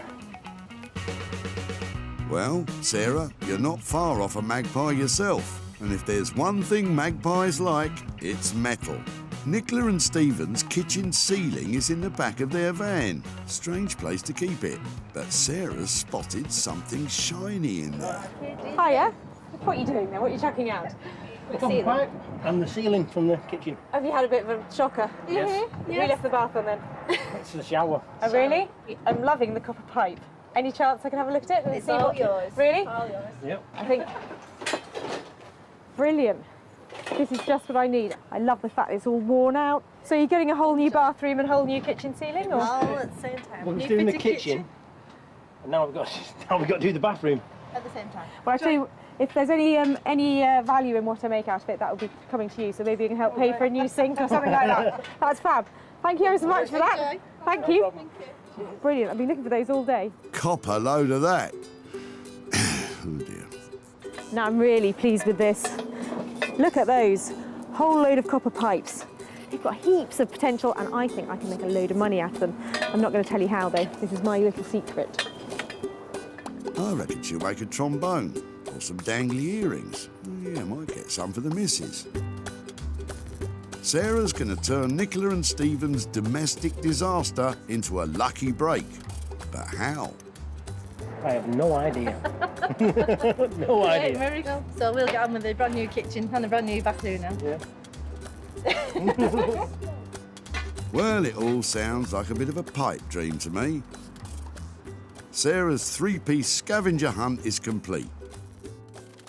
Well, Sarah, you're not far off a magpie yourself. And if there's one thing magpies like, it's metal. Nicola and Stephen's kitchen ceiling is in the back of their van. Strange place to keep it. But Sarah's spotted something shiny in there. Hiya. What are you doing there? What are you chucking out? The copper pipe and the ceiling from the kitchen. Have you had a bit of a shocker? Yes. We left the bath on then. It's the shower. Oh, really? I'm loving the copper pipe. Any chance I can have a look at it? And It's see all what... yours. Really? All yours. Yep. I think... Brilliant. This is just what I need. I love the fact it's all worn out. So you're getting a whole new bathroom and a whole new kitchen ceiling, or? All at the same time. Well, we're doing the kitchen, and now we've got to do the bathroom. At the same time. Well, I tell you, if there's any value in what I make out of it, that will be coming to you. So maybe you can help pay for a new sink or something like that. That's fab. Thank you ever so much for that. Thank you. Brilliant. I've been looking for those all day. Copper load of that. Oh dear. Now I'm really pleased with this. Look at those. Whole load of copper pipes. They've got heaps of potential and I think I can make a load of money out of them. I'm not going to tell you how though. This is my little secret. I reckon she'll make a trombone or some dangly earrings. Yeah, might get some for the missus. Sarah's going to turn Nicola and Stephen's domestic disaster into a lucky break. But how? I have no idea. No idea. There we go. So we'll get on with the brand new kitchen and the brand new bathroom now. Yeah. Well, it all sounds like a bit of a pipe dream to me. Sarah's three-piece scavenger hunt is complete.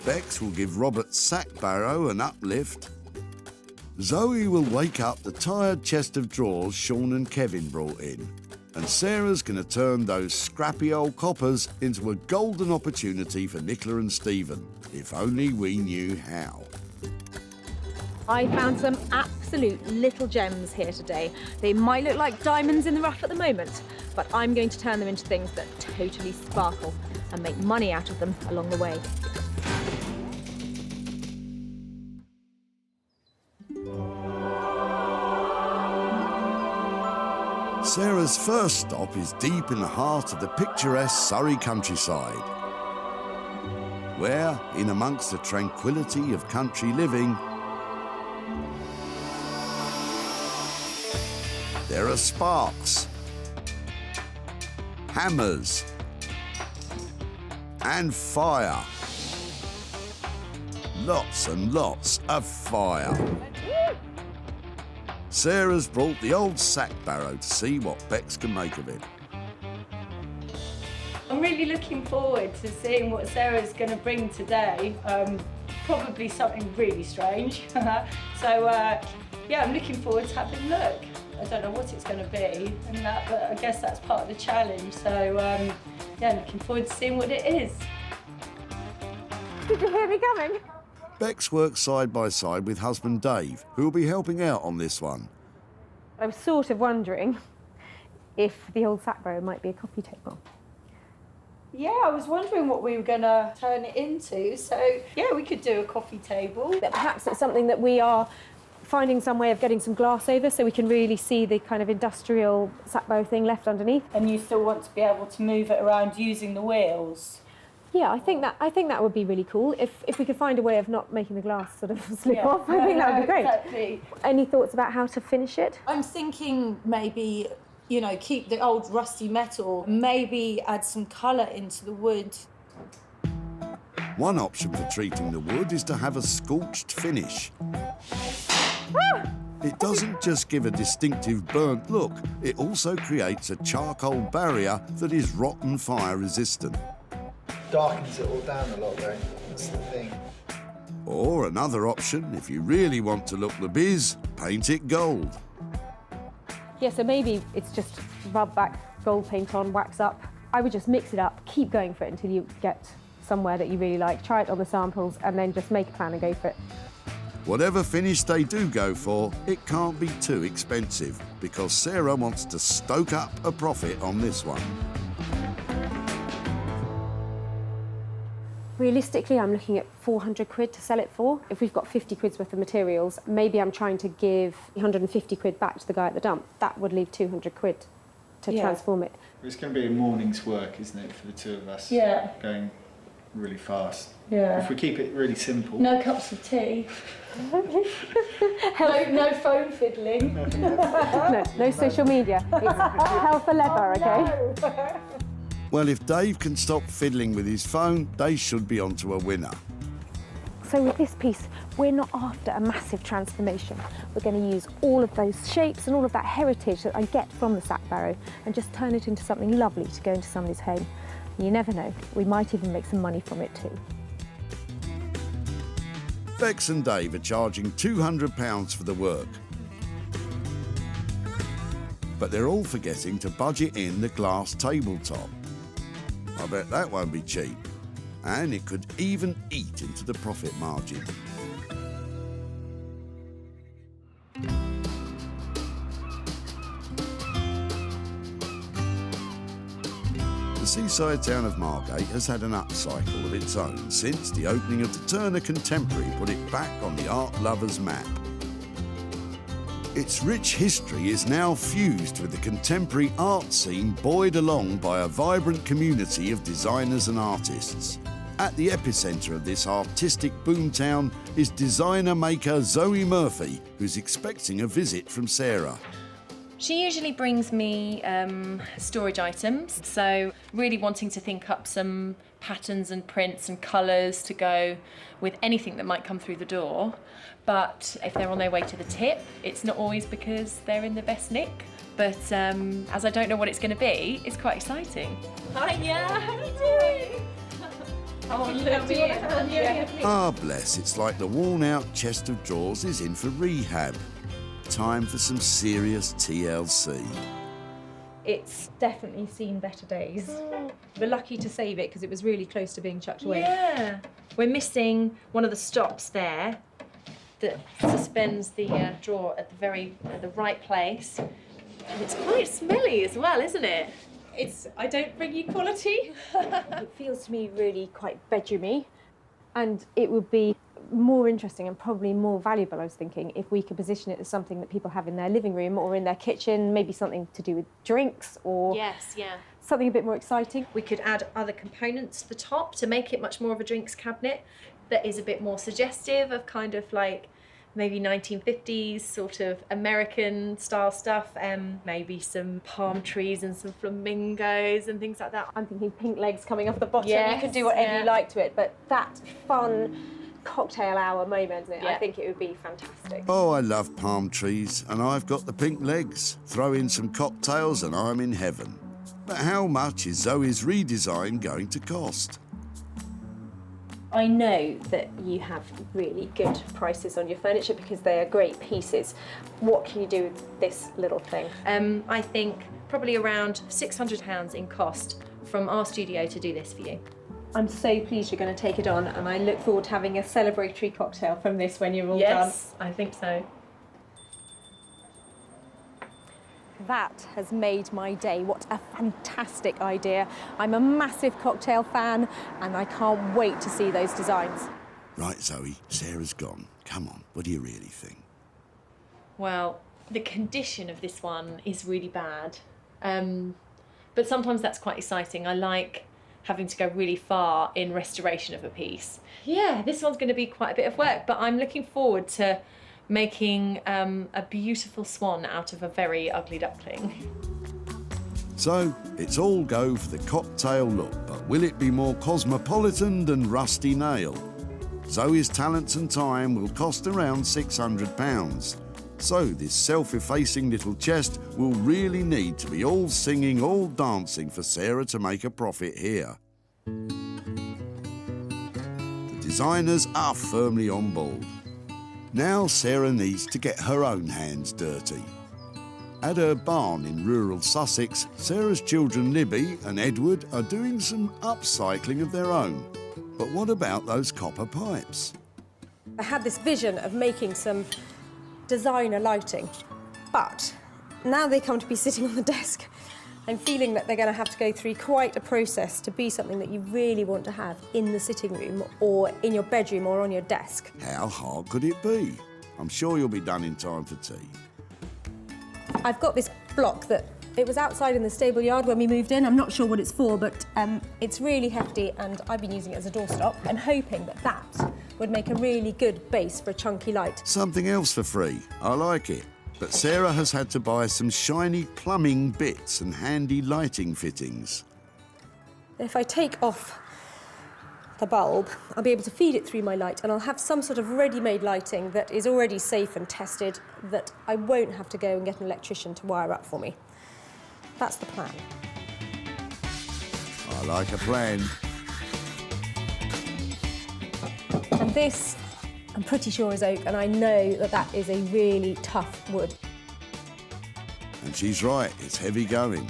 Bex will give Robert's sack barrow an uplift. Zoe will wake up the tired chest of drawers Sean and Kevin brought in. And Sarah's going to turn those scrappy old coppers into a golden opportunity for Nicola and Stephen. If only we knew how. I found some absolute little gems here today. They might look like diamonds in the rough at the moment, but I'm going to turn them into things that totally sparkle and make money out of them along the way. Sarah's first stop is deep in the heart of the picturesque Surrey countryside, where, in amongst the tranquility of country living, there are sparks, hammers, and fire. Lots and lots of fire. Sarah's brought the old sack barrow to see what Bex can make of it. I'm really looking forward to seeing what Sarah's going to bring today. Probably something really strange. Yeah, I'm looking forward to having a look. I don't know what it's going to be, but I guess that's part of the challenge. So yeah, looking forward to seeing what it is. Did you hear me coming? Bex works side by side with husband Dave, who will be helping out on this one. I was sort of wondering if the old sack barrow might be a coffee table. Yeah, I was wondering what we were going to turn it into. So yeah, we could do a coffee table. But perhaps it's something that we are finding some way of getting some glass over so we can really see the kind of industrial sack barrow thing left underneath. And you still want to be able to move it around using the wheels. Yeah, I think that would be really cool. If we could find a way of not making the glass sort of slip off, I think that would be great. Exactly. Any thoughts about how to finish it? I'm thinking maybe, you know, keep the old rusty metal, maybe add some colour into the wood. One option for treating the wood is to have a scorched finish. It doesn't just give a distinctive burnt look, it also creates a charcoal barrier that is rotten fire resistant. Darkens it all down a lot though, that's the thing. Or another option, if you really want to look the biz, paint it gold. Yeah, so maybe it's just rub back, gold paint on, wax up. I would just mix it up, keep going for it until you get somewhere that you really like. Try it on the samples and then just make a plan and go for it. Whatever finish they do go for, it can't be too expensive because Sarah wants to stoke up a profit on this one. Realistically, I'm looking at 400 quid to sell it for. If we've got 50 quid's worth of materials, maybe I'm trying to give 150 quid back to the guy at the dump. That would leave 200 quid to transform it. It's going to be a morning's work, isn't it, for the two of us? Yeah. Going really fast. Yeah. If we keep it really simple. No cups of tea. no phone fiddling. No social media. It's hell for leather, okay? No. Well, if Dave can stop fiddling with his phone, they should be onto a winner. So with this piece, we're not after a massive transformation. We're going to use all of those shapes and all of that heritage that I get from the sack barrow and just turn it into something lovely to go into somebody's home. And you never know, we might even make some money from it too. Bex and Dave are charging £200 for the work. But they're all forgetting to budget in the glass tabletop. I bet that won't be cheap. And it could even eat into the profit margin. seaside town of Margate has had an upcycle of its own since the opening of the Turner Contemporary put it back on the art lovers' map. Its rich history is now fused with the contemporary art scene buoyed along by a vibrant community of designers and artists. At the epicentre of this artistic boomtown is designer maker Zoe Murphy, who's expecting a visit from Sarah. She usually brings me storage items, so really wanting to think up some patterns and prints and colours to go with anything that might come through the door. But if they're on their way to the tip, it's not always because they're in the best nick. But as I don't know what it's going to be, it's quite exciting. Hi, yeah, how are you doing? Ah, bless, it's like the worn-out chest of drawers is in for rehab. Time for some serious TLC. It's definitely seen better days. We're lucky to save it because it was really close to being chucked away. Yeah. We're missing one of the stops there that suspends the drawer at the right place. And it's quite smelly as well, isn't it? I don't bring you quality. It feels to me really quite bedroomy, and it would be more interesting and probably more valuable, I was thinking, if we could position it as something that people have in their living room or in their kitchen, maybe something to do with drinks or Yes, yeah. something a bit more exciting. We could add other components to the top to make it much more of a drinks cabinet that is a bit more suggestive of kind of like maybe 1950s sort of American style stuff, maybe some palm trees and some flamingos and things like that. I'm thinking pink legs coming off the bottom. Yes, you could do whatever yeah. you like to it, but that fun cocktail hour moment, Yeah. I think it would be fantastic. Oh, I love palm trees, and I've got the pink legs. Throw in some cocktails and I'm in heaven. But how much is Zoe's redesign going to cost? I know that you have really good prices on your furniture because they are great pieces. What can you do with this little thing? I think probably around £600 in cost from our studio to do this for you. I'm so pleased you're going to take it on, and I look forward to having a celebratory cocktail from this when you're all Yes, I think so. done. That has made my day. What a fantastic idea. I'm a massive cocktail fan, and I can't wait to see those designs. Right, Zoe, Sarah's gone. Come on, what do you really think? Well, the condition of this one is really bad, but sometimes that's quite exciting. I like having to go really far in restoration of a piece. Yeah, this one's going to be quite a bit of work, but I'm looking forward to making a beautiful swan out of a very ugly duckling. So, it's all go for the cocktail look, but will it be more cosmopolitan than Rusty Nail? Zoe's talents and time will cost around £600. So this self-effacing little chest will really need to be all singing, all dancing for Sarah to make a profit here. The designers are firmly on board. Now Sarah needs to get her own hands dirty. At her barn in rural Sussex, Sarah's children Libby and Edward are doing some upcycling of their own. But what about those copper pipes? I had this vision of making some designer lighting, but now they come to be sitting on the desk. I'm feeling that they're going to have to go through quite a process to be something that you really want to have in the sitting room or in your bedroom or on your desk. How hard could it be? I'm sure you'll be done in time for tea. I've got this block that it was outside in the stable yard when we moved in. I'm not sure what it's for, but it's really hefty and I've been using it as a doorstop. I'm hoping that that would make a really good base for a chunky light. Something else for free. I like it. But Sarah has had to buy some shiny plumbing bits and handy lighting fittings. If I take off the bulb, I'll be able to feed it through my light and I'll have some sort of ready-made lighting that is already safe and tested that I won't have to go and get an electrician to wire up for me. That's the plan. I like a plan. And this, I'm pretty sure is oak, and I know that that is a really tough wood. And she's right, it's heavy going.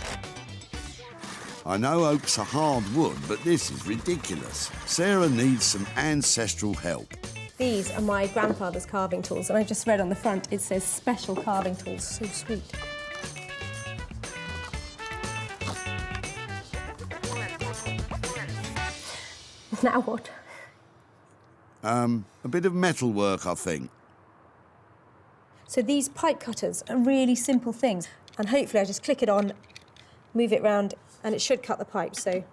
I know oak's a hard wood, but this is ridiculous. Sarah needs some ancestral help. These are my grandfather's carving tools, and I've just read on the front it says special carving tools. So sweet. Now what? A bit of metal work, I think. So these pipe cutters are really simple things, and hopefully I just click it on, move it round, and it should cut the pipe, so...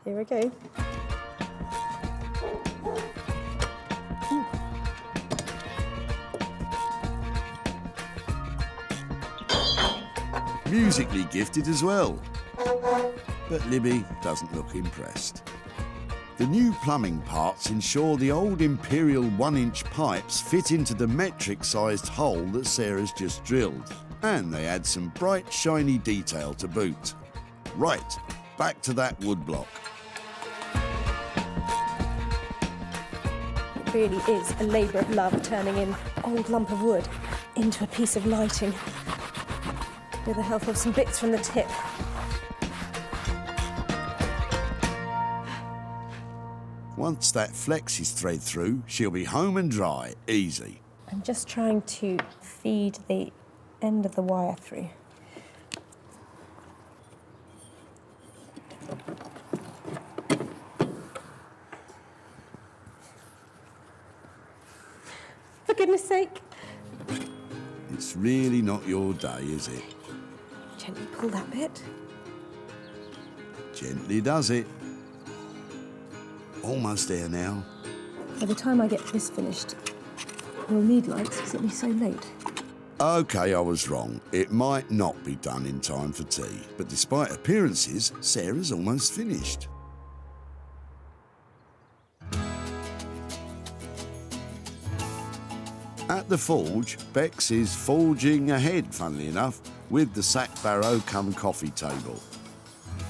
Here we go. Musically gifted as well. But Libby doesn't look impressed. The new plumbing parts ensure the old Imperial 1-inch pipes fit into the metric-sized hole that Sarah's just drilled. And they add some bright, shiny detail to boot. Right, back to that woodblock. It really is a labour of love turning an old lump of wood into a piece of lighting with the help of some bits from the tip. Once that flex is thread through, she'll be home and dry, easy. I'm just trying to feed the end of the wire through. For goodness sake. It's really not your day, is it? Gently pull that bit. Gently does it. Almost there now. By the time I get this finished, we'll need lights because it'll be so late. OK, I was wrong. It might not be done in time for tea, but despite appearances, Sarah's almost finished. At the forge, Bex is forging ahead, funnily enough, with the sack barrow come coffee table.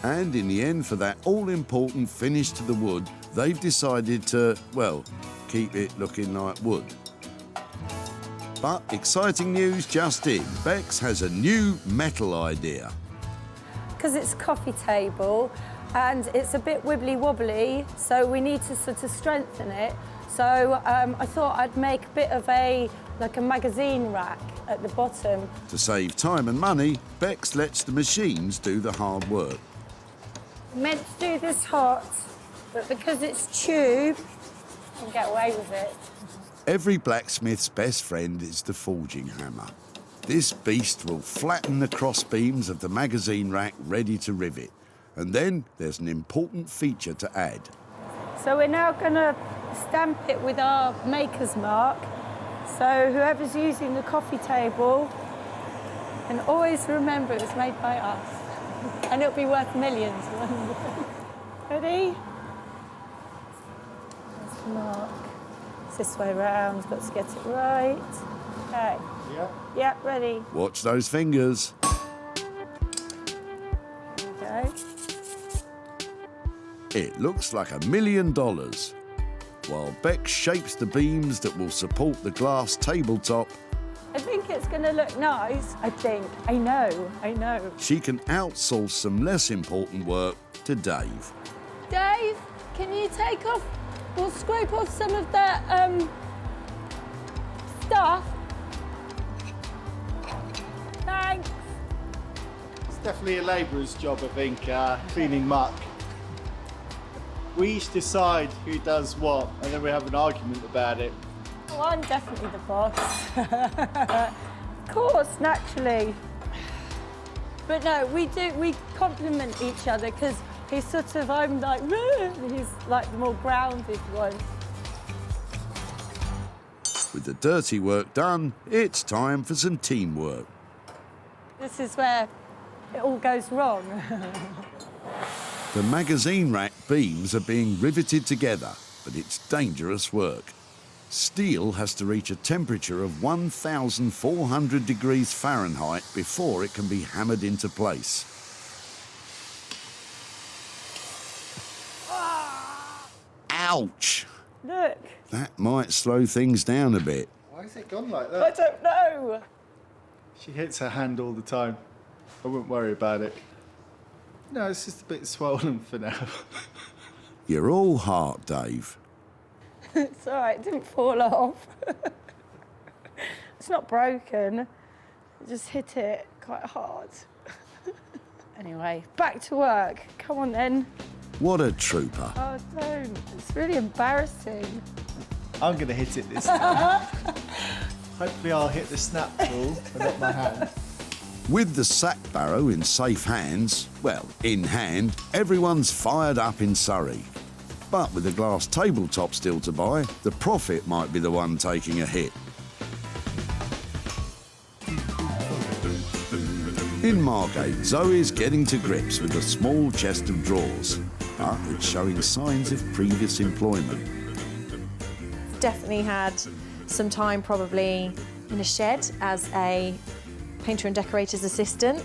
And in the end, for that all-important finish to the wood, they've decided to, well, keep it looking like wood. But exciting news just in. Bex has a new metal idea. Because it's a coffee table and it's a bit wibbly-wobbly, so we need to sort of strengthen it. So I thought I'd make a bit of like a magazine rack at the bottom. To save time and money, Bex lets the machines do the hard work. Meant to do this hot, but because it's tube, I can get away with it. Every blacksmith's best friend is the forging hammer. This beast will flatten the cross beams of the magazine rack ready to rivet. And then there's an important feature to add. So we're now going to stamp it with our maker's mark. So whoever's using the coffee table can always remember it was made by us. And it'll be worth millions. Ready? There's the mark. It's this way round, got to get it right. Okay. Yeah. Yeah, ready. Watch those fingers. There we go. It looks like $1 million. While Bex shapes the beams that will support the glass tabletop, I think it's going to look nice. I think. I know. she can outsource some less important work to Dave. Dave, can you take off, we'll scrape off some of that stuff. Thanks. It's definitely a labourer's job, I think, cleaning muck. We each decide who does what, and then we have an argument about it. Well, I'm definitely the boss. Of course, naturally. But no, we compliment each other because he's sort of, I'm like, he's like the more grounded one. With the dirty work done, it's time for some teamwork. This is where it all goes wrong. The magazine rack beams are being riveted together, but it's dangerous work. Steel has to reach a temperature of 1,400 degrees Fahrenheit before it can be hammered into place. Ouch! Look. That might slow things down a bit. Why has it gone like I that? don't know. She hits her hand all the time. I wouldn't worry about it. No, it's just a bit swollen for now. You're all heart, Dave. It's all right, it didn't fall off. It's not broken. I just hit it quite hard. Anyway, back to work. Come on then. What a trooper. Oh, don't. It's really embarrassing. I'm going to hit it this time. Hopefully I'll hit the snap tool and not my hand. With the sack barrow in safe hands, well, in hand, everyone's fired up in Surrey. But with a glass tabletop still to buy, the profit might be the one taking a hit. In Margate, Zoe's getting to grips with a small chest of drawers, but it's showing signs of previous employment. Definitely had some time probably in a shed as a painter and decorator's assistant.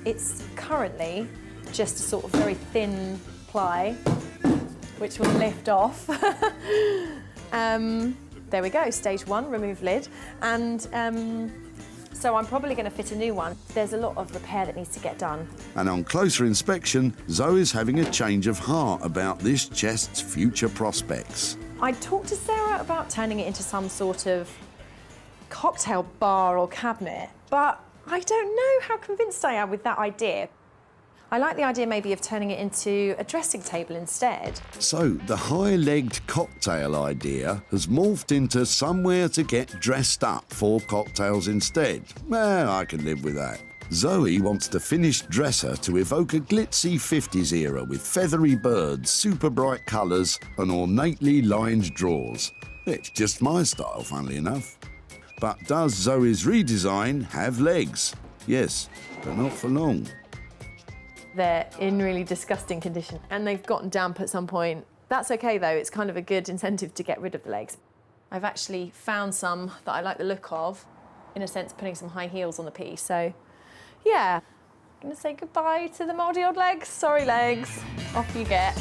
It's currently just a sort of very thin ply, which will lift off. There we go, stage 1, remove lid. And so I'm probably going to fit a new one. There's a lot of repair that needs to get done. And on closer inspection, Zoe's having a change of heart about this chest's future prospects. I talked to Sarah about turning it into some sort of cocktail bar or cabinet, but I don't know how convinced I am with that idea. I like the idea maybe of turning it into a dressing table instead. So the high-legged cocktail idea has morphed into somewhere to get dressed up for cocktails instead. Well, I can live with that. Zoe wants the finished dresser to evoke a glitzy 50s era with feathery birds, super bright colours and ornately lined drawers. It's just my style, funnily enough. But does Zoe's redesign have legs? Yes, but not for long. They're in really disgusting condition and they've gotten damp at some point. That's okay though, it's kind of a good incentive to get rid of the legs. I've actually found some that I like the look of, in a sense putting some high heels on the piece, so yeah. I'm gonna say goodbye to the mouldy old legs. Sorry legs, off you get.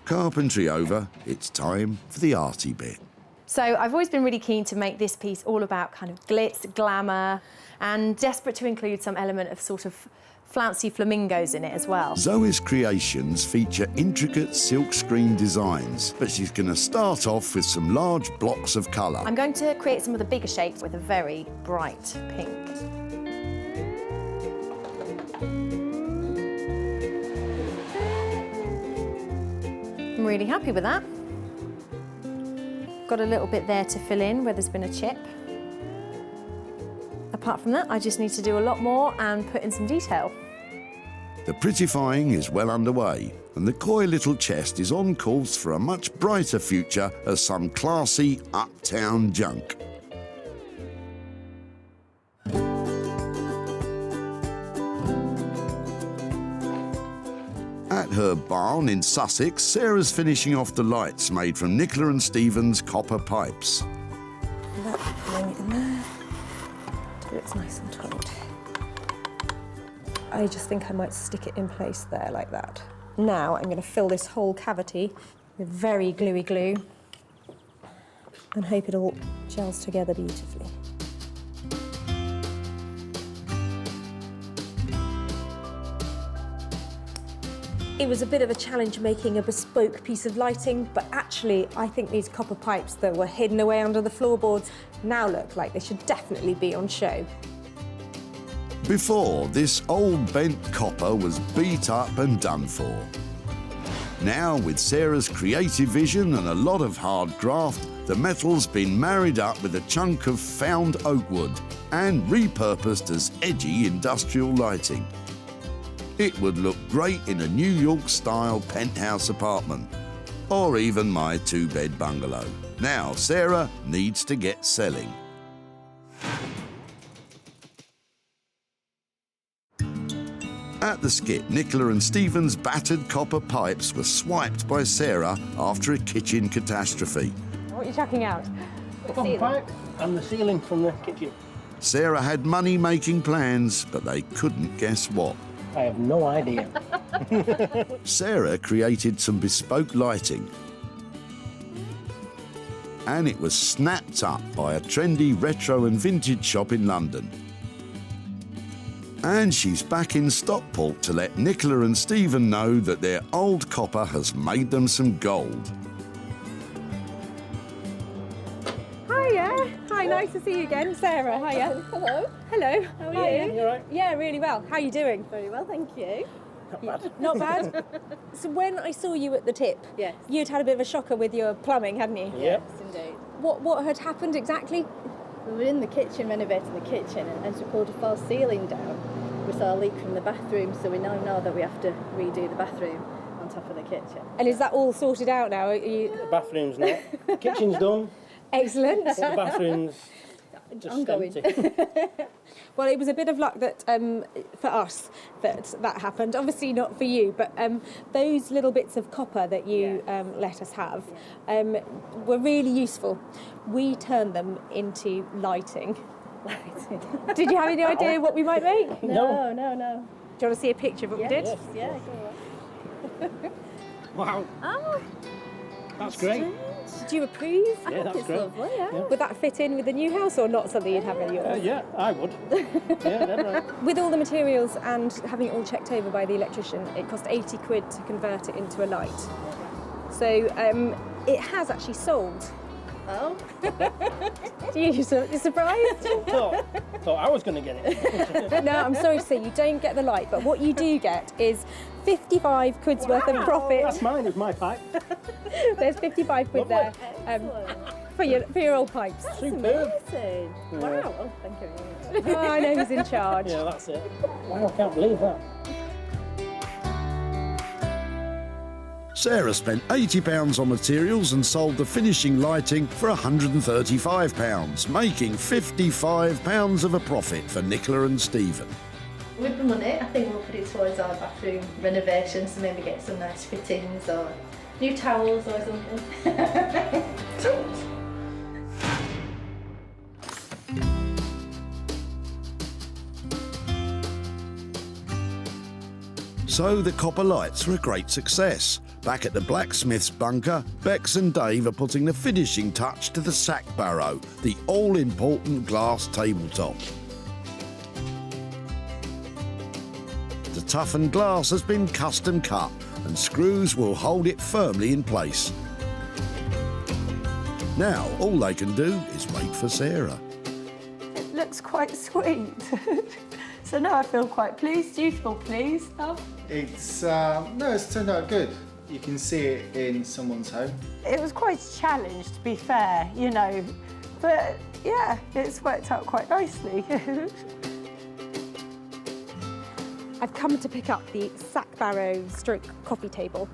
Carpentry over, it's time for the arty bit. So I've always been really keen to make this piece all about kind of glitz, glamour, and desperate to include some element of sort of flouncy flamingos in it as well. Zoe's creations feature intricate silkscreen designs, but she's going to start off with some large blocks of colour. I'm going to create some of the bigger shapes with a very bright pink. I'm really happy with that. Got a little bit there to fill in where there's been a chip. Apart from that, I just need to do a lot more and put in some detail. The prettifying is well underway, and the coy little chest is on course for a much brighter future as some classy uptown junk. At her barn in Sussex, Sarah's finishing off the lights made from Nicola and Stephen's copper pipes. Bring it in there. Till it's nice and taut. I just think I might stick it in place there like that. Now I'm going to fill this whole cavity with very gluey glue and hope it all gels together beautifully. It was a bit of a challenge making a bespoke piece of lighting, but actually I think these copper pipes that were hidden away under the floorboards now look like they should definitely be on show. Before, this old bent copper was beat up and done for. Now, with Sarah's creative vision and a lot of hard graft, the metal's been married up with a chunk of found oak wood and repurposed as edgy industrial lighting. It would look great in a New York-style penthouse apartment, or even my two-bed bungalow. Now, Sarah needs to get selling. At the skip, Nicola and Stephen's battered copper pipes were swiped by Sarah after a kitchen catastrophe. What are you chucking out? The copper pipe and the ceiling from the kitchen. Sarah had money-making plans, but they couldn't guess what. I have no idea. Sarah created some bespoke lighting, and it was snapped up by a trendy retro and vintage shop in London. And she's back in Stockport to let Nicola and Stephen know that their old copper has made them some gold. Hiya. Hi, nice to see you again. Sarah, hiya. Hello. Hello. How are Hiya. you? You all right? Yeah, really well. How are you doing? Very well, thank you. Not bad. Not bad? So when I saw you at the tip, Yes. you'd had a bit of a shocker with your plumbing, hadn't you? Yes, indeed. What had happened exactly? We were in the kitchen, renovating the kitchen, and as we pulled a false ceiling down, we saw a leak from the bathroom, so we now know that we have to redo the bathroom on top of the kitchen. And is that all sorted out now? The bathroom's not. Kitchen's done. Excellent. But the bathroom's just ongoing. empty. Well, it was a bit of luck that for us that happened. Obviously not for you, but those little bits of copper that you let us have were really useful. We turned them into lighting. Did you have any idea what we might make? No. Do you want to see a picture of what we did? Yes, yeah, go on. Wow. Oh, That's great. Do you approve? Yeah, I think that's it's great. lovely, yeah. Would that fit in with the new house or not something you'd have in yours? Yeah, I would. Yeah, dead right. With all the materials and having it all checked over by the electrician, it cost 80 quid to convert it into a light. So it has actually sold. Oh. You're surprised? Thought I was going to get it. No, I'm sorry to say you don't get the light, but what you do get is 55 quid's worth of profit. That's mine, it's my pipe. There's 55 quid there for your old pipes. Superb. Amazing. Yeah. Wow. Oh, thank you very much. Oh, I know who's in charge. Yeah, that's it. Wow, I can't believe that. Sarah spent £80 on materials and sold the finishing lighting for £135, making £55 of a profit for Nicola and Stephen. With the money, I think we'll put it towards our bathroom renovations, so maybe get some nice fittings or new towels or something. So the copper lights were a great success. Back at the blacksmith's bunker, Bex and Dave are putting the finishing touch to the sack barrow, the all-important glass tabletop. The toughened glass has been custom cut and screws will hold it firmly in place. Now all they can do is wait for Sarah. It looks quite sweet. So now I feel quite pleased. Do you feel pleased, love? It's turned out good. You can see it in someone's home. It was quite a challenge, to be fair, you know, but yeah, it's worked out quite nicely. I've come to pick up the sack barrow stroke coffee table.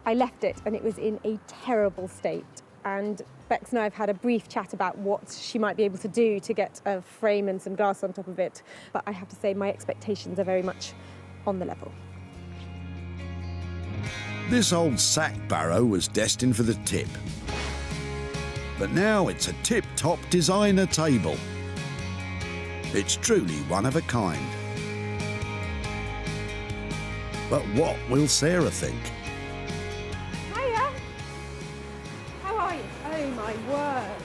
I left it and it was in a terrible state. And Bex and I have had a brief chat about what she might be able to do to get a frame and some glass on top of it. But I have to say my expectations are very much on the level. This old sack barrow was destined for the tip. But now it's a tip-top designer table. It's truly one of a kind. But what will Sarah think? Hiya! How are you? Oh my word!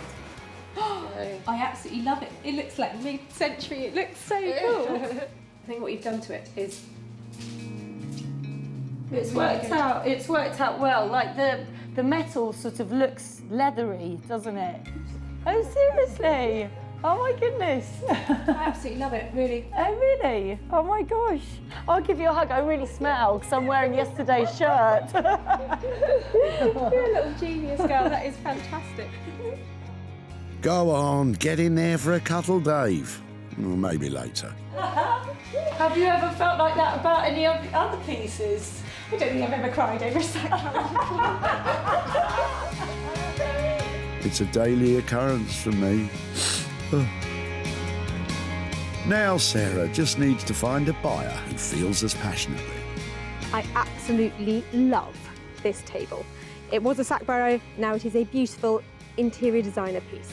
I absolutely love it. It looks like mid-century. It looks so cool. I think what you've done to it is It's worked out well. Like the metal sort of looks leathery, doesn't it? Oh, seriously? Oh my goodness. I absolutely love it, really. Oh, really? Oh my gosh. I'll give you a hug. I really smell because I'm wearing yesterday's shirt. You're a little genius, girl. That is fantastic. Go on, get in there for a cuddle, Dave. Or maybe later. Have you ever felt like that about any of the other pieces? I don't think I've ever cried over a sack barrow. It's a daily occurrence for me. Now Sarah just needs to find a buyer who feels as passionately. I absolutely love this table. It was a sack barrow, now it is a beautiful interior designer piece.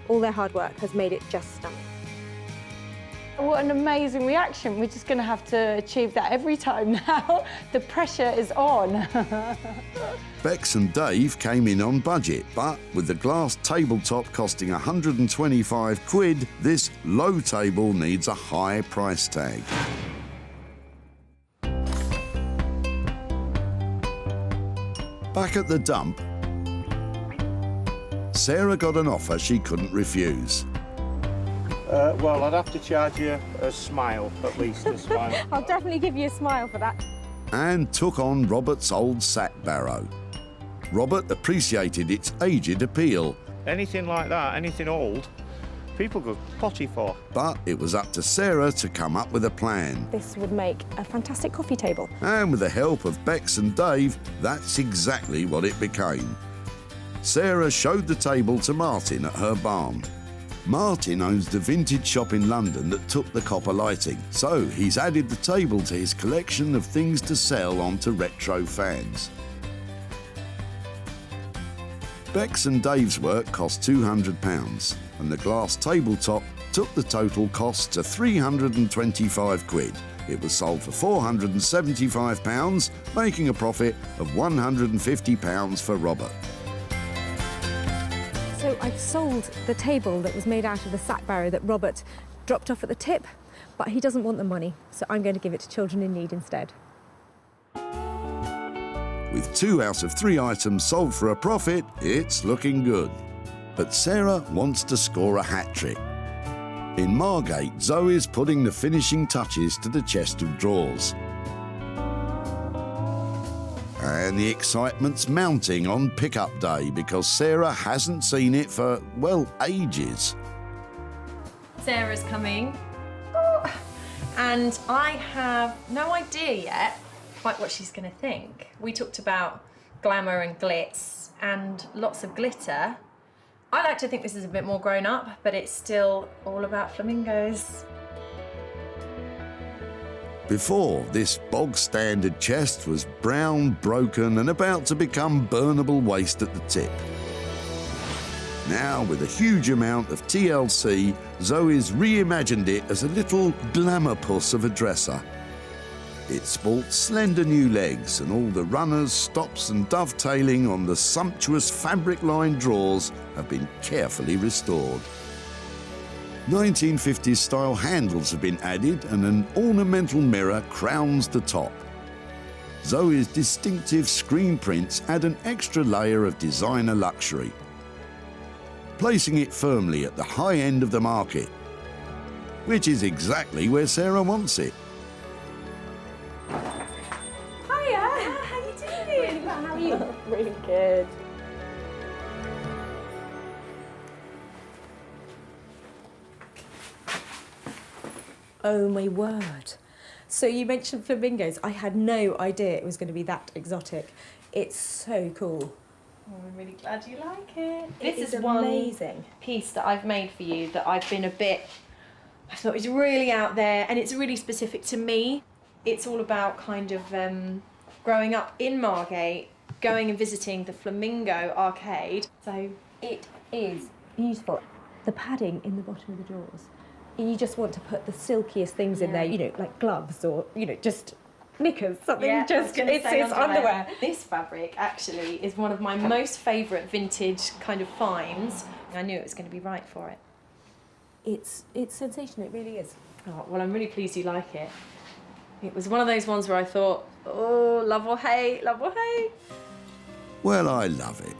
All their hard work has made it just stunning. What an amazing reaction. We're just going to have to achieve that every time now. The pressure is on. Bex and Dave came in on budget, but with the glass tabletop costing 125 quid, this low table needs a high price tag. Back at the dump, Sarah got an offer she couldn't refuse. Well, I'd have to charge you a smile, at least a smile. I'll definitely give you a smile for that. And took on Robert's old sack barrow. Robert appreciated its aged appeal. Anything like that, anything old, people go potty for. But it was up to Sarah to come up with a plan. This would make a fantastic coffee table. And with the help of Bex and Dave, that's exactly what it became. Sarah showed the table to Martin at her barn. Martin owns the vintage shop in London that took the copper lighting, so he's added the table to his collection of things to sell onto retro fans. Bex and Dave's work cost £200, and the glass tabletop took the total cost to 325 quid. It was sold for £475, making a profit of £150 for Robert. So I've sold the table that was made out of the sack barrow that Robert dropped off at the tip, but he doesn't want the money, so I'm going to give it to children in need instead. With 2 out of 3 items sold for a profit, it's looking good. But Sarah wants to score a hat-trick. In Margate, Zoe's putting the finishing touches to the chest of drawers. And the excitement's mounting on pickup day because Sarah hasn't seen it for, well, ages. Sarah's coming. Oh, and I have no idea yet quite what she's going to think. We talked about glamour and glitz and lots of glitter. I like to think this is a bit more grown up, but it's still all about flamingos. Before, this bog-standard chest was brown, broken and about to become burnable waste at the tip. Now, with a huge amount of TLC, Zoe's reimagined it as a little glamour puss of a dresser. It sports slender new legs, and all the runners, stops and dovetailing on the sumptuous fabric-lined drawers have been carefully restored. 1950s style handles have been added, and an ornamental mirror crowns the top. Zoe's distinctive screen prints add an extra layer of designer luxury, placing it firmly at the high end of the market, which is exactly where Sarah wants it. Hiya, how you doing? Really well, how are you? Really good. Oh my word. So you mentioned flamingos. I had no idea it was going to be that exotic. It's so cool. Oh, I'm really glad you like it. It This is is one amazing. piece that I've made for you that I've been I thought it was really out there, and it's really specific to me. It's all about kind of growing up in Margate, going and visiting the Flamingo arcade. So It is beautiful. The padding in the bottom of the drawers. You just want to put the silkiest things in there, you know, like gloves or, you know, just knickers, something yeah, just, it's underwear. This fabric actually is one of my most favourite vintage kind of finds. I knew it was going to be right for it. It's sensational, it really is. Oh, well, I'm really pleased you like it. It was one of those ones where I thought, oh, love or hate, love or hate. Well, I love it.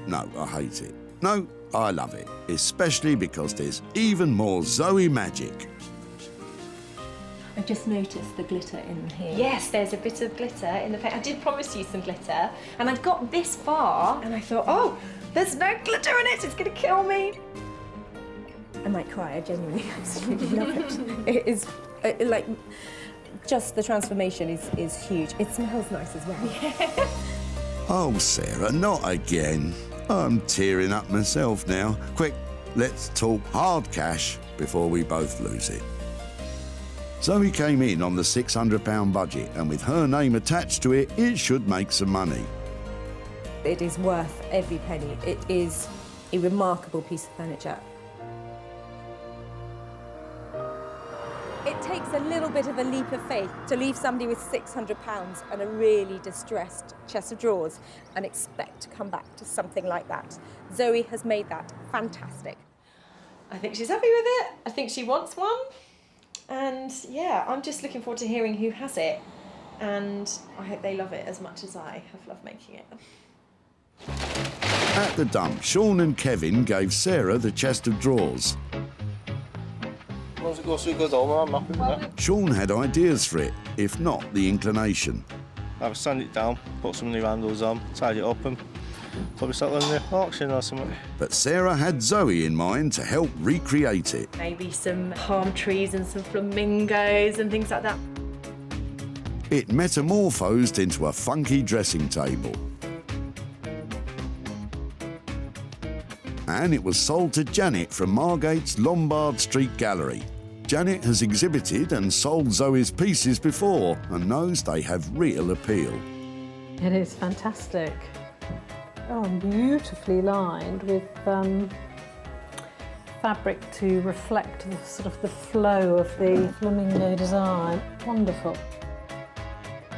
No, I hate it. No, I love it, especially because there's even more Zoe magic. I just noticed the glitter in here. Yes, there's a bit of glitter in the paint. I did promise you some glitter, and I got this far, and I thought, oh, there's no glitter in it, it's going to kill me. I might cry, I genuinely absolutely love it. It is, like, just the transformation is huge. It smells nice as well. Yeah. Oh, Sarah, not again. I'm tearing up myself now. Quick, let's talk hard cash before we both lose it. Zoe came in on the £600 budget, and with her name attached to it, it should make some money. It is worth every penny. It is a remarkable piece of furniture. a little bit of a leap of faith to leave somebody with £600 and a really distressed chest of drawers and expect to come back to something like that. Zoe has made that fantastic. I think she's happy with it. I think she wants one. And yeah, I'm just looking forward to hearing who has it. And I hope they love it as much as I have loved making it. At the dump, Sean and Kevin gave Sarah the chest of drawers. Once it goes through, it goes over. I'm happy with that. Sean had ideas for it, if not the inclination. I would sand it down, put some new handles on, tidy it up and probably settle in the auction or something. But Sarah had Zoe in mind to help recreate it. Maybe some palm trees and some flamingos and things like that. It metamorphosed into a funky dressing table. And it was sold to Janet from Margate's Lombard Street Gallery. Janet has exhibited and sold Zoe's pieces before and knows they have real appeal. It is fantastic. Oh, beautifully lined with fabric to reflect the sort of the flow of the flamingo design. Wonderful.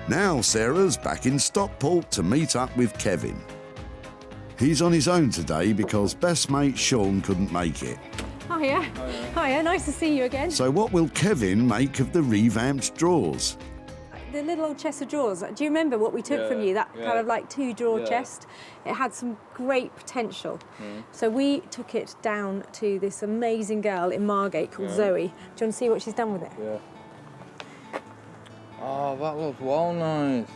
Now Sarah's back in Stockport to meet up with Kevin. He's on his own today because best mate Sean couldn't make it. Hiya. Hiya, nice to see you again. So what will Kevin make of the revamped drawers? The little old chest of drawers, do you remember what we took from you? That kind of like 2-drawer chest? It had some great potential. So we took it down to this amazing girl in Margate called Zoe. Do you want to see what she's done with it? Yeah. Oh, that looks well nice.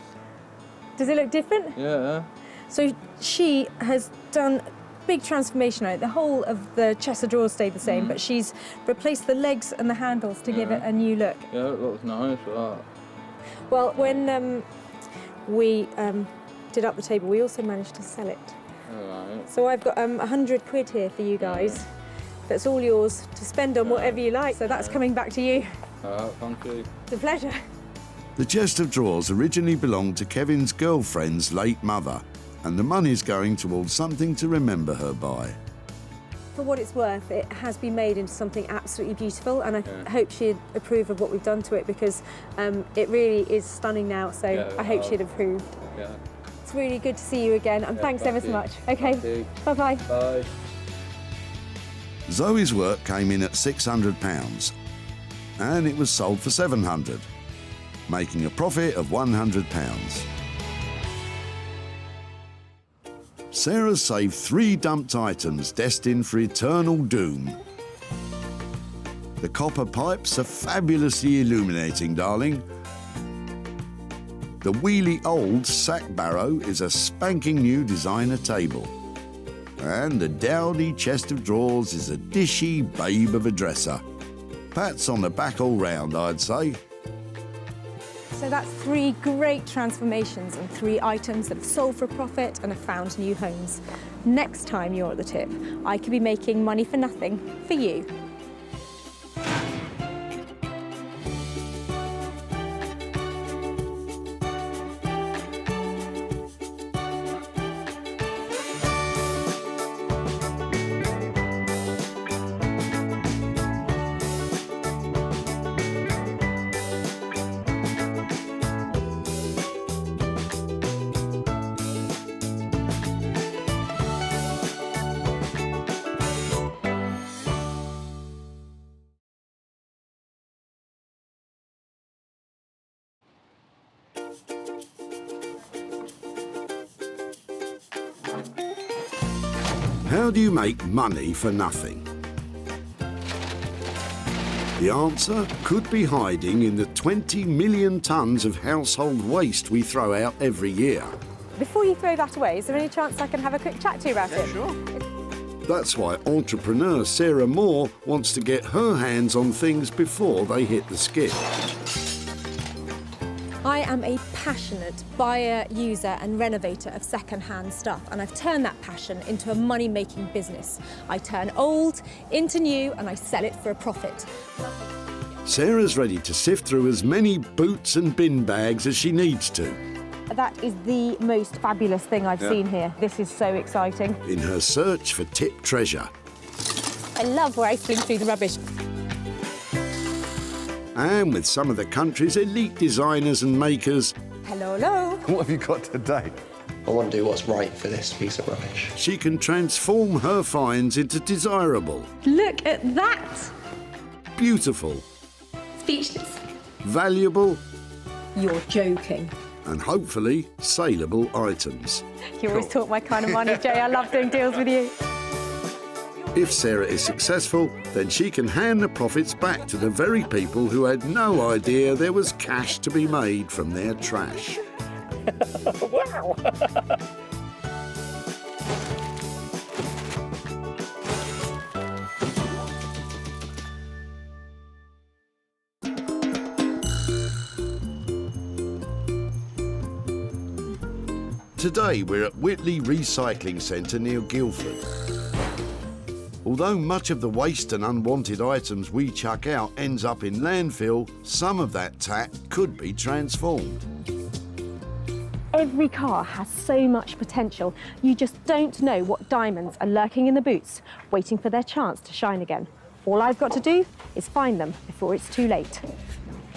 Does it look different? Yeah. So she has done big transformation on it. The whole of the chest of drawers stayed the same, but she's replaced the legs and the handles to give it a new look. Yeah, it looks nice, that. Well, when we did up the table, we also managed to sell it. Alright. So I've got £100 here for you guys. That's all yours to spend on whatever you like. So that's coming back to you. Alright, thank you. It's a pleasure. The chest of drawers originally belonged to Kevin's girlfriend's late mother, and the money's going towards something to remember her by. For what it's worth, it has been made into something absolutely beautiful, and I hope she'd approve of what we've done to it, because it really is stunning now, so I hope she'd approve. Yeah. It's really good to see you again, and thanks ever so much. Okay, bye-bye. Bye. Zoe's work came in at £600, and it was sold for £700, making a profit of £100. Sarah saved 3 dumped items destined for eternal doom. The copper pipes are fabulously illuminating, darling. The wheelie old sack barrow is a spanking new designer table. And the dowdy chest of drawers is a dishy babe of a dresser. Pats on the back all round, I'd say. So that's 3 great transformations and 3 items that have sold for a profit and have found new homes. Next time you're at the tip, I could be making money for nothing for you. How do you make money for nothing? The answer could be hiding in the 20 million tonnes of household waste we throw out every year. Before you throw that away, is there any chance I can have a quick chat to you about it? Sure. That's why entrepreneur Sarah Moore wants to get her hands on things before they hit the skip. I am a passionate buyer, user and renovator of second-hand stuff, and I've turned that passion into a money-making business. I turn old into new and I sell it for a profit. Sarah's ready to sift through as many boots and bin bags as she needs to. That is the most fabulous thing I've seen here. This is so exciting. In her search for tip treasure. I love rifling through the rubbish. And with some of the country's elite designers and makers, Hello, hello. What have you got today? I want to do what's right for this piece of rubbish. she can transform her finds into desirable, Look at that. beautiful, Speechless. valuable, You're joking. and hopefully saleable items. You always talk my kind of money, Jay. I love doing deals with you. If Sarah is successful, then she can hand the profits back to the very people who had no idea there was cash to be made from their trash. Wow! Today we're at Whitley Recycling Centre near Guildford. Although much of the waste and unwanted items we chuck out ends up in landfill, some of that tat could be transformed. Every car has so much potential. You just don't know what diamonds are lurking in the boots, waiting for their chance to shine again. All I've got to do is find them before it's too late.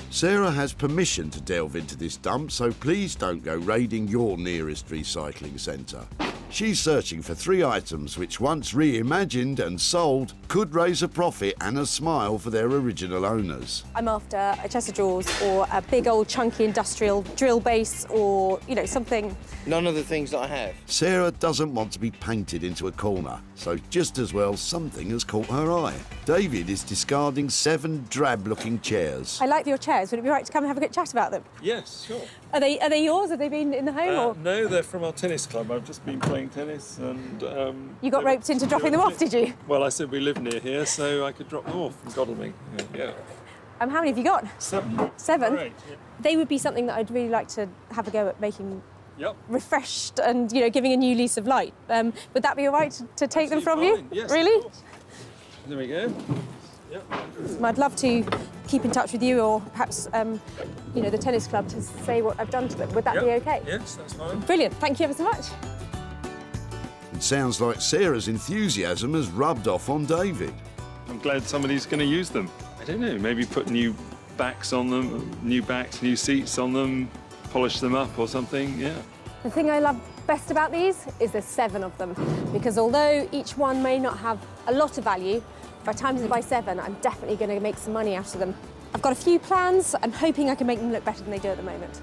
Sarah has permission to delve into this dump, so please don't go raiding your nearest recycling centre. She's searching for 3 items which, once reimagined and sold, could raise a profit and a smile for their original owners. I'm after a chest of drawers or a big old chunky industrial drill base or, you know, something. None of the things that I have. Sarah doesn't want to be painted into a corner, so just as well something has caught her eye. David is discarding 7 drab-looking chairs. I like your chairs. Would it be right to come and have a quick chat about them? Yes, sure. Are they yours? Have they been in the home? Or No, they're from our tennis club. I've just been playing tennis and... you got roped into dropping them off, did you? Well, I said we live near here, so I could drop them off from Godalming. Yeah. How many have you got? 7. 7? Right, yeah. They would be something that I'd really like to have a go at making Yep. refreshed and, you know, giving a new lease of light. Would that be all right to take them from you? Yes, really? of course. There we go. Yep. I'd love to keep in touch with you or perhaps, you know, the tennis club to say what I've done to them. Would that be okay? Yes, that's fine. Brilliant. Thank you ever so much. It sounds like Sarah's enthusiasm has rubbed off on David. I'm glad somebody's going to use them. I don't know, maybe put new backs on them, new backs, new seats on them, polish them up or something, yeah. The thing I love best about these is there's 7 of them, because although each one may not have a lot of value, if I times it by 7, I'm definitely going to make some money out of them. I've got a few plans. I'm hoping I can make them look better than they do at the moment.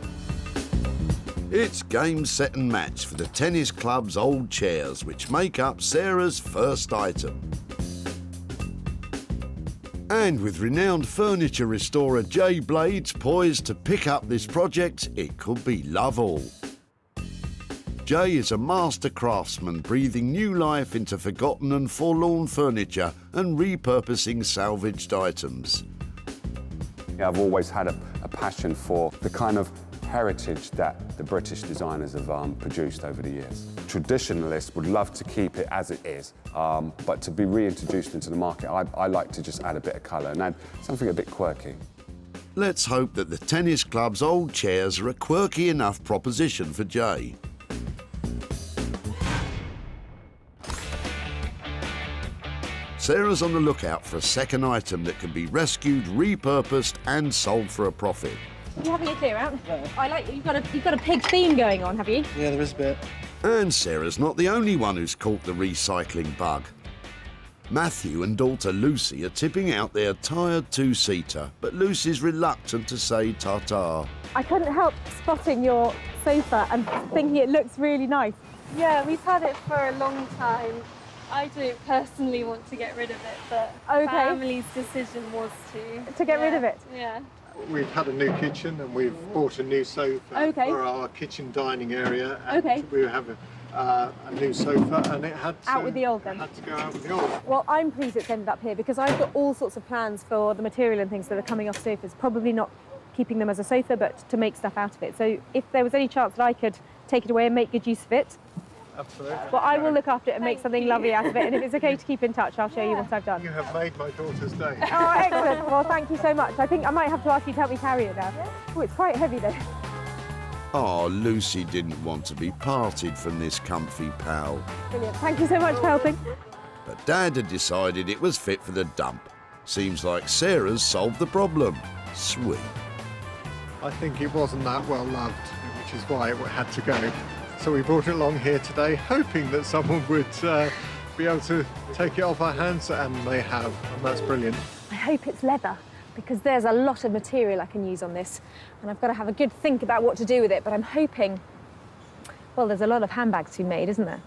It's game, set and match for the tennis club's old chairs, which make up Sarah's first item. And with renowned furniture restorer Jay Blades poised to pick up this project, it could be love all. Jay is a master craftsman, breathing new life into forgotten and forlorn furniture and repurposing salvaged items. I've always had a passion for the kind of heritage that the British designers have produced over the years. Traditionalists would love to keep it as it is, but to be reintroduced into the market, I like to just add a bit of colour and add something a bit quirky. Let's hope that the tennis club's old chairs are a quirky enough proposition for Jay. Sarah's on the lookout for a second item that can be rescued, repurposed and sold for a profit. Are you having a clear out? No. I like you've got a pig theme going on, have you? Yeah, there is a bit. And Sarah's not the only one who's caught the recycling bug. Matthew and daughter Lucy are tipping out their tired 2-seater, but Lucy's reluctant to say ta-ta. I couldn't help spotting your sofa and thinking it looks really nice. Yeah, we've had it for a long time. I don't personally want to get rid of it, but family's decision was to get rid of it. Yeah. We've had a new kitchen and we've bought a new sofa for our kitchen dining area. And we have a new sofa and it had to, out with the old then. Had to go out with the old. Well, I'm pleased it's ended up here because I've got all sorts of plans for the material and things that are coming off sofas. Probably not keeping them as a sofa, but to make stuff out of it. So if there was any chance that I could take it away and make good use of it, absolutely. Well, I will look after it and make something lovely out of it. And if it's okay to keep in touch, I'll show you what I've done. You have made my daughter's day. Oh, excellent. Well, thank you so much. I think I might have to ask you to help me carry it now. Oh, it's quite heavy though. Oh, Lucy didn't want to be parted from this comfy pal. Brilliant. Thank you so much for helping. But Dad had decided it was fit for the dump. Seems like Sarah's solved the problem. sweet. I think it wasn't that well loved, which is why it had to go. So we brought it along here today, hoping that someone would be able to take it off our hands, and they have, and that's brilliant. I hope it's leather, because there's a lot of material I can use on this, and I've got to have a good think about what to do with it, but I'm hoping, well, there's a lot of handbags to be made, isn't there?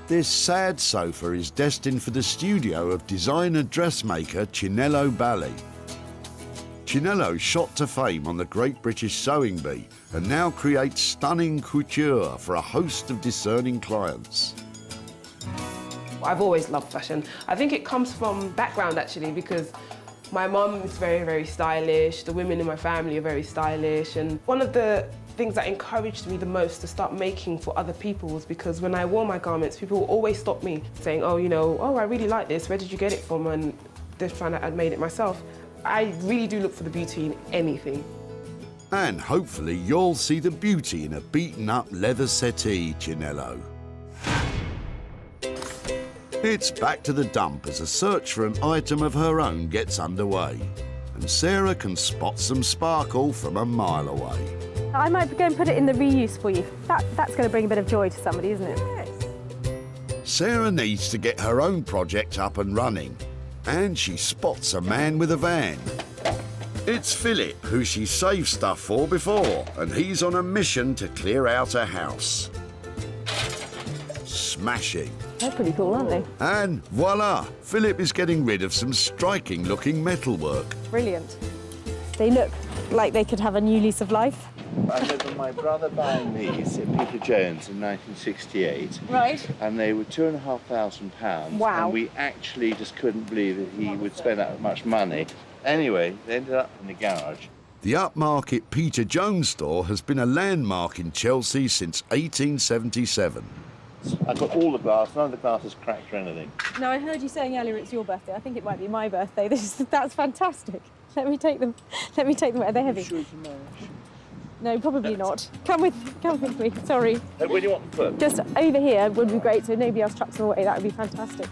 This sad sofa is destined for the studio of designer dressmaker Chinello Bali. Chinello shot to fame on the Great British Sewing Bee and now creates stunning couture for a host of discerning clients. I've always loved fashion. I think it comes from background actually, because my mum is very, very stylish. The women in my family are very stylish. And one of the things that encouraged me the most to start making for other people was because when I wore my garments, people would always stop me saying, oh, you know, oh, I really like this. Where did you get it from? And they're trying to, I'd made it myself. I really do look for the beauty in anything. And hopefully you'll see the beauty in a beaten-up leather settee, Chinello. It's back to the dump as a search for an item of her own gets underway. And Sarah can spot some sparkle from a mile away. I might go and put it in the reuse for you. That's going to bring a bit of joy to somebody, isn't it? Yes. Sarah needs to get her own project up and running. And she spots a man with a van. It's Philip, who she's saved stuff for before, and he's on a mission to clear out a house. Smashing. They're pretty cool, aren't they? And voila, Philip is getting rid of some striking-looking metalwork. Brilliant. They look like they could have a new lease of life. I remember my brother buying these at Peter Jones in 1968. Right. And they were £2,500. Wow. And we actually just couldn't believe that he would spend that much money. Anyway, they ended up in the garage. The upmarket Peter Jones store has been a landmark in Chelsea since 1877. I've got all the glass, none of the glass is cracked or anything. No, I heard you saying earlier it's your birthday. I think it might be my birthday. That's fantastic. Let me take them. Are they heavy? Sure you can manage? No, probably not. Come with me. Sorry. Where do you want them put? Just over here would be great, so nobody else chucks them away. That would be fantastic.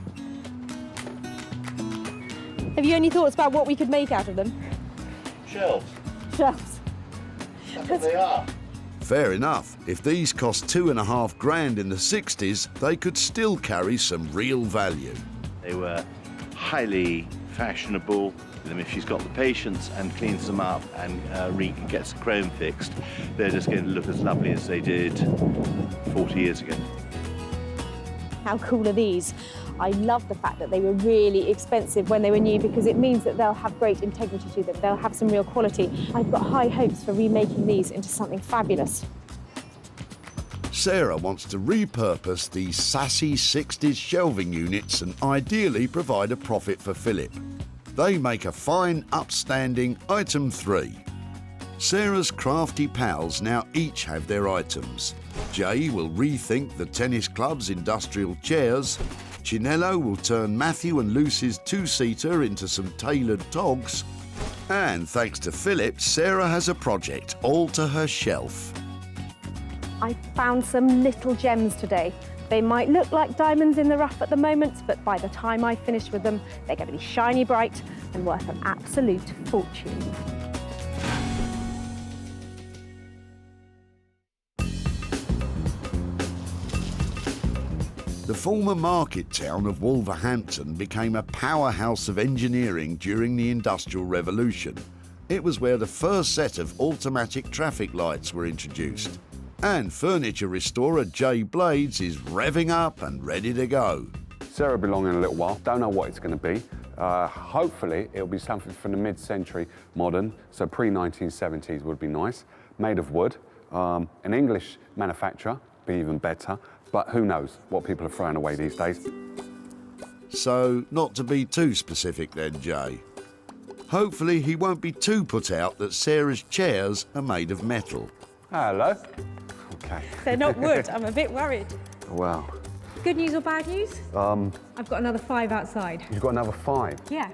Have you any thoughts about what we could make out of them? Shelves. Shelves. That's what they are. Fair enough. If these cost $2.5 grand in the 60s, they could still carry some real value. They were highly fashionable. If she's got the patience and cleans them up and gets the chrome fixed, they're just going to look as lovely as they did 40 years ago. How cool are these? I love the fact that they were really expensive when they were new, because it means that they'll have great integrity to them. They'll have some real quality. I've got high hopes for remaking these into something fabulous. Sarah wants to repurpose these sassy 60s shelving units and ideally provide a profit for Philip. They make a fine, upstanding item 3. Sarah's crafty pals now each have their items. Jay will rethink the tennis club's industrial chairs. Chinello will turn Matthew and Lucy's two-seater into some tailored togs. And thanks to Philip, Sarah has a project all to her shelf. I found some little gems today. They might look like diamonds in the rough at the moment, but by the time I finish with them, they're going to be shiny bright and worth an absolute fortune. The former market town of Wolverhampton became a powerhouse of engineering during the Industrial Revolution. It was where the first set of automatic traffic lights were introduced. And furniture restorer Jay Blades is revving up and ready to go. Sarah will be along in a little while. Don't know what it's going to be. Hopefully it'll be something from the mid-century modern, so pre-1970s would be nice. Made of wood. An English manufacturer, be even better. But who knows what people are throwing away these days. So, not to be too specific then, Jay. Hopefully he won't be too put out that Sarah's chairs are made of metal. Hello. Okay. They're not wood. I'm a bit worried. Wow. Good news or bad news? I've got another 5 outside. You've got another 5? Yeah.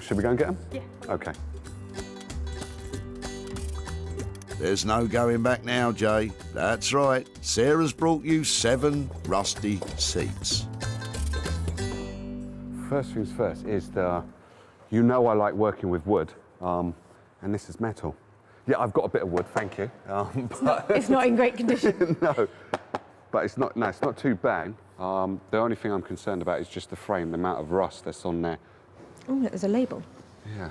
Should we go and get them? Yeah. Okay. There's no going back now, Jay. That's right. Sarah's brought you 7 rusty seats. First things first is you know I like working with wood. And this is metal. Yeah, I've got a bit of wood, thank you. It's not in great condition. No, but it's not too bad. The only thing I'm concerned about is just the frame, the amount of rust that's on there. Oh, look, there's a label. Yeah.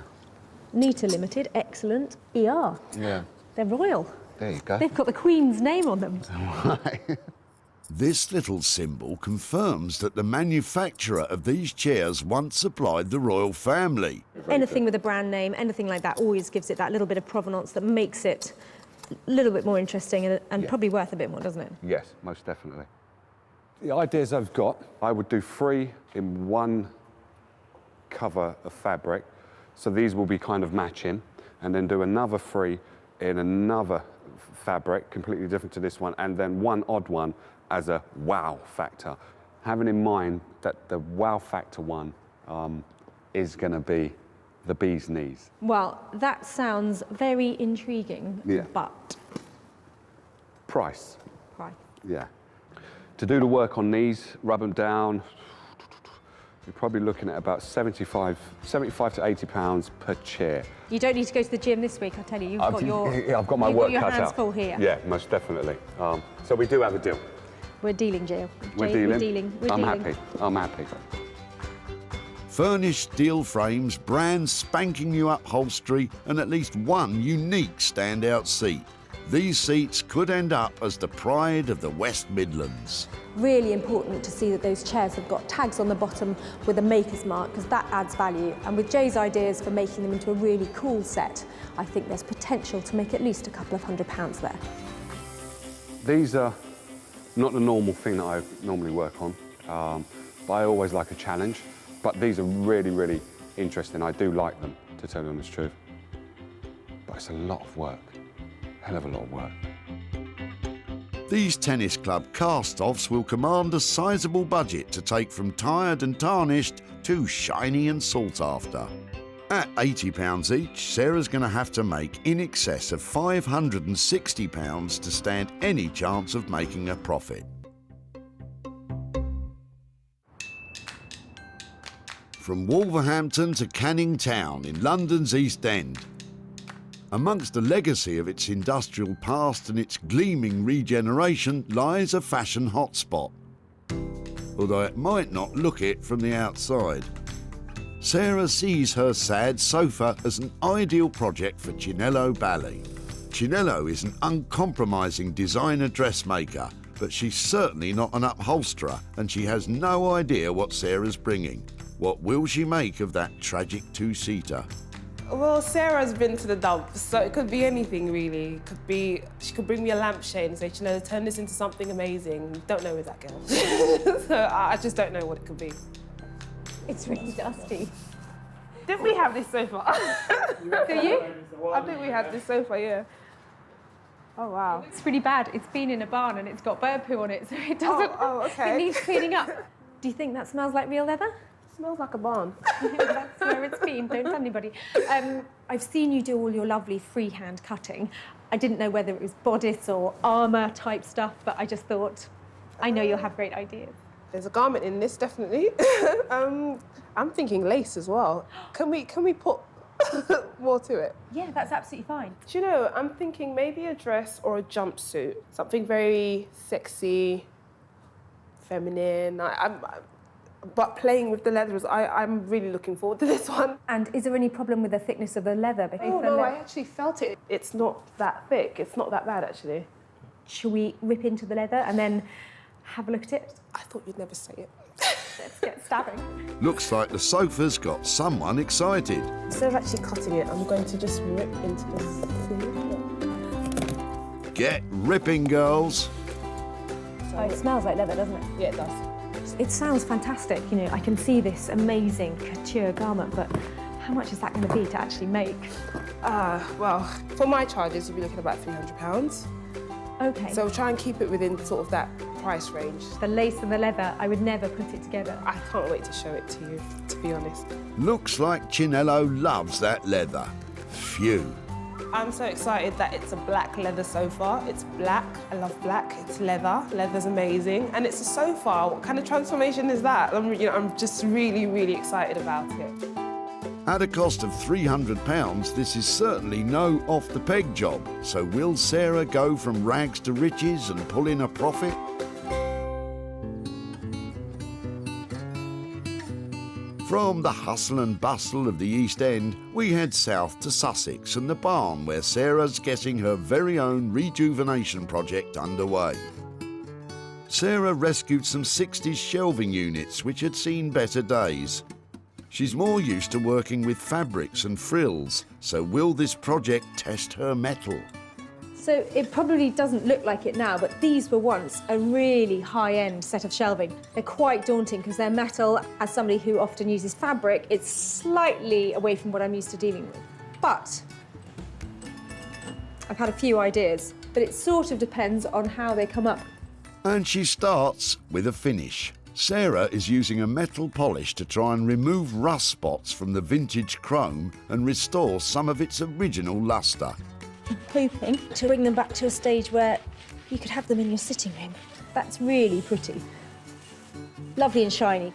Nita Limited, excellent, ER. Yeah. They're royal. There you go. They've got the Queen's name on them. This little symbol confirms that the manufacturer of these chairs once supplied the royal family. Anything with a brand name, anything like that, always gives it that little bit of provenance that makes it a little bit more interesting and probably worth a bit more, doesn't it? Yes, most definitely. The ideas I've got, I would do 3 in one cover of fabric, so these will be kind of matching, and then do another 3 in another fabric, completely different to this one, and then one odd one as a wow factor. Having in mind that the wow factor one is going to be the bee's knees. Well, that sounds very intriguing, Yeah. but... Price. Price. Yeah. To do the work on these, rub them down, you're probably looking at about 75 to £80 per chair. You don't need to go to the gym this week, I tell you. I've got my work cut out. You've got your hands full here. Yeah, most definitely. So we do have a deal. We're dealing, Jay. We're dealing. I'm happy. I'm happy. Furnished steel frames, brand spanking new upholstery, and at least one unique standout seat. These seats could end up as the pride of the West Midlands. Really important to see that those chairs have got tags on the bottom with a maker's mark, because that adds value. And with Jay's ideas for making them into a really cool set, I think there's potential to make at least a couple of £100 there. These are not the normal thing that I normally work on, but I always like a challenge. But these are really, really interesting. I do like them, to tell you the honest truth. But it's a lot of work, hell of a lot of work. These tennis club cast-offs will command a sizable budget to take from tired and tarnished to shiny and sought after. At £80 each, Sarah's going to have to make in excess of £560 to stand any chance of making a profit. From Wolverhampton to Canning Town in London's East End, amongst the legacy of its industrial past and its gleaming regeneration lies a fashion hotspot, although it might not look it from the outside. Sarah sees her sad sofa as an ideal project for Chinello Bally. Chinello is an uncompromising designer dressmaker, but she's certainly not an upholsterer, and she has no idea what Sarah's bringing. What will she make of that tragic two-seater? Well, Sarah's been to the dumps, so it could be anything really. It could be, she could bring me a lampshade and say, you know, turn this into something amazing. Don't know with that girl. So I just don't know what it could be. It's really dusty. Didn't we have this sofa? Do you? I think we had this sofa, yeah. Oh, wow. It's really bad. It's been in a barn and it's got bird poo on it, so it doesn't... Oh, okay. It needs cleaning up. Do you think that smells like real leather? Smells like a barn. That's where it's been, don't tell anybody. I've seen you do all your lovely freehand cutting. I didn't know whether it was bodice or armour type stuff, but I just thought, I know you'll have great ideas. There's a garment in this, definitely. I'm thinking lace as well. Can we put more to it? Yeah, that's absolutely fine. Do you know, I'm thinking maybe a dress or a jumpsuit. Something very sexy, feminine. But playing with the leathers, I'm really looking forward to this one. And is there any problem with the thickness of the leather? Oh, no, I actually felt it. It's not that thick. It's not that bad, actually. Shall we rip into the leather and then have a look at it? I thought you'd never say it. Let's get stabbing. Looks like the sofa's got someone excited. Instead of actually cutting it, I'm going to just rip into this. Get ripping, girls. Oh, it smells like leather, doesn't it? Yeah, it does. It sounds fantastic, you know, I can see this amazing couture garment, but how much is that going to be to actually make? Well, for my charges, you'll be looking at about £300. Okay. So try and keep it within sort of that price range. The lace and the leather, I would never put it together. I can't wait to show it to you, to be honest. Looks like Chinello loves that leather. Phew. I'm so excited that it's a black leather sofa. It's black, I love black, it's leather, leather's amazing. And it's a sofa, what kind of transformation is that? I'm just really, really excited about it. At a cost of £300, this is certainly no off-the-peg job. So will Sarah go from rags to riches and pull in a profit? From the hustle and bustle of the East End, we head south to Sussex and the barn where Sarah's getting her very own rejuvenation project underway. Sarah rescued some 60s shelving units which had seen better days. She's more used to working with fabrics and frills, so will this project test her mettle? So it probably doesn't look like it now, but these were once a really high-end set of shelving. They're quite daunting because they're metal. As somebody who often uses fabric, it's slightly away from what I'm used to dealing with. But I've had a few ideas, but it sort of depends on how they come up. And she starts with a finish. Sarah is using a metal polish to try and remove rust spots from the vintage chrome and restore some of its original lustre. I'm hoping to bring them back to a stage where you could have them in your sitting room. That's really pretty. Lovely and shiny.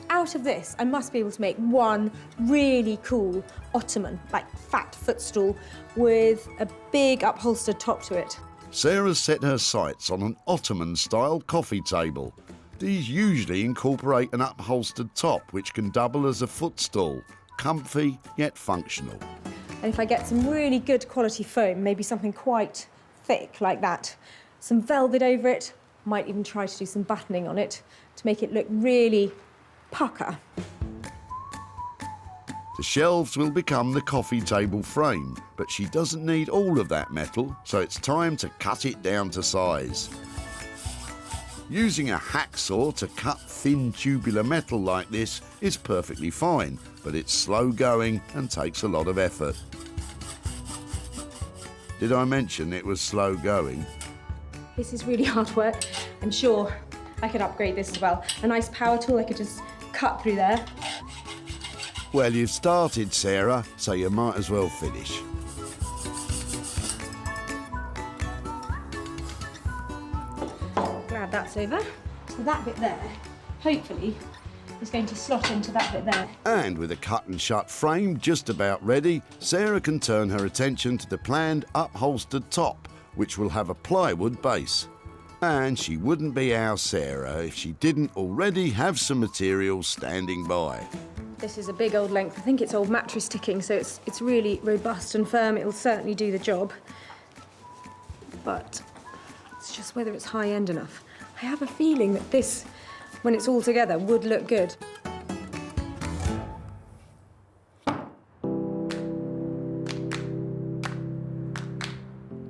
Out of this, I must be able to make one really cool ottoman, like fat footstool, with a big upholstered top to it. Sarah's set her sights on an Ottoman-style coffee table. These usually incorporate an upholstered top, which can double as a footstool. Comfy, yet functional. And if I get some really good quality foam, maybe something quite thick like that, some velvet over it, might even try to do some battening on it to make it look really pucker. The shelves will become the coffee table frame, but she doesn't need all of that metal, so it's time to cut it down to size. Using a hacksaw to cut thin tubular metal like this is perfectly fine, but it's slow going and takes a lot of effort. Did I mention it was slow going? This is really hard work. I'm sure I could upgrade this as well. A nice power tool, I could just cut through there. Well, you've started, Sarah, so you might as well finish. Glad that's over. So that bit there, hopefully, is going to slot into that bit there. And with a cut and shut frame just about ready, Sarah can turn her attention to the planned upholstered top, which will have a plywood base. And she wouldn't be our Sarah if she didn't already have some materials standing by. This is a big old length. I think it's old mattress ticking, so it's really robust and firm. It'll certainly do the job. But it's just whether it's high-end enough. I have a feeling that this, when it's all together, would look good.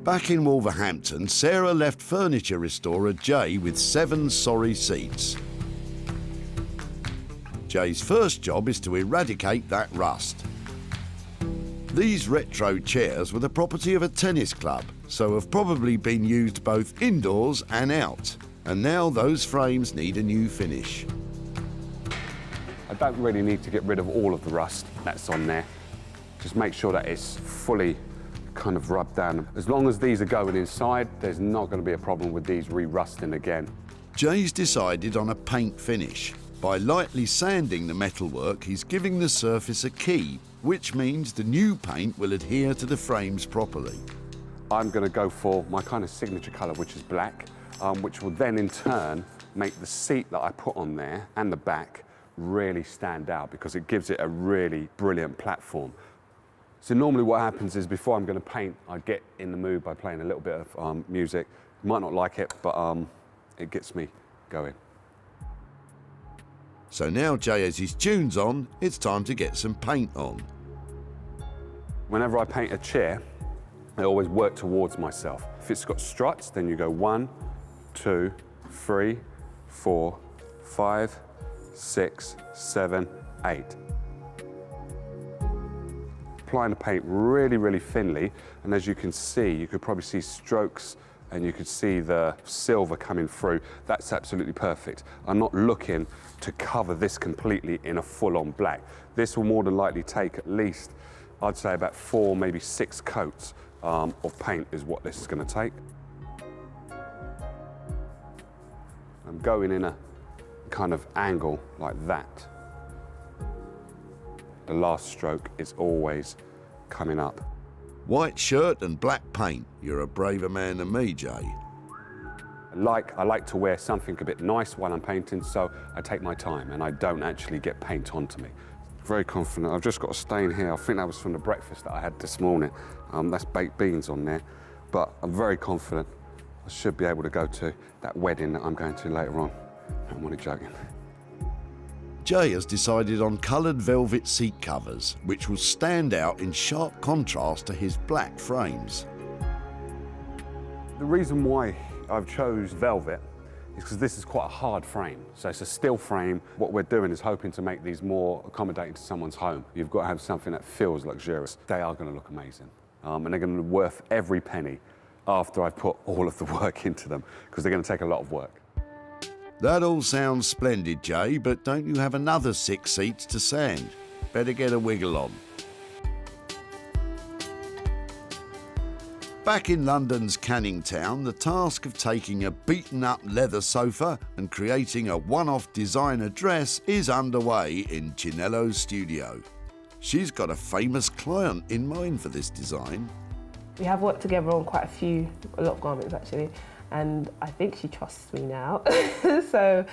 Back in Wolverhampton, Sarah left furniture restorer Jay with 7 sorry seats. Jay's first job is to eradicate that rust. These retro chairs were the property of a tennis club, so have probably been used both indoors and out. And now those frames need a new finish. I don't really need to get rid of all of the rust that's on there. Just make sure that it's fully kind of rubbed down. As long as these are going inside, there's not going to be a problem with these re-rusting again. Jay's decided on a paint finish. By lightly sanding the metalwork, he's giving the surface a key, which means the new paint will adhere to the frames properly. I'm going to go for my kind of signature colour, which is black, which will then in turn make the seat that I put on there and the back really stand out because it gives it a really brilliant platform. So normally what happens is before I'm going to paint, I get in the mood by playing a little bit of music. You might not like it, but it gets me going. So now Jay has his tunes on, it's time to get some paint on. Whenever I paint a chair, I always work towards myself. If it's got struts, then you go 1, 2, 3, 4, 5, 6, 7, 8. Applying the paint really, really thinly, and as you can see, you could probably see strokes and you could see the silver coming through. That's absolutely perfect. I'm not looking to cover this completely in a full-on black. This will more than likely take at least, I'd say about 4, maybe 6 coats of paint is what this is going to take. I'm going in a kind of angle like that. The last stroke is always coming up. White shirt and black paint. You're a braver man than me, Jay. I like to wear something a bit nice while I'm painting, so I take my time and I don't actually get paint onto me. Very confident. I've just got a stain here. I think that was from the breakfast that I had this morning. That's baked beans on there, but I'm very confident I should be able to go to that wedding that I'm going to later on. I'm only joking. Jay has decided on coloured velvet seat covers, which will stand out in sharp contrast to his black frames. The reason why I've chose velvet is because this is quite a hard frame. So it's a steel frame. What we're doing is hoping to make these more accommodating to someone's home. You've got to have something that feels luxurious. They are going to look amazing. And they're going to be worth every penny after I've put all of the work into them, because they're going to take a lot of work. That all sounds splendid, Jay, but don't you have another 6 seats to sand? Better get a wiggle on. Back in London's Canning Town, the task of taking a beaten-up leather sofa and creating a one-off designer dress is underway in Chinello's studio. She's got a famous client in mind for this design. We have worked together on a lot of garments actually, and I think she trusts me now. So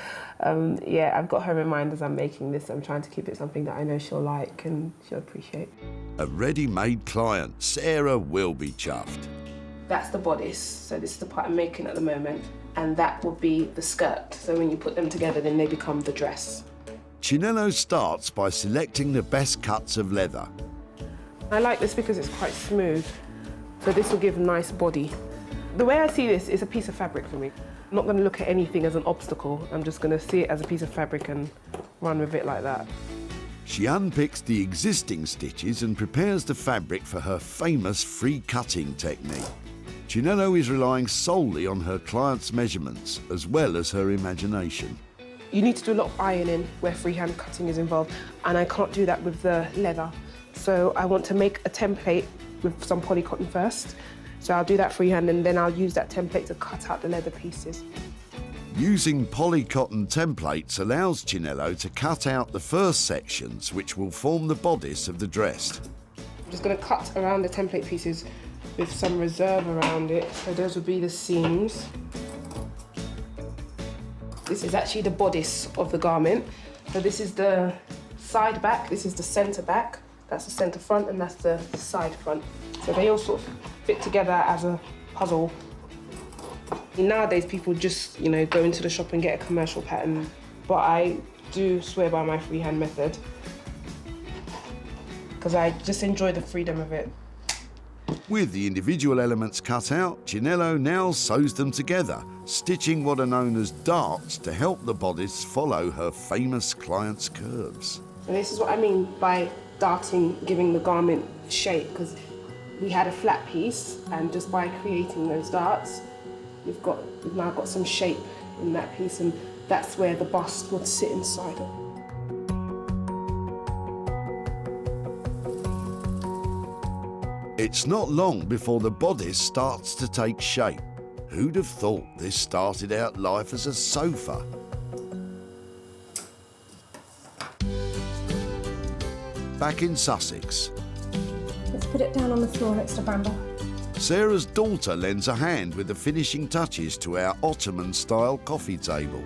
yeah, I've got her in mind as I'm making this. I'm trying to keep it something that I know she'll like and she'll appreciate. A ready-made client, Sarah will be chuffed. That's the bodice, so this is the part I'm making at the moment, and that will be the skirt. So when you put them together, then they become the dress. Chinello starts by selecting the best cuts of leather. I like this because it's quite smooth, so this will give a nice body. The way I see this is a piece of fabric for me. I'm not going to look at anything as an obstacle. I'm just going to see it as a piece of fabric and run with it like that. She unpicks the existing stitches and prepares the fabric for her famous free cutting technique. Chinello is relying solely on her client's measurements as well as her imagination. You need to do a lot of ironing where freehand cutting is involved, and I can't do that with the leather. So I want to make a template with some polycotton first. So I'll do that freehand and then I'll use that template to cut out the leather pieces. Using polycotton templates allows Chinello to cut out the first sections which will form the bodice of the dress. I'm just going to cut around the template pieces with some reserve around it. So those will be the seams. This is actually the bodice of the garment. So this is the side back, this is the centre back, that's the centre front, and that's the side front. So they all sort of fit together as a puzzle. Nowadays people just, go into the shop and get a commercial pattern, but I do swear by my freehand method because I just enjoy the freedom of it. With the individual elements cut out, Chinello now sews them together, stitching what are known as darts to help the bodice follow her famous client's curves. And this is what I mean by darting, giving the garment shape, because we had a flat piece, and just by creating those darts, we've now got some shape in that piece, and that's where the bust would sit inside of. It's not long before the bodice starts to take shape. Who'd have thought this started out life as a sofa? Back in Sussex, Let's put it down on the floor next to Bramble. Sarah's daughter lends a hand with the finishing touches to our Ottoman-style coffee table.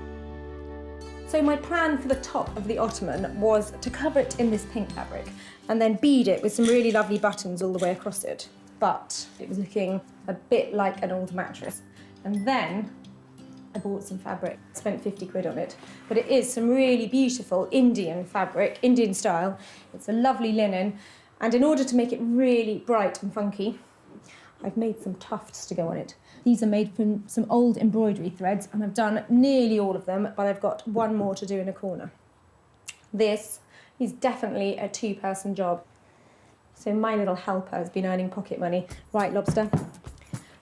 So my plan for the top of the ottoman was to cover it in this pink fabric and then bead it with some really lovely buttons all the way across it. But it was looking a bit like an old mattress. And then I bought some fabric, spent 50 quid on it. But it is some really beautiful Indian fabric, Indian style. It's a lovely linen. And in order to make it really bright and funky, I've made some tufts to go on it. These are made from some old embroidery threads, and I've done nearly all of them, but I've got one more to do in a corner. This is definitely a two-person job. So my little helper has been earning pocket money. Right, Lobster,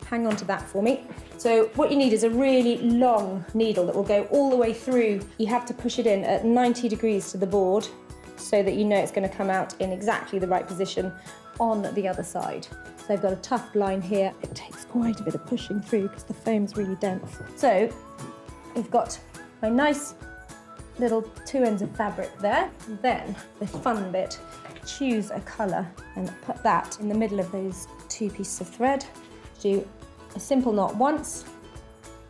hang on to that for me. So what you need is a really long needle that will go all the way through. You have to push it in at 90 degrees to the board so that you know it's going to come out in exactly the right position on the other side. So I've got a tuft line here. It takes quite a bit of pushing through because the foam's really dense. So we've got my nice little two ends of fabric there. Then the fun bit, choose a colour and put that in the middle of those 2 pieces of thread. Do a simple knot once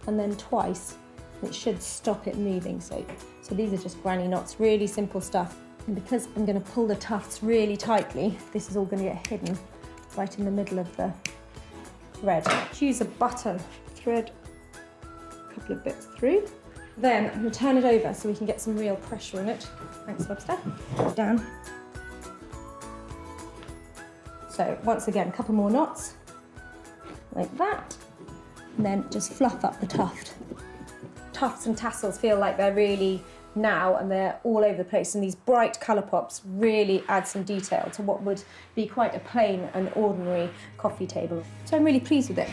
and then twice. It should stop it moving. So these are just granny knots, really simple stuff. And because I'm going to pull the tufts really tightly, this is all going to get hidden right in the middle of the thread. Choose a button, thread a couple of bits through. Then I'm going to turn it over so we can get some real pressure on it. Thanks, Webster. Down. So once again, a couple more knots, like that. And then just fluff up the tuft. Tufts and tassels feel like they're really now and they're all over the place, and these bright colour pops really add some detail to what would be quite a plain and ordinary coffee table. So I'm really pleased with it.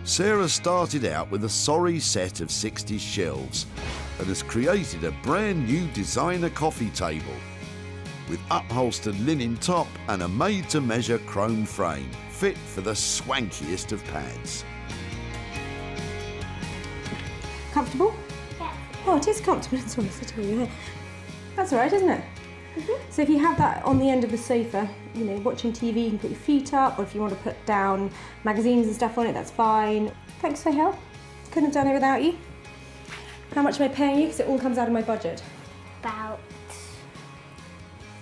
Sarah started out with a sorry set of 60s shelves and has created a brand new designer coffee table with upholstered linen top and a made-to-measure chrome frame, fit for the swankiest of pads. Comfortable? Yeah. Oh, it is comfortable. It's almost sitting on your head. That's all right, isn't it? So if you have that on the end of the sofa, you know, watching TV, you can put your feet up, or if you want to put down magazines and stuff on it, that's fine. Thanks for your help. Couldn't have done it without you. How much am I paying you? Because it all comes out of my budget. About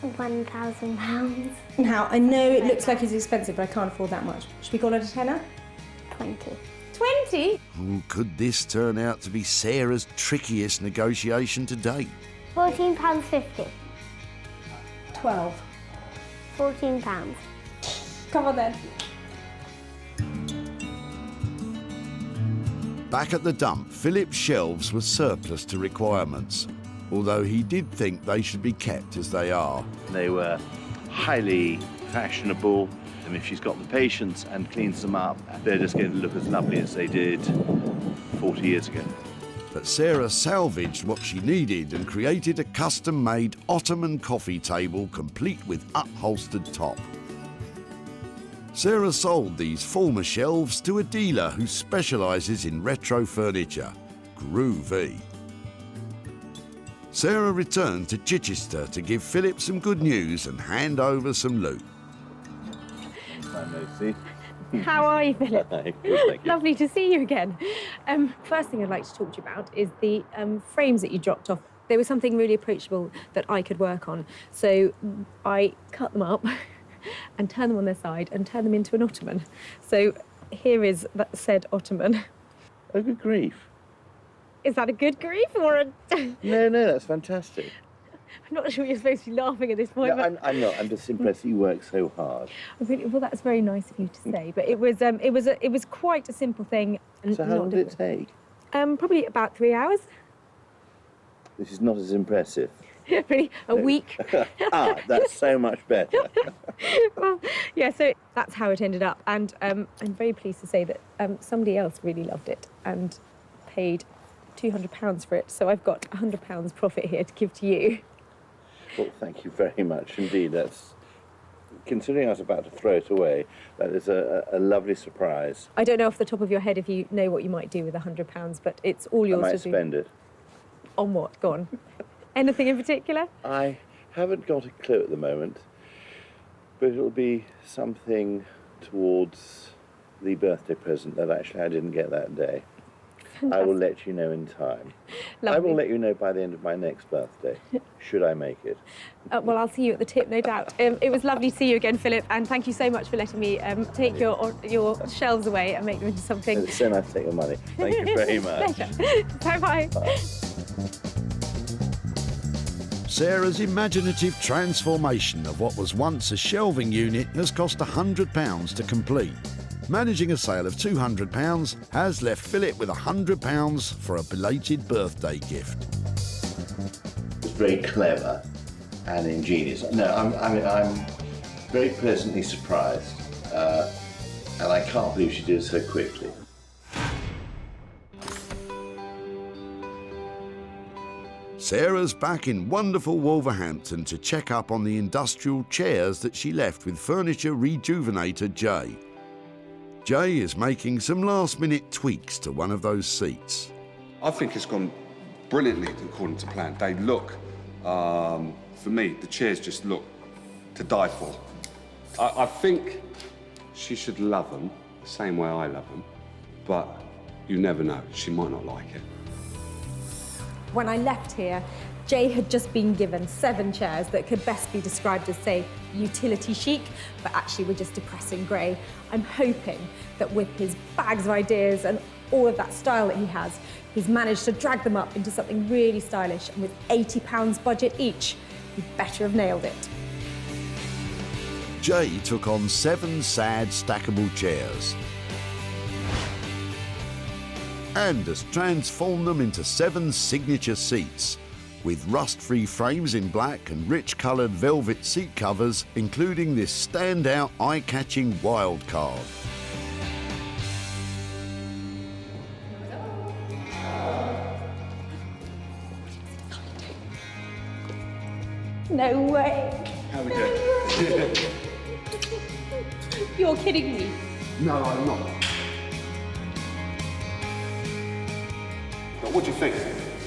£1,000. Now, I know it looks like it's expensive, but I can't afford that much. Should we call it a tenner? 20. 20? Could this turn out to be Sarah's trickiest negotiation to date? £14.50. 12. £14. Come on then. Back at the dump, Philip's shelves were surplus to requirements, although he did think they should be kept as they are. They were highly fashionable, and if she's got the patience and cleans them up, they're just going to look as lovely as they did 40 years ago. But Sarah salvaged what she needed and created a custom-made Ottoman coffee table complete with upholstered top. Sarah sold these former shelves to a dealer who specialises in retro furniture, Groovy. Sarah returned to Chichester to give Philip some good news and hand over some loot. Hi, Lucy. How are you, Philip? Hi, good, thank you. Lovely to see you again. First thing I'd like to talk to you about is the frames that you dropped off. They were something really approachable that I could work on. So I cut them up and turned them on their side and turned them into an ottoman. So here is that said ottoman. Oh, good grief. Is that a good grief or a... No, that's fantastic. I'm not sure you're supposed to be laughing at this point. No, but... I'm not. I'm just impressed that you work so hard. Really, well, that's very nice of you to say. But it was quite a simple thing. And So how long did it take? Probably about 3 hours. This is not as impressive. Really, a week. That's so much better. Well, yeah, so that's how it ended up. And I'm very pleased to say that somebody else really loved it and paid £200 for it. So I've got £100 profit here to give to you. Well, thank you very much indeed. That's, considering I was about to throw it away, that is a lovely surprise. I don't know off the top of your head if you know what you might do with £100, but it's all yours I might to do. spend it. On what? Go on. Anything in particular? I haven't got a clue at the moment, but it'll be something towards the birthday present that actually I didn't get that day. Fantastic. I will let you know in time. Lovely. I will let you know by the end of my next birthday, should I make it. Well, I'll see you at the tip, no doubt. It was lovely to see you again, Philip, and thank you so much for letting me take your shelves away and make them into something. It's so nice to take your money. Thank you very much. Pleasure. Bye-bye. Bye. Sarah's imaginative transformation of what was once a shelving unit has cost £100 to complete. Managing a sale of £200 has left Philip with £100 for a belated birthday gift. It's very clever and ingenious. No, I'm very pleasantly surprised, and I can't believe she did it so quickly. Sarah's back in wonderful Wolverhampton to check up on the industrial chairs that she left with furniture rejuvenator Jay. Jay is making some last-minute tweaks to one of those seats. I think it's gone brilliantly according to plan. They look For me, the chairs just look to die for. I think she should love them the same way I love them, but you never know, she might not like it. When I left here, Jay had just been given 7 chairs that could best be described as, say, utility chic, but actually were just depressing grey. I'm hoping that with his bags of ideas and all of that style that he has, he's managed to drag them up into something really stylish, and with £80 budget each, he better have nailed it. Jay took on 7 sad stackable chairs and has transformed them into 7 signature seats, with rust-free frames in black and rich-coloured velvet seat covers, including this standout, eye-catching wild card. No way. How we doing? You're kidding me. No, I'm not. But what do you think?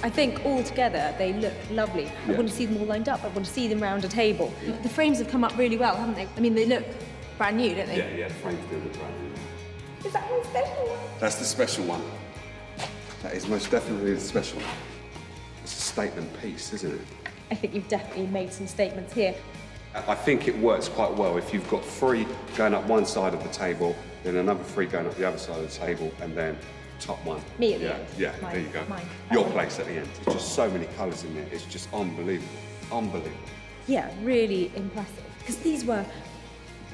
I think all together they look lovely. I want to see them all lined up. I want to see them round a table. The frames have come up really well, haven't they? I mean, they look brand new, don't they? Yeah, the frames do look brand new. Is that one special? That's the special one. That is most definitely the special one. It's a statement piece, isn't it? I think you've definitely made some statements here. I think it works quite well if you've got 3 going up one side of the table, then another 3 going up the other side of the table, and then top one. Me at the end. Yeah, Mine, there you go. mine. Your place at the end. There's just so many colours in there. It's just unbelievable. Unbelievable. Yeah, really impressive. Because these were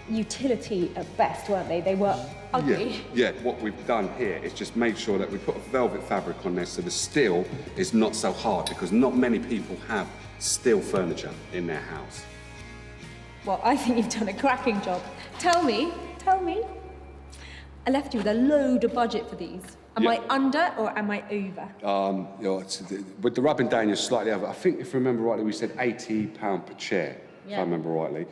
utility at best, weren't they? They were ugly. Yeah, what we've done here is just made sure that we put a velvet fabric on there so the steel is not so hard, because not many people have steel furniture in their house. Well, I think you've done a cracking job. Tell me. I left you with a load of budget for these. Am I under or am I over? With the rubbing down, you're slightly over. I think, if I remember rightly, we said £80 per chair, if I remember rightly.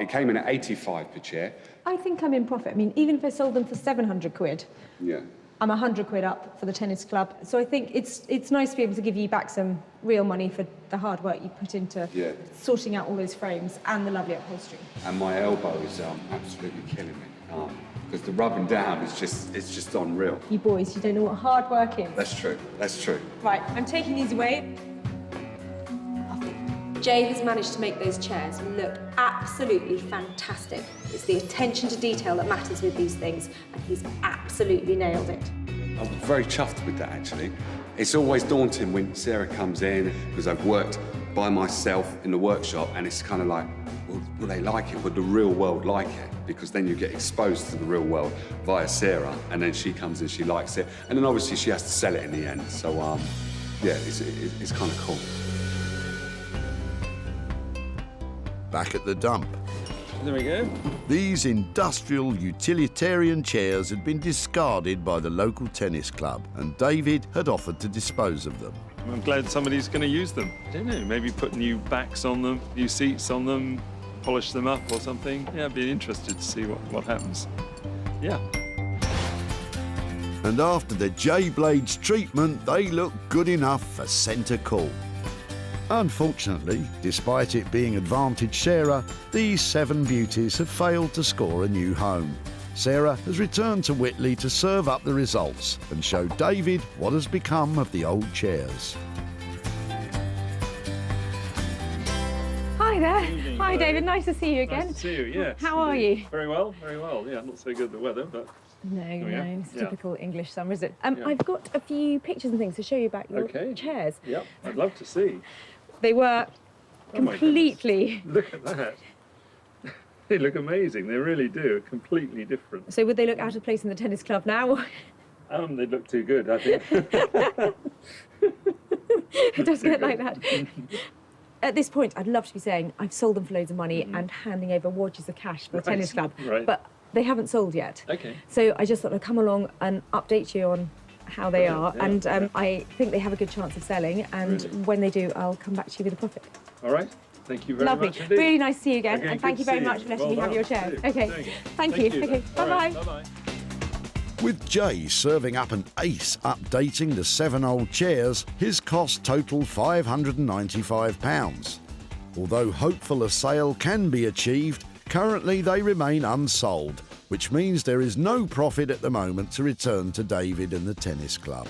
It came in at 85 per chair. I think I'm in profit. I mean, even if I sold them for 700 quid, Yeah. I'm 100 quid up for the tennis club. So I think it's nice to be able to give you back some real money for the hard work you put into sorting out all those frames and the lovely upholstery. And my elbow is absolutely killing me. Because the rubbing down is just unreal. You boys, you don't know what hard work is. That's true. That's true. Right, I'm taking these away. Lovely. Jay has managed to make those chairs look absolutely fantastic. It's the attention to detail that matters with these things, and he's absolutely nailed it. I'm very chuffed with that, actually. It's always daunting when Sarah comes in, because I've worked by myself in the workshop, and it's kind of like, well, will they like it? Would the real world like it? Because then you get exposed to the real world via Sarah, and then she comes and she likes it, and then obviously she has to sell it in the end. So, yeah, it's kind of cool. Back at the dump. There we go. These industrial utilitarian chairs had been discarded by the local tennis club, and David had offered to dispose of them. I'm glad somebody's going to use them. I don't know, maybe put new backs on them, new seats on them, polish them up or something. Yeah, I'd be interested to see what happens. Yeah. And after the J-Blades treatment, they look good enough for centre call. Unfortunately, despite it being advantage Sarah, these 7 beauties have failed to score a new home. Sarah has returned to Whitley to serve up the results and show David what has become of the old chairs. Hi there. Hi, David. Nice to see you again. Nice to see you, yes. How are you? Very well, very well. Yeah, not so good the weather, but... No, it's typical English summer, is it? Yeah. I've got a few pictures and things to show you about your chairs. Yep, I'd love to see. They were completely... Look at that. They look amazing. They really do. Completely different. So would they look out of place in the tennis club now? They look too good, I think. It does get like that. At this point, I'd love to be saying I've sold them for loads of money and handing over watches of cash for the tennis club. Right. But they haven't sold yet. Okay. So I just thought I'd come along and update you on how they are. Yeah, and yeah. I think they have a good chance of selling. And when they do, I'll come back to you with a profit. All right. Thank you very Lovely. much indeed. Really nice to see you again. Okay, And thank good you very to see much you. for letting Well me have done. your chair. Thank you. Okay. Thank you. Okay. All right, Bye-bye. Bye-bye. With Jay serving up an ace updating the 7 old chairs, his cost totaled £595. Although hopeful a sale can be achieved, currently they remain unsold, which means there is no profit at the moment to return to David and the tennis club.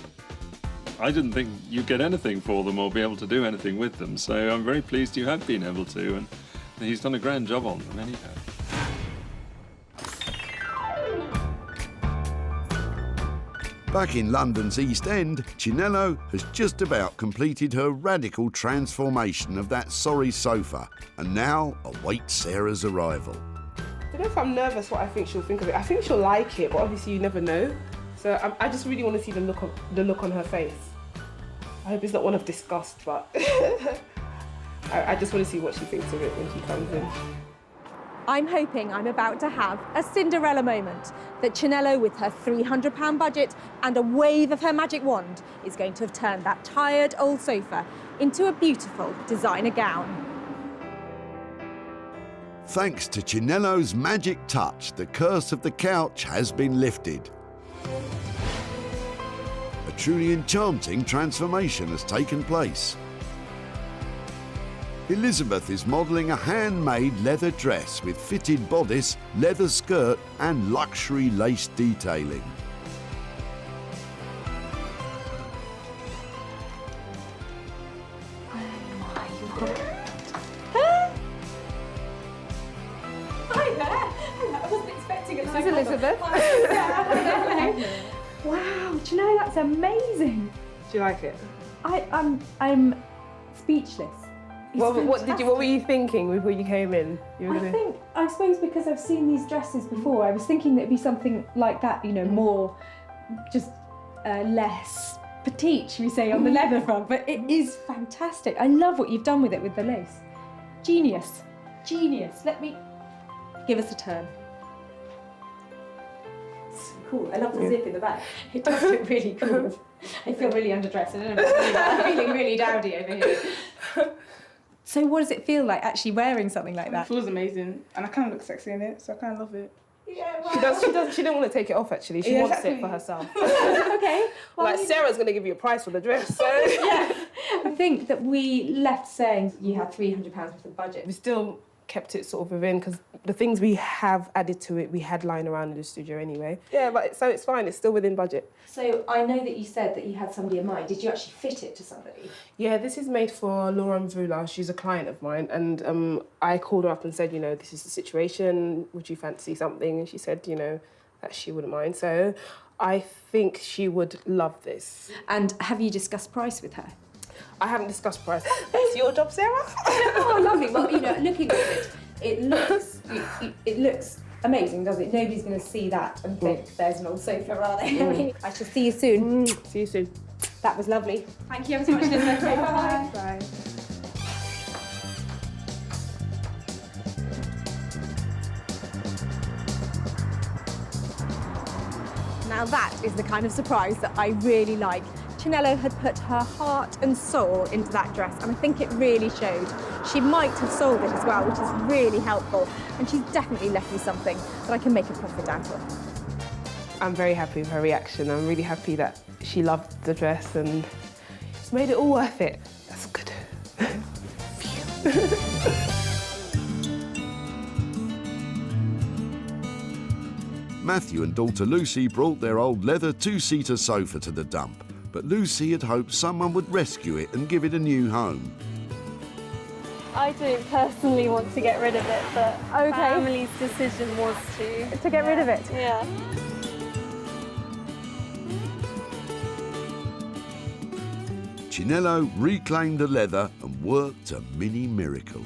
I didn't think you'd get anything for them or be able to do anything with them, so I'm very pleased you have been able to, and he's done a grand job on them anyhow. Back in London's East End, Chinello has just about completed her radical transformation of that sorry sofa and now awaits Sarah's arrival. I don't know if I'm nervous what I think she'll think of it. I think she'll like it, but obviously you never know. So I just really want to see the look on her face. I hope it's not one of disgust, but I just want to see what she thinks of it when she comes in. I'm hoping I'm about to have a Cinderella moment, that Chinello, with her £300 budget and a wave of her magic wand, is going to have turned that tired old sofa into a beautiful designer gown. Thanks to Chinello's magic touch, the curse of the couch has been lifted. A truly enchanting transformation has taken place. Elizabeth is modelling a handmade leather dress with fitted bodice, leather skirt and luxury lace detailing. Hi there! I wasn't expecting it. This is Elizabeth. Wow, do you know, that's amazing. Do you like it? I'm speechless. What were you thinking before you came in? I suppose because I've seen these dresses before, I was thinking that it'd be something like that, you know, more just less petite, should we say, on the leather front, but it is fantastic. I love what you've done with it with the lace. Genius, genius. Let me give us a turn. So cool. I love the zip in the back. It does look really cool. I feel really underdressed. I don't know what I'm feeling really dowdy over here. So what does it feel like actually wearing something like that? It feels amazing, and I kind of look sexy in it, so I kind of love it. Yeah, wow. She didn't want to take it off actually. She wants it for herself. Okay. Well, like Sarah's going to give you a price for the dress. So yeah. I think that we left saying you had £300 worth of budget. We still kept it sort of within, because the things we have added to it, we had lying around in the studio anyway. Yeah, but so it's fine. It's still within budget. So I know that you said that you had somebody in mind. Did you actually fit it to somebody? Yeah, this is made for Laura Mvula. She's a client of mine, and I called her up and said, you know, this is the situation. Would you fancy something? And she said, you know, that she wouldn't mind. So I think she would love this. And have you discussed price with her? I haven't discussed price. It's your job, Sarah. Oh, lovely. Well, you know, looking at it looks amazing, doesn't it? Nobody's going to see that and think there's an old sofa, are they? I mean, I shall see you soon. See you soon. That was lovely. Thank you ever so much, Linda. Okay, bye-bye. Bye. Now that is the kind of surprise that I really like. Chinello had put her heart and soul into that dress, and I think it really showed. She might have sold it as well, which is really helpful, and she's definitely left me something that I can make a profit out of. I'm very happy with her reaction. I'm really happy that she loved the dress and it's made it all worth it. That's good. Matthew and daughter Lucy brought their old leather two-seater sofa to the dump, but Lucy had hoped someone would rescue it and give it a new home. I don't personally want to get rid of it, but family's decision was to get rid of it? Yeah. Chinello reclaimed the leather and worked a mini miracle.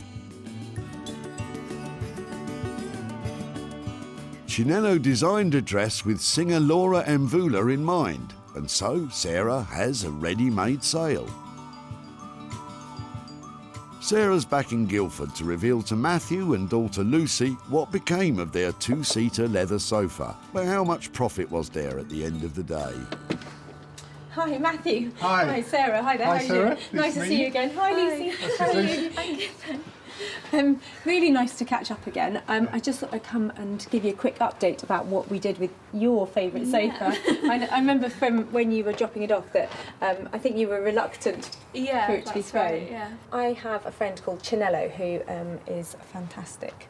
Chinello designed a dress with singer Laura Mvula in mind, and so Sarah has a ready-made sale. Sarah's back in Guildford to reveal to Matthew and daughter Lucy what became of their two-seater leather sofa, but how much profit was there at the end of the day. Hi, Matthew. Hi. Hi, Sarah. Hi there. Hi, How are Sarah. you? Nice to see you again. Hi, Lucy. Nice How to are see you? Really nice to catch up again. I just thought I'd come and give you a quick update about what we did with your favourite sofa. I remember from when you were dropping it off that I think you were reluctant for it to be thrown. Right, yeah. I have a friend called Chinello who is a fantastic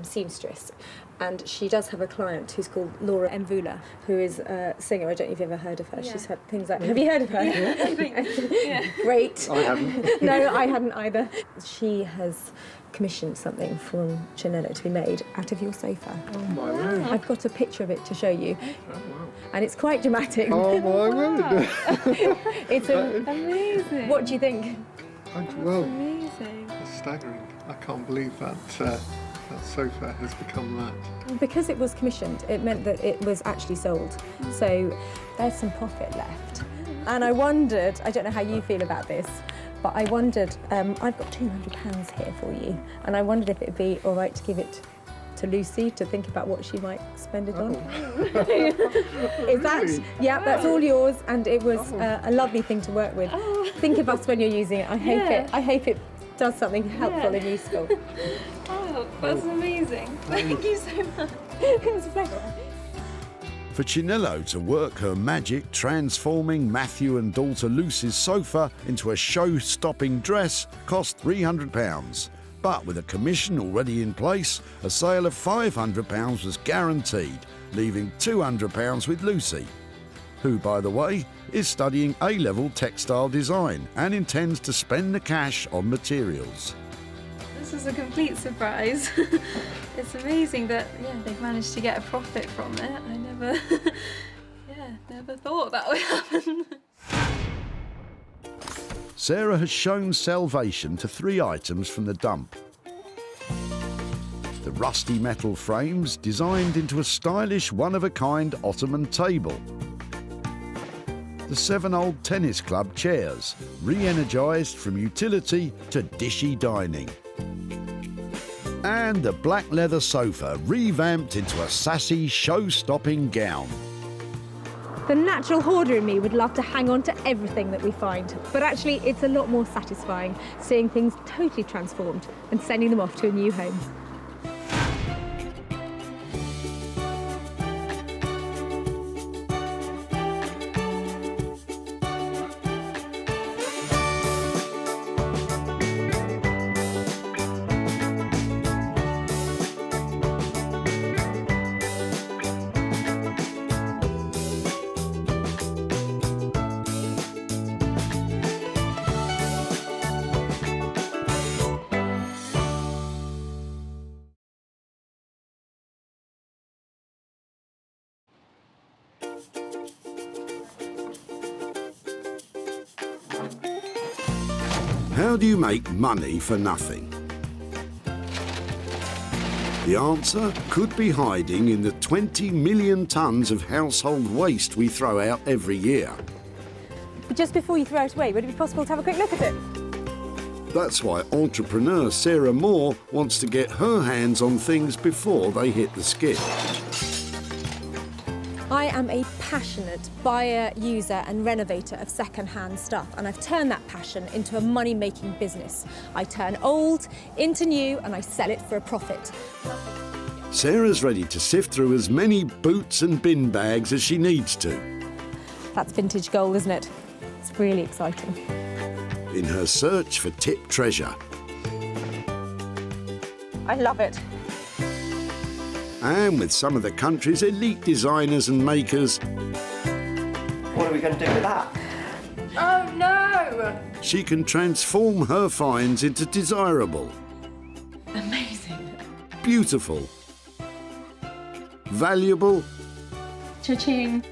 seamstress, and she does have a client who's called Laura Mvula, who is a singer. I don't know if you've ever heard of her. Yeah. She's had things like... Have you heard of her? Yeah, I think, yeah. Great. I haven't. No, I hadn't either. She has commissioned something from Chinello to be made out of your sofa. Oh my word. I've got a picture of it to show you. And it's quite dramatic. Oh my word. It's amazing. What do you think? Well, Amazing. it's staggering. I can't believe that that sofa has become that. Because it was commissioned, it meant that it was actually sold. So there's some profit left. And I wondered, I don't know how you feel about this, but I wondered, I've got £200 here for you, and I wondered if it'd be all right to give it to Lucy to think about what she might spend it on. Is that? Yeah, that's all yours, and it was a lovely thing to work with. Think of us when you're using it. I hope it does something helpful and useful. Oh, that's amazing. Thank you so much. It was a pleasure. For Chinello to work her magic transforming Matthew and daughter Lucy's sofa into a show-stopping dress cost £300. But with a commission already in place, a sale of £500 was guaranteed, leaving £200 with Lucy, who, by the way, is studying A-level textile design and intends to spend the cash on materials. This is a complete surprise. It's amazing that they've managed to get a profit from it. I never never thought that would happen. Sarah has shown salvation to 3 items from the dump. The rusty metal frames designed into a stylish one-of-a-kind Ottoman table. The 7 old tennis club chairs, re-energised from utility to dishy dining. And the black leather sofa revamped into a sassy, show-stopping gown. The natural hoarder in me would love to hang on to everything that we find, but actually it's a lot more satisfying seeing things totally transformed and sending them off to a new home. How do you make money for nothing? The answer could be hiding in the 20 million tonnes of household waste we throw out every year. But just before you throw it away, would it be possible to have a quick look at it? That's why entrepreneur Sarah Moore wants to get her hands on things before they hit the skip. I am a passionate buyer, user and renovator of second-hand stuff, and I've turned that passion into a money-making business. I turn old into new and I sell it for a profit. Sarah's ready to sift through as many boots and bin bags as she needs to. That's vintage gold, isn't it? It's really exciting. In her search for tip treasure. I love it. And with some of the country's elite designers and makers, What are we going to do with that? Oh no! she can transform her finds into desirable, Amazing. beautiful, valuable, Cha-ching.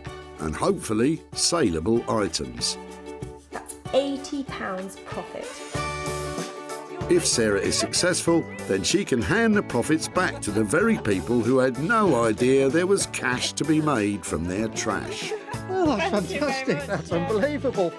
and hopefully saleable items. That's £80 profit. If Sarah is successful, then she can hand the profits back to the very people who had no idea there was cash to be made from their trash. Oh, that's fantastic. That's unbelievable.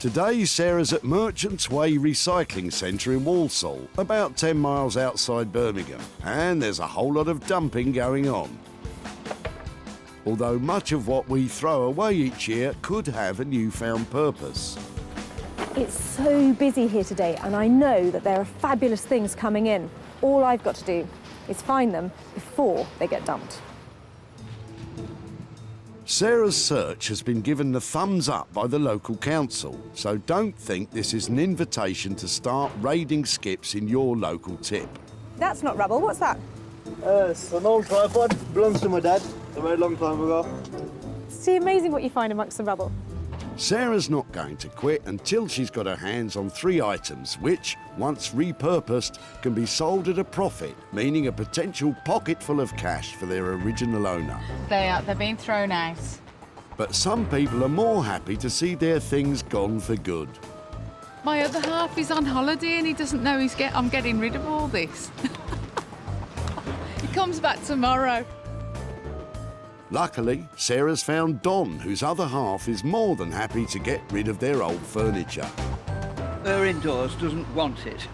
Today, Sarah's at Merchants Way Recycling Centre in Walsall, about 10 miles outside Birmingham, and there's a whole lot of dumping going on. Although much of what we throw away each year could have a newfound purpose. It's so busy here today, and I know that there are fabulous things coming in. All I've got to do is find them before they get dumped. Sarah's search has been given the thumbs up by the local council, so don't think this is an invitation to start raiding skips in your local tip. That's not rubble, what's that? It's an old tripod, belongs to my dad a very long time ago. It's amazing what you find amongst the rubble. Sarah's not going to quit until she's got her hands on 3 items which, once repurposed, can be sold at a profit, meaning a potential pocket full of cash for their original owner. They're being thrown out. But some people are more happy to see their things gone for good. My other half is on holiday and he doesn't know I'm getting rid of all this. He comes back tomorrow. Luckily, Sarah's found Don, whose other half is more than happy to get rid of their old furniture. Her indoors doesn't want it.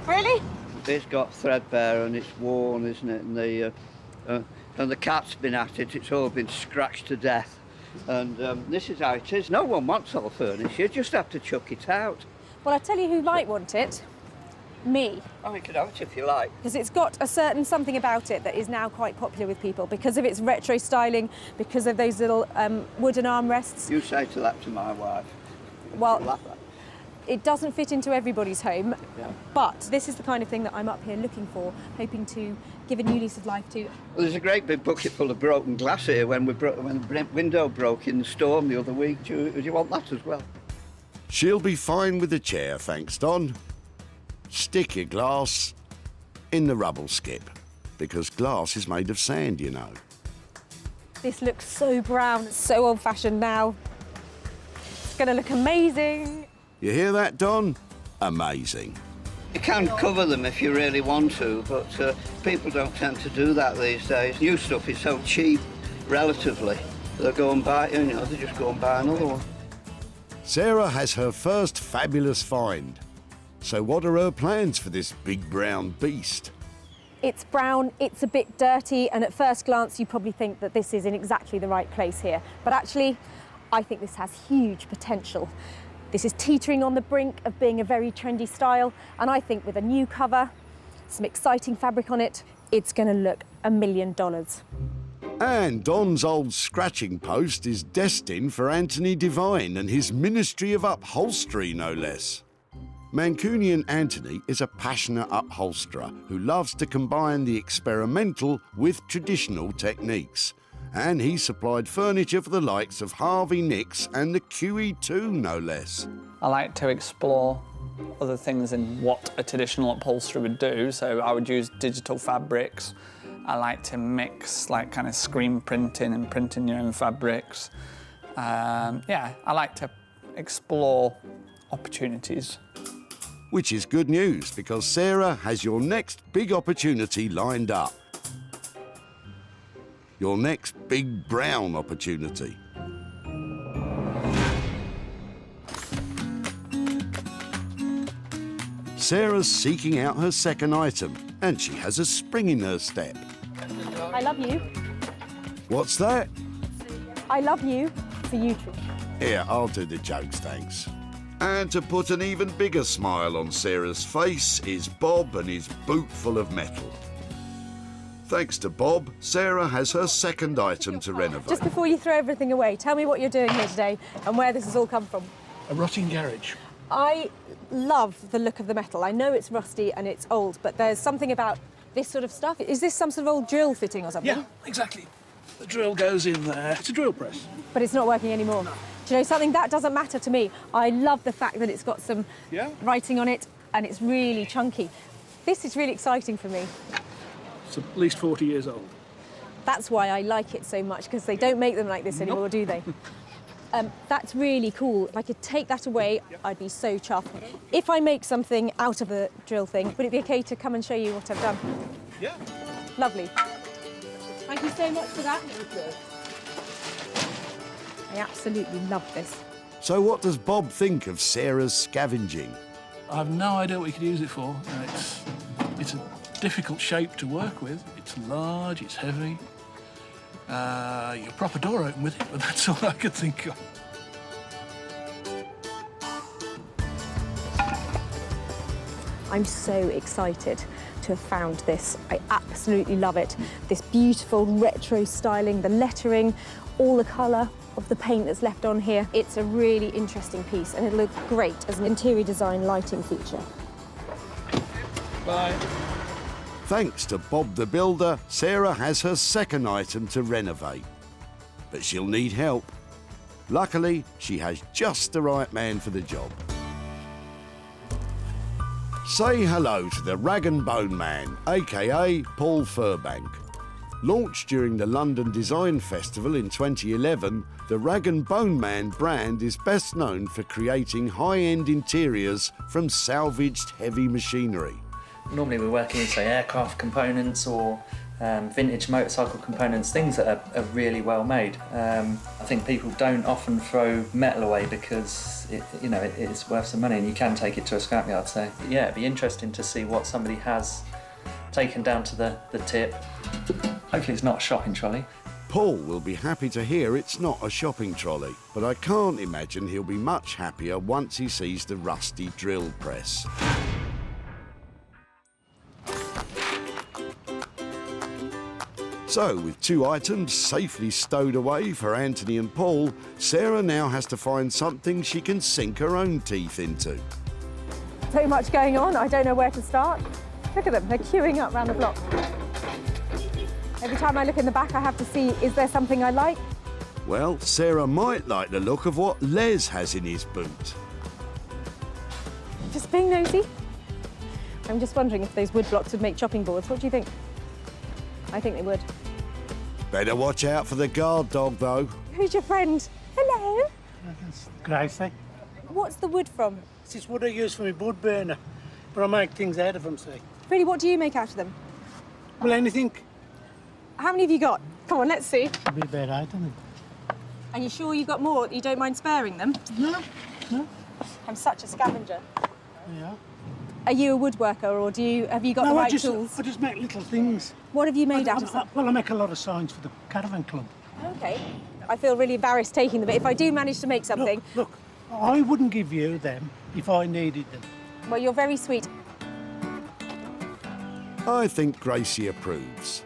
Really? It's got threadbare and it's worn, isn't it? And the cat's been at it. It's all been scratched to death. And this is how it is. No one wants old furniture. You just have to chuck it out. Well, I tell you who might want it. Me. Oh, you can have it if you like. Because it's got a certain something about it that is now quite popular with people because of its retro styling, because of those little wooden armrests. You say to that to my wife. Well, it doesn't fit into everybody's home, but this is the kind of thing that I'm up here looking for, hoping to give a new lease of life to. Well, there's a great big bucket full of broken glass here when the window broke in the storm the other week. Do you want that as well? She'll be fine with the chair, thanks, Don. Stick your glass in the rubble skip, because glass is made of sand, you know. This looks so brown, it's so old-fashioned now. It's going to look amazing. You hear that, Don? Amazing. You can cover them if you really want to, but people don't tend to do that these days. New stuff is so cheap, relatively. They'll go and buy, they just go and buy another one. Sarah has her first fabulous find. So what are her plans for this big brown beast? It's brown, it's a bit dirty, and at first glance you probably think that this is in exactly the right place here. But actually, I think this has huge potential. This is teetering on the brink of being a very trendy style, and I think with a new cover, some exciting fabric on it, it's going to look $1 million. And Don's old scratching post is destined for Anthony Devine and his Ministry of Upholstery, no less. Mancunian Anthony is a passionate upholsterer who loves to combine the experimental with traditional techniques. And he supplied furniture for the likes of Harvey Nicks and the QE2, no less. I like to explore other things in what a traditional upholstery would do, so I would use digital fabrics. I like to mix like kind of screen printing and printing your own fabrics. I like to explore opportunities. Which is good news, because Sarah has your next big opportunity lined up. Your next big brown opportunity. Sarah's seeking out her second item, and she has a spring in her step. I love you. What's that? I love you for you, Trish. Here, I'll do the jokes, thanks. And to put an even bigger smile on Sarah's face is Bob and his boot full of metal. Thanks to Bob, Sarah has her second item to renovate. Just before you throw everything away, tell me what you're doing here today and where this has all come from. A rotting garage. I love the look of the metal. I know it's rusty and it's old, but there's something about this sort of stuff. Is this some sort of old drill fitting or something? Yeah, exactly. The drill goes in there. It's a drill press. But it's not working anymore. No. Do you know something? That doesn't matter to me. I love the fact that it's got some writing on it and it's really chunky. This is really exciting for me. It's at least 40 years old. That's why I like it so much, because they don't make them like this anymore, do they? That's really cool. If I could take that away, I'd be so chuffed. If I make something out of a drill thing, would it be okay to come and show you what I've done? Yeah. Lovely. Thank you so much for that. I absolutely love this. So what does Bob think of Sarah's scavenging? I've no idea what you could use it for. It's a difficult shape to work with. It's large, it's heavy. Your proper door open with it, but that's all I could think of. I'm so excited to have found this. I absolutely love it. This beautiful retro styling, the lettering, all the colour of the paint that's left on here. It's a really interesting piece and it'll look great as an interior design lighting feature. Bye. Thanks to Bob the Builder, Sarah has her second item to renovate. But she'll need help. Luckily, she has just the right man for the job. Say hello to the Rag and Bone Man, aka Paul Furbank. Launched during the London Design Festival in 2011, the Rag and Bone Man brand is best known for creating high-end interiors from salvaged heavy machinery. Normally we're working with, say, aircraft components or vintage motorcycle components, things that are really well made. I think people don't often throw metal away because it's worth some money and you can take it to a scrapyard. So yeah, it'd be interesting to see what somebody has taken down to the tip. Hopefully it's not a shopping trolley. Paul will be happy to hear it's not a shopping trolley, but I can't imagine he'll be much happier once he sees the rusty drill press. So, with two items safely stowed away for Anthony and Paul, Sarah now has to find something she can sink her own teeth into. So much going on, I don't know where to start. Look at them, they're queuing up round the block. Every time I look in the back, I have to see, is there something I like? Well, Sarah might like the look of what Les has in his boot. Just being nosy. I'm just wondering if those wood blocks would make chopping boards. What do you think? I think they would. Better watch out for the guard dog, though. Who's your friend? Hello. That's Gracie. What's the wood from? This is wood I use for my wood burner, but I make things out of them, see. Really, what do you make out of them? Well, anything. How many have you got? Come on, let's see. Be about 8, I think. Are you sure you've got more? You don't mind sparing them? No, no. I'm such a scavenger. Yeah. Are you a woodworker, or have you got the right tools? I just make little things. What have you made out of them? Well, I make a lot of signs for the caravan club. Okay. I feel really embarrassed taking them, but if I do manage to make something... Look, I wouldn't give you them if I needed them. Well, you're very sweet. I think Gracie approves.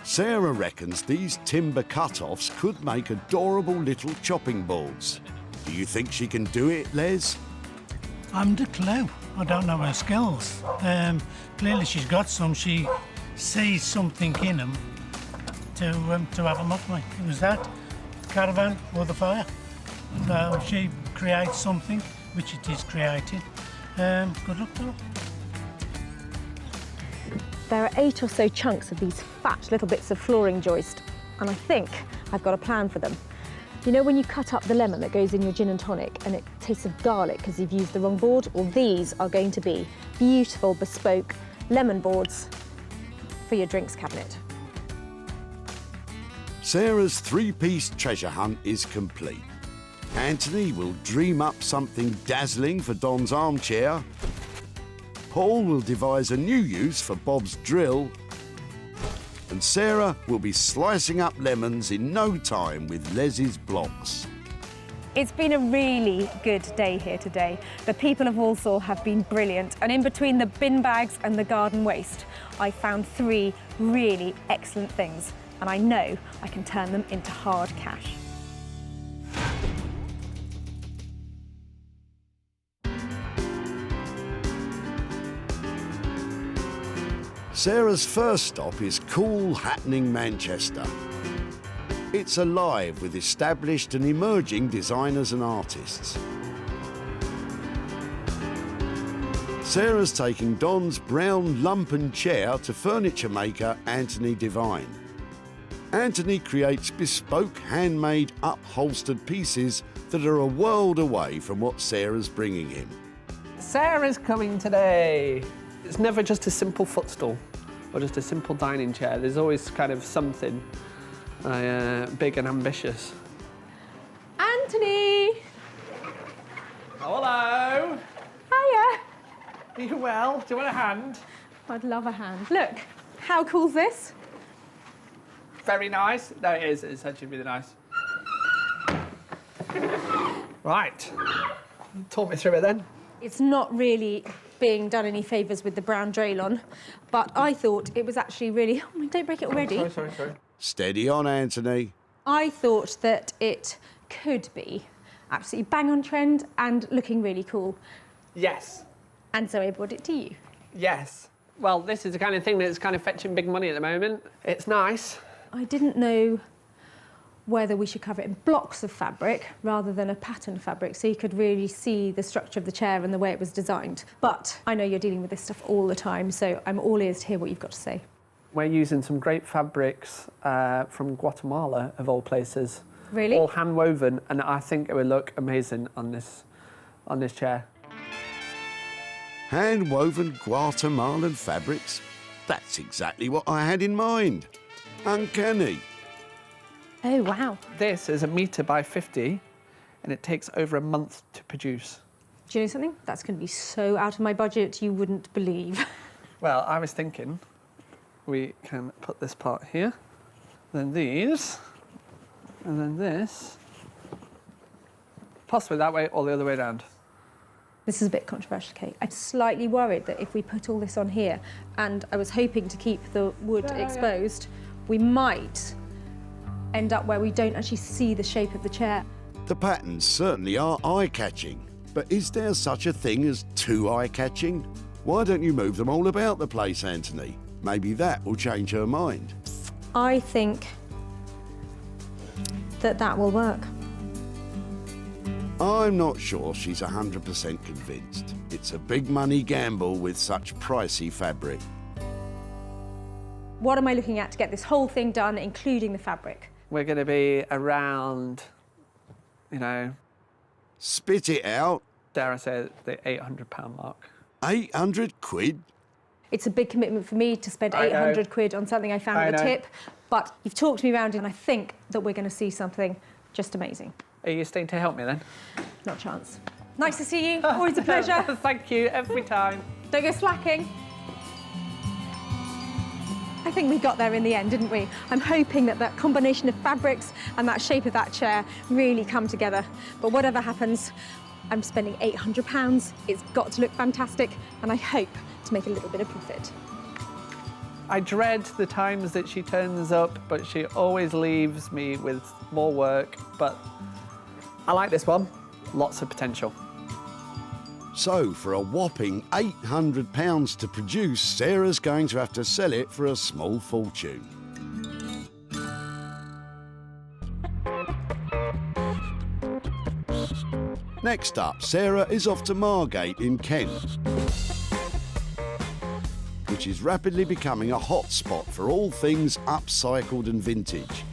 Sarah reckons these timber cut-offs could make adorable little chopping boards. Do you think she can do it, Les? I'm the clue. I don't know her skills. Clearly she's got some. She sees something in them to have them off me. It was that, the caravan or the fire. So she creates something, which it is created. Good luck to her. There are 8 or so chunks of these fat little bits of flooring joist, and I think I've got a plan for them. You know when you cut up the lemon that goes in your gin and tonic and it tastes of garlic because you've used the wrong board? Well, these are going to be beautiful, bespoke lemon boards for your drinks cabinet. Sarah's 3-piece treasure hunt is complete. Anthony will dream up something dazzling for Don's armchair. Paul will devise a new use for Bob's drill. And Sarah will be slicing up lemons in no time with Les's blocks. It's been a really good day here today. The people of Walsall have been brilliant, and in between the bin bags and the garden waste, I found 3 really excellent things, and I know I can turn them into hard cash. Sarah's first stop is cool, happening Manchester. It's alive with established and emerging designers and artists. Sarah's taking Don's brown lumpen chair to furniture maker Anthony Devine. Anthony creates bespoke, handmade, upholstered pieces that are a world away from what Sarah's bringing him. Sarah's coming today. It's never just a simple footstool or just a simple dining chair. There's always kind of something big and ambitious. Anthony! Hello. Hiya. Are you well? Do you want a hand? I'd love a hand. Look, how cool's this? Very nice. No, it is. It's actually really nice. Right. Talk me through it then. It's not really being done any favours with the brown draylon, but I thought it was actually really... Oh, don't break it already. Oh, sorry. Steady on, Anthony. I thought that it could be absolutely bang on trend and looking really cool. Yes. And so I brought it to you. Yes. Well, this is the kind of thing that's kind of fetching big money at the moment. It's nice. I didn't know whether we should cover it in blocks of fabric rather than a patterned fabric, so you could really see the structure of the chair and the way it was designed. But I know you're dealing with this stuff all the time, so I'm all ears to hear what you've got to say. We're using some great fabrics from Guatemala, of all places. Really? All hand woven, and I think it would look amazing on this chair. Hand woven Guatemalan fabrics? That's exactly what I had in mind. Uncanny. Oh, wow. This is 1 metre by 50, and it takes over a month to produce. Do you know something? That's going to be so out of my budget you wouldn't believe. Well, I was thinking we can put this part here, then these, and then this. Possibly that way or the other way around. This is a bit controversial, Kate. I'm slightly worried that if we put all this on here, and I was hoping to keep the wood exposed, we might end up where we don't actually see the shape of the chair. The patterns certainly are eye-catching, but is there such a thing as too eye-catching? Why don't you move them all about the place, Anthony? Maybe that will change her mind. I think that will work. I'm not sure she's 100% convinced. It's a big money gamble with such pricey fabric. What am I looking at to get this whole thing done, including the fabric? We're going to be around, you know... Spit it out. Dare I say the £800 mark. 800 quid? It's a big commitment for me to spend I know. 800 quid on something I found I at the know. tip, but you've talked me around and I think that we're going to see something just amazing. Are you staying to help me then? Not a chance. Nice to see you. Always a pleasure. Thank you, every time. Don't go slacking. I think we got there in the end, didn't we? I'm hoping that that combination of fabrics and that shape of that chair really come together. But whatever happens, I'm spending £800. It's got to look fantastic, and I hope to make a little bit of profit. I dread the times that she turns up, but she always leaves me with more work. But I like this one. Lots of potential. So, for a whopping £800 to produce, Sarah's going to have to sell it for a small fortune. Next up, Sarah is off to Margate in Kent, which is rapidly becoming a hot spot for all things upcycled and vintage.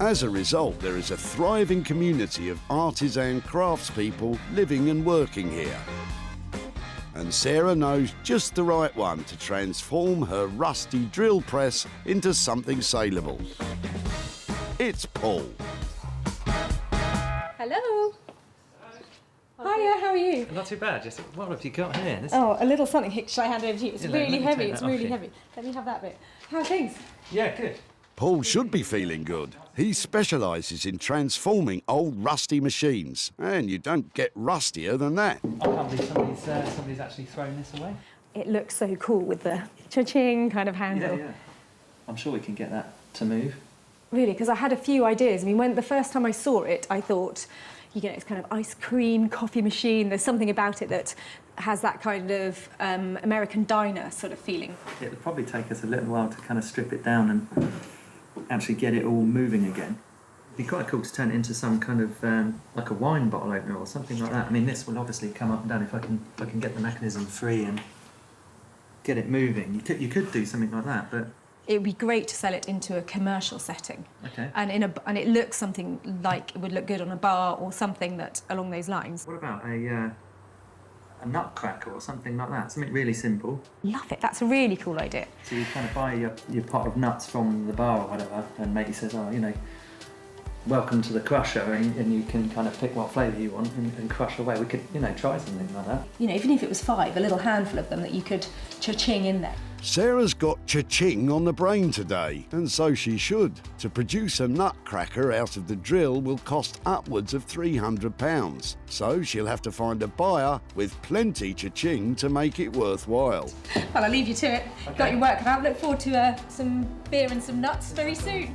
As a result, there is a thriving community of artisan craftspeople living and working here. And Sarah knows just the right one to transform her rusty drill press into something saleable. It's Paul. Hello. Hiya, how are you? Not too bad. Just what have you got here? This... Oh, a little something. Shall I hand over to you? It's Yeah, let really me heavy. take It's that off really you. heavy. Let me have that bit. How are things? Yeah, good. Paul should be feeling good. He specialises in transforming old rusty machines, and you don't get rustier than that. I can't believe somebody's actually thrown this away. It looks so cool with the cha-ching kind of handle. Yeah. I'm sure we can get that to move. Really, because I had a few ideas. I mean, when the first time I saw it, I thought, you know, it's kind of ice cream, coffee machine. There's something about it that has that kind of American diner sort of feeling. It'll probably take us a little while to kind of strip it down and actually get it all moving again. It'd be quite cool to turn it into some kind of like a wine bottle opener or something like that. I mean, this will obviously come up and down if I can get the mechanism free and get it moving. You could do something like that, but It would be great to sell it into a commercial setting. okay. And it looks something like it would look good on a bar or something that along those lines. What about a nutcracker or something like that? Something really simple. Love it. That's a really cool idea. So you kind of buy your pot of nuts from the bar or whatever, and matey says, oh, you know, welcome to the crusher, and you can kind of pick what flavour you want and crush away. We could, try something like that. Even if it was 5, a little handful of them that you could cha-ching in there. Sarah's got cha-ching on the brain today, and so she should. To produce a nutcracker out of the drill will cost upwards of £300, so she'll have to find a buyer with plenty cha-ching to make it worthwhile. Well, I'll leave you to it. Okay. Got your work cut out. Look forward to some beer and some nuts very soon.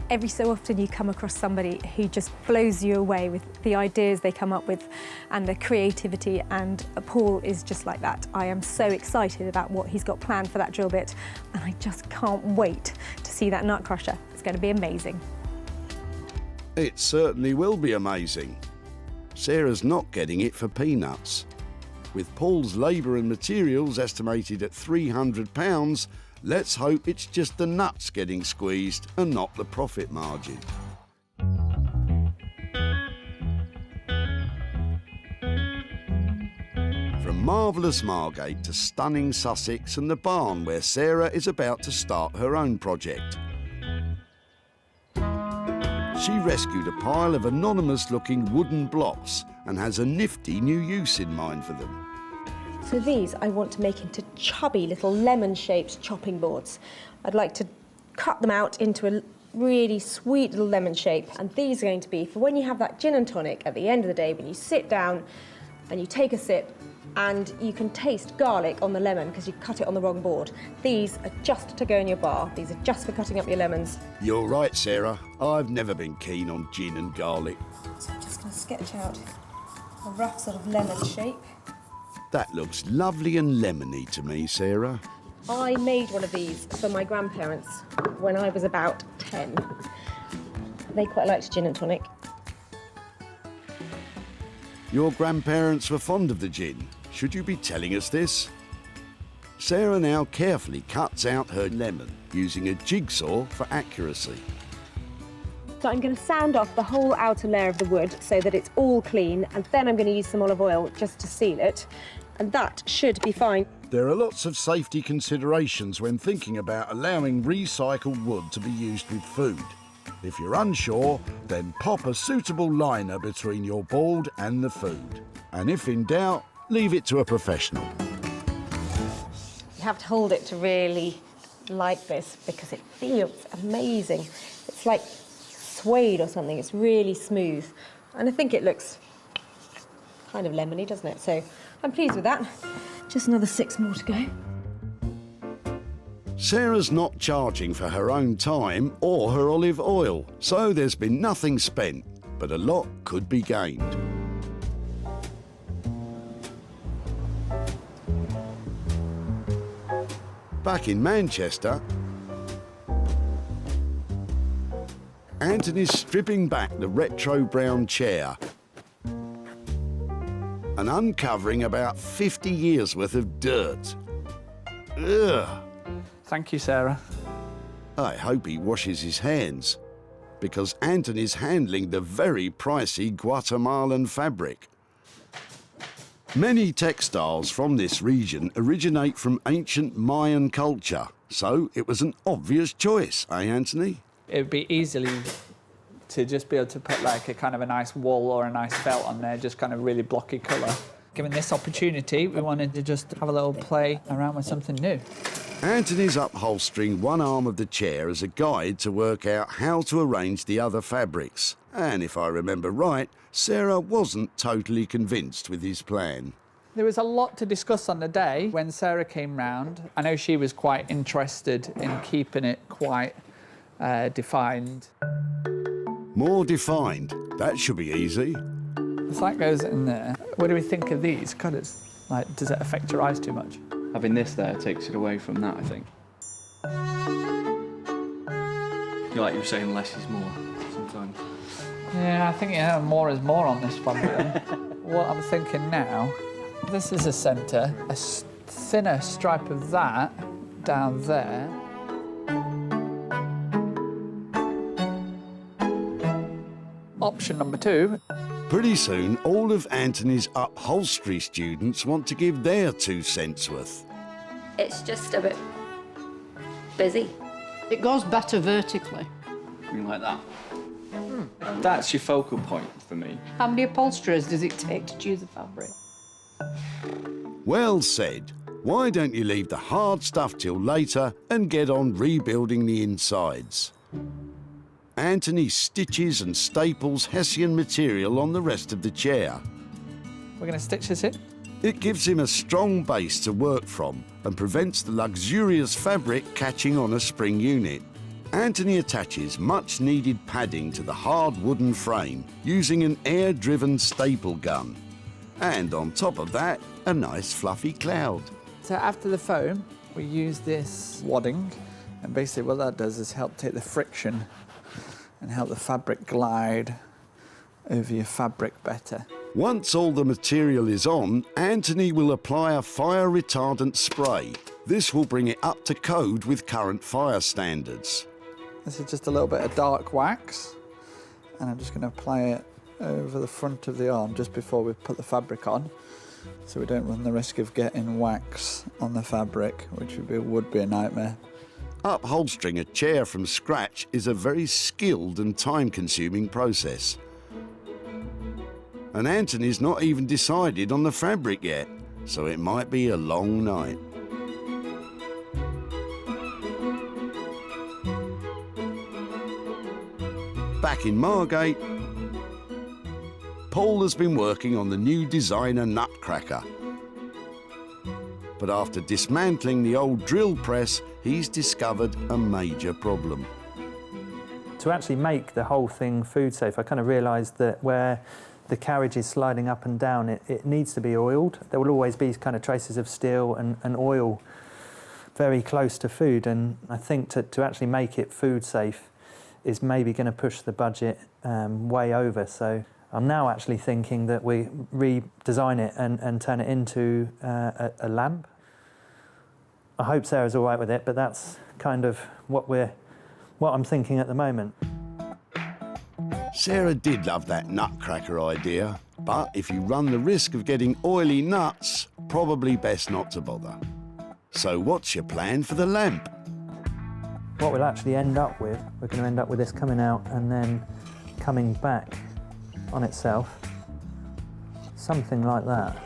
Every so often you come across somebody who just blows you away with the ideas they come up with and the creativity, and Paul is just like that. I am so excited about what he's got planned for that drill bit, and I just can't wait to see that nut crusher. It's going to be amazing. It certainly will be amazing. Sarah's not getting it for peanuts. With Paul's labour and materials estimated at £300, let's hope it's just the nuts getting squeezed and not the profit margin. From marvellous Margate to stunning Sussex and the barn where Sarah is about to start her own project. She rescued a pile of anonymous-looking wooden blocks and has a nifty new use in mind for them. So these I want to make into chubby little lemon-shaped chopping boards. I'd like to cut them out into a really sweet little lemon shape, and these are going to be for when you have that gin and tonic at the end of the day, when you sit down and you take a sip and you can taste garlic on the lemon because you cut it on the wrong board. These are just to go in your bar. These are just for cutting up your lemons. You're right, Sarah. I've never been keen on gin and garlic. So I'm just going to sketch out a rough sort of lemon shape. That looks lovely and lemony to me, Sarah. I made one of these for my grandparents when I was about 10. They quite liked gin and tonic. Your grandparents were fond of the gin. Should you be telling us this? Sarah now carefully cuts out her lemon using a jigsaw for accuracy. So I'm going to sand off the whole outer layer of the wood so that it's all clean, and then I'm going to use some olive oil just to seal it, and that should be fine. There are lots of safety considerations when thinking about allowing recycled wood to be used with food. If you're unsure, then pop a suitable liner between your board and the food. And if in doubt, leave it to a professional. You have to hold it to really like this because it feels amazing. It's like suede or something. It's really smooth. And I think it looks kind of lemony, doesn't it? So I'm pleased with that. Just another 6 more to go. Sarah's not charging for her own time or her olive oil, so there's been nothing spent, but a lot could be gained. Back in Manchester, Anthony's stripping back the retro brown chair and uncovering about 50 years worth of dirt. Ugh. Thank you, Sarah. I hope he washes his hands, because Anthony's handling the very pricey Guatemalan fabric. Many textiles from this region originate from ancient Mayan culture, so it was an obvious choice, eh, Anthony? It would be easily to just be able to put like a kind of a nice wool or a nice felt on there, just kind of really blocky colour. Given this opportunity, we wanted to just have a little play around with something new. Anthony's upholstering one arm of the chair as a guide to work out how to arrange the other fabrics. And if I remember right, Sarah wasn't totally convinced with his plan. There was a lot to discuss on the day when Sarah came round. I know she was quite interested in keeping it quite defined. More defined? That should be easy. If that goes in there, what do we think of these colours? Like, does it affect your eyes too much? Having this there takes it away from that, I think. Like you were saying, less is more sometimes. Yeah, I think more is more on this one. What I'm thinking now, this is a centre, a thinner stripe of that down there. Option number 2. Pretty soon, all of Anthony's upholstery students want to give their 2 cents worth. It's just a bit busy. It goes better vertically. Something like that. That's your focal point for me. How many upholsterers does it take to choose a fabric? Well said. Why don't you leave the hard stuff till later and get on rebuilding the insides? Anthony stitches and staples Hessian material on the rest of the chair. We're going to stitch this in. It gives him a strong base to work from and prevents the luxurious fabric catching on a spring unit. Anthony attaches much needed padding to the hard wooden frame using an air-driven staple gun. And on top of that, a nice fluffy cloud. So after the foam, we use this wadding, and basically what that does is help take the friction and help the fabric glide over your fabric better. Once all the material is on, Anthony will apply a fire retardant spray. This will bring it up to code with current fire standards. This is just a little bit of dark wax, and I'm just going to apply it over the front of the arm just before we put the fabric on, so we don't run the risk of getting wax on the fabric, which would be a nightmare. Upholstering a chair from scratch is a very skilled and time-consuming process. And Anthony's not even decided on the fabric yet, so it might be a long night. Back in Margate, Paul has been working on the new designer nutcracker. But after dismantling the old drill press, he's discovered a major problem. To actually make the whole thing food safe, I kind of realised that where the carriage is sliding up and down, it needs to be oiled. There will always be kind of traces of steel and oil very close to food, and I think to actually make it food safe is maybe going to push the budget way over. So I'm now actually thinking that we redesign it and turn it into a lamp. I hope Sarah's all right with it, but that's kind of what I'm thinking at the moment. Sarah did love that nutcracker idea, but if you run the risk of getting oily nuts, probably best not to bother. So what's your plan for the lamp? What we'll actually end up with, we're going to end up with this coming out and then coming back on itself, something like that.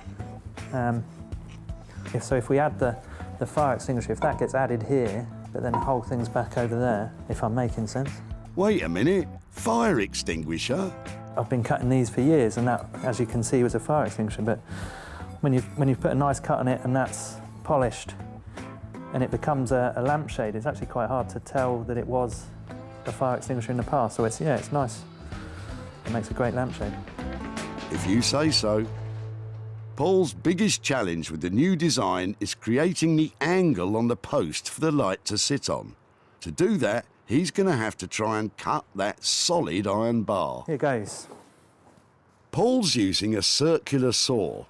If we add the fire extinguisher, if that gets added here, but then the whole thing's back over there, if I'm making sense. Wait a minute, fire extinguisher? I've been cutting these for years, and that, as you can see, was a fire extinguisher, but when you've put a nice cut on it and that's polished and it becomes a lampshade, it's actually quite hard to tell that it was a fire extinguisher in the past, so it's nice. It makes a great lampshade. If you say so. Paul's biggest challenge with the new design is creating the angle on the post for the light to sit on. To do that, he's going to have to try and cut that solid iron bar. Here goes. Paul's using a circular saw.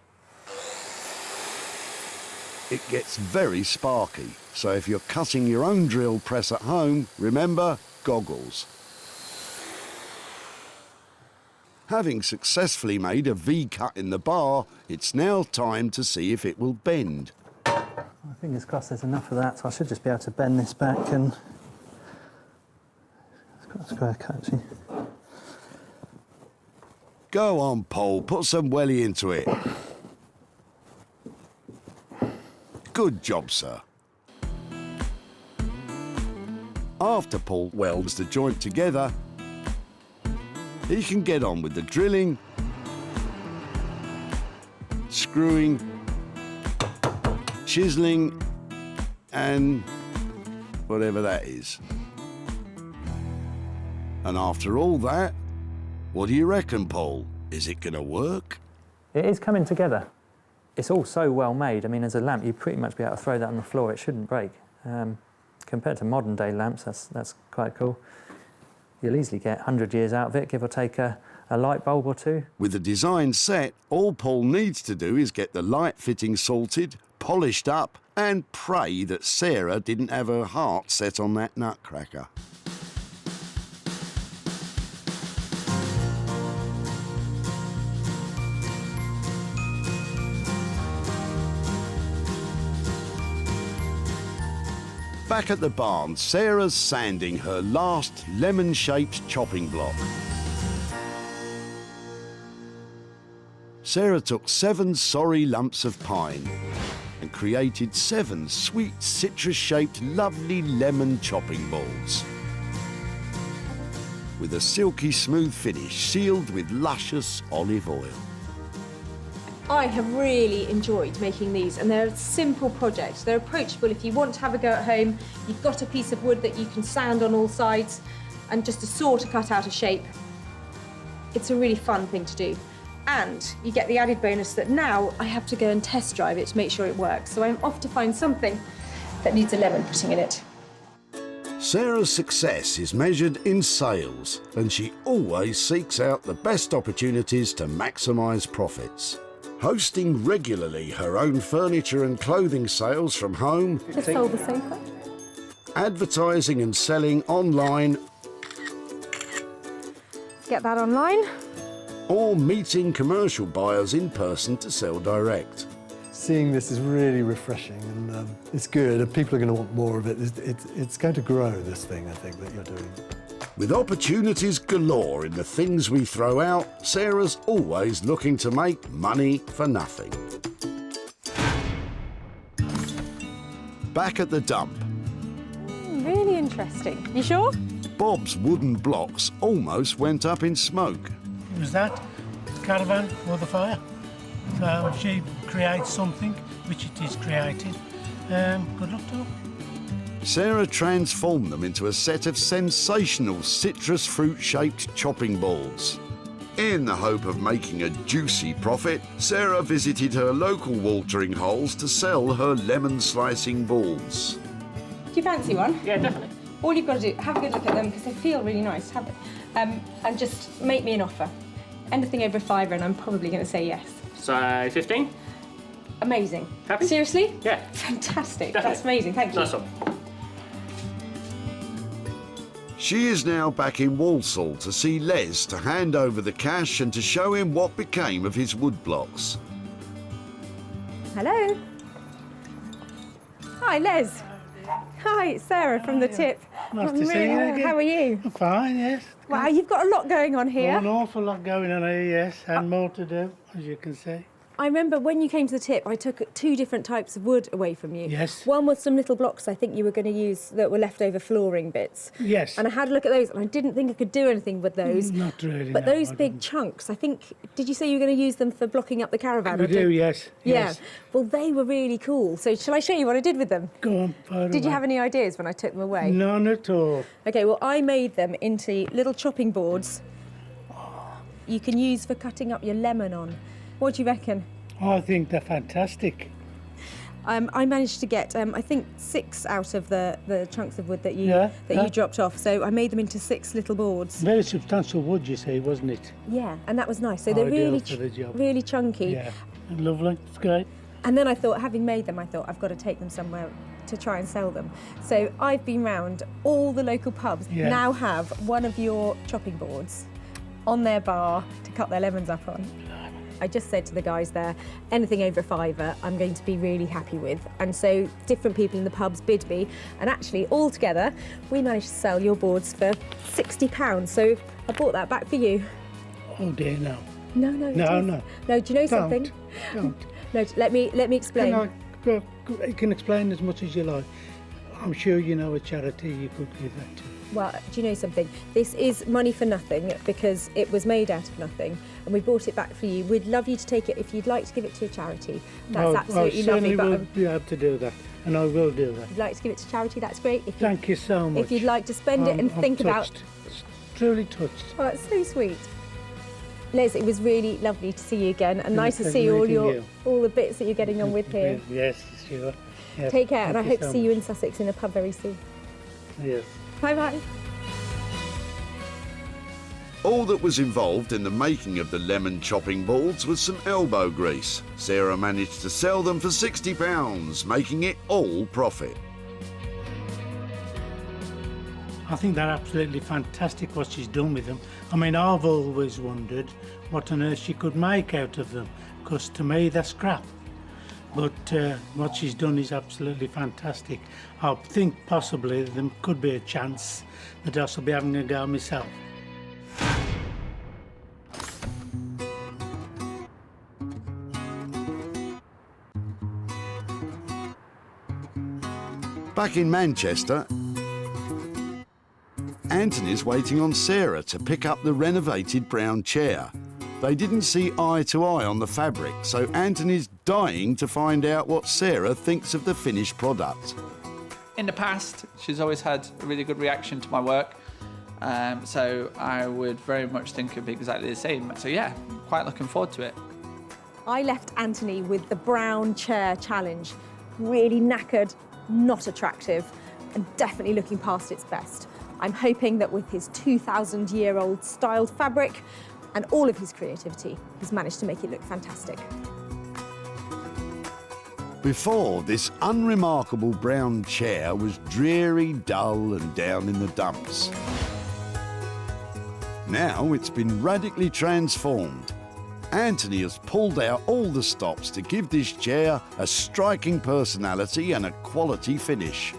It gets very sparky, so if you're cutting your own drill press at home, remember, goggles. Having successfully made a V-cut in the bar, it's now time to see if it will bend. Fingers crossed there's enough of that, so I should just be able to bend this back and... It's got a square cut, actually. Go on, Paul, put some welly into it. Good job, sir. After Paul welds the joint together, he can get on with the drilling, screwing, chiseling, and whatever that is. And after all that, what do you reckon, Paul? Is it going to work? It is coming together. It's all so well made. I mean, as a lamp, you'd pretty much be able to throw that on the floor. It shouldn't break. Compared to modern day lamps, that's quite cool. You'll easily get 100 years out of it, give or take a light bulb or two. With the design set, all Paul needs to do is get the light fitting sorted, polished up, and pray that Sarah didn't have her heart set on that nutcracker. Back at the barn, Sarah's sanding her last lemon-shaped chopping block. Sarah took 7 sorry lumps of pine and created 7 sweet citrus-shaped lovely lemon chopping balls, with a silky smooth finish sealed with luscious olive oil. I have really enjoyed making these, and they're a simple project. They're approachable if you want to have a go at home. You've got a piece of wood that you can sand on all sides and just a saw to cut out a shape. It's a really fun thing to do. And you get the added bonus that now I have to go and test drive it to make sure it works. So I'm off to find something that needs a lemon putting in it. Sarah's success is measured in sales, and she always seeks out the best opportunities to maximise profits. Hosting regularly her own furniture and clothing sales from home, Just sold the sofa. advertising and selling online, Get that online. or meeting commercial buyers in person to sell direct. Seeing this is really refreshing, and it's good, and people are going to want more of it. It's going to grow, this thing, I think, that you're doing. With opportunities galore in the things we throw out, Sarah's always looking to make money for nothing. Back at the dump, Really interesting. You sure? Bob's wooden blocks almost went up in smoke. It was that caravan or the fire. So she creates something, which it is created. Good luck to her. Sarah transformed them into a set of sensational citrus fruit-shaped chopping balls. In the hope of making a juicy profit, Sarah visited her local watering holes to sell her lemon slicing balls. Do you fancy one? Yeah, definitely. All you've got to do, have a good look at them because they feel really nice, have they? And just make me an offer. Anything over £5 and I'm probably going to say yes. So 15? Amazing. Happy? Seriously? Yeah. Fantastic. Definitely. That's amazing. Thank you. Nice one. She is now back in Walsall to see Les to hand over the cash and to show him what became of his wood blocks. Hello. Hi, Les. Hi, it's Sarah from The Tip. Nice to see you again. How are you? I'm fine, yes. Wow, you've got a lot going on here. An awful lot going on here, yes, and more to do, as you can see. I remember when you came to The Tip, I took 2 different types of wood away from you. Yes. One was some little blocks I think you were going to use that were leftover flooring bits. Yes. And I had a look at those and I didn't think I could do anything with those. Not really, But no, those I big chunks, I think, did you say you were going to use them for blocking up the caravan? We do, yes. Yeah. Yes. Well, they were really cool. So shall I show you what I did with them? Go on, fire Did you away. have any ideas when I took them away? None at all. Okay, well, I made them into little chopping boards you can use for cutting up your lemon on. What do you reckon? I think they're fantastic. I managed to get, I think, 6 out of the chunks of wood that you Yeah, you dropped off. So I made them into 6 little boards. Very substantial wood, you see, wasn't it? Yeah, and that was nice. So they're Ideal really, for the job. really chunky. Yeah, lovely. It's great. And then I thought, having made them, I thought I've got to take them somewhere to try and sell them. So I've been round all the local pubs. Yeah. Now have one of your chopping boards on their bar to cut their lemons up on. I just said to the guys there, anything over £5 I'm going to be really happy with. And so different people in the pubs bid me, and actually all together we managed to sell your boards for £60. So I bought that back for you. Oh dear, no. No, no. it No, is. no. No, do you know Don't, something? don't. No, let me explain. You can explain as much as you like. I'm sure you know a charity you could give that to. Well, do you know something? This is money for nothing because it was made out of nothing, and we brought it back for you. We'd love you to take it if you'd like to give it to a charity. That's absolutely I lovely. certainly But will be able to do that, and I will do that. if you'd like to give it to charity, that's great. If Thank you so much. If you'd like to spend it and I'm think about. touched. Truly touched. Oh, that's so sweet. Les, it was really lovely to see you again, and nice to Thank see you, all meeting all the bits that you're getting on with here. Yes, sure. Yes, Take care, and I thank hope to so see you much. in Sussex in a pub very soon. Yes. Bye bye. All that was involved in the making of the lemon chopping balls was some elbow grease. Sarah managed to sell them for £60, making it all profit. I think they're absolutely fantastic what she's done with them. I mean, I've always wondered what on earth she could make out of them, because to me they're scrap. But what she's done is absolutely fantastic. I think possibly there could be a chance that I shall be having a go myself. Back in Manchester, Anthony's waiting on Sarah to pick up the renovated brown chair. They didn't see eye to eye on the fabric, so Anthony's dying to find out what Sarah thinks of the finished product. In the past, she's always had a really good reaction to my work, so I would very much think it'd be exactly the same. So yeah, quite looking forward to it. I left Anthony with the brown chair challenge. Really knackered, not attractive, and definitely looking past its best. I'm hoping that with his 2,000-year-old styled fabric and all of his creativity, he's managed to make it look fantastic. Before, this unremarkable brown chair was dreary, dull and down in the dumps. Now it's been radically transformed. Anthony has pulled out all the stops to give this chair a striking personality and a quality finish.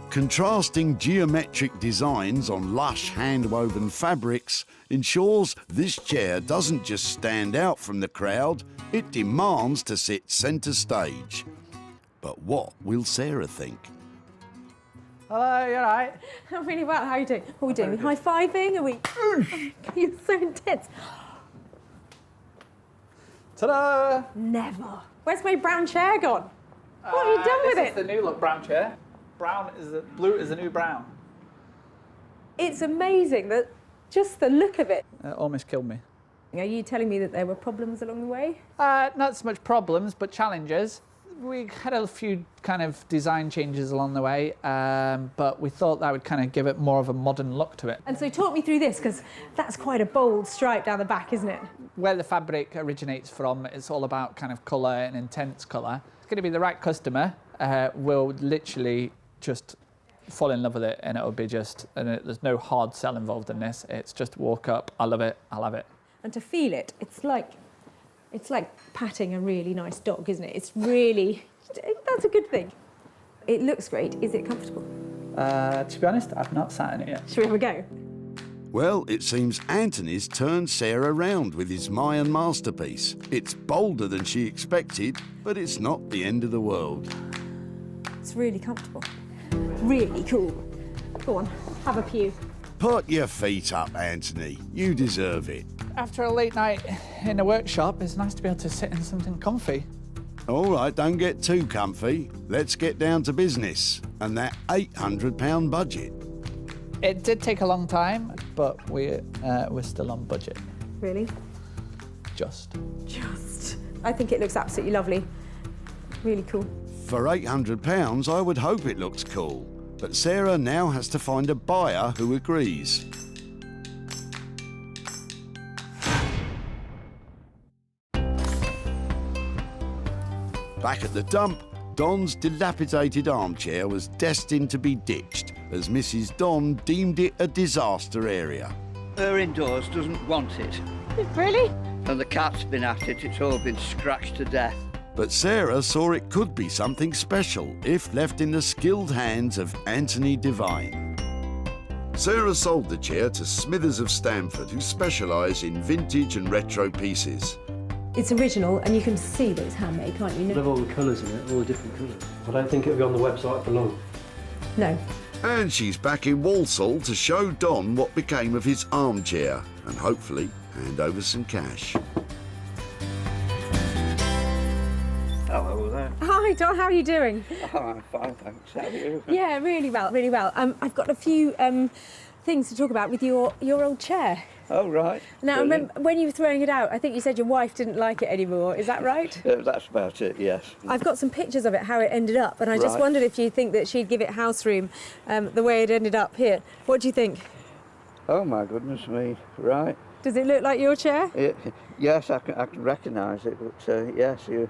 Contrasting geometric designs on lush hand-woven fabrics ensures this chair doesn't just stand out from the crowd, it demands to sit centre stage. But what will Sarah think? Hello, you all right? I'm really well, how are you doing? What are we doing? Are we high-fiving? Are we... You're so intense. Ta-da! Never. Where's my brown chair gone? What have you done with it? This is the new look brown chair. Blue is the new brown. It's amazing, that just the look of it. It almost killed me. Are you telling me that there were problems along the way? Not so much problems, but challenges. We had a few kind of design changes along the way, but we thought that would kind of give it more of a modern look to it. And so talk me through this, because that's quite a bold stripe down the back, isn't it? Where the fabric originates from, it's all about kind of colour and intense colour. It's going to be the right customer will literally just fall in love with it, and it'll be just, there's no hard sell involved in this. It's just walk up, I love it, I'll have it. And to feel it, it's like patting a really nice dog, isn't it? It's really, that's a good thing. It looks great. Is it comfortable? To be honest, I've not sat in it yet. Shall we have a go? Well, it seems Anthony's turned Sarah round with his Mayan masterpiece. It's bolder than she expected, but it's not the end of the world. It's really comfortable. Really cool. Go on, have a pew. Put your feet up, Anthony. You deserve it. After a late night in the workshop, it's nice to be able to sit in something comfy. All right, don't get too comfy. Let's get down to business and that £800 budget. It did take a long time, but we're still on budget. Really? Just. I think it looks absolutely lovely. Really cool. For £800, I would hope it looks cool. But Sarah now has to find a buyer who agrees. Back at the dump, Don's dilapidated armchair was destined to be ditched, as Mrs. Don deemed it a disaster area. Her indoors doesn't want it. Really? And the cat's been at it, it's all been scratched to death. But Sarah saw it could be something special if left in the skilled hands of Anthony Devine. Sarah sold the chair to Smithers of Stamford, who specialise in vintage and retro pieces. It's original, and you can see that it's handmade, can't you? Love all the colours in it, all the different colours. I don't think it'll be on the website for long. No. And she's back in Walsall to show Don what became of his armchair and hopefully hand over some cash. Hello there. Hi, Don, how are you doing? Oh, I'm fine, thanks. How are you? Yeah, really well, really well. I've got a few things to talk about with your old chair. Oh, right. Now, I Brilliant. remember when you were throwing it out, I think you said your wife didn't like it anymore. Is that right? That's about it, yes. I've got some pictures of it, how it ended up, and I just Right. wondered if you think that she'd give it house room the way it ended up here. What do you think? Oh, my goodness me. Right. Does it look like your chair? Yes, I can recognise it, but yes, you've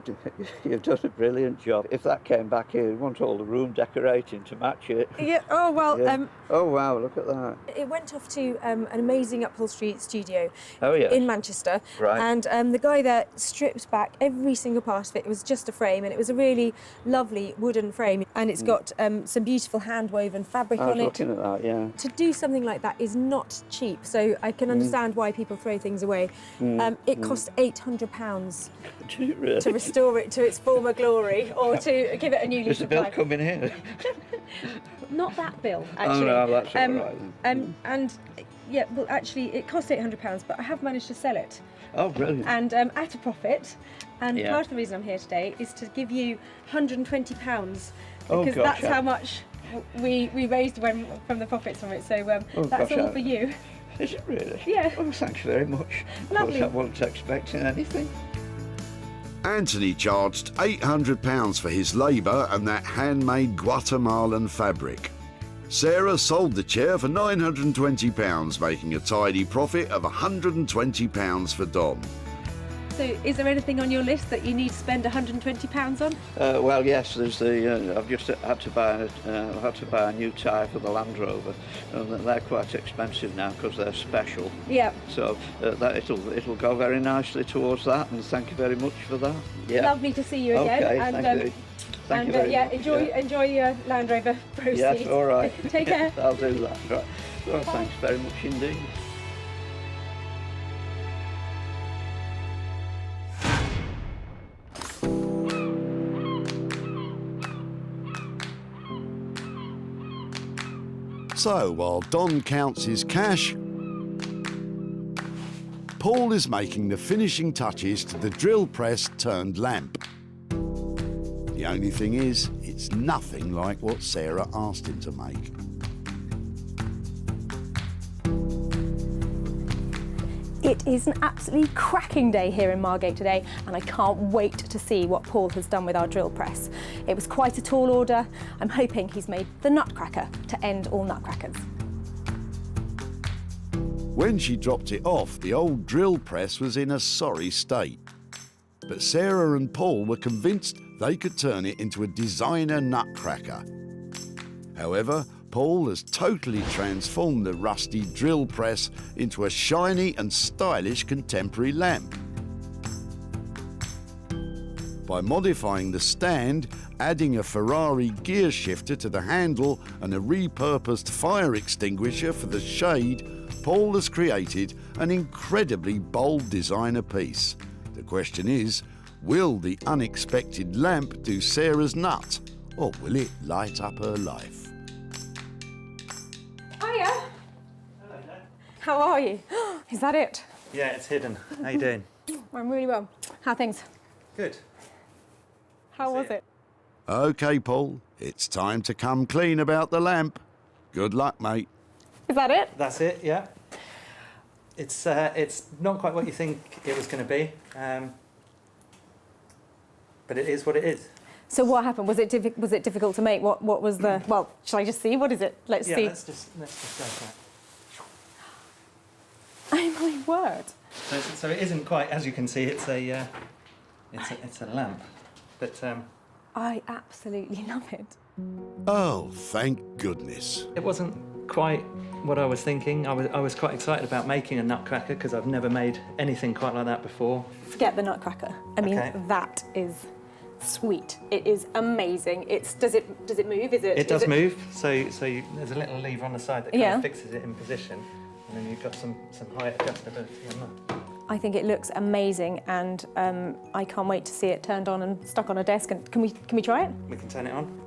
done a brilliant job. If that came back here, you'd want all the room decorating to match it. Yeah, oh, well, Yeah. Oh, wow, look at that. it went off to an amazing upholstery studio Oh, yes. in Manchester. Right. And the guy there stripped back every single part of it. It was just a frame, and it was a really lovely wooden frame. And it's got some beautiful hand-woven fabric I was on it. looking at that, yeah. To do something like that is not cheap, so I can understand why people throw things away. It cost £800 Did it really? to restore it to its former glory, or to give it a new lease Is the of bill life. coming here? Not that bill, actually. Oh, no, that's all right then. And yeah, well, actually, it cost £800, but I have managed to sell it. Oh, brilliant. And at a profit. And Yeah. part of the reason I'm here today is to give you £120, Oh, because gosh, that's yeah. how much we raised from the profits from it. So that's gosh, all for you. Is it really? Yeah. Oh, thanks very much. Lovely. I wasn't expecting anything. Anthony charged £800 for his labour and that handmade Guatemalan fabric. Sarah sold the chair for £920, making a tidy profit of £120 for Dom. So is there anything on your list that you need to spend £120 on? Well, yes. There's the. I've just had to buy a new tyre for the Land Rover, and they're quite expensive now because they're special. Yeah. So that it'll go very nicely towards that. And thank you very much for that. Yeah. Lovely to see you again. Okay. And, Thank you. Thank you very much. enjoy your Land Rover proceeds. Yes. All right. Take care. I'll do that. Right. Well, thanks very much indeed. So while Don counts his cash, Paul is making the finishing touches to the drill press turned lamp. The only thing is, it's nothing like what Sarah asked him to make. It is an absolutely cracking day here in Margate today, and I can't wait to see what Paul has done with our drill press. It was quite a tall order. I'm hoping he's made the nutcracker to end all nutcrackers. When she dropped it off, the old drill press was in a sorry state. But Sarah and Paul were convinced they could turn it into a designer nutcracker. However, Paul has totally transformed the rusty drill press into a shiny and stylish contemporary lamp. By modifying the stand, adding a Ferrari gear shifter to the handle and a repurposed fire extinguisher for the shade, Paul has created an incredibly bold designer piece. The question is, will the unexpected lamp do Sarah's nut, or will it light up her life? Hiya. How are you? Is that it? Yeah, it's hidden. How you doing? I'm really well. How are things? Good. How was it? OK, Paul, it's time to come clean about the lamp. Good luck, mate. Is that it? That's it, yeah. It's not quite what you think it was going to be, but it is what it is. So what happened? Was it difficult to make? What was the? Well, shall I just see? What is it? Let's see. Let's just go for it. Oh my word! So it isn't quite, as you can see, it's a lamp, but I absolutely love it. Oh, thank goodness. it wasn't quite what I was thinking. I was quite excited about making a nutcracker because I've never made anything quite like that before. Forget the nutcracker. I mean, Okay. that is sweet. It is amazing. Does it move? It does move. So there's a little lever on the side that kind Yeah. of fixes it in position, and then you've got some height adjustability on that. I think it looks amazing, and I can't wait to see it turned on and stuck on a desk. And can we try it? We can turn it on.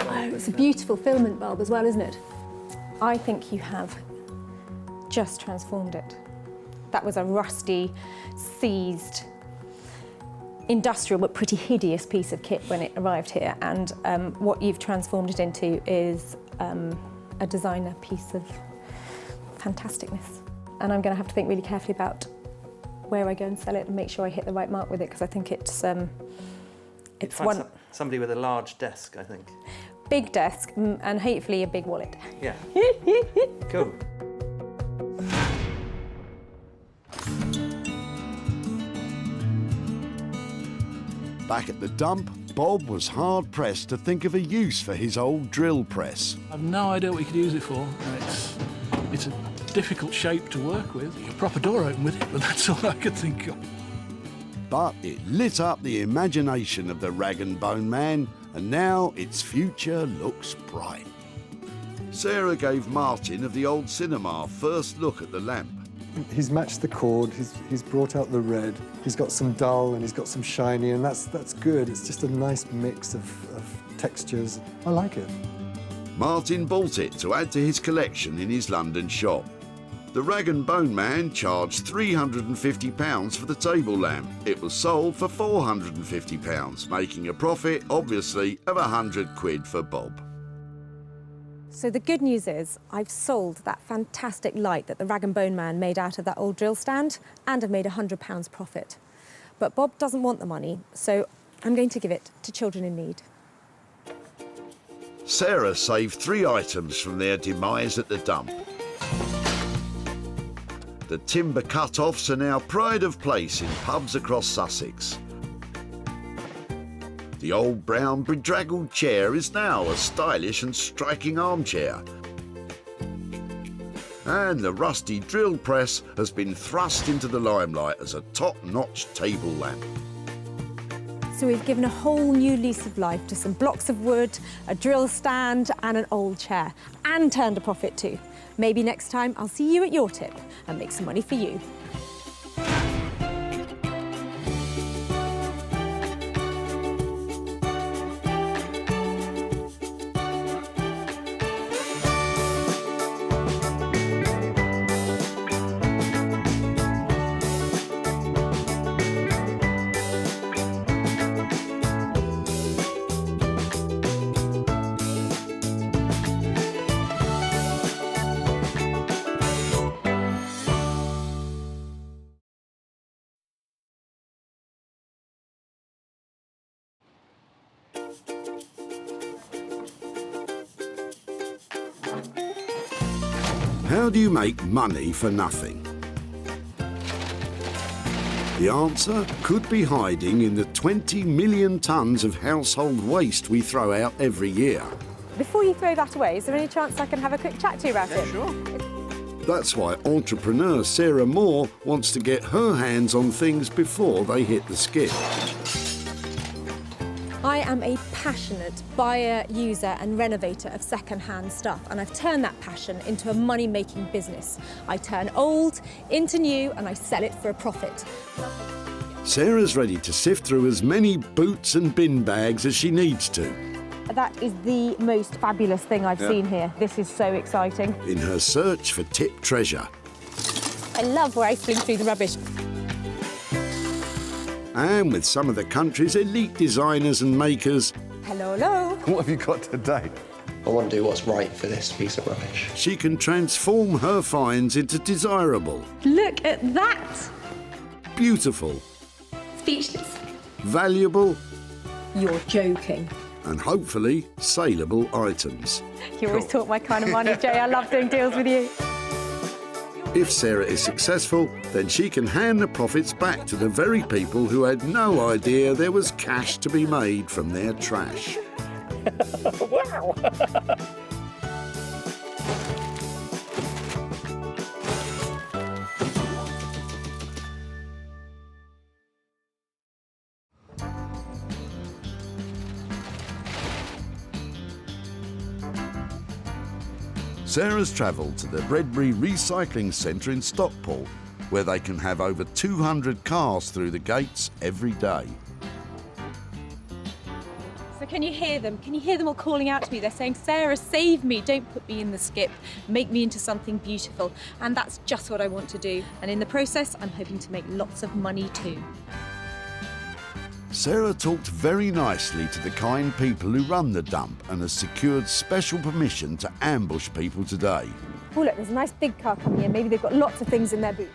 Oh, it's a beautiful filament bulb as well, isn't it? I think you have just transformed it. That was a rusty, seized, industrial but pretty hideous piece of kit when it arrived here, and what you've transformed it into is a designer piece of fantasticness. And I'm going to have to think really carefully about where I go and sell it and make sure I hit the right mark with it, because I think it's one Somebody with a large desk, I think. big desk and hopefully a big wallet. Yeah. Cool. Back at the dump, Bob was hard-pressed to think of a use for his old drill press. I've no idea what we could use it for. It's a difficult shape to work with. You prop a door open with it, but that's all I could think of. But it lit up the imagination of the rag and bone man, and now its future looks bright. Sarah gave Martin of the old cinema a first look at the lamp. He's matched the cord, he's brought out the red, he's got some dull and he's got some shiny, and that's good. It's just a nice mix of textures. I like it. Martin bought it to add to his collection in his London shop. The Rag and Bone Man charged £350 for the table lamp. It was sold for £450, making a profit, obviously, of £100 for Bob. So the good news is I've sold that fantastic light that the Rag and Bone Man made out of that old drill stand, and I've made £100 profit. But Bob doesn't want the money, so I'm going to give it to children in need. Sarah saved 3 items from their demise at the dump. The timber cut-offs are now pride of place in pubs across Sussex. The old brown bedraggled chair is now a stylish and striking armchair. And the rusty drill press has been thrust into the limelight as a top-notch table lamp. So we've given a whole new lease of life to some blocks of wood, a drill stand and an old chair, and turned a profit too. Maybe next time I'll see you at your tip and make some money for you. How do you make money for nothing? The answer could be hiding in the 20 million tonnes of household waste we throw out every year. Before you throw that away, is there any chance I can have a quick chat to you about it? Sure. That's why entrepreneur Sarah Moore wants to get her hands on things before they hit the skip. I am a passionate buyer, user and renovator of second-hand stuff, and I've turned that passion into a money-making business. I turn old into new and I sell it for a profit. Sarah's ready to sift through as many boots and bin bags as she needs to. That is the most fabulous thing I've seen here. This is so exciting. In her search for tip treasure. I love rifling through the rubbish. And with some of the country's elite designers and makers. Hello, hello. What have you got today? I want to do what's right for this piece of rubbish. She can transform her finds into desirable. Look at that. Beautiful. Speechless. Valuable. You're joking. And hopefully saleable items. You always talk my kind of money, Jay. I love doing deals with you. If Sarah is successful, then she can hand the profits back to the very people who had no idea there was cash to be made from their trash. Wow! Sarah's travelled to the Bredbury Recycling Centre in Stockport, where they can have over 200 cars through the gates every day. So can you hear them? Can you hear them all calling out to me? They're saying, Sarah, save me, don't put me in the skip, make me into something beautiful. And that's just what I want to do. And in the process, I'm hoping to make lots of money too. Sarah talked very nicely to the kind people who run the dump and has secured special permission to ambush people today. Oh look, there's a nice big car coming in. Maybe they've got lots of things in their boot.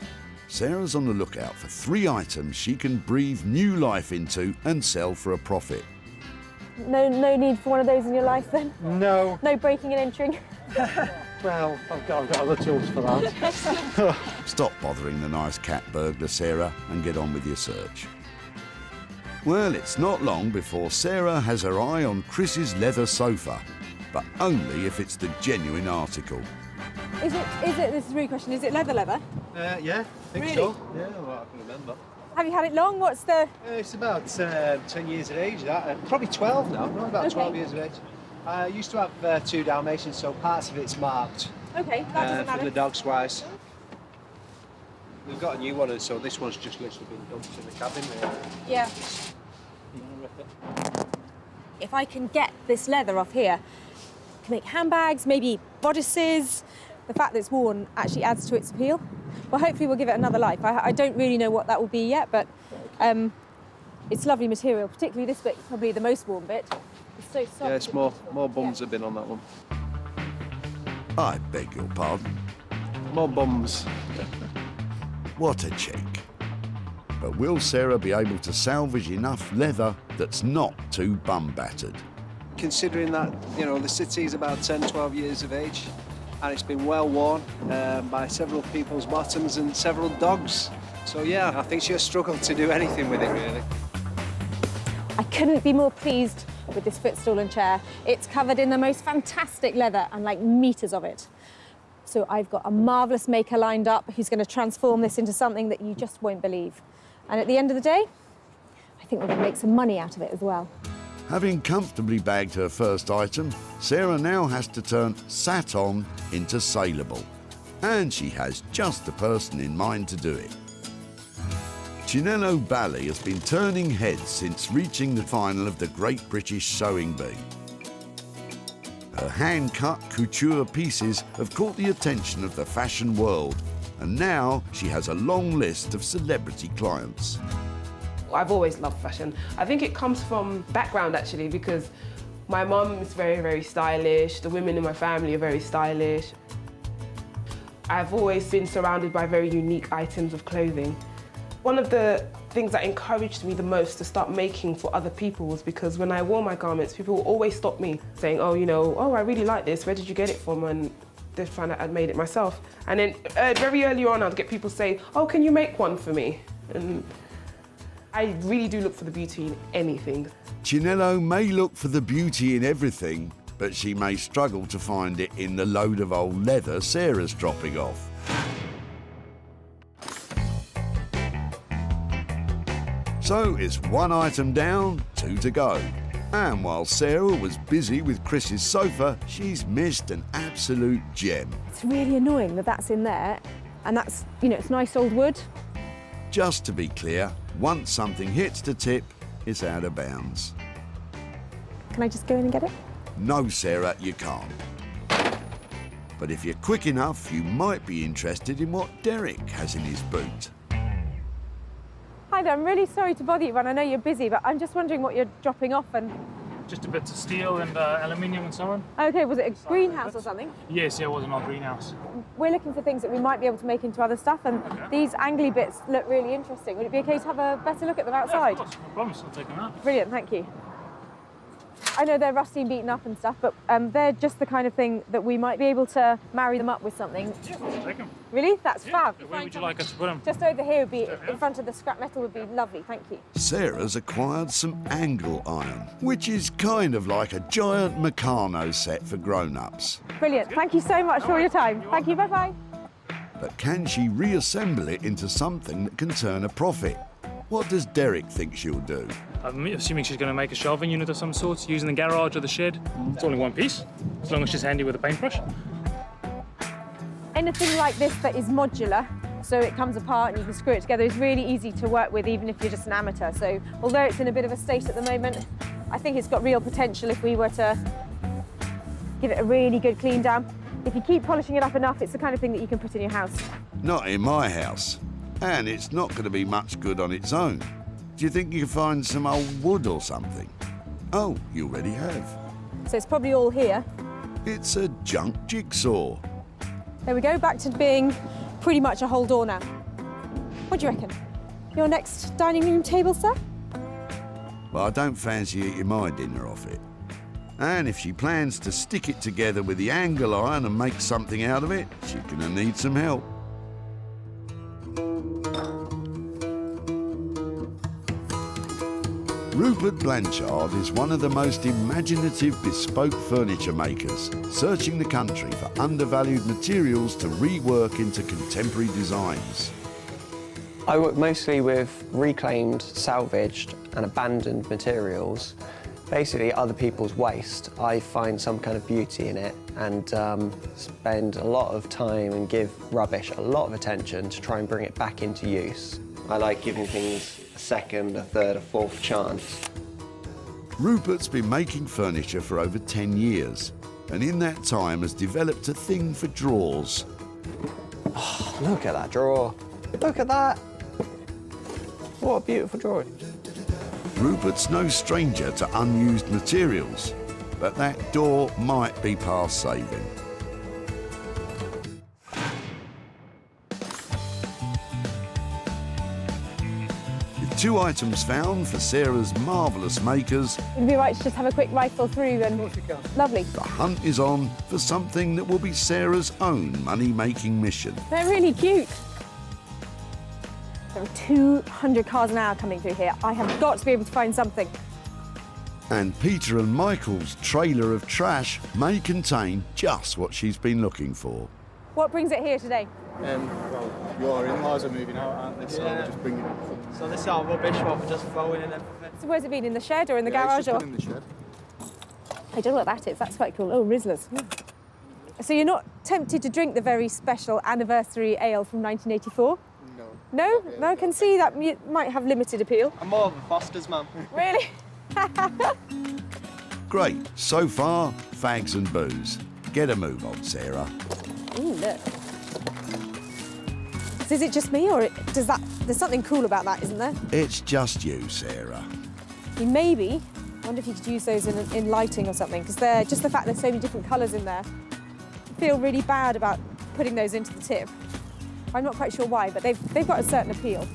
Sarah's on the lookout for 3 items she can breathe new life into and sell for a profit. No need for one of those in your life then? No. No breaking and entering? Well, I've got other tools for that. Stop bothering the nice cat burglar, Sarah, and get on with your search. Well, it's not long before Sarah has her eye on Chris's leather sofa, but only if it's the genuine article. Is it, this is a really question, is it leather? Yeah, I think Really? so. Yeah, well, I can remember. Have you had it long? What's the... It's about 10 years of age, that. Probably 12 now, not about 12 years of age. I used to have 2 Dalmatians, so parts of it's marked. Okay, that doesn't For matter. the dogs wise. We've got a new one, and so this one's just literally been dumped in the cabin. Yeah. If I can get this leather off here, I can make handbags, maybe bodices. The fact that it's worn actually adds to its appeal. Well, hopefully we'll give it another life. I don't really know what that will be yet, but it's lovely material, particularly this bit, probably the most worn bit. It's so soft. Yeah, it's more bums have been on that one. I beg your pardon? More bums. What a cheek. But will Sarah be able to salvage enough leather that's not too bum-battered? Considering that, you know, the city's about 10, 12 years of age, and it's been well worn by several people's bottoms and several dogs. So yeah, I think she'll struggle to do anything with it, really. I couldn't be more pleased with this footstool and chair. It's covered in the most fantastic leather and like meters of it. So I've got a marvellous maker lined up who's going to transform this into something that you just won't believe. And at the end of the day, I think we're going to make some money out of it as well. Having comfortably bagged her first item, Sarah now has to turn sat on into saleable. And she has just the person in mind to do it. Chinello Bally has been turning heads since reaching the final of the Great British Sewing Bee. Her hand-cut couture pieces have caught the attention of the fashion world, and now she has a long list of celebrity clients. I've always loved fashion. I think it comes from background actually, because my mum is very, very stylish. The women in my family are very stylish. I've always been surrounded by very unique items of clothing. One of the things that encouraged me the most to start making for other people was because when I wore my garments, people would always stop me saying, oh, you know, oh, I really like this, where did you get it from? And they'd find out I'd made it myself. And then very early on, I'd get people say, oh, can you make one for me? And I really do look for the beauty in anything. Chinello may look for the beauty in everything, but she may struggle to find it in the load of old leather Sarah's dropping off. So it's 1 item down, 2 to go. And while Sarah was busy with Chris's sofa, she's missed an absolute gem. It's really annoying that that's in there, and that's, you know, it's nice old wood. Just to be clear, once something hits the tip, it's out of bounds. Can I just go in and get it? No, Sarah, you can't. But if you're quick enough, you might be interested in what Derek has in his boot. Hi there, I'm really sorry to bother you, and I know you're busy, but I'm just wondering what you're dropping off and... Just a bit of steel and aluminium and so on. Okay, was it a greenhouse or something? Yes, yeah, it was an old greenhouse. We're looking for things that we might be able to make into other stuff, and these angly bits look really interesting. Would it be okay to have a better look at them outside? Yeah, of course, no promise, I'll take them out. Brilliant, thank you. I know they're rusty and beaten up and stuff, but they're just the kind of thing that we might be able to marry them up with something. Yeah, I'll take them. Really? That's fab. Where would you like us to put them? Just over here would be, in front of the scrap metal would be lovely, thank you. Sarah's acquired some angle iron, which is kind of like a giant Meccano set for grown-ups. Brilliant, thank you so much for your time. Thank you, bye-bye. But can she reassemble it into something that can turn a profit? What does Derek think she'll do? I'm assuming she's going to make a shelving unit of some sort, using the garage or the shed. It's all in one piece, as long as she's handy with a paintbrush. Anything like this that is modular, so it comes apart and you can screw it together, is really easy to work with, even if you're just an amateur. So although it's in a bit of a state at the moment, I think it's got real potential if we were to give it a really good clean down. If you keep polishing it up enough, it's the kind of thing that you can put in your house. Not in my house. And it's not going to be much good on its own. Do you think you can find some old wood or something? Oh, you already have. So it's probably all here. It's a junk jigsaw. There we go, back to being pretty much a whole door now. What do you reckon? Your next dining room table, sir? Well, I don't fancy eating my dinner off it. And if she plans to stick it together with the angle iron and make something out of it, she's going to need some help. Rupert Blanchard is one of the most imaginative bespoke furniture makers, searching the country for undervalued materials to rework into contemporary designs. I work mostly with reclaimed, salvaged and abandoned materials. Basically other people's waste. I find some kind of beauty in it and spend a lot of time and give rubbish a lot of attention to try and bring it back into use. I like giving things a second, a third, a fourth chance. Rupert's been making furniture for over 10 years, and in that time has developed a thing for drawers. Oh, look at that drawer. Look at that. What a beautiful drawer. Rupert's no stranger to unused materials, but that door might be past saving. With 2 items found for Sarah's marvellous makers, It'd be right to just have a quick rifle through and... Lovely. the hunt is on for something that will be Sarah's own money-making mission. They're really cute. There are 200 cars an hour coming through here. I have got to be able to find something. And Peter and Michael's trailer of trash may contain just what she's been looking for. What brings it here today? Well, your in-laws are moving out, aren't they? So we're just bringing it from... So this is our rubbish, what we're just throwing in everything. So where's it been, in the shed or in the It's garage? just Or? been in the shed. I don't know what that is. That's quite cool. Oh, Rizzlers. So you're not tempted to drink the very special anniversary ale from 1984? No? No, I can see that might have limited appeal. I'm more of a Foster's man. Really? Great. So far, fags and booze. Get a move on, Sarah. Ooh, look. So is it just me, or does that... There's something cool about that, isn't there? It's just you, Sarah. Maybe. I wonder if you could use those in lighting or something, because they're just the fact there's so many different colours in there. I feel really bad about putting those into the tip. I'm not quite sure why, but they've got a certain appeal.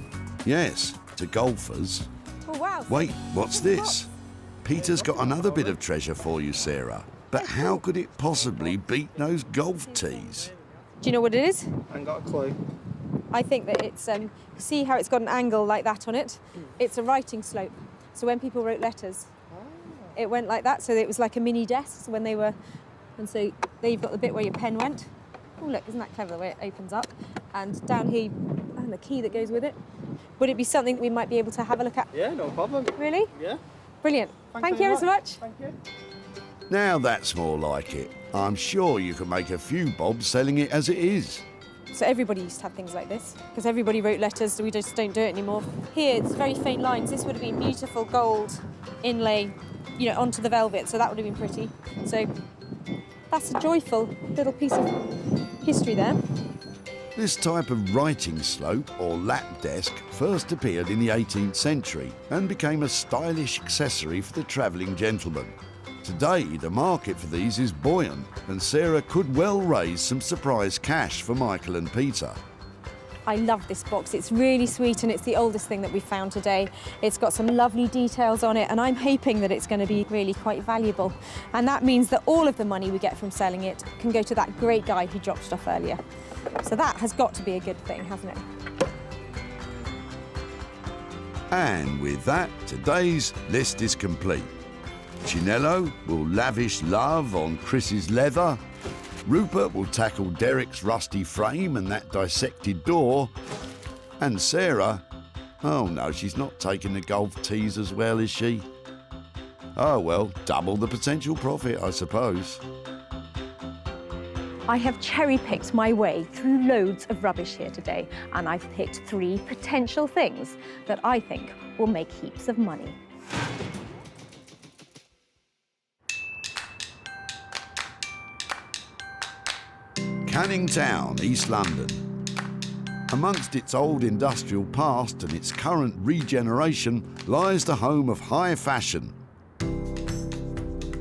Yes, to golfers. Oh, wow. Wait, what's this? Peter's got another bit of treasure for you, Sarah. But how could it possibly beat those golf tees? Do you know what it is? I ain't got a clue. I think that it's, see how it's got an angle like that on it? It's a writing slope. So when people wrote letters, it went like that. So it was like a mini desk when they were, and so there you've got the bit where your pen went. Oh, look, isn't that clever the way it opens up? And down here, and the key that goes with it. Would it be something we might be able to have a look at? Yeah, no problem. Really? Yeah. Brilliant. Thank you ever so much. Thank you. Now that's more like it. I'm sure you can make a few bob selling it as it is. So everybody used to have things like this, because everybody wrote letters, so we just don't do it anymore. Here, it's very faint lines. This would have been beautiful gold inlay, you know, onto the velvet, so that would have been pretty. So that's a joyful little piece of history there. This type of writing slope, or lap desk, first appeared in the 18th century and became a stylish accessory for the travelling gentleman. Today, the market for these is buoyant, and Sarah could well raise some surprise cash for Michael and Peter. I love this box. It's really sweet, and it's the oldest thing that we've found today. It's got some lovely details on it, and I'm hoping that it's going to be really quite valuable. And that means that all of the money we get from selling it can go to that great guy who dropped stuff earlier. So that has got to be a good thing, hasn't it? And with that, today's list is complete. Chinello will lavish love on Chris's leather. Rupert will tackle Derek's rusty frame and that dissected door. And Sarah, oh no, she's not taking the golf tees as well, is she? Oh well, double the potential profit, I suppose. I have cherry-picked my way through loads of rubbish here today, and I've picked 3 potential things that I think will make heaps of money. Canning Town, East London. Amongst its old industrial past and its current regeneration lies the home of high fashion.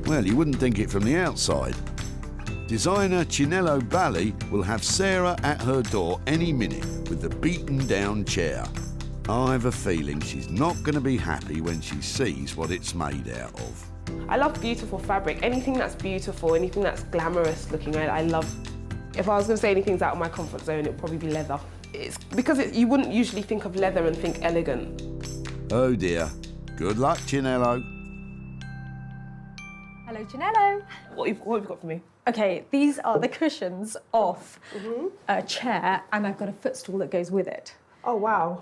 Well, you wouldn't think it from the outside. Designer Chinello Bally will have Sarah at her door any minute with the beaten-down chair. I have a feeling she's not going to be happy when she sees what it's made out of. I love beautiful fabric. Anything that's beautiful, anything that's glamorous looking, I love. If I was going to say anything's out of my comfort zone, it would probably be leather. It's because you wouldn't usually think of leather and think elegant. Oh dear, Good luck, Chinello. Hello, Janello. What have you got for me? Okay, these are the cushions off a chair, and I've got a footstool that goes with it. Oh, wow.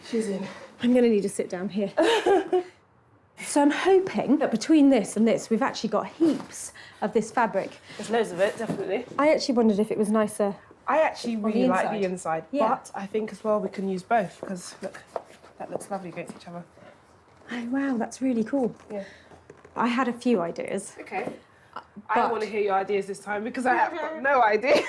She's in. I'm going to need to sit down here. So I'm hoping that between this and this, we've actually got heaps of this fabric. There's loads of it, definitely. I actually wondered if it was nicer. I actually really like the inside, Yeah. but I think as well we can use both because look, that looks lovely against each other. Oh, wow, that's really cool. Yeah. I had a few ideas. Okay. I want to hear your ideas this time because I have got no idea.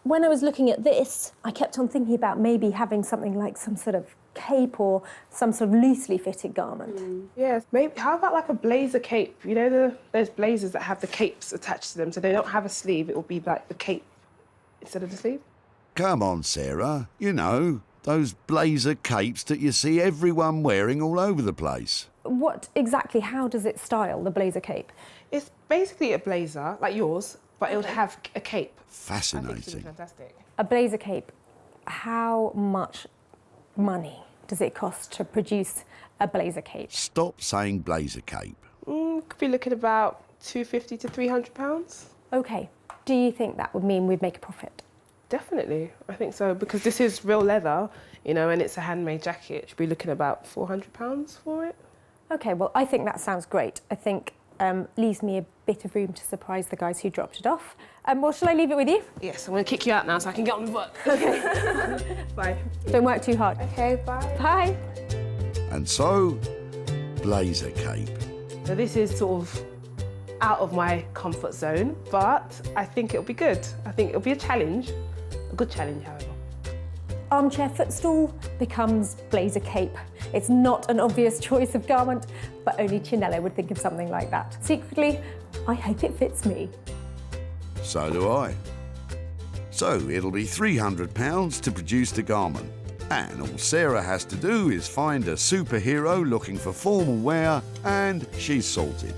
When I was looking at this, I kept on thinking about maybe having something like some sort of cape or some sort of loosely fitted garment. Yes, maybe. How about like a blazer cape? You know, those blazers that have the capes attached to them, so they don't have a sleeve. It will be like the cape instead of the sleeve. Come on, Sarah. You know, those blazer capes that you see everyone wearing all over the place. What exactly, how does it style, the blazer cape? It's basically a blazer, like yours, but it would have a cape. Fascinating. Fantastic. A blazer cape, how much money does it cost to produce a blazer cape? Stop saying blazer cape. Could be looking about £250 to £300. Okay. Do you think that would mean we'd make a profit? Definitely, I think so, because this is real leather, you know, and it's a handmade jacket. Should be looking about £400 for it. Okay, well, I think that sounds great. I think leaves me a bit of room to surprise the guys who dropped it off. Well, shall I leave it with you? Yes, I'm going to kick you out now so I can get on with work. Okay. Bye. Don't work too hard. Okay, bye. Bye. And so, blazer cape. So this is sort of out of my comfort zone, but I think it'll be good. I think it'll be a challenge, a good challenge, however. Armchair footstool becomes blazer cape. It's not an obvious choice of garment, but only Chinello would think of something like that. Secretly, I hope it fits me. So do I. So it'll be £300 to produce the garment. And all Sarah has to do is find a superhero looking for formal wear, and she's sorted.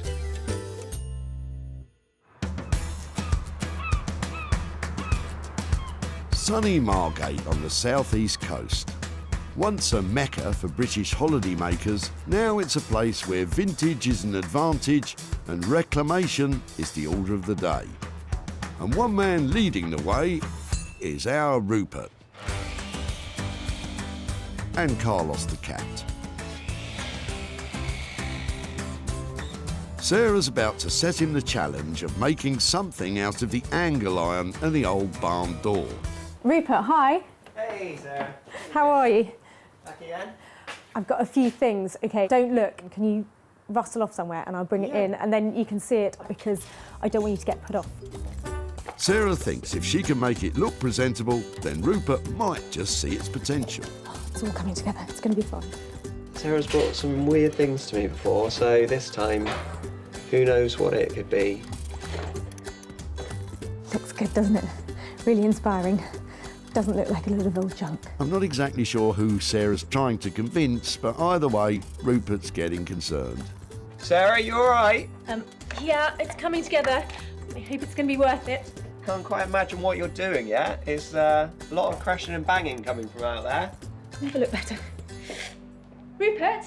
Sunny Margate on the southeast coast. Once a mecca for British holiday makers, now it's a place where vintage is an advantage and reclamation is the order of the day. And one man leading the way is our Rupert. And Carlos the cat. Sarah's about to set him the challenge of making something out of the angle iron and the old barn door. Rupert, hi. Hey, Sarah. How are you? Back again? I've got a few things. Okay, don't look. Can you rustle off somewhere and I'll bring it in and then you can see it because I don't want you to get put off. Sarah thinks if she can make it look presentable, then Rupert might just see its potential. It's all coming together. It's going to be fun. Sarah's brought some weird things to me before, so this time, who knows what it could be. Looks good, doesn't it? Really inspiring. Doesn't look like a load of old junk. I'm not exactly sure who Sarah's trying to convince, but either way, Rupert's getting concerned. Sarah, you all right? Yeah, it's coming together. I hope it's going to be worth it. Can't quite imagine what you're doing yet. It's a lot of crashing and banging coming from out there. Never look better. Rupert?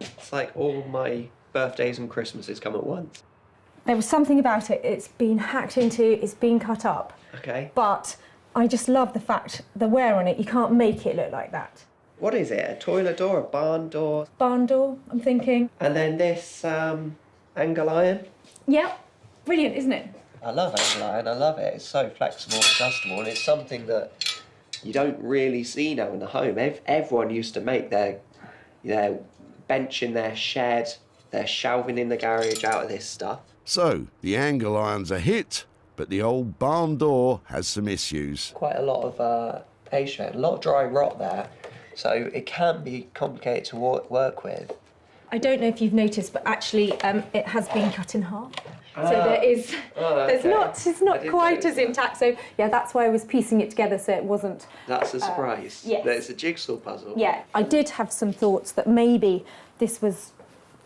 It's like all my birthdays and Christmases come at once. There was something about it. It's been hacked into, it's been cut up. Okay. But I just love the fact, the wear on it, you can't make it look like that. What is it? A toilet door, a barn door? Barn door, I'm thinking. And then this angle iron? Yep. Brilliant, isn't it? I love angle iron, I love it. It's so flexible and adjustable, and it's something that you don't really see now in the home. Everyone used to make their bench in their shed, their shelving in the garage out of this stuff. So, the angle iron's a hit, but the old barn door has some issues. Quite a lot of age shade, a lot of dry rot there, so it can be complicated to work with. I don't know if you've noticed, but actually it has been cut in half. So there is, it's not quite as intact. So yeah, that's why I was piecing it together so it wasn't. That's a surprise. Yes. It's a jigsaw puzzle. Yeah, I did have some thoughts that maybe this was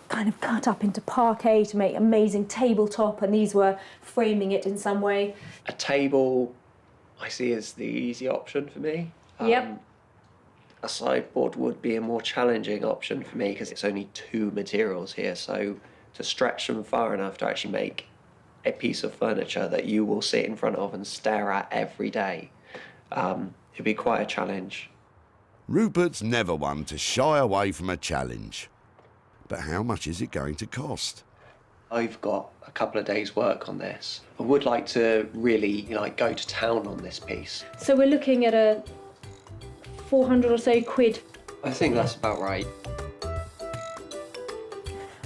kind of cut up into parquet to make amazing tabletop, and these were framing it in some way. A table, I see as the easy option for me. Yep. A sideboard would be a more challenging option for me because it's only 2 materials here, so to stretch them far enough to actually make a piece of furniture that you will sit in front of and stare at every day, it'd be quite a challenge. Rupert's never one to shy away from a challenge. But how much is it going to cost? I've got a couple of days' work on this. I would like to really, go to town on this piece. So we're looking at a 400 or so quid. I think that's about right.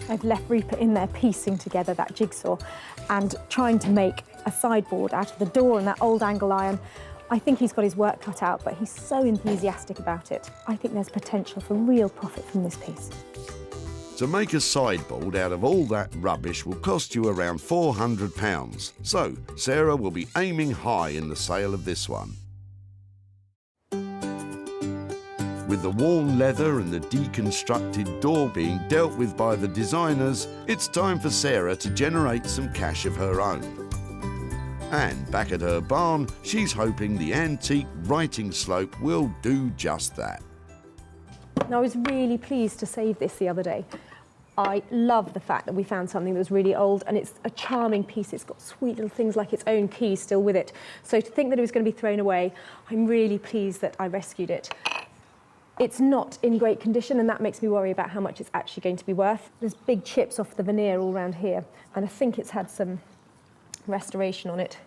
I've left Rupert in there piecing together that jigsaw and trying to make a sideboard out of the door and that old angle iron. I think he's got his work cut out, but he's so enthusiastic about it. I think there's potential for real profit from this piece. To make a sideboard out of all that rubbish will cost you around £400. So Sarah will be aiming high in the sale of this one. With the worn leather and the deconstructed door being dealt with by the designers, it's time for Sarah to generate some cash of her own. And back at her barn, she's hoping the antique writing slope will do just that. Now, I was really pleased to save this the other day. I love the fact that we found something that was really old, and it's a charming piece. It's got sweet little things like its own key still with it. So to think that it was going to be thrown away, I'm really pleased that I rescued it. It's not in great condition, and that makes me worry about how much it's actually going to be worth. There's big chips off the veneer all around here, and I think it's had some restoration on it.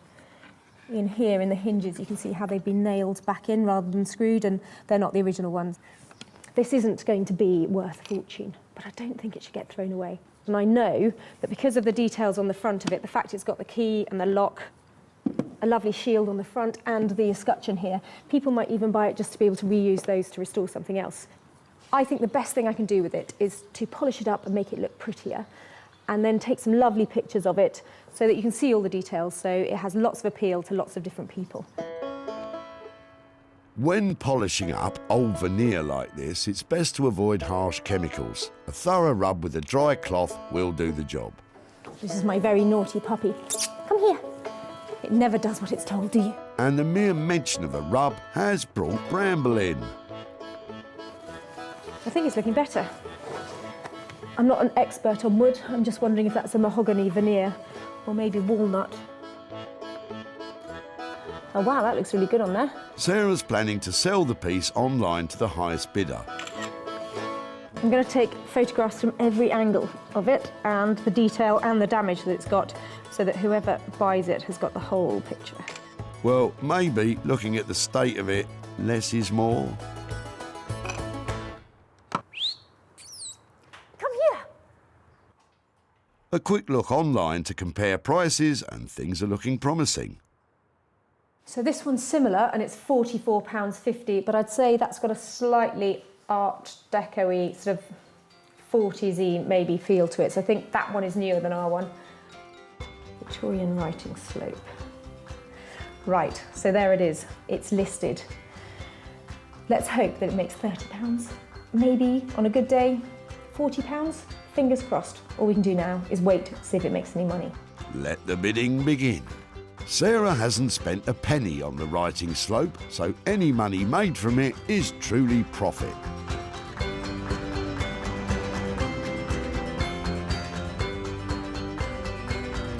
In here, in the hinges, you can see how they've been nailed back in rather than screwed, and they're not the original ones. This isn't going to be worth a fortune, but I don't think it should get thrown away. And I know that because of the details on the front of it, the fact it's got the key and the lock, a lovely shield on the front and the escutcheon here, people might even buy it just to be able to reuse those to restore something else. I think the best thing I can do with it is to polish it up and make it look prettier, and then take some lovely pictures of it so that you can see all the details, so it has lots of appeal to lots of different people. When polishing up old veneer like this, it's best to avoid harsh chemicals. A thorough rub with a dry cloth will do the job. This is my very naughty puppy. Come here. It never does what it's told, do you? And the mere mention of a rub has brought Bramble in. I think it's looking better. I'm not an expert on wood. I'm just wondering if that's a mahogany veneer or maybe walnut. Oh wow, that looks really good on there. Sarah's planning to sell the piece online to the highest bidder. I'm going to take photographs from every angle of it and the detail and the damage that it's got, so that whoever buys it has got the whole picture. Well, maybe, looking at the state of it, less is more. Come here. A quick look online to compare prices, and things are looking promising. So this one's similar, and it's £44.50, but I'd say that's got a slightly Art Deco-y, sort of 40s-y maybe feel to it. So I think that one is newer than our one. Victorian writing slope. Right, so there it is. It's listed. Let's hope that it makes £30. Maybe, on a good day, £40. Fingers crossed. All we can do now is wait to see if it makes any money. Let the bidding begin. Sarah hasn't spent a penny on the writing slope, so any money made from it is truly profit.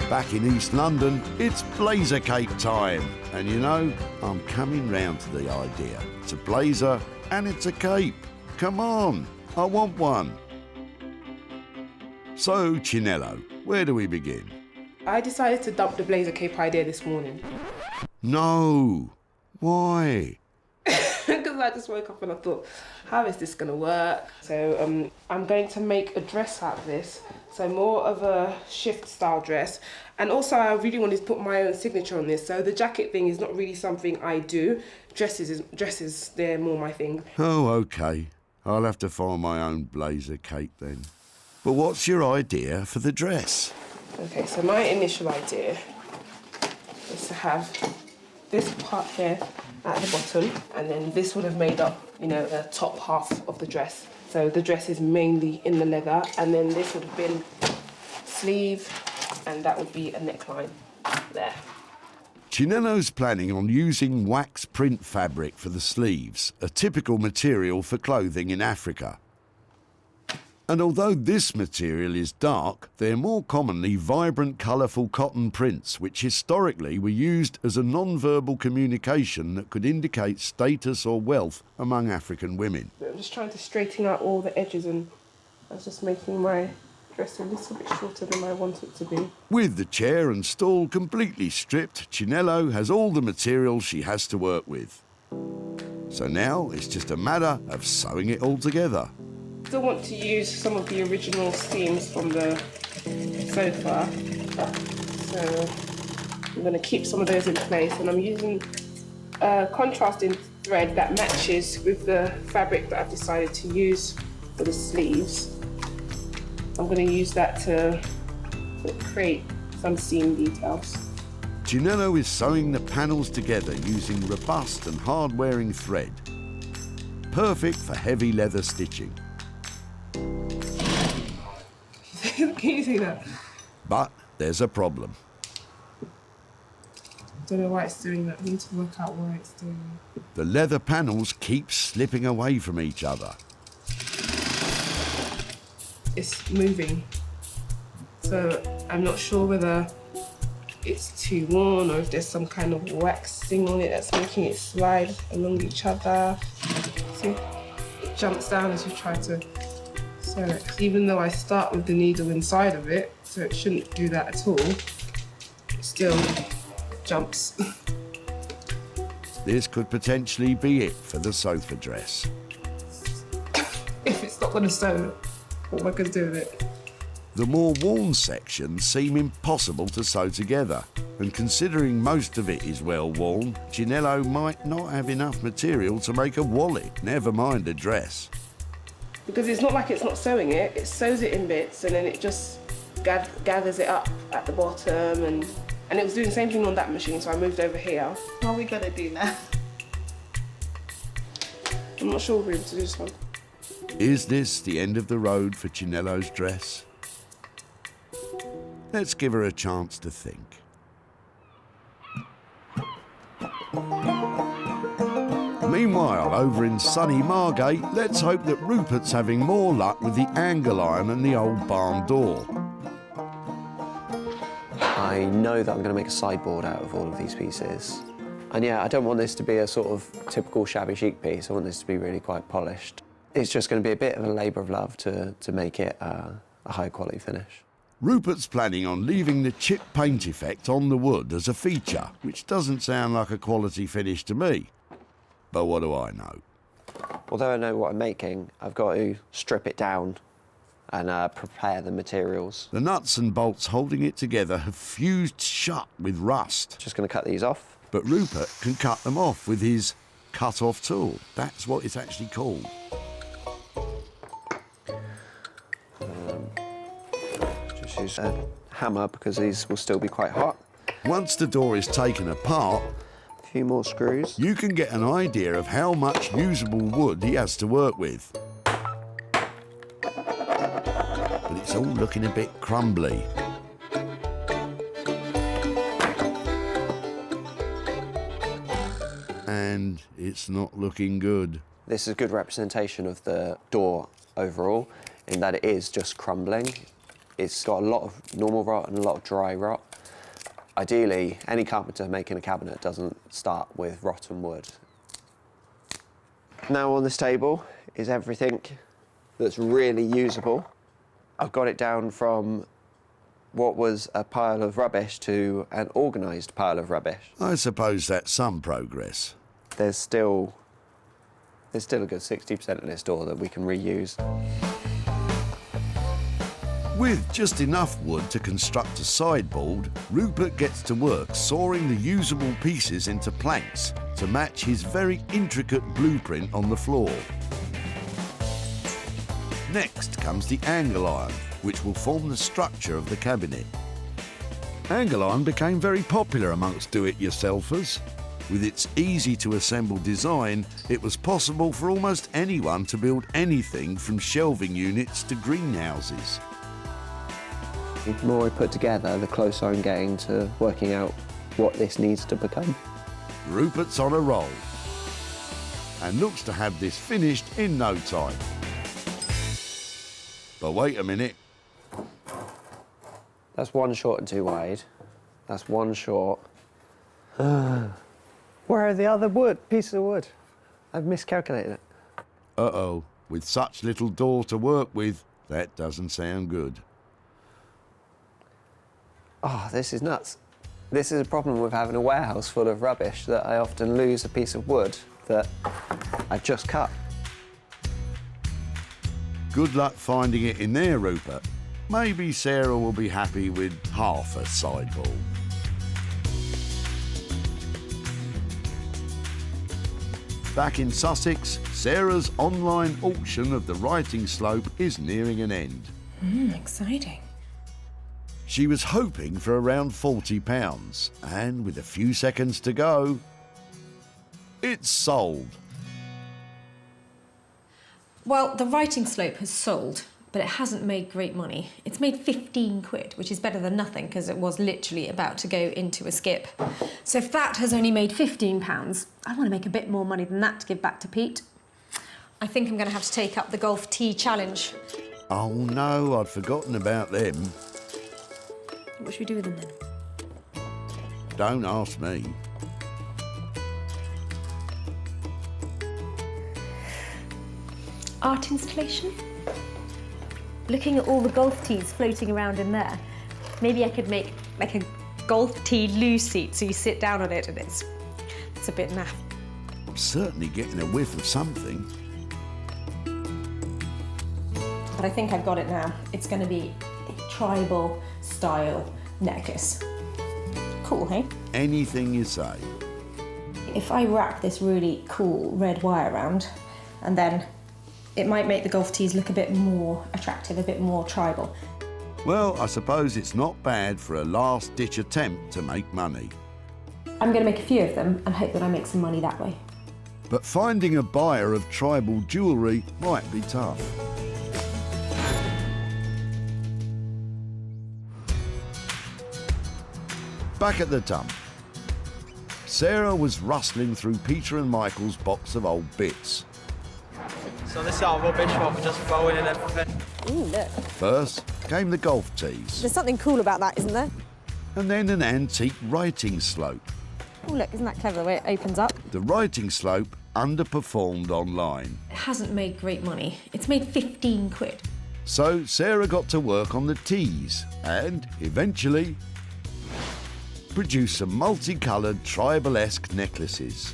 Back in East London, it's blazer cape time. And you know, I'm coming round to the idea. It's a blazer and it's a cape. Come on, I want one. So, Chinello, where do we begin? I decided to dump the blazer cape idea this morning. No. Why? Because I just woke up and I thought, how is this going to work? So I'm going to make a dress out of this. So more of a shift style dress. And also I really wanted to put my own signature on this. So the jacket thing is not really something I do. Dresses, they're more my thing. Oh, OK. I'll have to find my own blazer cape then. But what's your idea for the dress? Okay, so my initial idea is to have this part here at the bottom, and then this would have made up, you know, the top half of the dress. So the dress is mainly in the leather, and then this would have been sleeve, and that would be a neckline there. Chinello's planning on using wax print fabric for the sleeves, a typical material for clothing in Africa. And although this material is dark, they're more commonly vibrant, colourful cotton prints, which historically were used as a non-verbal communication that could indicate status or wealth among African women. I'm just trying to straighten out all the edges, and I was just making my dress a little bit shorter than I want it to be. With the chair and stool completely stripped, Chinello has all the materials she has to work with. So now it's just a matter of sewing it all together. Still want to use some of the original seams from the sofa, so I'm going to keep some of those in place, and I'm using a contrasting thread that matches with the fabric that I've decided to use for the sleeves. I'm going to use that to create some seam details. Chinello is sewing the panels together using robust and hard-wearing thread. Perfect for heavy leather stitching. Can you see that? But there's a problem. Don't know why it's doing that. I need to work out why it's doing that. The leather panels keep slipping away from each other. It's moving. So I'm not sure whether it's too worn or if there's some kind of waxing on it that's making it slide along each other. See, it jumps down as you try to sew it. Even though I start with the needle inside of it, so it shouldn't do that at all, it still jumps. This could potentially be it for the sofa dress. If it's not going to sew, what am I going to do with it? The more worn sections seem impossible to sew together, and considering most of it is well worn, Chinello might not have enough material to make a wallet, never mind a dress. Because it's not like it's not sewing it, it sews it in bits and then it just gathers it up at the bottom, and it was doing the same thing on that machine, so I moved over here. What are we going to do now? I'm not sure we'll be able to do this one. Is this the end of the road for Chinello's dress? Let's give her a chance to think. Meanwhile, over in sunny Margate, let's hope that Rupert's having more luck with the angle iron and the old barn door. I know that I'm going to make a sideboard out of all of these pieces. And yeah, I don't want this to be a sort of typical shabby chic piece. I want this to be really quite polished. It's just going to be a bit of a labour of love to make it a high quality finish. Rupert's planning on leaving the chip paint effect on the wood as a feature, which doesn't sound like a quality finish to me. But what do I know? Although I know what I'm making, I've got to strip it down and prepare the materials. The nuts and bolts holding it together have fused shut with rust. Just going to cut these off. But Rupert can cut them off with his cut-off tool. That's what it's actually called. Just use a hammer because these will still be quite hot. Once the door is taken apart, a few more screws. You can get an idea of how much usable wood he has to work with. But it's all looking a bit crumbly. And it's not looking good. This is a good representation of the door overall, in that it is just crumbling. It's got a lot of normal rot and a lot of dry rot. Ideally, any carpenter making a cabinet doesn't start with rotten wood. Now on this table is everything that's really usable. I've got it down from what was a pile of rubbish to an organised pile of rubbish. I suppose that's some progress. There's still a good 60% of this door that we can reuse. With just enough wood to construct a sideboard, Rupert gets to work sawing the usable pieces into planks to match his very intricate blueprint on the floor. Next comes the angle iron, which will form the structure of the cabinet. Angle iron became very popular amongst do-it-yourselfers. With its easy-to-assemble design, it was possible for almost anyone to build anything from shelving units to greenhouses. The more I put together, the closer I'm getting to working out what this needs to become. Rupert's on a roll and looks to have this finished in no time. But wait a minute. That's one short and two wide. That's one short. Where are the other pieces of wood? I've miscalculated it. Uh-oh, with such little door to work with, that doesn't sound good. Oh, this is nuts. This is a problem with having a warehouse full of rubbish, that I often lose a piece of wood that I just cut. Good luck finding it in there, Rupert. Maybe Sarah will be happy with half a sideboard. Back in Sussex, Sarah's online auction of the writing slope is nearing an end. Exciting. She was hoping for around £40, and with a few seconds to go, it's sold. Well, the writing slope has sold, but it hasn't made great money. It's made 15 quid, which is better than nothing because it was literally about to go into a skip. So if that has only made £15, I want to make a bit more money than that to give back to Pete. I think I'm going to have to take up the golf tee challenge. Oh no, I'd forgotten about them. What should we do with them then? Don't ask me. Art installation? Looking at all the golf tees floating around in there, maybe I could make like a golf tee loo seat so you sit down on it and it's a bit naff. I'm certainly getting a whiff of something. But I think I've got it now. It's going to be a tribal style necklace. Cool, hey? Anything you say. If I wrap this really cool red wire around, and then it might make the golf tees look a bit more attractive, a bit more tribal. Well, I suppose it's not bad for a last-ditch attempt to make money. I'm going to make a few of them and hope that I make some money that way. But finding a buyer of tribal jewellery might be tough. Back at the dump, Sarah was rustling through Peter and Michael's box of old bits. So this is our rubbish, what we're just throwing in everything. Ooh, look. First came the golf tees. There's something cool about that, isn't there? And then an antique writing slope. Oh, look, isn't that clever the way it opens up? The writing slope underperformed online. It hasn't made great money. It's made 15 quid. So Sarah got to work on the tees and eventually produced some multicoloured tribal-esque necklaces.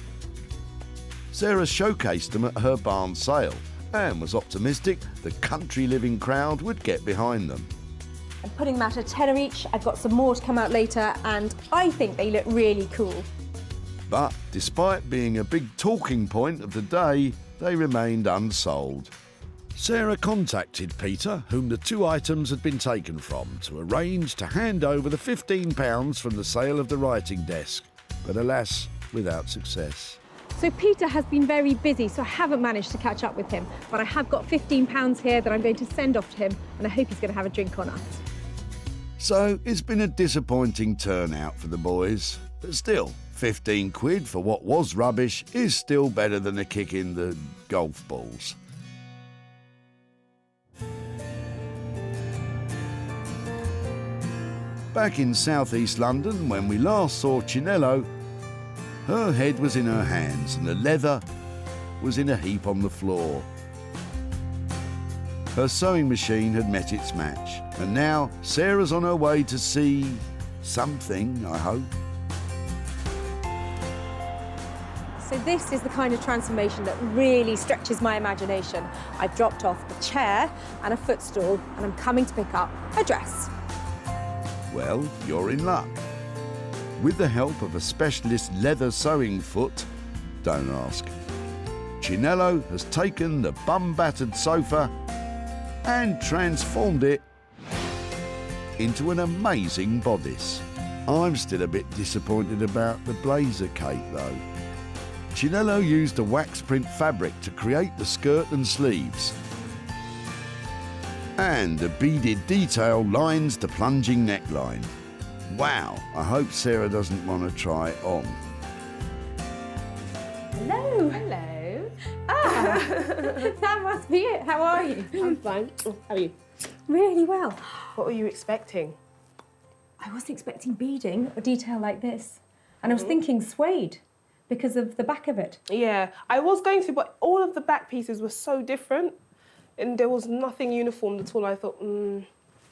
Sarah showcased them at her barn sale and was optimistic the country living crowd would get behind them. I'm putting them out at £10 each. I've got some more to come out later and I think they look really cool. But despite being a big talking point of the day, they remained unsold. Sarah contacted Peter, whom the two items had been taken from, to arrange to hand over the £15 from the sale of the writing desk, but alas, without success. So Peter has been very busy, so I haven't managed to catch up with him, but I have got £15 here that I'm going to send off to him, and I hope he's going to have a drink on us. So it's been a disappointing turnout for the boys, but still, 15 quid for what was rubbish is still better than a kick in the golf balls. Back in southeast London, when we last saw Chinello, her head was in her hands and the leather was in a heap on the floor. Her sewing machine had met its match, and now Sarah's on her way to see something, I hope. So this is the kind of transformation that really stretches my imagination. I've dropped off a chair and a footstool, and I'm coming to pick up a dress. Well, you're in luck. With the help of a specialist leather sewing foot, don't ask, Chinello has taken the bum-battered sofa and transformed it into an amazing bodice. I'm still a bit disappointed about the blazer cape though. Chinello used a wax print fabric to create the skirt and sleeves, and the beaded detail lines the plunging neckline. Wow, I hope Sarah doesn't want to try it on. Hello. Hello. Ah, that must be it. How are you? I'm fine. How are you? Really well. What were you expecting? I wasn't expecting beading or detail like this. And I was thinking suede because of the back of it. Yeah, I was going to, but all of the back pieces were so different and there was nothing uniform at all. I thought,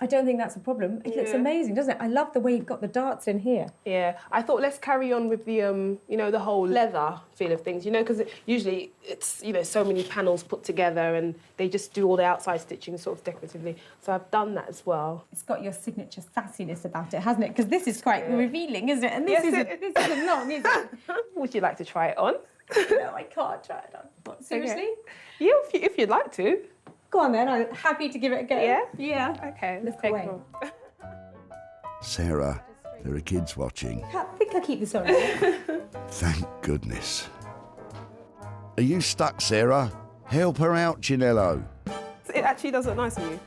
I don't think that's a problem. It looks amazing, doesn't it? I love the way you've got the darts in here. Yeah, I thought let's carry on with the, you know, the whole leather feel of things, you know, because usually it's, you know, so many panels put together and they just do all the outside stitching sort of decoratively. So I've done that as well. It's got your signature sassiness about it, hasn't it? Because this is quite revealing, isn't it? And this isn't long, is it? Would you like to try it on? No, I can't try it on. Seriously? Okay. Yeah, if you'd like to. Go on then, I'm happy to give it a go. Yeah? Yeah. Okay, let's Look take away. it on. Sarah, there are kids watching. I think I'll keep this on. Thank goodness. Are you stuck, Sarah? Help her out, Chinello. It actually does look nice on you.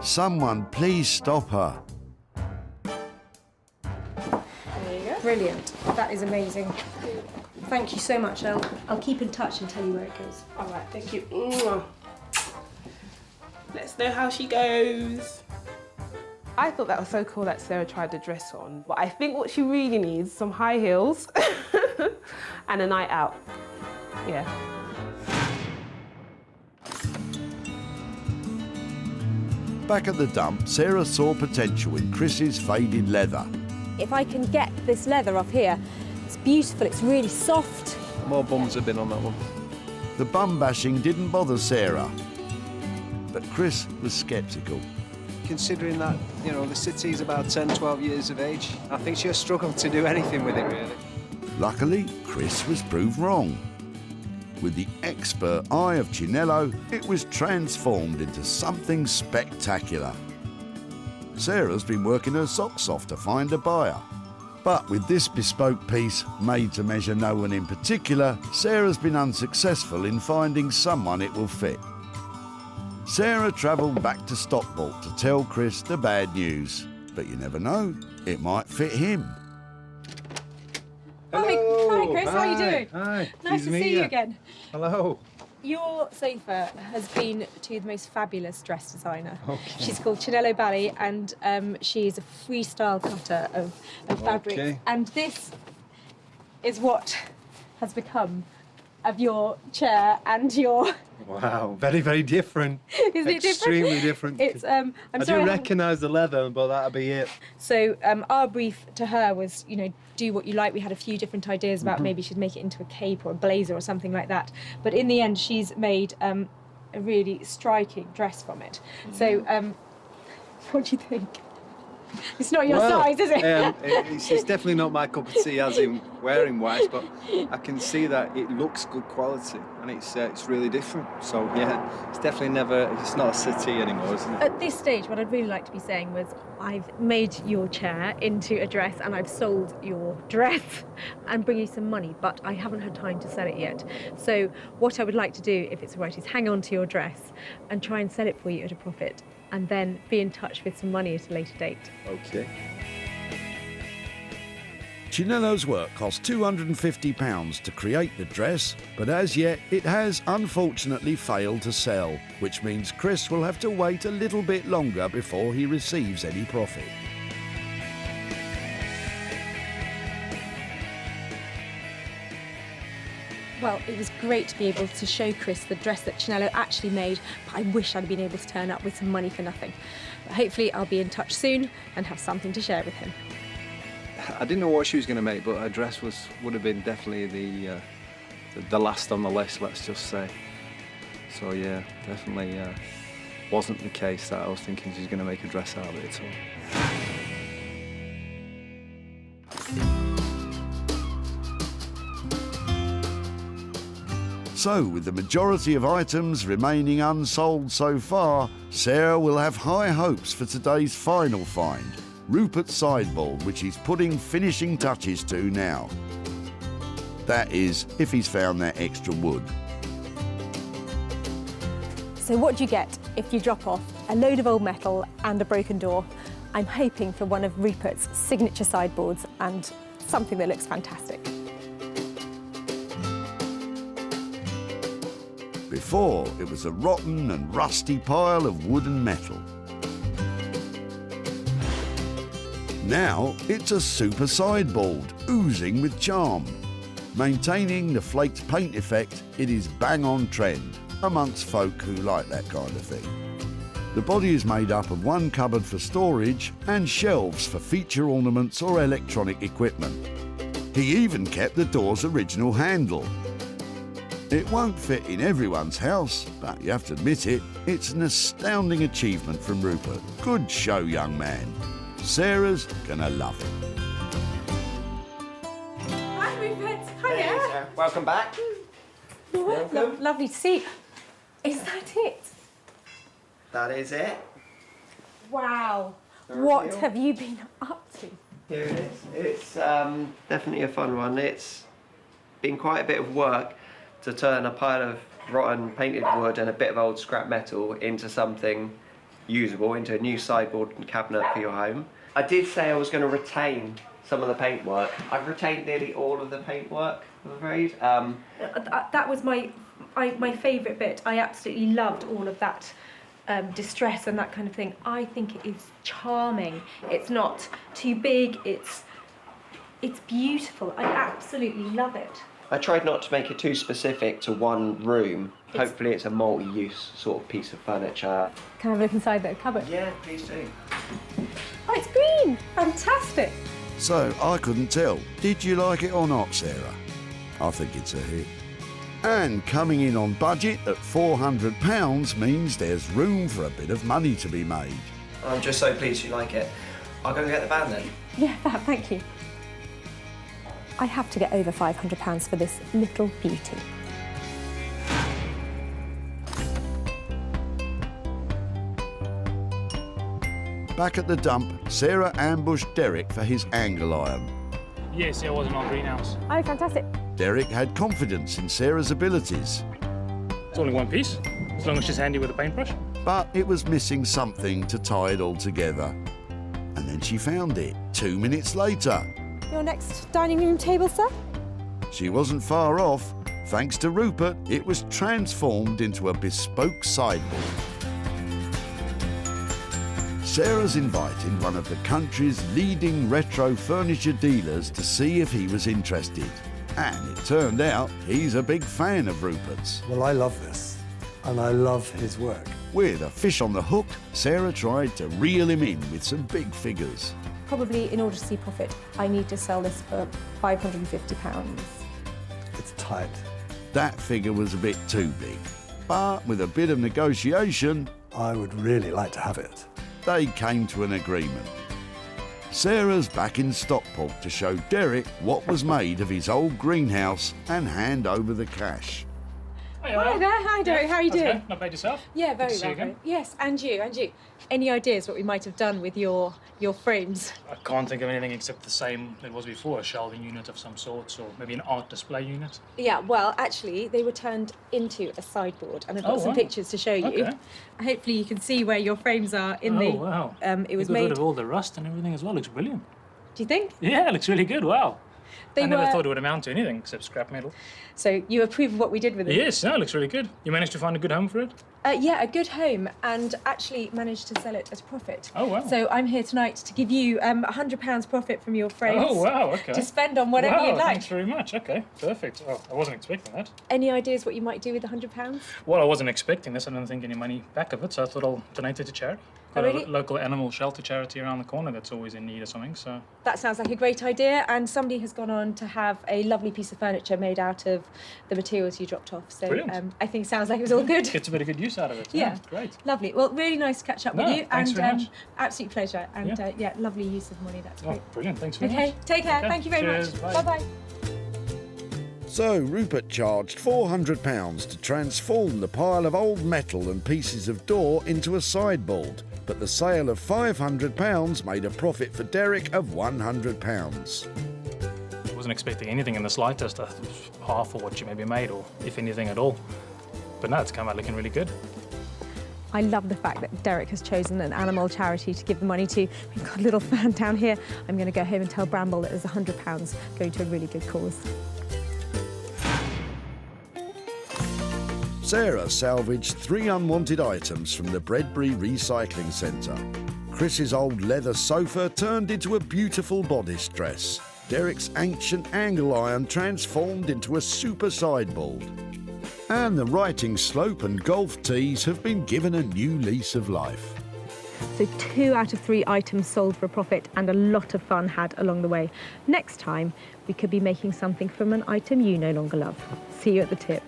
Someone please stop her. There you go. Brilliant. That is amazing. Thank you so much. I'll keep in touch and tell you where it goes. All right, thank you. Mwah. Let's know how she goes. I thought that was so cool that Sarah tried the dress on, but I think what she really needs is some high heels and a night out. Yeah. Back at the dump, Sarah saw potential in Chris's faded leather. If I can get this leather off here, it's beautiful, it's really soft. More bums have been on that one. The bum bashing didn't bother Sarah, but Chris was sceptical. Considering that, you know, the city's about 10, 12 years of age, I think she'll struggle to do anything with it, really. Luckily, Chris was proved wrong. With the expert eye of Chinello, it was transformed into something spectacular. Sarah's been working her socks off to find a buyer. But with this bespoke piece, made to measure no one in particular, Sarah's been unsuccessful in finding someone it will fit. Sarah travelled back to Stockport to tell Chris the bad news. But you never know, it might fit him. Hello. Hi Chris, how are you doing? Hi. Nice to see you again. Hello. Your sofa has been to the most fabulous dress designer. Okay. She's called Chinello Bally, and she's a freestyle cutter of fabrics. Okay. And this is what has become of your chair and your... Wow, very, very different. Isn't it different? Extremely different. It's I do recognise the leather, but that'll be it. So our brief to her was, you know, do what you like. We had a few different ideas about maybe she'd make it into a cape or a blazer or something like that. But in the end, she's made a really striking dress from it. So what do you think? It's not your size, is it? It's definitely not my cup of tea, as in wearing wise, but I can see that it looks good quality and it's really different. So yeah, it's definitely it's not a settee anymore, isn't it? At this stage, what I'd really like to be saying was I've made your chair into a dress and I've sold your dress and bring you some money, but I haven't had time to sell it yet. So what I would like to do, if it's all right, is hang on to your dress and try and sell it for you at a profit, and then be in touch with some money at a later date. Okay. Chinello's work cost £250 to create the dress, but as yet it has unfortunately failed to sell, which means Chris will have to wait a little bit longer before he receives any profit. Well, it was great to be able to show Chris the dress that Chinello actually made, but I wish I'd been able to turn up with some money for nothing. But hopefully I'll be in touch soon and have something to share with him. I didn't know what she was going to make, but her dress would have been definitely the last on the list, let's just say. So yeah, definitely wasn't the case that I was thinking she's going to make a dress out of it at all. So, with the majority of items remaining unsold so far, Sarah will have high hopes for today's final find, Rupert's sideboard, which he's putting finishing touches to now. That is, if he's found that extra wood. So what do you get if you drop off a load of old metal and a broken door. I'm hoping for one of Rupert's signature sideboards and something that looks fantastic. Before, it was a rotten and rusty pile of wood and metal. Now, it's a super sideboard, oozing with charm. Maintaining the flaked paint effect, it is bang on trend amongst folk who like that kind of thing. The body is made up of one cupboard for storage and shelves for feature ornaments or electronic equipment. He even kept the door's original handle. It won't fit in everyone's house, but you have to admit it, it's an astounding achievement from Rupert. Good show, young man. Sarah's gonna love it. Hi, Rupert. Hiya. Hey, Sarah. Welcome back. Welcome. Lovely to see you. Is that it? That is it. Wow. The What reveal. have you been up to? Here it is. It's definitely a fun one. It's been quite a bit of work to turn a pile of rotten painted wood and a bit of old scrap metal into something usable, into a new sideboard and cabinet for your home. I did say I was going to retain some of the paintwork. I've retained nearly all of the paintwork, I'm afraid. That was my favourite bit. I absolutely loved all of that distress and that kind of thing. I think it is charming. It's not too big. It's beautiful. I absolutely love it. I tried not to make it too specific to one room. Hopefully it's a multi-use sort of piece of furniture. Can I have a look inside the cupboard? Yeah, please do. Oh, it's green. Fantastic. So, I couldn't tell. Did you like it or not, Sarah? I think it's a hit. And coming in on budget at £400 means there's room for a bit of money to be made. I'm just so pleased you like it. I'll go and get the van then. Yeah, thank you. I have to get over £500 for this little beauty. Back at the dump, Sarah ambushed Derek for his angle iron. Yes, it was in our greenhouse. Oh, fantastic. Derek had confidence in Sarah's abilities, It's all in one piece, as long as she's handy with a paintbrush. but it was missing something to tie it all together. And then she found it 2 minutes later. Your next dining room table, sir? She wasn't far off. Thanks to Rupert, it was transformed into a bespoke sideboard. Sarah's invited one of the country's leading retro furniture dealers to see if he was interested. And it turned out he's a big fan of Rupert's. Well, I love this, and I love his work. With a fish on the hook, Sarah tried to reel him in with some big figures. Probably in order to see profit, I need to sell this for £550. It's tight. That figure was a bit too big. But with a bit of negotiation, I would really like to have it. They came to an agreement. Sarah's back in Stockport to show Derek what was made of his old greenhouse and hand over the cash. Hi there, hi Derek, how are you doing? Okay. Not bad yourself? Yeah, very Good to see well. you again. Yes, and you, and you. Any ideas what we might have done with your frames? I can't think of anything except the same it was before, a shelving unit of some sort, or maybe an art display unit. Yeah, well, actually, they were turned into a sideboard, and I've got some wow. pictures to show you. Okay. Hopefully, you can see where your frames are in the. Wow. It was You got rid made. of all the rust and everything as well. Looks brilliant. Do you think? Yeah, it looks really good. Wow. They I never were- thought it would amount to anything except scrap metal. So you approve of what we did with it? Yes, no, it looks really good. You managed to find a good home for it? Yeah, a good home, and actually managed to sell it at a profit. Oh, wow. So I'm here tonight to give you £100 profit from your frames. Oh, wow, okay. To spend on whatever wow, you'd like. Thanks very much. Okay, perfect. Oh, I wasn't expecting that. Any ideas what you might do with £100? Well, I wasn't expecting this. I didn't think any money back of it, so I thought I'll donate it to charity. Oh, Got really? a local animal shelter charity around the corner that's always in need of something, so... That sounds like a great idea, and somebody has gone on to have a lovely piece of furniture made out of the materials you dropped off. So Brilliant. I think it sounds like it was all good. Gets a bit of good use out of it. Yeah. Great. Lovely. Well, really nice to catch up with No, you. thanks and very much. absolute pleasure. And Yeah. lovely use of money. That's great. Oh, brilliant. Thanks very Okay, much. take care. Okay, Thank you very cheers, much. bye. Bye-bye. So Rupert charged £400 to transform the pile of old metal and pieces of door into a sideboard. But the sale of £500 made a profit for Derek of £100. I wasn't expecting anything in the slightest. Half of what you maybe made, or if anything at all. But no, it's come out looking really good. I love the fact that Derek has chosen an animal charity to give the money to. We've got a little fan down here. I'm going to go home and tell Bramble that there's £100 going to a really good cause. Sarah salvaged 3 unwanted items from the Bredbury Recycling Centre. Chris's old leather sofa turned into a beautiful bodice dress. Derek's ancient angle iron transformed into a super sideboard. And the writing slope and golf tees have been given a new lease of life. So 2 out of 3 items sold for a profit and a lot of fun had along the way. Next time, we could be making something from an item you no longer love. See you at the tip.